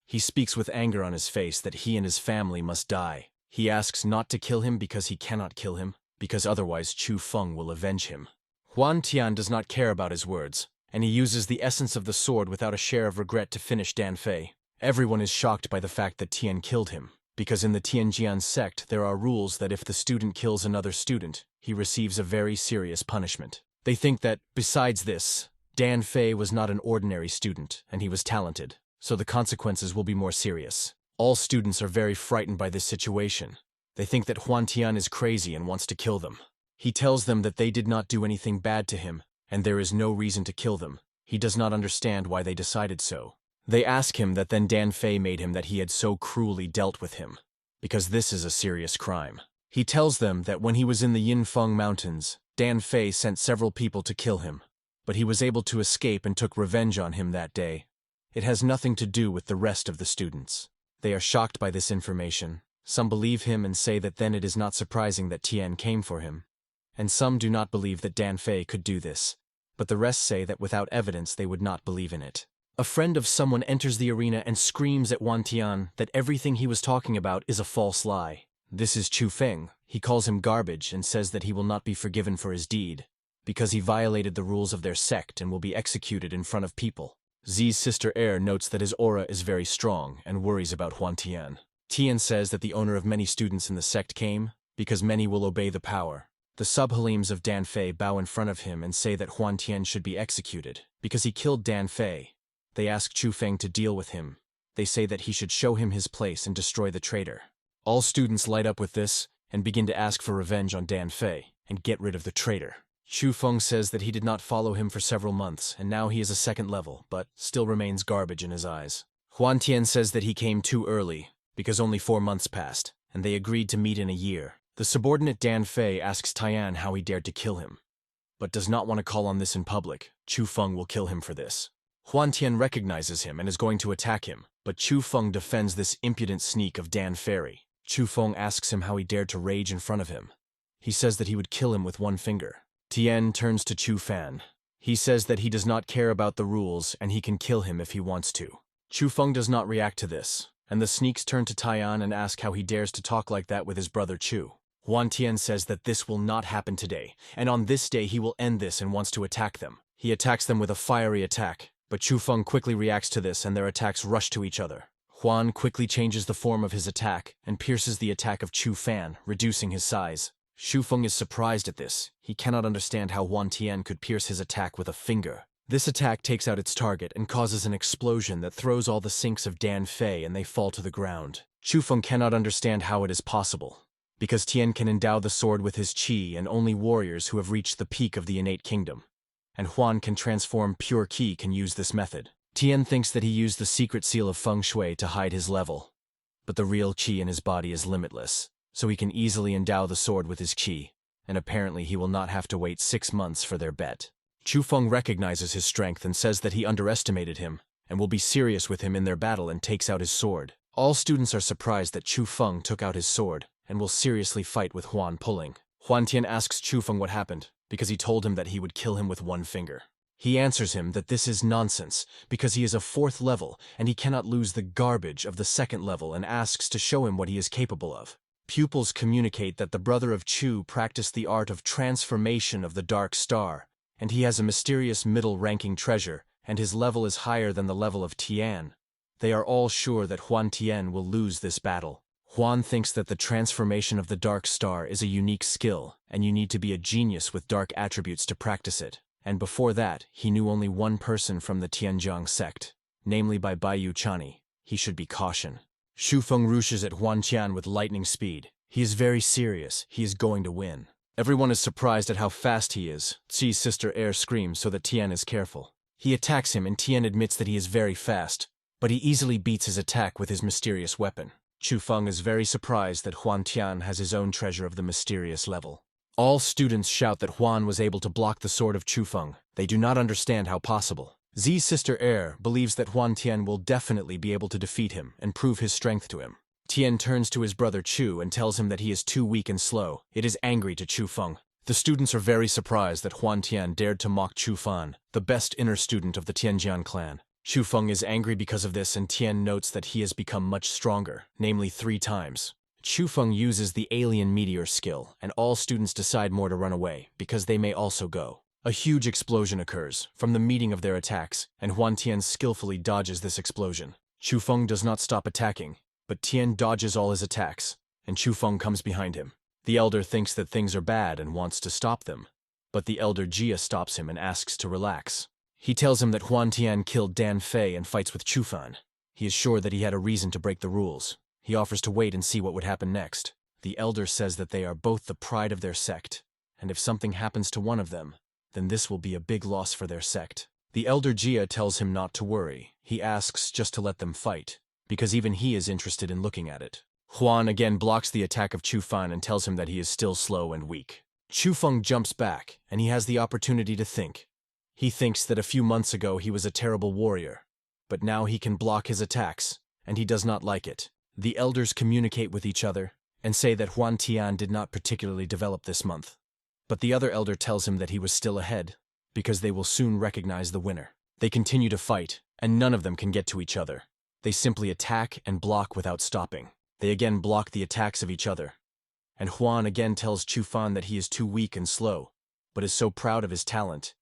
He speaks with anger on his face that he and his family must die. He asks not to kill him because he cannot kill him, because otherwise Chu Feng will avenge him. Huan Tian does not care about his words, and he uses the essence of the sword without a share of regret to finish Dan Fei. Everyone is shocked by the fact that Tian killed him, because in the Tianjian sect there are rules that if the student kills another student, he receives a very serious punishment. They think that, besides this, Dan Fei was not an ordinary student, and he was talented, so the consequences will be more serious. All students are very frightened by this situation. They think that Huan Tian is crazy and wants to kill them. He tells them that they did not do anything bad to him, and there is no reason to kill them. He does not understand why they decided so. They ask him that then Dan Fei made him that he had so cruelly dealt with him, because this is a serious crime. He tells them that when he was in the Yinfeng Mountains, Dan Fei sent several people to kill him, but he was able to escape and took revenge on him that day. It has nothing to do with the rest of the students. They are shocked by this information. Some believe him and say that then it is not surprising that Tian came for him. And some do not believe that Dan Fei could do this, but the rest say that without evidence they would not believe in it. A friend of someone enters the arena and screams at Huan Tian that everything he was talking about is a false lie. This is Chu Feng. He calls him garbage and says that he will not be forgiven for his deed, because he violated the rules of their sect and will be executed in front of people. Zi's sister Air notes that his aura is very strong and worries about Huan Tian. Tian says that the owner of many students in the sect came, because many will obey the power. The sub-halims of Dan Fei bow in front of him and say that Huan Tian should be executed, because he killed Dan Fei. They ask Chu Feng to deal with him. They say that he should show him his place and destroy the traitor. All students light up with this and begin to ask for revenge on Dan Fei and get rid of the traitor. Chu Feng says that he did not follow him for several months, and now he is a 2nd level, but still remains garbage in his eyes. Huan Tian says that he came too early, because only 4 months passed, and they agreed to meet in a year. The subordinate Dan Fei asks Tian how he dared to kill him, but does not want to call on this in public. Chu Feng will kill him for this. Huan Tian recognizes him and is going to attack him, but Chu Feng defends this impudent sneak of Dan Fei. Chu Feng asks him how he dared to rage in front of him. He says that he would kill him with 1 finger. Tian turns to Chu Fan. He says that he does not care about the rules and he can kill him if he wants to. Chu Feng does not react to this, and the sneaks turn to Tian and ask how he dares to talk like that with his brother Chu. Huan Tian says that this will not happen today, and on this day he will end this and wants to attack them. He attacks them with a fiery attack, but Chu Feng quickly reacts to this and their attacks rush to each other. Huan quickly changes the form of his attack and pierces the attack of Chu Fan, reducing his size. Chu Feng is surprised at this. He cannot understand how Huan Tian could pierce his attack with a finger. This attack takes out its target and causes an explosion that throws all the sinks of Dan Fei and they fall to the ground. Chu Feng cannot understand how it is possible, because Tian can endow the sword with his qi and only warriors who have reached the peak of the innate kingdom. And Huan can transform pure qi can use this method. Tian thinks that he used the secret seal of feng shui to hide his level, but the real qi in his body is limitless, so he can easily endow the sword with his qi, and apparently he will not have to wait 6 months for their bet. Chu Feng recognizes his strength and says that he underestimated him, and will be serious with him in their battle and takes out his sword. All students are surprised that Chu Feng took out his sword, and will seriously fight with Huan pulling. Huan Tian asks Chu Feng what happened, because he told him that he would kill him with one finger. He answers him that this is nonsense, because he is a 4th level and he cannot lose the garbage of the 2nd level, and asks to show him what he is capable of. Pupils communicate that the brother of Chu practiced the art of transformation of the Dark Star, and he has a mysterious middle-ranking treasure, and his level is higher than the level of Tian. They are all sure that Huan Tian will lose this battle. Huan thinks that the transformation of the Dark Star is a unique skill, and you need to be a genius with dark attributes to practice it. And before that, he knew only one person from the Tianjiang sect, namely by Baiyu Chani. He should be caution. Chu Feng rushes at Huan Tian with lightning speed. He is very serious. He is going to win. Everyone is surprised at how fast he is. Qi's sister Air screams so that Tian is careful. He attacks him and Tian admits that he is very fast, but he easily beats his attack with his mysterious weapon. Chu Feng is very surprised that Huan Tian has his own treasure of the mysterious level. All students shout that Huan was able to block the sword of Chu Feng. They do not understand how possible. Zi's sister Air believes that Huan Tian will definitely be able to defeat him and prove his strength to him. Tian turns to his brother Chu and tells him that he is too weak and slow. It is angry to Chu Feng. The students are very surprised that Huan Tian dared to mock Chu Fan, the best inner student of the Tianjian clan. Chu Feng is angry because of this, and Tian notes that he has become much stronger, namely 3 times. Chu Feng uses the alien meteor skill, and all students decide more to run away, because they may also go. A huge explosion occurs from the meeting of their attacks, and Huan Tian skillfully dodges this explosion. Chu Feng does not stop attacking, but Tian dodges all his attacks, and Chu Feng comes behind him. The elder thinks that things are bad and wants to stop them, but the elder Jia stops him and asks to relax. He tells him that Huan Tian killed Dan Fei and fights with Chu Fan. He is sure that he had a reason to break the rules. He offers to wait and see what would happen next. The elder says that they are both the pride of their sect, and if something happens to one of them, then this will be a big loss for their sect. The elder Jia tells him not to worry. He asks just to let them fight, because even he is interested in looking at it. Huan again blocks the attack of Chu Fan and tells him that he is still slow and weak. Chu Feng jumps back, and he has the opportunity to think. He thinks that a few months ago he was a terrible warrior, but now he can block his attacks, and he does not like it. The elders communicate with each other and say that Huan Tian did not particularly develop this month. But the other elder tells him that he was still ahead, because they will soon recognize the winner. They continue to fight, and none of them can get to each other. They simply attack and block without stopping. They again block the attacks of each other. And Huan again tells Chu Fan that he is too weak and slow, but is so proud of his talent.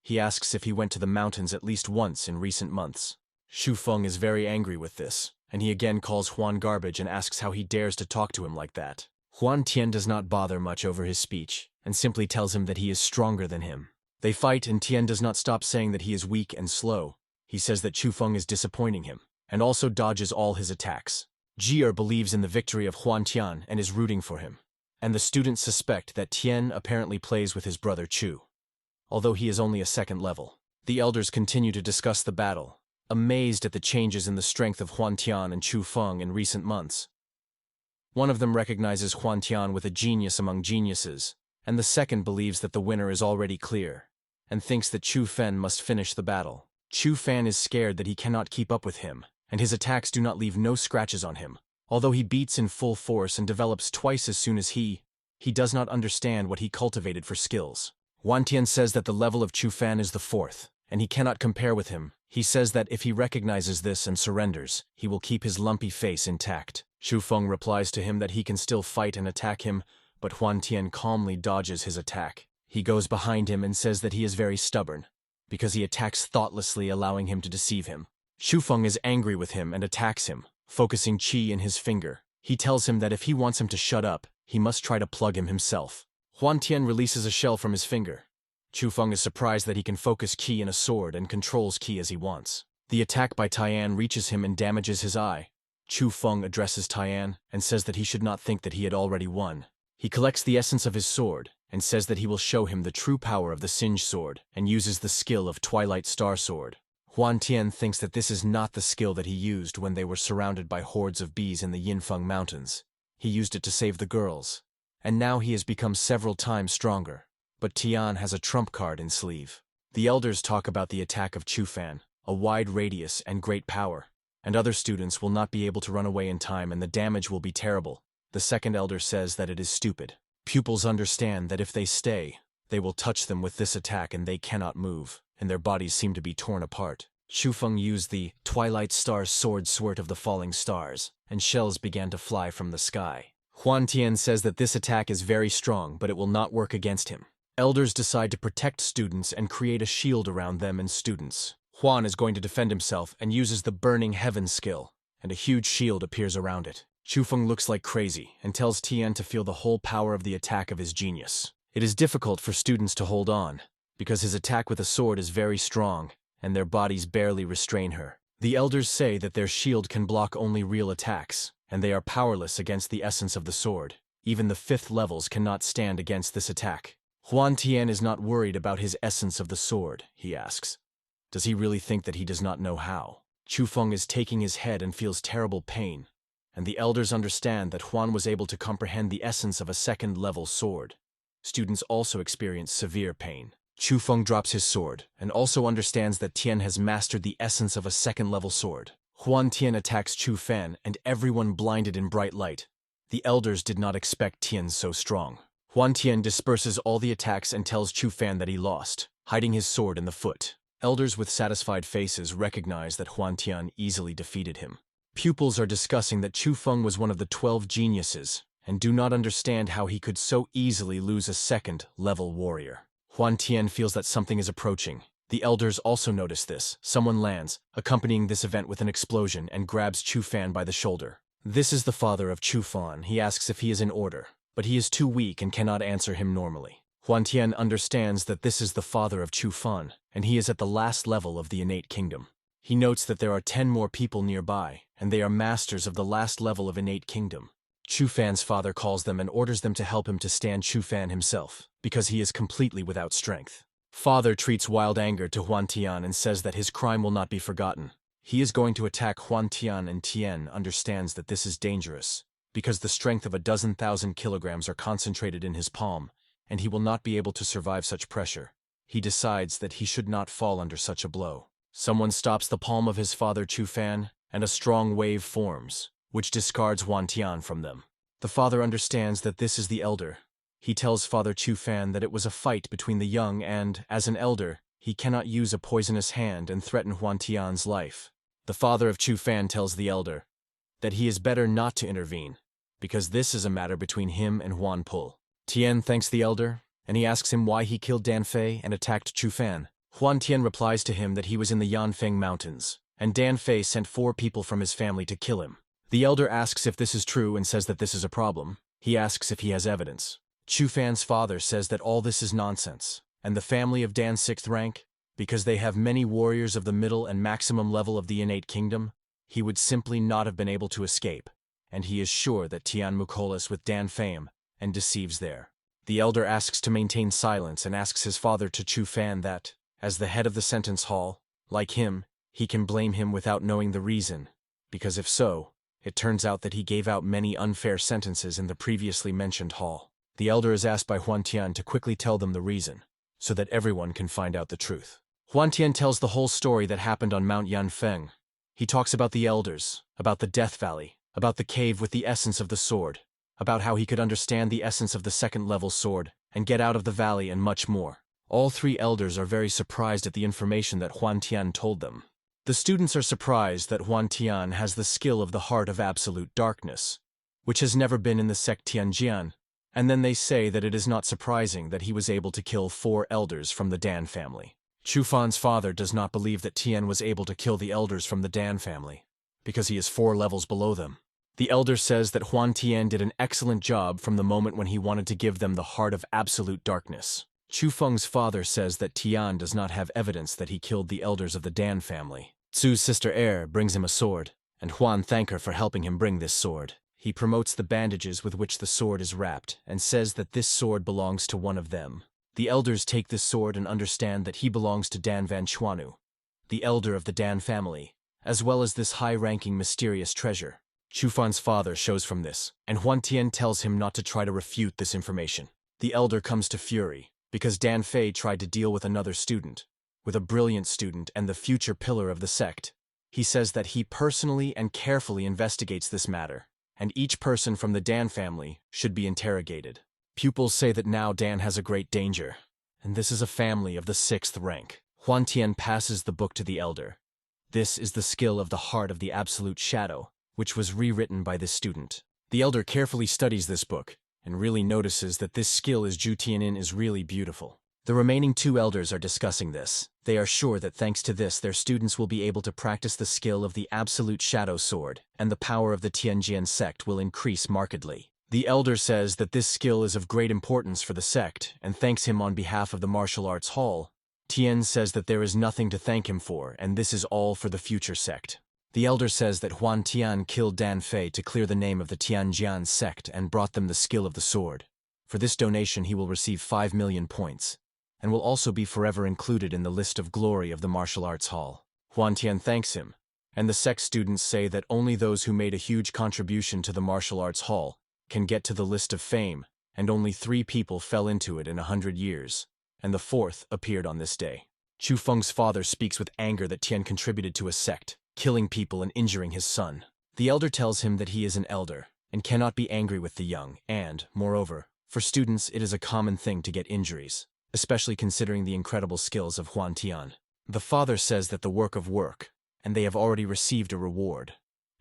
He asks if he went to the mountains at least once in recent months. Chu Feng is very angry with this, and he again calls Huan garbage and asks how he dares to talk to him like that. Huan Tian does not bother much over his speech, and simply tells him that he is stronger than him. They fight, and Tian does not stop saying that he is weak and slow. He says that Chu Feng is disappointing him, and also dodges all his attacks. Jia believes in the victory of Huan Tian and is rooting for him, and the students suspect that Tian apparently plays with his brother Chu, although he is only a 2nd level. The elders continue to discuss the battle, amazed at the changes in the strength of Huan Tian and Chu Feng in recent months. One of them recognizes Huan Tian with a genius among geniuses, and the second believes that the winner is already clear, and thinks that Chu Fen must finish the battle. Chu Fan is scared that he cannot keep up with him, and his attacks do not leave no scratches on him. Although he beats in full force and develops twice as soon as he does not understand what he cultivated for skills. Huan Tian says that the level of Chu Fan is the 4th, and he cannot compare with him. He says that if he recognizes this and surrenders, he will keep his lumpy face intact. Xu Feng replies to him that he can still fight and attack him, but Huan Tian calmly dodges his attack. He goes behind him and says that he is very stubborn, because he attacks thoughtlessly, allowing him to deceive him. Xu Feng is angry with him and attacks him, focusing qi in his finger. He tells him that if he wants him to shut up, he must try to plug him himself. Huan Tian releases a shell from his finger. Xu Feng is surprised that he can focus qi in a sword and controls qi as he wants. The attack by Tian reaches him and damages his eye. Xu Feng addresses Tian and says that he should not think that he had already won. He collects the essence of his sword and says that he will show him the true power of the Singe sword and uses the skill of Twilight Star Sword. Huan Tian thinks that this is not the skill that he used when they were surrounded by hordes of bees in the Yinfeng Mountains. He used it to save the girls, and now he has become several times stronger. But Tian has a trump card in sleeve. The elders talk about the attack of Chufan, a wide radius and great power, and other students will not be able to run away in time and the damage will be terrible. The second elder says that it is stupid. Pupils understand that if they stay, they will touch them with this attack and they cannot move, and their bodies seem to be torn apart. Xu Feng used the Twilight Star Sword of the falling stars, and shells began to fly from the sky. Huan Tian says that this attack is very strong, but it will not work against him. Elders decide to protect students and create a shield around them and students. Huan is going to defend himself and uses the Burning Heaven skill, and a huge shield appears around it. Xu Feng looks like crazy and tells Tian to feel the whole power of the attack of his genius. It is difficult for students to hold on, because his attack with a sword is very strong, and their bodies barely restrain her. The elders say that their shield can block only real attacks, and they are powerless against the essence of the sword. Even the 5th levels cannot stand against this attack. Huan Tian is not worried about his essence of the sword, he asks. Does he really think that he does not know how? Xu Feng is taking his head and feels terrible pain, and the elders understand that Huan was able to comprehend the essence of a 2nd-level sword. Students also experience severe pain. Xu Feng drops his sword, and also understands that Tian has mastered the essence of a 2nd-level sword. Huan Tian attacks Xu Fan, and everyone blinded in bright light. The elders did not expect Tian so strong. Huan Tian disperses all the attacks and tells Xu Fan that he lost, hiding his sword in the foot. Elders with satisfied faces recognize that Huan Tian easily defeated him. Pupils are discussing that Xu Feng was one of the 12 geniuses, and do not understand how he could so easily lose a 2nd-level warrior. Huan Tian feels that something is approaching. The elders also notice this. Someone lands, accompanying this event with an explosion, and grabs Xu Fan by the shoulder. This is the father of Xu Fan. He asks if he is in order, but he is too weak and cannot answer him normally. Huan Tian understands that this is the father of Xu Fan, and he is at the last level of the innate kingdom. He notes that there are 10 more people nearby, and they are masters of the last level of innate kingdom. Xu Fan's father calls them and orders them to help him to stand Xu Fan himself, because he is completely without strength. Father treats wild anger to Huan Tian and says that his crime will not be forgotten. He is going to attack Huan Tian, and Tian understands that this is dangerous, because the strength of 12,000 kilograms are concentrated in his palm, and he will not be able to survive such pressure. He decides that he should not fall under such a blow. Someone stops the palm of his father Xu Fan, and a strong wave forms, which discards Huan Tian from them. The father understands that this is the elder. He tells Father Xu Fan that it was a fight between the young and, as an elder, he cannot use a poisonous hand and threaten Huan Tian's life. The father of Xu Fan tells the elder that he is better not to intervene, because this is a matter between him and Huan Pul. Tian thanks the elder, and he asks him why he killed Dan Fei and attacked Xu Fan. Huan Tian replies to him that he was in the Yanfeng Mountains, and Dan Fei sent 4 people from his family to kill him. The elder asks if this is true and says that this is a problem. He asks if he has evidence. Xu Fan's father says that all this is nonsense, and the family of Dan's 6th rank, because they have many warriors of the middle and maximum level of the innate kingdom, he would simply not have been able to escape, and he is sure that Tian Mukolis with Dan Fame and deceives there. The elder asks to maintain silence and asks his father to Xu Fan that, as the head of the sentence hall, like him, he can blame him without knowing the reason, because if so, it turns out that he gave out many unfair sentences in the previously mentioned hall. The elder is asked by Huan Tian to quickly tell them the reason, so that everyone can find out the truth. Huan Tian tells the whole story that happened on Mount Yanfeng. He talks about the elders, about the Death Valley, about the cave with the essence of the sword, about how he could understand the essence of the 2nd-level sword and get out of the valley, and much more. All 3 elders are very surprised at the information that Huan Tian told them. The students are surprised that Huan Tian has the skill of the Heart of Absolute Darkness, which has never been in the sect Tianjian, and then they say that it is not surprising that he was able to kill 4 elders from the Dan family. Chu Fan's father does not believe that Tian was able to kill the elders from the Dan family, because he is 4 levels below them. The elder says that Huan Tian did an excellent job from the moment when he wanted to give them the Heart of Absolute Darkness. Chu Feng's father says that Tian does not have evidence that he killed the elders of the Dan family. Tsu's sister Er brings him a sword, and Huan thanks her for helping him bring this sword. He promotes the bandages with which the sword is wrapped, and says that this sword belongs to one of them. The elders take this sword and understand that he belongs to Dan Van Chuanu, the elder of the Dan family, as well as this high-ranking mysterious treasure. Chu Fan's father shows from this, and Huan Tian tells him not to try to refute this information. The elder comes to fury, because Dan Fei tried to deal with another student, with a brilliant student and the future pillar of the sect. He says that he personally and carefully investigates this matter, and each person from the Dan family should be interrogated. Pupils say that now Dan has a great danger, and this is a family of the 6th rank. Huan Tian passes the book to the elder. This is the skill of the Heart of the Absolute Shadow, which was rewritten by this student. The elder carefully studies this book, and really notices that this skill is Zhu Tianin is really beautiful. The remaining 2 elders are discussing this. They are sure that thanks to this their students will be able to practice the skill of the Absolute Shadow Sword, and the power of the Tianjian sect will increase markedly. The elder says that this skill is of great importance for the sect, and thanks him on behalf of the Martial Arts Hall. Tian says that there is nothing to thank him for, and this is all for the future sect. The elder says that Huan Tian killed Dan Fei to clear the name of the Tianjian sect and brought them the skill of the sword. For this donation he will receive 5 million points, and will also be forever included in the list of glory of the Martial Arts Hall. Huan Tian thanks him, and the sect students say that only those who made a huge contribution to the Martial Arts Hall can get to the list of fame, and only 3 people fell into it in 100 years, and the 4th appeared on this day. Chu Feng's father speaks with anger that Tian contributed to a sect, killing people and injuring his son. The elder tells him that he is an elder, and cannot be angry with the young, and, moreover, for students it is a common thing to get injuries, especially considering the incredible skills of Huan Tian. The father says that the work, and they have already received a reward,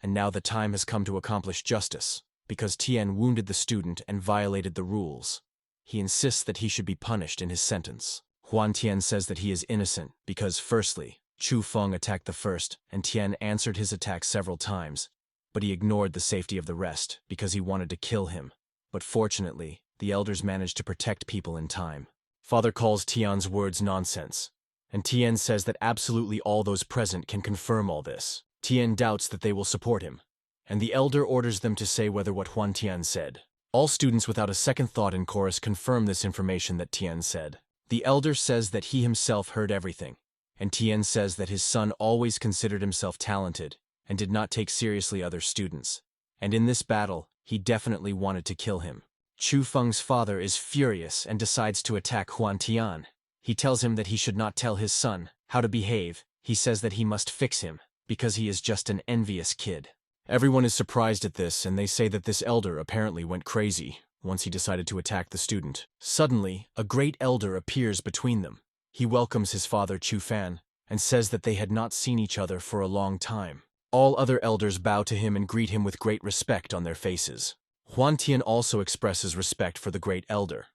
and now the time has come to accomplish justice, because Tian wounded the student and violated the rules. He insists that he should be punished in his sentence. Huan Tian says that he is innocent because, firstly, Chu Feng attacked the first, and Tian answered his attack several times, but he ignored the safety of the rest because he wanted to kill him. But fortunately, the elders managed to protect people in time. Father calls Tian's words nonsense, and Tian says that absolutely all those present can confirm all this. Tian doubts that they will support him, and the elder orders them to say whether what Huan Tian said. All students without a second thought in chorus confirm this information that Tian said. The elder says that he himself heard everything, and Tian says that his son always considered himself talented and did not take seriously other students, and in this battle, he definitely wanted to kill him. Chu Feng's father is furious and decides to attack Huan Tian. He tells him that he should not tell his son how to behave. He says that he must fix him, because he is just an envious kid. Everyone is surprised at this, and they say that this elder apparently went crazy once he decided to attack the student. Suddenly, a great elder appears between them. He welcomes his father Chu Fan, and says that they had not seen each other for a long time. All other elders bow to him and greet him with great respect on their faces. Huan Tian also expresses respect for the great elder,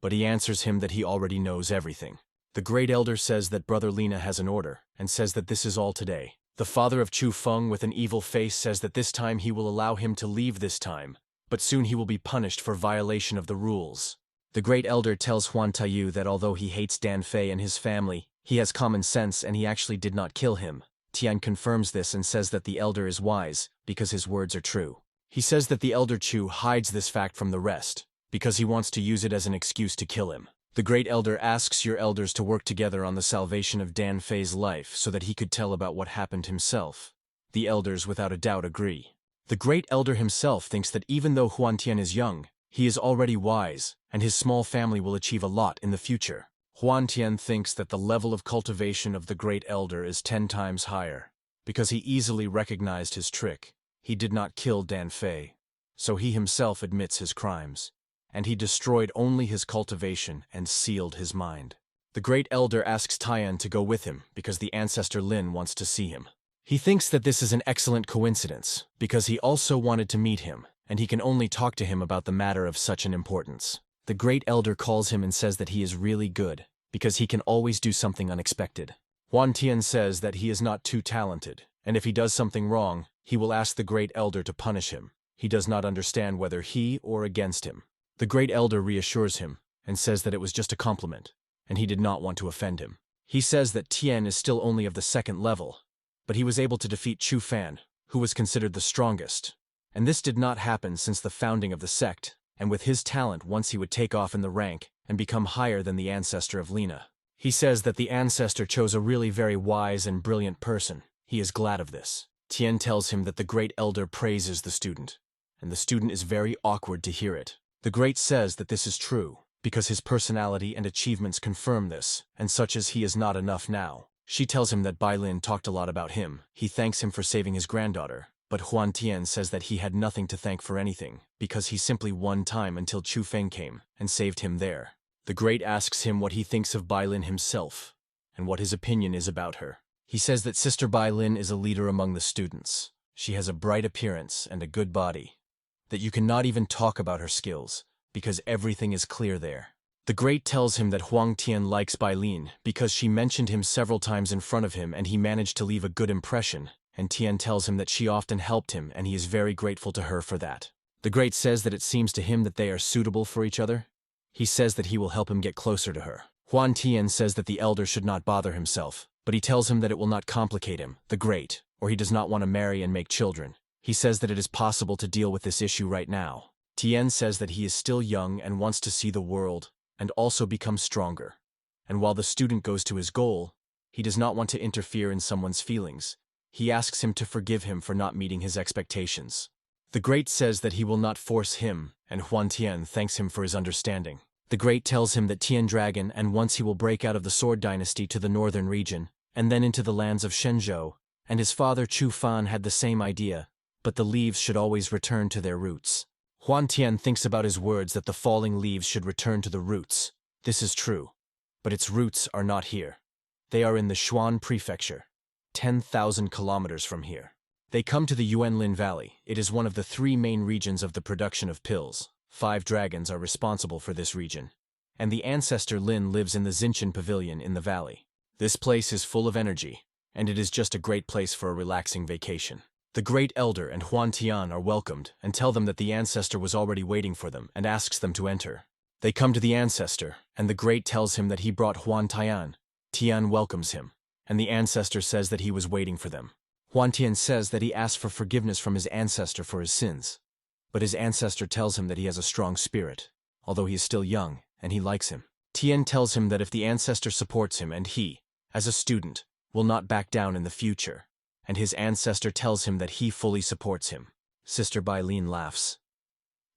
but he answers him that he already knows everything. The great elder says that Brother Lina has an order, and says that this is all today. The father of Chu Feng with an evil face says that this time he will allow him to leave this time, but soon he will be punished for violation of the rules. The great elder tells Huan Taiyu that although he hates Dan Fei and his family, he has common sense and he actually did not kill him. Tian confirms this and says that the elder is wise, because his words are true. He says that the elder Chu hides this fact from the rest, because he wants to use it as an excuse to kill him. The great elder asks your elders to work together on the salvation of Dan Fei's life so that he could tell about what happened himself. The elders without a doubt agree. The great elder himself thinks that even though Huan Tian is young, he is already wise, and his small family will achieve a lot in the future. Huan Tian thinks that the level of cultivation of the great elder is 10 times higher, because he easily recognized his trick. He did not kill Dan Fei, so he himself admits his crimes, and he destroyed only his cultivation and sealed his mind. The great elder asks Tian to go with him because the ancestor Lin wants to see him. He thinks that this is an excellent coincidence, because he also wanted to meet him, and he can only talk to him about the matter of such an importance. The Great Elder calls him and says that he is really good, because he can always do something unexpected. Huan Tian says that he is not too talented, and if he does something wrong, he will ask the Great Elder to punish him. He does not understand whether he or against him. The Great Elder reassures him, and says that it was just a compliment, and he did not want to offend him. He says that Tian is still only of the 2nd level, but he was able to defeat Chu Fan, who was considered the strongest. And this did not happen since the founding of the sect, and with his talent once he would take off in the rank and become higher than the ancestor of Lena. He says that the ancestor chose a really very wise and brilliant person. He is glad of this. Tian tells him that the Great Elder praises the student, and the student is very awkward to hear it. The Great says that this is true, because his personality and achievements confirm this, and such as he is not enough now. She tells him that Bai Lin talked a lot about him. He thanks him for saving his granddaughter, but Huan Tian says that he had nothing to thank for anything, because he simply won time until Chu Feng came and saved him there. The Great asks him what he thinks of Bai Lin himself, and what his opinion is about her. He says that Sister Bai Lin is a leader among the students. She has a bright appearance and a good body, that you cannot even talk about her skills, because everything is clear there. The Great tells him that Huang Tian likes Bai Lin because she mentioned him several times in front of him and he managed to leave a good impression, and Tian tells him that she often helped him and he is very grateful to her for that. The Great says that it seems to him that they are suitable for each other. He says that he will help him get closer to her. Huan Tian says that the elder should not bother himself, but he tells him that it will not complicate him, the Great, or he does not want to marry and make children. He says that it is possible to deal with this issue right now. Tian says that he is still young and wants to see the world, and also become stronger. And while the student goes to his goal, he does not want to interfere in someone's feelings. He asks him to forgive him for not meeting his expectations. The Great says that he will not force him, and Huan Tian thanks him for his understanding. The Great tells him that Tian Dragon and once he will break out of the Sword Dynasty to the northern region, and then into the lands of Shenzhou, and his father Chu Fan had the same idea, but the leaves should always return to their roots. Huan Tian thinks about his words that the falling leaves should return to the roots. This is true, but its roots are not here. They are in the Xuan Prefecture, 10,000 kilometers from here. They come to the Yuanlin Valley. It is one of the 3 main regions of the production of pills. 5 dragons are responsible for this region, and the ancestor Lin lives in the Xinchin Pavilion in the valley. This place is full of energy, and it is just a great place for a relaxing vacation. The Great Elder and Huan Tian are welcomed and tell them that the ancestor was already waiting for them and asks them to enter. They come to the ancestor, and the Great tells him that he brought Huan Tian. Tian welcomes him, and the ancestor says that he was waiting for them. Huan Tian says that he asked for forgiveness from his ancestor for his sins, but his ancestor tells him that he has a strong spirit, although he is still young, and he likes him. Tian tells him that if the ancestor supports him and he, as a student, will not back down in the future, and his ancestor tells him that he fully supports him. Sister Bai Lin laughs.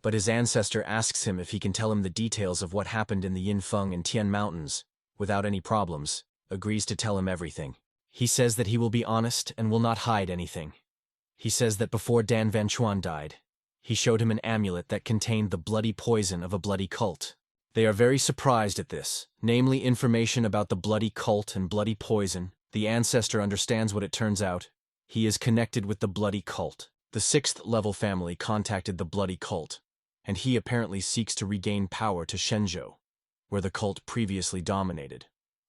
But his ancestor asks him if he can tell him the details of what happened in the Yinfeng and Tian Mountains, without any problems, agrees to tell him everything. He says that he will be honest and will not hide anything. He says that before Dan Van Chuan died, he showed him an amulet that contained the bloody poison of a bloody cult. They are very surprised at this, namely information about the bloody cult and bloody poison. The ancestor understands what it turns out. He is connected with the bloody cult. The 6th level family contacted the bloody cult, and he apparently seeks to regain power to Shenzhou, where the cult previously dominated.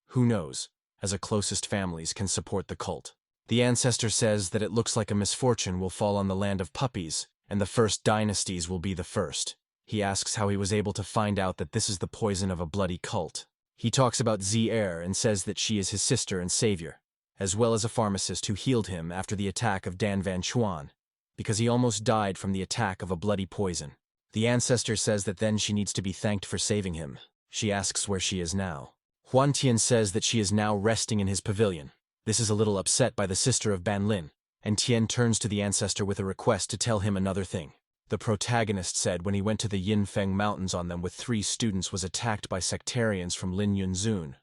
Who knows, as a closest families can support the cult. The ancestor says that it looks like a misfortune will fall on the land of puppies, and the first dynasties will be the first. He asks how he was able to find out that this is the poison of a bloody cult. He talks about Zi and says that she is his sister and savior, as well as a pharmacist who healed him after the attack of Dan Van Chuan, because he almost died from the attack of a bloody poison. The ancestor says that then she needs to be thanked for saving him. She asks where she is now. Huan Tian says that she is now resting in his pavilion. This is a little upset by the sister of Ban Lin, and Tian turns to the ancestor with a request to tell him another thing. The protagonist said when he went to the Yinfeng Mountains on them with 3 students was attacked by sectarians from Lin Yunzun.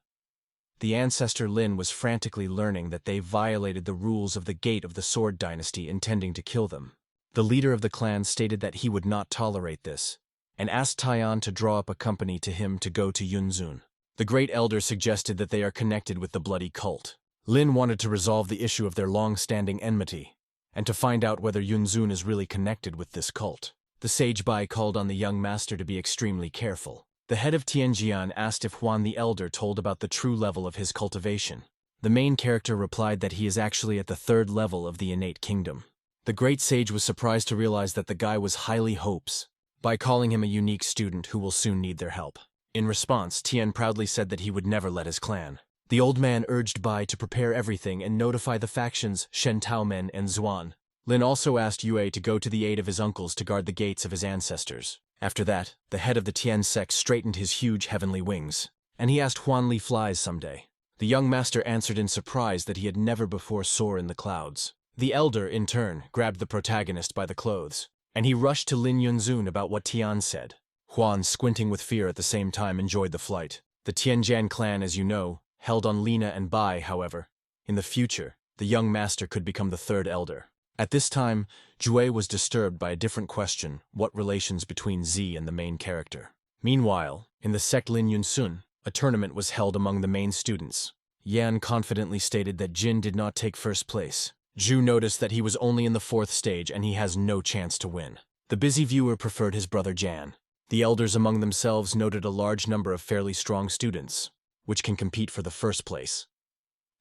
The ancestor Lin was frantically learning that they violated the rules of the gate of the Sword Dynasty, intending to kill them. The leader of the clan stated that he would not tolerate this, and asked Tian to draw up a company to him to go to Yunzun. The Great Elder suggested that they are connected with the bloody cult. Lin wanted to resolve the issue of their long-standing enmity, and to find out whether Yunzun is really connected with this cult. The sage Bai called on the young master to be extremely careful. The head of Tianjian asked if Huan the Elder told about the true level of his cultivation. The main character replied that he is actually at the 3rd level of the innate kingdom. The great sage was surprised to realize that the guy was highly hopes, by calling him a unique student who will soon need their help. In response, Tian proudly said that he would never let his clan. The old man urged Bai to prepare everything and notify the factions Shen Taomen and Zuan. Lin also asked Yue to go to the aid of his uncles to guard the gates of his ancestors. After that, the head of the Tian sect straightened his huge heavenly wings, and he asked Huan Li flies someday. The young master answered in surprise that he had never before soared in the clouds. The elder, in turn, grabbed the protagonist by the clothes, and he rushed to Lin Yunzun about what Tian said. Huan, squinting with fear at the same time, enjoyed the flight. The Tianjian clan, as you know, held on Lina and Bai, however. In the future, the young master could become the 3rd elder. At this time, Jue was disturbed by a different question: what relations between Z and the main character. Meanwhile, in the sect Lin Yunsun, a tournament was held among the main students. Yan confidently stated that Jin did not take first place. Zhu noticed that he was only in the 4th stage and he has no chance to win. The busy viewer preferred his brother Jan. The elders among themselves noted a large number of fairly strong students, which can compete for the 1st place.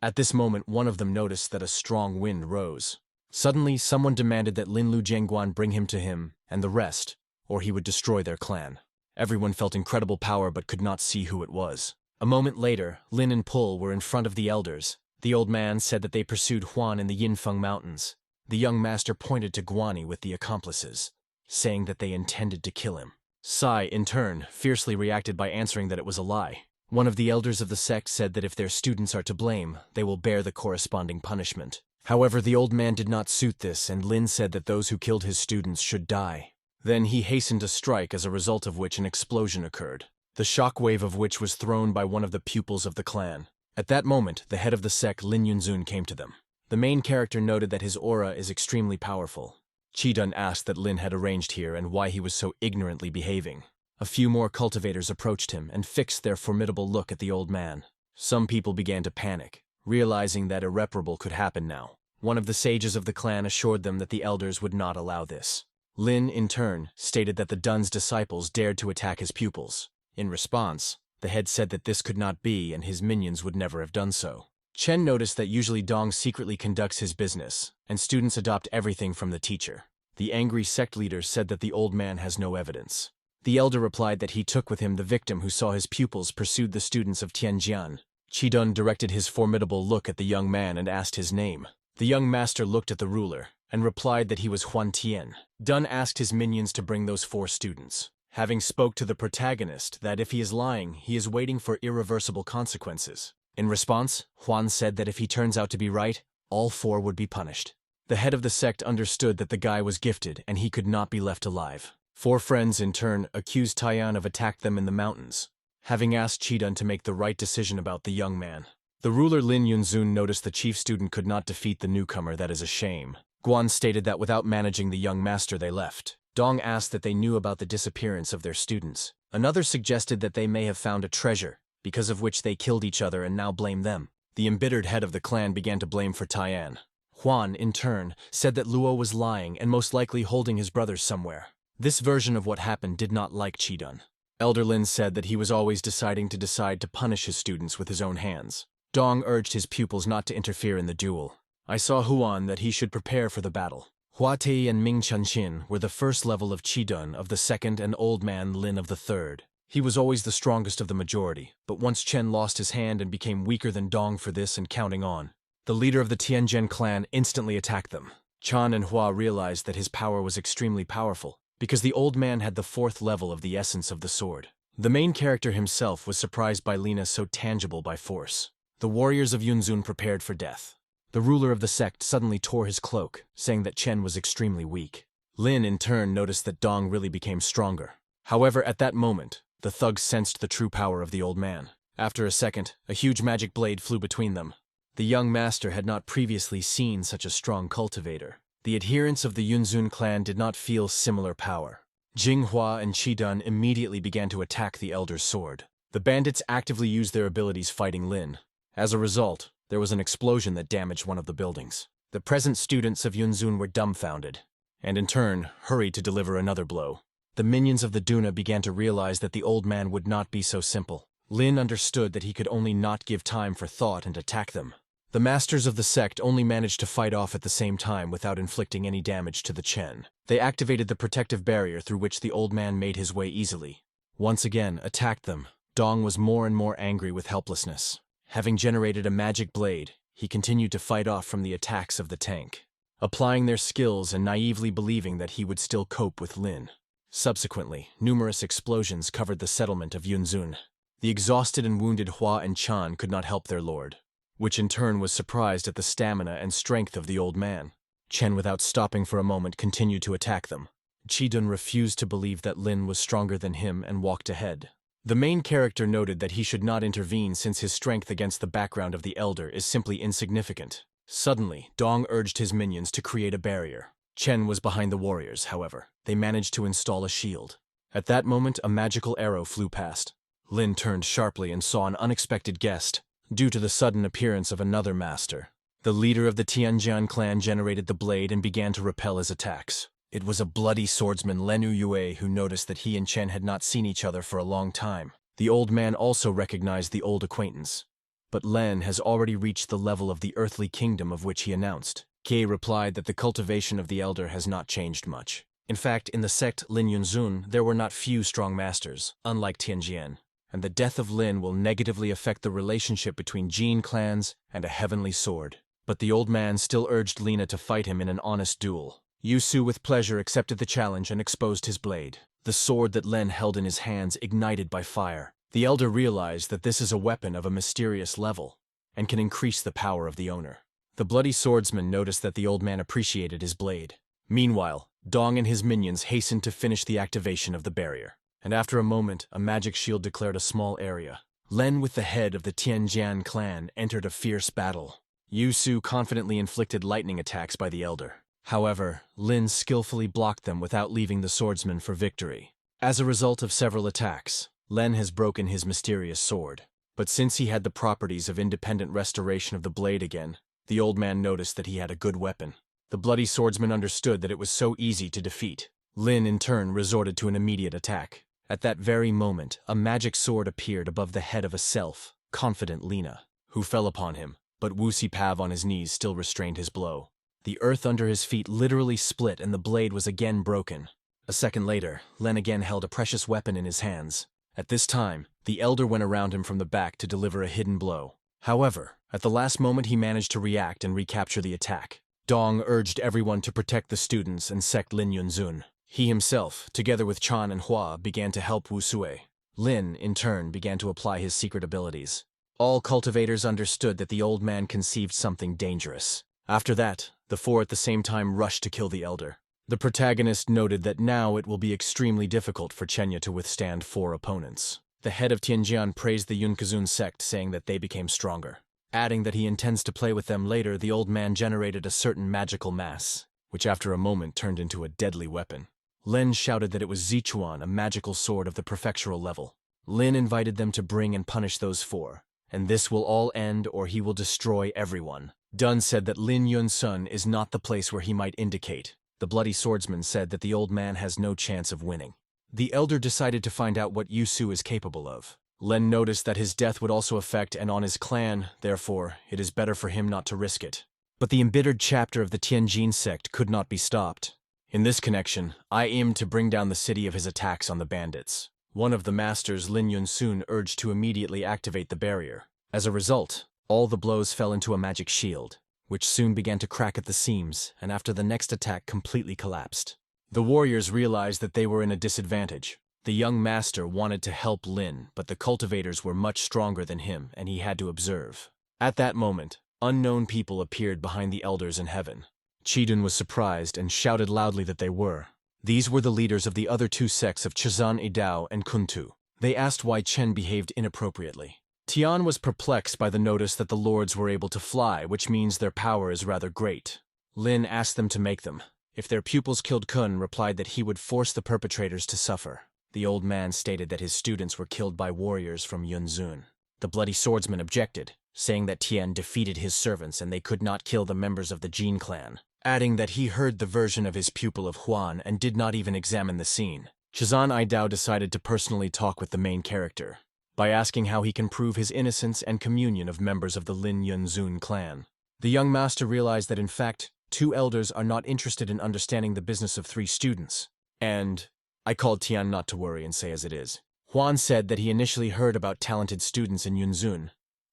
At this moment, one of them noticed that a strong wind rose. Suddenly, someone demanded that Lin Lu Jianguan bring him to him and the rest, or he would destroy their clan. Everyone felt incredible power but could not see who it was. A moment later, Lin and Pul were in front of the elders. The old man said that they pursued Huan in the Yinfeng Mountains. The young master pointed to Guani with the accomplices, saying that they intended to kill him. Sai, in turn, fiercely reacted by answering that it was a lie. One of the elders of the sect said that if their students are to blame, they will bear the corresponding punishment. However, the old man did not suit this, and Lin said that those who killed his students should die. Then he hastened to strike, as a result of which an explosion occurred, the shockwave of which was thrown by one of the pupils of the clan. At that moment, the head of the sect, Lin Yunzun, came to them. The main character noted that his aura is extremely powerful. Qidun asked that Lin had arranged here and why he was so ignorantly behaving. A few more cultivators approached him and fixed their formidable look at the old man. Some people began to panic, realizing that irreparable could happen now. One of the sages of the clan assured them that the elders would not allow this. Lin, in turn, stated that the Dun's disciples dared to attack his pupils. In response, the head said that this could not be and his minions would never have done so. Chen noticed that usually Dong secretly conducts his business, and students adopt everything from the teacher. The angry sect leader said that the old man has no evidence. The elder replied that he took with him the victim who saw his pupils pursued the students of Tianjian. Qidun directed his formidable look at the young man and asked his name. The young master looked at the ruler and replied that he was Huan Tian. Dun asked his minions to bring those 4 students, having spoke to the protagonist that if he is lying, he is waiting for irreversible consequences. In response, Huan said that if he turns out to be right, all 4 would be punished. The head of the sect understood that the guy was gifted and he could not be left alive. 4 friends, in turn, accused Taiyan of attacked them in the mountains, having asked Qidun to make the right decision about the young man. The ruler Lin Yunzun noticed the chief student could not defeat the newcomer. That is a shame. Guan stated that without managing the young master, they left. Dong asked that they knew about the disappearance of their students. Another suggested that they may have found a treasure, because of which they killed each other and now blame them. The embittered head of the clan began to blame for Taiyan. Huan, in turn, said that Luo was lying and most likely holding his brothers somewhere. This version of what happened did not like Qidun. Elder Lin said that he was always deciding to punish his students with his own hands. Dong urged his pupils not to interfere in the duel. I saw Huan that he should prepare for the battle. Hua Tei and Ming Chanxin were the 1st level of Qidun of the 2nd and old man Lin of the 3rd. He was always the strongest of the majority, but once Chen lost his hand and became weaker than Dong for this and counting on, the leader of the Tianjian clan instantly attacked them. Chan and Hua realized that his power was extremely powerful, because the old man had the 4th level of the essence of the sword. The main character himself was surprised by Lina so tangible by force. The warriors of Yunzun prepared for death. The ruler of the sect suddenly tore his cloak, saying that Chen was extremely weak. Lin, in turn, noticed that Dong really became stronger. However, at that moment, the thugs sensed the true power of the old man. After a second, a huge magic blade flew between them. The young master had not previously seen such a strong cultivator. The adherents of the Yunzun clan did not feel similar power. Jinghua and Qidun immediately began to attack the elder's sword. The bandits actively used their abilities fighting Lin. As a result, there was an explosion that damaged one of the buildings. The present students of Yunzun were dumbfounded, and in turn, hurried to deliver another blow. The minions of the Duna began to realize that the old man would not be so simple. Lin understood that he could only not give time for thought and attack them. The masters of the sect only managed to fight off at the same time without inflicting any damage to the Chen. They activated the protective barrier through which the old man made his way easily. Once again, attacked them. Dong was more and more angry with helplessness. Having generated a magic blade, he continued to fight off from the attacks of the tank, applying their skills and naively believing that he would still cope with Lin. Subsequently, numerous explosions covered the settlement of Yunzun. The exhausted and wounded Hua and Chan could not help their lord, which in turn was surprised at the stamina and strength of the old man. Chen, without stopping for a moment, continued to attack them. Chi-dun refused to believe that Lin was stronger than him and walked ahead. The main character noted that he should not intervene since his strength against the background of the elder is simply insignificant. Suddenly, Dong urged his minions to create a barrier. Chen was behind the warriors, however. They managed to install a shield. At that moment, a magical arrow flew past. Lin turned sharply and saw an unexpected guest, due to the sudden appearance of another master. The leader of the Tianjian clan generated the blade and began to repel his attacks. It was a bloody swordsman, Len Yue, who noticed that he and Chen had not seen each other for a long time. The old man also recognized the old acquaintance. But Len has already reached the level of the earthly kingdom of which he announced. Kei replied that the cultivation of the elder has not changed much. In fact, in the sect Lin Yunzun, there were not few strong masters, unlike Tianjian, and the death of Lin will negatively affect the relationship between Jin clans and a heavenly sword. But the old man still urged Lina to fight him in an honest duel. Yusu with pleasure accepted the challenge and exposed his blade. The sword that Len held in his hands ignited by fire. The elder realized that this is a weapon of a mysterious level, and can increase the power of the owner. The bloody swordsman noticed that the old man appreciated his blade. Meanwhile, Dong and his minions hastened to finish the activation of the barrier. And after a moment, a magic shield declared a small area. Len with the head of the Tianjian clan entered a fierce battle. Yusu confidently inflicted lightning attacks by the elder. However, Lin skillfully blocked them without leaving the swordsman for victory. As a result of several attacks, Len has broken his mysterious sword. But since he had the properties of independent restoration of the blade again, the old man noticed that he had a good weapon. The bloody swordsman understood that it was so easy to defeat. Lin, in turn, resorted to an immediate attack. At that very moment, a magic sword appeared above the head of a self-confident Lina, who fell upon him, but Wu Si-pav on his knees still restrained his blow. The earth under his feet literally split and the blade was again broken. A second later, Len again held a precious weapon in his hands. At this time, the elder went around him from the back to deliver a hidden blow. However, at the last moment he managed to react and recapture the attack. Dong urged everyone to protect the students and sect Lin Yunzun. He himself, together with Chan and Hua, began to help Wu Sui. Lin, in turn, began to apply his secret abilities. All cultivators understood that the old man conceived something dangerous. After that, the four at the same time rushed to kill the elder. The protagonist noted that now it will be extremely difficult for Chenya to withstand four opponents. The head of Tianjian praised the Yunkazun sect, saying that they became stronger. Adding that he intends to play with them later, the old man generated a certain magical mass, which after a moment turned into a deadly weapon. Len shouted that it was Zichuan, a magical sword of the prefectural level. Lin invited them to bring and punish those four, and this will all end or he will destroy everyone. Dun said that Lin Yunsun is not the place where he might indicate. The bloody swordsman said that the old man has no chance of winning. The elder decided to find out what Yusu is capable of. Len noticed that his death would also affect and on his clan, therefore, it is better for him not to risk it. But the embittered chapter of the Tianjin sect could not be stopped. In this connection, I aimed to bring down the city of his attacks on the bandits. One of the masters, Lin Yunsun, urged to immediately activate the barrier. As a result, all the blows fell into a magic shield, which soon began to crack at the seams, and after the next attack completely collapsed. The warriors realized that they were in a disadvantage. The young master wanted to help Lin, but the cultivators were much stronger than him, and he had to observe. At that moment, unknown people appeared behind the elders in heaven. Chi-dun was surprised and shouted loudly that they were. These were the leaders of the other two sects of Chazan Idao and Kuntu. They asked why Chen behaved inappropriately. Tian was perplexed by the notice that the lords were able to fly, which means their power is rather great. Lin asked them to make them. If their pupils killed Kun, replied that he would force the perpetrators to suffer. The old man stated that his students were killed by warriors from Yunzun. The bloody swordsman objected. saying that Tian defeated his servants and they could not kill the members of the Jin clan, adding that he heard the version of his pupil of Huan and did not even examine the scene. Chazan Idao decided to personally talk with the main character by asking how he can prove his innocence and communion of members of the Lin Yunzun clan. The young master realized that in fact, 2 elders are not interested in understanding the business of 3 students. And I called Tian not to worry and say as it is. Huan said that he initially heard about talented students in Yunzun,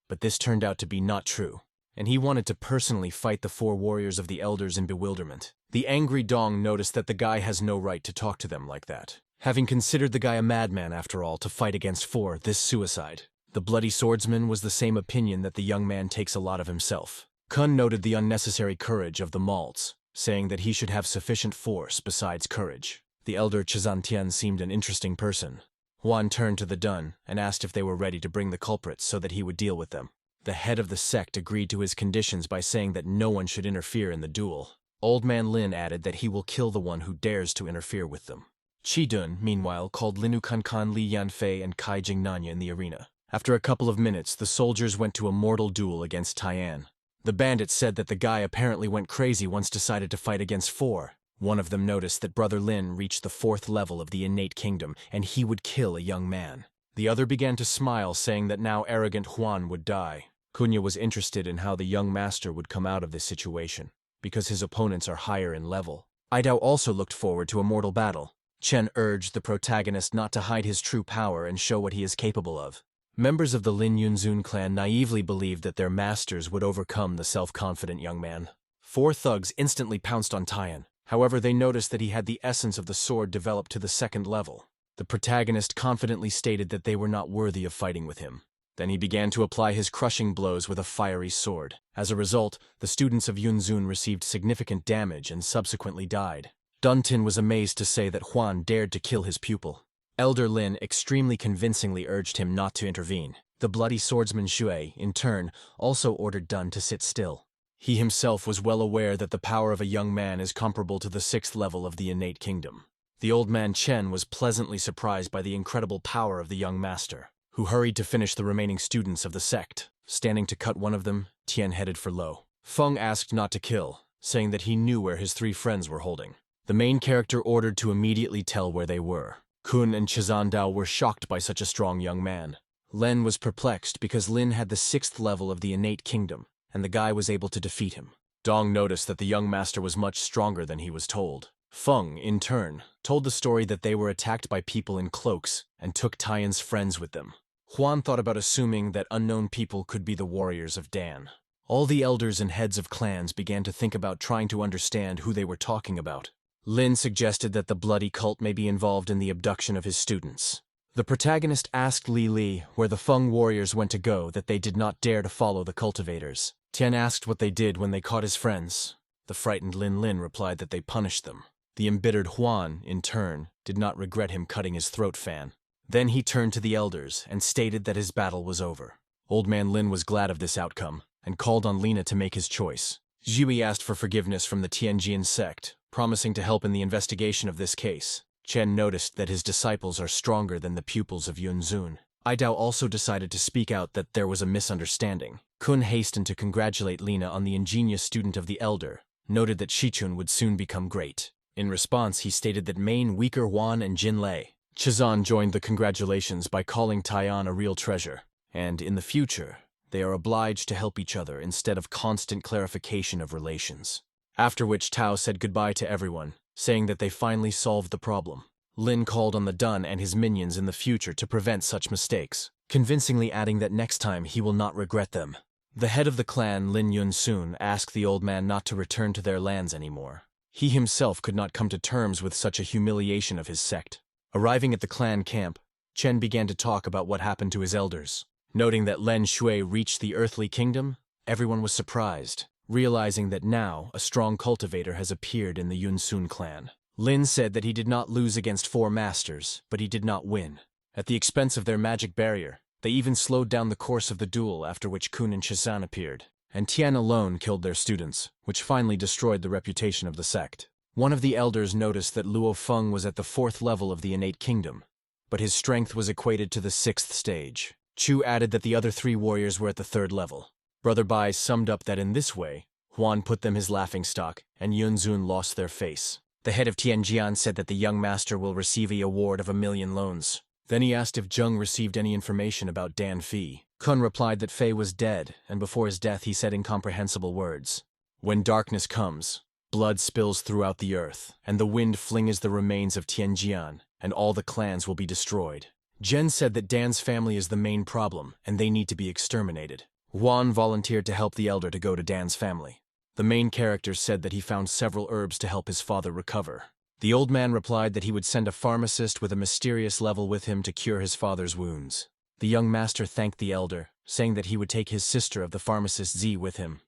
but this turned out to be not true, and he wanted to personally fight the 4 warriors of the elders in bewilderment. The angry Dong noticed that the guy has no right to talk to them like that. Having considered the guy a madman after all to fight against 4, this suicide. The bloody swordsman was the same opinion that the young man takes a lot of himself. Kun noted the unnecessary courage of the Malts, saying that he should have sufficient force besides courage. The elder Chazantian seemed an interesting person. Huan turned to the Dun and asked if they were ready to bring the culprits so that he would deal with them. The head of the sect agreed to his conditions by saying that no one should interfere in the duel. Old Man Lin added that he will kill the one who dares to interfere with them. Chi Dun, meanwhile, called Linu Kankan, Li Yanfei, and Kai Jingnanya in the arena. After a couple of minutes, the soldiers went to a mortal duel against Taiyan. The bandits said that the guy apparently went crazy once decided to fight against 4. One of them noticed that Brother Lin reached the 4th level of the innate kingdom, and he would kill a young man. The other began to smile, saying that now arrogant Huan would die. Kunya was interested in how the young master would come out of this situation, because his opponents are higher in level. Idao also looked forward to a mortal battle. Chen urged the protagonist not to hide his true power and show what he is capable of. Members of the Lin Yunzun clan naively believed that their masters would overcome the self-confident young man. 4 thugs instantly pounced on Taiyan. However, they noticed that he had the essence of the sword developed to the 2nd level. The protagonist confidently stated that they were not worthy of fighting with him. Then he began to apply his crushing blows with a fiery sword. As a result, the students of Yunzun received significant damage and subsequently died. Duntin was amazed to say that Huan dared to kill his pupil. Elder Lin extremely convincingly urged him not to intervene. The bloody swordsman Shui, in turn, also ordered Dun to sit still. He himself was well aware that the power of a young man is comparable to the 6th level of the innate kingdom. The old man Chen was pleasantly surprised by the incredible power of the young master, who hurried to finish the remaining students of the sect. Standing to cut one of them, Tian headed for Lo. Feng asked not to kill, saying that he knew where his 3 friends were holding. The main character ordered to immediately tell where they were. Kun and Chazandao were shocked by such a strong young man. Len was perplexed because Lin had the 6th level of the innate kingdom, and the guy was able to defeat him. Dong noticed that the young master was much stronger than he was told. Feng, in turn, told the story that they were attacked by people in cloaks and took Taiyan's friends with them. Huan thought about assuming that unknown people could be the warriors of Dan. All the elders and heads of clans began to think about trying to understand who they were talking about. Lin suggested that the bloody cult may be involved in the abduction of his students. The protagonist asked Li Li where the Feng warriors went to go that they did not dare to follow the cultivators. Tian asked what they did when they caught his friends. The frightened Lin replied that they punished them. The embittered Huan, in turn, did not regret him cutting his throat fan. Then he turned to the elders and stated that his battle was over. Old Man Lin was glad of this outcome and called on Lina to make his choice. Zhui asked for forgiveness from the Tianjian sect, promising to help in the investigation of this case. Chen noticed that his disciples are stronger than the pupils of Yunzun. Idao also decided to speak out that there was a misunderstanding. Kun hastened to congratulate Lina on the ingenious student of the elder, noted that Shichun would soon become great. In response, he stated that Main, Weaker Wan, and Jin Lei. Chazan joined the congratulations by calling Taiyan a real treasure, and in the future, they are obliged to help each other instead of constant clarification of relations. After which Tao said goodbye to everyone, saying that they finally solved the problem. Lin called on the Dun and his minions in the future to prevent such mistakes, convincingly adding that next time he will not regret them. The head of the clan, Lin Yun-sun, asked the old man not to return to their lands anymore. He himself could not come to terms with such a humiliation of his sect. Arriving at the clan camp, Chen began to talk about what happened to his elders. Noting that Len Shui reached the earthly kingdom, everyone was surprised, realizing that now a strong cultivator has appeared in the Yun-sun clan. Lin said that he did not lose against 4 masters, but he did not win. At the expense of their magic barrier, they even slowed down the course of the duel, after which Kun and Shizan appeared, and Tian alone killed their students, which finally destroyed the reputation of the sect. One of the elders noticed that Luo Feng was at the 4th level of the innate kingdom, but his strength was equated to the 6th stage. Chu added that the other 3 warriors were at the 3rd level. Brother Bai summed up that in this way, Huan put them his laughingstock, and Yunzun lost their face. The head of Tianjian said that the young master will receive a award of 1,000,000 loans. Then he asked if Zheng received any information about Dan Fei. Kun replied that Fei was dead, and before his death he said incomprehensible words. When darkness comes, blood spills throughout the earth, and the wind flings the remains of Tianjian, and all the clans will be destroyed. Zhen said that Dan's family is the main problem, and they need to be exterminated. Huan volunteered to help the elder to go to Dan's family. The main character said that he found several herbs to help his father recover. The old man replied that he would send a pharmacist with a mysterious level with him to cure his father's wounds. The young master thanked the elder, saying that he would take his sister of the pharmacist Z with him.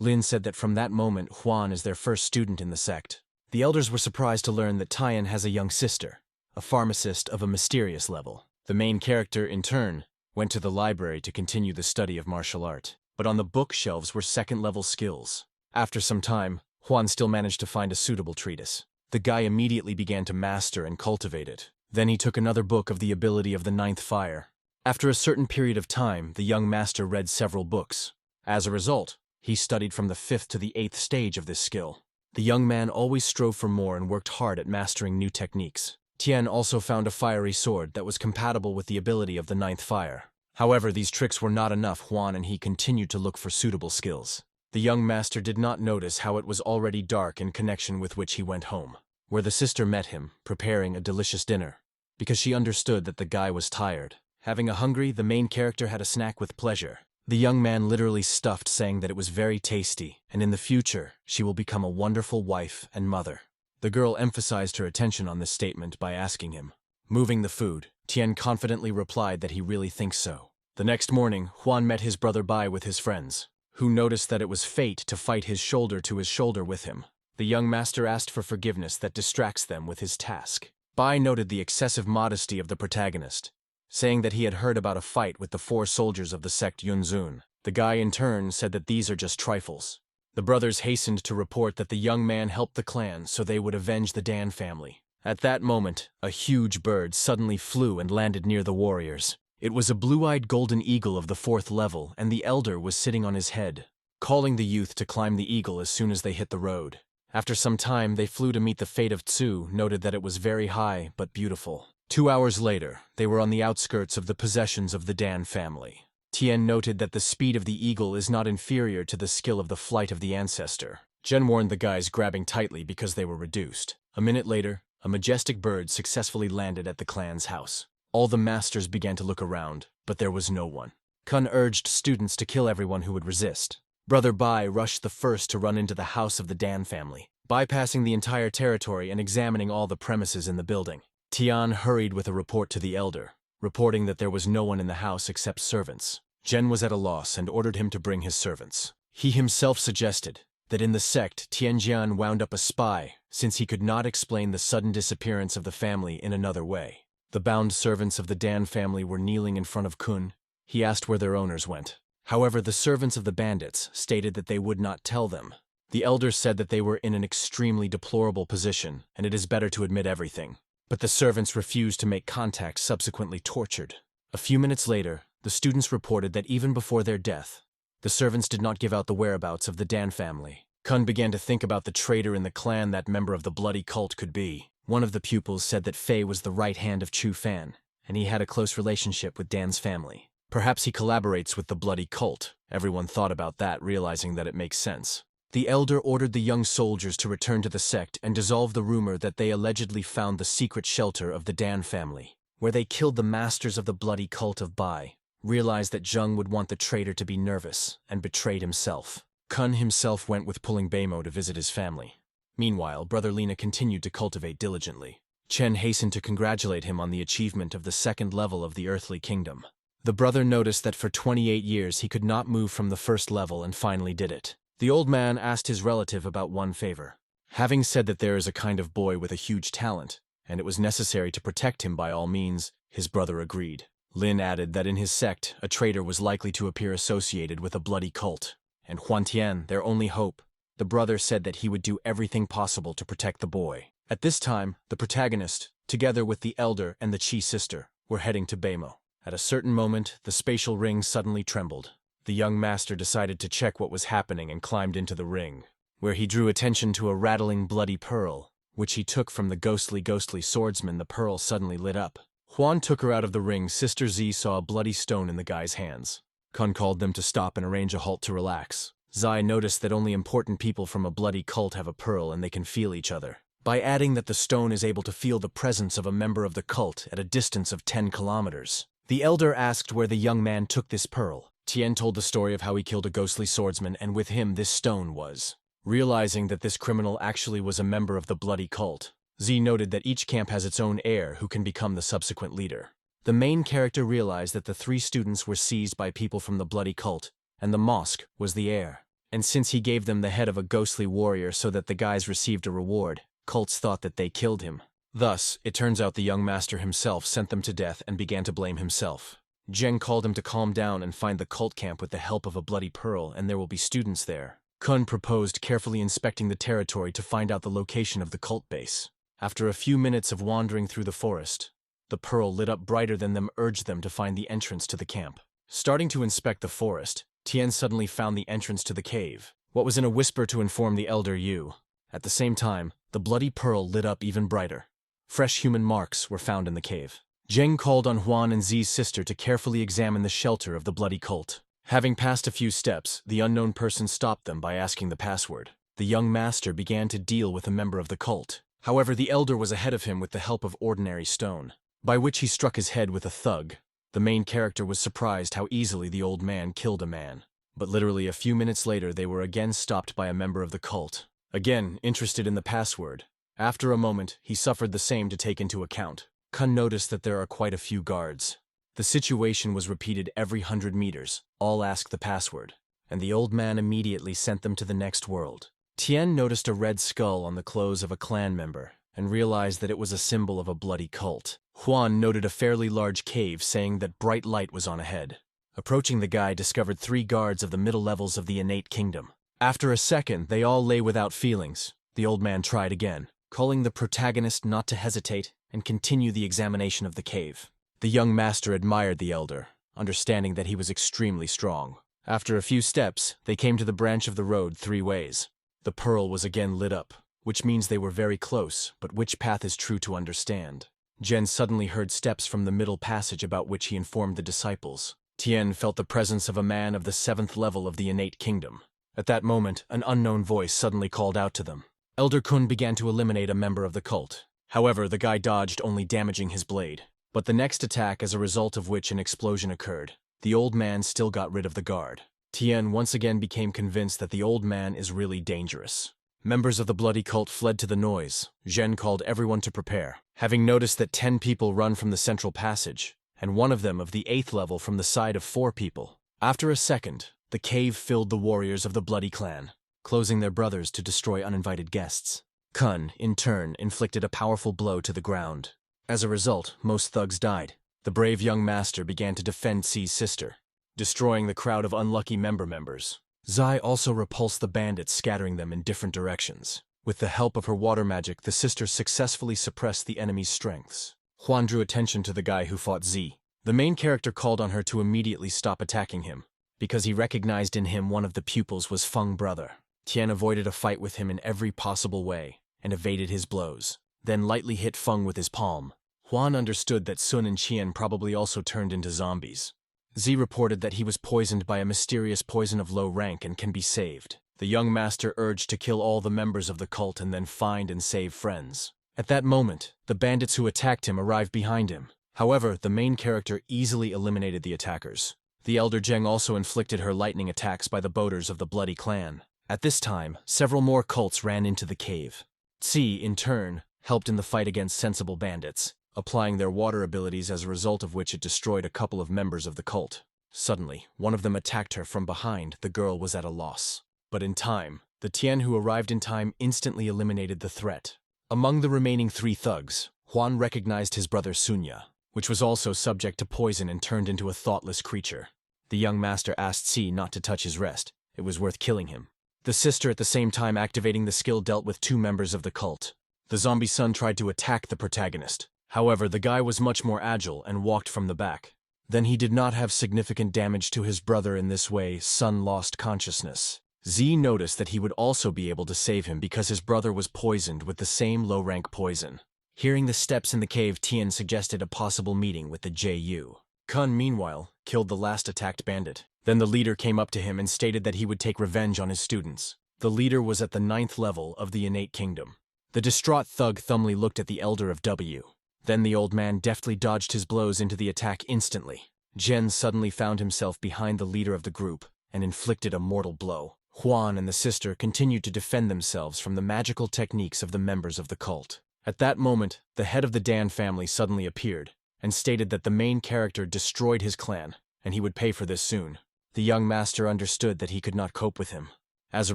Lin said that from that moment Huan is their first student in the sect. The elders were surprised to learn that Tian has a young sister, a pharmacist of a mysterious level. The main character, in turn, went to the library to continue the study of martial art, but on the bookshelves were 2nd-level skills. After some time, Huan still managed to find a suitable treatise. The guy immediately began to master and cultivate it. Then he took another book of the ability of the 9th fire. After a certain period of time, the young master read several books. As a result, he studied from the 5th to the 8th stage of this skill. The young man always strove for more and worked hard at mastering new techniques. Tian also found a fiery sword that was compatible with the ability of the 9th fire. However, these tricks were not enough. Huan and he continued to look for suitable skills. The young master did not notice how it was already dark, in connection with which he went home, where the sister met him, preparing a delicious dinner, because she understood that the guy was tired. Having a hungry, the main character had a snack with pleasure. The young man literally stuffed, saying that it was very tasty, and in the future, she will become a wonderful wife and mother. The girl emphasized her attention on this statement by asking him. Moving the food, Tian confidently replied that he really thinks so. The next morning, Huan met his brother Bai with his friends, who noticed that it was fate to fight his shoulder to his shoulder with him. The young master asked for forgiveness that distracts them with his task. Bai noted the excessive modesty of the protagonist, saying that he had heard about a fight with the 4 soldiers of the sect Yunzun. The guy in turn said that these are just trifles. The brothers hastened to report that the young man helped the clan so they would avenge the Dan family. At that moment, a huge bird suddenly flew and landed near the warriors. It was a blue-eyed golden eagle of the 4th level, and the elder was sitting on his head, calling the youth to climb the eagle as soon as they hit the road. After some time, they flew to meet the fate of Tsu, noted that it was very high but beautiful. 2 hours later, they were on the outskirts of the possessions of the Dan family. Tian noted that the speed of the eagle is not inferior to the skill of the flight of the ancestor. Zhen warned the guys, grabbing tightly because they were reduced. A minute later, a majestic bird successfully landed at the clan's house. All the masters began to look around, but there was no one. Kun urged students to kill everyone who would resist. Brother Bai rushed the first to run into the house of the Dan family, bypassing the entire territory and examining all the premises in the building. Tian hurried with a report to the elder, reporting that there was no one in the house except servants. Zhen was at a loss and ordered him to bring his servants. He himself suggested that in the sect, Tianjian wound up a spy, since he could not explain the sudden disappearance of the family in another way. The bound servants of the Dan family were kneeling in front of Kun. He asked where their owners went. However, the servants of the bandits stated that they would not tell them. The elders said that they were in an extremely deplorable position, and it is better to admit everything. But the servants refused to make contact, subsequently tortured. A few minutes later, the students reported that even before their death, the servants did not give out the whereabouts of the Dan family. Kun began to think about the traitor in the clan that member of the bloody cult could be. One of the pupils said that Fei was the right hand of Chu Fan, and he had a close relationship with Dan's family. Perhaps he collaborates with the bloody cult. Everyone thought about that, realizing that it makes sense. The elder ordered the young soldiers to return to the sect and dissolve the rumor that they allegedly found the secret shelter of the Dan family, where they killed the masters of the bloody cult of Bai. Realized that Zheng would want the traitor to be nervous, and betrayed himself. Kun himself went with pulling Beimo to visit his family. Meanwhile, Brother Lina continued to cultivate diligently. Chen hastened to congratulate him on the achievement of the 2nd level of the earthly kingdom. The brother noticed that for 28 years he could not move from the 1st level and finally did it. The old man asked his relative about one favor. Having said that there is a kind of boy with a huge talent, and it was necessary to protect him by all means, his brother agreed. Lin added that in his sect, a traitor was likely to appear associated with a bloody cult, and Huantian, their only hope. The brother said that he would do everything possible to protect the boy. At this time, the protagonist, together with the elder and the Chi sister, were heading to Beimo. At a certain moment, the spatial ring suddenly trembled. The young master decided to check what was happening and climbed into the ring, where he drew attention to a rattling bloody pearl, which he took from the ghostly swordsman. The pearl suddenly lit up. Juan took her out of the ring. Sister Z saw a bloody stone in the guy's hands. Kun called them to stop and arrange a halt to relax. Zai noticed that only important people from a bloody cult have a pearl and they can feel each other. By adding that the stone is able to feel the presence of a member of the cult at a distance of 10 kilometers. The elder asked where the young man took this pearl. Tien told the story of how he killed a ghostly swordsman, and with him this stone was. Realizing that this criminal actually was a member of the bloody cult, Z noted that each camp has its own heir who can become the subsequent leader. The main character realized that the 3 students were seized by people from the bloody cult, and the mosque was the heir. And since he gave them the head of a ghostly warrior so that the guys received a reward, cults thought that they killed him. Thus, it turns out the young master himself sent them to death and began to blame himself. Zheng called him to calm down and find the cult camp with the help of a bloody pearl, and there will be students there. Kun proposed carefully inspecting the territory to find out the location of the cult base. After a few minutes of wandering through the forest, the pearl lit up brighter than them urged them to find the entrance to the camp. Starting to inspect the forest, Tien suddenly found the entrance to the cave. What was in a whisper to inform the elder Yu. At the same time, the bloody pearl lit up even brighter. Fresh human marks were found in the cave. Zheng called on Huan and Zi's sister to carefully examine the shelter of the bloody cult. Having passed a few steps, the unknown person stopped them by asking the password. The young master began to deal with a member of the cult. However, the elder was ahead of him with the help of ordinary stone, by which he struck his head with a thug. The main character was surprised how easily the old man killed a man. But literally a few minutes later they were again stopped by a member of the cult, again interested in the password. After a moment, he suffered the same to take into account. Kun noticed that there are quite a few guards. The situation was repeated every 100 meters. All asked the password, and the old man immediately sent them to the next world. Tien noticed a red skull on the clothes of a clan member, and realized that it was a symbol of a bloody cult. Huan noted a fairly large cave, saying that bright light was on ahead. Approaching the guy discovered 3 guards of the middle levels of the innate kingdom. After a second, they all lay without feelings. The old man tried again, calling the protagonist not to hesitate and continue the examination of the cave. The young master admired the elder, understanding that he was extremely strong. After a few steps, they came to the branch of the road 3 ways. The pearl was again lit up, which means they were very close, but which path is true to understand? Jen suddenly heard steps from the middle passage about which he informed the disciples. Tien felt the presence of a man of the 7th level of the innate kingdom. At that moment, an unknown voice suddenly called out to them. Elder Kun began to eliminate a member of the cult. However, the guy dodged, only damaging his blade. But the next attack, as a result of which an explosion occurred, the old man still got rid of the guard. Tien once again became convinced that the old man is really dangerous. Members of the bloody cult fled to the noise. Zhen called everyone to prepare. Having noticed that 10 people run from the central passage, and one of them of the 8th level from the side of 4 people. After a second, the cave filled the warriors of the bloody clan, closing their brothers to destroy uninvited guests. Kun, in turn, inflicted a powerful blow to the ground. As a result, most thugs died. The brave young master began to defend C's sister, destroying the crowd of unlucky members. Zai also repulsed the bandits, scattering them in different directions. With the help of her water magic, the sister successfully suppressed the enemy's strengths. Huan drew attention to the guy who fought Z. The main character called on her to immediately stop attacking him, because he recognized in him one of the pupils was Feng brother. Tien avoided a fight with him in every possible way, and evaded his blows, then lightly hit Feng with his palm. Huan understood that Sun and Qian probably also turned into zombies. Z reported that he was poisoned by a mysterious poison of low rank and can be saved. The young master urged to kill all the members of the cult and then find and save friends. At that moment, the bandits who attacked him arrived behind him. However, the main character easily eliminated the attackers. The elder Zheng also inflicted her lightning attacks by the boaters of the bloody clan. At this time, several more cults ran into the cave. Qi, in turn, helped in the fight against sensible bandits, applying their water abilities, as a result of which it destroyed a couple of members of the cult. Suddenly, one of them attacked her from behind. The girl was at a loss. But in time, the Tien who arrived in time instantly eliminated the threat. Among the remaining 3 thugs, Huan recognized his brother Sunya, which was also subject to poison and turned into a thoughtless creature. The young master asked Qi not to touch his rest. It was worth killing him. The sister at the same time activating the skill dealt with 2 members of the cult. The zombie son tried to attack the protagonist. However, the guy was much more agile and walked from the back. Then he did not have significant damage to his brother in this way. Sun lost consciousness. Z noticed that he would also be able to save him because his brother was poisoned with the same low-rank poison. Hearing the steps in the cave, Tien suggested a possible meeting with the Ju. Kun, meanwhile, killed the last attacked bandit. Then the leader came up to him and stated that he would take revenge on his students. The leader was at the 9th level of the innate kingdom. The distraught thug Thumley looked at the elder of W. Then the old man deftly dodged his blows into the attack instantly. Jen suddenly found himself behind the leader of the group and inflicted a mortal blow. Huan and the sister continued to defend themselves from the magical techniques of the members of the cult. At that moment, the head of the Dan family suddenly appeared and stated that the main character destroyed his clan, and he would pay for this soon. The young master understood that he could not cope with him. As a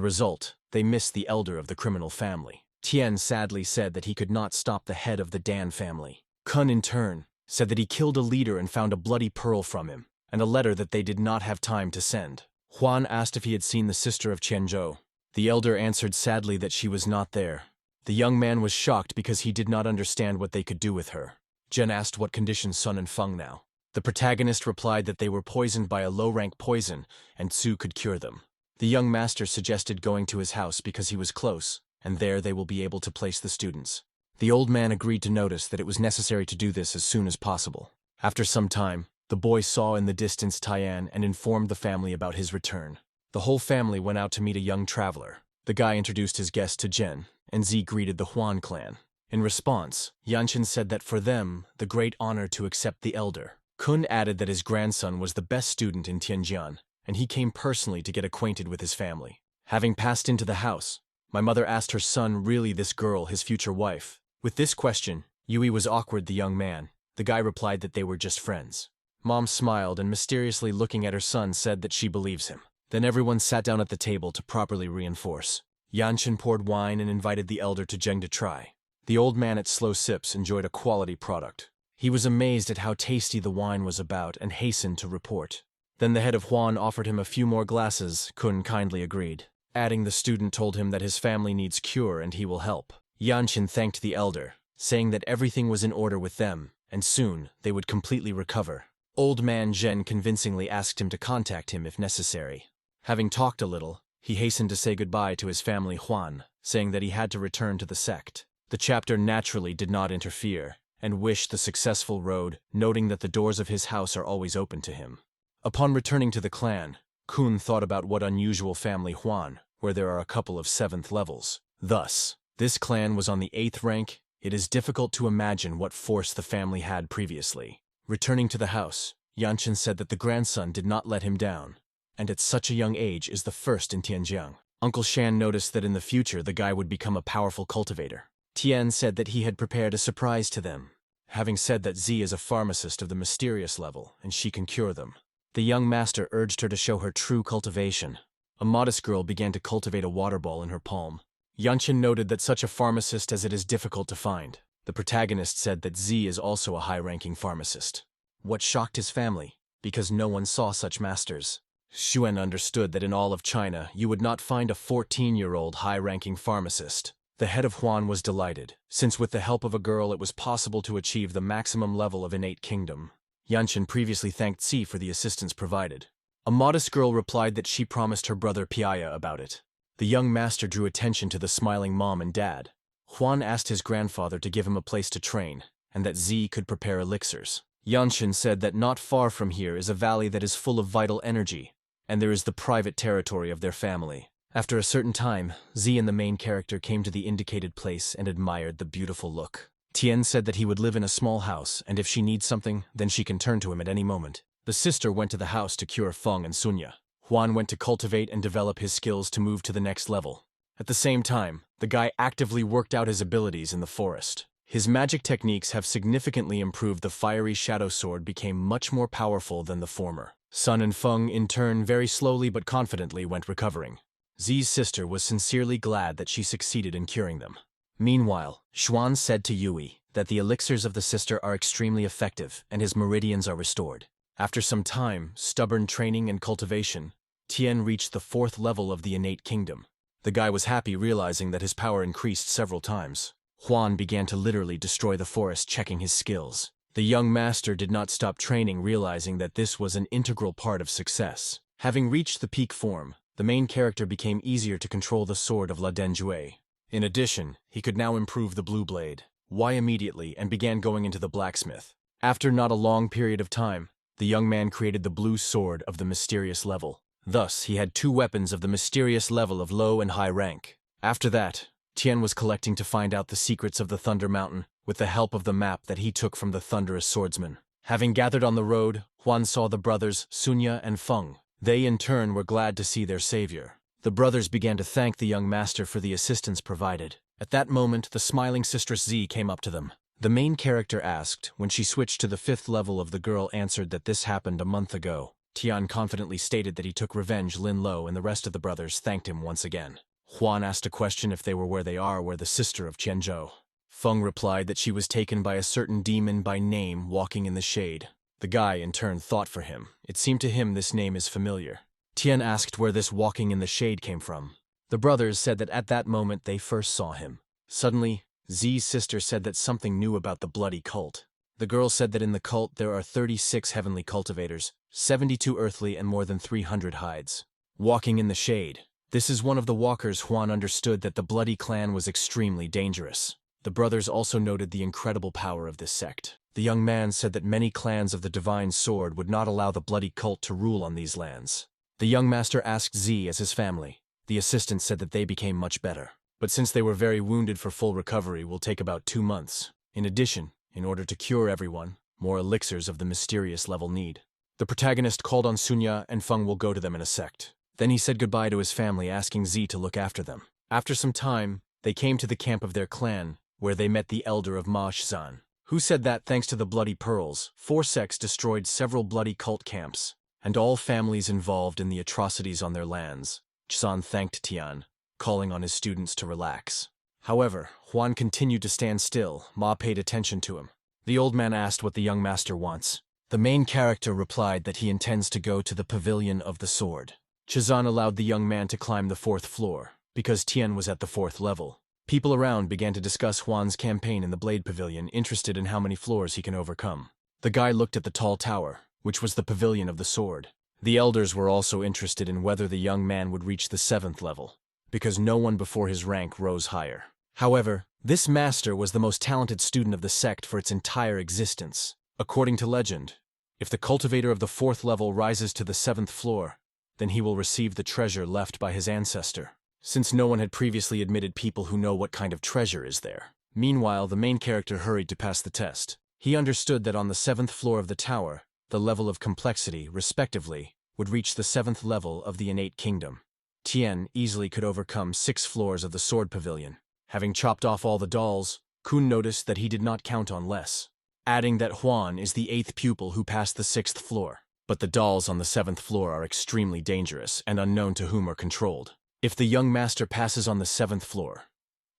result, they missed the elder of the criminal family. Tien sadly said that he could not stop the head of the Dan family. Kun, in turn, said that he killed a leader and found a bloody pearl from him, and a letter that they did not have time to send. Huan asked if he had seen the sister of Qianzhou. The elder answered sadly that she was not there. The young man was shocked because he did not understand what they could do with her. Jen asked what condition Sun and Feng now. The protagonist replied that they were poisoned by a low-rank poison, and Su could cure them. The young master suggested going to his house because he was close, and there they will be able to place the students. The old man agreed to notice that it was necessary to do this as soon as possible. After some time, the boy saw in the distance Tian and informed the family about his return. The whole family went out to meet a young traveler. The guy introduced his guest to Jen, and Z greeted the Huan clan. In response, Yanqin said that for them, the great honor to accept the elder. Kun added that his grandson was the best student in Tianjian, and he came personally to get acquainted with his family. Having passed into the house, my mother asked her son, really this girl, his future wife? With this question, Yui was awkward the young man. The guy replied that they were just friends. Mom smiled and mysteriously looking at her son said that she believes him. Then everyone sat down at the table to properly reinforce. Yanqin poured wine and invited the elder to Zheng to try. The old man at slow sips enjoyed a quality product. He was amazed at how tasty the wine was about and hastened to report. Then the head of Huan offered him a few more glasses. Kun kindly agreed. Adding, the student told him that his family needs cure and he will help. Yanqin thanked the elder, saying that everything was in order with them, and soon they would completely recover. Old man Zhen convincingly asked him to contact him if necessary. Having talked a little, he hastened to say goodbye to his family Huan, saying that he had to return to the sect. The chapter naturally did not interfere, and wished the successful road, noting that the doors of his house are always open to him. Upon returning to the clan, Kun thought about what unusual family Huan, where there are a couple of 7th levels. Thus, this clan was on the 8th rank. It is difficult to imagine what force the family had previously. Returning to the house, Yanqin said that the grandson did not let him down, and at such a young age is the first in Tianjiang. Uncle Shan noticed that in the future the guy would become a powerful cultivator. Tian said that he had prepared a surprise to them, having said that Z is a pharmacist of the mysterious level and she can cure them. The young master urged her to show her true cultivation. A modest girl began to cultivate a water ball in her palm. Yanqin noted that such a pharmacist as it is difficult to find. The protagonist said that Z is also a high-ranking pharmacist. What shocked his family? Because no one saw such masters. Xuan understood that in all of China you would not find a 14-year-old high-ranking pharmacist. The head of Huan was delighted, since with the help of a girl it was possible to achieve the maximum level of innate kingdom. Yanqin previously thanked Ci for the assistance provided. A modest girl replied that she promised her brother Piaya about it. The young master drew attention to the smiling mom and dad. Huan asked his grandfather to give him a place to train, and that Z could prepare elixirs. Yanqin said that not far from here is a valley that is full of vital energy, and there is the private territory of their family. After a certain time, Z and the main character came to the indicated place and admired the beautiful look. Tien said that he would live in a small house, and if she needs something, then she can turn to him at any moment. The sister went to the house to cure Feng and Sunya. Huan went to cultivate and develop his skills to move to the next level. At the same time, the guy actively worked out his abilities in the forest. His magic techniques have significantly improved. The fiery shadow sword became much more powerful than the former. Sun and Feng, in turn, very slowly but confidently went recovering. Zi's sister was sincerely glad that she succeeded in curing them. Meanwhile, Xuan said to Yui that the elixirs of the sister are extremely effective and his meridians are restored. After some time, stubborn training and cultivation, Tien reached the 4th level of the innate kingdom. The guy was happy realizing that his power increased several times. Huan began to literally destroy the forest, checking his skills. The young master did not stop training, realizing that this was an integral part of success. Having reached the peak form, the main character became easier to control the sword of La Denjue. In addition, he could now improve the blue blade. Why immediately and began going into the blacksmith. After not a long period of time, the young man created the blue sword of the mysterious level. Thus, he had 2 weapons of the mysterious level of low and high rank. After that, Tian was collecting to find out the secrets of the Thunder Mountain with the help of the map that he took from the thunderous swordsman. Having gathered on the road, Huan saw the brothers Sunya and Feng. They in turn were glad to see their savior. The brothers began to thank the young master for the assistance provided. At that moment, the smiling sistress Z came up to them. The main character asked when she switched to the 5th level. Of the girl answered that this happened a month ago. Tian confidently stated that he took revenge. Lin Lo and the rest of the brothers thanked him once again. Huan asked a question if they were where they are, where the sister of Qianzhou. Feng replied that she was taken by a certain demon by name walking in the shade. The guy in turn thought for him. It seemed to him this name is familiar. Tian asked where this walking in the shade came from. The brothers said that at that moment they first saw him. Suddenly, Z's sister said that something new about the bloody cult. The girl said that in the cult there are 36 heavenly cultivators, 72 earthly and more than 300 hides. Walking in the shade. This is one of the walkers. Huan understood that the bloody clan was extremely dangerous. The brothers also noted the incredible power of this sect. The young man said that many clans of the divine sword would not allow the bloody cult to rule on these lands. The young master asked Z as his family. The assistant said that they became much better. But since they were very wounded, for full recovery will take about 2 months. In addition, in order to cure everyone, more elixirs of the mysterious level need. The protagonist called on Sunya and Feng will go to them in a sect. Then he said goodbye to his family, asking Z to look after them. After some time, they came to the camp of their clan, where they met the elder of Ma Shizan, who said that thanks to the bloody pearls, 4 sects destroyed several bloody cult camps, and all families involved in the atrocities on their lands. Shizan thanked Tian, calling on his students to relax. However, Huan continued to stand still. Ma paid attention to him. The old man asked what the young master wants. The main character replied that he intends to go to the pavilion of the sword. Shizan allowed the young man to climb the 4th floor, because Tian was at the 4th level. People around began to discuss Huan's campaign in the Blade Pavilion, interested in how many floors he can overcome. The guy looked at the tall tower, which was the pavilion of the sword. The elders were also interested in whether the young man would reach the 7th level, because no one before his rank rose higher. However, this master was the most talented student of the sect for its entire existence. According to legend, if the cultivator of the 4th level rises to the 7th floor, then he will receive the treasure left by his ancestor. Since no one had previously admitted people who know what kind of treasure is there. Meanwhile, the main character hurried to pass the test. He understood that on the 7th floor of the tower, the level of complexity, respectively, would reach the 7th level of the innate kingdom. Tian easily could overcome 6 floors of the sword pavilion. Having chopped off all the dolls, Kun noticed that he did not count on less, adding that Huan is the 8th pupil who passed the 6th floor. But the dolls on the 7th floor are extremely dangerous and unknown to whom are controlled. If the young master passes on the 7th floor,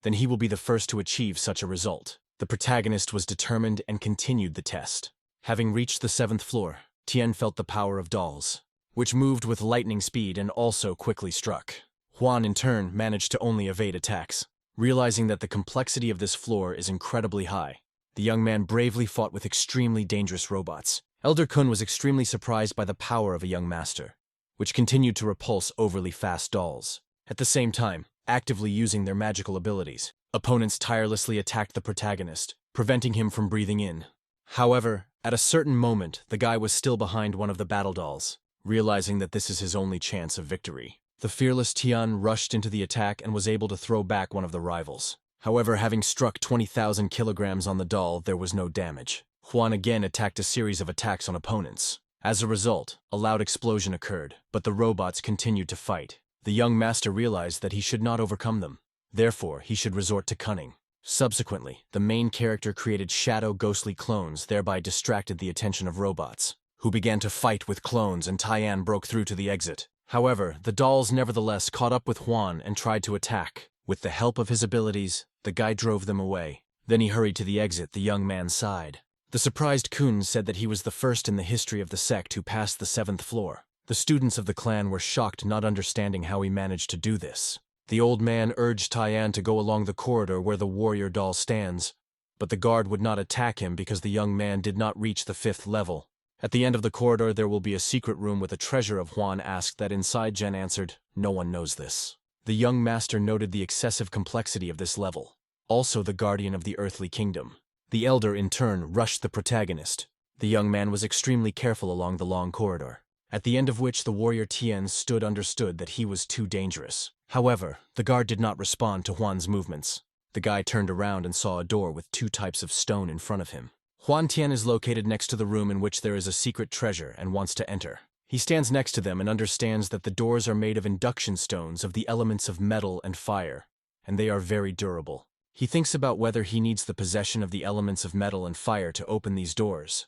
then he will be the first to achieve such a result. The protagonist was determined and continued the test. Having reached the 7th floor, Tian felt the power of dolls, which moved with lightning speed and also quickly struck. Huan in turn managed to only evade attacks. Realizing that the complexity of this floor is incredibly high, the young man bravely fought with extremely dangerous robots. Elder Kun was extremely surprised by the power of a young master, which continued to repulse overly fast dolls. At the same time, actively using their magical abilities, opponents tirelessly attacked the protagonist, preventing him from breathing in. However, at a certain moment, the guy was still behind one of the battle dolls, realizing that this is his only chance of victory. The fearless Tian rushed into the attack and was able to throw back one of the rivals. However, having struck 20,000 kilograms on the doll, there was no damage. Huan again attacked a series of attacks on opponents. As a result, a loud explosion occurred, but the robots continued to fight. The young master realized that he should not overcome them. Therefore, he should resort to cunning. Subsequently, the main character created shadow ghostly clones, thereby distracted the attention of robots, who began to fight with clones, and Tian broke through to the exit. However, the dolls nevertheless caught up with Huan and tried to attack. With the help of his abilities, the guy drove them away. Then he hurried to the exit. The young man sighed. The surprised Kun said that he was the first in the history of the sect who passed the 7th floor. The students of the clan were shocked, not understanding how he managed to do this. The old man urged Tian to go along the corridor where the warrior doll stands, But the guard would not attack him because the young man did not reach the 5th level. At the end of the corridor there will be a secret room with a treasure of Juan asked that inside. Jen answered, "No one knows this." The young master noted the excessive complexity of this level. Also the guardian of the earthly kingdom. The elder in turn rushed the protagonist. The young man was extremely careful along the long corridor, at the end of which the warrior Tien understood that he was too dangerous. However, the guard did not respond to Juan's movements. The guy turned around and saw a door with 2 types of stone in front of him. Juan Tien is located next to the room in which there is a secret treasure and wants to enter. He stands next to them and understands that the doors are made of induction stones of the elements of metal and fire, and they are very durable. He thinks about whether he needs the possession of the elements of metal and fire to open these doors,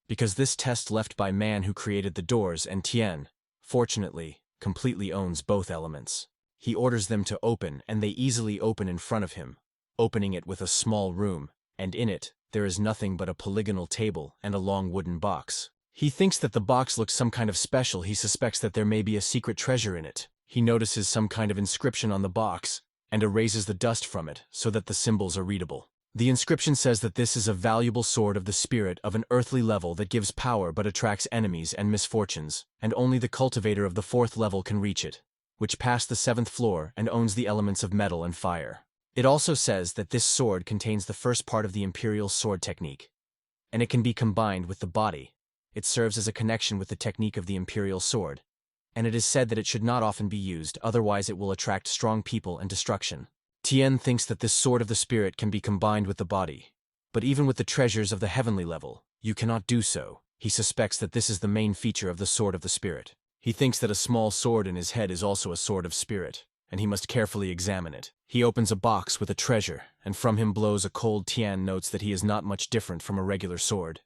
because this test left by man who created the doors and Tien, fortunately, completely owns both elements. He orders them to open and they easily open in front of him, opening it with a small room, and in it, there is nothing but a polygonal table and a long wooden box. He thinks that the box looks some kind of special. He suspects that there may be a secret treasure in it. He notices some kind of inscription on the box and erases the dust from it so that the symbols are readable. The inscription says that this is a valuable sword of the spirit of an earthly level that gives power but attracts enemies and misfortunes, and only the cultivator of the 4th level can reach it, which passed the 7th floor and owns the elements of metal and fire. It also says that this sword contains the first part of the imperial sword technique, and it can be combined with the body. It serves as a connection with the technique of the imperial sword, and it is said that it should not often be used, otherwise it will attract strong people and destruction. Tien thinks that this sword of the spirit can be combined with the body, but even with the treasures of the heavenly level, you cannot do so. He suspects that this is the main feature of the sword of the spirit. He thinks that a small sword in his head is also a sword of spirit, and he must carefully examine it. He opens a box with a treasure, and from him blows a cold. Tien notes that he is not much different from a regular sword,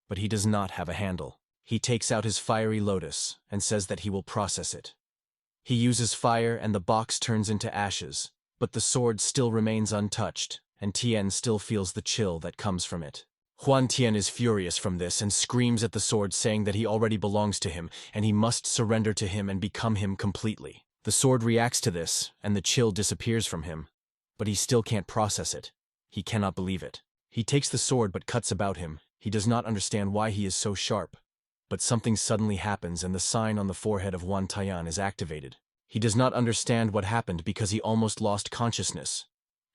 but he does not have a handle. He takes out his fiery lotus and says that he will process it. He uses fire and the box turns into ashes, but the sword still remains untouched, and Tien still feels the chill that comes from it. Juan Tien is furious from this and screams at the sword, saying that he already belongs to him and he must surrender to him and become him completely. The sword reacts to this, and the chill disappears from him, but he still can't process it. He cannot believe it. He takes the sword but cuts about him. He does not understand why he is so sharp. But something suddenly happens and the sign on the forehead of Juan Tien is activated. He does not understand what happened because he almost lost consciousness,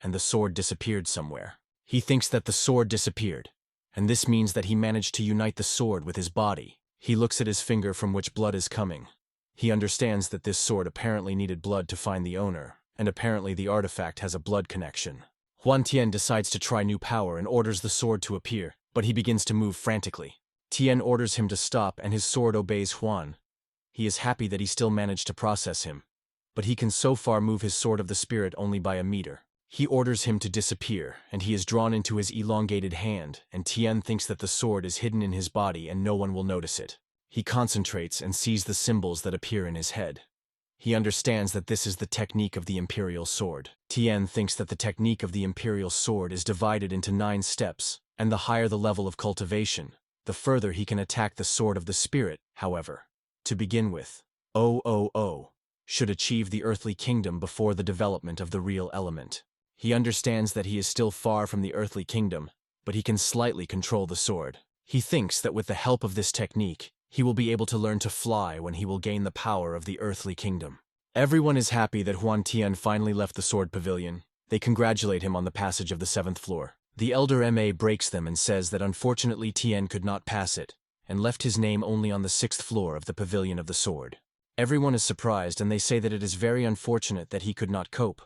and the sword disappeared somewhere. He thinks that the sword disappeared, and this means that he managed to unite the sword with his body. He looks at his finger from which blood is coming. He understands that this sword apparently needed blood to find the owner, and apparently the artifact has a blood connection. Juan Tien decides to try new power and orders the sword to appear, but he begins to move frantically. Tien orders him to stop and his sword obeys Juan. He is happy that he still managed to process him, but he can so far move his sword of the spirit only by a meter. He orders him to disappear, and he is drawn into his elongated hand, and Tien thinks that the sword is hidden in his body and no one will notice it. He concentrates and sees the symbols that appear in his head. He understands that this is the technique of the imperial sword. Tien thinks that the technique of the imperial sword is divided into 9 steps, and the higher the level of cultivation, the further he can attack the sword of the spirit. However, to begin with, 000 should achieve the earthly kingdom before the development of the real element. He understands that he is still far from the earthly kingdom, but he can slightly control the sword. He thinks that with the help of this technique, he will be able to learn to fly when he will gain the power of the earthly kingdom. Everyone is happy that Juan Tien finally left the sword pavilion. They congratulate him on the passage of the 7th floor. The elder Ma breaks them and says that unfortunately Tien could not pass it, and left his name only on the 6th floor of the pavilion of the sword. Everyone is surprised and they say that it is very unfortunate that he could not cope.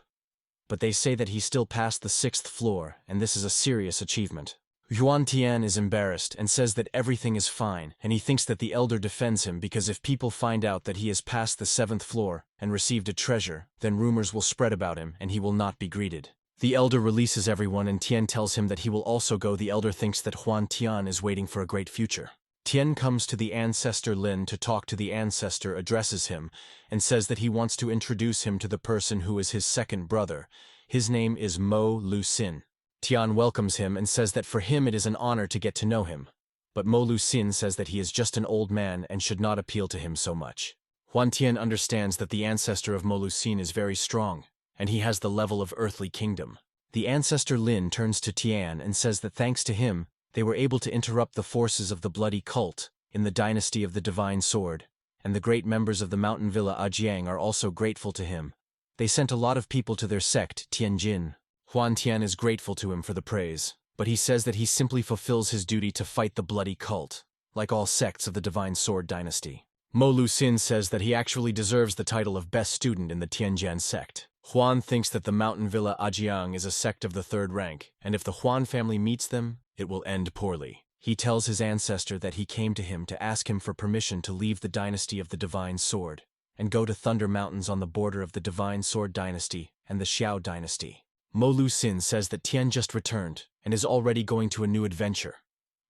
But they say that he still passed the 6th floor, and this is a serious achievement. Juan Tien is embarrassed and says that everything is fine, and he thinks that the elder defends him because if people find out that he has passed the 7th floor and received a treasure, then rumors will spread about him and he will not be greeted. The elder releases everyone and Tien tells him that he will also go. The elder thinks that Juan Tien is waiting for a great future. Tien comes to the ancestor Lin to talk to the ancestor, addresses him, and says that he wants to introduce him to the person who is his second brother. His name is Mo Lu Sin. Tien welcomes him and says that for him it is an honor to get to know him. But Mo Lu Sin says that he is just an old man and should not appeal to him so much. Juan Tien understands that the ancestor of Mo Lu Sin is very strong, and he has the level of earthly kingdom. The ancestor Lin turns to Tian and says that thanks to him, they were able to interrupt the forces of the bloody cult in the dynasty of the Divine Sword, and the great members of the mountain villa Ajiang are also grateful to him. They sent a lot of people to their sect, Tianjin. Huan Tian is grateful to him for the praise, but he says that he simply fulfills his duty to fight the bloody cult, like all sects of the Divine Sword dynasty. Mo Luxin says that he actually deserves the title of best student in the Tianjian sect. Huan thinks that the mountain villa Ajiang is a sect of the third rank, and if the Huan family meets them, it will end poorly. He tells his ancestor that he came to him to ask him for permission to leave the dynasty of the Divine Sword and go to Thunder Mountains on the border of the Divine Sword dynasty and the Xiao dynasty. Mo Luxin says that Tian just returned and is already going to a new adventure,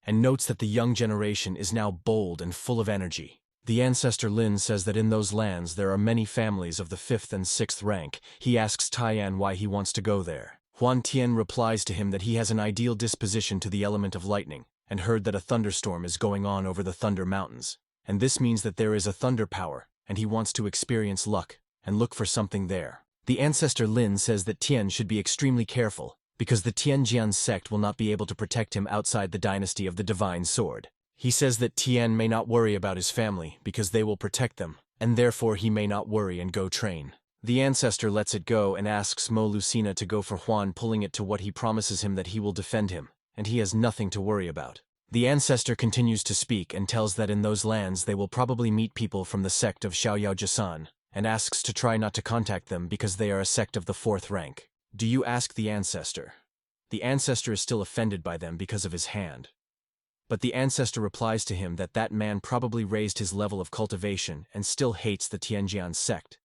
and notes that the young generation is now bold and full of energy. The ancestor Lin says that in those lands there are many families of the 5th and 6th rank. He asks Tian why he wants to go there. Huan Tian replies to him that he has an ideal disposition to the element of lightning, and heard that a thunderstorm is going on over the Thunder Mountains, and this means that there is a thunder power, and he wants to experience luck and look for something there. The ancestor Lin says that Tian should be extremely careful, because the Tianjian sect will not be able to protect him outside the dynasty of the Divine Sword. He says that Tian may not worry about his family because they will protect them, and therefore he may not worry and go train. The ancestor lets it go and asks Mo Lucina to go for Huan, pulling it to what he promises him that he will defend him, and he has nothing to worry about. The ancestor continues to speak and tells that in those lands they will probably meet people from the sect of Xiaoyao Jisan, and asks to try not to contact them because they are a sect of the 4th rank. Do you ask the ancestor? The ancestor is still offended by them because of his hand. But the ancestor replies to him that that man probably raised his level of cultivation and still hates the Tianjian sect,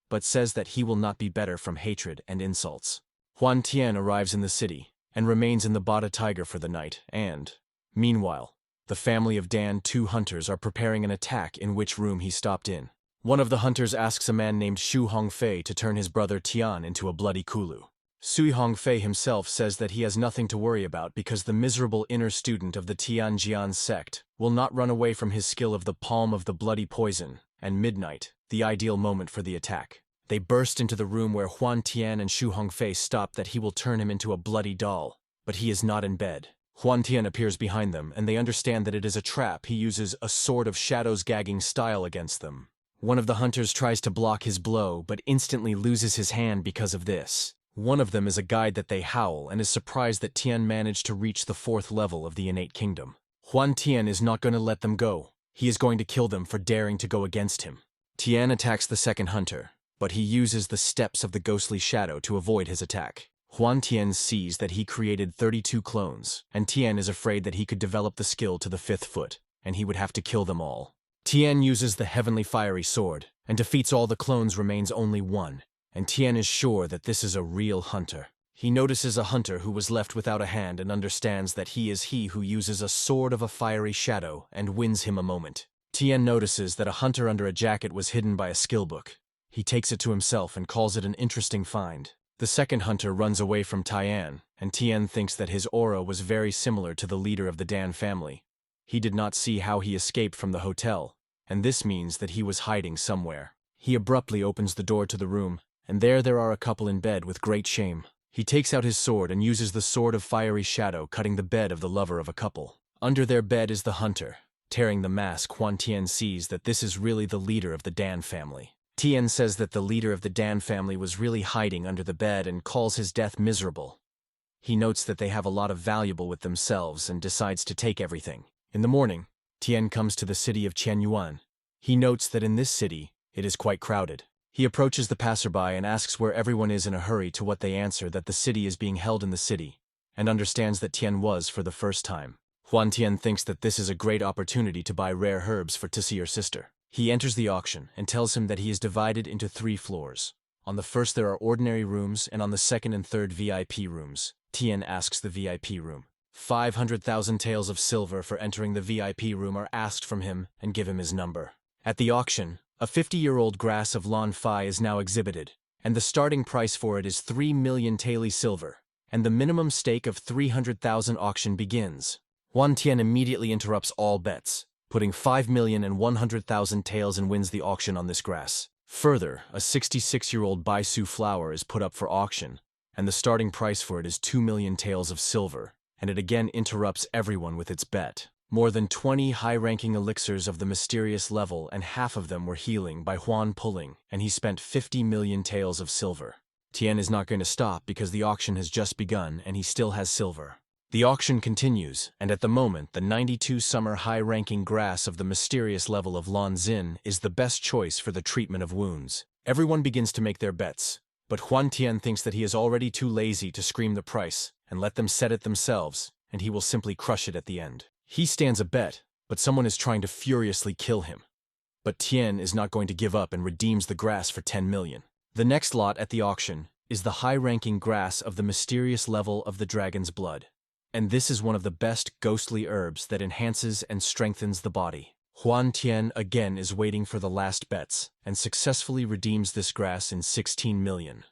but says that he will not be better from hatred and insults. Huan Tian arrives in the city and remains in the Bada Tiger for the night, and, meanwhile, the family of Dan 2 hunters are preparing an attack in which room he stopped in. One of the hunters asks a man named Xu Hongfei to turn his brother Tian into a bloody Kulu. Sui Hongfei himself says that he has nothing to worry about because the miserable inner student of the Tianjian sect will not run away from his skill of the palm of the bloody poison, and midnight, the ideal moment for the attack. They burst into the room where Huan Tian and Xu Hongfei stop that he will turn him into a bloody doll, but he is not in bed. Huan Tian appears behind them and they understand that it is a trap. He uses a sword of shadows gagging style against them. One of the hunters tries to block his blow but instantly loses his hand because of this. One of them is a guide that they howl and is surprised that Tian managed to reach the 4th level of the innate kingdom. Huan Tian is not going to let them go. He is going to kill them for daring to go against him. Tian attacks the second hunter, but he uses the steps of the ghostly shadow to avoid his attack. Huan Tian sees that he created 32 clones, and Tian is afraid that he could develop the skill to the 5th foot, and he would have to kill them all. Tian uses the heavenly fiery sword, and defeats all the clones. Remains only one. And Tian is sure that this is a real hunter. He notices a hunter who was left without a hand and understands that he is he who uses a sword of a fiery shadow and wins him a moment. Tian notices that a hunter under a jacket was hidden by a skill book. He takes it to himself and calls it an interesting find. The second hunter runs away from Tian, and Tian thinks that his aura was very similar to the leader of the Dan family. He did not see how he escaped from the hotel, and this means that he was hiding somewhere. He abruptly opens the door to the room, and there are a couple in bed with great shame. He takes out his sword and uses the sword of fiery shadow, cutting the bed of the lover of a couple. Under their bed is the hunter. Tearing the mask, Huan Tian sees that this is really the leader of the Dan family. Tian says that the leader of the Dan family was really hiding under the bed and calls his death miserable. He notes that they have a lot of valuable with themselves and decides to take everything. In the morning, Tian comes to the city of Qianyuan. He notes that in this city, it is quite crowded. He approaches the passerby and asks where everyone is in a hurry, to what they answer that the city is being held in the city, and understands that Tian was for the first time. Huan Tian thinks that this is a great opportunity to buy rare herbs for to see her sister. He enters the auction and tells him that he is divided into 3 floors. On the first there are ordinary rooms, and on the second and third VIP rooms. Tian asks the VIP room. 500,000 taels of silver for entering the VIP room are asked from him, and give him his number. At the auction, a 50-year-old grass of Lan Fai is now exhibited, and the starting price for it is 3 million taeli silver, and the minimum stake of 300,000 auction begins. Huan Tian immediately interrupts all bets, putting 5,100,000 taels and wins the auction on this grass. Further, a 66-year-old Baisu flower is put up for auction, and the starting price for it is 2 million taels of silver, and it again interrupts everyone with its bet. More than 20 high-ranking elixirs of the mysterious level, and half of them were healing by Huan pulling, and he spent 50 million taels of silver. Tien is not going to stop because the auction has just begun and he still has silver. The auction continues, and at the moment, the 92 summer high-ranking grass of the mysterious level of Lan Xin is the best choice for the treatment of wounds. Everyone begins to make their bets, but Huan Tian thinks that he is already too lazy to scream the price and let them set it themselves, and he will simply crush it at the end. He stands a bet, but someone is trying to furiously kill him. But Tien is not going to give up and redeems the grass for 10 million. The next lot at the auction is the high-ranking grass of the mysterious level of the dragon's blood. And this is one of the best ghostly herbs that enhances and strengthens the body. Huan Tian again is waiting for the last bets, and successfully redeems this grass in 16 million.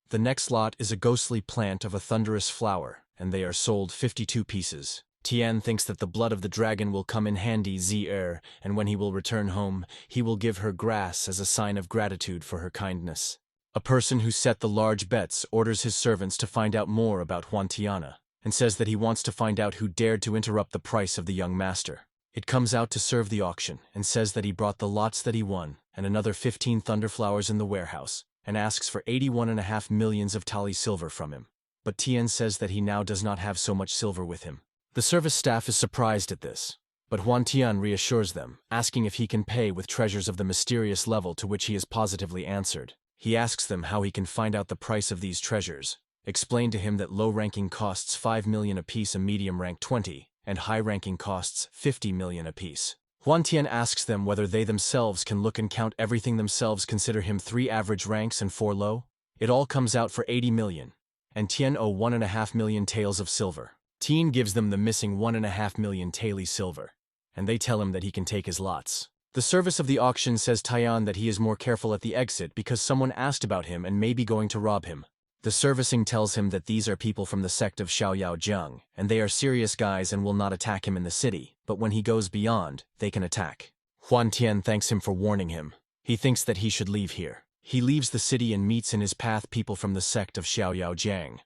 The next lot is a ghostly plant of a thunderous flower, and they are sold 52 pieces. Tian thinks that the blood of the dragon will come in handy Zi and when he will return home, he will give her grass as a sign of gratitude for her kindness. A person who set the large bets orders his servants to find out more about Huan Tiana, and says that he wants to find out who dared to interrupt the price of the young master. It comes out to serve the auction, and says that he brought the lots that he won, and another 15 thunderflowers in the warehouse, and asks for 81.5 millions of tali silver from him. But Tien says that he now does not have so much silver with him. The service staff is surprised at this, but Huan Tian reassures them, asking if he can pay with treasures of the mysterious level, to which he has positively answered. He asks them how he can find out the price of these treasures. Explain to him that low-ranking costs 5 million apiece, a medium rank 20, and high-ranking costs 50 million apiece. Huan Tian asks them whether they themselves can look and count everything themselves, consider him 3 average ranks and 4 low. It all comes out for 80 million, and Tien owe 1.5 million taels of silver. Tien gives them the missing 1.5 million taeli silver, and they tell him that he can take his lots. The service of the auction says Tian that he is more careful at the exit because someone asked about him and may be going to rob him. The servicing tells him that these are people from the sect of Xiaoyaojiang, and they are serious guys and will not attack him in the city, but when he goes beyond, they can attack. Huan Tian thanks him for warning him. He thinks that he should leave here. He leaves the city and meets in his path people from the sect of Xiaoyaojiang.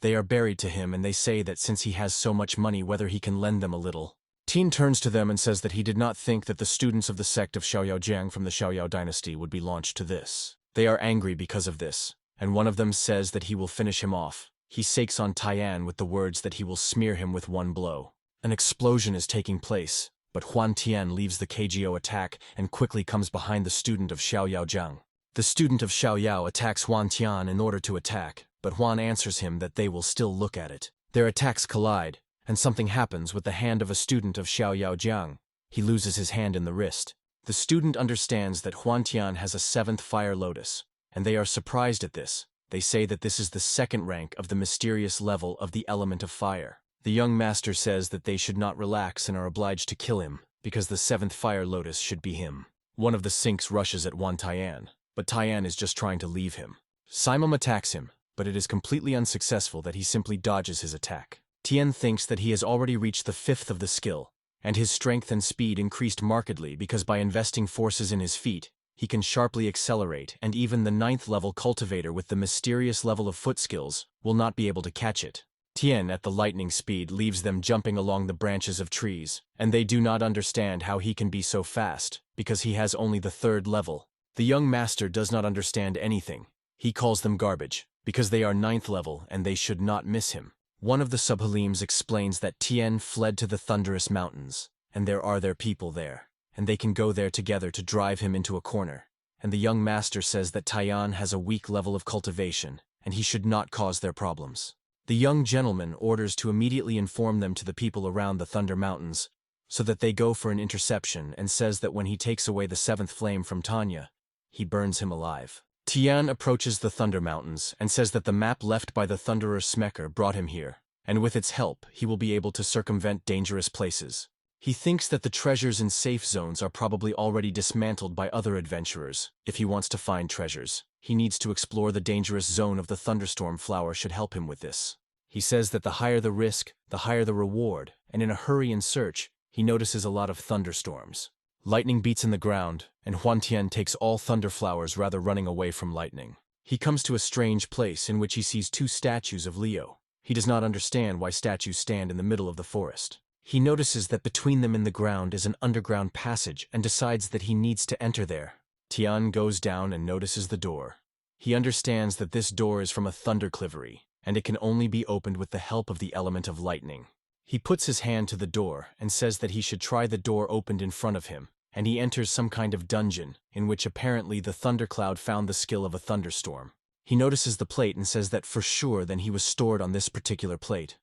They are buried to him and they say that since he has so much money, whether he can lend them a little. Tien turns to them and says that he did not think that the students of the sect of Xiaoyaojiang from the Xiaoyao dynasty would be launched to this. They are angry because of this, and one of them says that he will finish him off. He sakes on Tian with the words that he will smear him with one blow. An explosion is taking place, but Huan Tian leaves the KGO attack and quickly comes behind the student of Xiaoyaojiang. The student of Xiaoyao attacks Huan Tian in order to attack, but Huan answers him that they will still look at it. Their attacks collide, and something happens with the hand of a student of Xiaoyaojiang. He loses his hand in the wrist. The student understands that Huan Tian has a 7th fire lotus, and they are surprised at this. They say that this is the 2nd rank of the mysterious level of the element of fire. The young master says that they should not relax and are obliged to kill him, because the 7th fire lotus should be him. One of the sinks rushes at Huan Tian, but Tian is just trying to leave him. Simum attacks him, but it is completely unsuccessful that he simply dodges his attack. Tien thinks that he has already reached the 5th of the skill, and his strength and speed increased markedly because by investing forces in his feet, he can sharply accelerate, and even the 9th level cultivator with the mysterious level of foot skills will not be able to catch it. Tien at the lightning speed leaves them jumping along the branches of trees, and they do not understand how he can be so fast, because he has only the 3rd level. The young master does not understand anything. He calls them garbage, because they are 9th level and they should not miss him. One of the subhalims explains that Tien fled to the thunderous mountains, and there are their people there, and they can go there together to drive him into a corner. And the young master says that Tian has a weak level of cultivation, and he should not cause their problems. The young gentleman orders to immediately inform them to the people around the Thunder Mountains, so that they go for an interception, and says that when he takes away the 7th flame from Tanya, he burns him alive. Tien approaches the Thunder Mountains and says that the map left by the Thunderer Smecker brought him here, and with its help he will be able to circumvent dangerous places. He thinks that the treasures in safe zones are probably already dismantled by other adventurers. If he wants to find treasures, he needs to explore the dangerous zone of the Thunderstorm Flower should help him with this. He says that the higher the risk, the higher the reward, and in a hurry and search, he notices a lot of thunderstorms. Lightning beats in the ground, and Huan Tian takes all thunder flowers rather running away from lightning. He comes to a strange place in which he sees two statues of Leo. He does not understand why statues stand in the middle of the forest. He notices that between them in the ground is an underground passage and decides that he needs to enter there. Tian goes down and notices the door. He understands that this door is from a thunderclivery, and it can only be opened with the help of the element of lightning. He puts his hand to the door and says that he should try the door opened in front of him, and he enters some kind of dungeon in which apparently the thundercloud found the skill of a thunderstorm. He notices the plate and says that for sure then he was stored on this particular plate.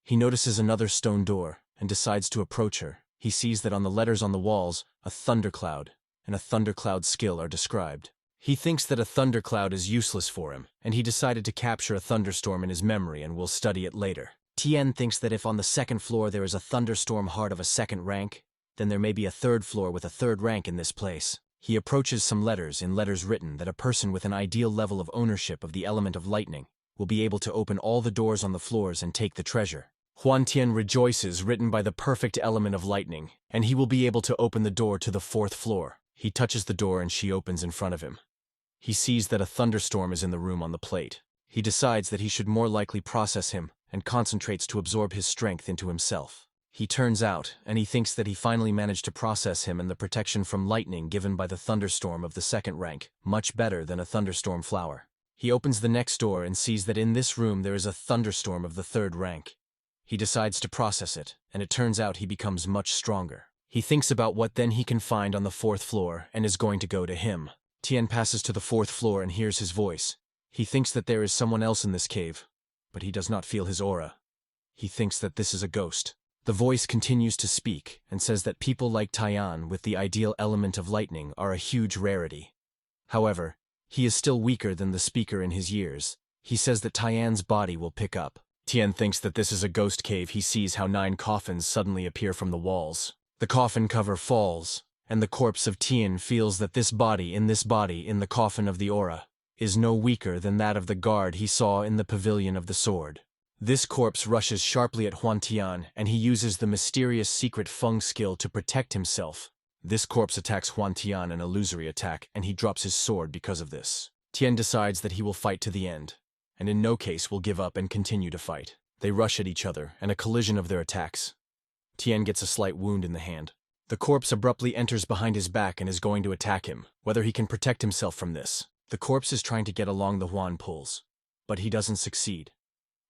He notices another stone door and decides to approach her. He sees that on the letters on the walls, a thundercloud and a thundercloud skill are described. He thinks that a thundercloud is useless for him, and he decided to capture a thunderstorm in his memory and will study it later. Tien thinks that if on the second floor there is a thunderstorm heart of a second rank, then there may be a third floor with a third rank in this place. He approaches some letters in letters written that a person with an ideal level of ownership of the element of lightning will be able to open all the doors on the floors and take the treasure. Huan Tian rejoices, written by the perfect element of lightning, and he will be able to open the door to the fourth floor. He touches the door and she opens in front of him. He sees that a thunderstorm is in the room on the plate. He decides that he should more likely process him and concentrates to absorb his strength into himself. He turns out, and he thinks that he finally managed to process him and the protection from lightning given by the thunderstorm of the second rank, much better than a thunderstorm flower. He opens the next door and sees that in this room there is a thunderstorm of the third rank. He decides to process it, and it turns out he becomes much stronger. He thinks about what then he can find on the fourth floor and is going to go to him. Tien passes to the fourth floor and hears his voice. He thinks that there is someone else in this cave, but he does not feel his aura. He thinks that this is a ghost. The voice continues to speak and says that people like Tian with the ideal element of lightning are a huge rarity. However, he is still weaker than the speaker in his years. He says that Tian's body will pick up. Tien thinks that this is a ghost cave. He sees how 9 coffins suddenly appear from the walls. The coffin cover falls, and the corpse of Tien feels that this body in the coffin of the aura is no weaker than that of the guard he saw in the pavilion of the sword. This corpse rushes sharply at Huan Tian, and he uses the mysterious secret Feng skill to protect himself. This corpse attacks Huan Tian an illusory attack, and he drops his sword because of this. Tien decides that he will fight to the end, and in no case will give up and continue to fight. They rush at each other, and a collision of their attacks. Tien gets a slight wound in the hand. The corpse abruptly enters behind his back and is going to attack him, whether he can protect himself from this. The corpse is trying to get along the Huan pulls, but he doesn't succeed,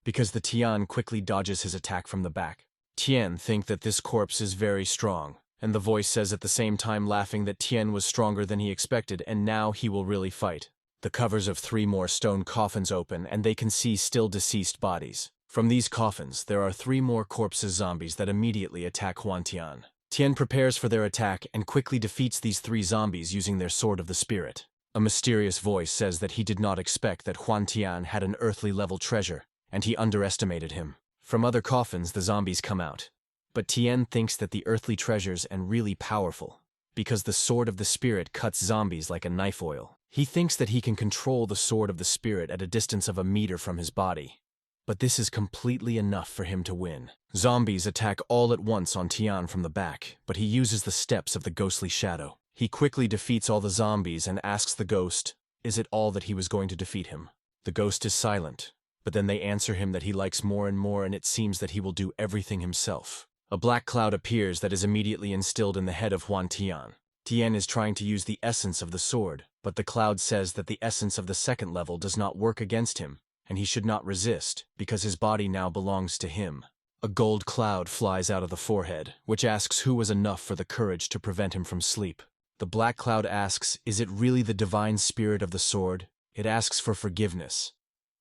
because the Tian quickly dodges his attack from the back. Tien thinks that this corpse is very strong, and the voice says at the same time laughing that Tien was stronger than he expected and now he will really fight. The covers of 3 more stone coffins open and they can see still deceased bodies. From these coffins, there are 3 more corpses zombies that immediately attack Huan Tian. Tien prepares for their attack and quickly defeats these 3 zombies using their Sword of the Spirit. A mysterious voice says that he did not expect that Huan Tian had an earthly level treasure, and he underestimated him. From other coffins the zombies come out, but Tien thinks that the earthly treasures are really powerful, because the Sword of the Spirit cuts zombies like a knife oil. He thinks that he can control the Sword of the Spirit at a distance of a meter from his body, but this is completely enough for him to win. Zombies attack all at once on Tian from the back, but he uses the steps of the ghostly shadow. He quickly defeats all the zombies and asks the ghost, is it all that he was going to defeat him? The ghost is silent, but then they answer him that he likes more and more and it seems that he will do everything himself. A black cloud appears that is immediately instilled in the head of Huan Tian. Tien is trying to use the essence of the sword, but the cloud says that the essence of the second level does not work against him, and he should not resist, because his body now belongs to him. A gold cloud flies out of the forehead, which asks who was enough for the courage to prevent him from sleep. The black cloud asks, is it really the divine spirit of the sword? It asks for forgiveness,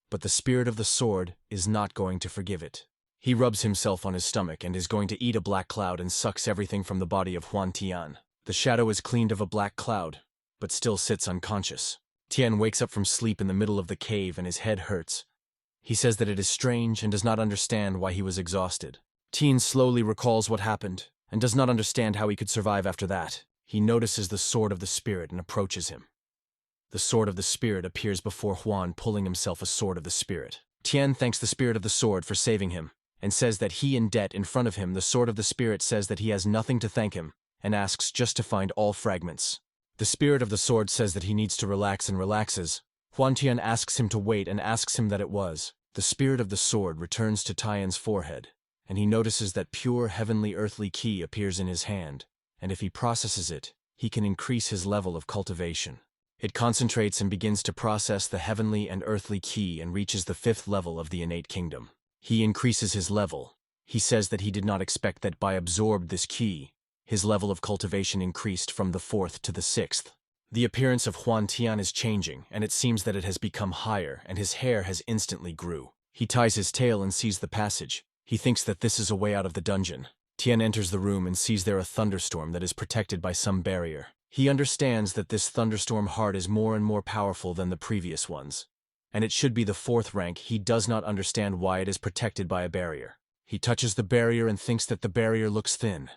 but the spirit of the sword is not going to forgive it. He rubs himself on his stomach and is going to eat a black cloud and sucks everything from the body of Huan Tian. The shadow is cleaned of a black cloud, but still sits unconscious. Tien wakes up from sleep in the middle of the cave and his head hurts. He says that it is strange and does not understand why he was exhausted. Tien slowly recalls what happened and does not understand how he could survive after that. He notices the Sword of the Spirit and approaches him. The Sword of the Spirit appears before Huan, pulling himself a Sword of the Spirit. Tien thanks the Spirit of the Sword for saving him, and says that he in debt in front of him. The Sword of the Spirit says that he has nothing to thank him, and asks just to find all fragments. The Spirit of the Sword says that he needs to relax and relaxes, Huan Tian asks him to wait and asks him that it was. The spirit of the sword returns to Tian's forehead, and he notices that pure heavenly earthly ki appears in his hand, and if he processes it, he can increase his level of cultivation. It concentrates and begins to process the heavenly and earthly ki and reaches the 5th level of the innate kingdom. He increases his level. He says that he did not expect that by absorbed this ki, his level of cultivation increased from the 4th to the 6th. The appearance of Huan Tian is changing, and it seems that it has become higher, and his hair has instantly grew. He ties his tail and sees the passage. He thinks that this is a way out of the dungeon. Tian enters the room and sees there a thunderstorm that is protected by some barrier. He understands that this thunderstorm heart is more and more powerful than the previous ones, and it should be the 4th rank. He does not understand why it is protected by a barrier. He touches the barrier and thinks that the barrier looks thin,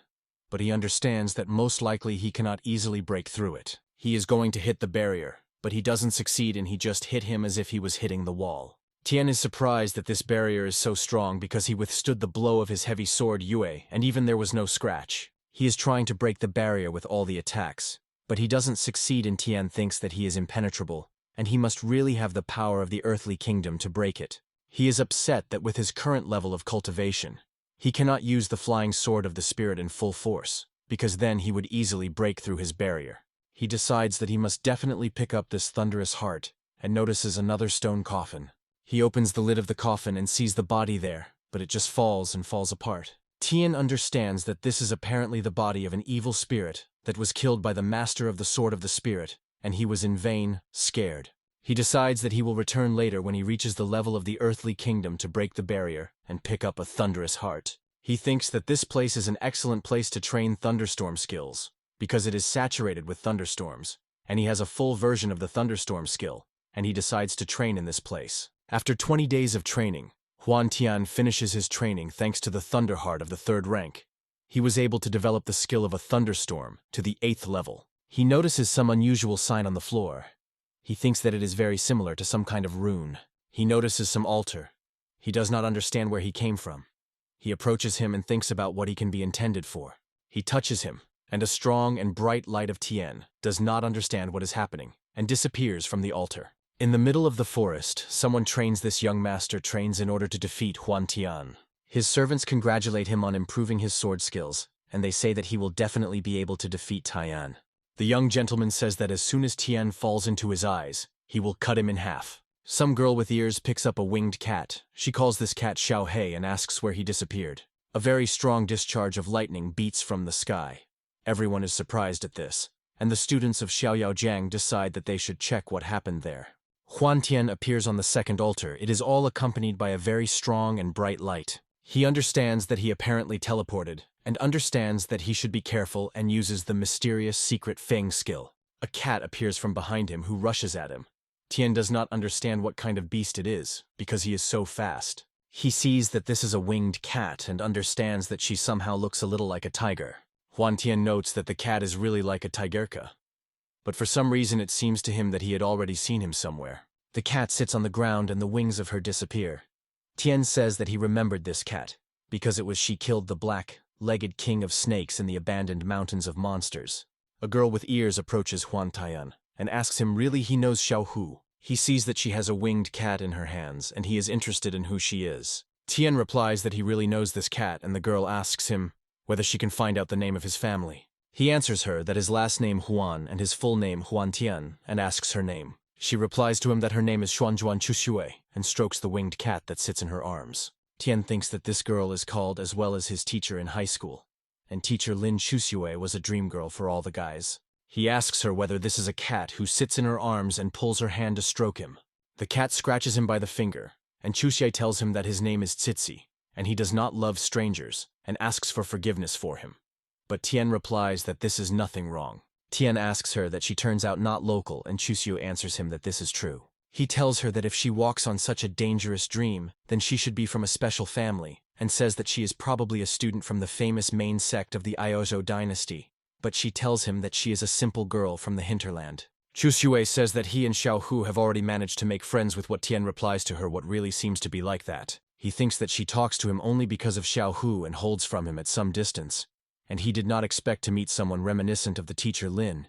but he understands that most likely he cannot easily break through it. He is going to hit the barrier, but he doesn't succeed and he just hit him as if he was hitting the wall. Tian is surprised that this barrier is so strong because he withstood the blow of his heavy sword Yue, and even there was no scratch. He is trying to break the barrier with all the attacks, but he doesn't succeed and Tian thinks that he is impenetrable, and he must really have the power of the earthly kingdom to break it. He is upset that with his current level of cultivation, he cannot use the flying sword of the spirit in full force, because then he would easily break through his barrier. He decides that he must definitely pick up this thunderous heart, and notices another stone coffin. He opens the lid of the coffin and sees the body there, but it just falls and falls apart. Tian understands that this is apparently the body of an evil spirit that was killed by the master of the sword of the spirit, and he was in vain scared. He decides that he will return later when he reaches the level of the earthly kingdom to break the barrier and pick up a thunderous heart. He thinks that this place is an excellent place to train thunderstorm skills, because it is saturated with thunderstorms, and he has a full version of the thunderstorm skill, and he decides to train in this place. After 20 days of training, Huan Tian finishes his training thanks to the Thunder Heart of the 3rd rank. He was able to develop the skill of a thunderstorm to the 8th level. He notices some unusual sign on the floor. He thinks that it is very similar to some kind of rune. He notices some altar. He does not understand where he came from. He approaches him and thinks about what he can be intended for. He touches him, and a strong and bright light of Tian does not understand what is happening and disappears from the altar. In the middle of the forest, someone trains this young master trains in order to defeat Huan Tian. His servants congratulate him on improving his sword skills, and they say that he will definitely be able to defeat Tian. The young gentleman says that as soon as Tian falls into his eyes, he will cut him in half. Some girl with ears picks up a winged cat. She calls this cat Xiao Hei and asks where he disappeared. A very strong discharge of lightning beats from the sky. Everyone is surprised at this, and the students of Xiaoyaojiang decide that they should check what happened there. Huan Tian appears on the 2nd altar. It is all accompanied by a very strong and bright light. He understands that he apparently teleported, and understands that he should be careful and uses the mysterious secret Feng skill. A cat appears from behind him who rushes at him. Tian does not understand what kind of beast it is, because he is so fast. He sees that this is a winged cat and understands that she somehow looks a little like a tiger. Huan Tian notes that the cat is really like a tigerka, but for some reason it seems to him that he had already seen him somewhere. The cat sits on the ground and the wings of her disappear. Tian says that he remembered this cat, because it was she killed the black-legged king of snakes in the abandoned mountains of monsters. A girl with ears approaches Huan Tian and asks him really he knows Xiao Hu. He sees that she has a winged cat in her hands and he is interested in who she is. Tian replies that he really knows this cat, and the girl asks him whether she can find out the name of his family. He answers her that his last name Huan and his full name Huan Tian, and asks her name. She replies to him that her name is Xuanjuan Chuxue, and strokes the winged cat that sits in her arms. Tian thinks that this girl is called as well as his teacher in high school, and teacher Lin Chuxue was a dream girl for all the guys. He asks her whether this is a cat who sits in her arms and pulls her hand to stroke him. The cat scratches him by the finger, and Chuxue tells him that his name is Tsitsi, and he does not love strangers, and asks for forgiveness for him. But Tian replies that this is nothing wrong. Tian asks her that she turns out not local, and Chuxue answers him that this is true. He tells her that if she walks on such a dangerous dream, then she should be from a special family, and says that she is probably a student from the famous main sect of the Iozhou dynasty. But she tells him that she is a simple girl from the hinterland. Chuxue says that he and Xiao Hu have already managed to make friends with what Tian replies to her what really seems to be like that. He thinks that she talks to him only because of Xiao Hu and holds from him at some distance, and he did not expect to meet someone reminiscent of the teacher Lin.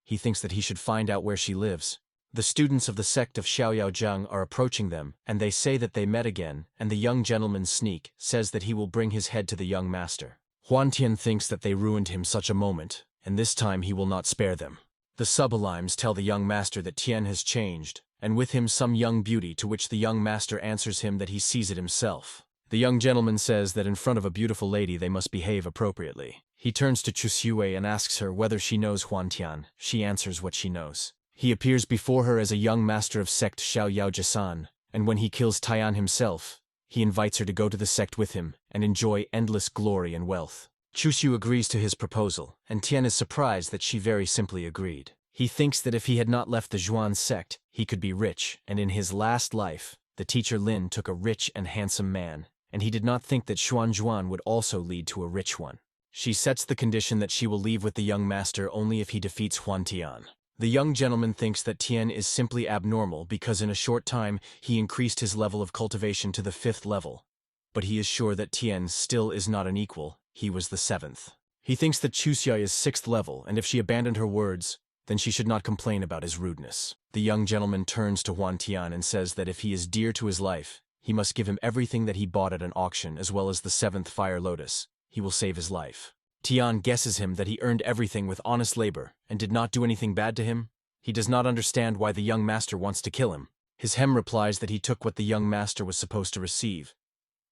He thinks that he should find out where she lives. The students of the sect of Xiaoyaojiang are approaching them, and they say that they met again, and the young gentleman Sneak says that he will bring his head to the young master. Huan Tian thinks that they ruined him such a moment, and this time he will not spare them. The sublimes tell the young master that Tian has changed, and with him some young beauty, to which the young master answers him that he sees it himself. The young gentleman says that in front of a beautiful lady they must behave appropriately. He turns to Chusue and asks her whether she knows Huan Tian. She answers what she knows. He appears before her as a young master of sect Xiaoyaojisan, and when he kills Tian himself, he invites her to go to the sect with him and enjoy endless glory and wealth. Chushu agrees to his proposal, and Tian is surprised that she very simply agreed. He thinks that if he had not left the Zhuan sect, he could be rich, and in his last life, the teacher Lin took a rich and handsome man, and he did not think that Xuan would also lead to a rich one. She sets the condition that she will leave with the young master only if he defeats Huan Tian. The young gentleman thinks that Tian is simply abnormal because in a short time he increased his level of cultivation to the 5th level. But he is sure that Tian still is not an equal, he was the 7th. He thinks that Chusui is 6th level, and if she abandoned her words, then she should not complain about his rudeness. The young gentleman turns to Huan Tian and says that if he is dear to his life, he must give him everything that he bought at an auction as well as the 7th Fire Lotus. He will save his life. Tian guesses him that he earned everything with honest labor and did not do anything bad to him. He does not understand why the young master wants to kill him. His hem replies that he took what the young master was supposed to receive,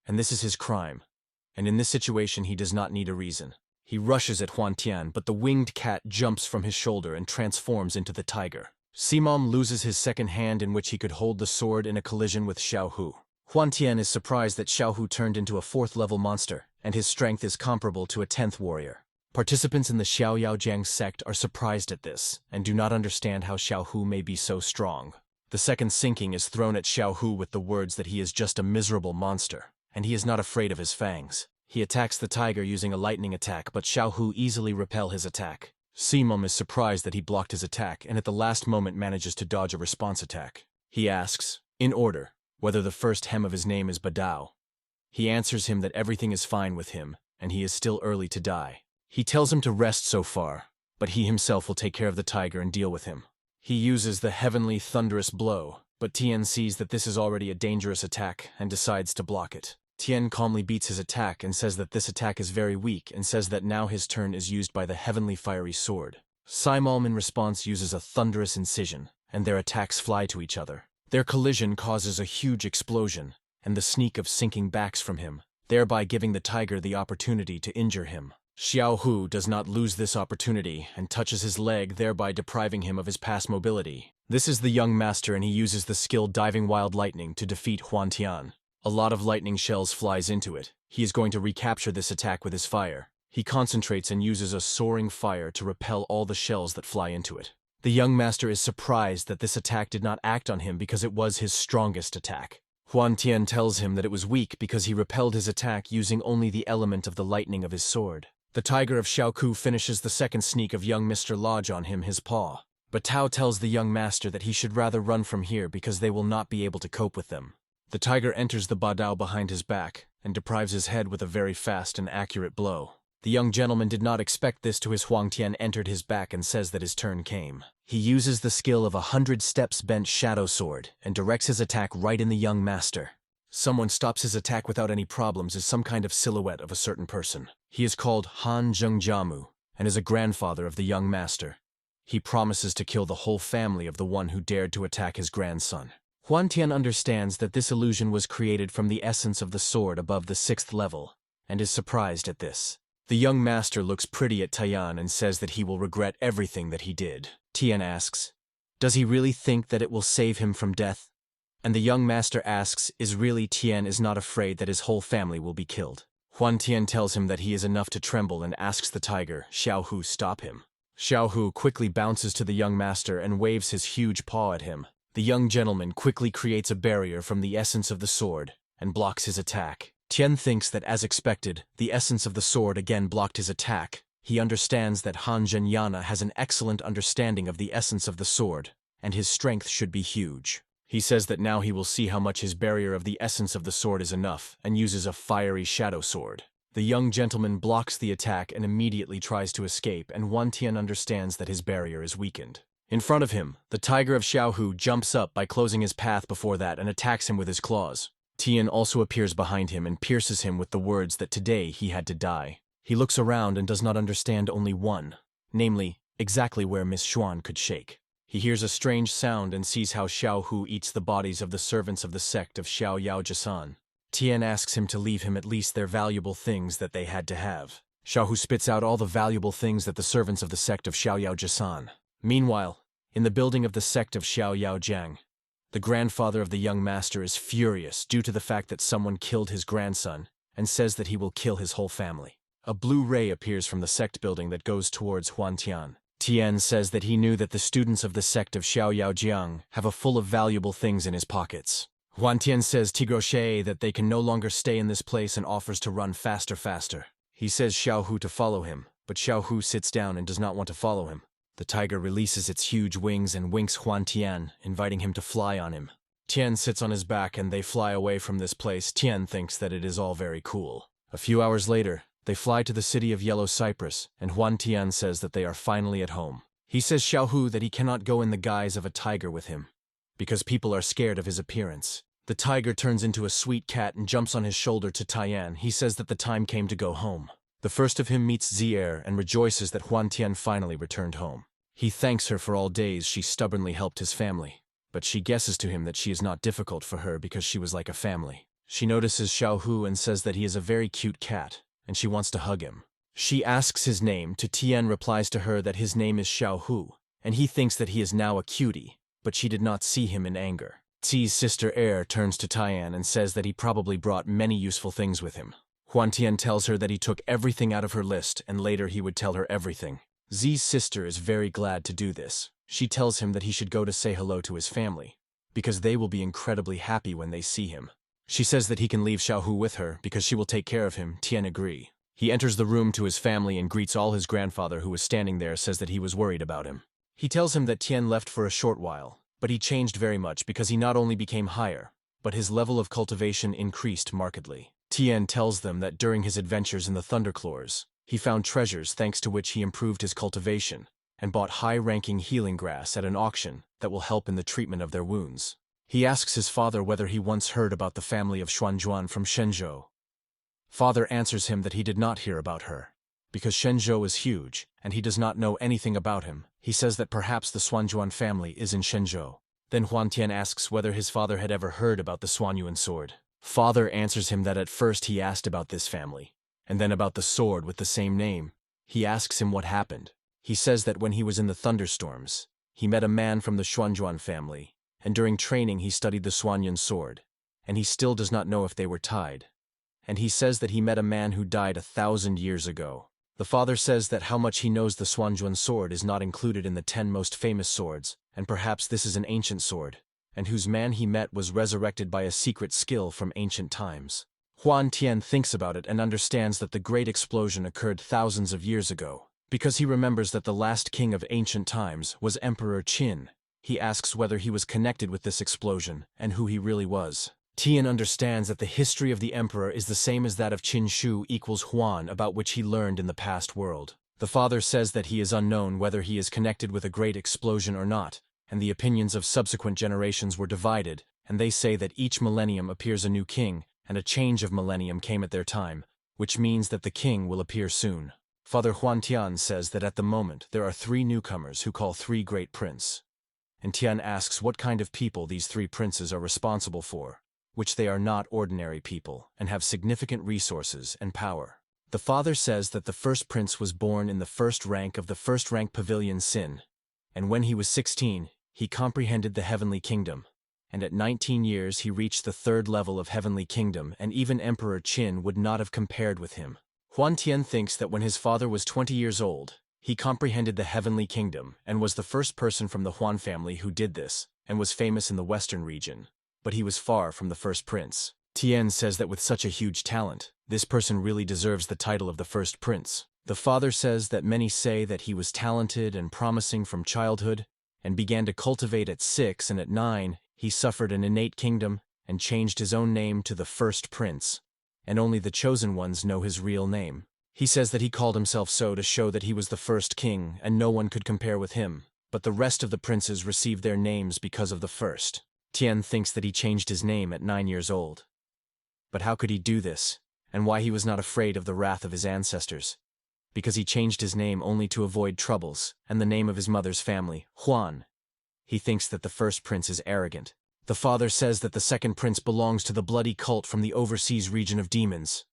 and this is his crime. And in this situation he does not need a reason. He rushes at Huan Tian, but the winged cat jumps from his shoulder and transforms into the tiger. Simom loses his second hand in which he could hold the sword in a collision with Xiao Hu. Huan Tian is surprised that Xiao Hu turned into a 4th-level monster, and his strength is comparable to a 10th warrior. Participants in the Xiaoyaojiang sect are surprised at this, and do not understand how Xiao Hu may be so strong. The second sinking is thrown at Xiao Hu with the words that he is just a miserable monster, and he is not afraid of his fangs. He attacks the tiger using a lightning attack, but Xiao Hu easily repels his attack. Simom is surprised that he blocked his attack, and at the last moment manages to dodge a response attack. He asks, in order, whether the first hem of his name is Badao. He answers him that everything is fine with him, and he is still early to die. He tells him to rest so far, but he himself will take care of the tiger and deal with him. He uses the heavenly thunderous blow, but Tian sees that this is already a dangerous attack and decides to block it. Tian calmly beats his attack and says that this attack is very weak and says that now his turn is used by the heavenly fiery sword. Simom in response uses a thunderous incision, and their attacks fly to each other. Their collision causes a huge explosion, and the sneak of sinking backs from him, thereby giving the tiger the opportunity to injure him. Xiao Hu does not lose this opportunity and touches his leg, thereby depriving him of his past mobility. This is the young master, and he uses the skill Diving Wild Lightning to defeat Huan Tian. A lot of lightning shells flies into it. He is going to recapture this attack with his fire. He concentrates and uses a soaring fire to repel all the shells that fly into it. The young master is surprised that this attack did not act on him because it was his strongest attack. Huan Tian tells him that it was weak because he repelled his attack using only the element of the lightning of his sword. The tiger of Xiaoku finishes the second sneak of young Mr. Lodge on him, his paw. But Tao tells the young master that he should rather run from here because they will not be able to cope with them. The tiger enters the badao behind his back and deprives his head with a very fast and accurate blow. The young gentleman did not expect this to his Huang Tian entered his back and says that his turn came. He uses the skill of 100 steps bent shadow sword and directs his attack right in the young master. Someone stops his attack without any problems is some kind of silhouette of a certain person. He is called Han Zhengjiamu and is a grandfather of the young master. He promises to kill the whole family of the one who dared to attack his grandson. Huan Tian understands that this illusion was created from the essence of the sword above the 6th level, and is surprised at this. The young master looks pretty at Tian and says that he will regret everything that he did. Tian asks, does he really think that it will save him from death? And the young master asks, is really Tian is not afraid that his whole family will be killed. Huan Tian tells him that he is enough to tremble and asks the tiger, Xiao Hu, stop him. Xiao Hu quickly bounces to the young master and waves his huge paw at him. The young gentleman quickly creates a barrier from the essence of the sword and blocks his attack. Tian thinks that, as expected, the essence of the sword again blocked his attack. He understands that Han Zhenyana has an excellent understanding of the essence of the sword, and his strength should be huge. He says that now he will see how much his barrier of the essence of the sword is enough, and uses a fiery shadow sword. The young gentleman blocks the attack and immediately tries to escape, and Huan Tian understands that his barrier is weakened. In front of him, the tiger of Xiaohu jumps up by closing his path before that and attacks him with his claws. Tian also appears behind him and pierces him with the words that today he had to die. He looks around and does not understand only one, namely, exactly where Miss Xuan could shake. He hears a strange sound and sees how Xiaohu eats the bodies of the servants of the sect of Xiao Yao Jisan. Tian asks him to leave him at least their valuable things that they had to have. Xiaohu spits out all the valuable things that the servants of the sect of Xiao Yao Jisan. Meanwhile, in the building of the sect of Xiao Yao Jiang, the grandfather of the young master is furious due to the fact that someone killed his grandson and says that he will kill his whole family. A blue ray appears from the sect building that goes towards Huantian. Tian says that he knew that the students of the sect of Xiao Yao Jiang have a full of valuable things in his pockets. Huantian says Tigrochet that they can no longer stay in this place and offers to run faster. He says Xiaohu to follow him, but Xiaohu sits down and does not want to follow him. The tiger releases its huge wings and winks Huantian, inviting him to fly on him. Tian sits on his back and they fly away from this place. Tian thinks that it is all very cool. A few hours later, they fly to the city of Yellow Cypress, and Huantian says that they are finally at home. He says Xiaohu that he cannot go in the guise of a tiger with him, because people are scared of his appearance. The tiger turns into a sweet cat and jumps on his shoulder to Tian. He says that the time came to go home. The first of him meets Zier and rejoices that Huantian finally returned home. He thanks her for all days she stubbornly helped his family, but she guesses to him that she is not difficult for her because she was like a family. She notices Xiaohu and says that he is a very cute cat, and she wants to hug him. She asks his name. Tian replies to her that his name is Xiaohu, and he thinks that he is now a cutie, but she did not see him in anger. Ti's sister Er turns to Tian and says that he probably brought many useful things with him. Huantian tells her that he took everything out of her list and later he would tell her everything. Zi's sister is very glad to do this. She tells him that he should go to say hello to his family, because they will be incredibly happy when they see him. She says that he can leave Xiaohu with her because she will take care of him. Tian agrees. He enters the room to his family and greets all. His grandfather, who was standing there, says that he was worried about him. He tells him that Tian left for a short while, but he changed very much because he not only became higher, but his level of cultivation increased markedly. Tian tells them that during his adventures in the Thunderclaws, he found treasures thanks to which he improved his cultivation and bought high-ranking healing grass at an auction that will help in the treatment of their wounds. He asks his father whether he once heard about the family of Xuanzhuan from Shenzhou. Father answers him that he did not hear about her, because Shenzhou is huge and he does not know anything about him. He says that perhaps the Xuanzhuan family is in Shenzhou. Then Huantian asks whether his father had ever heard about the Xuanyuan sword. Father answers him that at first he asked about this family, and then about the sword with the same name. He asks him what happened. He says that when he was in the thunderstorms, he met a man from the Xuanzhuan family, and during training he studied the Xuanyuan sword, and he still does not know if they were tied. And he says that he met a man who died 1,000 years ago. The father says that how much he knows the Xuanzhuan sword is not included in the 10 most famous swords, and perhaps this is an ancient sword, and whose man he met was resurrected by a secret skill from ancient times. Huantian thinks about it and understands that the great explosion occurred thousands of years ago, because he remembers that the last king of ancient times was Emperor Qin. He asks whether he was connected with this explosion and who he really was. Tian understands that the history of the emperor is the same as that of Qin Shu equals Huan, about which he learned in the past world. The father says that he is unknown whether he is connected with a great explosion or not, and the opinions of subsequent generations were divided, and they say that each millennium appears a new king, and a change of millennium came at their time, which means that the king will appear soon. Father Huantian says that at the moment there are 3 newcomers who call 3 great prince. And Tian asks what kind of people these 3 princes are responsible for, which they are not ordinary people, and have significant resources and power. The father says that the first prince was born in the first rank of the first-rank pavilion Sin, and when he was 16, he comprehended the heavenly kingdom, and at 19 years he reached the 3rd level of heavenly kingdom, and even Emperor Qin would not have compared with him. Huantian thinks that when his father was 20 years old, he comprehended the heavenly kingdom, and was the first person from the Huan family who did this, and was famous in the western region. But he was far from the first prince. Tian says that with such a huge talent, this person really deserves the title of the first prince. The father says that many say that he was talented and promising from childhood, and began to cultivate at 6, and at 9, he suffered an innate kingdom, and changed his own name to the first prince, and only the chosen ones know his real name. He says that he called himself so to show that he was the first king, and no one could compare with him. but the rest of the princes received their names because of the first. Tian thinks that he changed his name at 9 years old. But how could he do this, and why he was not afraid of the wrath of his ancestors? Because he changed his name only to avoid troubles, and the name of his mother's family, Huan. He thinks that the first prince is arrogant. The father says that the second prince belongs to the bloody cult from the overseas region of demons.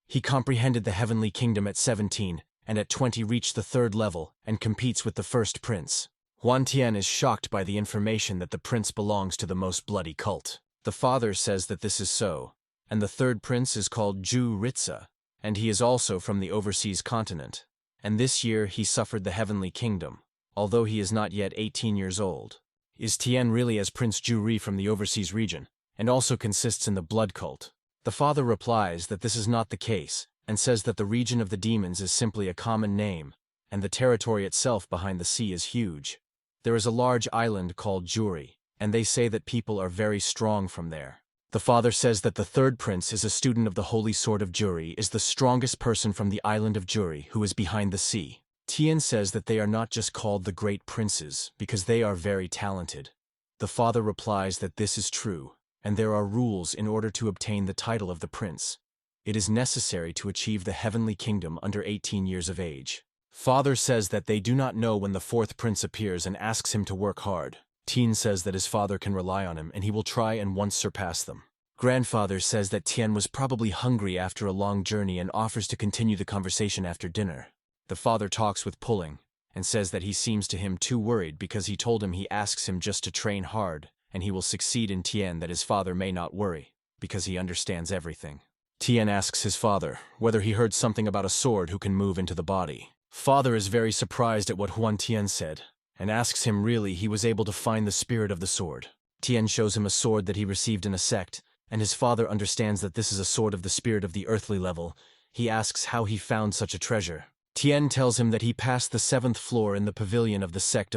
He comprehended the heavenly kingdom at 17, and at 20 reached the 3rd level, and competes with the first prince. Huan Tian is shocked by the information that the prince belongs to the most bloody cult. The father says that this is so, and the 3rd prince is called Ju Ritsa, and he is also from the overseas continent. And this year he suffered the heavenly kingdom, although he is not yet 18 years old. Is Tian really as Prince Ju Ri from the overseas region, and also consists in the blood cult? The father replies that this is not the case, and says that the region of the demons is simply a common name, and the territory itself behind the sea is huge. There is a large island called Juri, and they say that people are very strong from there. The father says that the 3rd prince is a student of the holy sword of Juri, is the strongest person from the island of Juri who is behind the sea. Tian says that they are not just called the great princes because they are very talented. The father replies that this is true, and there are rules in order to obtain the title of the prince. It is necessary to achieve the heavenly kingdom under 18 years of age. Father says that they do not know when the 4th prince appears and asks him to work hard. Tian says that his father can rely on him and he will try and once surpass them. Grandfather says that Tian was probably hungry after a long journey and offers to continue the conversation after dinner. The father talks with Pulling, and says that he seems to him too worried because he told him he asks him just to train hard, and he will succeed in Tian that his father may not worry, because he understands everything. Tian asks his father whether he heard something about a sword who can move into the body. Father is very surprised at what Huan Tian said, and asks him really he was able to find the spirit of the sword. Tian shows him a sword that he received in a sect, and his father understands that this is a sword of the spirit of the earthly level. He asks how he found such a treasure. Tian tells him that he passed the 7th floor in the pavilion of the sect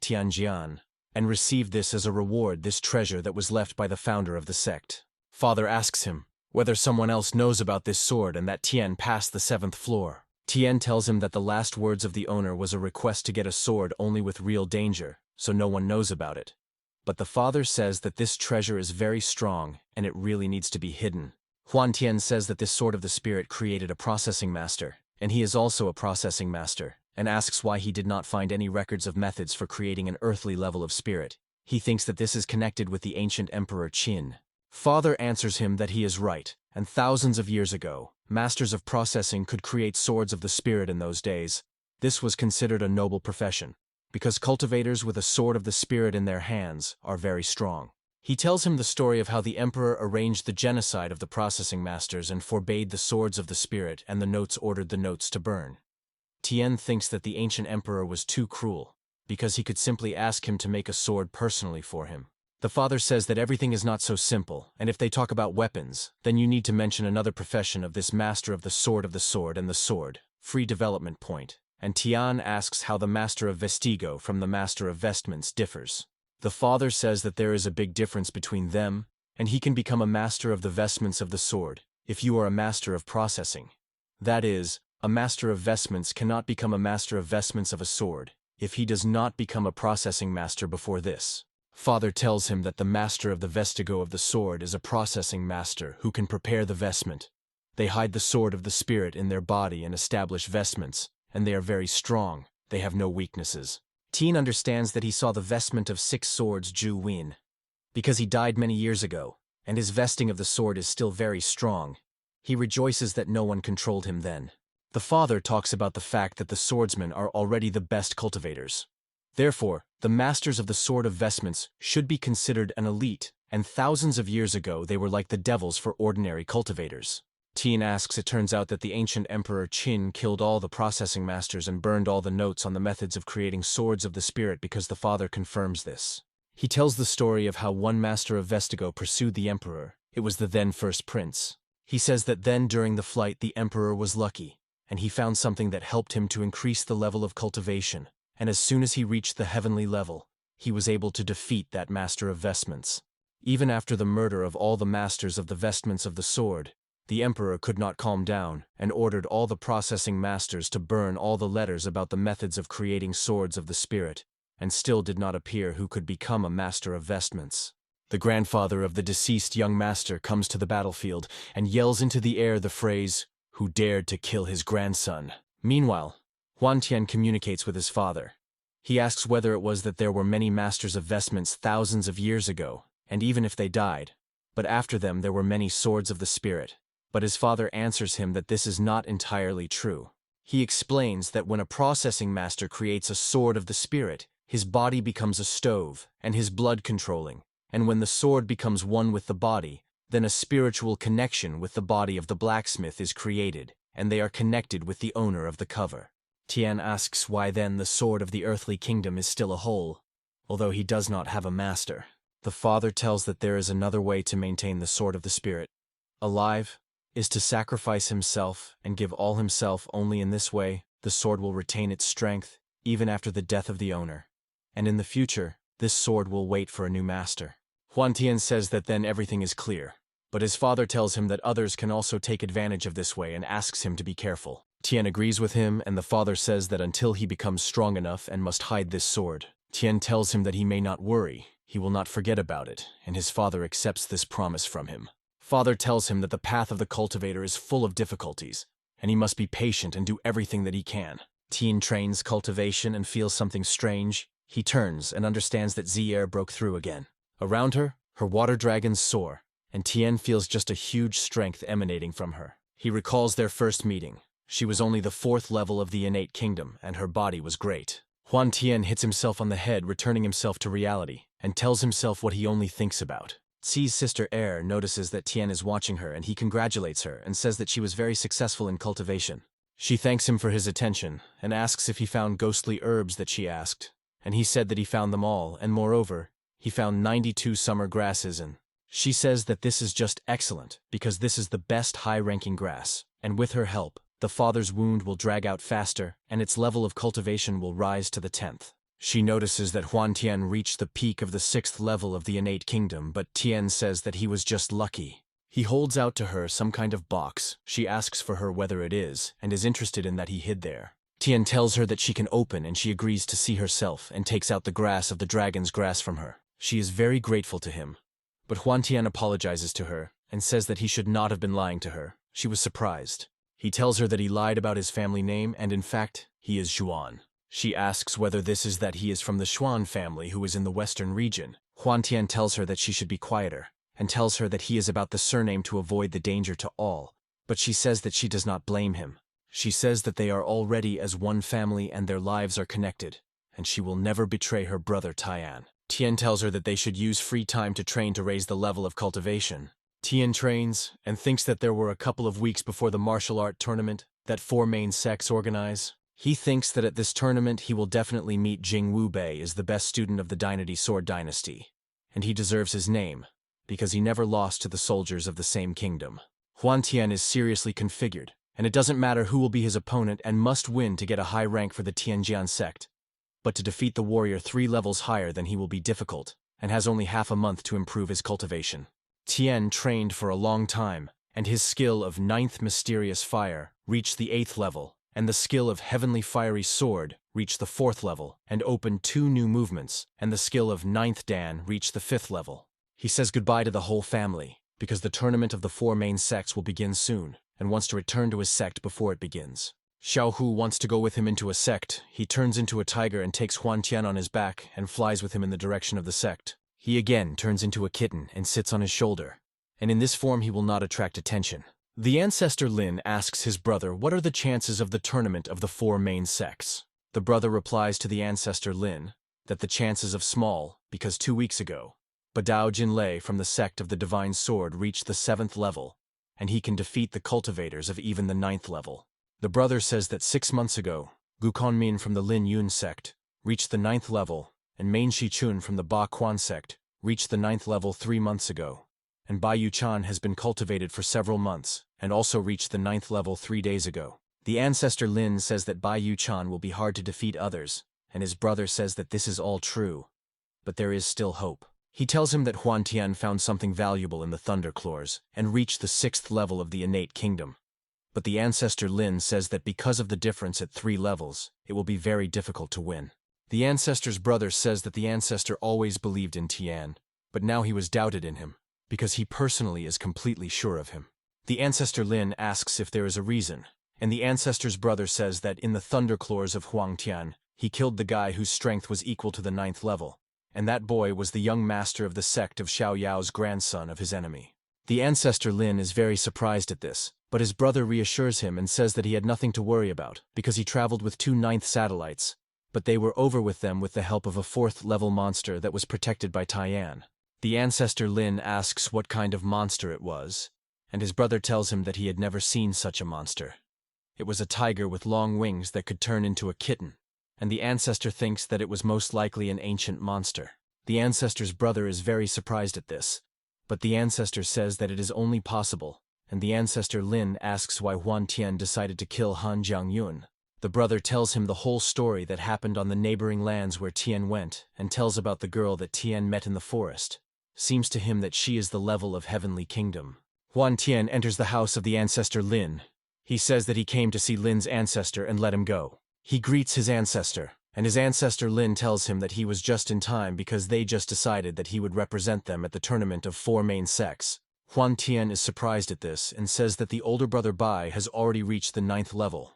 Tianjian, and received this as a reward, this treasure that was left by the founder of the sect. Father asks him whether someone else knows about this sword and that Tian passed the 7th floor. Tian tells him that the last words of the owner was a request to get a sword only with real danger, so no one knows about it. But the father says that this treasure is very strong and it really needs to be hidden. Huan Tian says that this sword of the spirit created a processing master, and he is also a processing master, and asks why he did not find any records of methods for creating an earthly level of spirit. He thinks that this is connected with the ancient emperor Qin. Father answers him that he is right, and thousands of years ago, masters of processing could create swords of the spirit in those days. This was considered a noble profession, because cultivators with a sword of the spirit in their hands are very strong. He tells him the story of how the emperor arranged the genocide of the processing masters and forbade the swords of the spirit, and the notes ordered the notes to burn. Tian thinks that the ancient emperor was too cruel, because he could simply ask him to make a sword personally for him. The father says that everything is not so simple, and if they talk about weapons, then you need to mention another profession of this master of the sword and the sword, free development point. And Tian asks how the master of Vestigo from the master of vestments differs. The father says that there is a big difference between them, and he can become a master of the vestments of the sword if you are a master of processing. That is, a master of vestments cannot become a master of vestments of a sword if he does not become a processing master before this. Father tells him that the master of the Vestigo of the sword is a processing master who can prepare the vestment. They hide the sword of the spirit in their body and establish vestments, and they are very strong. They have no weaknesses. Tian understands that he saw the vestment of 6 swords Ju Win, because he died many years ago, and his vesting of the sword is still very strong. He rejoices that no one controlled him then. The father talks about the fact that the swordsmen are already the best cultivators. Therefore, the masters of the sword of vestments should be considered an elite, and thousands of years ago they were like the devils for ordinary cultivators. Tian asks it turns out that the ancient emperor Qin killed all the processing masters and burned all the notes on the methods of creating swords of the spirit because the father confirms this. He tells the story of how one master of Vestigo pursued the emperor. It was the then first prince. He says that then during the flight the emperor was lucky, and he found something that helped him to increase the level of cultivation, and as soon as he reached the heavenly level, he was able to defeat that master of vestments. Even after the murder of all the masters of the vestments of the sword, the emperor could not calm down and ordered all the processing masters to burn all the letters about the methods of creating swords of the spirit, and still did not appear who could become a master of vestments. The grandfather of the deceased young master comes to the battlefield and yells into the air the phrase, "Who dared to kill his grandson?" Meanwhile, Huan Tian communicates with his father. He asks whether it was that there were many masters of vestments thousands of years ago, and even if they died, but after them there were many swords of the spirit. But his father answers him that this is not entirely true. He explains that when a processing master creates a sword of the spirit, his body becomes a stove, and his blood controlling, and when the sword becomes one with the body, then a spiritual connection with the body of the blacksmith is created, and they are connected with the owner of the cover. Tian asks why then the sword of the earthly kingdom is still a whole, although he does not have a master. The father tells that there is another way to maintain the sword of the spirit. Alive is to sacrifice himself and give all himself. Only in this way the sword will retain its strength even after the death of the owner. And in the future, this sword will wait for a new master. Huan Tian says that then everything is clear, but his father tells him that others can also take advantage of this way and asks him to be careful. Tian agrees with him, and the father says that until he becomes strong enough and must hide this sword. Tian tells him that he may not worry, he will not forget about it, and his father accepts this promise from him. Father tells him that the path of the cultivator is full of difficulties, and he must be patient and do everything that he can. Tian trains cultivation and feels something strange. He turns and understands that Zier broke through again. Around her, her water dragons soar, and Tian feels just a huge strength emanating from her. He recalls their first meeting. She was only the 4th level of the innate kingdom, and her body was great. Huan Tian hits himself on the head, returning himself to reality, and tells himself what he only thinks about. Xi's sister Er notices that Tian is watching her, and he congratulates her and says that she was very successful in cultivation. She thanks him for his attention, and asks if he found ghostly herbs that she asked, and he said that he found them all, and moreover, he found 92 summer grasses, and she says that this is just excellent, because this is the best high-ranking grass, and with her help, the father's wound will drag out faster, and its level of cultivation will rise to the 10th. She notices that Huan Tian reached the peak of the 6th level of the innate kingdom, but Tian says that he was just lucky. He holds out to her some kind of box. She asks for her whether it is, and is interested in that he hid there. Tian tells her that she can open, and she agrees to see herself, and takes out the grass of the dragon's grass from her. She is very grateful to him. But Huan Tian apologizes to her, and says that he should not have been lying to her. She was surprised. He tells her that he lied about his family name, and in fact, he is Xuan. She asks whether this is that he is from the Xuan family who is in the western region. Huan Tian tells her that she should be quieter, and tells her that he is about the surname to avoid the danger to all, but she says that she does not blame him. She says that they are already as one family and their lives are connected, and she will never betray her brother Tian. Tian tells her that they should use free time to train to raise the level of cultivation. Tian trains, and thinks that there were a couple of weeks before the martial art tournament that 4 main sects organize. He thinks that at this tournament he will definitely meet Jing Wu Bei as the best student of the Dynasty Sword Dynasty, and he deserves his name, because he never lost to the soldiers of the same kingdom. Huan Tian is seriously configured, and it doesn't matter who will be his opponent and must win to get a high rank for the Tianjian sect. But to defeat the warrior 3 levels higher than he will be difficult, and has only half a month to improve his cultivation. Tian trained for a long time, and his skill of 9th Mysterious Fire reached the 8th level, and the skill of Heavenly Fiery Sword reached the 4th level, and opened 2 new movements, and the skill of 9th Dan reached the 5th level. He says goodbye to the whole family, because the tournament of the 4 main sects will begin soon, and wants to return to his sect before it begins. Xiao Hu wants to go with him into a sect. He turns into a tiger and takes Huan Tian on his back and flies with him in the direction of the sect. He again turns into a kitten and sits on his shoulder, and in this form he will not attract attention. The ancestor Lin asks his brother what are the chances of the tournament of the 4 main sects. The brother replies to the ancestor Lin that the chances of small, because 2 weeks ago, Badao Jinlei from the sect of the Divine Sword reached the 7th level, and he can defeat the cultivators of even the 9th level. The brother says that 6 months ago, Gu Konmin from the Lin Yun sect reached the 9th level, and Main Shichun from the Ba Quan sect reached the 9th level 3 months ago, and Bai Yuchan has been cultivated for several months, and also reached the 9th level 3 days ago. The ancestor Lin says that Bai Yuchan will be hard to defeat others, and his brother says that this is all true, but there is still hope. He tells him that Huan Tian found something valuable in the Thunderclaws, and reached the 6th level of the innate kingdom. But the ancestor Lin says that because of the difference at 3 levels, it will be very difficult to win. The ancestor's brother says that the ancestor always believed in Tian, but now he was doubted in him, because he personally is completely sure of him. The ancestor Lin asks if there is a reason, and the ancestor's brother says that in the thunderclaws of Huang Tian, he killed the guy whose strength was equal to the 9th level, and that boy was the young master of the sect of Xiao Yao's grandson of his enemy. The ancestor Lin is very surprised at this, but his brother reassures him and says that he had nothing to worry about, because he traveled with 2 9th satellites, but they were over with them with the help of a 4th-level monster that was protected by Tian. The ancestor Lin asks what kind of monster it was, and his brother tells him that he had never seen such a monster. It was a tiger with long wings that could turn into a kitten, and the ancestor thinks that it was most likely an ancient monster. The ancestor's brother is very surprised at this, but the ancestor says that it is only possible, and the ancestor Lin asks why Huan Tian decided to kill Han Jiangyun. The brother tells him the whole story that happened on the neighboring lands where Tian went, and tells about the girl that Tian met in the forest. Seems to him that she is the level of Heavenly Kingdom. Huan Tian enters the house of the ancestor Lin. He says that he came to see Lin's ancestor and let him go. He greets his ancestor, and his ancestor Lin tells him that he was just in time because they just decided that he would represent them at the tournament of 4 main sects. Huan Tian is surprised at this and says that the older brother Bai has already reached the 9th level.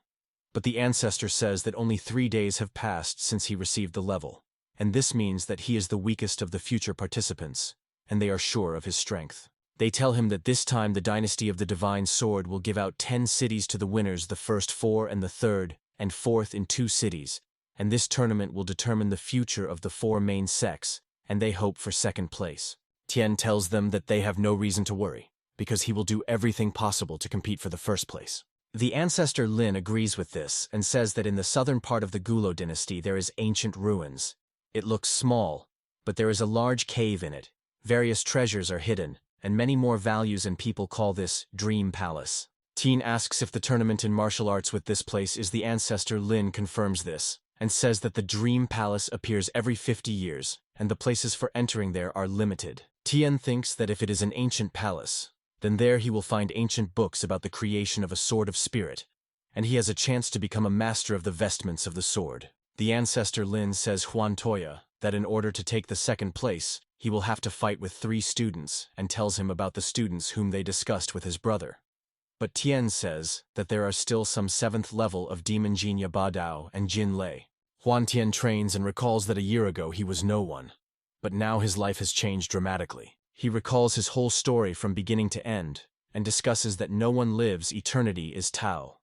But the ancestor says that only 3 days have passed since he received the level, and this means that he is the weakest of the future participants, and they are sure of his strength. They tell him that this time the dynasty of the Divine Sword will give out 10 cities to the winners, the first 4 and the third and 4th in 2 cities, and this tournament will determine the future of the 4 main sects, and they hope for 2nd place. Tian tells them that they have no reason to worry, because he will do everything possible to compete for the 1st place. The ancestor Lin agrees with this and says that in the southern part of the Gulo dynasty there is ancient ruins. It looks small, but there is a large cave in it. Various treasures are hidden, and many more values, and people call this Dream Palace. Tian asks if the tournament in martial arts with this place is. The ancestor Lin confirms this, and says that the Dream Palace appears every 50 years, and the places for entering there are limited. Tian thinks that if it is an ancient palace, then there he will find ancient books about the creation of a sword of spirit, and he has a chance to become a master of the vestments of the sword. The ancestor Lin says Huan Toya that in order to take the 2nd place, he will have to fight with 3 students, and tells him about the students whom they discussed with his brother. But Tian says that there are still some 7th level of Demon Jinya Badao and Jin Lei. Huan Tian trains and recalls that a year ago he was no one, but now his life has changed dramatically. He recalls his whole story from beginning to end, and discusses that no one lives, eternity is Tao,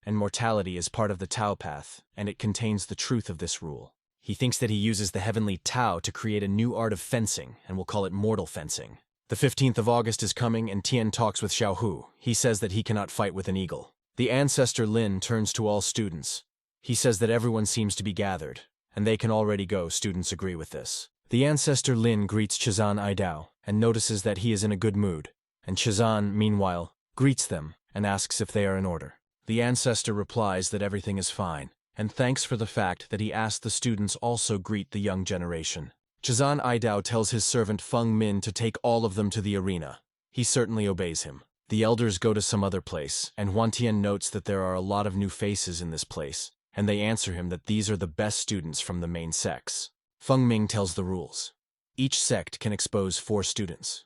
and mortality is part of the Tao path, and it contains the truth of this rule. He thinks that he uses the heavenly Tao to create a new art of fencing, and will call it mortal fencing. The 15th of August is coming, and Tian talks with Xiao Hu. He says that he cannot fight with an eagle. The ancestor Lin turns to all students. He says that everyone seems to be gathered, and they can already go. Students agree with this. The ancestor Lin greets Chazan Idao, and notices that he is in a good mood, and Chazan, meanwhile, greets them and asks if they are in order. The ancestor replies that everything is fine, and thanks for the fact that he asked the students also greet the young generation. Chazan Idao tells his servant Feng Min to take all of them to the arena. He certainly obeys him. The elders go to some other place, and Huan Tian notes that there are a lot of new faces in this place, and they answer him that these are the best students from the main sects. Feng Ming tells the rules. Each sect can expose 4 students.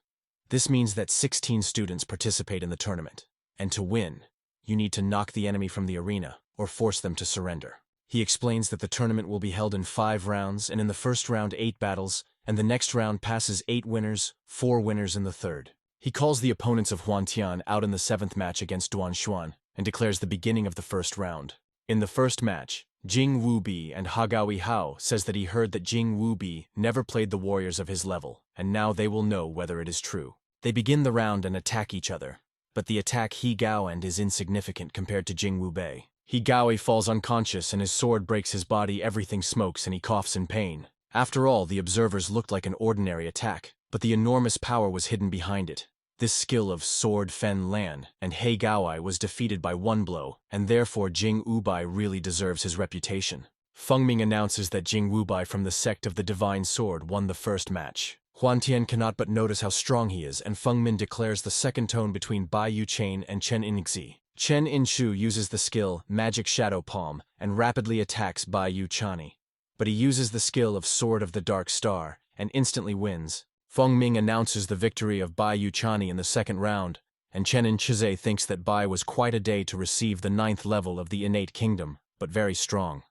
This means that 16 students participate in the tournament, and to win, you need to knock the enemy from the arena or force them to surrender. He explains that the tournament will be held in 5 rounds, and in the first round 8 battles, and the next round passes 8 winners, 4 winners in the third. He calls the opponents of Huan Tian out in the 7th match against Duan Xuan, and declares the beginning of the first round. In the first match, Jing Wubi and Hagawi Hao says that he heard that Jing Wubi never played the warriors of his level, and now they will know whether it is true. They begin the round and attack each other, but the attack He Gao and is insignificant compared to Jing Wubei. He Gaoi falls unconscious and his sword breaks his body, everything smokes and he coughs in pain. After all, the observers looked like an ordinary attack, but the enormous power was hidden behind it. This skill of Sword Fen Lan and He Gaoi was defeated by 1 blow, and therefore Jing Wubai really deserves his reputation. Feng Ming announces that Jing Wubai from the sect of the Divine Sword won the first match. Huan Tian cannot but notice how strong he is, and Feng Min declares the second tone between Bai Yu Chain and Chen Inxi. Chen Inshu uses the skill Magic Shadow Palm and rapidly attacks Bai Yu Chani. but he uses the skill of Sword of the Dark Star and instantly wins. Feng Ming announces the victory of Bai Yuchani in the second round, and Chenin Chize thinks that Bai was quite a day to receive the 9th level of the innate kingdom, but very strong.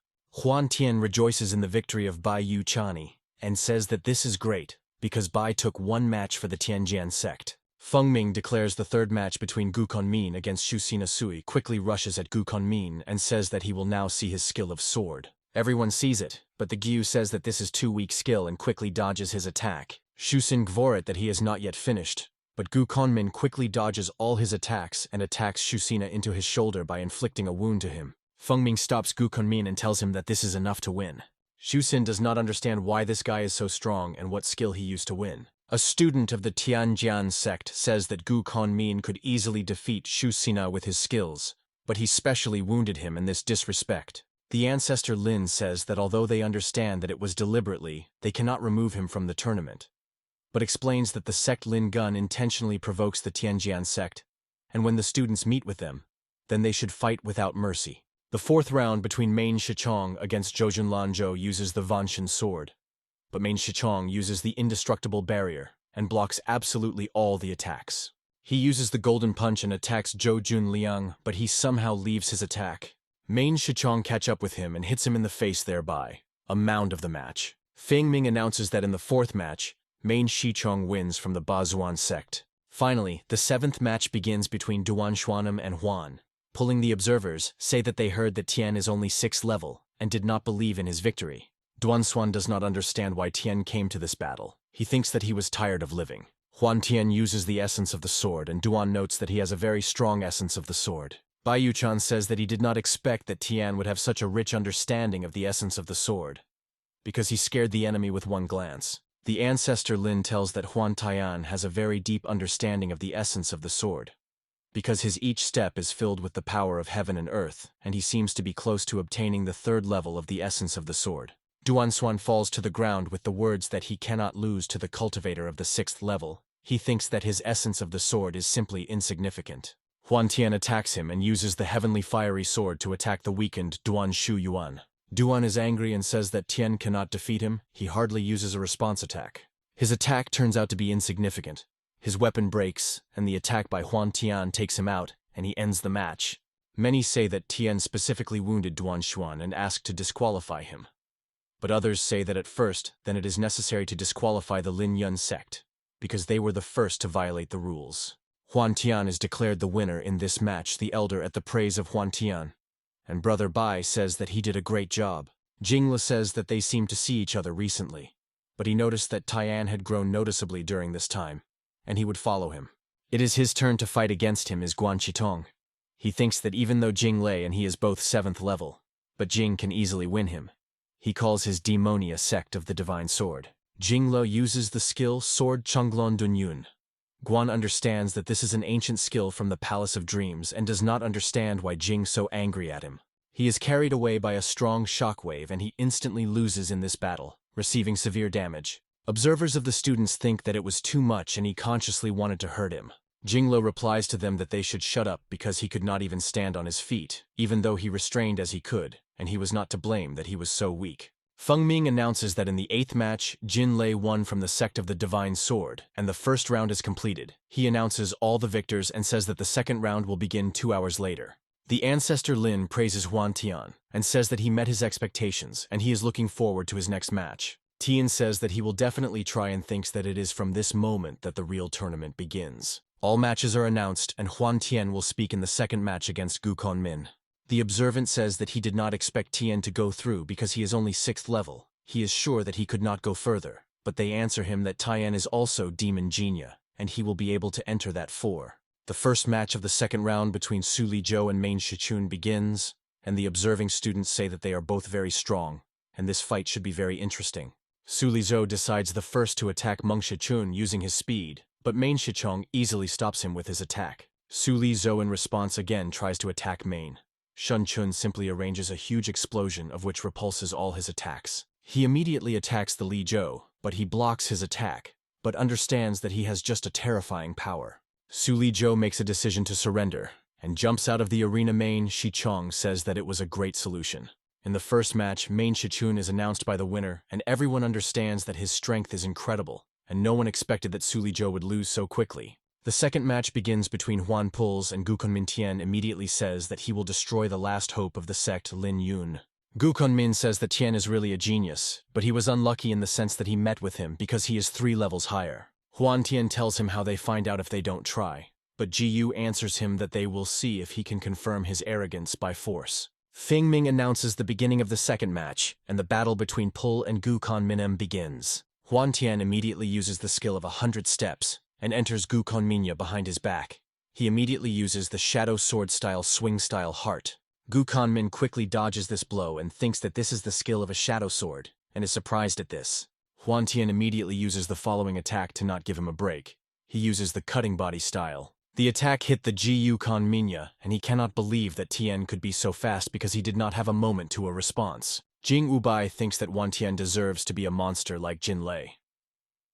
Huan Tian rejoices in the victory of Bai Yuchani and says that this is great because Bai took one match for the Tianjian sect. Feng Ming declares the third match between Gu Konmin against Shu Sui quickly rushes at Gu Konmin and says that he will now see his skill of sword. Everyone sees it, but the Gyu says that this is too weak skill and quickly dodges his attack. Shusin Gvorit that he is not yet finished, but Gu Konmin quickly dodges all his attacks and attacks Shusina into his shoulder by inflicting a wound to him. Feng Ming stops Gu Konmin and tells him that this is enough to win. Shusin does not understand why this guy is so strong and what skill he used to win. A student of the Tianjian sect says that Gu Konmin could easily defeat Shusina with his skills, but he specially wounded him in this disrespect. The ancestor Lin says that although they understand that it was deliberately, they cannot remove him from the tournament, but explains that the sect Lin Gun intentionally provokes the Tianjian sect, and when the students meet with them, then they should fight without mercy. The fourth round between Main Shichong against Zhoujun Lanzhou uses the Vanshin sword, but Main Shichong uses the indestructible barrier and blocks absolutely all the attacks. He uses the golden punch and attacks Zhoujun Liang, but he somehow leaves his attack. Main Shichong catch up with him and hits him in the face thereby, a mound of the match. Feng Ming announces that in the fourth match, Main Shichong wins from the Bazuan sect. Finally, the seventh match begins between Duan Xuan'em and Huan. Pulling the observers say that they heard that Tian is only 6th level and did not believe in his victory. Duan Xuan does not understand why Tian came to this battle. He thinks that he was tired of living. Huan Tian uses the essence of the sword and Duan notes that he has a very strong essence of the sword. Bai Yuchan says that he did not expect that Tian would have such a rich understanding of the essence of the sword, because he scared the enemy with one glance. The ancestor Lin tells that Huan Tian has a very deep understanding of the essence of the sword, because his each step is filled with the power of heaven and earth, and he seems to be close to obtaining the 3rd level of the essence of the sword. Duan Xuan falls to the ground with the words that he cannot lose to the cultivator of the 6th level. He thinks that his essence of the sword is simply insignificant. Huan Tian attacks him and uses the heavenly fiery sword to attack the weakened Duan Shu Yuan. Duan is angry and says that Tian cannot defeat him. He hardly uses a response attack. His attack turns out to be insignificant. His weapon breaks, and the attack by Huan Tian takes him out, and he ends the match. Many say that Tian specifically wounded Duan Xuan and asked to disqualify him. But others say that at first, then it is necessary to disqualify the Lin Yun sect, because they were the first to violate the rules. Huan Tian is declared the winner in this match, the elder at the praise of Huan Tian, and Brother Bai says that he did a great job. Jingla says that they seemed to see each other recently, but he noticed that Tian had grown noticeably during this time, and he would follow him. It is his turn to fight against him is Guan Qitong. He thinks that even though Jing Lei and he is both 7th level, but Jing can easily win him. He calls his Demonia sect of the Divine Sword. Jinglo uses the skill Sword Chunglon Dunyun. Guan understands that this is an ancient skill from the Palace of Dreams and does not understand why Jing's so angry at him. He is carried away by a strong shockwave and he instantly loses in this battle, receiving severe damage. Observers of the students think that it was too much and he consciously wanted to hurt him. Jinglo replies to them that they should shut up because he could not even stand on his feet, even though he restrained as he could, and he was not to blame that he was so weak. Feng Ming announces that in the 8th match, Jin Lei won from the sect of the Divine Sword, and the first round is completed. He announces all the victors and says that the second round will begin 2 hours later. The ancestor Lin praises Huan Tian and says that he met his expectations and he is looking forward to his next match. Tian says that he will definitely try and thinks that it is from this moment that the real tournament begins. All matches are announced and Huan Tian will speak in the second match against Gu Konmin. The observant says that he did not expect Tian to go through because he is only 6th level. He is sure that he could not go further, but they answer him that Tian is also Demon Genia, and he will be able to enter that 4. The first match of the second round between Su Li Zhou and Main Shichun begins, and the observing students say that they are both very strong, and this fight should be very interesting. Su Li Zhou decides the first to attack Meng Shichun using his speed, but Main Shichong easily stops him with his attack. Su Li Zhou in response again tries to attack Main. Shun Chun simply arranges a huge explosion of which repulses all his attacks. He immediately attacks the Li Zhou, but he blocks his attack, but understands that he has just a terrifying power. Su Li Zhou makes a decision to surrender, and jumps out of the arena. Main Shichong says that it was a great solution. In the first match, Main Shichun is announced by the winner, and everyone understands that his strength is incredible, and no one expected that Su Lizhou would lose so quickly. The second match begins between Huan Puls, and Gukunmin Tian immediately says that he will destroy the last hope of the sect Lin Yun. Gukunmin says that Tian is really a genius, but he was unlucky in the sense that he met with him because he is 3 levels higher. Huan Tian tells him how they find out if they don't try, but Ji Yu answers him that they will see if he can confirm his arrogance by force. Feng Ming announces the beginning of the second match, and the battle between Pul and Gukunmin begins. Huan Tian immediately uses the skill of 100 steps, and enters Gukunmin behind his back. He immediately uses the shadow sword-style swing-style heart. Gukunmin quickly dodges this blow and thinks that this is the skill of a shadow sword, and is surprised at this. Huan Tian immediately uses the following attack to not give him a break. He uses the cutting body style. The attack hit the Gukunmin, and he cannot believe that Tian could be so fast because he did not have a moment to a response. Jing Wubai thinks that Huan Tian deserves to be a monster like Jin Lei,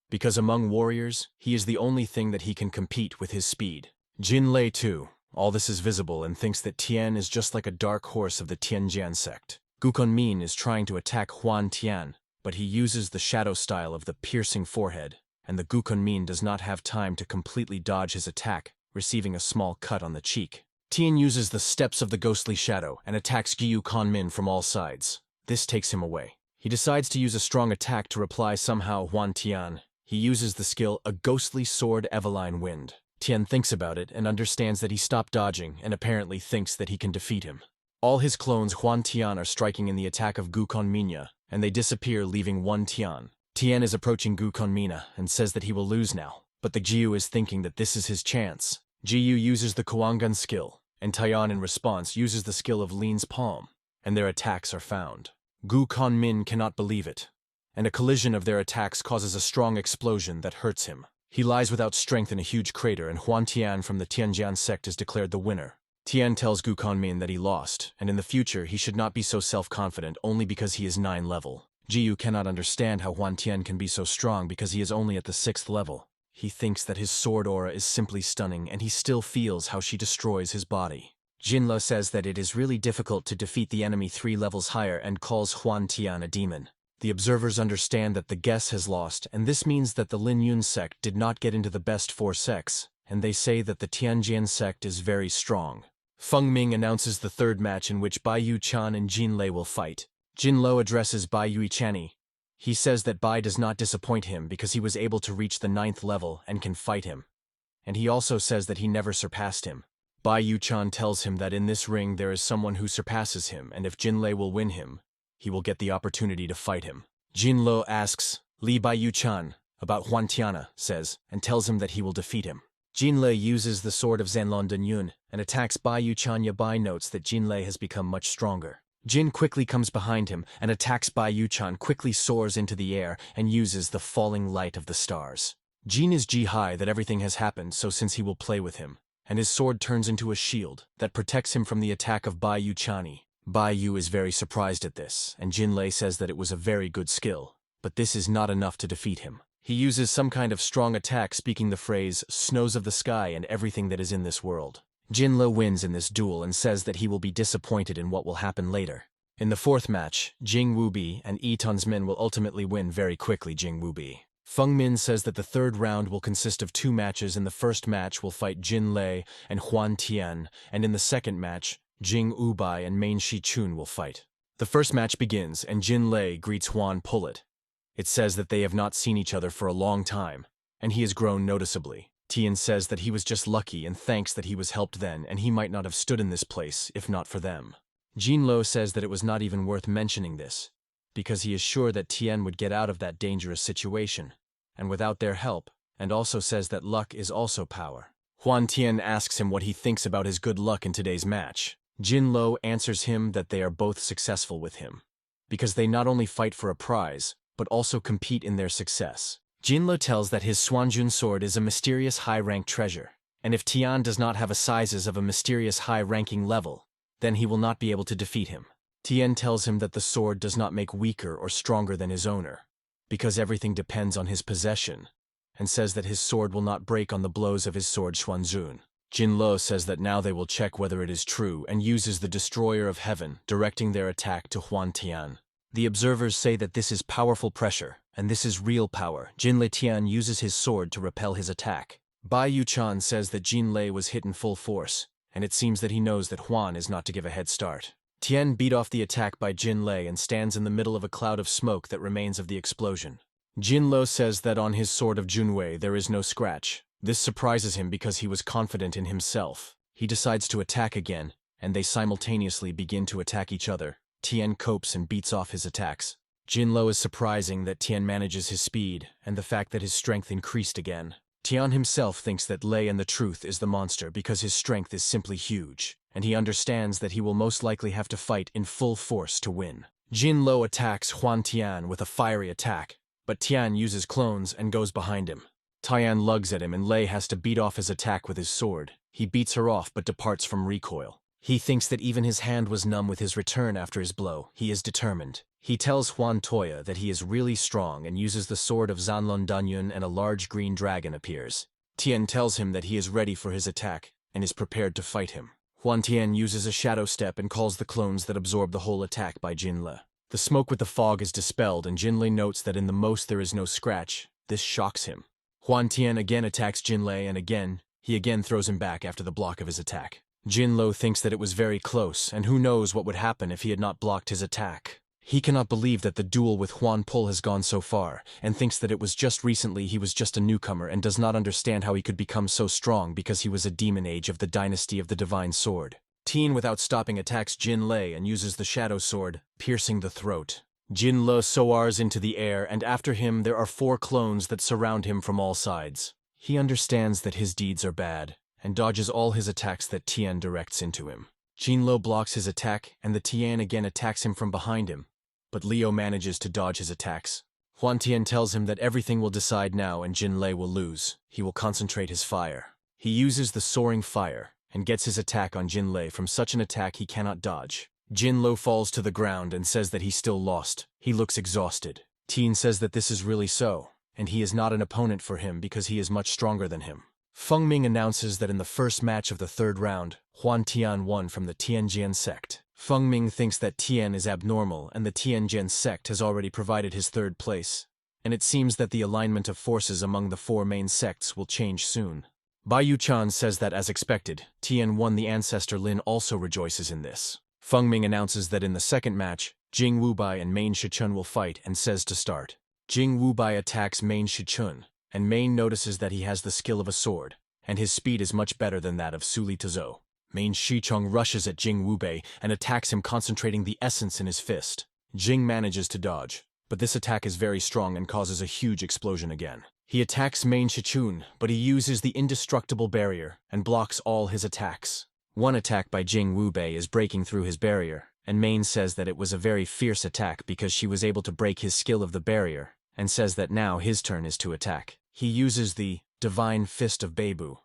because among warriors, he is the only thing that he can compete with his speed. Jin Lei too. All this is visible and thinks that Tian is just like a dark horse of the Tianjian sect. Gukunmin is trying to attack Huan Tian, but he uses the shadow style of the piercing forehead, and the Gukunmin does not have time to completely dodge his attack, receiving a small cut on the cheek. Tian uses the steps of the ghostly shadow and attacks Gukunmin from all sides. This takes him away. He decides to use a strong attack to reply somehow Huan Tian. He uses the skill A Ghostly Sword Eveline Wind. Tian thinks about it and understands that he stopped dodging and apparently thinks that he can defeat him. All his clones Huan Tian are striking in the attack of Gukunmin, and they disappear leaving one Tian. Tian is approaching Gukunmin and says that he will lose now, but the Jiu is thinking that this is his chance. Jiu uses the Kuangun skill, and Tian in response uses the skill of Lin's Palm, and their attacks are found. Gukunmin cannot believe it, and a collision of their attacks causes a strong explosion that hurts him. He lies without strength in a huge crater, and Huan Tian from the Tianjian sect is declared the winner. Tian tells Gukunmin that he lost, and in the future he should not be so self-confident only because he is 9 level. Jiu cannot understand how Huan Tian can be so strong because he is only at the 6th level. He thinks that his sword aura is simply stunning, and he still feels how she destroys his body. Jinlo says that it is really difficult to defeat the enemy 3 levels higher and calls Huan Tian a demon. The observers understand that the guess has lost, and this means that the Lin Yun sect did not get into the best 4 sects, and they say that the Tianjian sect is very strong. Feng Ming announces the third match in which Bai Yu Chan and Jin Lei will fight. Jin Lo addresses Bai Yu Chani. He says that Bai does not disappoint him because he was able to reach the 9th level and can fight him. And he also says that he never surpassed him. Bai Yu Chan tells him that in this ring there is someone who surpasses him, and if Jin Lei will win him, he will get the opportunity to fight him. Jin Lo asks Li Bai Yu Chan about Huan Tian, says, and tells him that he will defeat him. Jin Lei uses the sword of Zanlong Denyun and attacks Bai Yu Chan. Bai notes that Jin Lei has become much stronger. Jin quickly comes behind him and attacks Bai Yu Chan, quickly soars into the air and uses the falling light of the stars. Jin is high that everything has happened, so since he will play with him, and his sword turns into a shield that protects him from the attack of Bai Yu Chani. Bai Yu is very surprised at this, and Jin Lei says that it was a very good skill, but this is not enough to defeat him. He uses some kind of strong attack, speaking the phrase, snows of the sky and everything that is in this world. Jin Lo wins in this duel and says that he will be disappointed in what will happen later. In the fourth match, Jing Wubi and Yi Tun's men will ultimately win very quickly. Jing Wubi. Feng Min says that the third round will consist of 2 matches. In the first match will fight Jin Lei and Huan Tian, and in the second match, Jing Wubai and Main Shichun will fight. The first match begins, and Jin Lei greets Huan Pullet. It says that they have not seen each other for a long time, and he has grown noticeably. Tian says that he was just lucky and thanks that he was helped then, and he might not have stood in this place if not for them. Jin Lo says that it was not even worth mentioning this, because he is sure that Tian would get out of that dangerous situation, and without their help, and also says that luck is also power. Huan Tian asks him what he thinks about his good luck in today's match. Jin Lo answers him that they are both successful with him, because they not only fight for a prize, but also compete in their success. Jin Lo tells that his Xuanjun sword is a mysterious high-ranked treasure, and if Tian does not have a sizes of a mysterious high-ranking level, then he will not be able to defeat him. Tian tells him that the sword does not make weaker or stronger than his owner, because everything depends on his possession, and says that his sword will not break on the blows of his sword Xuanzun. Jin Lo says that now they will check whether it is true and uses the Destroyer of Heaven, directing their attack to Huan Tian. The observers say that this is powerful pressure, and this is real power. Jin Le Tian uses his sword to repel his attack. Bai Yu-chan says that Jin Le was hit in full force, and it seems that he knows that Huan is not to give a head start. Tian beat off the attack by Jin Le and stands in the middle of a cloud of smoke that remains of the explosion. Jin Lo says that on his sword of Junwei there is no scratch. This surprises him because he was confident in himself. He decides to attack again, and they simultaneously begin to attack each other. Tian copes and beats off his attacks. Jin Lo is surprising that Tian manages his speed, and the fact that his strength increased again. Tian himself thinks that Lei and the truth is the monster because his strength is simply huge, and he understands that he will most likely have to fight in full force to win. Jin Lo attacks Huan Tian with a fiery attack, but Tian uses clones and goes behind him. Tian lugs at him and Lei has to beat off his attack with his sword. He beats her off but departs from recoil. He thinks that even his hand was numb with his return after his blow. He is determined. He tells Huan Toya that he is really strong and uses the sword of Zanlong Dunyun, and a large green dragon appears. Tian tells him that he is ready for his attack and is prepared to fight him. Huan Tian uses a shadow step and calls the clones that absorb the whole attack by Jin Le. The smoke with the fog is dispelled and Jin Le notes that in the most there is no scratch. This shocks him. Huan Tian again attacks Jin Le and he again throws him back after the block of his attack. Jin Lo thinks that it was very close, and who knows what would happen if he had not blocked his attack. He cannot believe that the duel with Huan Pul has gone so far, and thinks that it was just recently he was just a newcomer and does not understand how he could become so strong because he was a demon age of the dynasty of the Divine Sword. Tien without stopping attacks Jin Le and uses the Shadow Sword, piercing the throat. Jin Le soars into the air, and after him there are 4 clones that surround him from all sides. He understands that his deeds are bad, and dodges all his attacks that Tian directs into him. Jin Lo blocks his attack, and the Tian again attacks him from behind him, but Leo manages to dodge his attacks. Huan Tian tells him that everything will decide now and Jin Le will lose. He will concentrate his fire. He uses the soaring fire, and gets his attack on Jin Le from such an attack he cannot dodge. Jin Lo falls to the ground and says that he still lost. He looks exhausted. Tian says that this is really so, and he is not an opponent for him because he is much stronger than him. Feng Ming announces that in the first match of the 3rd round, Huan Tian won from the Tianjian sect. Feng Ming thinks that Tian is abnormal and the Tianjian sect has already provided his 3rd place, and it seems that the alignment of forces among the 4 main sects will change soon. Bai Yu-chan says that as expected, Tian won. The ancestor Lin also rejoices in this. Feng Ming announces that in the 2nd match, Jing Wubai and Main Shichun will fight and says to start. Jing Wubai attacks Main Shichun, and Main notices that he has the skill of a sword, and his speed is much better than that of Suli Tazou. Main Shichong rushes at Jing Wubei and attacks him, concentrating the essence in his fist. Jing manages to dodge, but this attack is very strong and causes a huge explosion again. He attacks Main Shichun, but he uses the indestructible barrier and blocks all his attacks. One attack by Jing Wubei is breaking through his barrier, and Main says that it was a very fierce attack because she was able to break his skill of the barrier, and says that now his turn is to attack. He uses the Divine Fist of Beibu.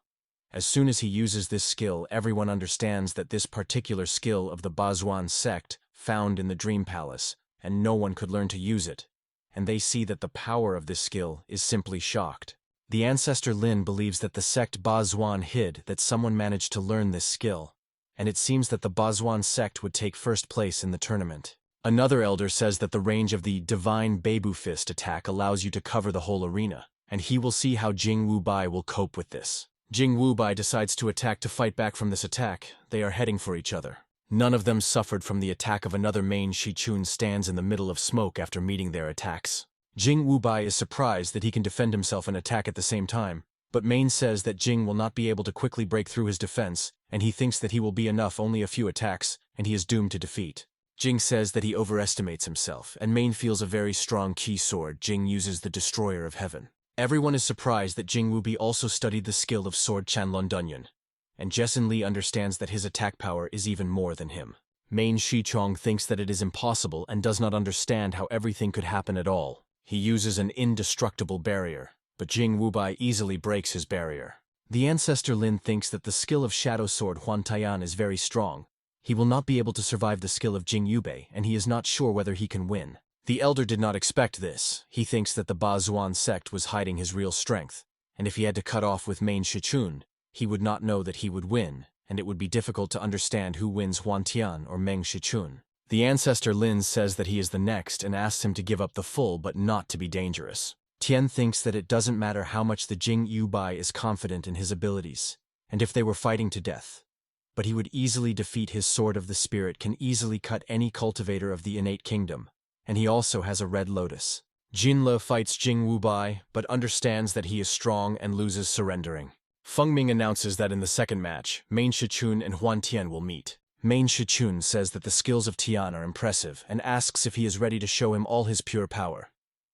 As soon as he uses this skill, everyone understands that this particular skill of the Bazuan sect found in the Dream Palace, and no one could learn to use it, and they see that the power of this skill is simply shocked. The ancestor Lin believes that the sect Bazuan hid that someone managed to learn this skill, and it seems that the Bazuan sect would take 1st place in the tournament. Another elder says that the range of the Divine Beibu Fist attack allows you to cover the whole arena, and he will see how Jing Wubai will cope with this. Jing Wubai decides to attack to fight back from this attack. They are heading for each other. None of them suffered from the attack of another. Main Shichun stands in the middle of smoke after meeting their attacks. Jing Wubai is surprised that he can defend himself and attack at the same time, but Main says that Jing will not be able to quickly break through his defense, and he thinks that he will be enough only a few attacks, and he is doomed to defeat. Jing says that he overestimates himself, and Main feels a very strong key sword. Jing uses the Destroyer of Heaven. Everyone is surprised that Jing Wubi also studied the skill of sword Chanlong Dunyan, and Jessen Li understands that his attack power is even more than him. Main Shichong thinks that it is impossible and does not understand how everything could happen at all. He uses an indestructible barrier, but Jing Wubai easily breaks his barrier. The ancestor Lin thinks that the skill of Shadow Sword Huan Taiyan is very strong. He will not be able to survive the skill of Jing Yubei, and he is not sure whether he can win. The elder did not expect this. He thinks that the Bazuan sect was hiding his real strength, and if he had to cut off with Main Shichun, he would not know that he would win, and it would be difficult to understand who wins Huan Tian or Meng Shichun. The ancestor Lin says that he is the next and asks him to give up the full but not to be dangerous. Tian thinks that it doesn't matter how much the Jing Yubai is confident in his abilities, and if they were fighting to death. But he would easily defeat his Sword of the Spirit can easily cut any cultivator of the innate kingdom, and he also has a red lotus. Jinle fights Jing Wubai, but understands that he is strong and loses surrendering. Feng Ming announces that in the second match, Main Shichun and Huan Tian will meet. Main Shichun says that the skills of Tian are impressive and asks if he is ready to show him all his pure power.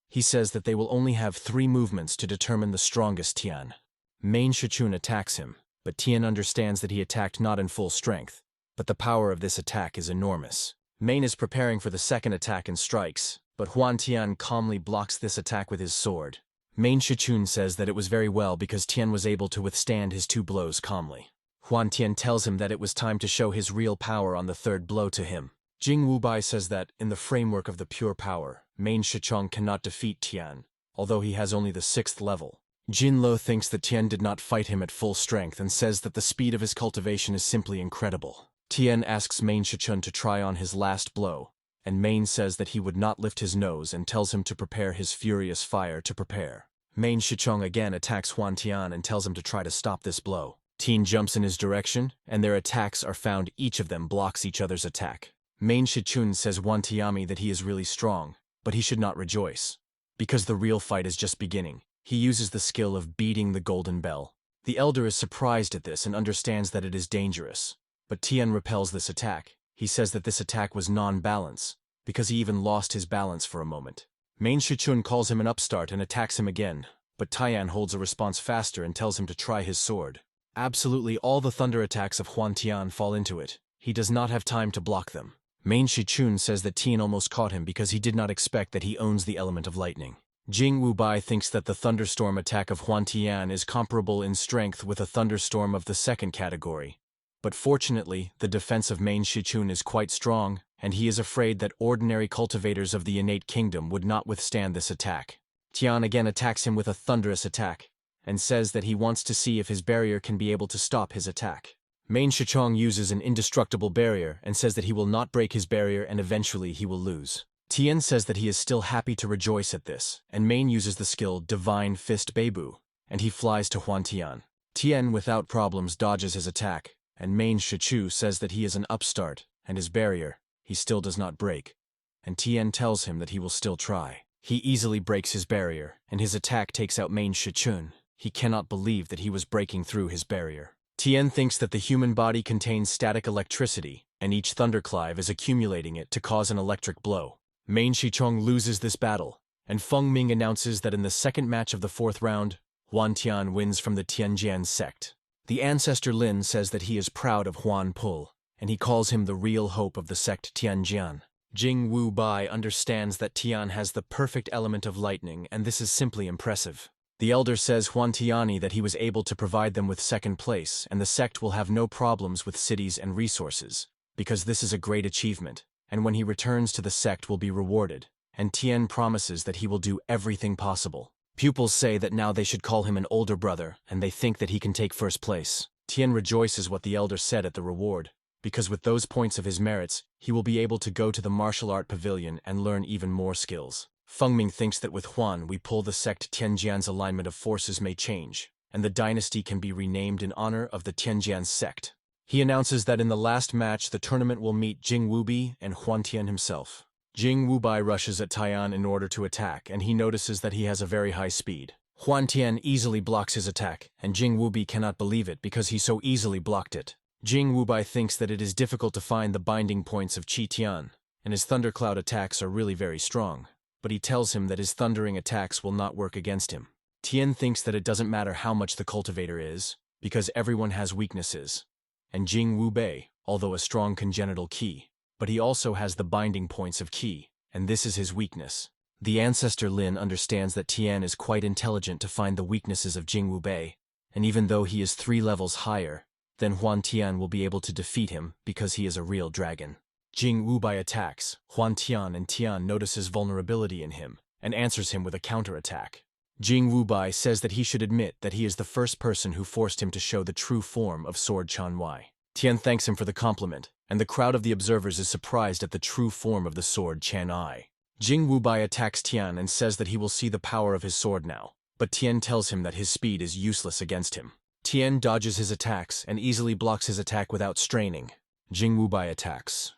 He says that they will only have 3 movements to determine the strongest Tian. Main Shichun attacks him, but Tian understands that he attacked not in full strength, but the power of this attack is enormous. Main is preparing for the second attack and strikes, but Huan Tian calmly blocks this attack with his sword. Main Shichun says that it was very well because Tian was able to withstand his 2 blows calmly. Huan Tian tells him that it was time to show his real power on the 3rd blow to him. Jing Wubai says that, in the framework of the pure power, Main Shichong cannot defeat Tian, although he has only the 6th level. Jin Lo thinks that Tian did not fight him at full strength and says that the speed of his cultivation is simply incredible. Tian asks Main Shichun to try on his last blow, and Main says that he would not lift his nose and tells him to prepare his furious fire to prepare. Main Shichong again attacks Huan Tian and tells him to try to stop this blow. Tian jumps in his direction, and their attacks are found each of them blocks each other's attack. Main Shichun says Huan Tiami that he is really strong, but he should not rejoice, because the real fight is just beginning. He uses the skill of beating the golden bell. The elder is surprised at this and understands that it is dangerous, but Tian repels this attack. He says that this attack was non-balance, because he even lost his balance for a moment. Main Shichun calls him an upstart and attacks him again, but Tian holds a response faster and tells him to try his sword. Absolutely all the thunder attacks of Huan Tian fall into it. He does not have time to block them. Main Shichun says that Tian almost caught him because he did not expect that he owns the element of lightning. Jing Wubai thinks that the thunderstorm attack of Huan Tian is comparable in strength with a thunderstorm of the 2nd category. But fortunately, the defense of Main Shichun is quite strong, and he is afraid that ordinary cultivators of the innate kingdom would not withstand this attack. Tian again attacks him with a thunderous attack, and says that he wants to see if his barrier can be able to stop his attack. Main Shichong uses an indestructible barrier and says that he will not break his barrier and eventually he will lose. Tian says that he is still happy to rejoice at this, and Main uses the skill Divine Fist Beibu, and he flies to Huan Tian. Tian without problems dodges his attack, and Main Shichu says that he is an upstart, and his barrier, he still does not break, and Tian tells him that he will still try. He easily breaks his barrier, and his attack takes out Main Shichun. He cannot believe that he was breaking through his barrier. Tian thinks that the human body contains static electricity, and each thunderclave is accumulating it to cause an electric blow. Main Shichong loses this battle, and Feng Ming announces that in the 2nd match of the 4th round, Huan Tian wins from the Tianjian sect. The ancestor Lin says that he is proud of Huan Pul, and he calls him the real hope of the sect Tianjian. Jing Wubai understands that Tian has the perfect element of lightning, and this is simply impressive. The elder says Huan Tiani that he was able to provide them with 2nd place, and the sect will have no problems with cities and resources, because this is a great achievement, and when he returns to the sect will be rewarded, and Tian promises that he will do everything possible. Pupils say that now they should call him an older brother, and they think that he can take 1st place. Tian rejoices what the elder said at the reward, because with those points of his merits, he will be able to go to the martial art pavilion and learn even more skills. Feng Ming thinks that with Huan we pull the sect Tianjian's alignment of forces may change, and the dynasty can be renamed in honor of the Tianjian sect. He announces that in the last match the tournament will meet Jing Wubi and Huan Tian himself. Jing Wubai rushes at Tian in order to attack, and he notices that he has a very high speed. Huan Tian easily blocks his attack, and Jing Wubi cannot believe it because he so easily blocked it. Jing Wubai thinks that it is difficult to find the binding points of Qi Tian, and his thundercloud attacks are really very strong. But he tells him that his thundering attacks will not work against him. Tian thinks that it doesn't matter how much the cultivator is, because everyone has weaknesses. And Jing Wubei, although a strong congenital Qi, but he also has the binding points of Qi, and this is his weakness. The ancestor Lin understands that Tian is quite intelligent to find the weaknesses of Jing Wubei, and even though he is 3 levels higher, then Huan Tian will be able to defeat him because he is a real dragon. Jing Wubai attacks Huan Tian, and Tian notices vulnerability in him and answers him with a counterattack. Jing Wubai says that he should admit that he is the first person who forced him to show the true form of Sword Chanwai. Tian thanks him for the compliment, and the crowd of the observers is surprised at the true form of the sword Chan Ai. Jing Wubai attacks Tian and says that he will see the power of his sword now, but Tian tells him that his speed is useless against him. Tian dodges his attacks and easily blocks his attack without straining. Jing Wubai attacks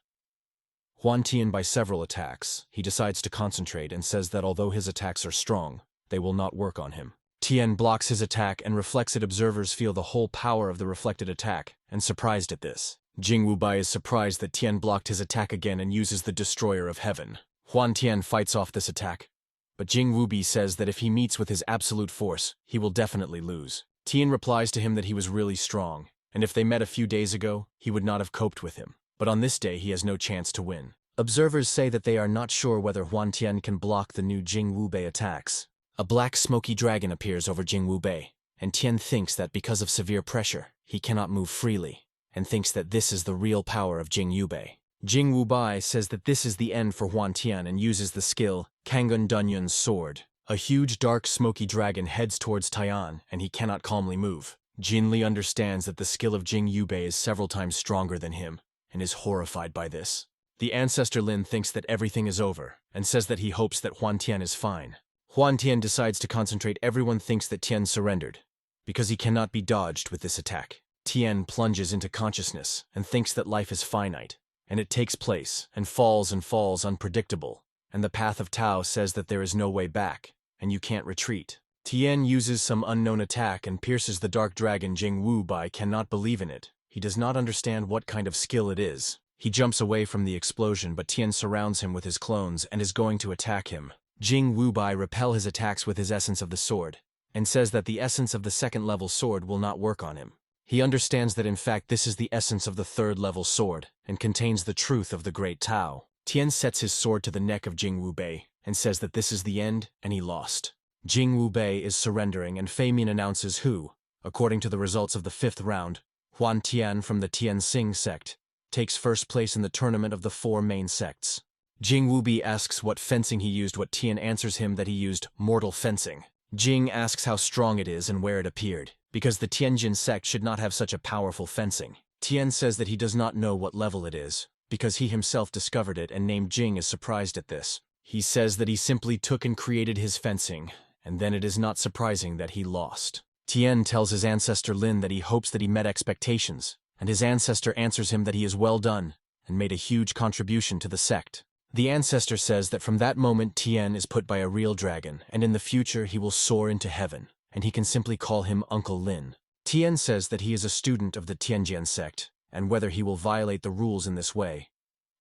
Huan Tian by several attacks. He decides to concentrate and says that although his attacks are strong, they will not work on him. Tian blocks his attack and reflects it. Observers feel the whole power of the reflected attack, and surprised at this. Jing Wubai is surprised that Tian blocked his attack again and uses the Destroyer of Heaven. Huan Tian fights off this attack, but Jing Wubi says that if he meets with his absolute force, he will definitely lose. Tian replies to him that he was really strong, and if they met a few days ago, he would not have coped with him. But on this day, he has no chance to win. Observers say that they are not sure whether Huan Tian can block the new Jing Wubei attacks. A black smoky dragon appears over Jing Wubei, and Tian thinks that because of severe pressure, he cannot move freely, and thinks that this is the real power of Jing Yubei. Jing Wubai says that this is the end for Huan Tian and uses the skill Kangun Dunyun's sword. A huge dark smoky dragon heads towards Tian, and he cannot calmly move. Jin Li understands that the skill of Jing Yubei is several times stronger than him, and is horrified by this. The ancestor Lin thinks that everything is over, and says that he hopes that Huan Tian is fine. Huan Tian decides to concentrate. Everyone thinks that Tian surrendered, because he cannot be dodged with this attack. Tian plunges into consciousness and thinks that life is finite, and it takes place and falls unpredictable, and the path of Tao says that there is no way back, and you can't retreat. Tian uses some unknown attack and pierces the dark dragon. Jing Wubai cannot believe in it. He does not understand what kind of skill it is. He jumps away from the explosion, but Tian surrounds him with his clones and is going to attack him. Jing Wubai repels his attacks with his essence of the sword, and says that the essence of the second-level sword will not work on him. He understands that in fact this is the essence of the third-level sword, and contains the truth of the great Tao. Tian sets his sword to the neck of Jing Wubei, and says that this is the end, and he lost. Jing Wubei is surrendering, and Fei Min announces who, according to the results of the 5th round, Huan Tian from the Tianxing sect, takes first place in the tournament of the 4 main sects. Jing Wubi asks what fencing he used. What Tian answers him that he used mortal fencing. Jing asks how strong it is and where it appeared, because the Tianjin sect should not have such a powerful fencing. Tian says that he does not know what level it is, because he himself discovered it, and named Jing is surprised at this. He says that he simply took and created his fencing, and then it is not surprising that he lost. Tian tells his ancestor Lin that he hopes that he met expectations, and his ancestor answers him that he is well done, and made a huge contribution to the sect. The ancestor says that from that moment Tian is put by a real dragon, and in the future he will soar into heaven, and he can simply call him Uncle Lin. Tian says that he is a student of the Tianjian sect, and whether he will violate the rules in this way.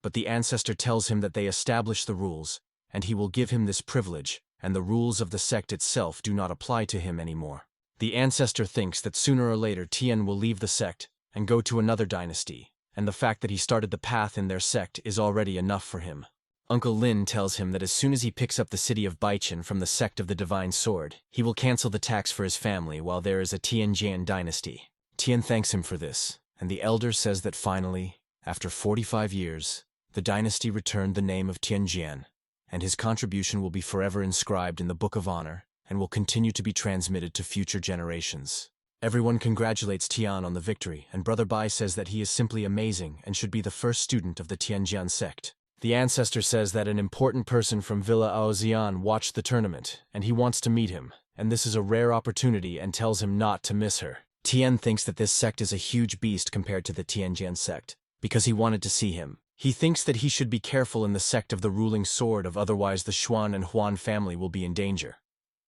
But the ancestor tells him that they establish the rules, and he will give him this privilege, and the rules of the sect itself do not apply to him anymore. The ancestor thinks that sooner or later Tian will leave the sect and go to another dynasty, and the fact that he started the path in their sect is already enough for him. Uncle Lin tells him that as soon as he picks up the city of Baichen from the sect of the Divine Sword, he will cancel the tax for his family while there is a Tianjian dynasty. Tian thanks him for this, and the elder says that finally, after 45 years, the dynasty returned the name of Tianjian, and his contribution will be forever inscribed in the Book of Honor and will continue to be transmitted to future generations. Everyone congratulates Tian on the victory, and Brother Bai says that he is simply amazing and should be the first student of the Tianjian sect. The ancestor says that an important person from Villa Aozian watched the tournament, and he wants to meet him, and this is a rare opportunity, and tells him not to miss her. Tian thinks that this sect is a huge beast compared to the Tianjian sect, because he wanted to see him. He thinks that he should be careful in the sect of the ruling sword, of otherwise the Xuan and Huan family will be in danger.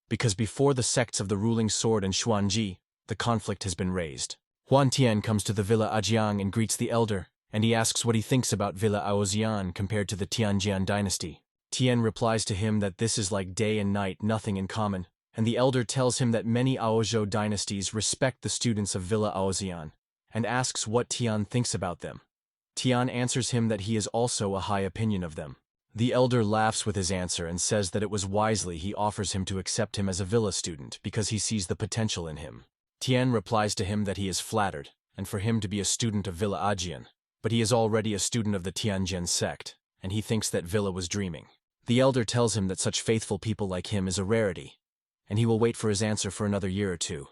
Because before the sects of the ruling sword and Xuanji, the conflict has been raised. Huan Tian comes to the Villa Ajiang and greets the elder, and he asks what he thinks about Villa Aozian compared to the Tianjian dynasty. Tian replies to him that this is like day and night, nothing in common, and the elder tells him that many Aozhou dynasties respect the students of Villa Aozian, and asks what Tian thinks about them. Tian answers him that he has also a high opinion of them. The elder laughs with his answer and says that it was wisely he offers him to accept him as a Villa student because he sees the potential in him. Tian replies to him that he is flattered, and for him to be a student of Villa Ajian, but he is already a student of the Tianjin sect, and he thinks that Villa was dreaming. The elder tells him that such faithful people like him is a rarity, and he will wait for his answer for another year or two.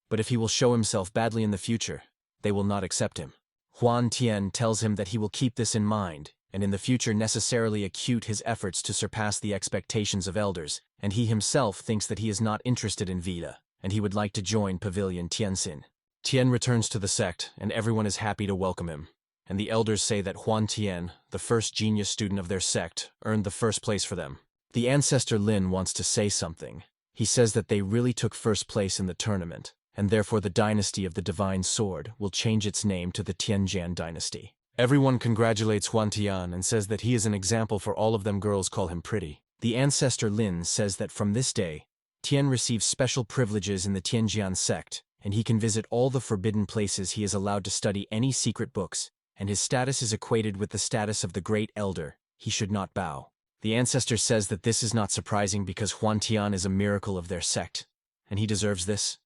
But if he will show himself badly in the future, they will not accept him. Huan Tian tells him that he will keep this in mind, and in the future necessarily acute his efforts to surpass the expectations of elders, and he himself thinks that he is not interested in Vida, and he would like to join Pavilion Tianxin. Tian returns to the sect, and everyone is happy to welcome him, and the elders say that Huan Tian, the first genius student of their sect, earned the first place for them. The ancestor Lin wants to say something. He says that they really took first place in the tournament, and therefore the dynasty of the Divine Sword will change its name to the Tianjian dynasty. Everyone congratulates Huan Tian and says that he is an example for all of them. Girls call him pretty. The ancestor Lin says that from this day, Tian receives special privileges in the Tianjian sect, and he can visit all the forbidden places. He is allowed to study any secret books, and his status is equated with the status of the great elder. He should not bow. The ancestor says that this is not surprising because Huan Tian is a miracle of their sect, and he deserves this.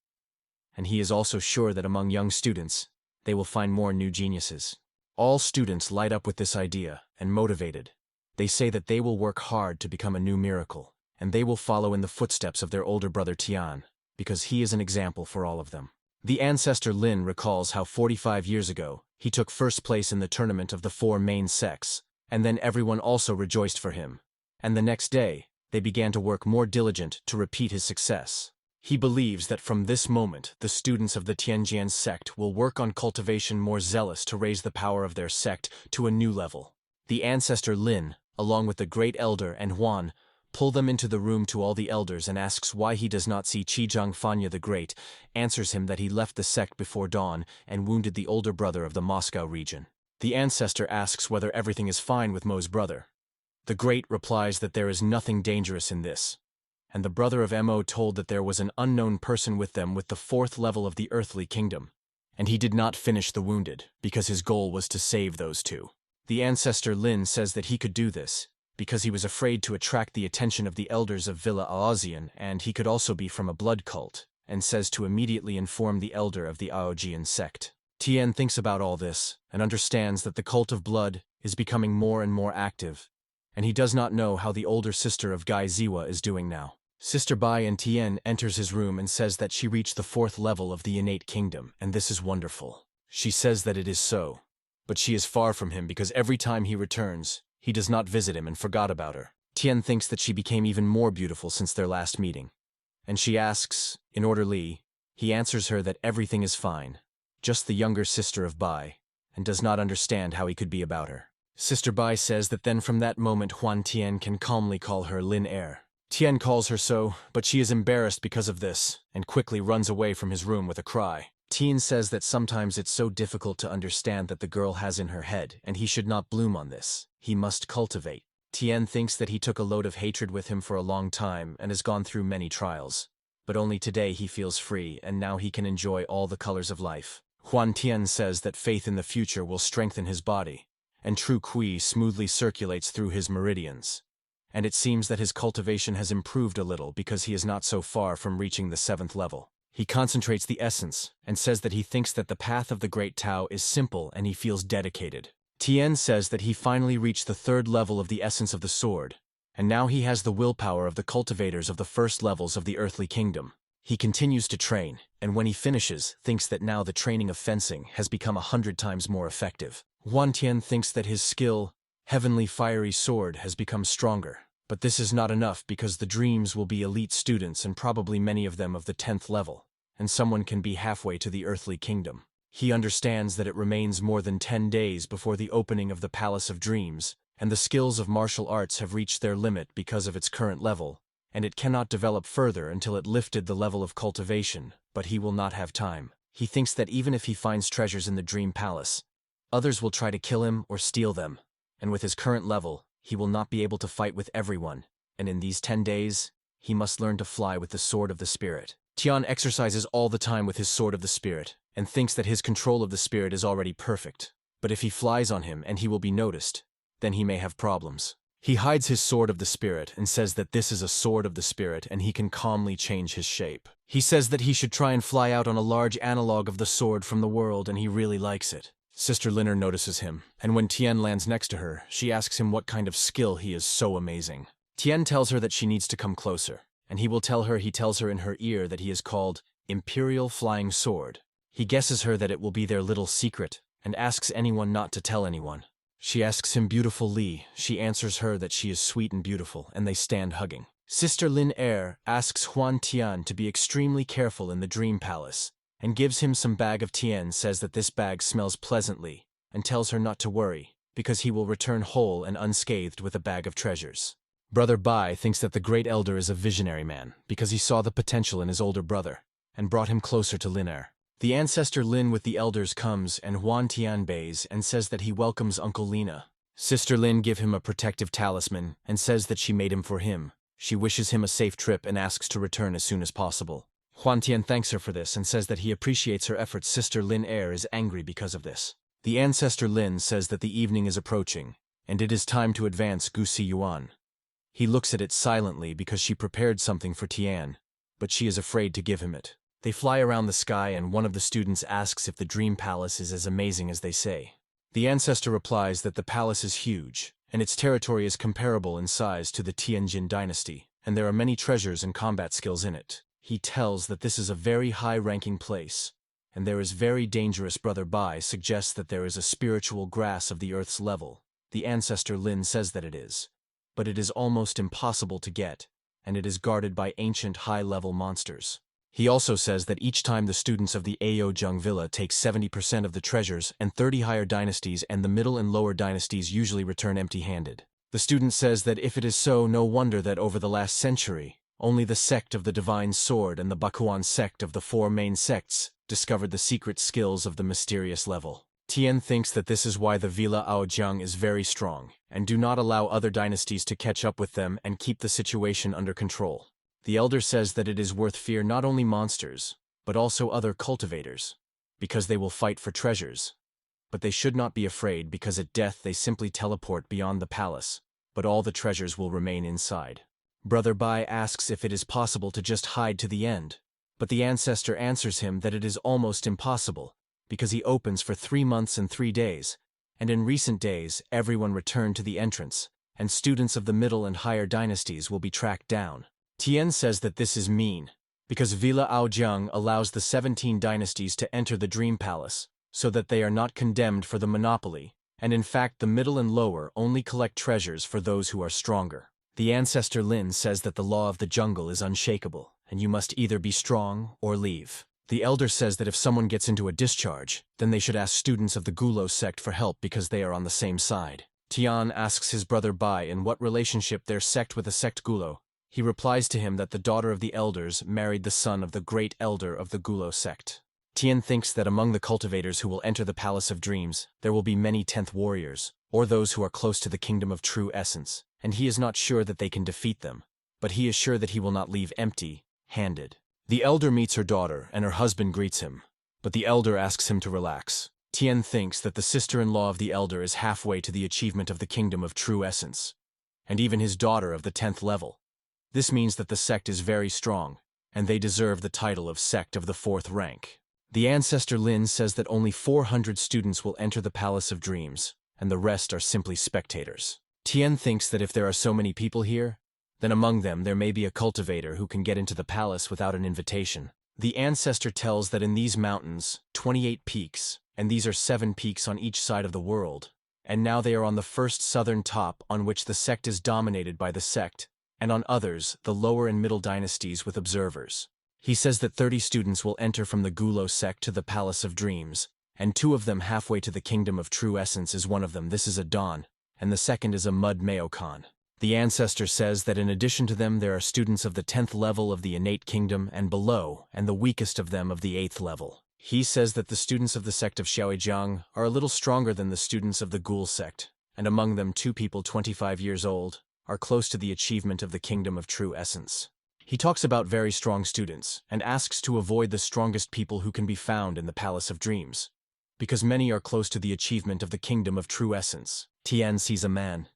And he is also sure that among young students, they will find more new geniuses. All students light up with this idea, and motivated. They say that they will work hard to become a new miracle, and they will follow in the footsteps of their older brother Tian, because he is an example for all of them. The ancestor Lin recalls how 45 years ago, he took first place in the tournament of the 4 main sects, and then everyone also rejoiced for him. And the next day, they began to work more diligent to repeat his success. He believes that from this moment, the students of the Tianjian sect will work on cultivation more zealous to raise the power of their sect to a new level. The ancestor Lin, along with the great elder and Huan, pull them into the room to all the elders and asks why he does not see Qizhang Fanya the Great, answers him that he left the sect before dawn and wounded the older brother of the Moscow region. The ancestor asks whether everything is fine with Mo's brother. The Great replies that there is nothing dangerous in this, and the brother of Mo told that there was an unknown person with them with the 4th level of the earthly kingdom, and he did not finish the wounded because his goal was to save those two. The ancestor Lin says that he could do this because he was afraid to attract the attention of the elders of Villa Aozian, and he could also be from a blood cult, and says to immediately inform the elder of the Aojian sect. Tian thinks about all this and understands that the cult of blood is becoming more and more active, and he does not know how the older sister of Gai Ziwa is doing now. Sister Bai and Tian enters his room and says that she reached the 4th level of the innate kingdom, and this is wonderful. She says that it is so, but she is far from him because every time he returns, he does not visit him and forgot about her. Tian thinks that she became even more beautiful since their last meeting, and she asks, in orderly, he answers her that everything is fine, just the younger sister of Bai, and does not understand how he could be about her. Sister Bai says that then from that moment Huan Tian can calmly call her Lin Er. Tian calls her so, but she is embarrassed because of this, and quickly runs away from his room with a cry. Tian says that sometimes it's so difficult to understand that the girl has in her head, and he should not bloom on this. He must cultivate. Tian thinks that he took a load of hatred with him for a long time and has gone through many trials. But only today he feels free, and now he can enjoy all the colors of life. Huan Tian says that faith in the future will strengthen his body, and true qi smoothly circulates through his meridians. And it seems that his cultivation has improved a little because he is not so far from reaching the 7th level. He concentrates the essence and says that he thinks that the path of the Great Tao is simple and he feels dedicated. Tian says that he finally reached the 3rd level of the essence of the sword, and now he has the willpower of the cultivators of the 1st levels of the earthly kingdom. He continues to train, and when he finishes, thinks that now the training of fencing has become 100 times more effective. Huan Tian thinks that his skill, Heavenly Fiery Sword, has become stronger. But this is not enough because the dreams will be elite students and probably many of them of the 10th level, and someone can be halfway to the earthly kingdom. He understands that it remains more than 10 days before the opening of the Palace of Dreams, and the skills of martial arts have reached their limit because of its current level, and it cannot develop further until it lifted the level of cultivation, but he will not have time. He thinks that even if he finds treasures in the Dream Palace, others will try to kill him or steal them, and with his current level, he will not be able to fight with everyone, and in these 10 days, he must learn to fly with the Sword of the Spirit. Tian exercises all the time with his Sword of the Spirit, and thinks that his control of the Spirit is already perfect. But if he flies on him and he will be noticed, then he may have problems. He hides his Sword of the Spirit and says that this is a Sword of the Spirit and he can calmly change his shape. He says that he should try and fly out on a large analog of the sword from the world and he really likes it. Sister Linner notices him, and when Tian lands next to her, she asks him what kind of skill he is so amazing. Tian tells her that she needs to come closer, and he tells her in her ear that he is called Imperial Flying Sword. He guesses her that it will be their little secret, and asks anyone not to tell anyone. She asks him beautiful Li, she answers her that she is sweet and beautiful, and they stand hugging. Sister Lin Er asks Huan Tian to be extremely careful in the Dream Palace, and gives him some bag of Tian, says that this bag smells pleasantly, and tells her not to worry, because he will return whole and unscathed with a bag of treasures. Brother Bai thinks that the Great Elder is a visionary man, because he saw the potential in his older brother, and brought him closer to Lin Er. The ancestor Lin with the elders comes, and Huan Tian bays and says that he welcomes Uncle Lina. Sister Lin give him a protective talisman, and says that she made him for him. She wishes him a safe trip and asks to return as soon as possible. Huan Tian thanks her for this and says that he appreciates her efforts. Sister Lin Er is angry because of this. The ancestor Lin says that the evening is approaching, and it is time to advance Gusi Yuan. He looks at it silently because she prepared something for Tian, but she is afraid to give him it. They fly around the sky, and one of the students asks if the Dream Palace is as amazing as they say. The ancestor replies that the palace is huge, and its territory is comparable in size to the Tianjin dynasty, and there are many treasures and combat skills in it. He tells that this is a very high-ranking place, and there is very dangerous. Brother Bai suggests that there is a spiritual grass of the earth's level. The ancestor Lin says that it is, but it is almost impossible to get, and it is guarded by ancient high-level monsters. He also says that each time the students of the Aojung Villa take 70% of the treasures, and 30 higher dynasties and the middle and lower dynasties usually return empty-handed. The student says that if it is so, no wonder that over the last century, only the sect of the Divine Sword and the Bakuan sect of the four main sects discovered the secret skills of the mysterious level. Tian thinks that this is why the Villa Aojung is very strong, and do not allow other dynasties to catch up with them and keep the situation under control. The elder says that it is worth fear not only monsters, but also other cultivators, because they will fight for treasures. But they should not be afraid, because at death they simply teleport beyond the palace, but all the treasures will remain inside. Brother Bai asks if it is possible to just hide to the end, but the ancestor answers him that it is almost impossible, because he opens for 3 months and 3 days, and in recent days everyone returned to the entrance, and students of the middle and higher dynasties will be tracked down. Tian says that this is mean, because Villa Aojung allows the 17 dynasties to enter the Dream Palace, so that they are not condemned for the monopoly, and in fact the middle and lower only collect treasures for those who are stronger. The ancestor Lin says that the law of the jungle is unshakable, and you must either be strong or leave. The elder says that if someone gets into a discharge, then they should ask students of the Gulo sect for help because they are on the same side. Tian asks his brother Bai in what relationship their sect with the sect Gulo. He replies to him that the daughter of the elders married the son of the great elder of the Gulo sect. Tian thinks that among the cultivators who will enter the Palace of Dreams, there will be many 10th warriors, or those who are close to the Kingdom of True Essence, and he is not sure that they can defeat them, but he is sure that he will not leave empty-handed. The elder meets her daughter, and her husband greets him, but the elder asks him to relax. Tian thinks that the sister-in-law of the elder is halfway to the achievement of the Kingdom of True Essence, and even his daughter of the 10th level. This means that the sect is very strong, and they deserve the title of sect of the 4th rank. The ancestor Lin says that only 400 students will enter the Palace of Dreams, and the rest are simply spectators. Tian thinks that if there are so many people here, then among them there may be a cultivator who can get into the palace without an invitation. The ancestor tells that in these mountains, 28 peaks, and these are 7 peaks on each side of the world, and now they are on the first southern top, on which the sect is dominated by the sect, and on others, the lower and middle dynasties with observers. He says that 30 students will enter from the Gulo sect to the Palace of Dreams, and 2 of them halfway to the Kingdom of True Essence is one of them. This is a Dawn, and the second is a Mud Maokon. The ancestor says that in addition to them there are students of the 10th level of the Innate Kingdom and below, and the weakest of them of the 8th level. He says that the students of the sect of Xiaojiang are a little stronger than the students of the Ghoul sect, and among them 2 people 25 years old are close to the achievement of the Kingdom of True Essence. He talks about very strong students, and asks to avoid the strongest people who can be found in the Palace of Dreams, because many are close to the achievement of the Kingdom of True Essence. Tian sees a man.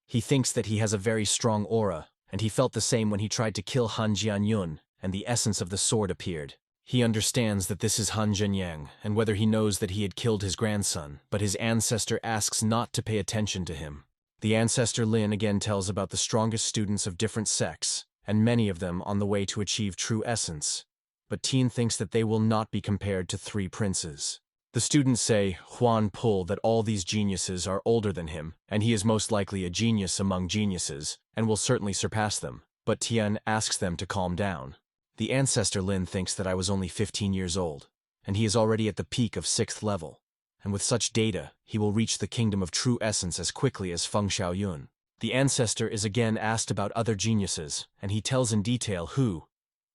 He thinks that he has a very strong aura, and he felt the same when he tried to kill Han Jianyun, and the essence of the sword appeared. He understands that this is Han Zhenyang, and whether he knows that he had killed his grandson, but his ancestor asks not to pay attention to him. The ancestor Lin again tells about the strongest students of different sects, and many of them on the way to achieve true essence. But Tian thinks that they will not be compared to 3 princes. The students say, Huan Pul, that all these geniuses are older than him, and he is most likely a genius among geniuses, and will certainly surpass them. But Tian asks them to calm down. The ancestor Lin thinks that I was only 15 years old, and he is already at the peak of 6th level. And with such data, he will reach the kingdom of true essence as quickly as Feng Xiaoyun. The ancestor is again asked about other geniuses, and he tells in detail who,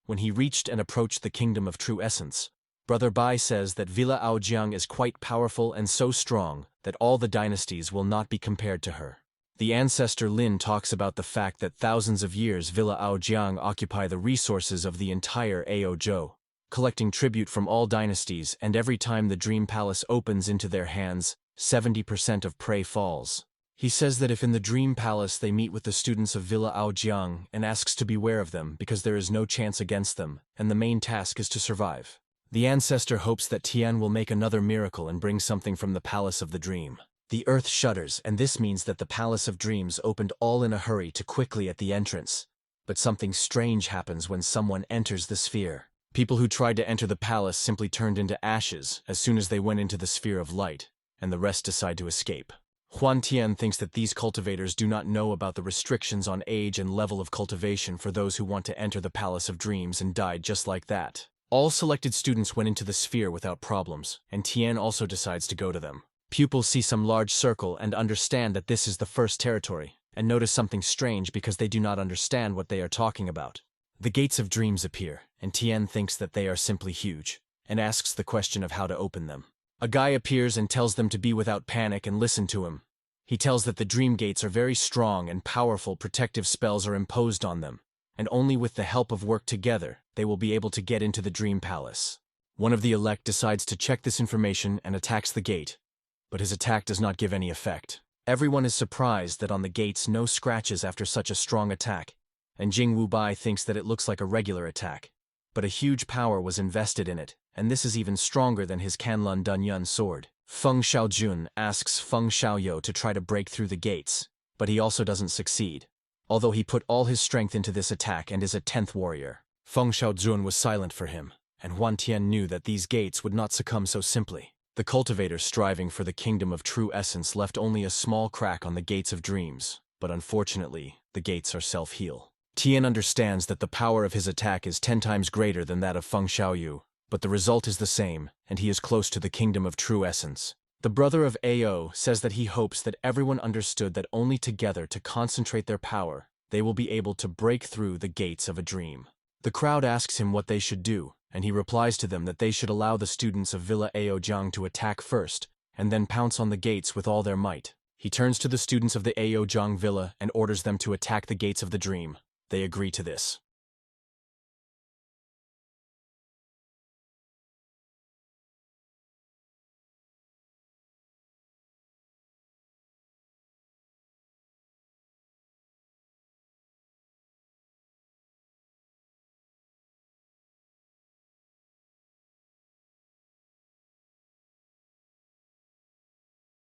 when he reached and approached the kingdom of true essence, Brother Bai says that Villa Aojiang is quite powerful and so strong that all the dynasties will not be compared to her. The ancestor Lin talks about the fact that thousands of years Villa Aojiang occupy the resources of the entire Aozhou, collecting tribute from all dynasties, and every time the Dream Palace opens into their hands, 70% of prey falls. He says that if in the Dream Palace they meet with the students of Villa Aojiang and asks to beware of them because there is no chance against them, and the main task is to survive. The ancestor hopes that Tian will make another miracle and bring something from the Palace of the Dream. The earth shudders, and this means that the Palace of Dreams opened all in a hurry to quickly at the entrance. But something strange happens when someone enters the sphere. People who tried to enter the palace simply turned into ashes as soon as they went into the sphere of light, and the rest decide to escape. Huan Tian thinks that these cultivators do not know about the restrictions on age and level of cultivation for those who want to enter the Palace of Dreams and died just like that. All selected students went into the sphere without problems, and Tian also decides to go to them. Pupils see some large circle and understand that this is the first territory, and notice something strange because they do not understand what they are talking about. The gates of dreams appear, and Tian thinks that they are simply huge, and asks the question of how to open them. A guy appears and tells them to be without panic and listen to him. He tells that the dream gates are very strong and powerful protective spells are imposed on them, and only with the help of work together, they will be able to get into the Dream Palace. One of the elect decides to check this information and attacks the gate, but his attack does not give any effect. Everyone is surprised that on the gates no scratches after such a strong attack, and Jing Wubai thinks that it looks like a regular attack. But a huge power was invested in it, and this is even stronger than his Kanlun Dunyun sword. Feng Xiaojun asks Feng Xiaoyou to try to break through the gates, but he also doesn't succeed, although he put all his strength into this attack and is a 10th warrior. Feng Xiaozun was silent for him, and Huan Tian knew that these gates would not succumb so simply. The cultivators striving for the kingdom of true essence left only a small crack on the gates of dreams, but unfortunately, the gates are self-heal. Tian understands that the power of his attack is 10 times greater than that of Feng Xiaoyu, but the result is the same, and he is close to the kingdom of true essence. The brother of Ao says that he hopes that everyone understood that only together to concentrate their power, they will be able to break through the gates of a dream. The crowd asks him what they should do, and he replies to them that they should allow the students of Villa Aojiang to attack first, and then pounce on the gates with all their might. He turns to the students of the Aojiang Villa and orders them to attack the gates of the dream. They agree to this.